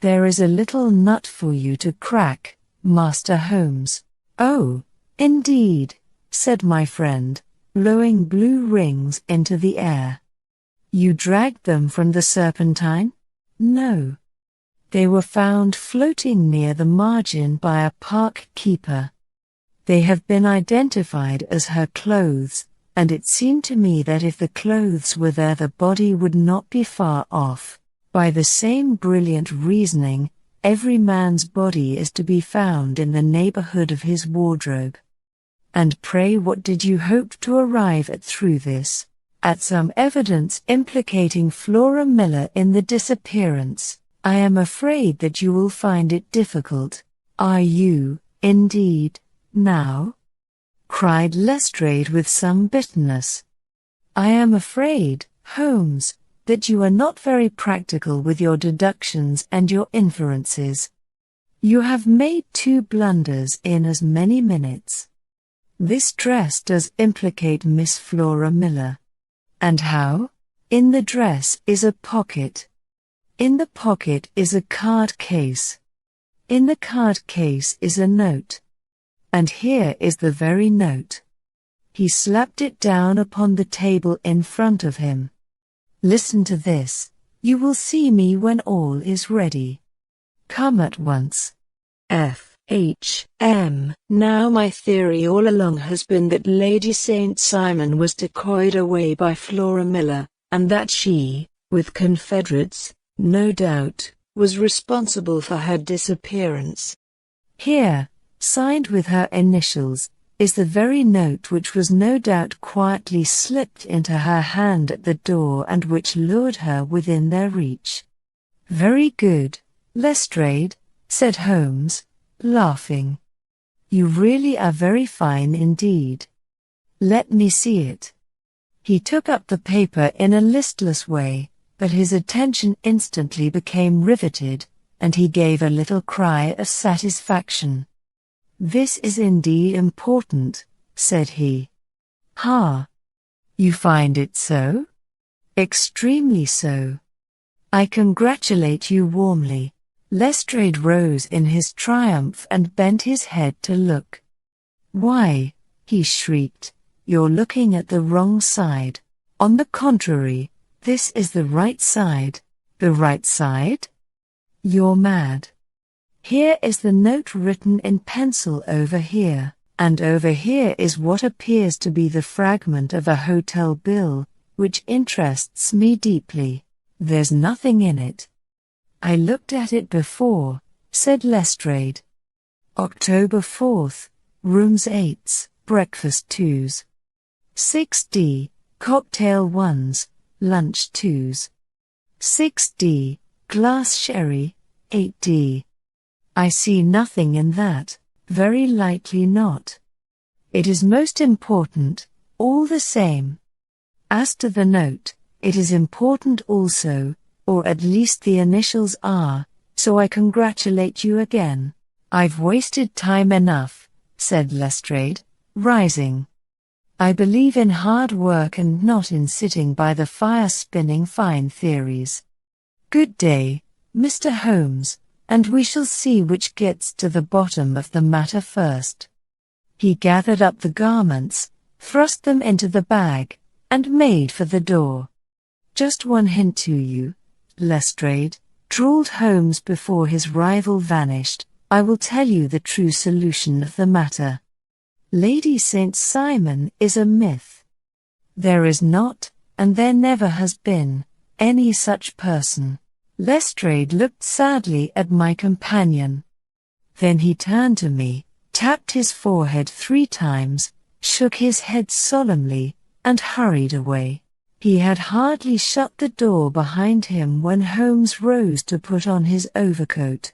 "There is a little nut for you to crack, Master Holmes." "Oh, indeed," said my friend, blowing blue rings into the air. "You dragged them from the Serpentine?" "No. They were found floating near the margin by a park keeper. They have been identified as her clothes, and it seemed to me that if the clothes were there the body would not be far off. By the same brilliant reasoning, every man's body is to be found in the neighborhood of his wardrobe." "And pray what did you hope to arrive at through this?" "At some evidence implicating Flora Miller in the disappearance." "I am afraid that you will find it difficult." "Are you, indeed, now?" cried Lestrade with some bitterness. "I am afraid, Holmes, that you are not very practical with your deductions and your inferences. You have made 2 blunders in as many minutes. This dress does implicate Miss Flora Miller." "And how?" "In the dress is a pocket. In the pocket is a card case. In the card case is a note. And here is the very note." He slapped it down upon the table in front of him. "Listen to this. You will see me when all is ready. Come at once. F.H.M. Now my theory all along has been that Lady St. Simon was decoyed away by Flora Miller, and that she, with confederates, no doubt, was responsible for her disappearance." Here, signed with her initials, is the very note which was no doubt quietly slipped into her hand at the door and which lured her within their reach. Very good, Lestrade, said Holmes, laughing. You really are very fine indeed. Let me see it. He took up the paper in a listless way, but his attention instantly became riveted, and he gave a little cry of satisfaction. This is indeed important, said he. Ha! You find it so? Extremely so. I congratulate you warmly. Lestrade rose in his triumph and bent his head to look. Why, he shrieked, you're looking at the wrong side. On the contrary, this is the right side. The right side? You're mad. Here is the note written in pencil over here, and over here is what appears to be the fragment of a hotel bill, which interests me deeply. There's nothing in it. I looked at it before, said Lestrade. October 4th, rooms 8s, breakfast 2s. 6D, cocktail 1s, lunch 2s. 6D, glass sherry, 8D. I see nothing in that, very likely not. It is most important, all the same. As to the note, it is important also, or at least the initials are, so I congratulate you again. I've wasted time enough, said Lestrade, rising. I believe in hard work and not in sitting by the fire spinning fine theories. Good day, Mr. Holmes, and we shall see which gets to the bottom of the matter first. He gathered up the garments, thrust them into the bag, and made for the door. Just one hint to you, Lestrade, drawled Holmes before his rival vanished, I will tell you the true solution of the matter. Lady St. Simon is a myth. There is not, and there never has been, any such person. Lestrade looked sadly at my companion. Then he turned to me, tapped his forehead 3 times, shook his head solemnly, and hurried away. He had hardly shut the door behind him when Holmes rose to put on his overcoat.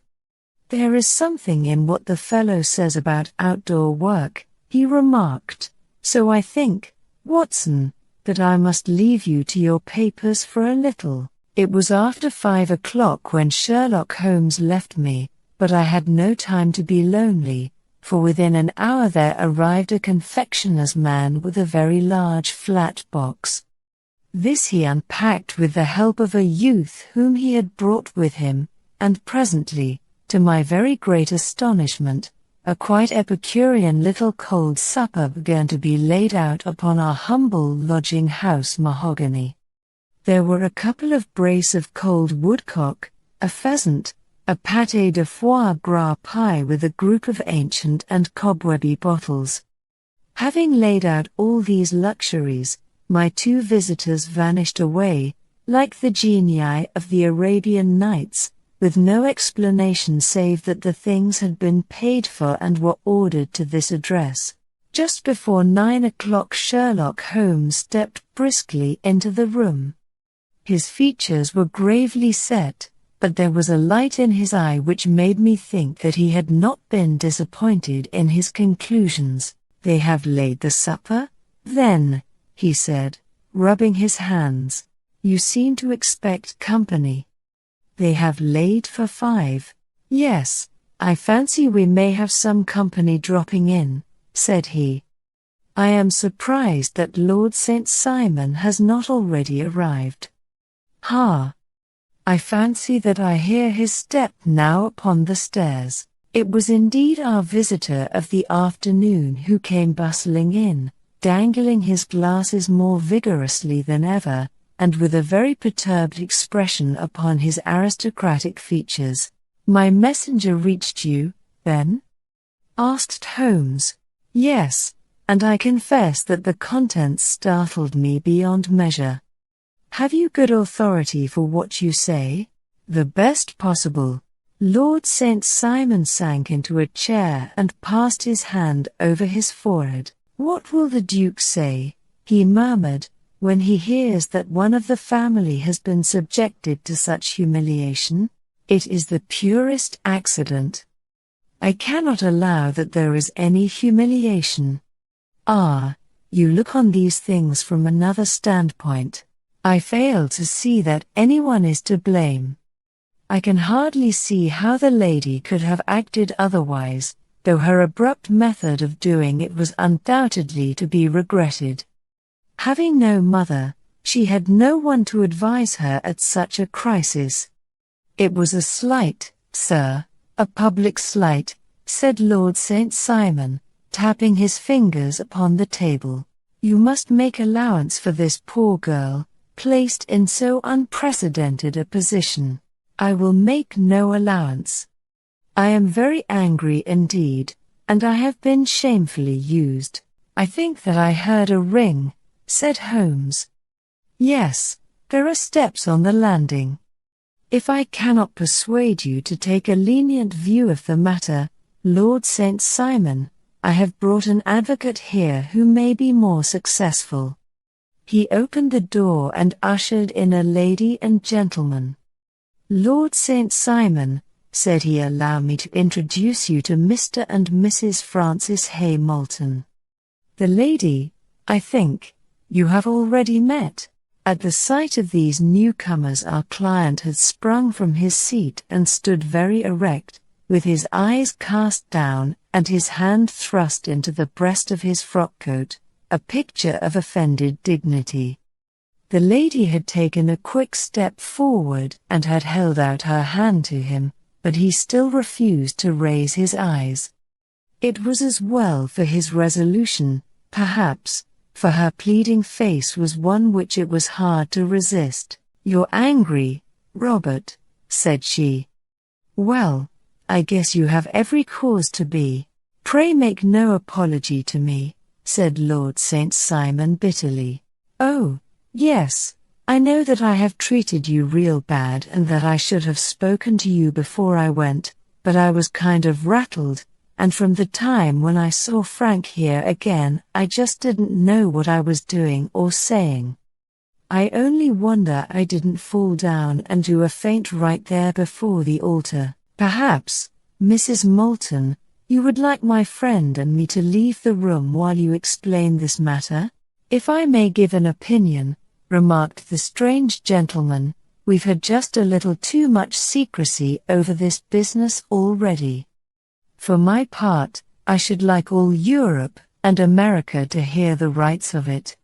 There is something in what the fellow says about outdoor work, he remarked, so I think, Watson, that I must leave you to your papers for a little. It was after 5 o'clock when Sherlock Holmes left me, but I had no time to be lonely, for within an hour there arrived a confectioner's man with a very large flat box. This he unpacked with the help of a youth whom he had brought with him, and presently, to my very great astonishment, a quite Epicurean little cold supper began to be laid out upon our humble lodging-house mahogany. There were a couple of brace of cold woodcock, a pheasant, a pâté de foie gras pie with a group of ancient and cobwebby bottles. Having laid out all these luxuries, my 2 visitors vanished away, like the genii of the Arabian Nights, with no explanation save that the things had been paid for and were ordered to this address. Just before 9 o'clock Sherlock Holmes stepped briskly into the room. His features were gravely set, but there was a light in his eye which made me think that he had not been disappointed in his conclusions. They have laid the supper, then, he said, rubbing his hands. You seem to expect company. They have laid for 5. Yes, I fancy we may have some company dropping in, said he. I am surprised that Lord St. Simon has not already arrived. Ha! I fancy that I hear his step now upon the stairs. It was indeed our visitor of the afternoon who came bustling in, dangling his glasses more vigorously than ever, and with a very perturbed expression upon his aristocratic features. My messenger reached you, then? Asked Holmes. Yes, and I confess that the contents startled me beyond measure. Have you good authority for what you say? The best possible. Lord St. Simon sank into a chair and passed his hand over his forehead. "What will the Duke say," he murmured, "when he hears that one of the family has been subjected to such humiliation? It is the purest accident. I cannot allow that there is any humiliation. Ah, you look on these things from another standpoint. I fail to see that anyone is to blame. I can hardly see how the lady could have acted otherwise, though her abrupt method of doing it was undoubtedly to be regretted. Having no mother, she had no one to advise her at such a crisis." "It was a slight, sir, a public slight," said Lord St. Simon, tapping his fingers upon the table. "You must make allowance for this poor girl, placed in so unprecedented a position." "I will make no allowance. I am very angry indeed, and I have been shamefully used." "I think that I heard a ring," said Holmes. "Yes, there are steps on the landing. If I cannot persuade you to take a lenient view of the matter, Lord St. Simon, I have brought an advocate here who may be more successful." He opened the door and ushered in a lady and gentleman. "Lord St. Simon," said he, "allow me to introduce you to Mr. and Mrs. Francis Hay Moulton. The lady, I think, you have already met." At the sight of these newcomers our client had sprung from his seat and stood very erect, with his eyes cast down and his hand thrust into the breast of his frock-coat, a picture of offended dignity. The lady had taken a quick step forward and had held out her hand to him, but he still refused to raise his eyes. It was as well for his resolution, perhaps, for her pleading face was one which it was hard to resist. "You're angry, Robert," said she. "Well, I guess you have every cause to be. Pray make no apology to me," said Lord St. Simon bitterly. "Oh, yes, I know that I have treated you real bad and that I should have spoken to you before I went, but I was kind of rattled, and from the time when I saw Frank here again I just didn't know what I was doing or saying. I only wonder I didn't fall down and do a faint right there before the altar. Perhaps, Mrs. Moulton, you would like my friend and me to leave the room while you explain this matter? If I may give an opinion," remarked the strange gentleman, "we've had just a little too much secrecy over this business already. For my part, I should like all Europe and America to hear the rights of it."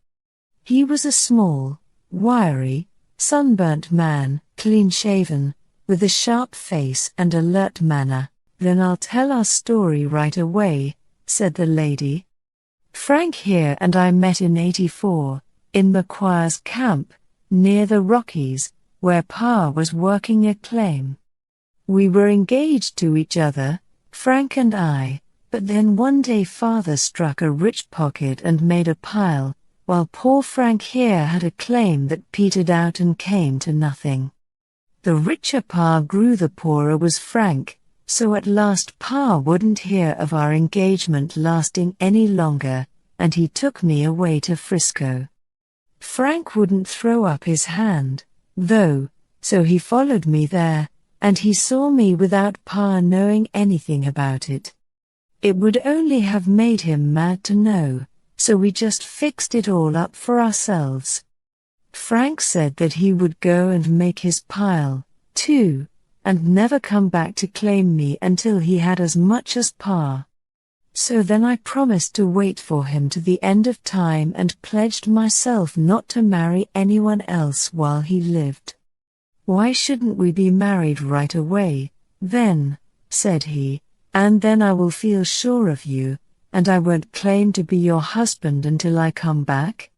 He was a small, wiry, sunburnt man, clean-shaven, with a sharp face and alert manner. "Then I'll tell our story right away," said the lady. "Frank here and I met in '84, in Macquarie's camp, near the Rockies, where Pa was working a claim. We were engaged to each other, Frank and I, but then one day Father struck a rich pocket and made a pile, while poor Frank here had a claim that petered out and came to nothing. The richer Pa grew, the poorer was Frank, so at last Pa wouldn't hear of our engagement lasting any longer, and he took me away to Frisco. Frank wouldn't throw up his hand, though, so he followed me there, and he saw me without Pa knowing anything about it. It would only have made him mad to know, so we just fixed it all up for ourselves. Frank said that he would go and make his pile, too, and never come back to claim me until he had as much as Pa. So then I promised to wait for him to the end of time and pledged myself not to marry anyone else while he lived. "Why shouldn't we be married right away, then?" said he, "and then I will feel sure of you, and I won't claim to be your husband until I come back?"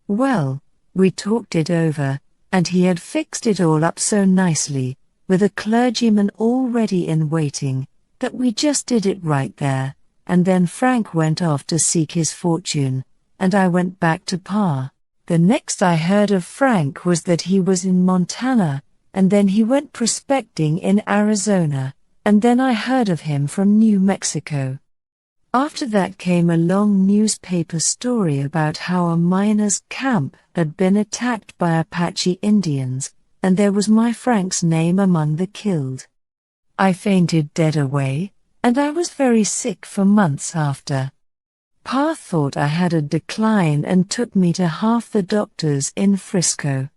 Well, we talked it over, and he had fixed it all up so nicely, with a clergyman already in waiting, that we just did it right there, and then Frank went off to seek his fortune, and I went back to Pa. The next I heard of Frank was that he was in Montana, and then he went prospecting in Arizona, and then I heard of him from New Mexico. After that came a long newspaper story about how a miners' camp had been attacked by Apache Indians, and there was my Frank's name among the killed. I fainted dead away, and I was very sick for months after. Pa thought I had a decline and took me to half the doctors in Frisco.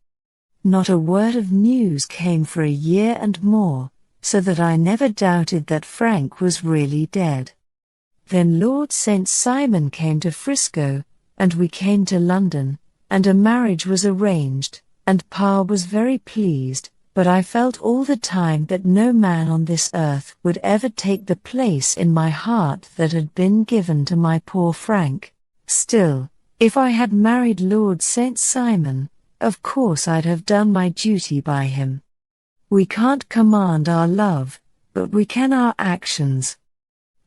Not a word of news came for a year and more, so that I never doubted that Frank was really dead. Then Lord St. Simon came to Frisco, and we came to London, and a marriage was arranged, and Pa was very pleased, but I felt all the time that no man on this earth would ever take the place in my heart that had been given to my poor Frank. Still, if I had married Lord St. Simon, of course I'd have done my duty by him. We can't command our love, but we can our actions.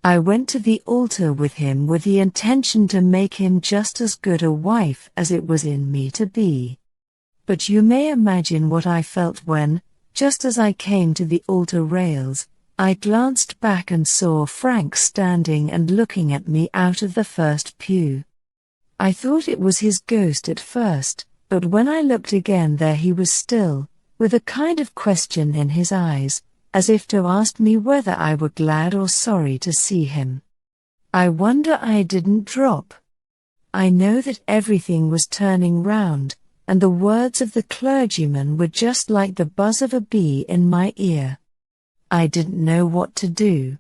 I went to the altar with him with the intention to make him just as good a wife as it was in me to be. But you may imagine what I felt when, just as I came to the altar rails, I glanced back and saw Frank standing and looking at me out of the first pew. I thought it was his ghost at first, but when I looked again there he was still, with a kind of question in his eyes, as if to ask me whether I were glad or sorry to see him. I wonder I didn't drop. I know that everything was turning round, and the words of the clergyman were just like the buzz of a bee in my ear. I didn't know what to do.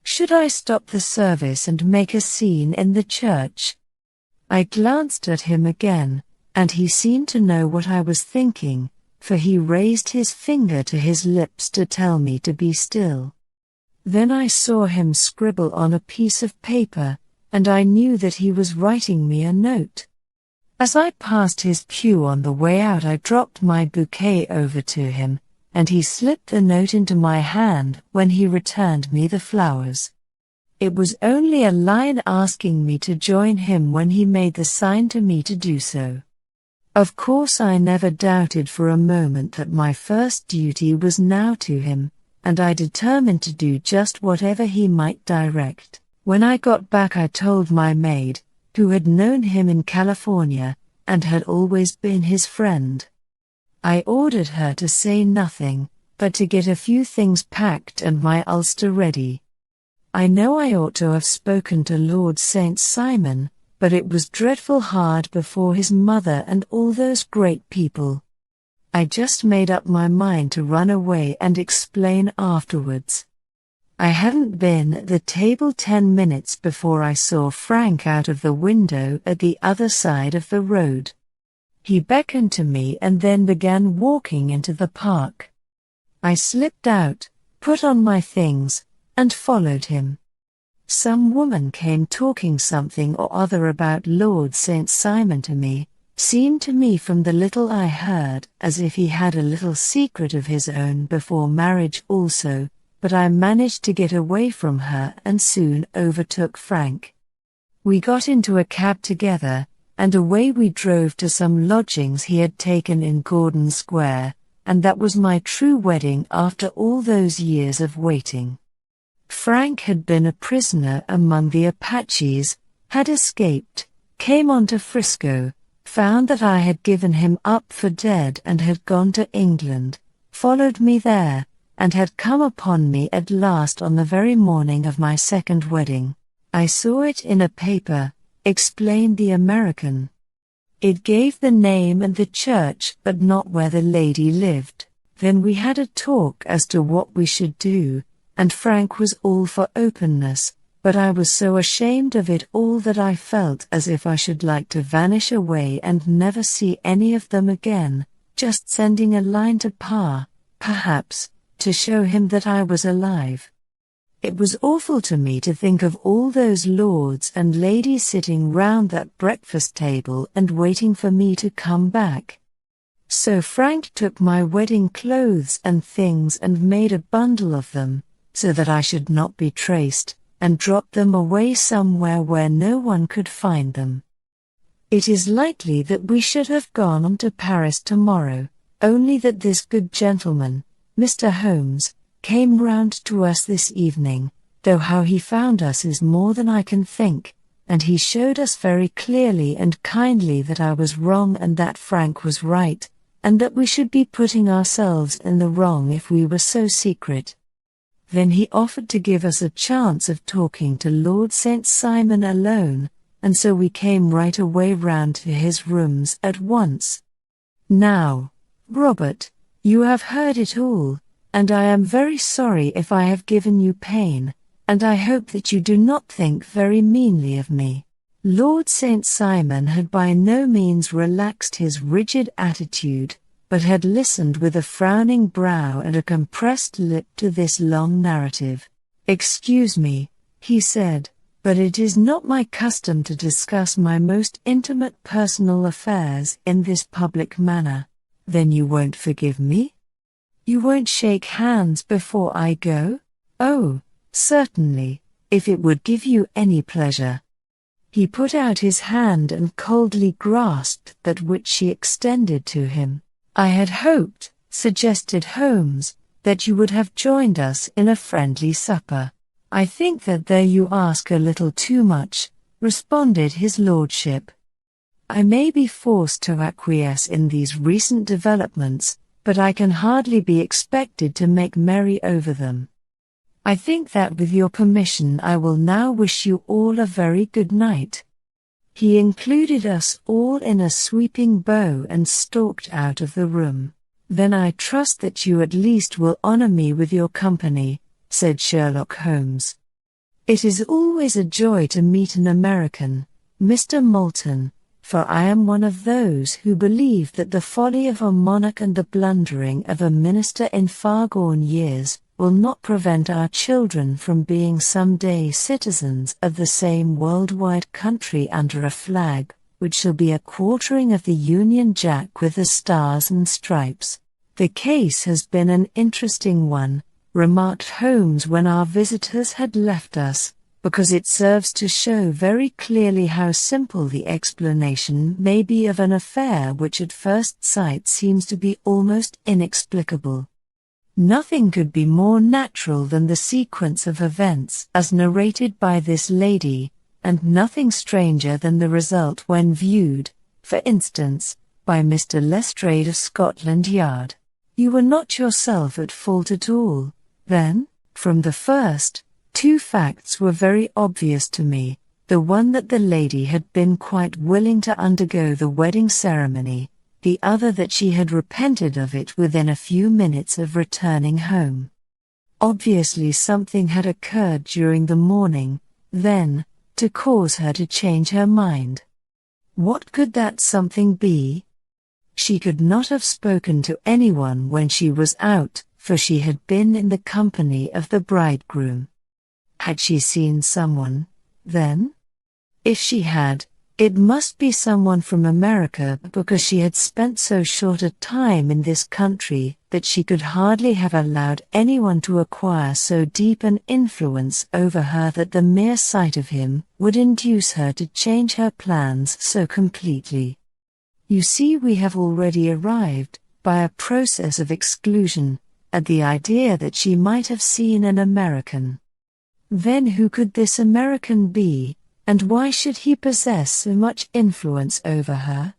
Should I stop the service and make a scene in the church? I glanced at him again, and he seemed to know what I was thinking, for he raised his finger to his lips to tell me to be still. Then I saw him scribble on a piece of paper, and I knew that he was writing me a note. As I passed his pew on the way out I dropped my bouquet over to him, and he slipped the note into my hand when he returned me the flowers. It was only a line asking me to join him when he made the sign to me to do so. Of course I never doubted for a moment that my first duty was now to him, and I determined to do just whatever he might direct. When I got back I told my maid, who had known him in California, and had always been his friend. I ordered her to say nothing, but to get a few things packed and my ulster ready. I know I ought to have spoken to Lord St. Simon, but it was dreadful hard before his mother and all those great people. I just made up my mind to run away and explain afterwards. I hadn't been at the table 10 minutes before I saw Frank out of the window at the other side of the road. He beckoned to me and then began walking into the park. I slipped out, put on my things, and followed him. Some woman came talking something or other about Lord St. Simon to me, seemed to me from the little I heard as if he had a little secret of his own before marriage also, but I managed to get away from her and soon overtook Frank. We got into a cab together, and away we drove to some lodgings he had taken in Gordon Square, and that was my true wedding after all those years of waiting. Frank had been a prisoner among the Apaches, had escaped, came on to Frisco, found that I had given him up for dead and had gone to England, followed me there, and had come upon me at last on the very morning of my second wedding. I saw it in a paper, explained the American. It gave the name and the church but not where the lady lived. Then we had a talk as to what we should do, and Frank was all for openness, but I was so ashamed of it all that I felt as if I should like to vanish away and never see any of them again, just sending a line to Pa, perhaps, to show him that I was alive. It was awful to me to think of all those lords and ladies sitting round that breakfast table and waiting for me to come back. So Frank took my wedding clothes and things and made a bundle of them, so that I should not be traced, and dropped them away somewhere where no one could find them. It is likely that we should have gone on to Paris tomorrow, only that this good gentleman, Mr. Holmes, came round to us this evening, though how he found us is more than I can think, and he showed us very clearly and kindly that I was wrong and that Frank was right, and that we should be putting ourselves in the wrong if we were so secret. Then he offered to give us a chance of talking to Lord St. Simon alone, and so we came right away round to his rooms at once. Now, Robert, you have heard it all, and I am very sorry if I have given you pain, and I hope that you do not think very meanly of me. Lord St. Simon had by no means relaxed his rigid attitude, but had listened with a frowning brow and a compressed lip to this long narrative. "Excuse me," he said, "but it is not my custom to discuss my most intimate personal affairs in this public manner." "Then you won't forgive me? You won't shake hands before I go?" "Oh, certainly, if it would give you any pleasure." He put out his hand and coldly grasped that which she extended to him. "I had hoped," suggested Holmes, "that you would have joined us in a friendly supper." "I think that there you ask a little too much," responded his lordship. "I may be forced to acquiesce in these recent developments, but I can hardly be expected to make merry over them. I think that with your permission I will now wish you all a very good night." He included us all in a sweeping bow and stalked out of the room. "Then I trust that you at least will honor me with your company," said Sherlock Holmes. "It is always a joy to meet an American, Mr. Moulton, for I am one of those who believe that the folly of a monarch and the blundering of a minister in far-gone years will not prevent our children from being someday citizens of the same worldwide country under a flag, which shall be a quartering of the Union Jack with the stars and stripes." "The case has been an interesting one," remarked Holmes when our visitors had left us, "because it serves to show very clearly how simple the explanation may be of an affair which at first sight seems to be almost inexplicable. Nothing could be more natural than the sequence of events as narrated by this lady, and nothing stranger than the result when viewed, for instance, by Mr. Lestrade of Scotland Yard. You were not yourself at fault at all, then? From the first, two facts were very obvious to me, the one that the lady had been quite willing to undergo the wedding ceremony, the other that she had repented of it within a few minutes of returning home. Obviously something had occurred during the morning, then, to cause her to change her mind. What could that something be? She could not have spoken to anyone when she was out, for she had been in the company of the bridegroom. Had she seen someone, then? If she had, it must be someone from America, because she had spent so short a time in this country that she could hardly have allowed anyone to acquire so deep an influence over her that the mere sight of him would induce her to change her plans so completely. You see, we have already arrived, by a process of exclusion, at the idea that she might have seen an American. Then who could this American be? And why should he possess so much influence over her?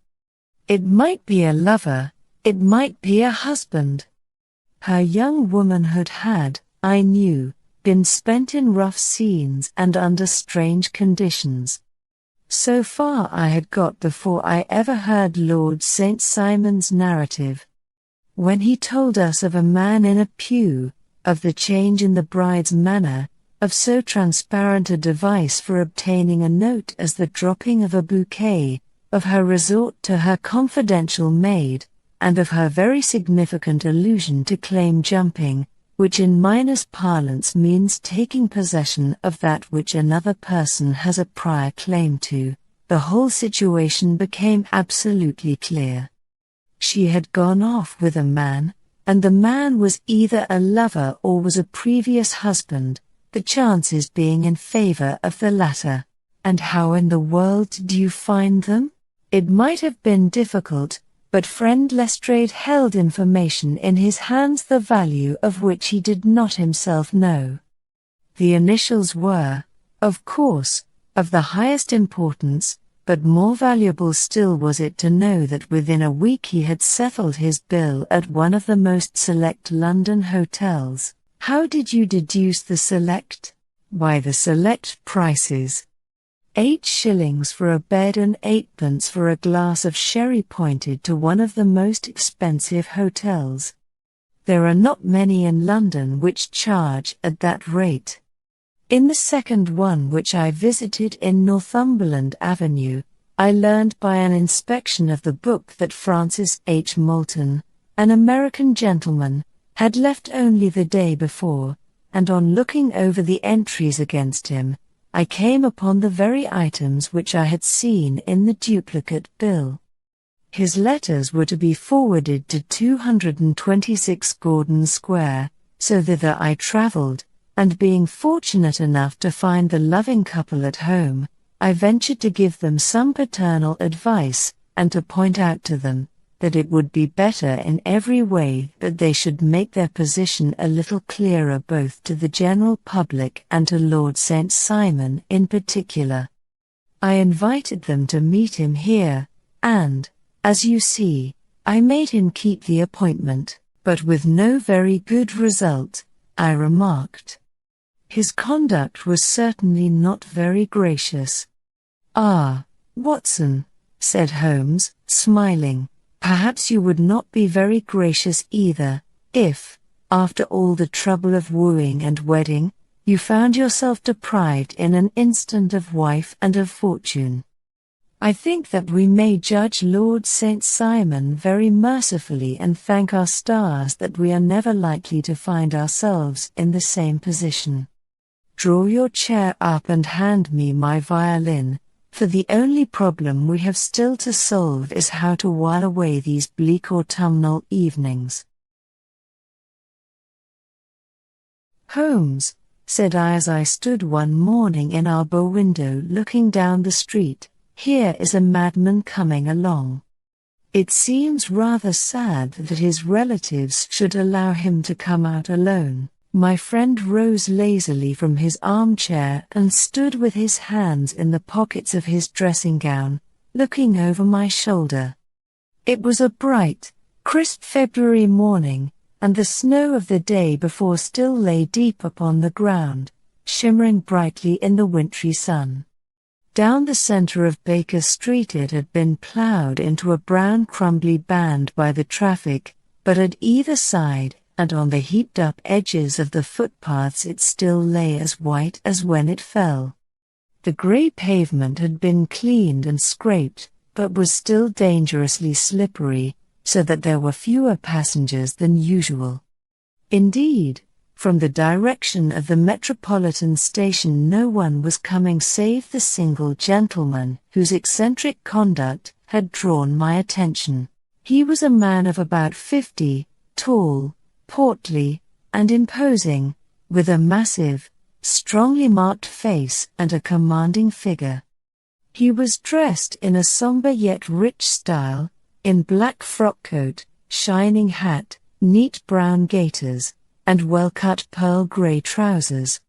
It might be a lover, it might be a husband. Her young womanhood had, I knew, been spent in rough scenes and under strange conditions. So far I had got before I ever heard Lord St. Simon's narrative. When he told us of a man in a pew, of the change in the bride's manner, of so transparent a device for obtaining a note as the dropping of a bouquet, of her resort to her confidential maid, and of her very significant allusion to claim jumping, which in miners' parlance means taking possession of that which another person has a prior claim to, the whole situation became absolutely clear. She had gone off with a man, and the man was either a lover or was a previous husband, the chances being in favor of the latter. And how in the world do you find them? It might have been difficult, but friend Lestrade held information in his hands the value of which he did not himself know. The initials were, of course, of the highest importance, but more valuable still was it to know that within a week he had settled his bill at one of the most select London hotels. How did you deduce the select? Why, the select prices. 8 shillings for a bed and 8pence for a glass of sherry pointed to one of the most expensive hotels. There are not many in London which charge at that rate. In the second one which I visited in Northumberland Avenue, I learned by an inspection of the book that Francis H. Moulton, an American gentleman, had left only the day before, and on looking over the entries against him, I came upon the very items which I had seen in the duplicate bill. His letters were to be forwarded to 226 Gordon Square, so thither I travelled, and being fortunate enough to find the loving couple at home, I ventured to give them some paternal advice, and to point out to them that it would be better in every way that they should make their position a little clearer both to the general public and to Lord St. Simon in particular. I invited them to meet him here, and, as you see, I made him keep the appointment, but with no very good result, I remarked. His conduct was certainly not very gracious. "Ah, Watson," said Holmes, smiling, "perhaps you would not be very gracious either, if, after all the trouble of wooing and wedding, you found yourself deprived in an instant of wife and of fortune. I think that we may judge Lord St. Simon very mercifully and thank our stars that we are never likely to find ourselves in the same position. Draw your chair up and hand me my violin, for the only problem we have still to solve is how to while away these bleak autumnal evenings." "Holmes," said I as I stood one morning in our bow window looking down the street, "here is a madman coming along. It seems rather sad that his relatives should allow him to come out alone." My friend rose lazily from his armchair and stood with his hands in the pockets of his dressing gown, looking over my shoulder. It was a bright, crisp February morning, and the snow of the day before still lay deep upon the ground, shimmering brightly in the wintry sun. Down the centre of Baker Street it had been ploughed into a brown crumbly band by the traffic, but at either side, and on the heaped-up edges of the footpaths it still lay as white as when it fell. The grey pavement had been cleaned and scraped, but was still dangerously slippery, so that there were fewer passengers than usual. Indeed, from the direction of the Metropolitan Station no one was coming save the single gentleman whose eccentric conduct had drawn my attention. He was a man of about 50, tall, portly, and imposing, with a massive, strongly marked face and a commanding figure. He was dressed in a somber yet rich style, in black frock coat, shining hat, neat brown gaiters, and well-cut pearl grey trousers.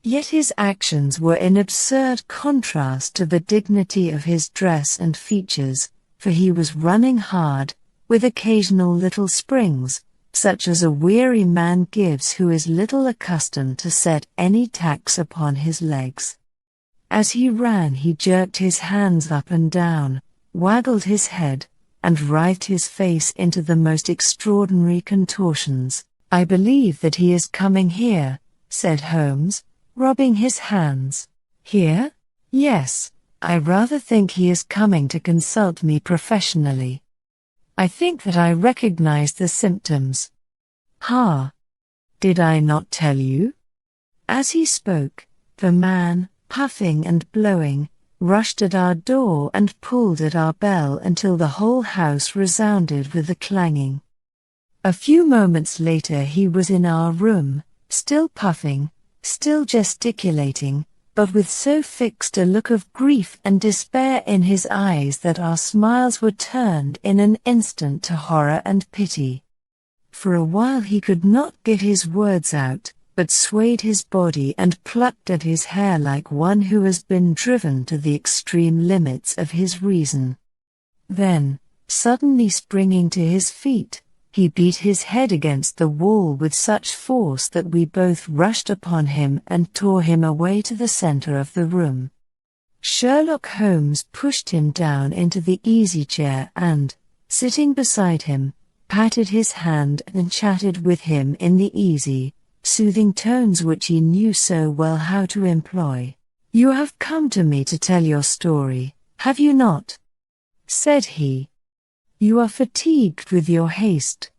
Yet his actions were in absurd contrast to the dignity of his dress and features, for he was running hard, with occasional little springs, such as a weary man gives who is little accustomed to set any tax upon his legs. As he ran he jerked his hands up and down, waggled his head, and writhed his face into the most extraordinary contortions. "I believe that he is coming here," said Holmes, rubbing his hands. "Here? Yes, I rather think he is coming to consult me professionally. I think that I recognize the symptoms. Ha! Did I not tell you?" As he spoke, the man, puffing and blowing, rushed at our door and pulled at our bell until the whole house resounded with the clanging. A few moments later he was in our room, still puffing, still gesticulating, but with so fixed a look of grief and despair in his eyes that our smiles were turned in an instant to horror and pity. For a while he could not get his words out, but swayed his body and plucked at his hair like one who has been driven to the extreme limits of his reason. Then, suddenly springing to his feet, he beat his head against the wall with such force that we both rushed upon him and tore him away to the center of the room. Sherlock Holmes pushed him down into the easy-chair and, sitting beside him, patted his hand and chatted with him in the easy, soothing tones which he knew so well how to employ. "You have come to me to tell your story, have you not?" said he. "You are fatigued with your haste.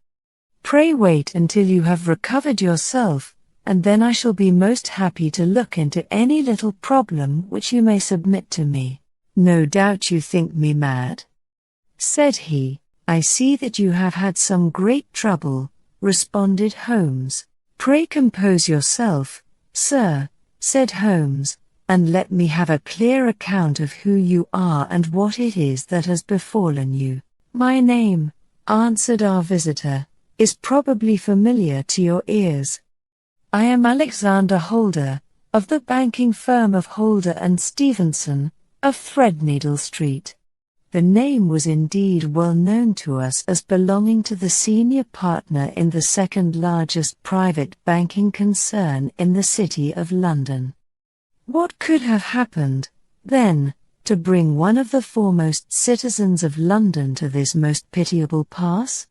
Pray wait until you have recovered yourself, and then I shall be most happy to look into any little problem which you may submit to me. No doubt you think me mad," said he. "I see that you have had some great trouble," responded Holmes. "Pray compose yourself, sir," said Holmes, "and let me have a clear account of who you are and what it is that has befallen you." "My name," answered our visitor, "is probably familiar to your ears. I am Alexander Holder, of the banking firm of Holder and Stevenson, of Threadneedle Street." The name was indeed well known to us as belonging to the senior partner in the second largest private banking concern in the City of London. What could have happened, then, to bring one of the foremost citizens of London to this most pitiable pass?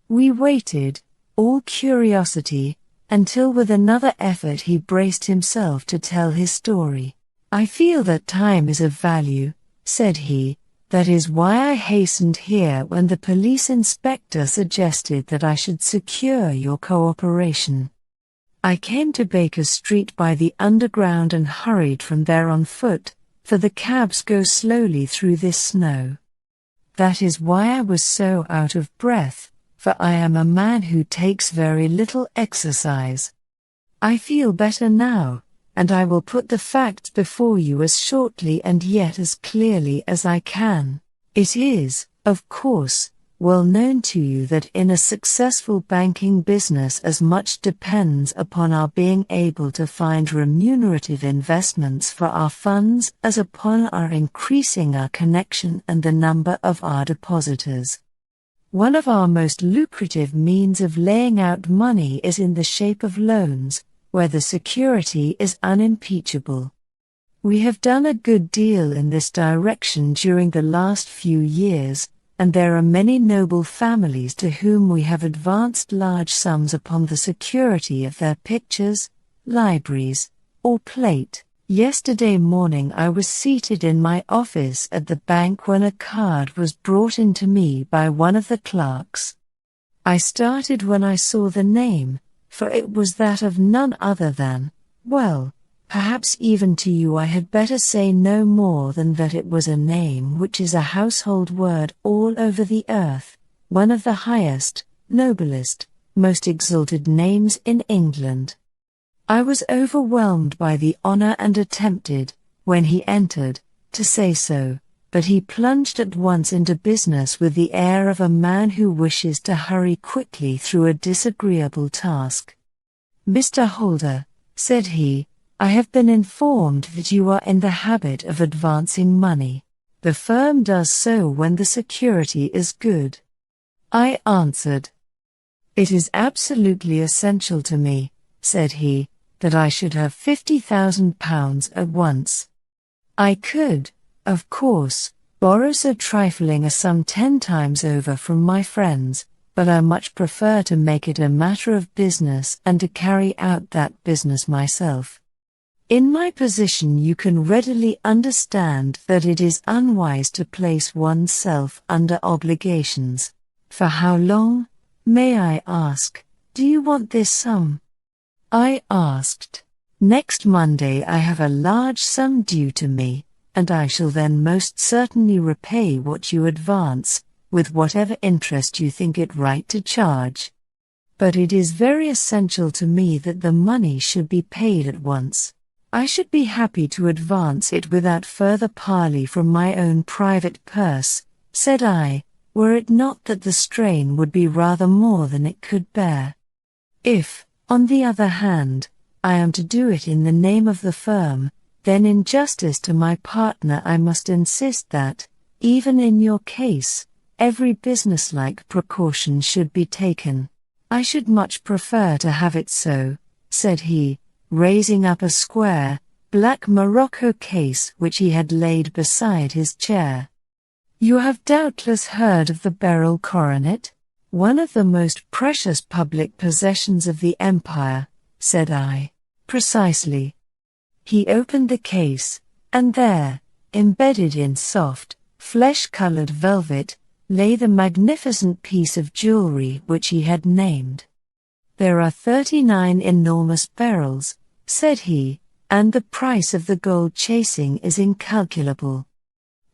We waited, all curiosity, until with another effort he braced himself to tell his story. "I feel that time is of value," said he. "That is why I hastened here when the police inspector suggested that I should secure your cooperation. I came to Baker Street by the Underground and hurried from there on foot, for the cabs go slowly through this snow. That is why I was so out of breath, for I am a man who takes very little exercise. I feel better now, and I will put the facts before you as shortly and yet as clearly as I can. It is, of course, well known to you that in a successful banking business as much depends upon our being able to find remunerative investments for our funds as upon our increasing our connection and the number of our depositors. One of our most lucrative means of laying out money is in the shape of loans, where the security is unimpeachable. We have done a good deal in this direction during the last few years, and there are many noble families to whom we have advanced large sums upon the security of their pictures, libraries, or plate. Yesterday morning I was seated in my office at the bank when a card was brought in to me by one of the clerks. I started when I saw the name, for it was that of none other than, well, perhaps even to you I had better say no more than that it was a name which is a household word all over the earth, one of the highest, noblest, most exalted names in England. I was overwhelmed by the honor and attempted, when he entered, to say so, but he plunged at once into business with the air of a man who wishes to hurry quickly through a disagreeable task. "Mr. Holder," said he, "I have been informed that you are in the habit of advancing money. The firm does so when the security is good." I answered. "It is absolutely essential to me," said he, "that I should have £50,000 at once. I could, of course, borrow so trifling a sum 10 times over from my friends, but I much prefer to make it a matter of business and to carry out that business myself. In my position you can readily understand that it is unwise to place oneself under obligations. For how long, may I ask, do you want this sum?" I asked. "Next Monday I have a large sum due to me, and I shall then most certainly repay what you advance, with whatever interest you think it right to charge. But it is very essential to me that the money should be paid at once. I should be happy to advance it without further parley from my own private purse, said I, were it not that the strain would be rather more than it could bear. If, on the other hand, I am to do it in the name of the firm, then in justice to my partner I must insist that, even in your case, every businesslike precaution should be taken. I should much prefer to have it so, said he, raising up a square, black morocco case which he had laid beside his chair. You have doubtless heard of the beryl coronet, one of the most precious public possessions of the empire, said I. Precisely. He opened the case, and there, embedded in soft, flesh-colored velvet, lay the magnificent piece of jewelry which he had named. There are 39 enormous beryls, said he, and the price of the gold chasing is incalculable.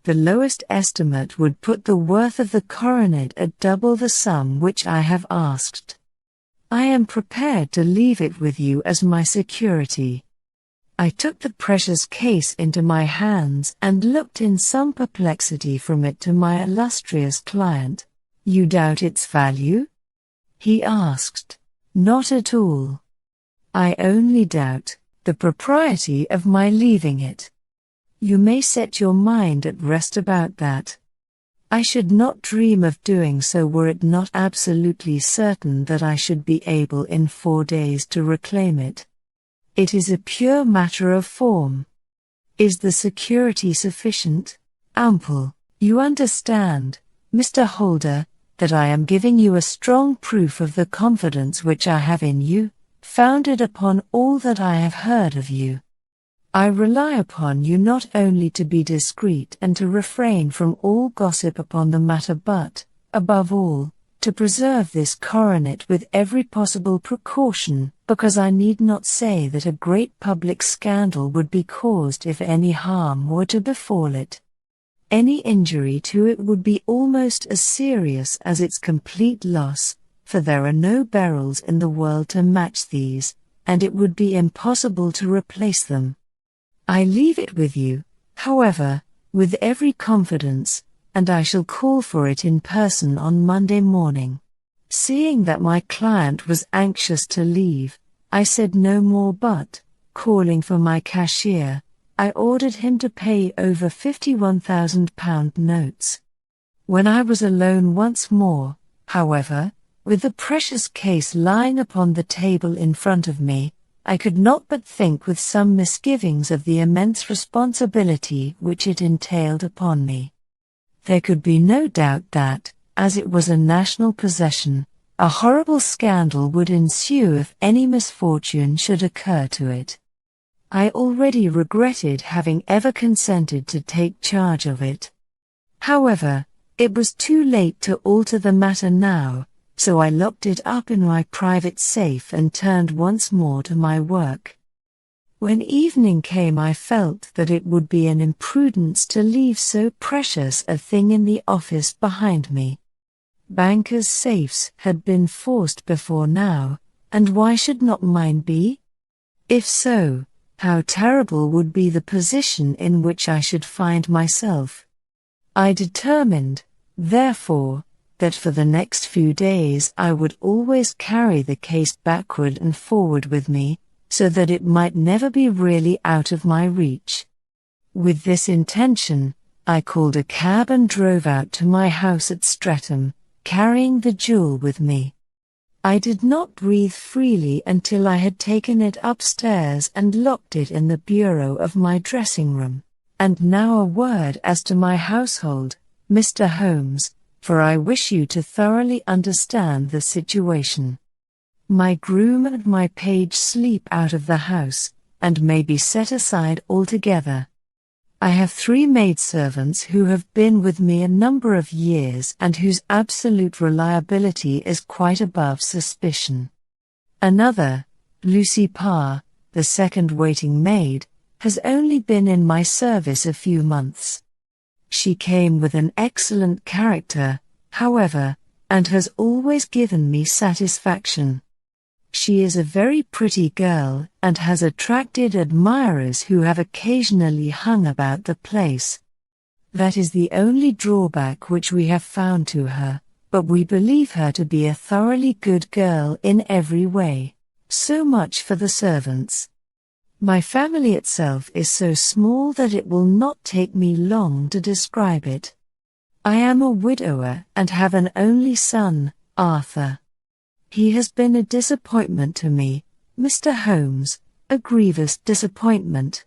The lowest estimate would put the worth of the coronet at double the sum which I have asked. I am prepared to leave it with you as my security. I took the precious case into my hands and looked in some perplexity from it to my illustrious client. You doubt its value? He asked. Not at all. I only doubt the propriety of my leaving it. You may set your mind at rest about that. I should not dream of doing so were it not absolutely certain that I should be able in 4 days to reclaim it. It is a pure matter of form. Is the security sufficient? Ample. You understand, Mr. Holder, that I am giving you a strong proof of the confidence which I have in you, founded upon all that I have heard of you. I rely upon you not only to be discreet and to refrain from all gossip upon the matter but, above all, to preserve this coronet with every possible precaution, because I need not say that a great public scandal would be caused if any harm were to befall it. Any injury to it would be almost as serious as its complete loss, for there are no beryls in the world to match these, and it would be impossible to replace them. I leave it with you, however, with every confidence, and I shall call for it in person on Monday morning. Seeing that my client was anxious to leave, I said no more but, calling for my cashier, I ordered him to pay over £51,000 notes. When I was alone once more, however, with the precious case lying upon the table in front of me, I could not but think with some misgivings of the immense responsibility which it entailed upon me. There could be no doubt that, as it was a national possession, a horrible scandal would ensue if any misfortune should occur to it. I already regretted having ever consented to take charge of it. However, it was too late to alter the matter now, so I locked it up in my private safe and turned once more to my work. When evening came I felt that it would be an imprudence to leave so precious a thing in the office behind me. Bankers' safes had been forced before now, and why should not mine be? If so, how terrible would be the position in which I should find myself. I determined, therefore, that for the next few days I would always carry the case backward and forward with me, so that it might never be really out of my reach. With this intention, I called a cab and drove out to my house at Streatham, carrying the jewel with me. I did not breathe freely until I had taken it upstairs and locked it in the bureau of my dressing-room. And now a word as to my household, Mr. Holmes, for I wish you to thoroughly understand the situation. My groom and my page sleep out of the house, and may be set aside altogether. I have 3 maidservants who have been with me a number of years and whose absolute reliability is quite above suspicion. Another, Lucy Parr, the second waiting maid, has only been in my service a few months. She came with an excellent character, however, and has always given me satisfaction. She is a very pretty girl and has attracted admirers who have occasionally hung about the place. That is the only drawback which we have found to her, but we believe her to be a thoroughly good girl in every way. So much for the servants. My family itself is so small that it will not take me long to describe it. I am a widower and have an only son, Arthur. He has been a disappointment to me, Mr. Holmes, a grievous disappointment.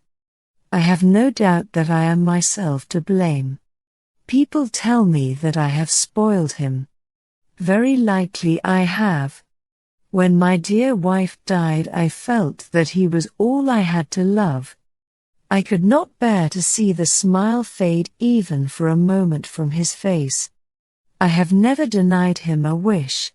I have no doubt that I am myself to blame. People tell me that I have spoiled him. Very likely I have. When my dear wife died, I felt that he was all I had to love. I could not bear to see the smile fade even for a moment from his face. I have never denied him a wish.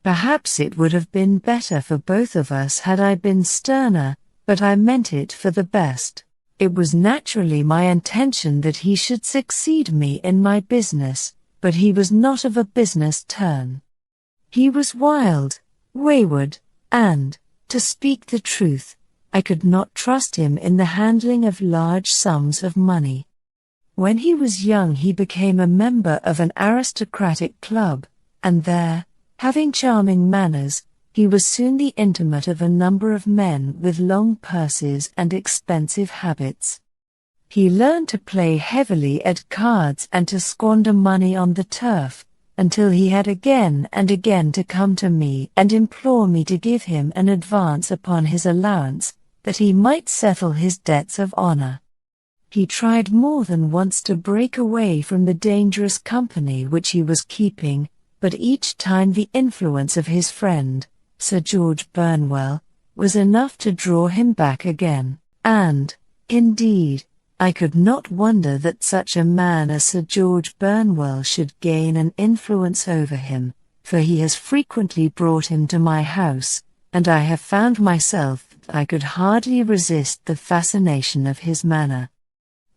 Perhaps it would have been better for both of us had I been sterner, but I meant it for the best. It was naturally my intention that he should succeed me in my business, but he was not of a business turn. He was wild, wayward, and, to speak the truth, I could not trust him in the handling of large sums of money. When he was young he became a member of an aristocratic club, and there, having charming manners, he was soon the intimate of a number of men with long purses and expensive habits. He learned to play heavily at cards and to squander money on the turf, until he had again and again to come to me and implore me to give him an advance upon his allowance, that he might settle his debts of honor. He tried more than once to break away from the dangerous company which he was keeping, but each time the influence of his friend, Sir George Burnwell, was enough to draw him back again, and, indeed, I could not wonder that such a man as Sir George Burnwell should gain an influence over him, for he has frequently brought him to my house, and I have found myself that I could hardly resist the fascination of his manner.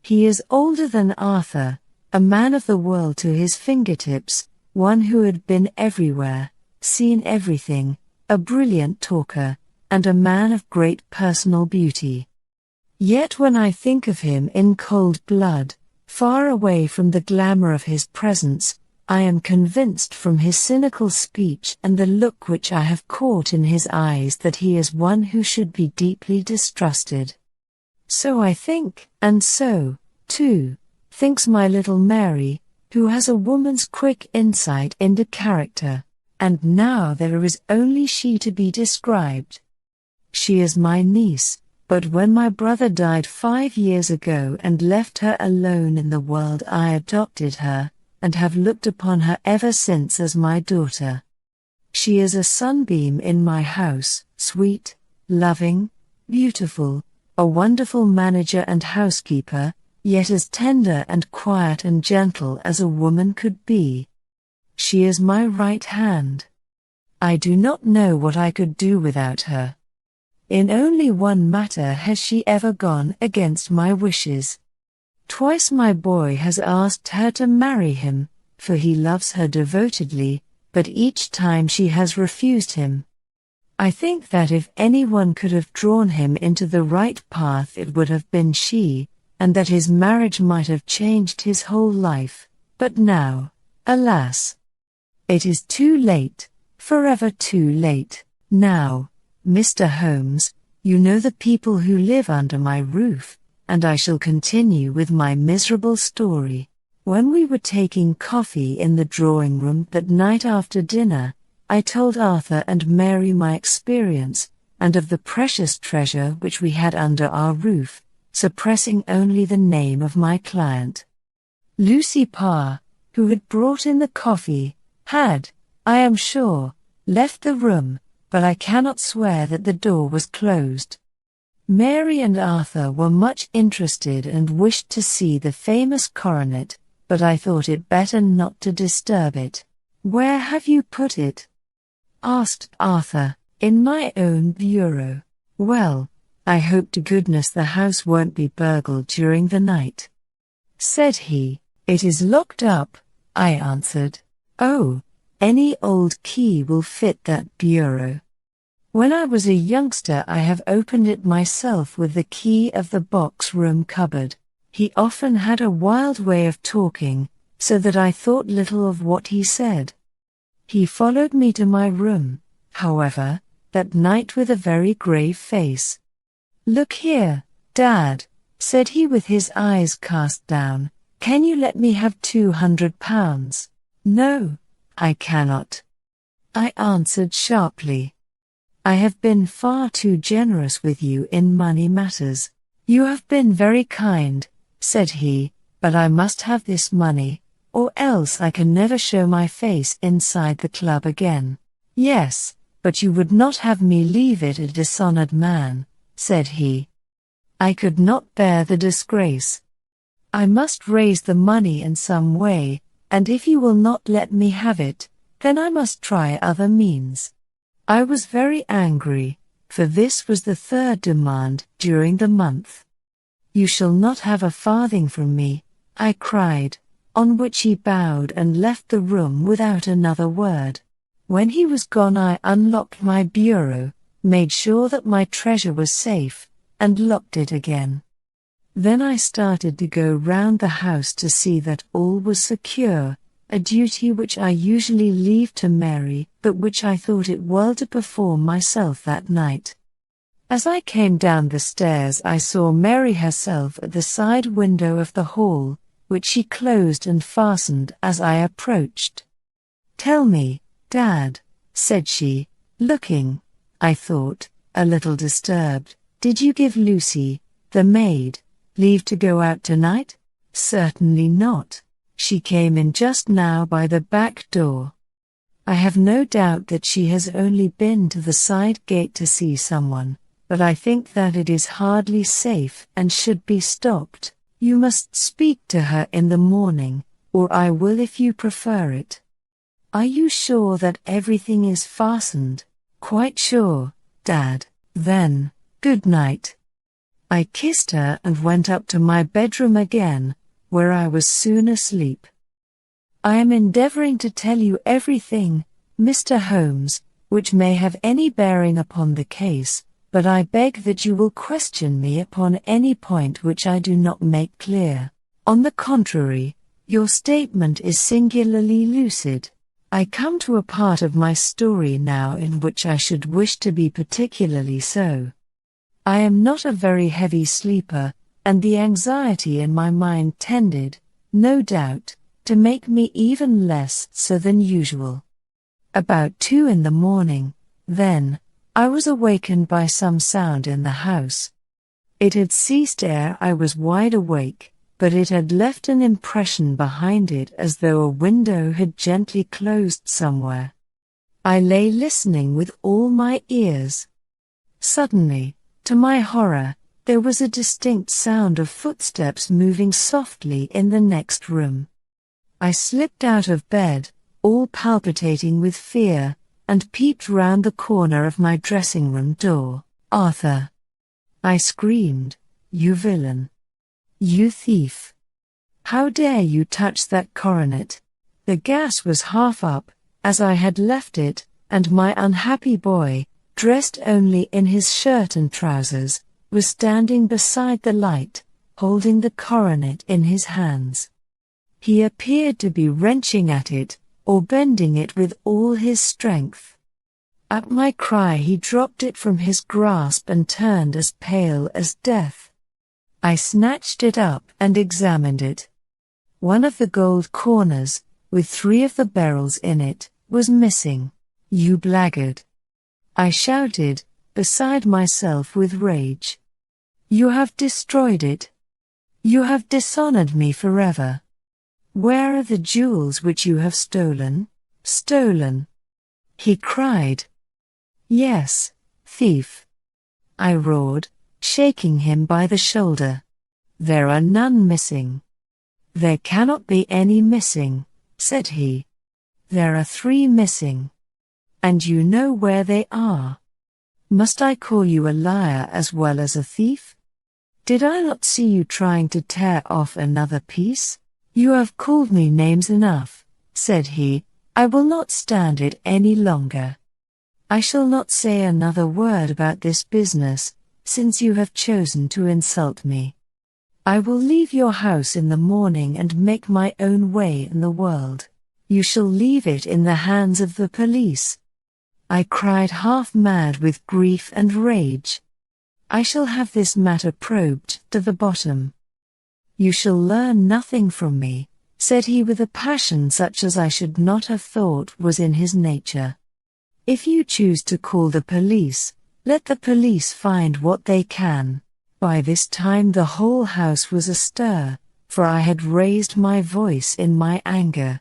He is older than Arthur, a man of the world to his fingertips, one who had been everywhere, seen everything, a brilliant talker, and a man of great personal beauty. Yet when I think of him in cold blood, far away from the glamour of his presence, I am convinced from his cynical speech and the look which I have caught in his eyes that he is one who should be deeply distrusted. So I think, and so, too, thinks my little Mary, who has a woman's quick insight into character, and now there is only she to be described. She is my niece, but when my brother died 5 years ago and left her alone in the world, I adopted her, and have looked upon her ever since as my daughter. She is a sunbeam in my house, sweet, loving, beautiful, a wonderful manager and housekeeper, yet as tender and quiet and gentle as a woman could be. She is my right hand. I do not know what I could do without her. In only one matter has she ever gone against my wishes. Twice my boy has asked her to marry him, for he loves her devotedly, but each time she has refused him. I think that if anyone could have drawn him into the right path it would have been she, and that his marriage might have changed his whole life, but now, alas! It is too late, forever too late. Now, Mr. Holmes, you know the people who live under my roof, and I shall continue with my miserable story. When we were taking coffee in the drawing-room that night after dinner, I told Arthur and Mary my experience, and of the precious treasure which we had under our roof, suppressing only the name of my client. Lucy Parr, who had brought in the coffee, had, I am sure, left the room, but I cannot swear that the door was closed. Mary and Arthur were much interested and wished to see the famous coronet, but I thought it better not to disturb it. "Where have you put it?" asked Arthur. "In my own bureau." "Well, I hope to goodness the house won't be burgled during the night," said he. "It is locked up," I answered. "Oh, any old key will fit that bureau." When I was a youngster I have opened it myself with the key of the box room cupboard. He often had a wild way of talking, so that I thought little of what he said. He followed me to my room, however, that night with a very grave face. "Look here, Dad," said he with his eyes cast down, "can you let me have £200? "No, I cannot," I answered sharply. "I have been far too generous with you in money matters." "You have been very kind," said he, "but I must have this money, or else I can never show my face inside the club again." "Yes, but you would not have me leave it a dishonored man," said he. "I could not bear the disgrace. I must raise the money in some way, and if you will not let me have it, then I must try other means." I was very angry, for this was the third demand during the month. "You shall not have a farthing from me," I cried, on which he bowed and left the room without another word. When he was gone I unlocked my bureau, made sure that my treasure was safe, and locked it again. Then I started to go round the house to see that all was secure, a duty which I usually leave to Mary, but which I thought it well to perform myself that night. As I came down the stairs I saw Mary herself at the side window of the hall, which she closed and fastened as I approached. "Tell me, Dad," said she, looking, I thought, a little disturbed, "did you give Lucy, the maid, leave to go out tonight?" "Certainly not. She came in just now by the back door. I have no doubt that she has only been to the side gate to see someone, but I think that it is hardly safe and should be stopped. You must speak to her in the morning, or I will if you prefer it." "Are you sure that everything is fastened?" "Quite sure, Dad." "Then, good night." I kissed her and went up to my bedroom again, where I was soon asleep. I am endeavoring to tell you everything, Mr. Holmes, which may have any bearing upon the case, but I beg that you will question me upon any point which I do not make clear. On the contrary, your statement is singularly lucid. I come to a part of my story now in which I should wish to be particularly so. I am not a very heavy sleeper, and the anxiety in my mind tended, no doubt, to make me even less so than usual. About 2 in the morning, then, I was awakened by some sound in the house. It had ceased ere I was wide awake, but it had left an impression behind it as though a window had gently closed somewhere. I lay listening with all my ears. Suddenly, to my horror, there was a distinct sound of footsteps moving softly in the next room. I slipped out of bed, all palpitating with fear, and peeped round the corner of my dressing-room door. "Arthur!" I screamed, "You villain! You thief! How dare you touch that coronet?" The gas was half up, as I had left it, and my unhappy boy, dressed only in his shirt and trousers, was standing beside the light, holding the coronet in his hands. He appeared to be wrenching at it, or bending it with all his strength. At my cry he dropped it from his grasp and turned as pale as death. I snatched it up and examined it. One of the gold corners, with 3 of the beryls in it, was missing. "You blackguard!" I shouted, beside myself with rage. "You have destroyed it. You have dishonored me forever. Where are the jewels which you have stolen?" "Stolen?" he cried. "Yes, thief!" I roared, shaking him by the shoulder. "There are none missing." "There cannot be any missing," said he. "There are 3 missing. And you know where they are. Must I call you a liar as well as a thief? Did I not see you trying to tear off another piece?" "You have called me names enough," said he. "I will not stand it any longer. I shall not say another word about this business, since you have chosen to insult me. I will leave your house in the morning and make my own way in the world. You shall leave it in the hands of the police." I cried, half mad with grief and rage. "I shall have this matter probed to the bottom." "You shall learn nothing from me," said he with a passion such as I should not have thought was in his nature. "If you choose to call the police, let the police find what they can." By this time the whole house was astir, for I had raised my voice in my anger.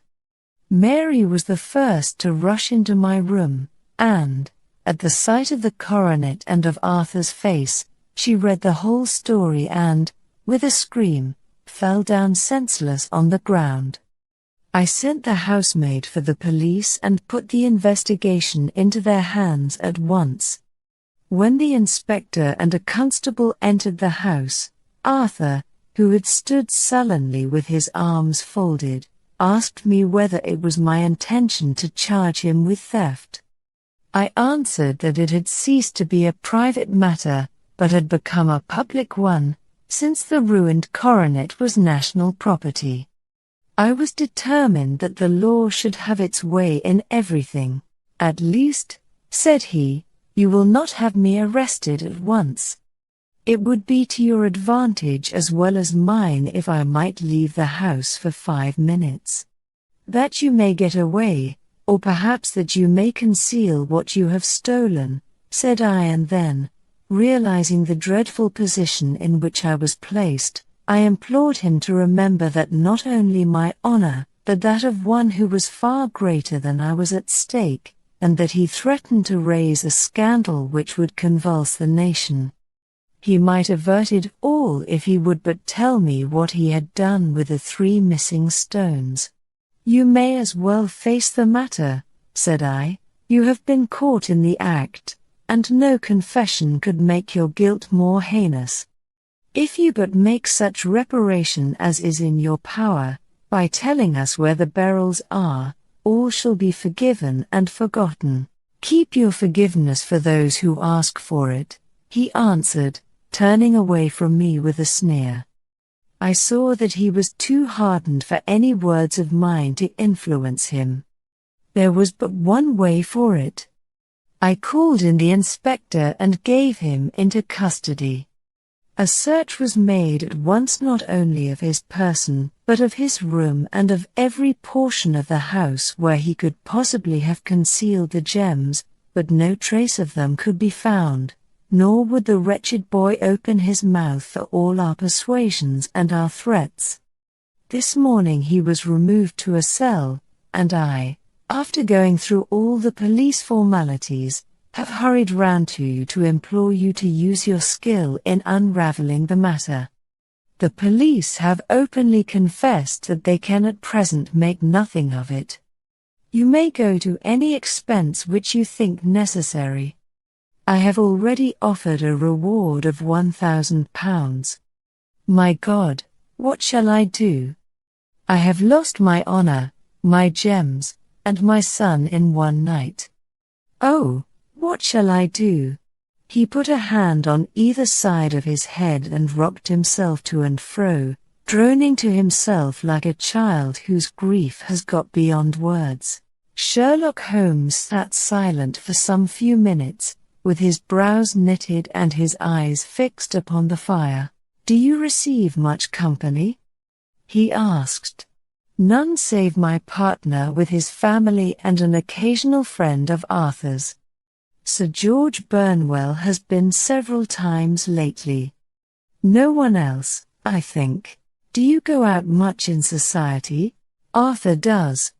Mary was the first to rush into my room, and, at the sight of the coronet and of Arthur's face, she read the whole story and, with a scream, fell down senseless on the ground. I sent the housemaid for the police and put the investigation into their hands at once. When the inspector and a constable entered the house, Arthur, who had stood sullenly with his arms folded, asked me whether it was my intention to charge him with theft. I answered that it had ceased to be a private matter, but had become a public one, since the ruined coronet was national property. I was determined that the law should have its way in everything. "At least," said he, "you will not have me arrested at once. It would be to your advantage as well as mine if I might leave the house for 5 minutes. That you may get away, or perhaps that you may conceal what you have stolen," said I, and then, realizing the dreadful position in which I was placed, I implored him to remember that not only my honor, but that of one who was far greater than I was at stake, and that he threatened to raise a scandal which would convulse the nation. He might avert it all if he would but tell me what he had done with the 3 missing stones. "You may as well face the matter," said I. "You have been caught in the act, and no confession could make your guilt more heinous. If you but make such reparation as is in your power, by telling us where the beryls are, all shall be forgiven and forgotten." "Keep your forgiveness for those who ask for it," he answered, turning away from me with a sneer. I saw that he was too hardened for any words of mine to influence him. There was but one way for it. I called in the inspector and gave him into custody. A search was made at once not only of his person, but of his room and of every portion of the house where he could possibly have concealed the gems, but no trace of them could be found, nor would the wretched boy open his mouth for all our persuasions and our threats. This morning he was removed to a cell, and I, after going through all the police formalities, have hurried round to you to implore you to use your skill in unraveling the matter. The police have openly confessed that they can at present make nothing of it. You may go to any expense which you think necessary. I have already offered a reward of £1,000. My God, what shall I do? I have lost my honor, my gems, and my son in one night. Oh, what shall I do? He put a hand on either side of his head and rocked himself to and fro, droning to himself like a child whose grief has got beyond words. Sherlock Holmes sat silent for some few minutes, with his brows knitted and his eyes fixed upon the fire. "Do you receive much company?" he asked. "None save my partner with his family and an occasional friend of Arthur's. Sir George Burnwell has been several times lately. No one else, I think. Do you go out much in society?" "Arthur does.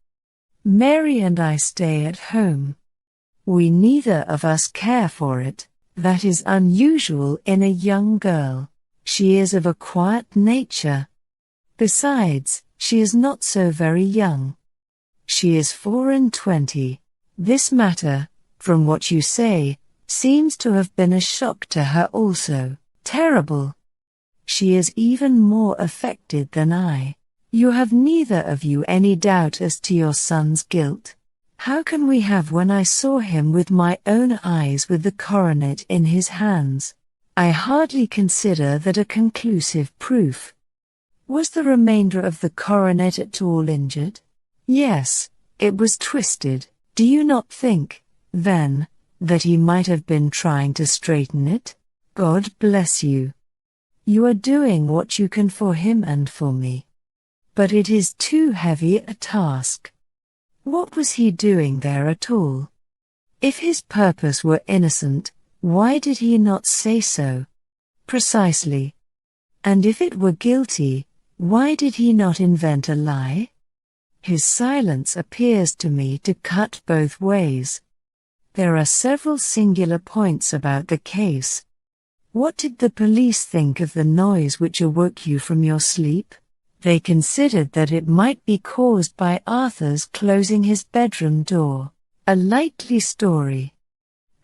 Mary and I stay at home. We neither of us care for it. That is unusual in a young girl. She is of a quiet nature. Besides, she is not so very young. She is 24. This matter, from what you say, seems to have been a shock to her also. Terrible. She is even more affected than I. You have neither of you any doubt as to your son's guilt. How can we have when I saw him with my own eyes with the coronet in his hands? I hardly consider that a conclusive proof. Was the remainder of the coronet at all injured? Yes, it was twisted. Do you not think, then, that he might have been trying to straighten it? God bless you. You are doing what you can for him and for me. But it is too heavy a task. What was he doing there at all? If his purpose were innocent, why did he not say so? Precisely. And if it were guilty, why did he not invent a lie? His silence appears to me to cut both ways. There are several singular points about the case. What did the police think of the noise which awoke you from your sleep? They considered that it might be caused by Arthur's closing his bedroom door. A likely story.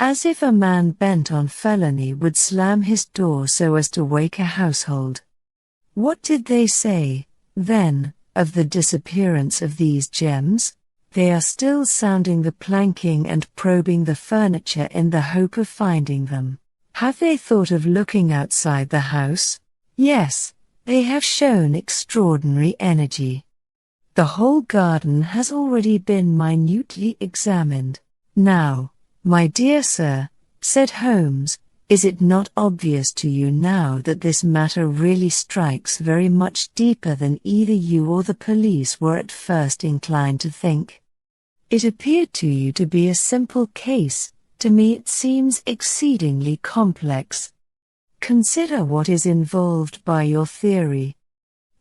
As if a man bent on felony would slam his door so as to wake a household. What did they say, then, of the disappearance of these gems? They are still sounding the planking and probing the furniture in the hope of finding them. Have they thought of looking outside the house? Yes, they have shown extraordinary energy. The whole garden has already been minutely examined. Now, my dear sir, said Holmes, is it not obvious to you now that this matter really strikes very much deeper than either you or the police were at first inclined to think? It appeared to you to be a simple case, to me it seems exceedingly complex. Consider what is involved by your theory.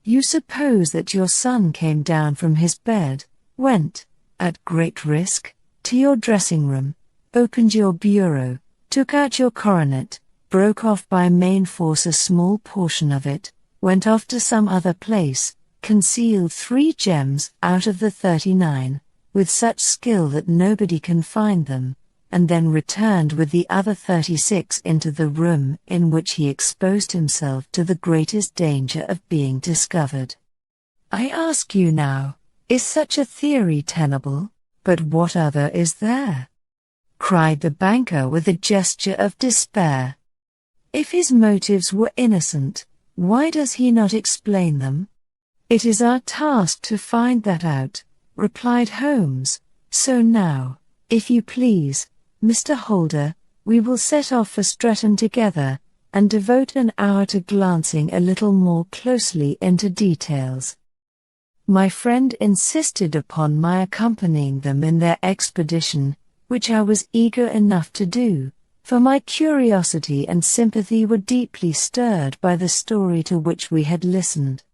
You suppose that your son came down from his bed, went, at great risk, to your dressing room, opened your bureau, took out your coronet, broke off by main force a small portion of it, went off to some other place, concealed 3 gems out of the 39, with such skill that nobody can find them, and then returned with the other 36 into the room in which he exposed himself to the greatest danger of being discovered. I ask you now, is such a theory tenable? But what other is there? Cried the banker with a gesture of despair. If his motives were innocent, why does he not explain them? It is our task to find that out, replied Holmes. So now, if you please, Mr. Holder, we will set off for Streatham together, and devote an hour to glancing a little more closely into details. My friend insisted upon my accompanying them in their expedition, which I was eager enough to do, for my curiosity and sympathy were deeply stirred by the story to which we had listened.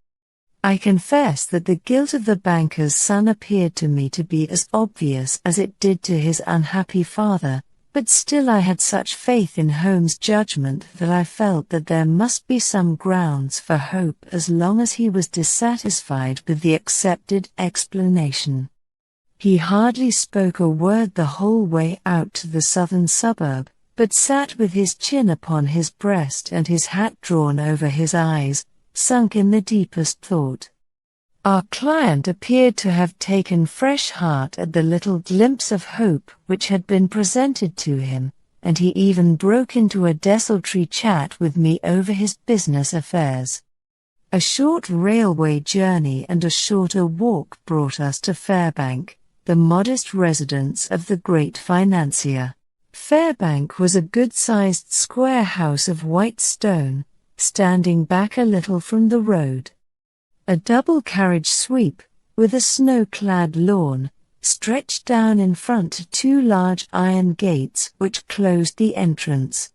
I confess that the guilt of the banker's son appeared to me to be as obvious as it did to his unhappy father, but still I had such faith in Holmes' judgment that I felt that there must be some grounds for hope as long as he was dissatisfied with the accepted explanation. He hardly spoke a word the whole way out to the southern suburb, but sat with his chin upon his breast and his hat drawn over his eyes, sunk in the deepest thought. Our client appeared to have taken fresh heart at the little glimpse of hope which had been presented to him, and he even broke into a desultory chat with me over his business affairs. A short railway journey and a shorter walk brought us to Fairbank, the modest residence of the great financier. Fairbank was a good-sized square house of white stone, standing back a little from the road. A double-carriage sweep, with a snow-clad lawn, stretched down in front to 2 large iron gates which closed the entrance.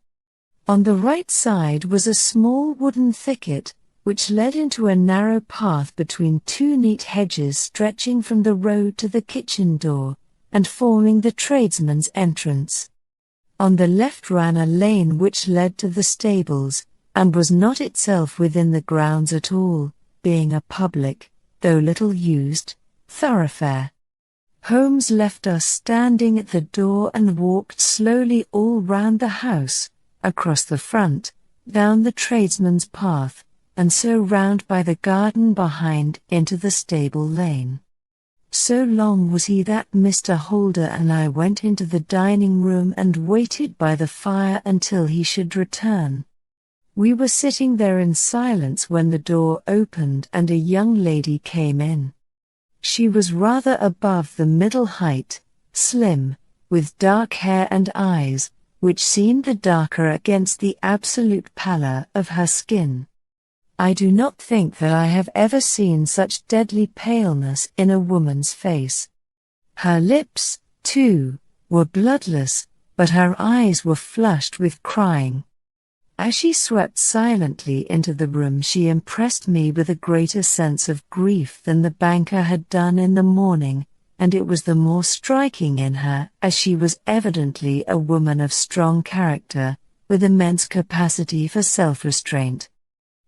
On the right side was a small wooden thicket, which led into a narrow path between 2 neat hedges stretching from the road to the kitchen door, and forming the tradesman's entrance. On the left ran a lane which led to the stables, and was not itself within the grounds at all, being a public, though little used, thoroughfare. Holmes left us standing at the door and walked slowly all round the house, across the front, down the tradesman's path, and so round by the garden behind into the stable lane. So long was he that Mr. Holder and I went into the dining room and waited by the fire until he should return. We were sitting there in silence when the door opened and a young lady came in. She was rather above the middle height, slim, with dark hair and eyes, which seemed the darker against the absolute pallor of her skin. I do not think that I have ever seen such deadly paleness in a woman's face. Her lips, too, were bloodless, but her eyes were flushed with crying. As she swept silently into the room, she impressed me with a greater sense of grief than the banker had done in the morning, and it was the more striking in her as she was evidently a woman of strong character, with immense capacity for self-restraint.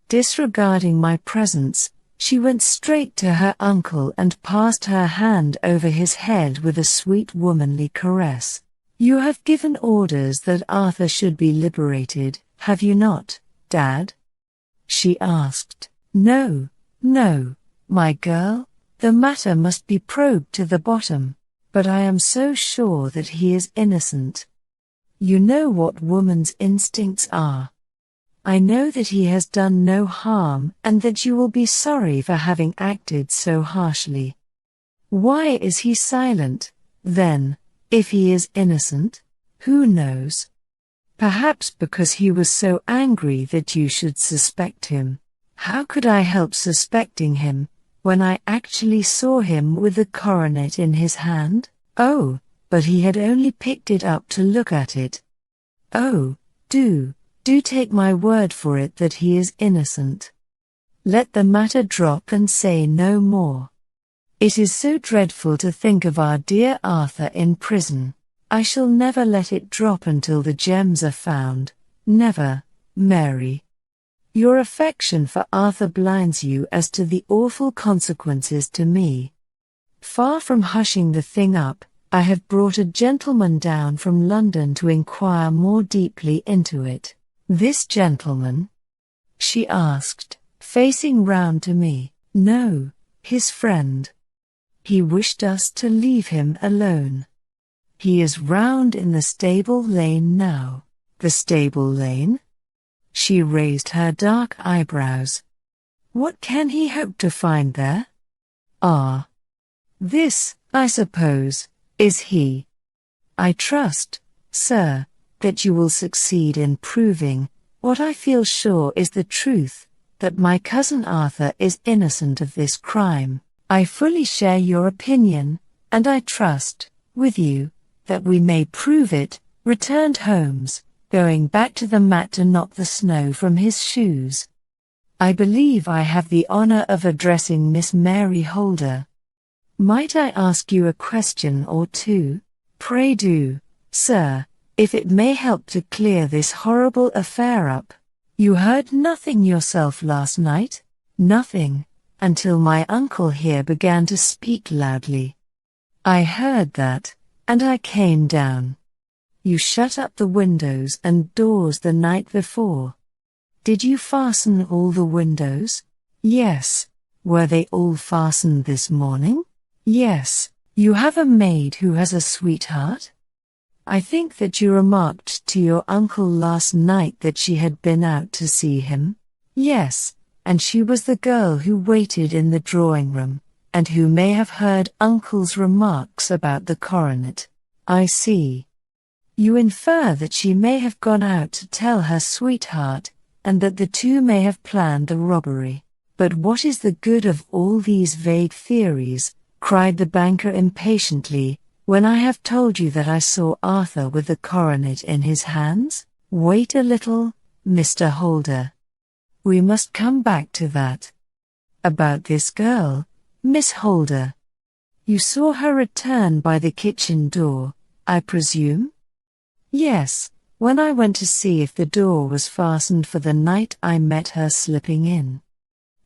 Disregarding my presence, she went straight to her uncle and passed her hand over his head with a sweet womanly caress. "You have given orders that Arthur should be liberated, have you not, Dad?" she asked. "No, no, my girl, the matter must be probed to the bottom, but I am so sure that he is innocent. You know what woman's instincts are. I know that he has done no harm and that you will be sorry for having acted so harshly. Why is he silent, then, if he is innocent? Who knows? Perhaps because he was so angry that you should suspect him. How could I help suspecting him, when I actually saw him with the coronet in his hand? Oh, but he had only picked it up to look at it. Oh, do take my word for it that he is innocent. Let the matter drop and say no more. It is so dreadful to think of our dear Arthur in prison. I shall never let it drop until the gems are found, never, Mary. Your affection for Arthur blinds you as to the awful consequences to me. Far from hushing the thing up, I have brought a gentleman down from London to inquire more deeply into it." "This gentleman?" she asked, facing round to me. "No, his friend. He wished us to leave him alone. He is round in the stable lane now." "The stable lane?" She raised her dark eyebrows. "What can he hope to find there?" "Ah. This, I suppose, is he. I trust, sir, that you will succeed in proving, what I feel sure is the truth, that my cousin Arthur is innocent of this crime. I fully share your opinion, and I trust, with you, that we may prove it," returned Holmes, going back to the mat to knock the snow from his shoes. "I believe I have the honor of addressing Miss Mary Holder. Might I ask you a question or two?" "Pray do, sir, if it may help to clear this horrible affair up. You heard nothing yourself last night?" "Nothing, until my uncle here began to speak loudly. I heard that, and I came down." "You shut up the windows and doors the night before. Did you fasten all the windows?" "Yes." "Were they all fastened this morning?" "Yes." "You have a maid who has a sweetheart?" "I think that you remarked to your uncle last night that she had been out to see him?" "Yes, and she was the girl who waited in the drawing room, and who may have heard uncle's remarks about the coronet." "I see. You infer that she may have gone out to tell her sweetheart, and that the two may have planned the robbery. But what is the good of all these vague theories?" cried the banker impatiently, "when I have told you that I saw Arthur with the coronet in his hands?" "Wait a little, Mr. Holder. We must come back to that. About this girl, Miss Holder. You saw her return by the kitchen door, I presume?" "Yes, when I went to see if the door was fastened for the night I met her slipping in.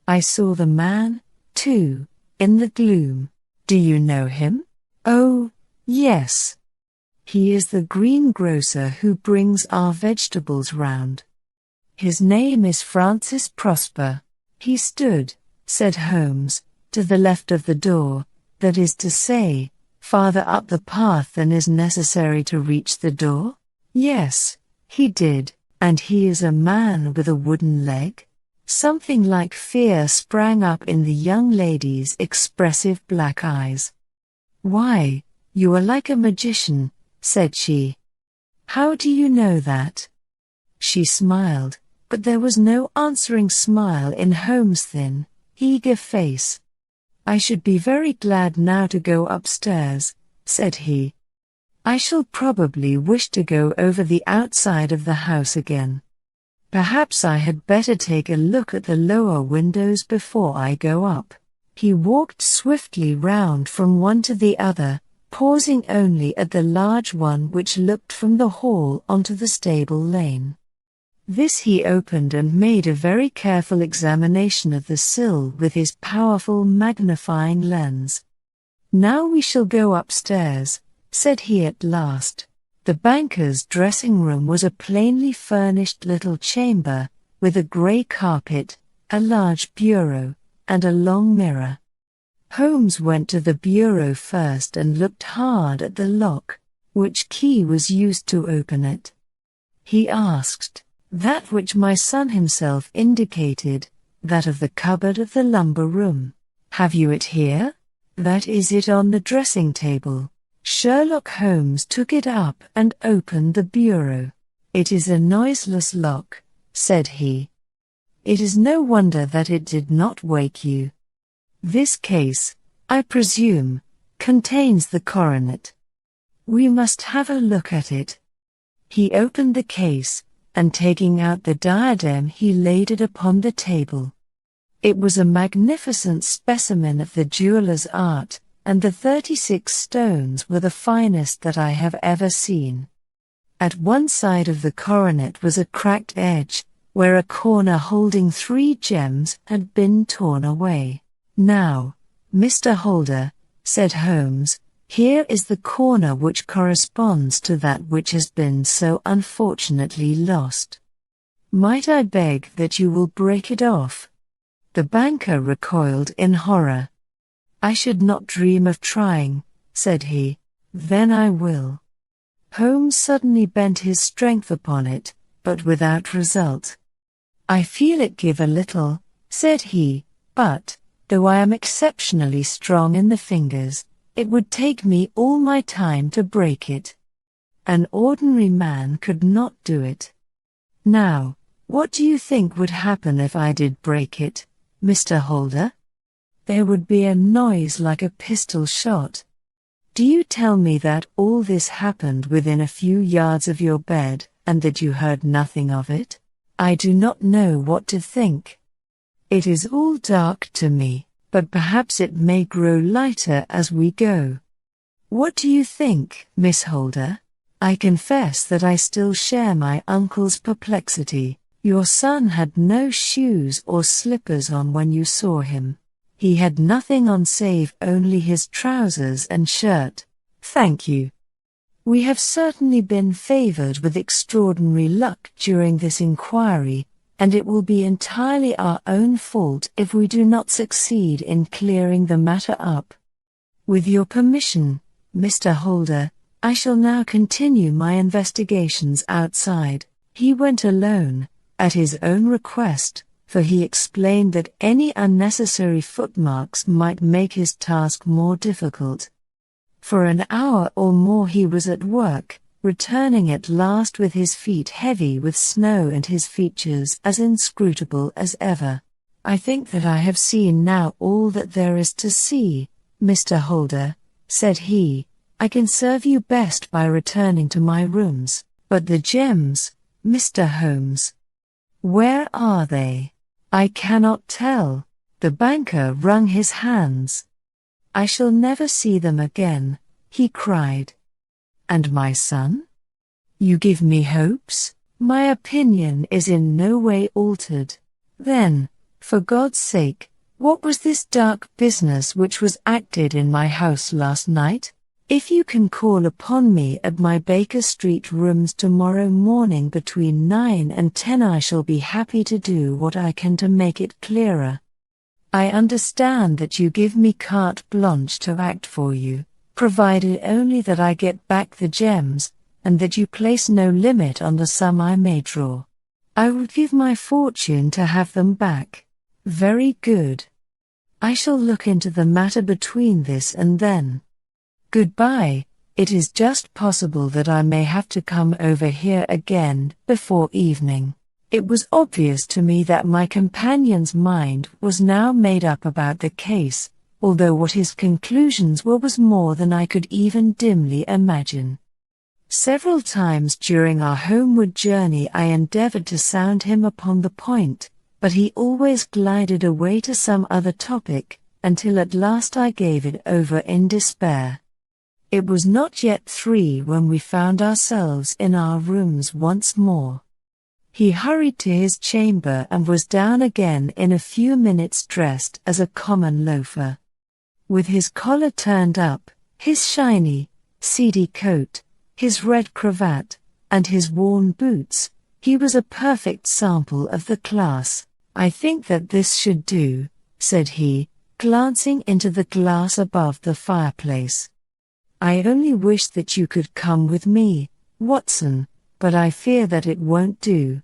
I saw the man, too, in the gloom. Do you know him?" "Oh, yes. He is the greengrocer who brings our vegetables round. His name is Francis Prosper." "He stood," said Holmes, "to the left of the door, That is to say, farther up the path than is necessary to reach the door? Yes, he did, and he is a man with a wooden leg? Something like fear sprang up in the young lady's expressive black eyes. Why, you are like a magician, said she. How do you know that? She smiled, but there was no answering smile in Holmes' thin, eager face. I should be very glad now to go upstairs, said he. I shall probably wish to go over the outside of the house again. Perhaps I had better take a look at the lower windows before I go up. He walked swiftly round from one to the other, pausing only at the large one which looked from the hall onto the stable lane. This he opened and made a very careful examination of the sill with his powerful magnifying lens. Now we shall go upstairs, said he at last. The banker's dressing room was a plainly furnished little chamber, with a grey carpet, a large bureau, and a long mirror. Holmes went to the bureau first and looked hard at the lock, which key was used to open it. He asked, that which my son himself indicated, that of the cupboard of the lumber room. Have you it here? That is it on the dressing table. Sherlock Holmes took it up and opened the bureau. It is a noiseless lock, said he. It is no wonder that it did not wake you. This case, I presume, contains the coronet. We must have a look at it. He opened the case, and taking out the diadem he laid it upon the table. It was a magnificent specimen of the jeweller's art, and the 36 stones were the finest that I have ever seen. At one side of the coronet was a cracked edge, where a corner holding 3 gems had been torn away. Now, Mr. Holder, said Holmes, here is the corner which corresponds to that which has been so unfortunately lost. Might I beg that you will break it off? The banker recoiled in horror. I should not dream of trying, said he. Then I will. Holmes suddenly bent his strength upon it, but without result. I feel it give a little, said he, but, though I am exceptionally strong in the fingers, it would take me all my time to break it. An ordinary man could not do it. Now, what do you think would happen if I did break it, Mr. Holder? There would be a noise like a pistol shot. Do you tell me that all this happened within a few yards of your bed, and that you heard nothing of it? I do not know what to think. It is all dark to me, but perhaps it may grow lighter as we go. What do you think, Miss Holder? I confess that I still share my uncle's perplexity. Your son had no shoes or slippers on when you saw him. He had nothing on save only his trousers and shirt. Thank you. We have certainly been favored with extraordinary luck during this inquiry, and it will be entirely our own fault if we do not succeed in clearing the matter up. With your permission, Mr. Holder, I shall now continue my investigations outside. He went alone, at his own request, for he explained that any unnecessary footmarks might make his task more difficult. For an hour or more he was at work, returning at last with his feet heavy with snow and his features as inscrutable as ever. I think that I have seen now all that there is to see, Mr. Holder, said he. I can serve you best by returning to my rooms. But the gems, Mr. Holmes, where are they? I cannot tell. The banker wrung his hands. I shall never see them again, he cried. And my son? You give me hopes? My opinion is in no way altered. Then, for God's sake, what was this dark business which was acted in my house last night? If you can call upon me at my Baker Street rooms tomorrow morning between 9 and 10, I shall be happy to do what I can to make it clearer. I understand that you give me carte blanche to act for you, provided only that I get back the gems, and that you place no limit on the sum I may draw. I would give my fortune to have them back. Very good. I shall look into the matter between this and then. Goodbye. It is just possible that I may have to come over here again before evening. It was obvious to me that my companion's mind was now made up about the case, although what his conclusions were was more than I could even dimly imagine. Several times during our homeward journey I endeavored to sound him upon the point, but he always glided away to some other topic, until at last I gave it over in despair. It was not yet 3 when we found ourselves in our rooms once more. He hurried to his chamber and was down again in a few minutes dressed as a common loafer. With his collar turned up, his shiny, seedy coat, his red cravat, and his worn boots, he was a perfect sample of the class. I think that this should do, said he, glancing into the glass above the fireplace. I only wish that you could come with me, Watson, but I fear that it won't do.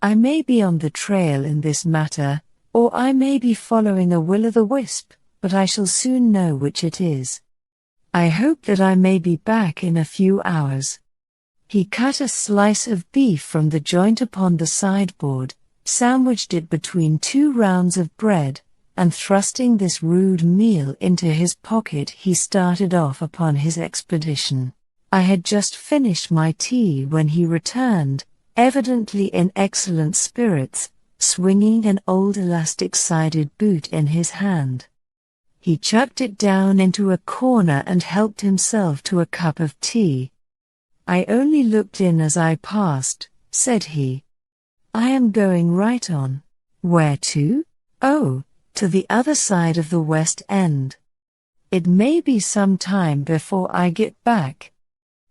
I may be on the trail in this matter, or I may be following a will-o'-the-wisp, but I shall soon know which it is. I hope that I may be back in a few hours. He cut a slice of beef from the joint upon the sideboard, sandwiched it between 2 rounds of bread, and thrusting this rude meal into his pocket he started off upon his expedition. I had just finished my tea when he returned, evidently in excellent spirits, swinging an old elastic-sided boot in his hand. He chucked it down into a corner and helped himself to a cup of tea. I only looked in as I passed, said he. I am going right on. Where to? Oh, to the other side of the West End. It may be some time before I get back.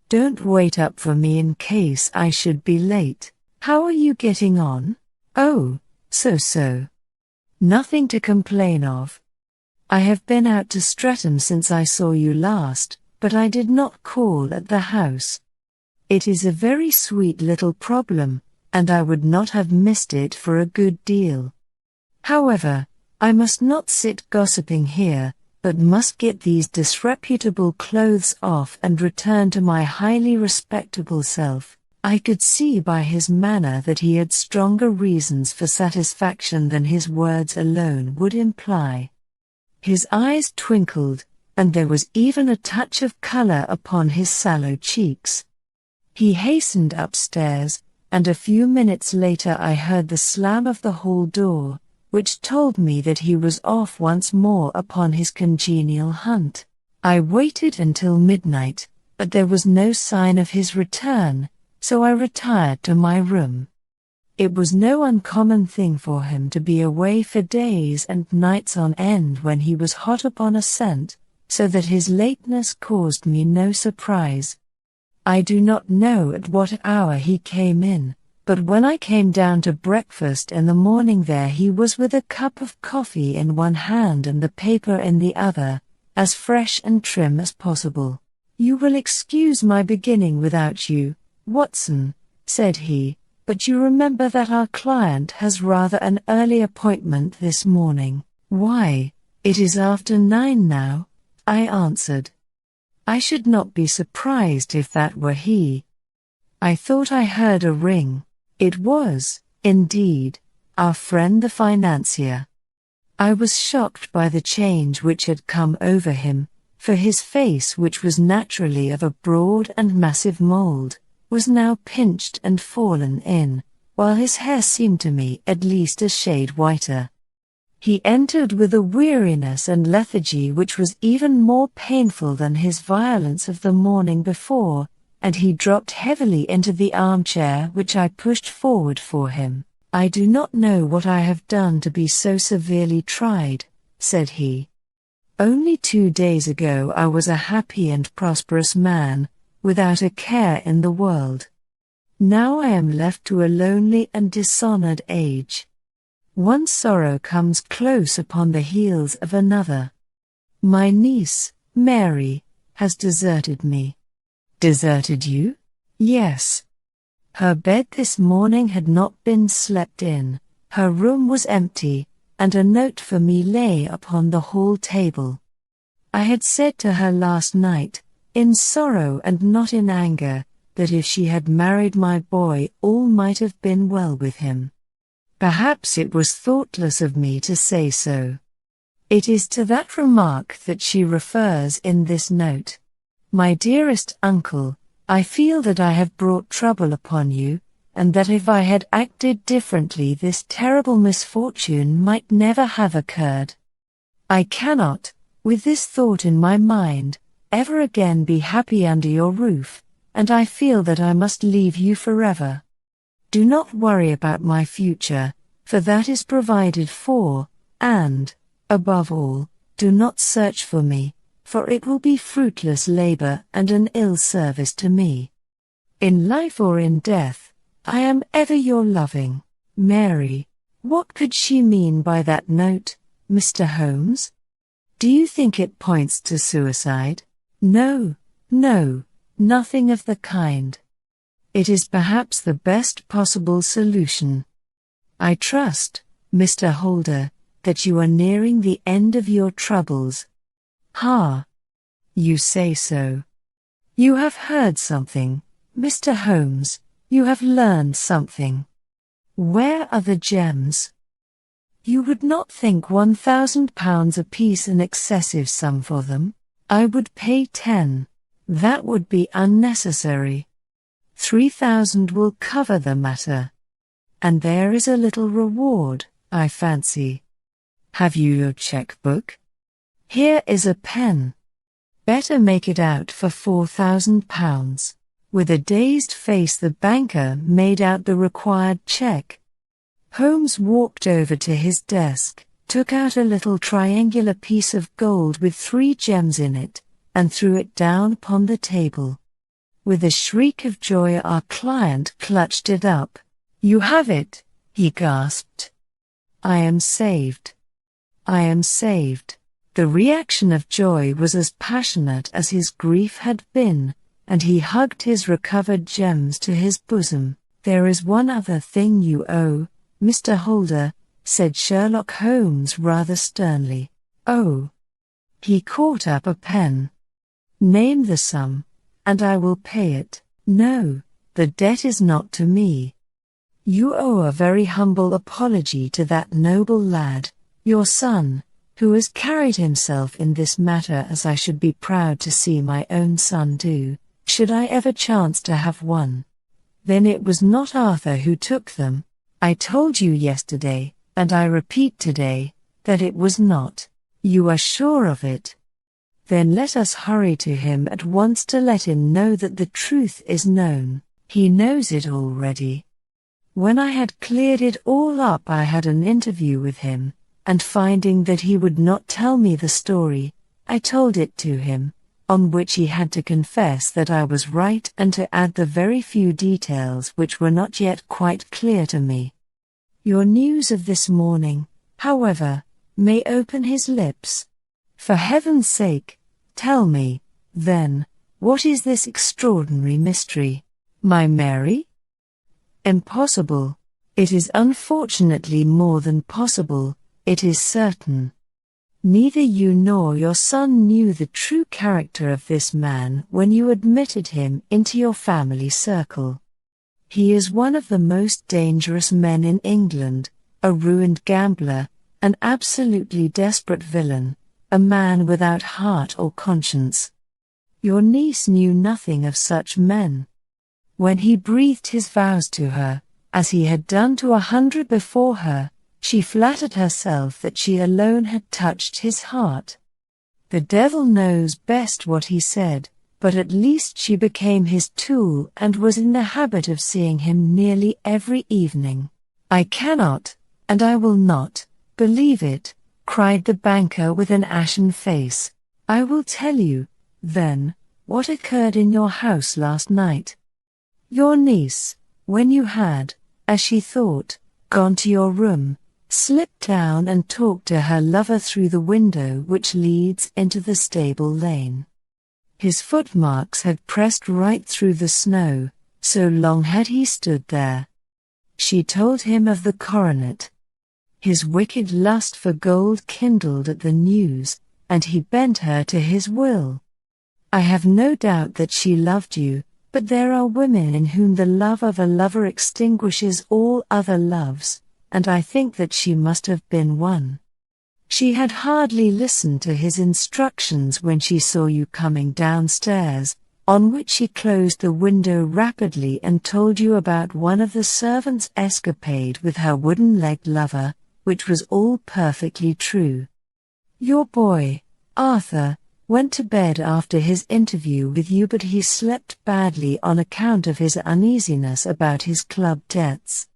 Don't wait up for me in case I should be late. How are you getting on? Oh, so. Nothing to complain of. I have been out to Streatham since I saw you last, but I did not call at the house. It is a very sweet little problem, and I would not have missed it for a good deal. However, I must not sit gossiping here, but must get these disreputable clothes off and return to my highly respectable self. I could see by his manner that he had stronger reasons for satisfaction than his words alone would imply. His eyes twinkled, and there was even a touch of color upon his sallow cheeks. He hastened upstairs, and a few minutes later I heard the slam of the hall door, which told me that he was off once more upon his congenial hunt. I waited until midnight, but there was no sign of his return, so I retired to my room. It was no uncommon thing for him to be away for days and nights on end when he was hot upon a scent, so that his lateness caused me no surprise. I do not know at what hour he came in, but when I came down to breakfast in the morning there he was with a cup of coffee in one hand and the paper in the other, as fresh and trim as possible. You will excuse my beginning without you, Watson, said he, but you remember that our client has rather an early appointment this morning. Why, it is after 9 now, I answered. I should not be surprised if that were he. I thought I heard a ring. It was, indeed, our friend the financier. I was shocked by the change which had come over him, for his face, which was naturally of a broad and massive mold, was now pinched and fallen in, while his hair seemed to me at least a shade whiter. He entered with a weariness and lethargy which was even more painful than his violence of the morning before, and he dropped heavily into the armchair which I pushed forward for him. I do not know what I have done to be so severely tried, said he. Only 2 days ago I was a happy and prosperous man, without a care in the world. Now I am left to a lonely and dishonored age. One sorrow comes close upon the heels of another. My niece, Mary, has deserted me. Deserted you? Yes. Her bed this morning had not been slept in, her room was empty, and a note for me lay upon the hall table. I had said to her last night, in sorrow and not in anger, that if she had married my boy all might have been well with him. Perhaps it was thoughtless of me to say so. It is to that remark that she refers in this note. My dearest uncle, I feel that I have brought trouble upon you, and that if I had acted differently this terrible misfortune might never have occurred. I cannot, with this thought in my mind, ever again be happy under your roof, and I feel that I must leave you forever. Do not worry about my future, for that is provided for, and, above all, do not search for me, for it will be fruitless labor and an ill service to me. In life or in death, I am ever your loving, Mary. What could she mean by that note, Mr. Holmes? Do you think it points to suicide? No, nothing of the kind. It is perhaps the best possible solution. I trust, Mr. Holder, that you are nearing the end of your troubles. Ha! You say so. You have heard something, Mr. Holmes, you have learned something. Where are the gems? You would not think £1,000 apiece an excessive sum for them? I would pay 10. That would be unnecessary. 3,000 will cover the matter. And there is a little reward, I fancy. Have you your cheque-book? Here is a pen. Better make it out for £4,000. With a dazed face the banker made out the required cheque. Holmes walked over to his desk, took out a little triangular piece of gold with 3 gems in it, and threw it down upon the table. With a shriek of joy our client clutched it up. You have it, he gasped. I am saved. I am saved. The reaction of joy was as passionate as his grief had been, and he hugged his recovered gems to his bosom. There is one other thing you owe, Mr. Holder, said Sherlock Holmes rather sternly. Oh! He caught up a pen. Name the sum, and I will pay it. No, the debt is not to me. You owe a very humble apology to that noble lad, your son, who has carried himself in this matter as I should be proud to see my own son do, should I ever chance to have one. Then it was not Arthur who took them. I told you yesterday, and I repeat today, that it was not. You are sure of it? Then let us hurry to him at once to let him know that the truth is known. He knows it already. When I had cleared it all up I had an interview with him, and finding that he would not tell me the story, I told it to him, on which he had to confess that I was right and to add the very few details which were not yet quite clear to me. Your news of this morning, however, may open his lips. For heaven's sake, tell me, then, what is this extraordinary mystery? My Mary? Impossible. It is unfortunately more than possible, it is certain. Neither you nor your son knew the true character of this man when you admitted him into your family circle. He is one of the most dangerous men in England, a ruined gambler, an absolutely desperate villain, a man without heart or conscience. Your niece knew nothing of such men. When he breathed his vows to her, as he had done to 100 before her, she flattered herself that she alone had touched his heart. The devil knows best what he said, but at least she became his tool and was in the habit of seeing him nearly every evening. I cannot, and I will not, believe it, cried the banker with an ashen face. I will tell you, then, what occurred in your house last night. Your niece, when you had, as she thought, gone to your room, slipped down and talked to her lover through the window which leads into the stable lane. His footmarks had pressed right through the snow, so long had he stood there. She told him of the coronet. His wicked lust for gold kindled at the news, and he bent her to his will. I have no doubt that she loved you, but there are women in whom the love of a lover extinguishes all other loves, and I think that she must have been one. She had hardly listened to his instructions when she saw you coming downstairs, on which she closed the window rapidly and told you about one of the servants' escapade with her wooden-legged lover, which was all perfectly true. Your boy, Arthur, went to bed after his interview with you, but he slept badly on account of his uneasiness about his club debts.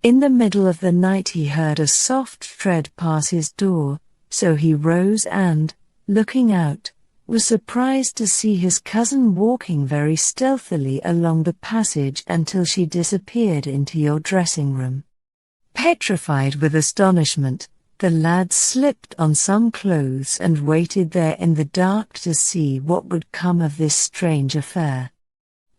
In the middle of the night he heard a soft tread pass his door, so he rose and, looking out, was surprised to see his cousin walking very stealthily along the passage until she disappeared into your dressing-room. Petrified with astonishment, the lad slipped on some clothes and waited there in the dark to see what would come of this strange affair.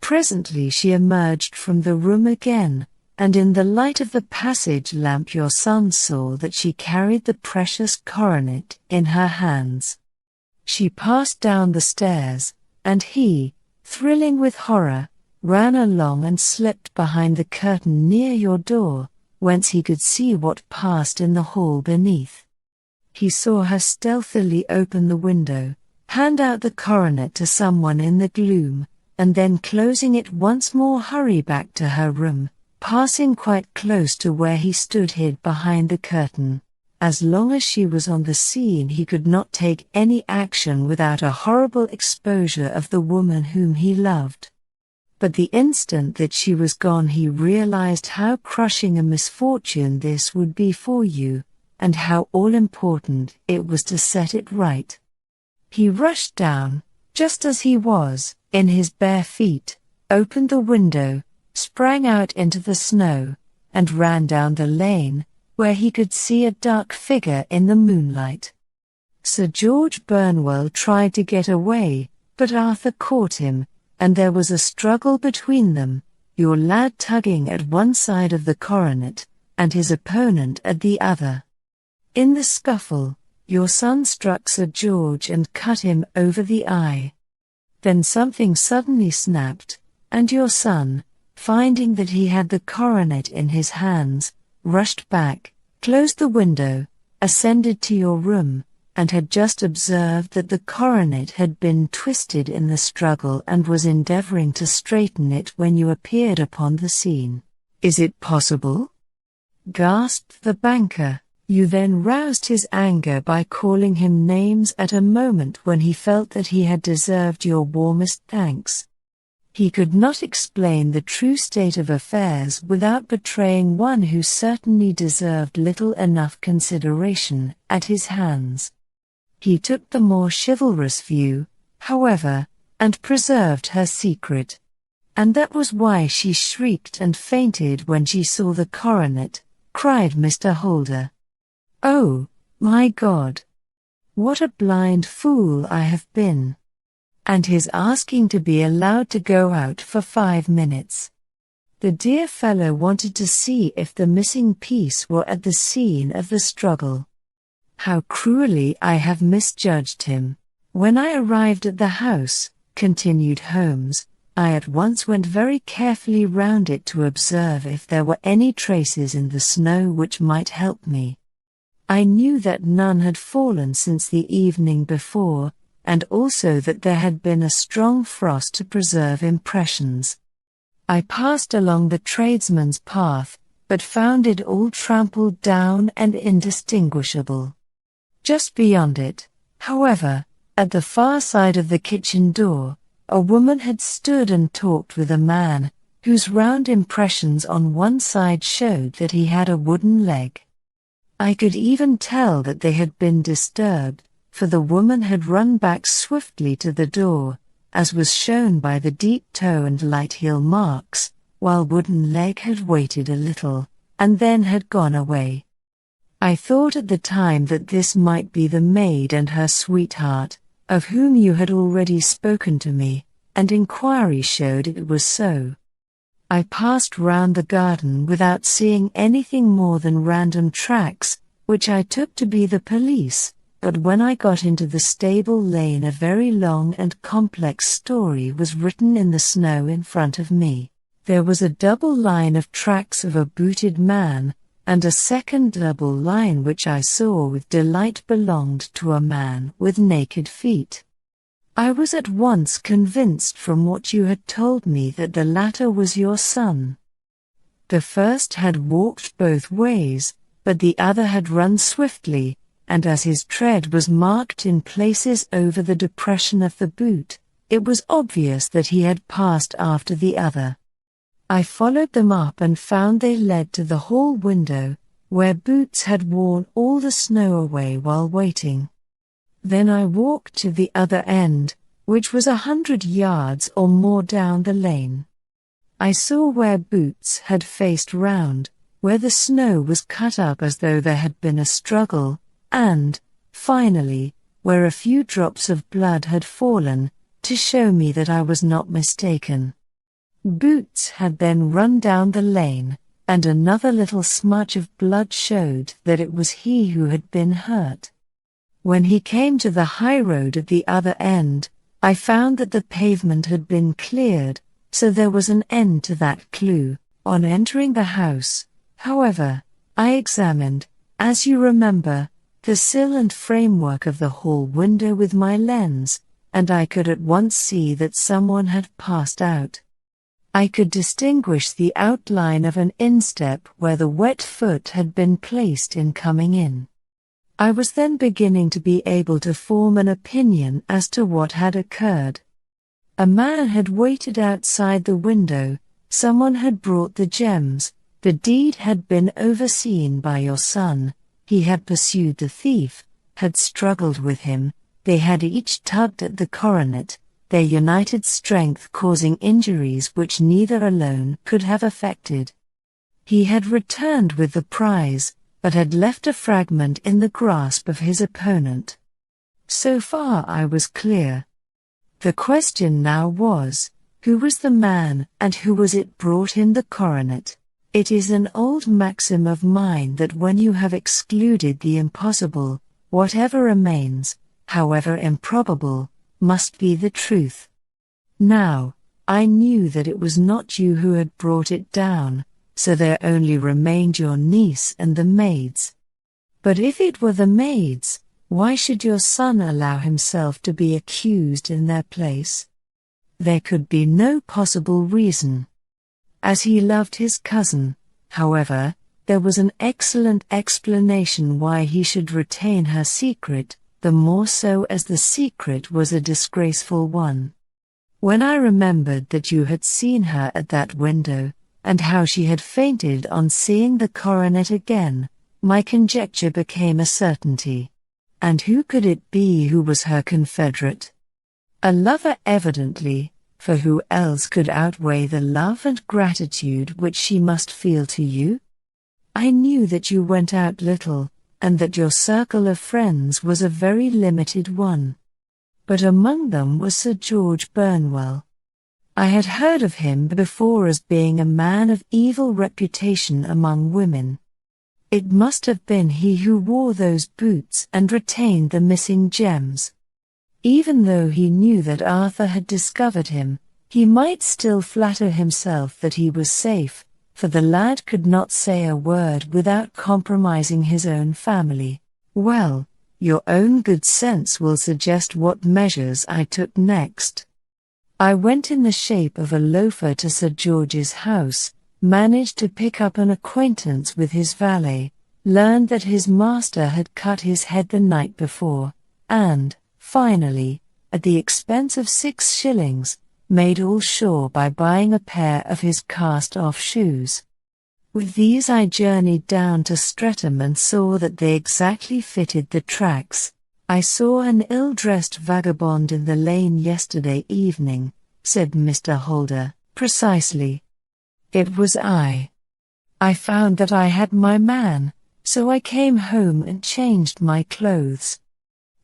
Presently she emerged from the room again, and in the light of the passage lamp your son saw that she carried the precious coronet in her hands. She passed down the stairs, and he, thrilling with horror, ran along and slipped behind the curtain near your door, whence he could see what passed in the hall beneath. He saw her stealthily open the window, hand out the coronet to someone in the gloom, and then closing it once more hurry back to her room, passing quite close to where he stood hid behind the curtain. As long as she was on the scene he could not take any action without a horrible exposure of the woman whom he loved. But the instant that she was gone he realized how crushing a misfortune this would be for you, and how all-important it was to set it right. He rushed down, just as he was, in his bare feet, opened the window, sprang out into the snow, and ran down the lane, where he could see a dark figure in the moonlight. Sir George Burnwell tried to get away, but Arthur caught him, and there was a struggle between them, your lad tugging at one side of the coronet, and his opponent at the other. In the scuffle, your son struck Sir George and cut him over the eye. Then something suddenly snapped, and your son, finding that he had the coronet in his hands, rushed back, closed the window, ascended to your room, and had just observed that the coronet had been twisted in the struggle and was endeavoring to straighten it when you appeared upon the scene. "Is it possible?" gasped the banker. You then roused his anger by calling him names at a moment when he felt that he had deserved your warmest thanks. He could not explain the true state of affairs without betraying one who certainly deserved little enough consideration at his hands. He took the more chivalrous view, however, and preserved her secret. And that was why she shrieked and fainted when she saw the coronet, cried Mr. Holder. "Oh, my God! What a blind fool I have been!" And his asking to be allowed to go out for 5 minutes. The dear fellow wanted to see if the missing piece were at the scene of the struggle. How cruelly I have misjudged him. When I arrived at the house, continued Holmes, I at once went very carefully round it to observe if there were any traces in the snow which might help me. I knew that none had fallen since the evening before, and also that there had been a strong frost to preserve impressions. I passed along the tradesman's path, but found it all trampled down and indistinguishable. Just beyond it, however, at the far side of the kitchen door, a woman had stood and talked with a man, whose round impressions on one side showed that he had a wooden leg. I could even tell that they had been disturbed, for the woman had run back swiftly to the door, as was shown by the deep toe and light heel marks, while wooden leg had waited a little, and then had gone away. I thought at the time that this might be the maid and her sweetheart, of whom you had already spoken to me, and inquiry showed it was so. I passed round the garden without seeing anything more than random tracks, which I took to be the police, but when I got into the stable lane a very long and complex story was written in the snow in front of me. There was a double line of tracks of a booted man, and a second double line which I saw with delight belonged to a man with naked feet. I was at once convinced from what you had told me that the latter was your son. The first had walked both ways, but the other had run swiftly, and as his tread was marked in places over the depression of the boot, it was obvious that he had passed after the other. I followed them up and found they led to the hall window, where Boots had worn all the snow away while waiting. Then I walked to the other end, which was 100 yards or more down the lane. I saw where Boots had faced round, where the snow was cut up as though there had been a struggle, and, finally, where a few drops of blood had fallen, to show me that I was not mistaken. Boots had then run down the lane, and another little smudge of blood showed that it was he who had been hurt. When he came to the high road at the other end, I found that the pavement had been cleared, so there was an end to that clue. On entering the house, however, I examined, as you remember, the sill and framework of the hall window with my lens, and I could at once see that someone had passed out. I could distinguish the outline of an instep where the wet foot had been placed in coming in. I was then beginning to be able to form an opinion as to what had occurred. A man had waited outside the window, someone had brought the gems, the deed had been overseen by your son, he had pursued the thief, had struggled with him, they had each tugged at the coronet, their united strength causing injuries which neither alone could have effected. He had returned with the prize, but had left a fragment in the grasp of his opponent. So far I was clear. The question now was, who was the man and who was it brought him the coronet? It is an old maxim of mine that when you have excluded the impossible, whatever remains, however improbable, must be the truth. Now, I knew that it was not you who had brought it down, so there only remained your niece and the maids. But if it were the maids, why should your son allow himself to be accused in their place? There could be no possible reason. As he loved his cousin, however, there was an excellent explanation why he should retain her secret, the more so as the secret was a disgraceful one. When I remembered that you had seen her at that window, and how she had fainted on seeing the coronet again, my conjecture became a certainty. And who could it be who was her confederate? A lover evidently, for who else could outweigh the love and gratitude which she must feel to you? I knew that you went out little, and that your circle of friends was a very limited one. But among them was Sir George Burnwell. I had heard of him before as being a man of evil reputation among women. It must have been he who wore those boots and retained the missing gems. Even though he knew that Arthur had discovered him, he might still flatter himself that he was safe, for the lad could not say a word without compromising his own family. Well, your own good sense will suggest what measures I took next. I went in the shape of a loafer to Sir George's house, managed to pick up an acquaintance with his valet, learned that his master had cut his head the night before, and, finally, at the expense of 6 shillings, made all sure by buying a pair of his cast-off shoes. With these I journeyed down to Streatham and saw that they exactly fitted the tracks. I saw an ill-dressed vagabond in the lane yesterday evening, said Mr. Holder. Precisely. It was I. I found that I had my man, so I came home and changed my clothes.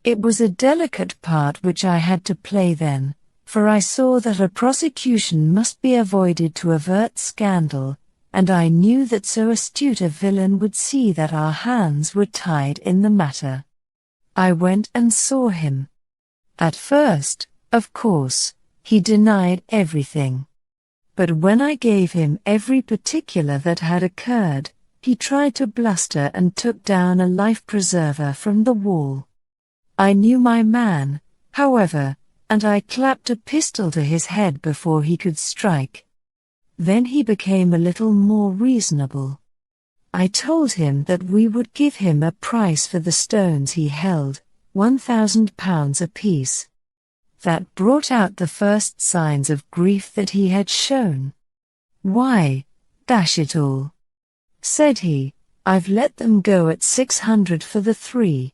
It was a delicate part which I had to play then, for I saw that a prosecution must be avoided to avert scandal, and I knew that so astute a villain would see that our hands were tied in the matter. I went and saw him. At first, of course, he denied everything. But when I gave him every particular that had occurred, he tried to bluster and took down a life-preserver from the wall. I knew my man, however, and I clapped a pistol to his head before he could strike. Then he became a little more reasonable. I told him that we would give him a price for the stones he held, £1,000 apiece. That brought out the first signs of grief that he had shown. "Why, dash it all," said he, "I've let them go at 600 for the 3.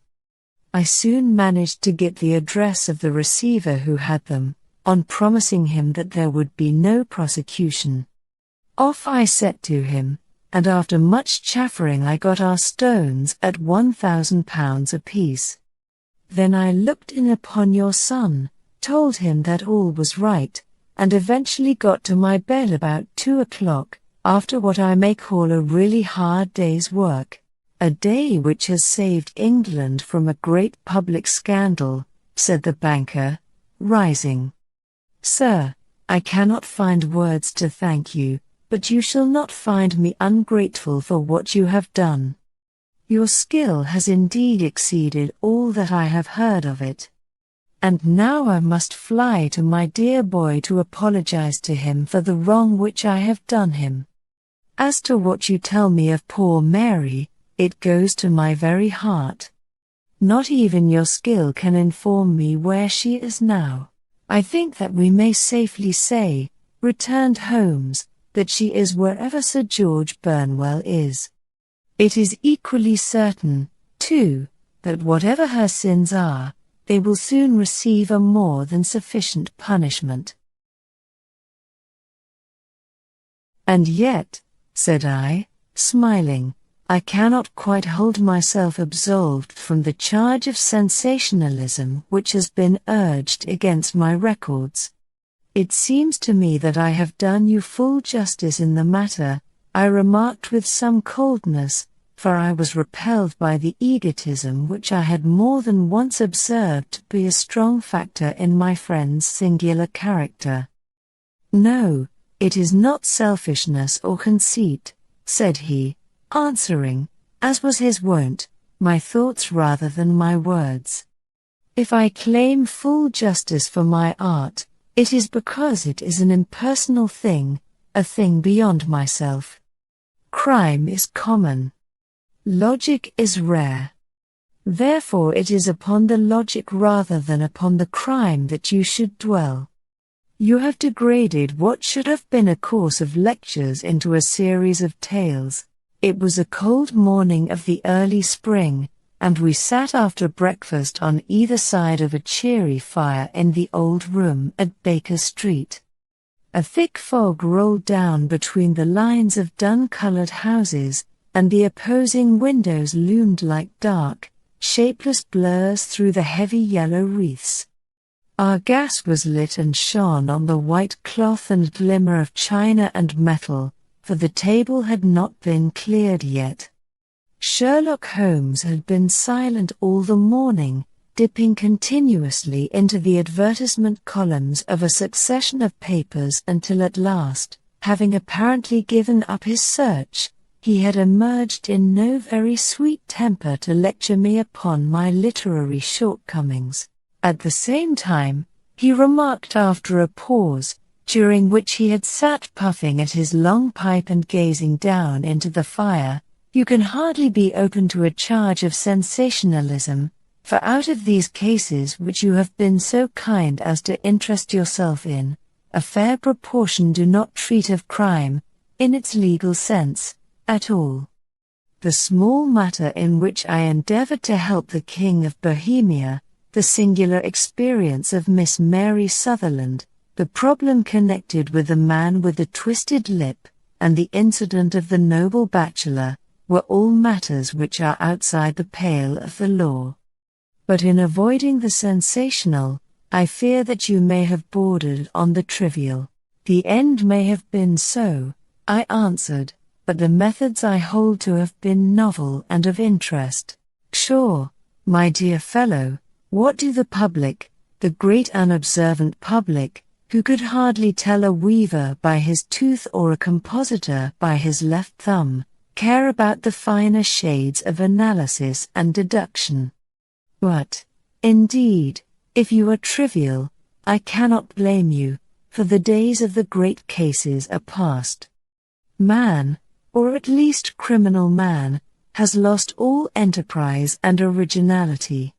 I soon managed to get the address of the receiver who had them, on promising him that there would be no prosecution. Off I set to him, and after much chaffering I got our stones at £1,000 apiece. Then I looked in upon your son, told him that all was right, and eventually got to my bed about 2 o'clock, after what I may call a really hard day's work, a day which has saved England from a great public scandal," said the banker, rising. "Sir, I cannot find words to thank you, but you shall not find me ungrateful for what you have done. Your skill has indeed exceeded all that I have heard of it. And now I must fly to my dear boy to apologize to him for the wrong which I have done him. As to what you tell me of poor Mary, it goes to my very heart. Not even your skill can inform me where she is now. I think that we may safely say," returned Holmes, "that she is wherever Sir George Burnwell is. It is equally certain, too, that whatever her sins are, they will soon receive a more than sufficient punishment." "And yet," said I, smiling, "I cannot quite hold myself absolved from the charge of sensationalism which has been urged against my records. It seems to me that I have done you full justice in the matter," I remarked with some coldness, for I was repelled by the egotism which I had more than once observed to be a strong factor in my friend's singular character. "No, it is not selfishness or conceit," said he, answering, as was his wont, my thoughts rather than my words. "If I claim full justice for my art, it is because it is an impersonal thing, a thing beyond myself. Crime is common. Logic is rare. Therefore it is upon the logic rather than upon the crime that you should dwell. You have degraded what should have been a course of lectures into a series of tales. It was a cold morning of the early spring, and we sat after breakfast on either side of a cheery fire in the old room at Baker Street. A thick fog rolled down between the lines of dun-colored houses, and the opposing windows loomed like dark, shapeless blurs through the heavy yellow wreaths. Our gas was lit and shone on the white cloth and glimmer of china and metal, for the table had not been cleared yet. Sherlock Holmes had been silent all the morning, dipping continuously into the advertisement columns of a succession of papers until at last, having apparently given up his search, he had emerged in no very sweet temper to lecture me upon my literary shortcomings. At the same time, he remarked after a pause, during which he had sat puffing at his long pipe and gazing down into the fire, "You can hardly be open to a charge of sensationalism, for out of these cases which you have been so kind as to interest yourself in, a fair proportion do not treat of crime, in its legal sense, at all. The small matter in which I endeavored to help the King of Bohemia, the singular experience of Miss Mary Sutherland, the problem connected with the man with the twisted lip, and the incident of the noble bachelor, were all matters which are outside the pale of the law. But in avoiding the sensational, I fear that you may have bordered on the trivial. The end may have been so, I answered, but the methods I hold to have been novel and of interest. Sure, my dear fellow, what do the public, the great unobservant public, who could hardly tell a weaver by his tooth or a compositor by his left thumb, care about the finer shades of analysis and deduction? But, indeed, if you are trivial, I cannot blame you, for the days of the great cases are past. Man, or at least criminal man, has lost all enterprise and originality.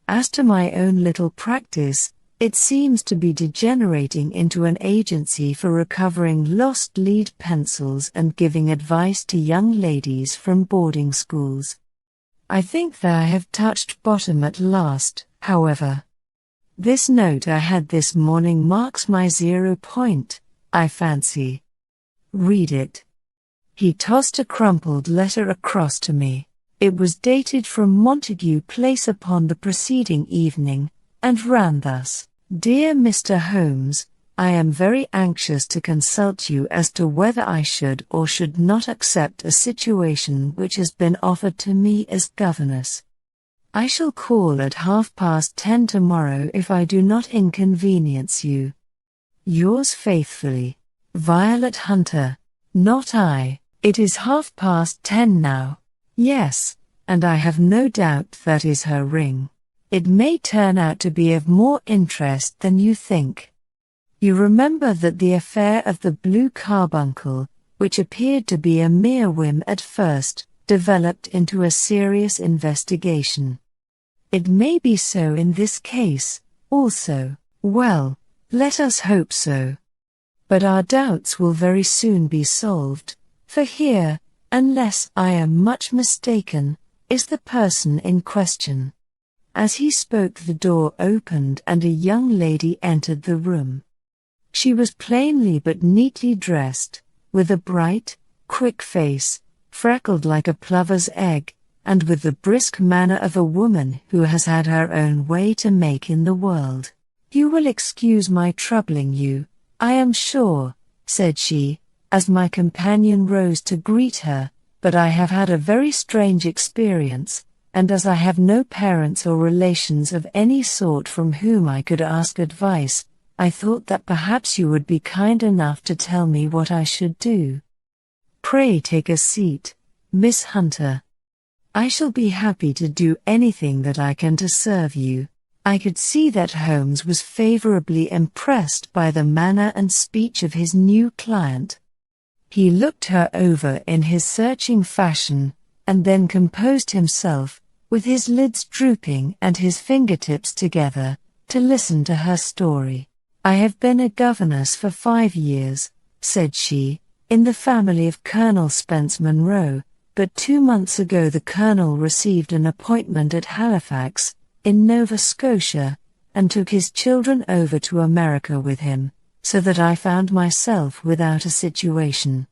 As to my own little practice, it seems to be degenerating into an agency for recovering lost lead pencils and giving advice to young ladies from boarding schools. I think that I have touched bottom at last, however. This note I had this morning marks my 0 point, I fancy. Read it. He tossed a crumpled letter across to me. It was dated from Montague Place upon the preceding evening, and ran thus: Dear Mr. Holmes, I am very anxious to consult you as to whether I should or should not accept a situation which has been offered to me as governess. I shall call at 10:30 tomorrow if I do not inconvenience you. Yours faithfully, Violet Hunter. Not I. It is 10:30 now. Yes, and I have no doubt that is her ring. It may turn out to be of more interest than you think. You remember that the affair of the blue carbuncle, which appeared to be a mere whim at first, developed into a serious investigation. It may be so in this case, also. Well, let us hope so. But our doubts will very soon be solved, for here, unless I am much mistaken, is the person in question. As he spoke, the door opened and a young lady entered the room. She was plainly but neatly dressed, with a bright, quick face, freckled like a plover's egg, and with the brisk manner of a woman who has had her own way to make in the world. You will excuse my troubling you, I am sure, said she, as my companion rose to greet her, but I have had a very strange experience, and as I have no parents or relations of any sort from whom I could ask advice, I thought that perhaps you would be kind enough to tell me what I should do. Pray take a seat, Miss Hunter. I shall be happy to do anything that I can to serve you. I could see that Holmes was favorably impressed by the manner and speech of his new client. He looked her over in his searching fashion, and then composed himself, with his lids drooping and his fingertips together, to listen to her story. I have been a governess for 5 years, said she, in the family of Colonel Spence Monroe, but 2 months ago the Colonel received an appointment at Halifax, in Nova Scotia, and took his children over to America with him, so that I found myself without a situation.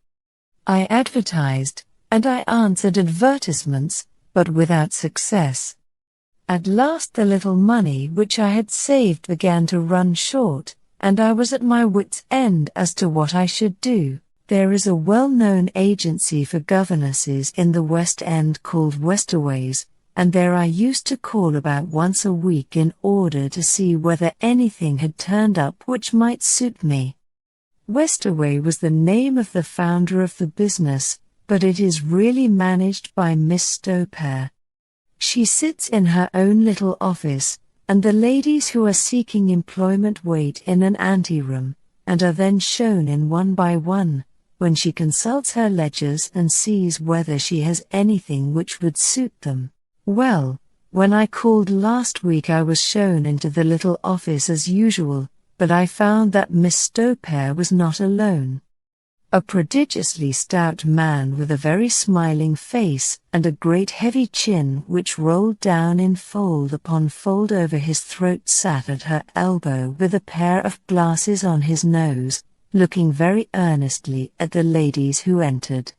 I advertised, and I answered advertisements, but without success. At last the little money which I had saved began to run short, and I was at my wits' end as to what I should do. There is a well-known agency for governesses in the West End called Westaway's, and there I used to call about once a week in order to see whether anything had turned up which might suit me. Westaway was the name of the founder of the business, but it is really managed by Miss Stopare. She sits in her own little office, and the ladies who are seeking employment wait in an anteroom, and are then shown in one by one, when she consults her ledgers and sees whether she has anything which would suit them. Well, when I called last week I was shown into the little office as usual, but I found that Miss Stopare was not alone. A prodigiously stout man with a very smiling face and a great heavy chin which rolled down in fold upon fold over his throat sat at her elbow with a pair of glasses on his nose, looking very earnestly at the ladies who entered.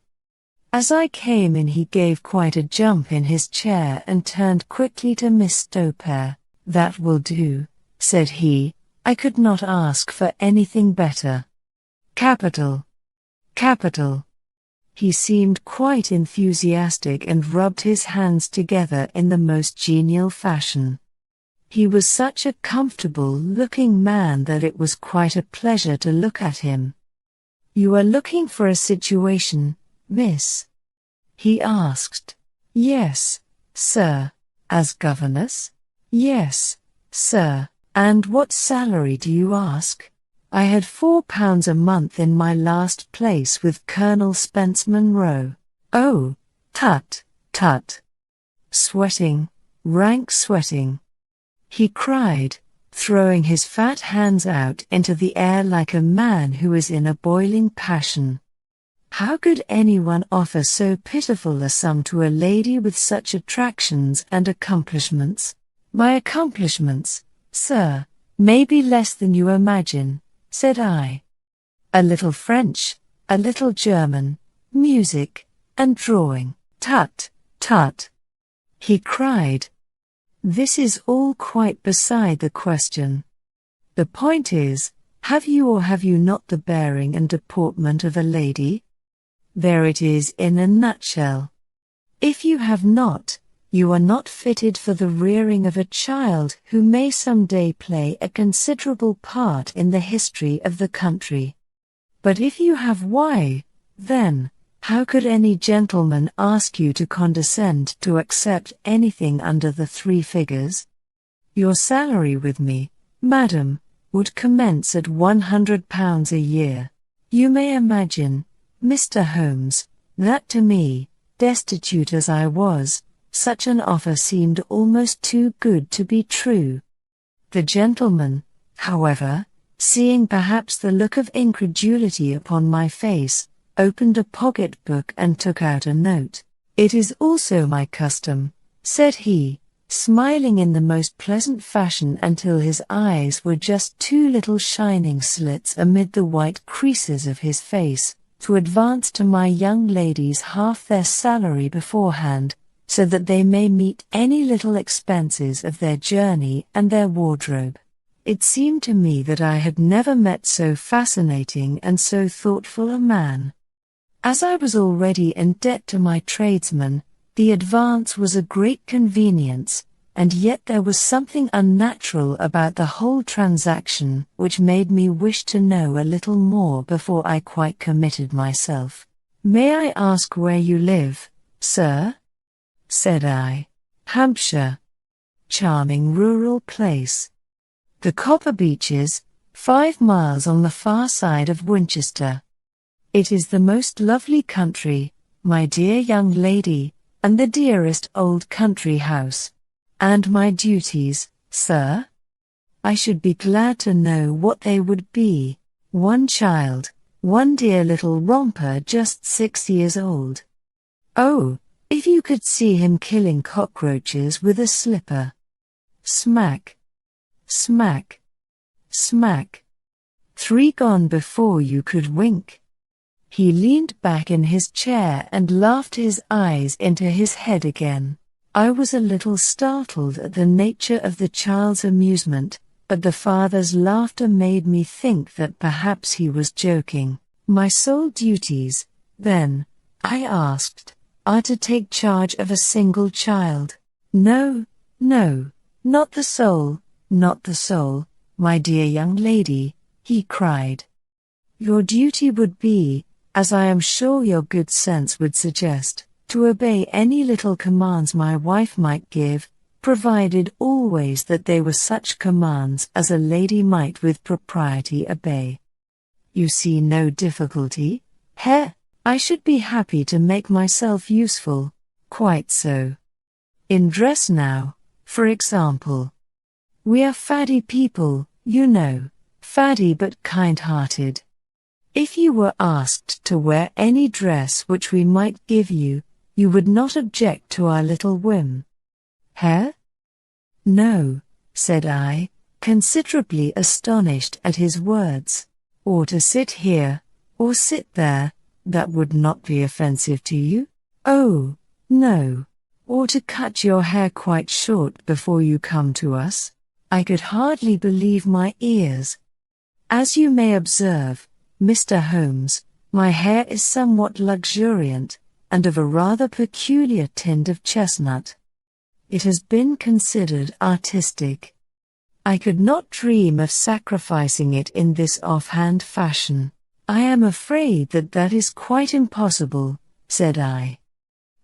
As I came in, he gave quite a jump in his chair and turned quickly to Miss Stopare. "That will do," said he. "I could not ask for anything better." "Capital. Capital." He seemed quite enthusiastic and rubbed his hands together in the most genial fashion. He was such a comfortable-looking man that it was quite a pleasure to look at him. "You are looking for a situation, miss?" he asked. "Yes, sir." "As governess?" "Yes, sir." "And what salary do you ask?" "I had £4 a month in my last place with Colonel Spence Munro." "Oh, tut, tut." "Sweating, rank sweating," he cried, throwing his fat hands out into the air like a man who is in a boiling passion. "How could anyone offer so pitiful a sum to a lady with such attractions and accomplishments?" "My accomplishments, sir, may be less than you imagine," said I. "A little French, a little German, music, and drawing." "Tut, tut," he cried. "This is all quite beside the question. The point is, have you or have you not the bearing and deportment of a lady? There it is in a nutshell. If you have not, you are not fitted for the rearing of a child who may some day play a considerable part in the history of the country. But if you have, why, then, how could any gentleman ask you to condescend to accept anything under the 3 figures? Your salary with me, madam, would commence at £100 a year. You may imagine, Mr. Holmes, that to me, destitute as I was, such an offer seemed almost too good to be true. The gentleman, however, seeing perhaps the look of incredulity upon my face, opened a pocket-book and took out a note. "It is also my custom," said he, smiling in the most pleasant fashion until his eyes were just 2 little shining slits amid the white creases of his face, "to advance to my young ladies half their salary beforehand, so that they may meet any little expenses of their journey and their wardrobe." It seemed to me that I had never met so fascinating and so thoughtful a man. As I was already in debt to my tradesman, the advance was a great convenience, and yet there was something unnatural about the whole transaction which made me wish to know a little more before I quite committed myself. "May I ask where you live, sir?" said I. "Hampshire. Charming rural place. The Copper Beeches, 5 miles on the far side of Winchester. It is the most lovely country, my dear young lady, and the dearest old country house. And my duties, sir? I should be glad to know what they would be. 1 child, 1 dear little romper just 6 years old. Oh, if you could see him killing cockroaches with a slipper. Smack. Smack. Smack. 3 gone before you could wink." He leaned back in his chair and laughed his eyes into his head again. I was a little startled at the nature of the child's amusement, but the father's laughter made me think that perhaps he was joking. "My sole duties, then," I asked, "are to take charge of a single child?" "No, no, not the sole, not the sole, my dear young lady," he cried. "Your duty would be, as I am sure your good sense would suggest, to obey any little commands my wife might give, provided always that they were such commands as a lady might with propriety obey. You see no difficulty, Herr? I should be happy to make myself useful." "Quite so. In dress now, for example. We are faddy people, you know, faddy but kind-hearted. If you were asked to wear any dress which we might give you, you would not object to our little whim." "Herr?" "No," said I, considerably astonished at his words. "Or to sit here, or sit there, That would not be offensive to you? Oh, no. Or to cut your hair quite short before you come to us? I could hardly believe my ears. As you may observe, Mr. Holmes, my hair is somewhat luxuriant, and of a rather peculiar tint of chestnut. It has been considered artistic. I could not dream of sacrificing it in this offhand fashion. I am afraid that that is quite impossible, said I.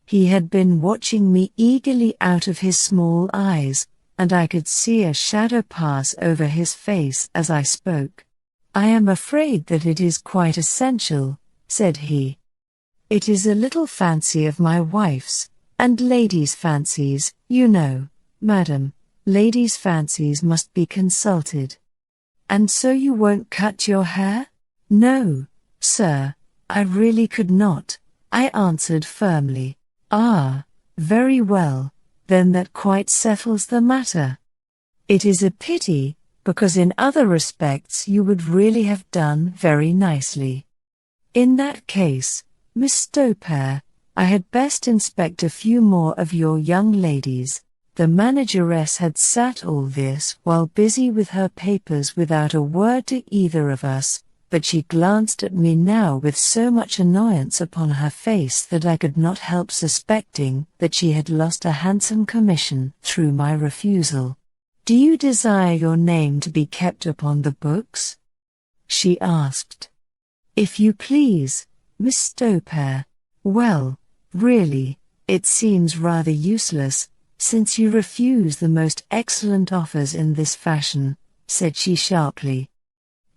He had been watching me eagerly out of his small eyes, and I could see a shadow pass over his face as I spoke. I am afraid that it is quite essential, said he. It is a little fancy of my wife's, and ladies' fancies, you know, madam, ladies' fancies must be consulted. And so you won't cut your hair? No, sir, I really could not, I answered firmly. Ah, very well, then that quite settles the matter. It is a pity, because in other respects you would really have done very nicely. In that case, Miss Stopare, I had best inspect a few more of your young ladies. The manageress had sat all this while busy with her papers without a word to either of us, but she glanced at me now with so much annoyance upon her face that I could not help suspecting that she had lost a handsome commission through my refusal. Do you desire your name to be kept upon the books? She asked. If you please, Miss Stopare. Well, really, it seems rather useless, since you refuse the most excellent offers in this fashion, said she sharply.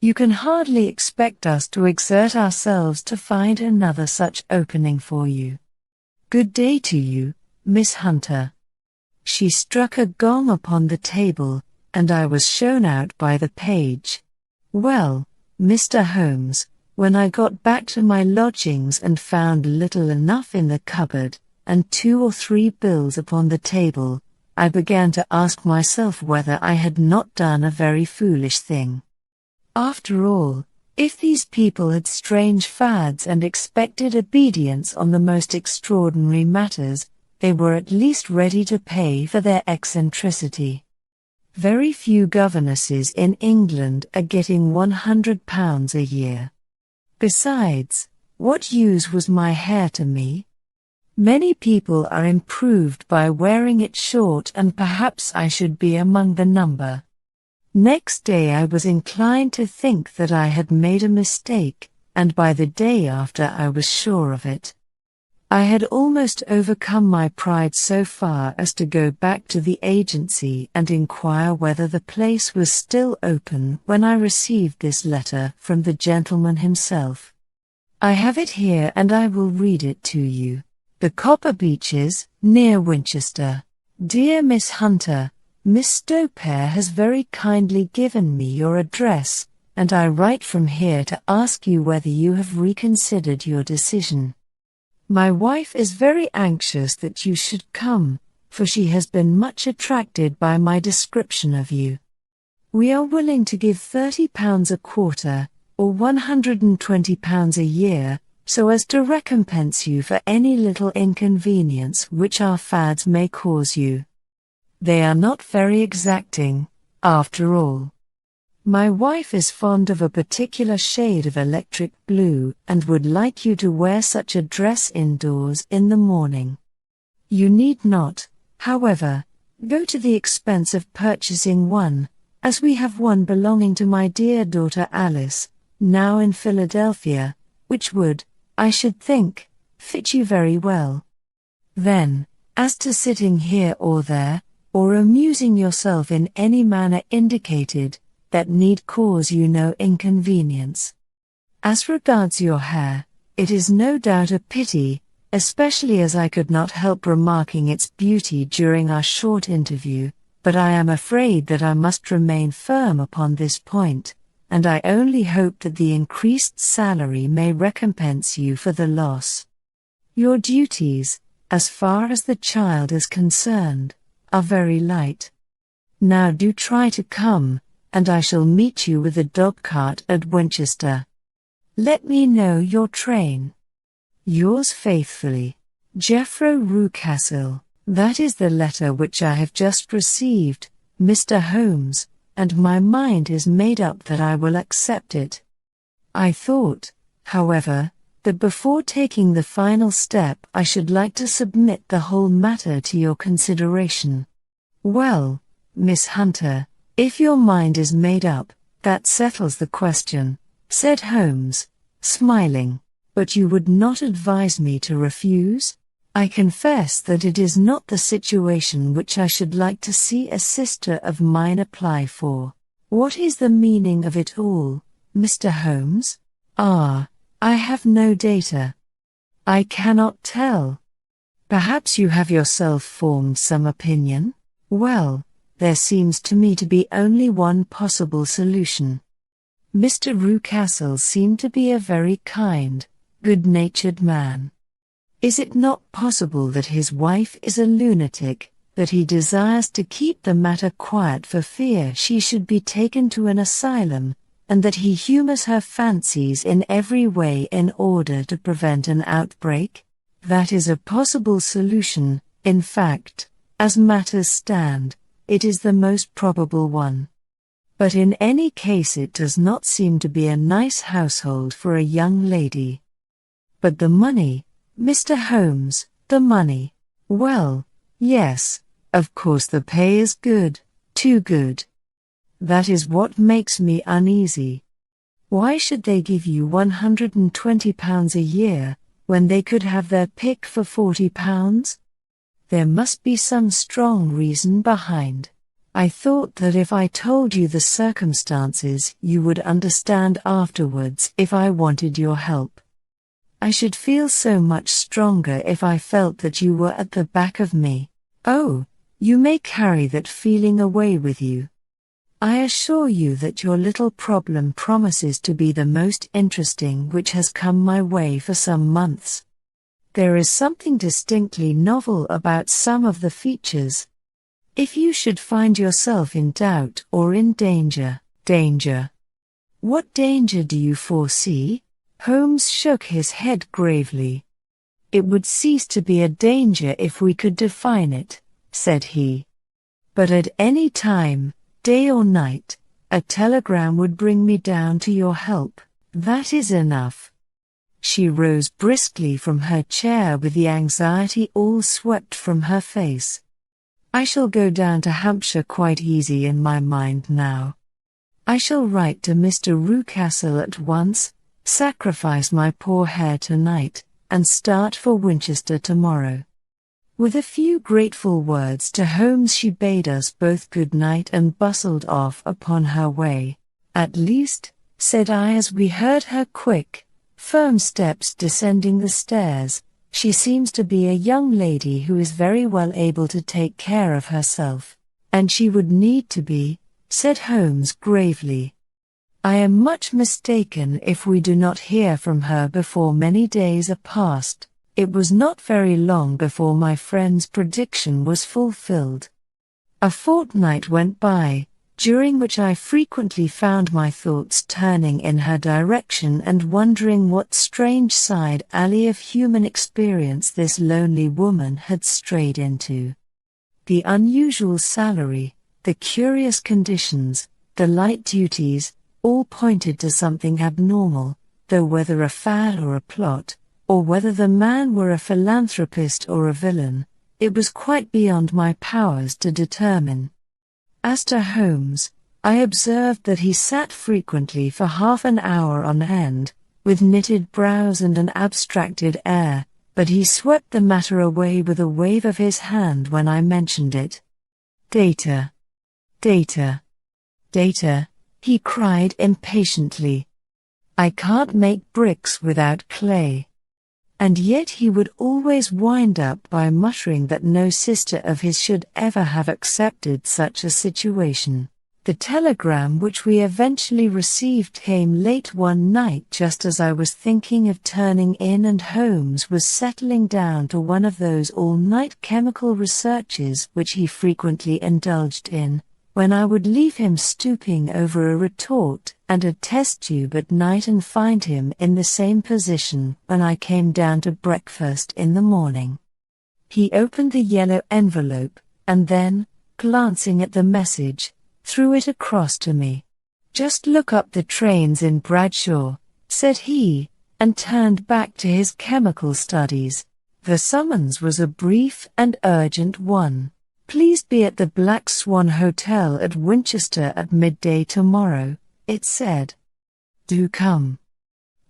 You can hardly expect us to exert ourselves to find another such opening for you. Good day to you, Miss Hunter. She struck a gong upon the table, and I was shown out by the page. Well, Mr. Holmes, when I got back to my lodgings and found little enough in the cupboard, and 2 or 3 bills upon the table, I began to ask myself whether I had not done a very foolish thing. After all, if these people had strange fads and expected obedience on the most extraordinary matters, they were at least ready to pay for their eccentricity. Very few governesses in England are getting £100 a year. Besides, what use was my hair to me? Many people are improved by wearing it short, and perhaps I should be among the number. Next day I was inclined to think that I had made a mistake, and by the day after I was sure of it. I had almost overcome my pride so far as to go back to the agency and inquire whether the place was still open when I received this letter from the gentleman himself. I have it here and I will read it to you. The Copper Beeches, near Winchester. Dear Miss Hunter, Miss Stopare has very kindly given me your address, and I write from here to ask you whether you have reconsidered your decision. My wife is very anxious that you should come, for she has been much attracted by my description of you. We are willing to give £30 a quarter, or £120 a year, so as to recompense you for any little inconvenience which our fads may cause you. They are not very exacting, after all. My wife is fond of a particular shade of electric blue and would like you to wear such a dress indoors in the morning. You need not, however, go to the expense of purchasing one, as we have one belonging to my dear daughter Alice, now in Philadelphia, which would, I should think, fit you very well. Then, as to sitting here or there, or amusing yourself in any manner indicated, that need cause you no inconvenience. As regards your hair, it is no doubt a pity, especially as I could not help remarking its beauty during our short interview, but I am afraid that I must remain firm upon this point, and I only hope that the increased salary may recompense you for the loss. Your duties, as far as the child is concerned, are very light. Now do try to come, and I shall meet you with a dog-cart at Winchester. Let me know your train. Yours faithfully, Jeffro Rucastle. That is the letter which I have just received, Mr. Holmes, and my mind is made up that I will accept it. I thought, however, that before taking the final step I should like to submit the whole matter to your consideration. Well, Miss Hunter, if your mind is made up, that settles the question, said Holmes, smiling. But you would not advise me to refuse? I confess that it is not the situation which I should like to see a sister of mine apply for. What is the meaning of it all, Mr. Holmes? I have no data. I cannot tell. Perhaps you have yourself formed some opinion? Well, there seems to me to be only one possible solution. Mr. Rucastle seemed to be a very kind, good-natured man. Is it not possible that his wife is a lunatic, that he desires to keep the matter quiet for fear she should be taken to an asylum, and that he humors her fancies in every way in order to prevent an outbreak? That is a possible solution. In fact, as matters stand, it is the most probable one. But in any case it does not seem to be a nice household for a young lady. But the money, Mr. Holmes, the money. Well, yes, of course the pay is good, too good. That is what makes me uneasy. Why should they give you £120 a year, when they could have their pick for £40? There must be some strong reason behind. I thought that if I told you the circumstances you would understand afterwards if I wanted your help. I should feel so much stronger if I felt that you were at the back of me. Oh, you may carry that feeling away with you. I assure you that your little problem promises to be the most interesting which has come my way for some months. There is something distinctly novel about some of the features. If you should find yourself in doubt or in danger. What danger do you foresee? Holmes shook his head gravely. It would cease to be a danger if we could define it, said he. But at any time, day or night, a telegram would bring me down to your help. That is enough. She rose briskly from her chair with the anxiety all swept from her face. I shall go down to Hampshire quite easy in my mind now. I shall write to Mr. Rucastle at once, sacrifice my poor hair tonight, and start for Winchester tomorrow. With a few grateful words to Holmes she bade us both good night and bustled off upon her way. At least, said I as we heard her quick, firm steps descending the stairs, she seems to be a young lady who is very well able to take care of herself. And she would need to be, said Holmes gravely. I am much mistaken if we do not hear from her before many days are past. It was not very long before my friend's prediction was fulfilled. A fortnight went by, during which I frequently found my thoughts turning in her direction and wondering what strange side alley of human experience this lonely woman had strayed into. The unusual salary, the curious conditions, the light duties, all pointed to something abnormal, though whether a fad or a plot, or whether the man were a philanthropist or a villain, it was quite beyond my powers to determine. As to Holmes, I observed that he sat frequently for half an hour on end, with knitted brows and an abstracted air, but he swept the matter away with a wave of his hand when I mentioned it. Data, he cried impatiently. I can't make bricks without clay. And yet he would always wind up by muttering that no sister of his should ever have accepted such a situation. The telegram which we eventually received came late one night just as I was thinking of turning in and Holmes was settling down to one of those all-night chemical researches which he frequently indulged in, when I would leave him stooping over a retort and a test tube at night and find him in the same position when I came down to breakfast in the morning. He opened the yellow envelope, and then, glancing at the message, threw it across to me. "Just look up the trains in Bradshaw," said he, and turned back to his chemical studies. The summons was a brief and urgent one. "Please be at the Black Swan Hotel at Winchester at midday tomorrow," it said. "Do come.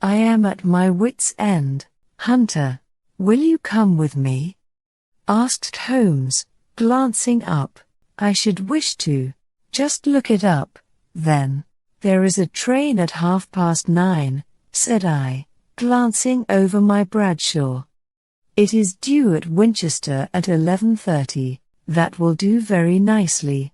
I am at my wit's end." "Hunter, will you come with me?" asked Holmes, glancing up. "I should wish to. Just look it up, then." "There is a train at 9:30, said I, glancing over my Bradshaw. "It is due at Winchester at 11:30, that will do very nicely."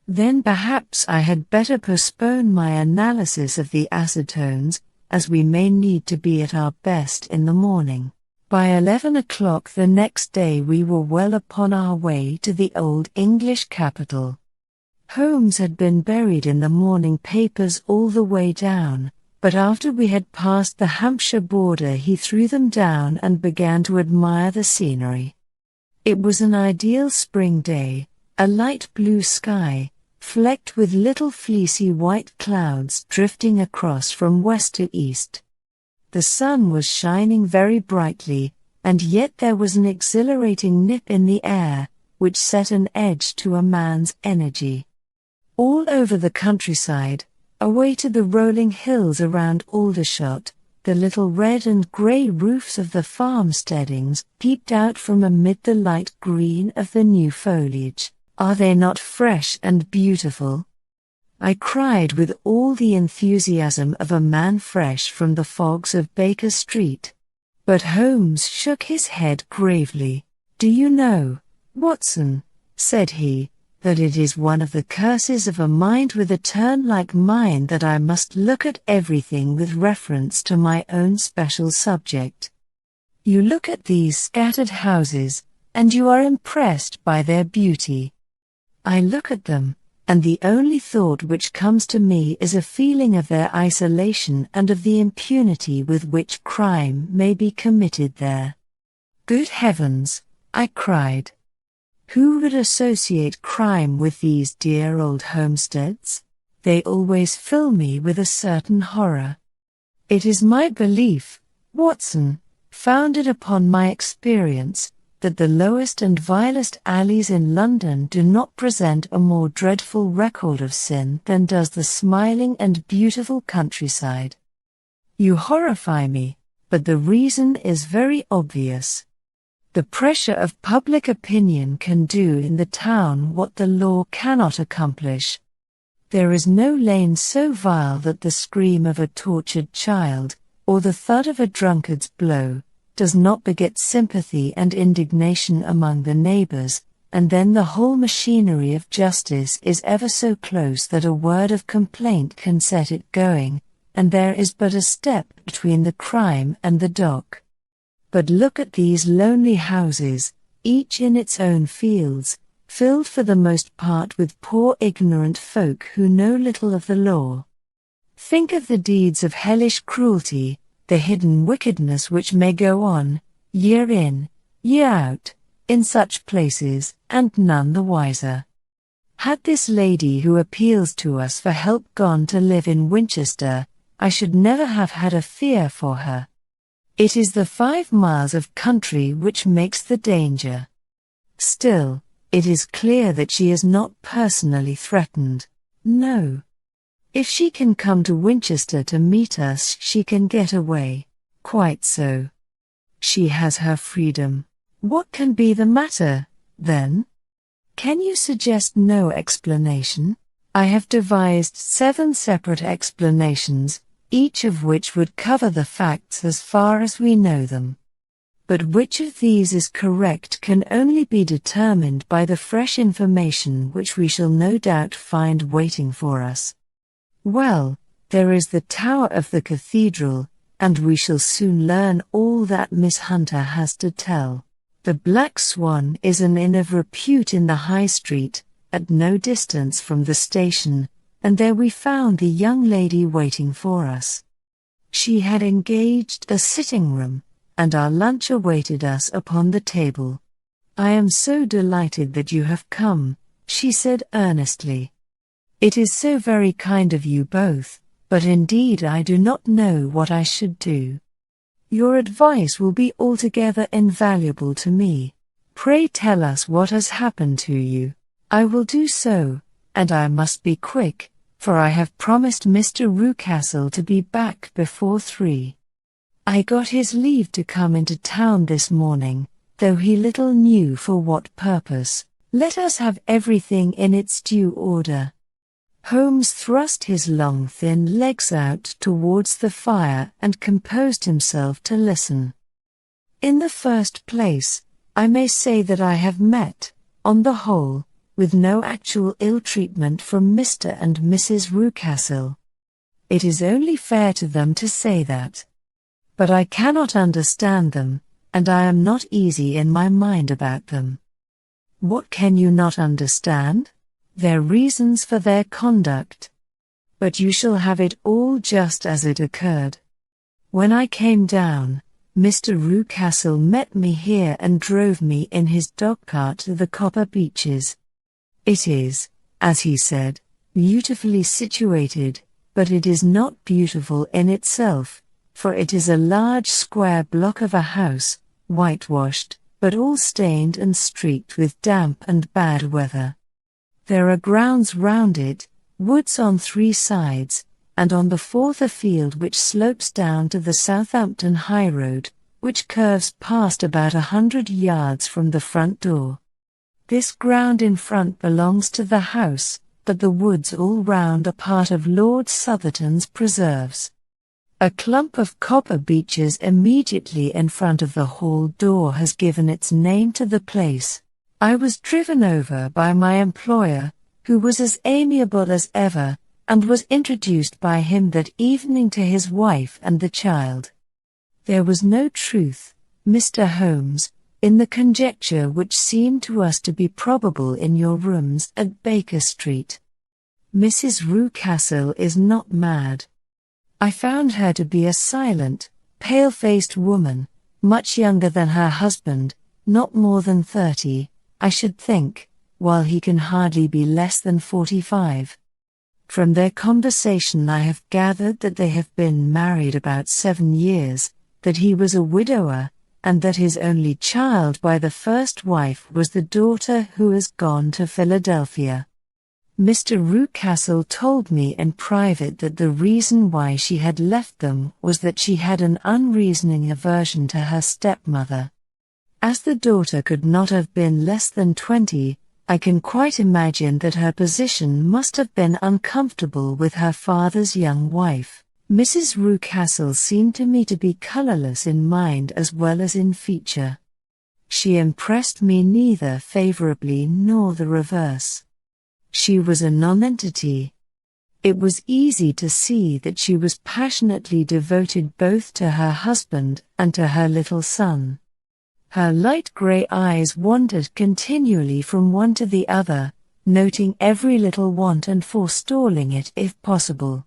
Then perhaps I had better postpone my analysis of the acetones, as we may need to be at our best in the morning. By 11 o'clock the next day we were well upon our way to the old English capital. Holmes had been buried in the morning papers all the way down, but after we had passed the Hampshire border he threw them down and began to admire the scenery. It was an ideal spring day, a light blue sky, flecked with little fleecy white clouds drifting across from west to east. The sun was shining very brightly, and yet there was an exhilarating nip in the air, which set an edge to a man's energy. All over the countryside, away to the rolling hills around Aldershot, the little red and grey roofs of the farmsteadings peeped out from amid the light green of the new foliage. "Are they not fresh and beautiful?" I cried with all the enthusiasm of a man fresh from the fogs of Baker Street. But Holmes shook his head gravely. "Do you know, Watson," said he, "that it is one of the curses of a mind with a turn like mine that I must look at everything with reference to my own special subject. You look at these scattered houses, and you are impressed by their beauty. I look at them, and the only thought which comes to me is a feeling of their isolation and of the impunity with which crime may be committed there." "Good heavens!" I cried. "Who would associate crime with these dear old homesteads? They always fill me with a certain horror. It is my belief, Watson, founded upon my experience, that the lowest and vilest alleys in London do not present a more dreadful record of sin than does the smiling and beautiful countryside. You horrify me, but the reason is very obvious. The pressure of public opinion can do in the town what the law cannot accomplish. There is no lane so vile that the scream of a tortured child, or the thud of a drunkard's blow, does not beget sympathy and indignation among the neighbors, and then the whole machinery of justice is ever so close that a word of complaint can set it going, and there is but a step between the crime and the dock. But look at these lonely houses, each in its own fields, filled for the most part with poor ignorant folk who know little of the law. Think of the deeds of hellish cruelty, the hidden wickedness which may go on, year in, year out, in such places, and none the wiser. Had this lady who appeals to us for help gone to live in Winchester, I should never have had a fear for her. It is the 5 miles of country which makes the danger. Still, it is clear that she is not personally threatened. No. If she can come to Winchester to meet us, she can get away. Quite so. She has her freedom. What can be the matter, then? Can you suggest no explanation? I have devised 7 separate explanations, each of which would cover the facts as far as we know them. But which of these is correct can only be determined by the fresh information which we shall no doubt find waiting for us. Well, there is the tower of the cathedral, and we shall soon learn all that Miss Hunter has to tell. The Black Swan is an inn of repute in the High Street, at no distance from the station, and there we found the young lady waiting for us. She had engaged a sitting room, and our lunch awaited us upon the table. "I am so delighted that you have come," she said earnestly. "It is so very kind of you both, but indeed I do not know what I should do. Your advice will be altogether invaluable to me. Pray tell us what has happened to you." "I will do so, and I must be quick, for I have promised Mr. Rucastle to be back before 3. I got his leave to come into town this morning, though he little knew for what purpose. Let us have everything in its due order." Holmes thrust his long thin legs out towards the fire and composed himself to listen. "In the first place, I may say that I have met, on the whole, with no actual ill-treatment from Mr. and Mrs. Rucastle. It is only fair to them to say that. But I cannot understand them, and I am not easy in my mind about them." "What can you not understand?" "Their reasons for their conduct. But you shall have it all just as it occurred. When I came down, Mr. Rucastle met me here and drove me in his dog-cart to the Copper Beeches. It is, as he said, beautifully situated, but it is not beautiful in itself, for it is a large square block of a house, whitewashed, but all stained and streaked with damp and bad weather. There are grounds round it, woods on 3 sides, and on the 4th a field which slopes down to the Southampton high road, which curves past about 100 yards from the front door. This ground in front belongs to the house, but the woods all round are part of Lord Southerton's preserves. A clump of copper beeches immediately in front of the hall door has given its name to the place. I was driven over by my employer, who was as amiable as ever, and was introduced by him that evening to his wife and the child. There was no truth, Mr. Holmes, in the conjecture which seemed to us to be probable in your rooms at Baker Street. Mrs. Rucastle is not mad. I found her to be a silent, pale-faced woman, much younger than her husband, not more than 30, I should think, while he can hardly be less than 45. From their conversation I have gathered that they have been married about 7 years, that he was a widower, and that his only child by the first wife was the daughter who has gone to Philadelphia. Mr. Rucastle told me in private that the reason why she had left them was that she had an unreasoning aversion to her stepmother. As the daughter could not have been less than 20, I can quite imagine that her position must have been uncomfortable with her father's young wife. Mrs. Rucastle seemed to me to be colorless in mind as well as in feature. She impressed me neither favorably nor the reverse. She was a nonentity. It was easy to see that she was passionately devoted both to her husband and to her little son. Her light grey eyes wandered continually from one to the other, noting every little want and forestalling it if possible.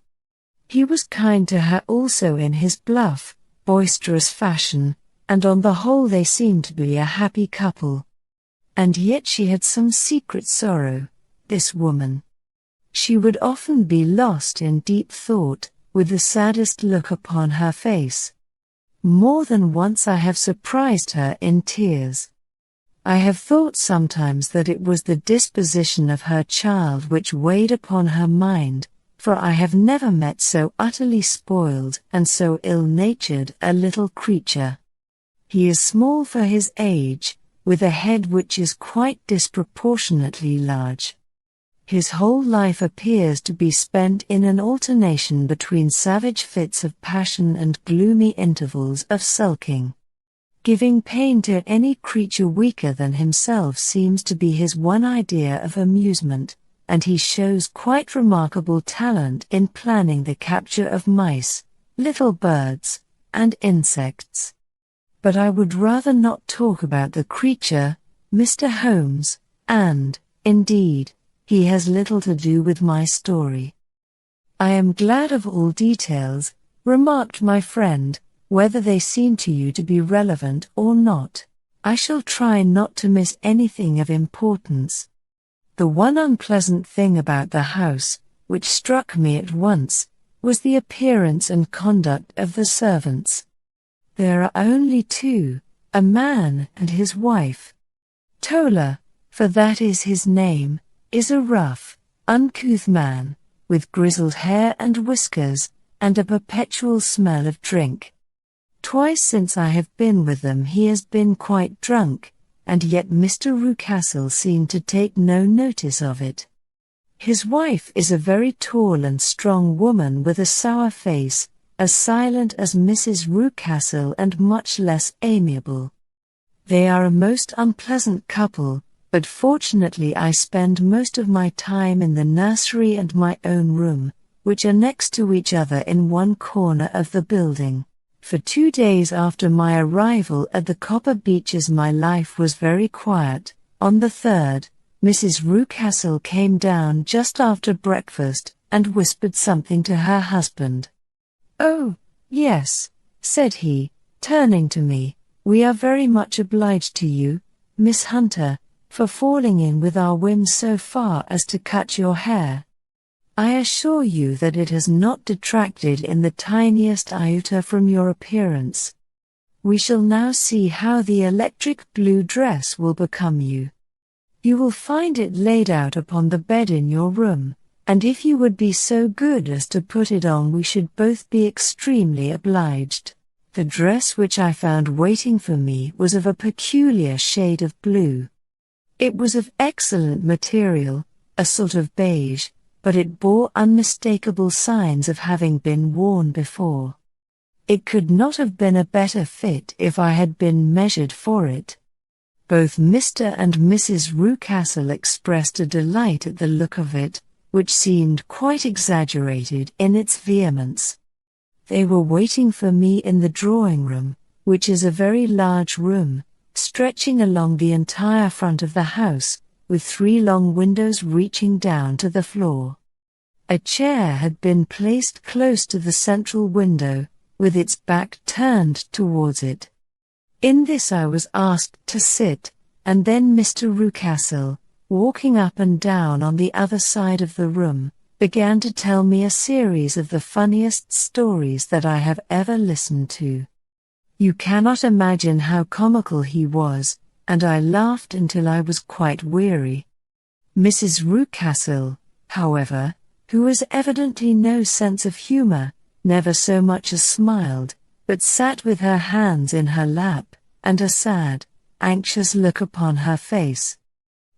He was kind to her also in his bluff, boisterous fashion, and on the whole they seemed to be a happy couple. And yet she had some secret sorrow, this woman. She would often be lost in deep thought, with the saddest look upon her face. More than once I have surprised her in tears. I have thought sometimes that it was the disposition of her child which weighed upon her mind, for I have never met so utterly spoiled and so ill-natured a little creature. He is small for his age, with a head which is quite disproportionately large. His whole life appears to be spent in an alternation between savage fits of passion and gloomy intervals of sulking. Giving pain to any creature weaker than himself seems to be his one idea of amusement, and he shows quite remarkable talent in planning the capture of mice, little birds, and insects. But I would rather not talk about the creature, Mr. Holmes, and, indeed, he has little to do with my story. I am glad of all details, remarked my friend, whether they seem to you to be relevant or not. I shall try not to miss anything of importance. The one unpleasant thing about the house, which struck me at once, was the appearance and conduct of the servants. There are only two, a man and his wife. Tola, for that is his name, is a rough, uncouth man, with grizzled hair and whiskers, and a perpetual smell of drink. Twice since I have been with them he has been quite drunk, and yet Mr. Rucastle seemed to take no notice of it. His wife is a very tall and strong woman with a sour face, as silent as Mrs. Rucastle and much less amiable. They are a most unpleasant couple, but fortunately I spend most of my time in the nursery and my own room, which are next to each other in one corner of the building. For 2 days after my arrival at the Copper Beeches my life was very quiet. On the third, Mrs. Rucastle came down just after breakfast, and whispered something to her husband. "Oh, yes," said he, turning to me, "we are very much obliged to you, Miss Hunter, for falling in with our whims so far as to cut your hair. I assure you that it has not detracted in the tiniest iota from your appearance. We shall now see how the electric blue dress will become you. You will find it laid out upon the bed in your room, and if you would be so good as to put it on we should both be extremely obliged." The dress which I found waiting for me was of a peculiar shade of blue. It was of excellent material, a sort of beige, but it bore unmistakable signs of having been worn before. It could not have been a better fit if I had been measured for it. Both Mr. and Mrs. Rucastle expressed a delight at the look of it, which seemed quite exaggerated in its vehemence. They were waiting for me in the drawing-room, which is a very large room, stretching along the entire front of the house, with 3 long windows reaching down to the floor. A chair had been placed close to the central window, with its back turned towards it. In this I was asked to sit, and then Mr. Rucastle, walking up and down on the other side of the room, began to tell me a series of the funniest stories that I have ever listened to. You cannot imagine how comical he was, and I laughed until I was quite weary. Mrs. Rucastle, however, who has evidently no sense of humor, never so much as smiled, but sat with her hands in her lap, and a sad, anxious look upon her face.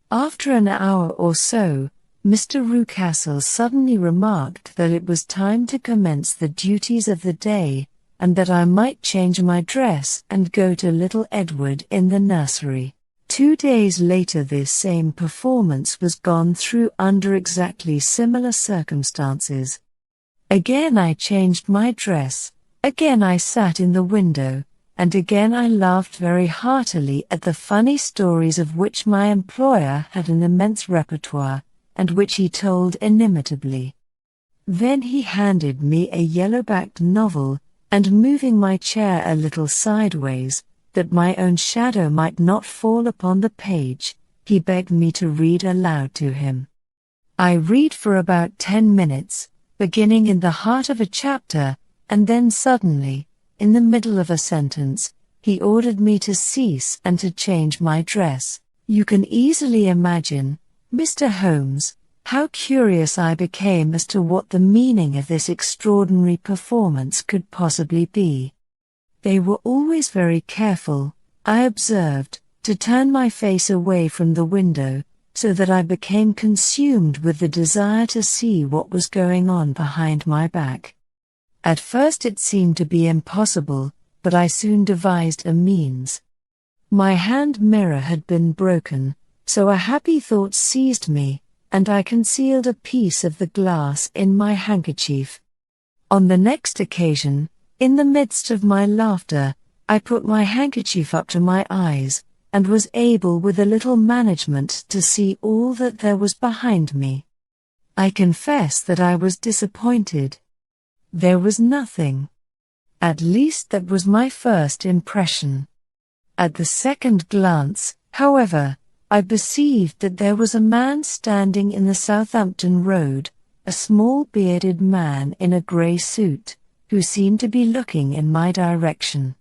After an hour or so, Mr. Rucastle suddenly remarked that it was time to commence the duties of the day, and that I might change my dress and go to little Edward in the nursery. 2 days later this same performance was gone through under exactly similar circumstances. Again I changed my dress, again I sat in the window, and again I laughed very heartily at the funny stories of which my employer had an immense repertoire, and which he told inimitably. Then he handed me a yellow-backed novel, and moving my chair a little sideways, that my own shadow might not fall upon the page, he begged me to read aloud to him. I read for about 10 minutes, beginning in the heart of a chapter, and then suddenly, in the middle of a sentence, he ordered me to cease and to change my dress. You can easily imagine, Mr. Holmes, how curious I became as to what the meaning of this extraordinary performance could possibly be. They were always very careful, I observed, to turn my face away from the window, so that I became consumed with the desire to see what was going on behind my back. At first it seemed to be impossible, but I soon devised a means. My hand mirror had been broken, so a happy thought seized me, and I concealed a piece of the glass in my handkerchief. On the next occasion, in the midst of my laughter, I put my handkerchief up to my eyes, and was able with a little management to see all that there was behind me. I confess that I was disappointed. There was nothing. At least that was my first impression. At the second glance, however, I perceived that there was a man standing in the Southampton Road, a small bearded man in a grey suit, who seemed to be looking in my direction.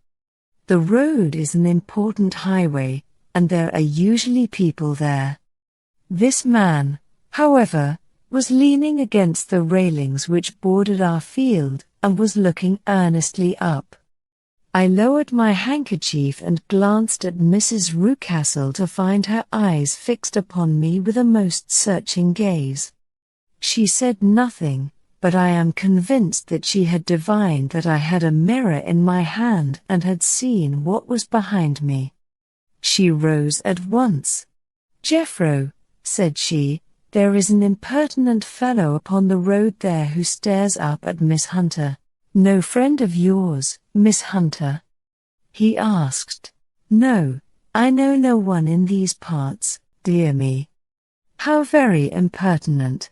The road is an important highway, and there are usually people there. This man, however, was leaning against the railings which bordered our field, and was looking earnestly up. I lowered my handkerchief and glanced at Mrs. Rucastle to find her eyes fixed upon me with a most searching gaze. She said nothing, but I am convinced that she had divined that I had a mirror in my hand and had seen what was behind me. She rose at once. "Jeffro," said she, "there is an impertinent fellow upon the road there who stares up at Miss Hunter. No friend of yours, Miss Hunter?" He asked. "No, I know no one in these parts, dear me." "How very impertinent.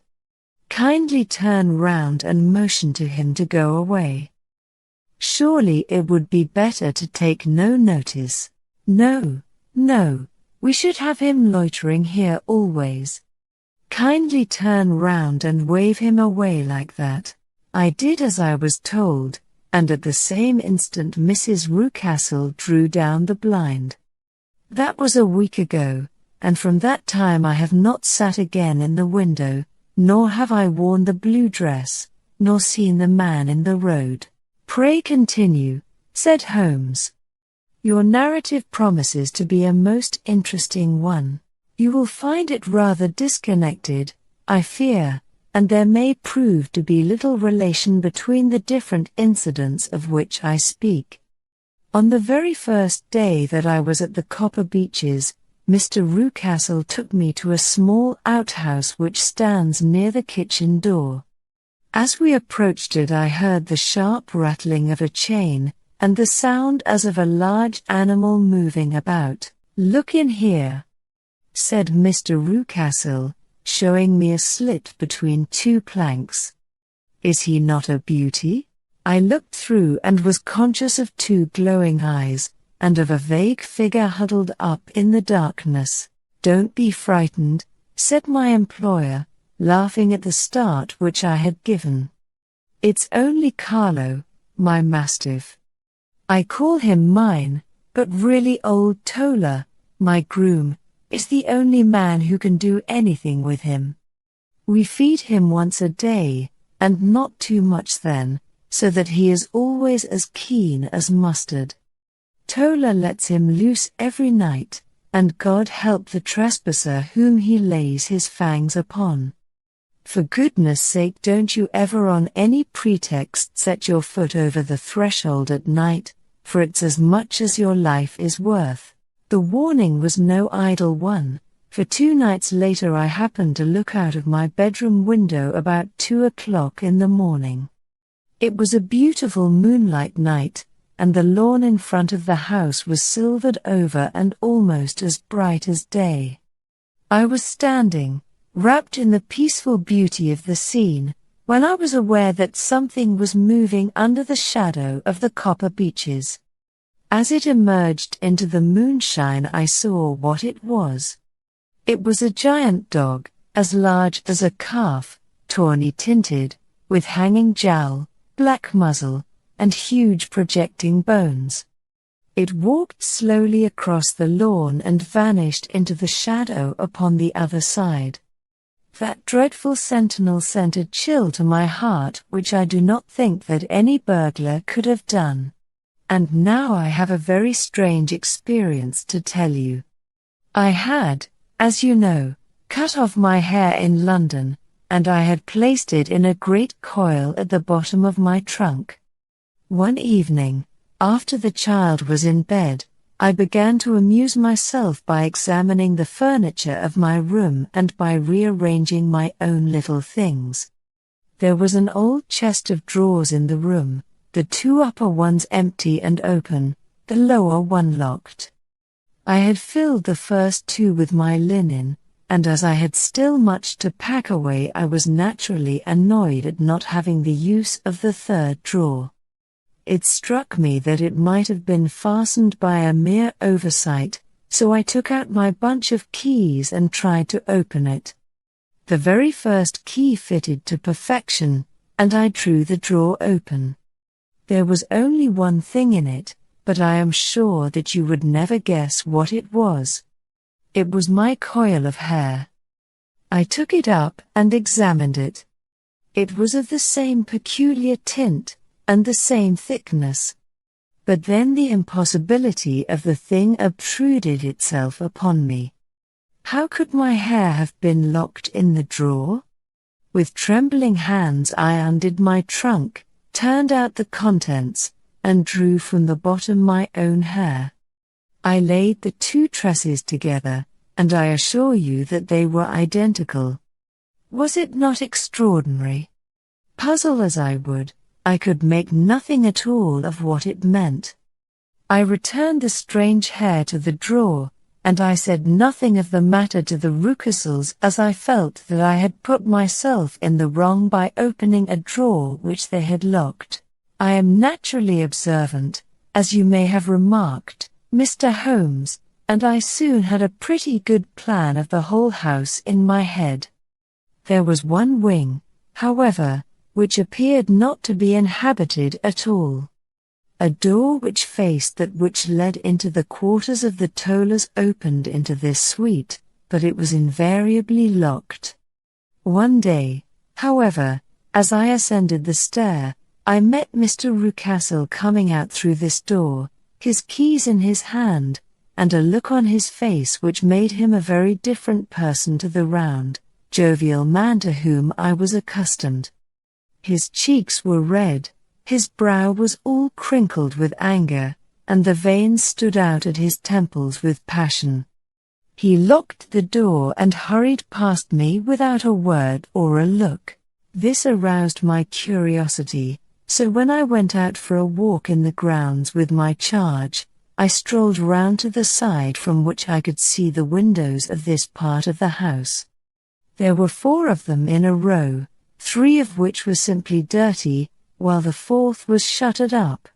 Kindly turn round and motion to him to go away." "Surely it would be better to take no notice." "No, no, we should have him loitering here always." "Kindly turn round and wave him away like that." I did as I was told, and at the same instant Mrs. Rucastle drew down the blind. That was a week ago, and from that time I have not sat again in the window, nor have I worn the blue dress, nor seen the man in the road. "Pray continue," said Holmes. "Your narrative promises to be a most interesting one. You will find it rather disconnected, I fear, and there may prove to be little relation between the different incidents of which I speak. On the very first day that I was at the Copper Beeches, Mr. Rucastle took me to a small outhouse which stands near the kitchen door. As we approached it I heard the sharp rattling of a chain, and the sound as of a large animal moving about. "Look in here," said Mr. Rucastle, showing me a slit between two planks. "Is he not a beauty?" I looked through and was conscious of two glowing eyes, and of a vague figure huddled up in the darkness. "Don't be frightened," said my employer, laughing at the start which I had given. "It's only Carlo, my mastiff. I call him mine, but really old Tola, my groom, is the only man who can do anything with him. We feed him once a day, and not too much then, so that he is always as keen as mustard. Tola lets him loose every night, and God help the trespasser whom he lays his fangs upon. For goodness sake don't you ever on any pretext set your foot over the threshold at night, for it's as much as your life is worth." The warning was no idle one, for 2 nights later I happened to look out of my bedroom window about 2 o'clock in the morning. It was a beautiful moonlight night, and the lawn in front of the house was silvered over and almost as bright as day. I was standing, wrapped in the peaceful beauty of the scene, when I was aware that something was moving under the shadow of the Copper Beeches. As it emerged into the moonshine I saw what it was. It was a giant dog, as large as a calf, tawny tinted, with hanging jowl, black muzzle, and huge projecting bones. It walked slowly across the lawn and vanished into the shadow upon the other side. That dreadful sentinel sent a chill to my heart which I do not think that any burglar could have done. And now I have a very strange experience to tell you. I had, as you know, cut off my hair in London, and I had placed it in a great coil at the bottom of my trunk. One evening, after the child was in bed, I began to amuse myself by examining the furniture of my room and by rearranging my own little things. There was an old chest of drawers in the room, the 2 upper ones empty and open, the lower one locked. I had filled the first two with my linen, and as I had still much to pack away, I was naturally annoyed at not having the use of the third drawer. It struck me that it might have been fastened by a mere oversight, so I took out my bunch of keys and tried to open it. The very first key fitted to perfection, and I drew the drawer open. There was only one thing in it, but I am sure that you would never guess what it was. It was my coil of hair. I took it up and examined it. It was of the same peculiar tint, and the same thickness. But then the impossibility of the thing obtruded itself upon me. How could my hair have been locked in the drawer? With trembling hands I undid my trunk, turned out the contents, and drew from the bottom my own hair. I laid the two tresses together, and I assure you that they were identical. Was it not extraordinary? Puzzle as I would, I could make nothing at all of what it meant. I returned the strange hair to the drawer, and I said nothing of the matter to the Rucastles, as I felt that I had put myself in the wrong by opening a drawer which they had locked. I am naturally observant, as you may have remarked, Mr. Holmes, and I soon had a pretty good plan of the whole house in my head. There was one wing, however, which appeared not to be inhabited at all. A door which faced that which led into the quarters of the Tollers opened into this suite, but it was invariably locked. One day, however, as I ascended the stair, I met Mr. Rucastle coming out through this door, his keys in his hand, and a look on his face which made him a very different person to the round, jovial man to whom I was accustomed. His cheeks were red, his brow was all crinkled with anger, and the veins stood out at his temples with passion. He locked the door and hurried past me without a word or a look. This aroused my curiosity, so when I went out for a walk in the grounds with my charge, I strolled round to the side from which I could see the windows of this part of the house. There were 4 of them in a row, 3 of which were simply dirty, while the 4th was shuttered up.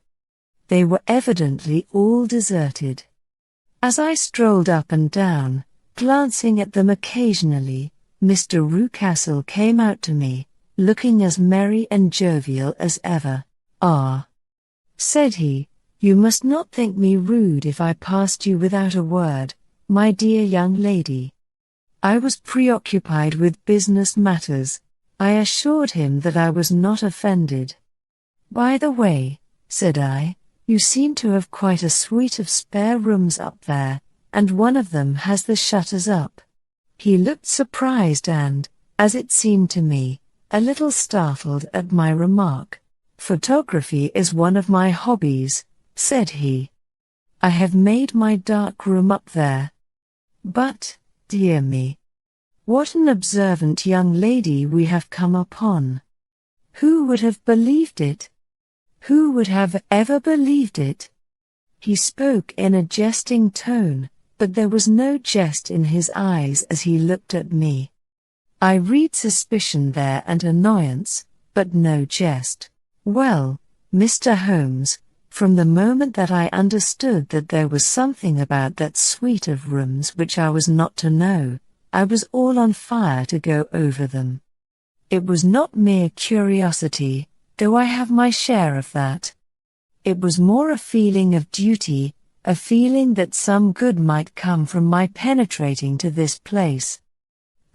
They were evidently all deserted. As I strolled up and down, glancing at them occasionally, Mr. Rucastle came out to me, looking as merry and jovial as ever. "Ah," said he, "you must not think me rude if I passed you without a word, my dear young lady." I was preoccupied with business matters. I assured him that I was not offended. "By the way," said I, "you seem to have quite a suite of spare rooms up there, and one of them has the shutters up." He looked surprised and, as it seemed to me, a little startled at my remark. "Photography is one of my hobbies," said he. "I have made my dark room up there. But, dear me, what an observant young lady we have come upon! Who would have believed it? Who would have ever believed it?" He spoke in a jesting tone, but there was no jest in his eyes as he looked at me. I read suspicion there and annoyance, but no jest. Well, Mr. Holmes, from the moment that I understood that there was something about that suite of rooms which I was not to know, I was all on fire to go over them. It was not mere curiosity, though I have my share of that. It was more a feeling of duty, a feeling that some good might come from my penetrating to this place.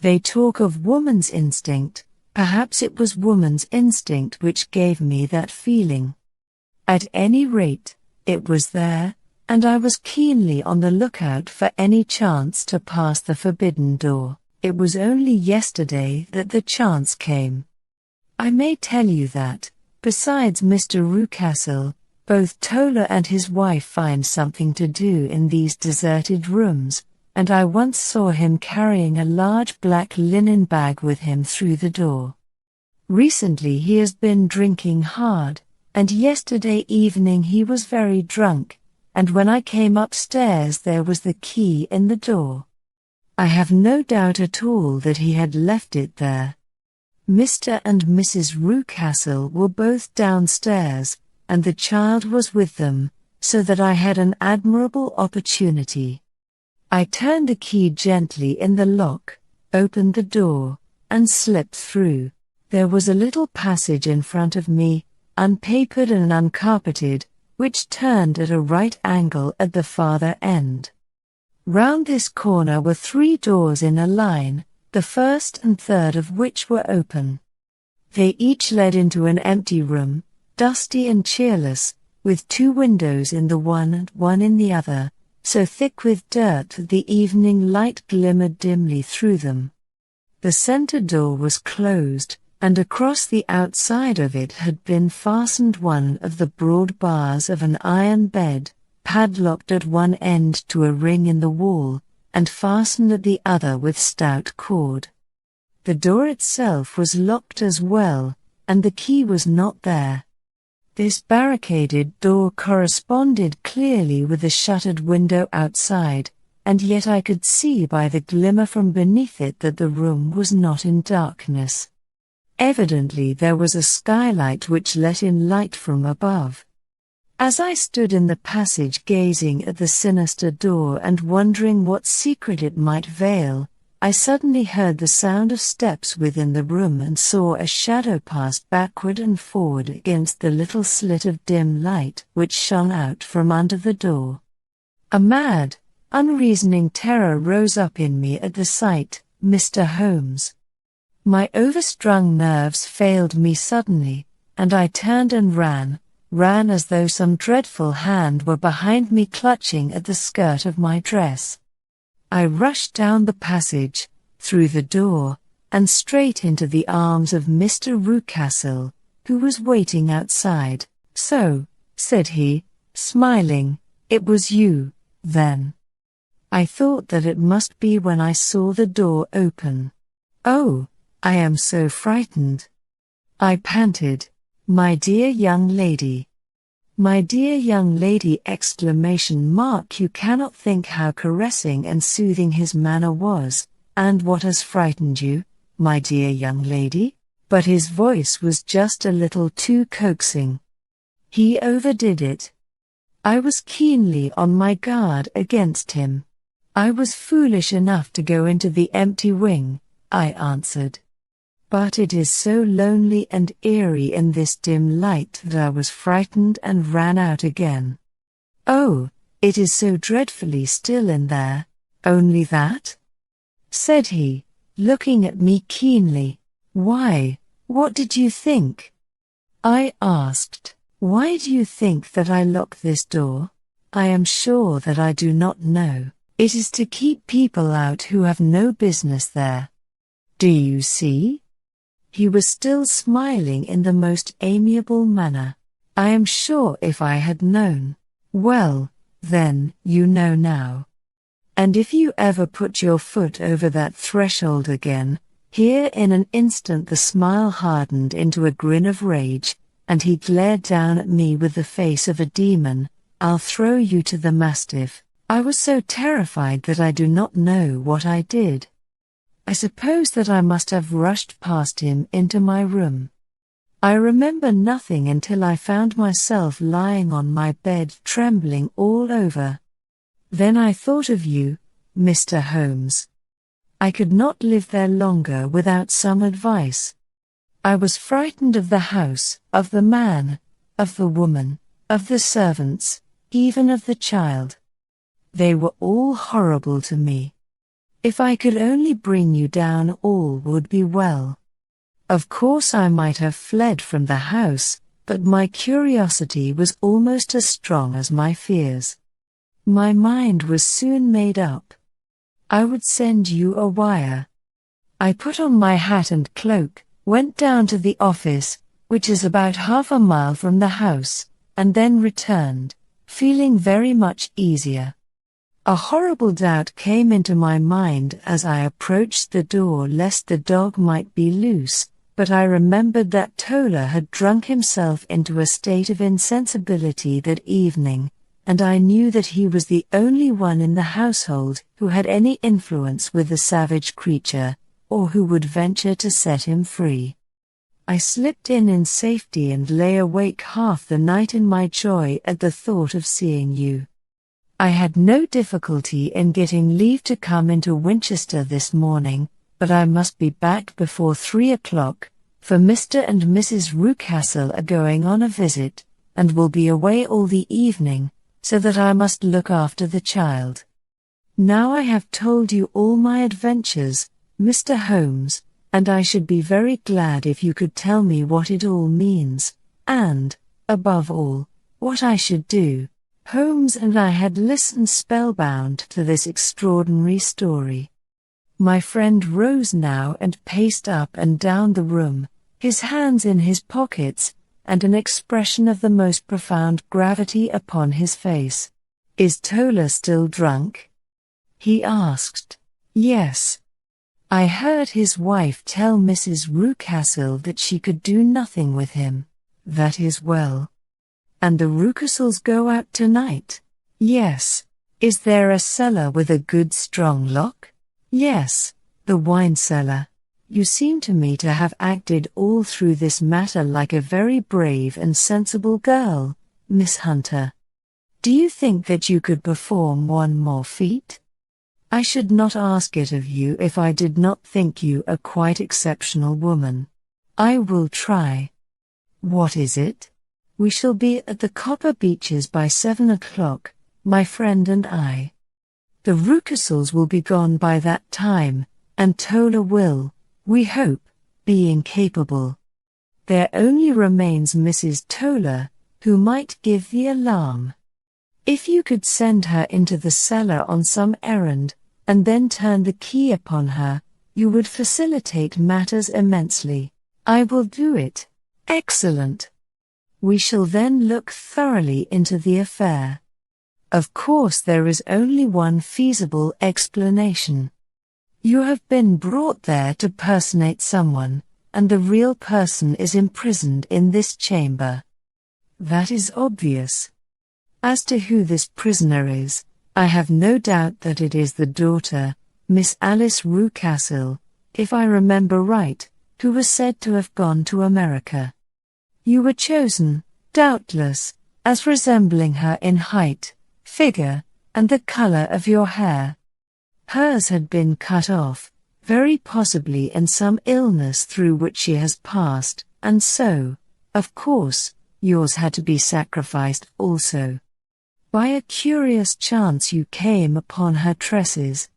They talk of woman's instinct, perhaps it was woman's instinct which gave me that feeling. At any rate, it was there, and I was keenly on the lookout for any chance to pass the forbidden door. It was only yesterday that the chance came. I may tell you that, besides Mr. Rucastle, both Toller and his wife find something to do in these deserted rooms, and I once saw him carrying a large black linen bag with him through the door. Recently he has been drinking hard, and yesterday evening he was very drunk, and when I came upstairs there was the key in the door. I have no doubt at all that he had left it there. Mr. and Mrs. Rucastle were both downstairs, and the child was with them, so that I had an admirable opportunity. I turned the key gently in the lock, opened the door, and slipped through. There was a little passage in front of me, unpapered and uncarpeted, which turned at a right angle at the farther end. Round this corner were 3 doors in a line, the first and third of which were open. They each led into an empty room, dusty and cheerless, with 2 windows in the one and one in the other, so thick with dirt that the evening light glimmered dimly through them. The center door was closed, and across the outside of it had been fastened one of the broad bars of an iron bed, padlocked at one end to a ring in the wall, and fastened at the other with stout cord. The door itself was locked as well, and the key was not there. This barricaded door corresponded clearly with the shuttered window outside, and yet I could see by the glimmer from beneath it that the room was not in darkness. Evidently there was a skylight which let in light from above. As I stood in the passage gazing at the sinister door and wondering what secret it might veil, I suddenly heard the sound of steps within the room and saw a shadow pass backward and forward against the little slit of dim light which shone out from under the door. A mad, unreasoning terror rose up in me at the sight, Mr. Holmes. My overstrung nerves failed me suddenly, and I turned and ran as though some dreadful hand were behind me clutching at the skirt of my dress. I rushed down the passage, through the door, and straight into the arms of Mr. Rucastle, who was waiting outside. "So," said he, smiling, "it was you, then." I thought that it must be when I saw the door open. "Oh, I am so frightened," I panted. "My dear young lady." "My dear young lady!" ! You cannot think how caressing and soothing his manner was, and what has frightened you, my dear young lady? But his voice was just a little too coaxing. He overdid it. I was keenly on my guard against him. "I was foolish enough to go into the empty wing," I answered. "But it is so lonely and eerie in this dim light that I was frightened and ran out again." "Oh, it is so dreadfully still in there." "Only that?" said he, looking at me keenly. "Why, what did you think?" I asked. "Why do you think that I lock this door?" "I am sure that I do not know. It is to keep people out who have no business there. Do you see?" He was still smiling in the most amiable manner. "I am sure if I had known." "Well, then, you know now. And if you ever put your foot over that threshold again," here in an instant the smile hardened into a grin of rage, and he glared down at me with the face of a demon, "I'll throw you to the mastiff." I was so terrified that I do not know what I did. I suppose that I must have rushed past him into my room. I remember nothing until I found myself lying on my bed trembling all over. Then I thought of you, Mr. Holmes. I could not live there longer without some advice. I was frightened of the house, of the man, of the woman, of the servants, even of the child. They were all horrible to me. If I could only bring you down, all would be well. Of course I might have fled from the house, but my curiosity was almost as strong as my fears. My mind was soon made up. I would send you a wire. I put on my hat and cloak, went down to the office, which is about half a mile from the house, and then returned, feeling very much easier. A horrible doubt came into my mind as I approached the door lest the dog might be loose, but I remembered that Tola had drunk himself into a state of insensibility that evening, and I knew that he was the only one in the household who had any influence with the savage creature, or who would venture to set him free. I slipped in safety and lay awake half the night in my joy at the thought of seeing you. I had no difficulty in getting leave to come into Winchester this morning, but I must be back before 3 o'clock, for Mr. and Mrs. Rucastle are going on a visit, and will be away all the evening, so that I must look after the child. Now I have told you all my adventures, Mr. Holmes, and I should be very glad if you could tell me what it all means, and, above all, what I should do. Holmes and I had listened spellbound to this extraordinary story. My friend rose now and paced up and down the room, his hands in his pockets, and an expression of the most profound gravity upon his face. "Is Tola still drunk?" he asked. "Yes. I heard his wife tell Mrs. Rucastle that she could do nothing with him." "That is well. And the Rucastles go out tonight?" "Yes." "Is there a cellar with a good strong lock?" "Yes, the wine cellar." "You seem to me to have acted all through this matter like a very brave and sensible girl, Miss Hunter. Do you think that you could perform one more feat?" "I should not ask it of you if I did not think you a quite exceptional woman." "I will try." "What is it?" "We shall be at the Copper Beeches by 7 o'clock, my friend and I. The Rucastles will be gone by that time, and Tola will, we hope, be incapable. There only remains Mrs. Tola, who might give the alarm. If you could send her into the cellar on some errand, and then turn the key upon her, you would facilitate matters immensely." "I will do it." "Excellent. We shall then look thoroughly into the affair. Of course there is only one feasible explanation. You have been brought there to personate someone, and the real person is imprisoned in this chamber." "That is obvious. As to who this prisoner is, I have no doubt that it is the daughter, Miss Alice Rucastle, if I remember right, who was said to have gone to America. You were chosen, doubtless, as resembling her in height, figure, and the color of your hair. Hers had been cut off, very possibly in some illness through which she has passed, and so, of course, yours had to be sacrificed also. By a curious chance you came upon her tresses.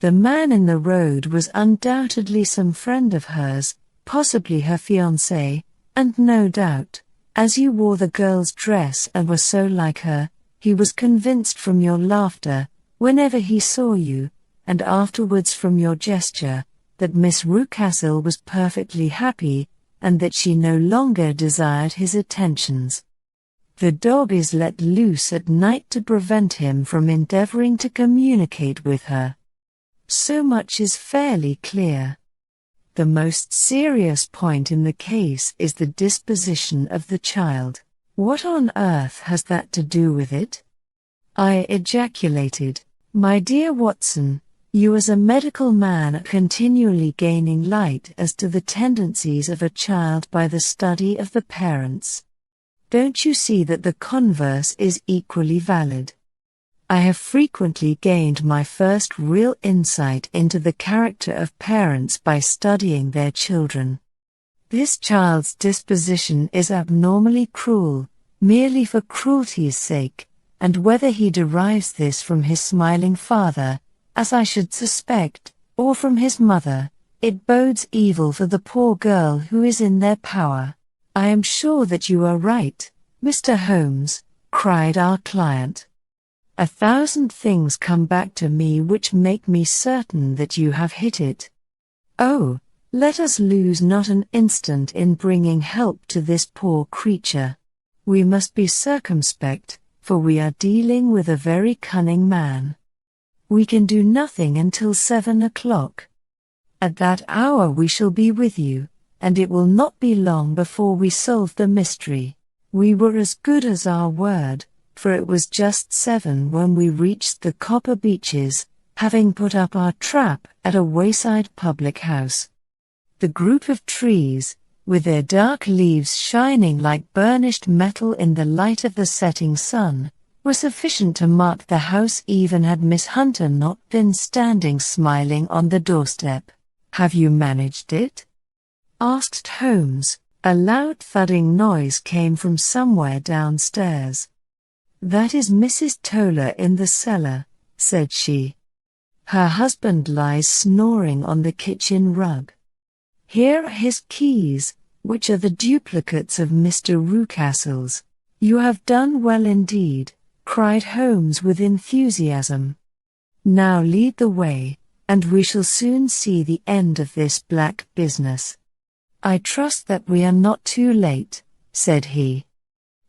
The man in the road was undoubtedly some friend of hers, possibly her fiancé, and no doubt, as you wore the girl's dress and were so like her, he was convinced from your laughter, whenever he saw you, and afterwards from your gesture, that Miss Rucastle was perfectly happy, and that she no longer desired his attentions. The dog is let loose at night to prevent him from endeavoring to communicate with her. So much is fairly clear. The most serious point in the case is the disposition of the child. What on earth has that to do with it?" I ejaculated. "My dear Watson, you as a medical man are continually gaining light as to the tendencies of a child by the study of the parents. Don't you see that the converse is equally valid? I have frequently gained my first real insight into the character of parents by studying their children. This child's disposition is abnormally cruel, merely for cruelty's sake, and whether he derives this from his smiling father, as I should suspect, or from his mother, it bodes evil for the poor girl who is in their power." "I am sure that you are right, Mr. Holmes," cried our client. "1,000 things come back to me which make me certain that you have hit it. Oh, let us lose not an instant in bringing help to this poor creature. We must be circumspect, for we are dealing with a very cunning man. We can do nothing until 7 o'clock. At that hour we shall be with you, and it will not be long before we solve the mystery. We were as good as our word, for it was just 7 when we reached the Copper Beeches, having put up our trap at a wayside public house. The group of trees, with their dark leaves shining like burnished metal in the light of the setting sun, were sufficient to mark the house even had Miss Hunter not been standing smiling on the doorstep. "Have you managed it?" asked Holmes. A loud thudding noise came from somewhere downstairs. "That is Mrs. Toller in the cellar," said she. "Her husband lies snoring on the kitchen rug. Here are his keys, which are the duplicates of Mr. Rucastle's." "You have done well indeed," cried Holmes with enthusiasm. "Now lead the way, and we shall soon see the end of this black business." "I trust that we are not too late," said he.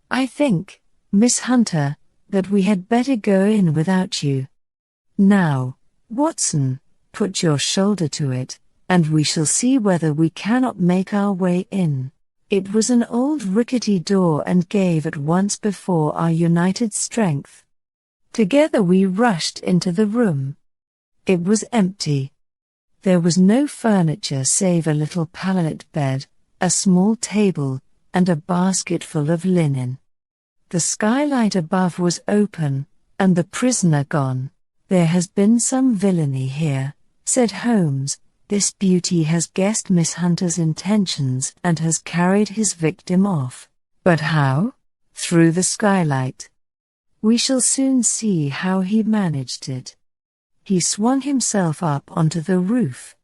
"I think, Miss Hunter, that we had better go in without you. Now, Watson, put your shoulder to it, and we shall see whether we cannot make our way in." It was an old rickety door and gave at once before our united strength. Together we rushed into the room. It was empty. There was no furniture save a little pallet bed, a small table, and a basketful of linen. The skylight above was open, and the prisoner gone. "There has been some villainy here," said Holmes. "This beauty has guessed Miss Hunter's intentions and has carried his victim off." "But how?" "Through the skylight. We shall soon see how he managed it." He swung himself up onto the roof.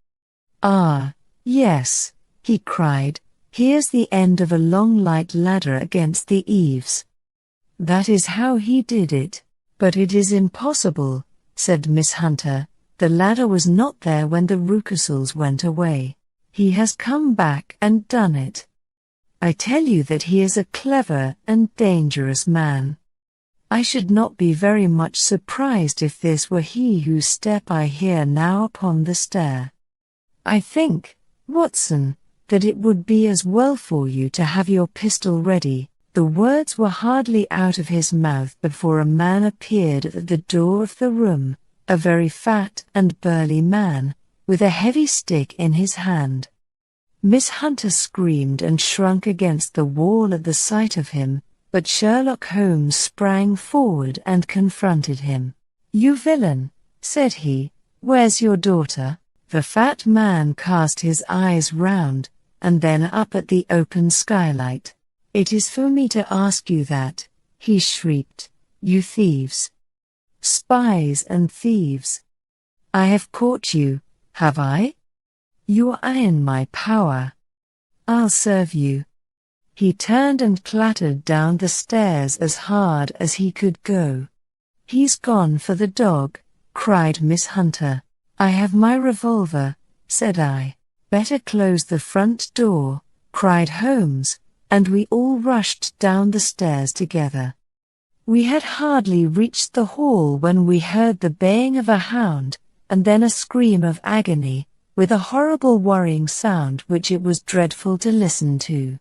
"Ah, yes," he cried, "here's the end of a long light ladder against the eaves. That is how he did it." "But it is impossible," said Miss Hunter. "The ladder was not there when the Rucastles went away. He has come back and done it. I tell you that he is a clever and dangerous man. I should not be very much surprised if this were he whose step I hear now upon the stair. I think, Watson, that it would be as well for you to have your pistol ready." The words were hardly out of his mouth before a man appeared at the door of the room, a very fat and burly man, with a heavy stick in his hand. Miss Hunter screamed and shrunk against the wall at the sight of him, but Sherlock Holmes sprang forward and confronted him. "You villain," said he, "where's your daughter?" The fat man cast his eyes round, and then up at the open skylight. "It is for me to ask you that," he shrieked, "you thieves. Spies and thieves. I have caught you, have I? You are in my power. I'll serve you." He turned and clattered down the stairs as hard as he could go. "He's gone for the dog," cried Miss Hunter. "I have my revolver," said I. "Better close the front door," cried Holmes, and we all rushed down the stairs together. We had hardly reached the hall when we heard the baying of a hound, and then a scream of agony, with a horrible worrying sound which it was dreadful to listen to.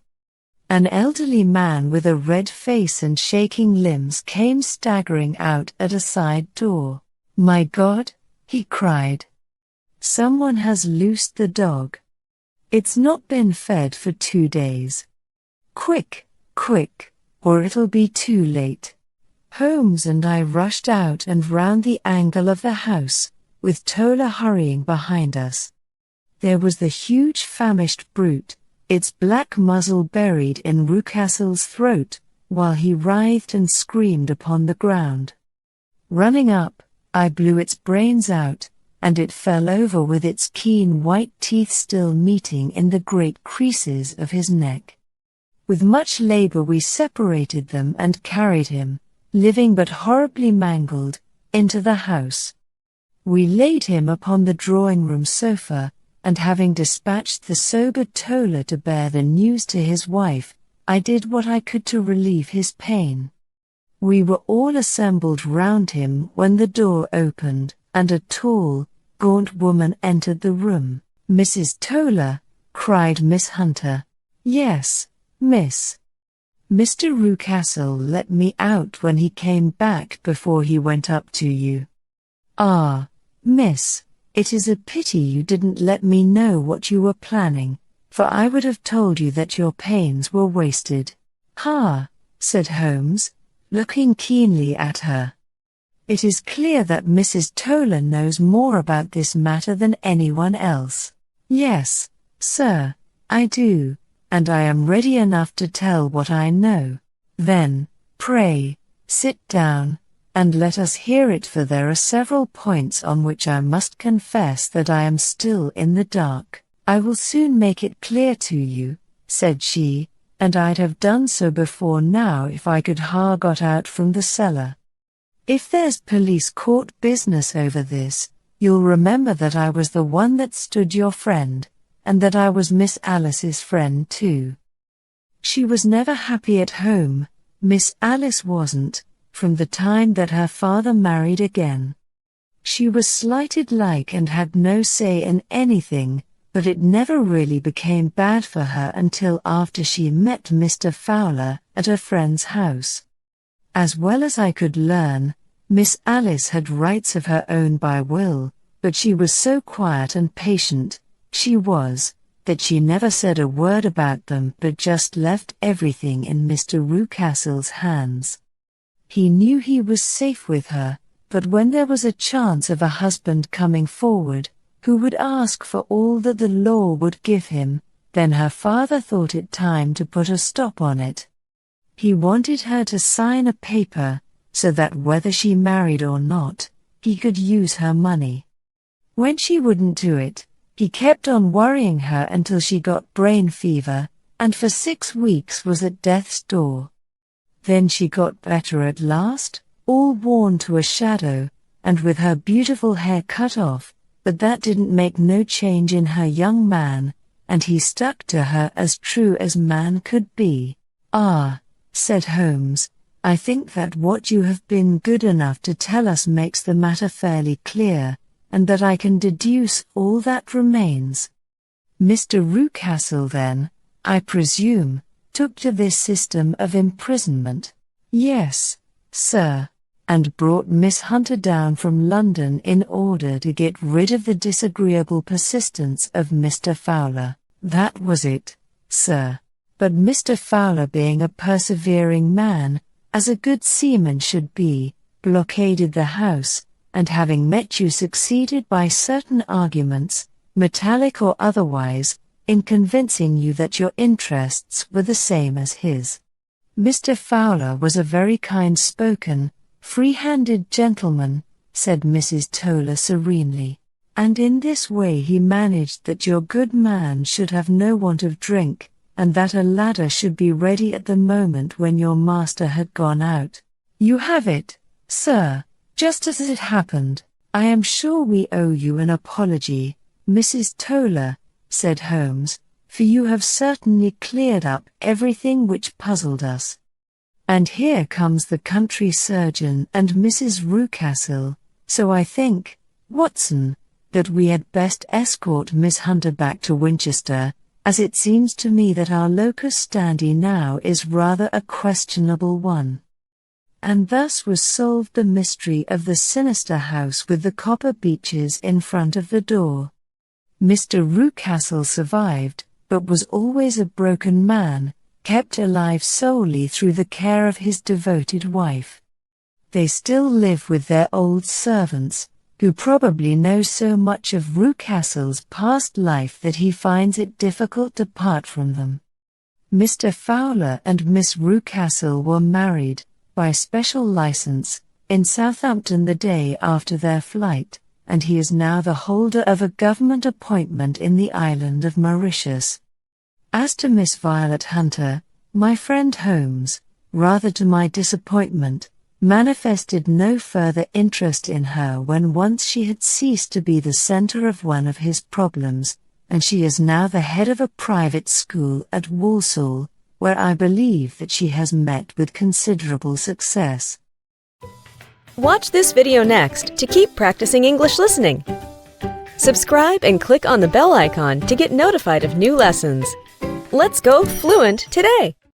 An elderly man with a red face and shaking limbs came staggering out at a side door. "My God!" he cried. "Someone has loosed the dog. It's not been fed for 2 days. Quick, quick, or it'll be too late." Holmes and I rushed out and round the angle of the house, with Toller hurrying behind us. There was the huge famished brute, its black muzzle buried in Rucastle's throat, while he writhed and screamed upon the ground. Running up, I blew its brains out, and it fell over with its keen white teeth still meeting in the great creases of his neck. With much labor we separated them and carried him, living but horribly mangled, into the house. We laid him upon the drawing-room sofa, and having dispatched the sobered Toller to bear the news to his wife, I did what I could to relieve his pain. We were all assembled round him when the door opened, and a tall, gaunt woman entered the room. "Mrs. Toller," cried Miss Hunter. "Yes, miss." Mr. Rucastle let me out when he came back before he went up to you. Ah, miss, it is a pity you didn't let me know what you were planning, for I would have told you that your pains were wasted. Ha, said Holmes, looking keenly at her. It is clear that Mrs. Toller knows more about this matter than anyone else. Yes, sir, I do, and I am ready enough to tell what I know. Then, pray, sit down, and let us hear it, for there are several points on which I must confess that I am still in the dark. I will soon make it clear to you, said she, and I'd have done so before now if I could ha' got out from the cellar. If there's police court business over this, you'll remember that I was the one that stood your friend, and that I was Miss Alice's friend too. She was never happy at home, Miss Alice wasn't, from the time that her father married again. She was slighted like and had no say in anything, but it never really became bad for her until after she met Mr. Fowler at a friend's house. As well as I could learn, Miss Alice had rights of her own by will, but she was so quiet and patient, that she never said a word about them but just left everything in Mr. Rucastle's hands. He knew he was safe with her, but when there was a chance of a husband coming forward, who would ask for all that the law would give him, then her father thought it time to put a stop on it. He wanted her to sign a paper, so that whether she married or not, he could use her money. When she wouldn't do it, he kept on worrying her until she got brain fever, and for 6 weeks was at death's door. Then she got better at last, all worn to a shadow, and with her beautiful hair cut off, but that didn't make no change in her young man, and he stuck to her as true as man could be. Ah, said Holmes, I think that what you have been good enough to tell us makes the matter fairly clear, and that I can deduce all that remains. Mr. Rucastle then, I presume, took to this system of imprisonment. Yes, sir, and brought Miss Hunter down from London in order to get rid of the disagreeable persistence of Mr. Fowler. That was it, sir. But Mr. Fowler, being a persevering man, as a good seaman should be, blockaded the house, and having met you succeeded by certain arguments, metallic or otherwise, in convincing you that your interests were the same as his. Mr. Fowler was a very kind-spoken, free-handed gentleman, said Mrs. Toller serenely, and in this way he managed that your good man should have no want of drink, and that a ladder should be ready at the moment when your master had gone out. You have it, sir, just as it happened. I am sure we owe you an apology, Mrs. Toller, said Holmes, for you have certainly cleared up everything which puzzled us. And here comes the country surgeon and Mrs. Rucastle, so I think, Watson, that we had best escort Miss Hunter back to Winchester, as it seems to me that our locus standi now is rather a questionable one. And thus was solved the mystery of the sinister house with the copper beeches in front of the door. Mr. Rucastle survived, but was always a broken man, kept alive solely through the care of his devoted wife. They still live with their old servants, who probably know so much of Rucastle's past life that he finds it difficult to part from them. Mr. Fowler and Miss Rucastle were married, by special license, in Southampton the day after their flight, and he is now the holder of a government appointment in the island of Mauritius. As to Miss Violet Hunter, my friend Holmes, rather to my disappointment, manifested no further interest in her when once she had ceased to be the center of one of his problems, and she is now the head of a private school at Walsall, where I believe that she has met with considerable success. Watch this video next to keep practicing English listening. Subscribe and click on the bell icon to get notified of new lessons. Let's go fluent today!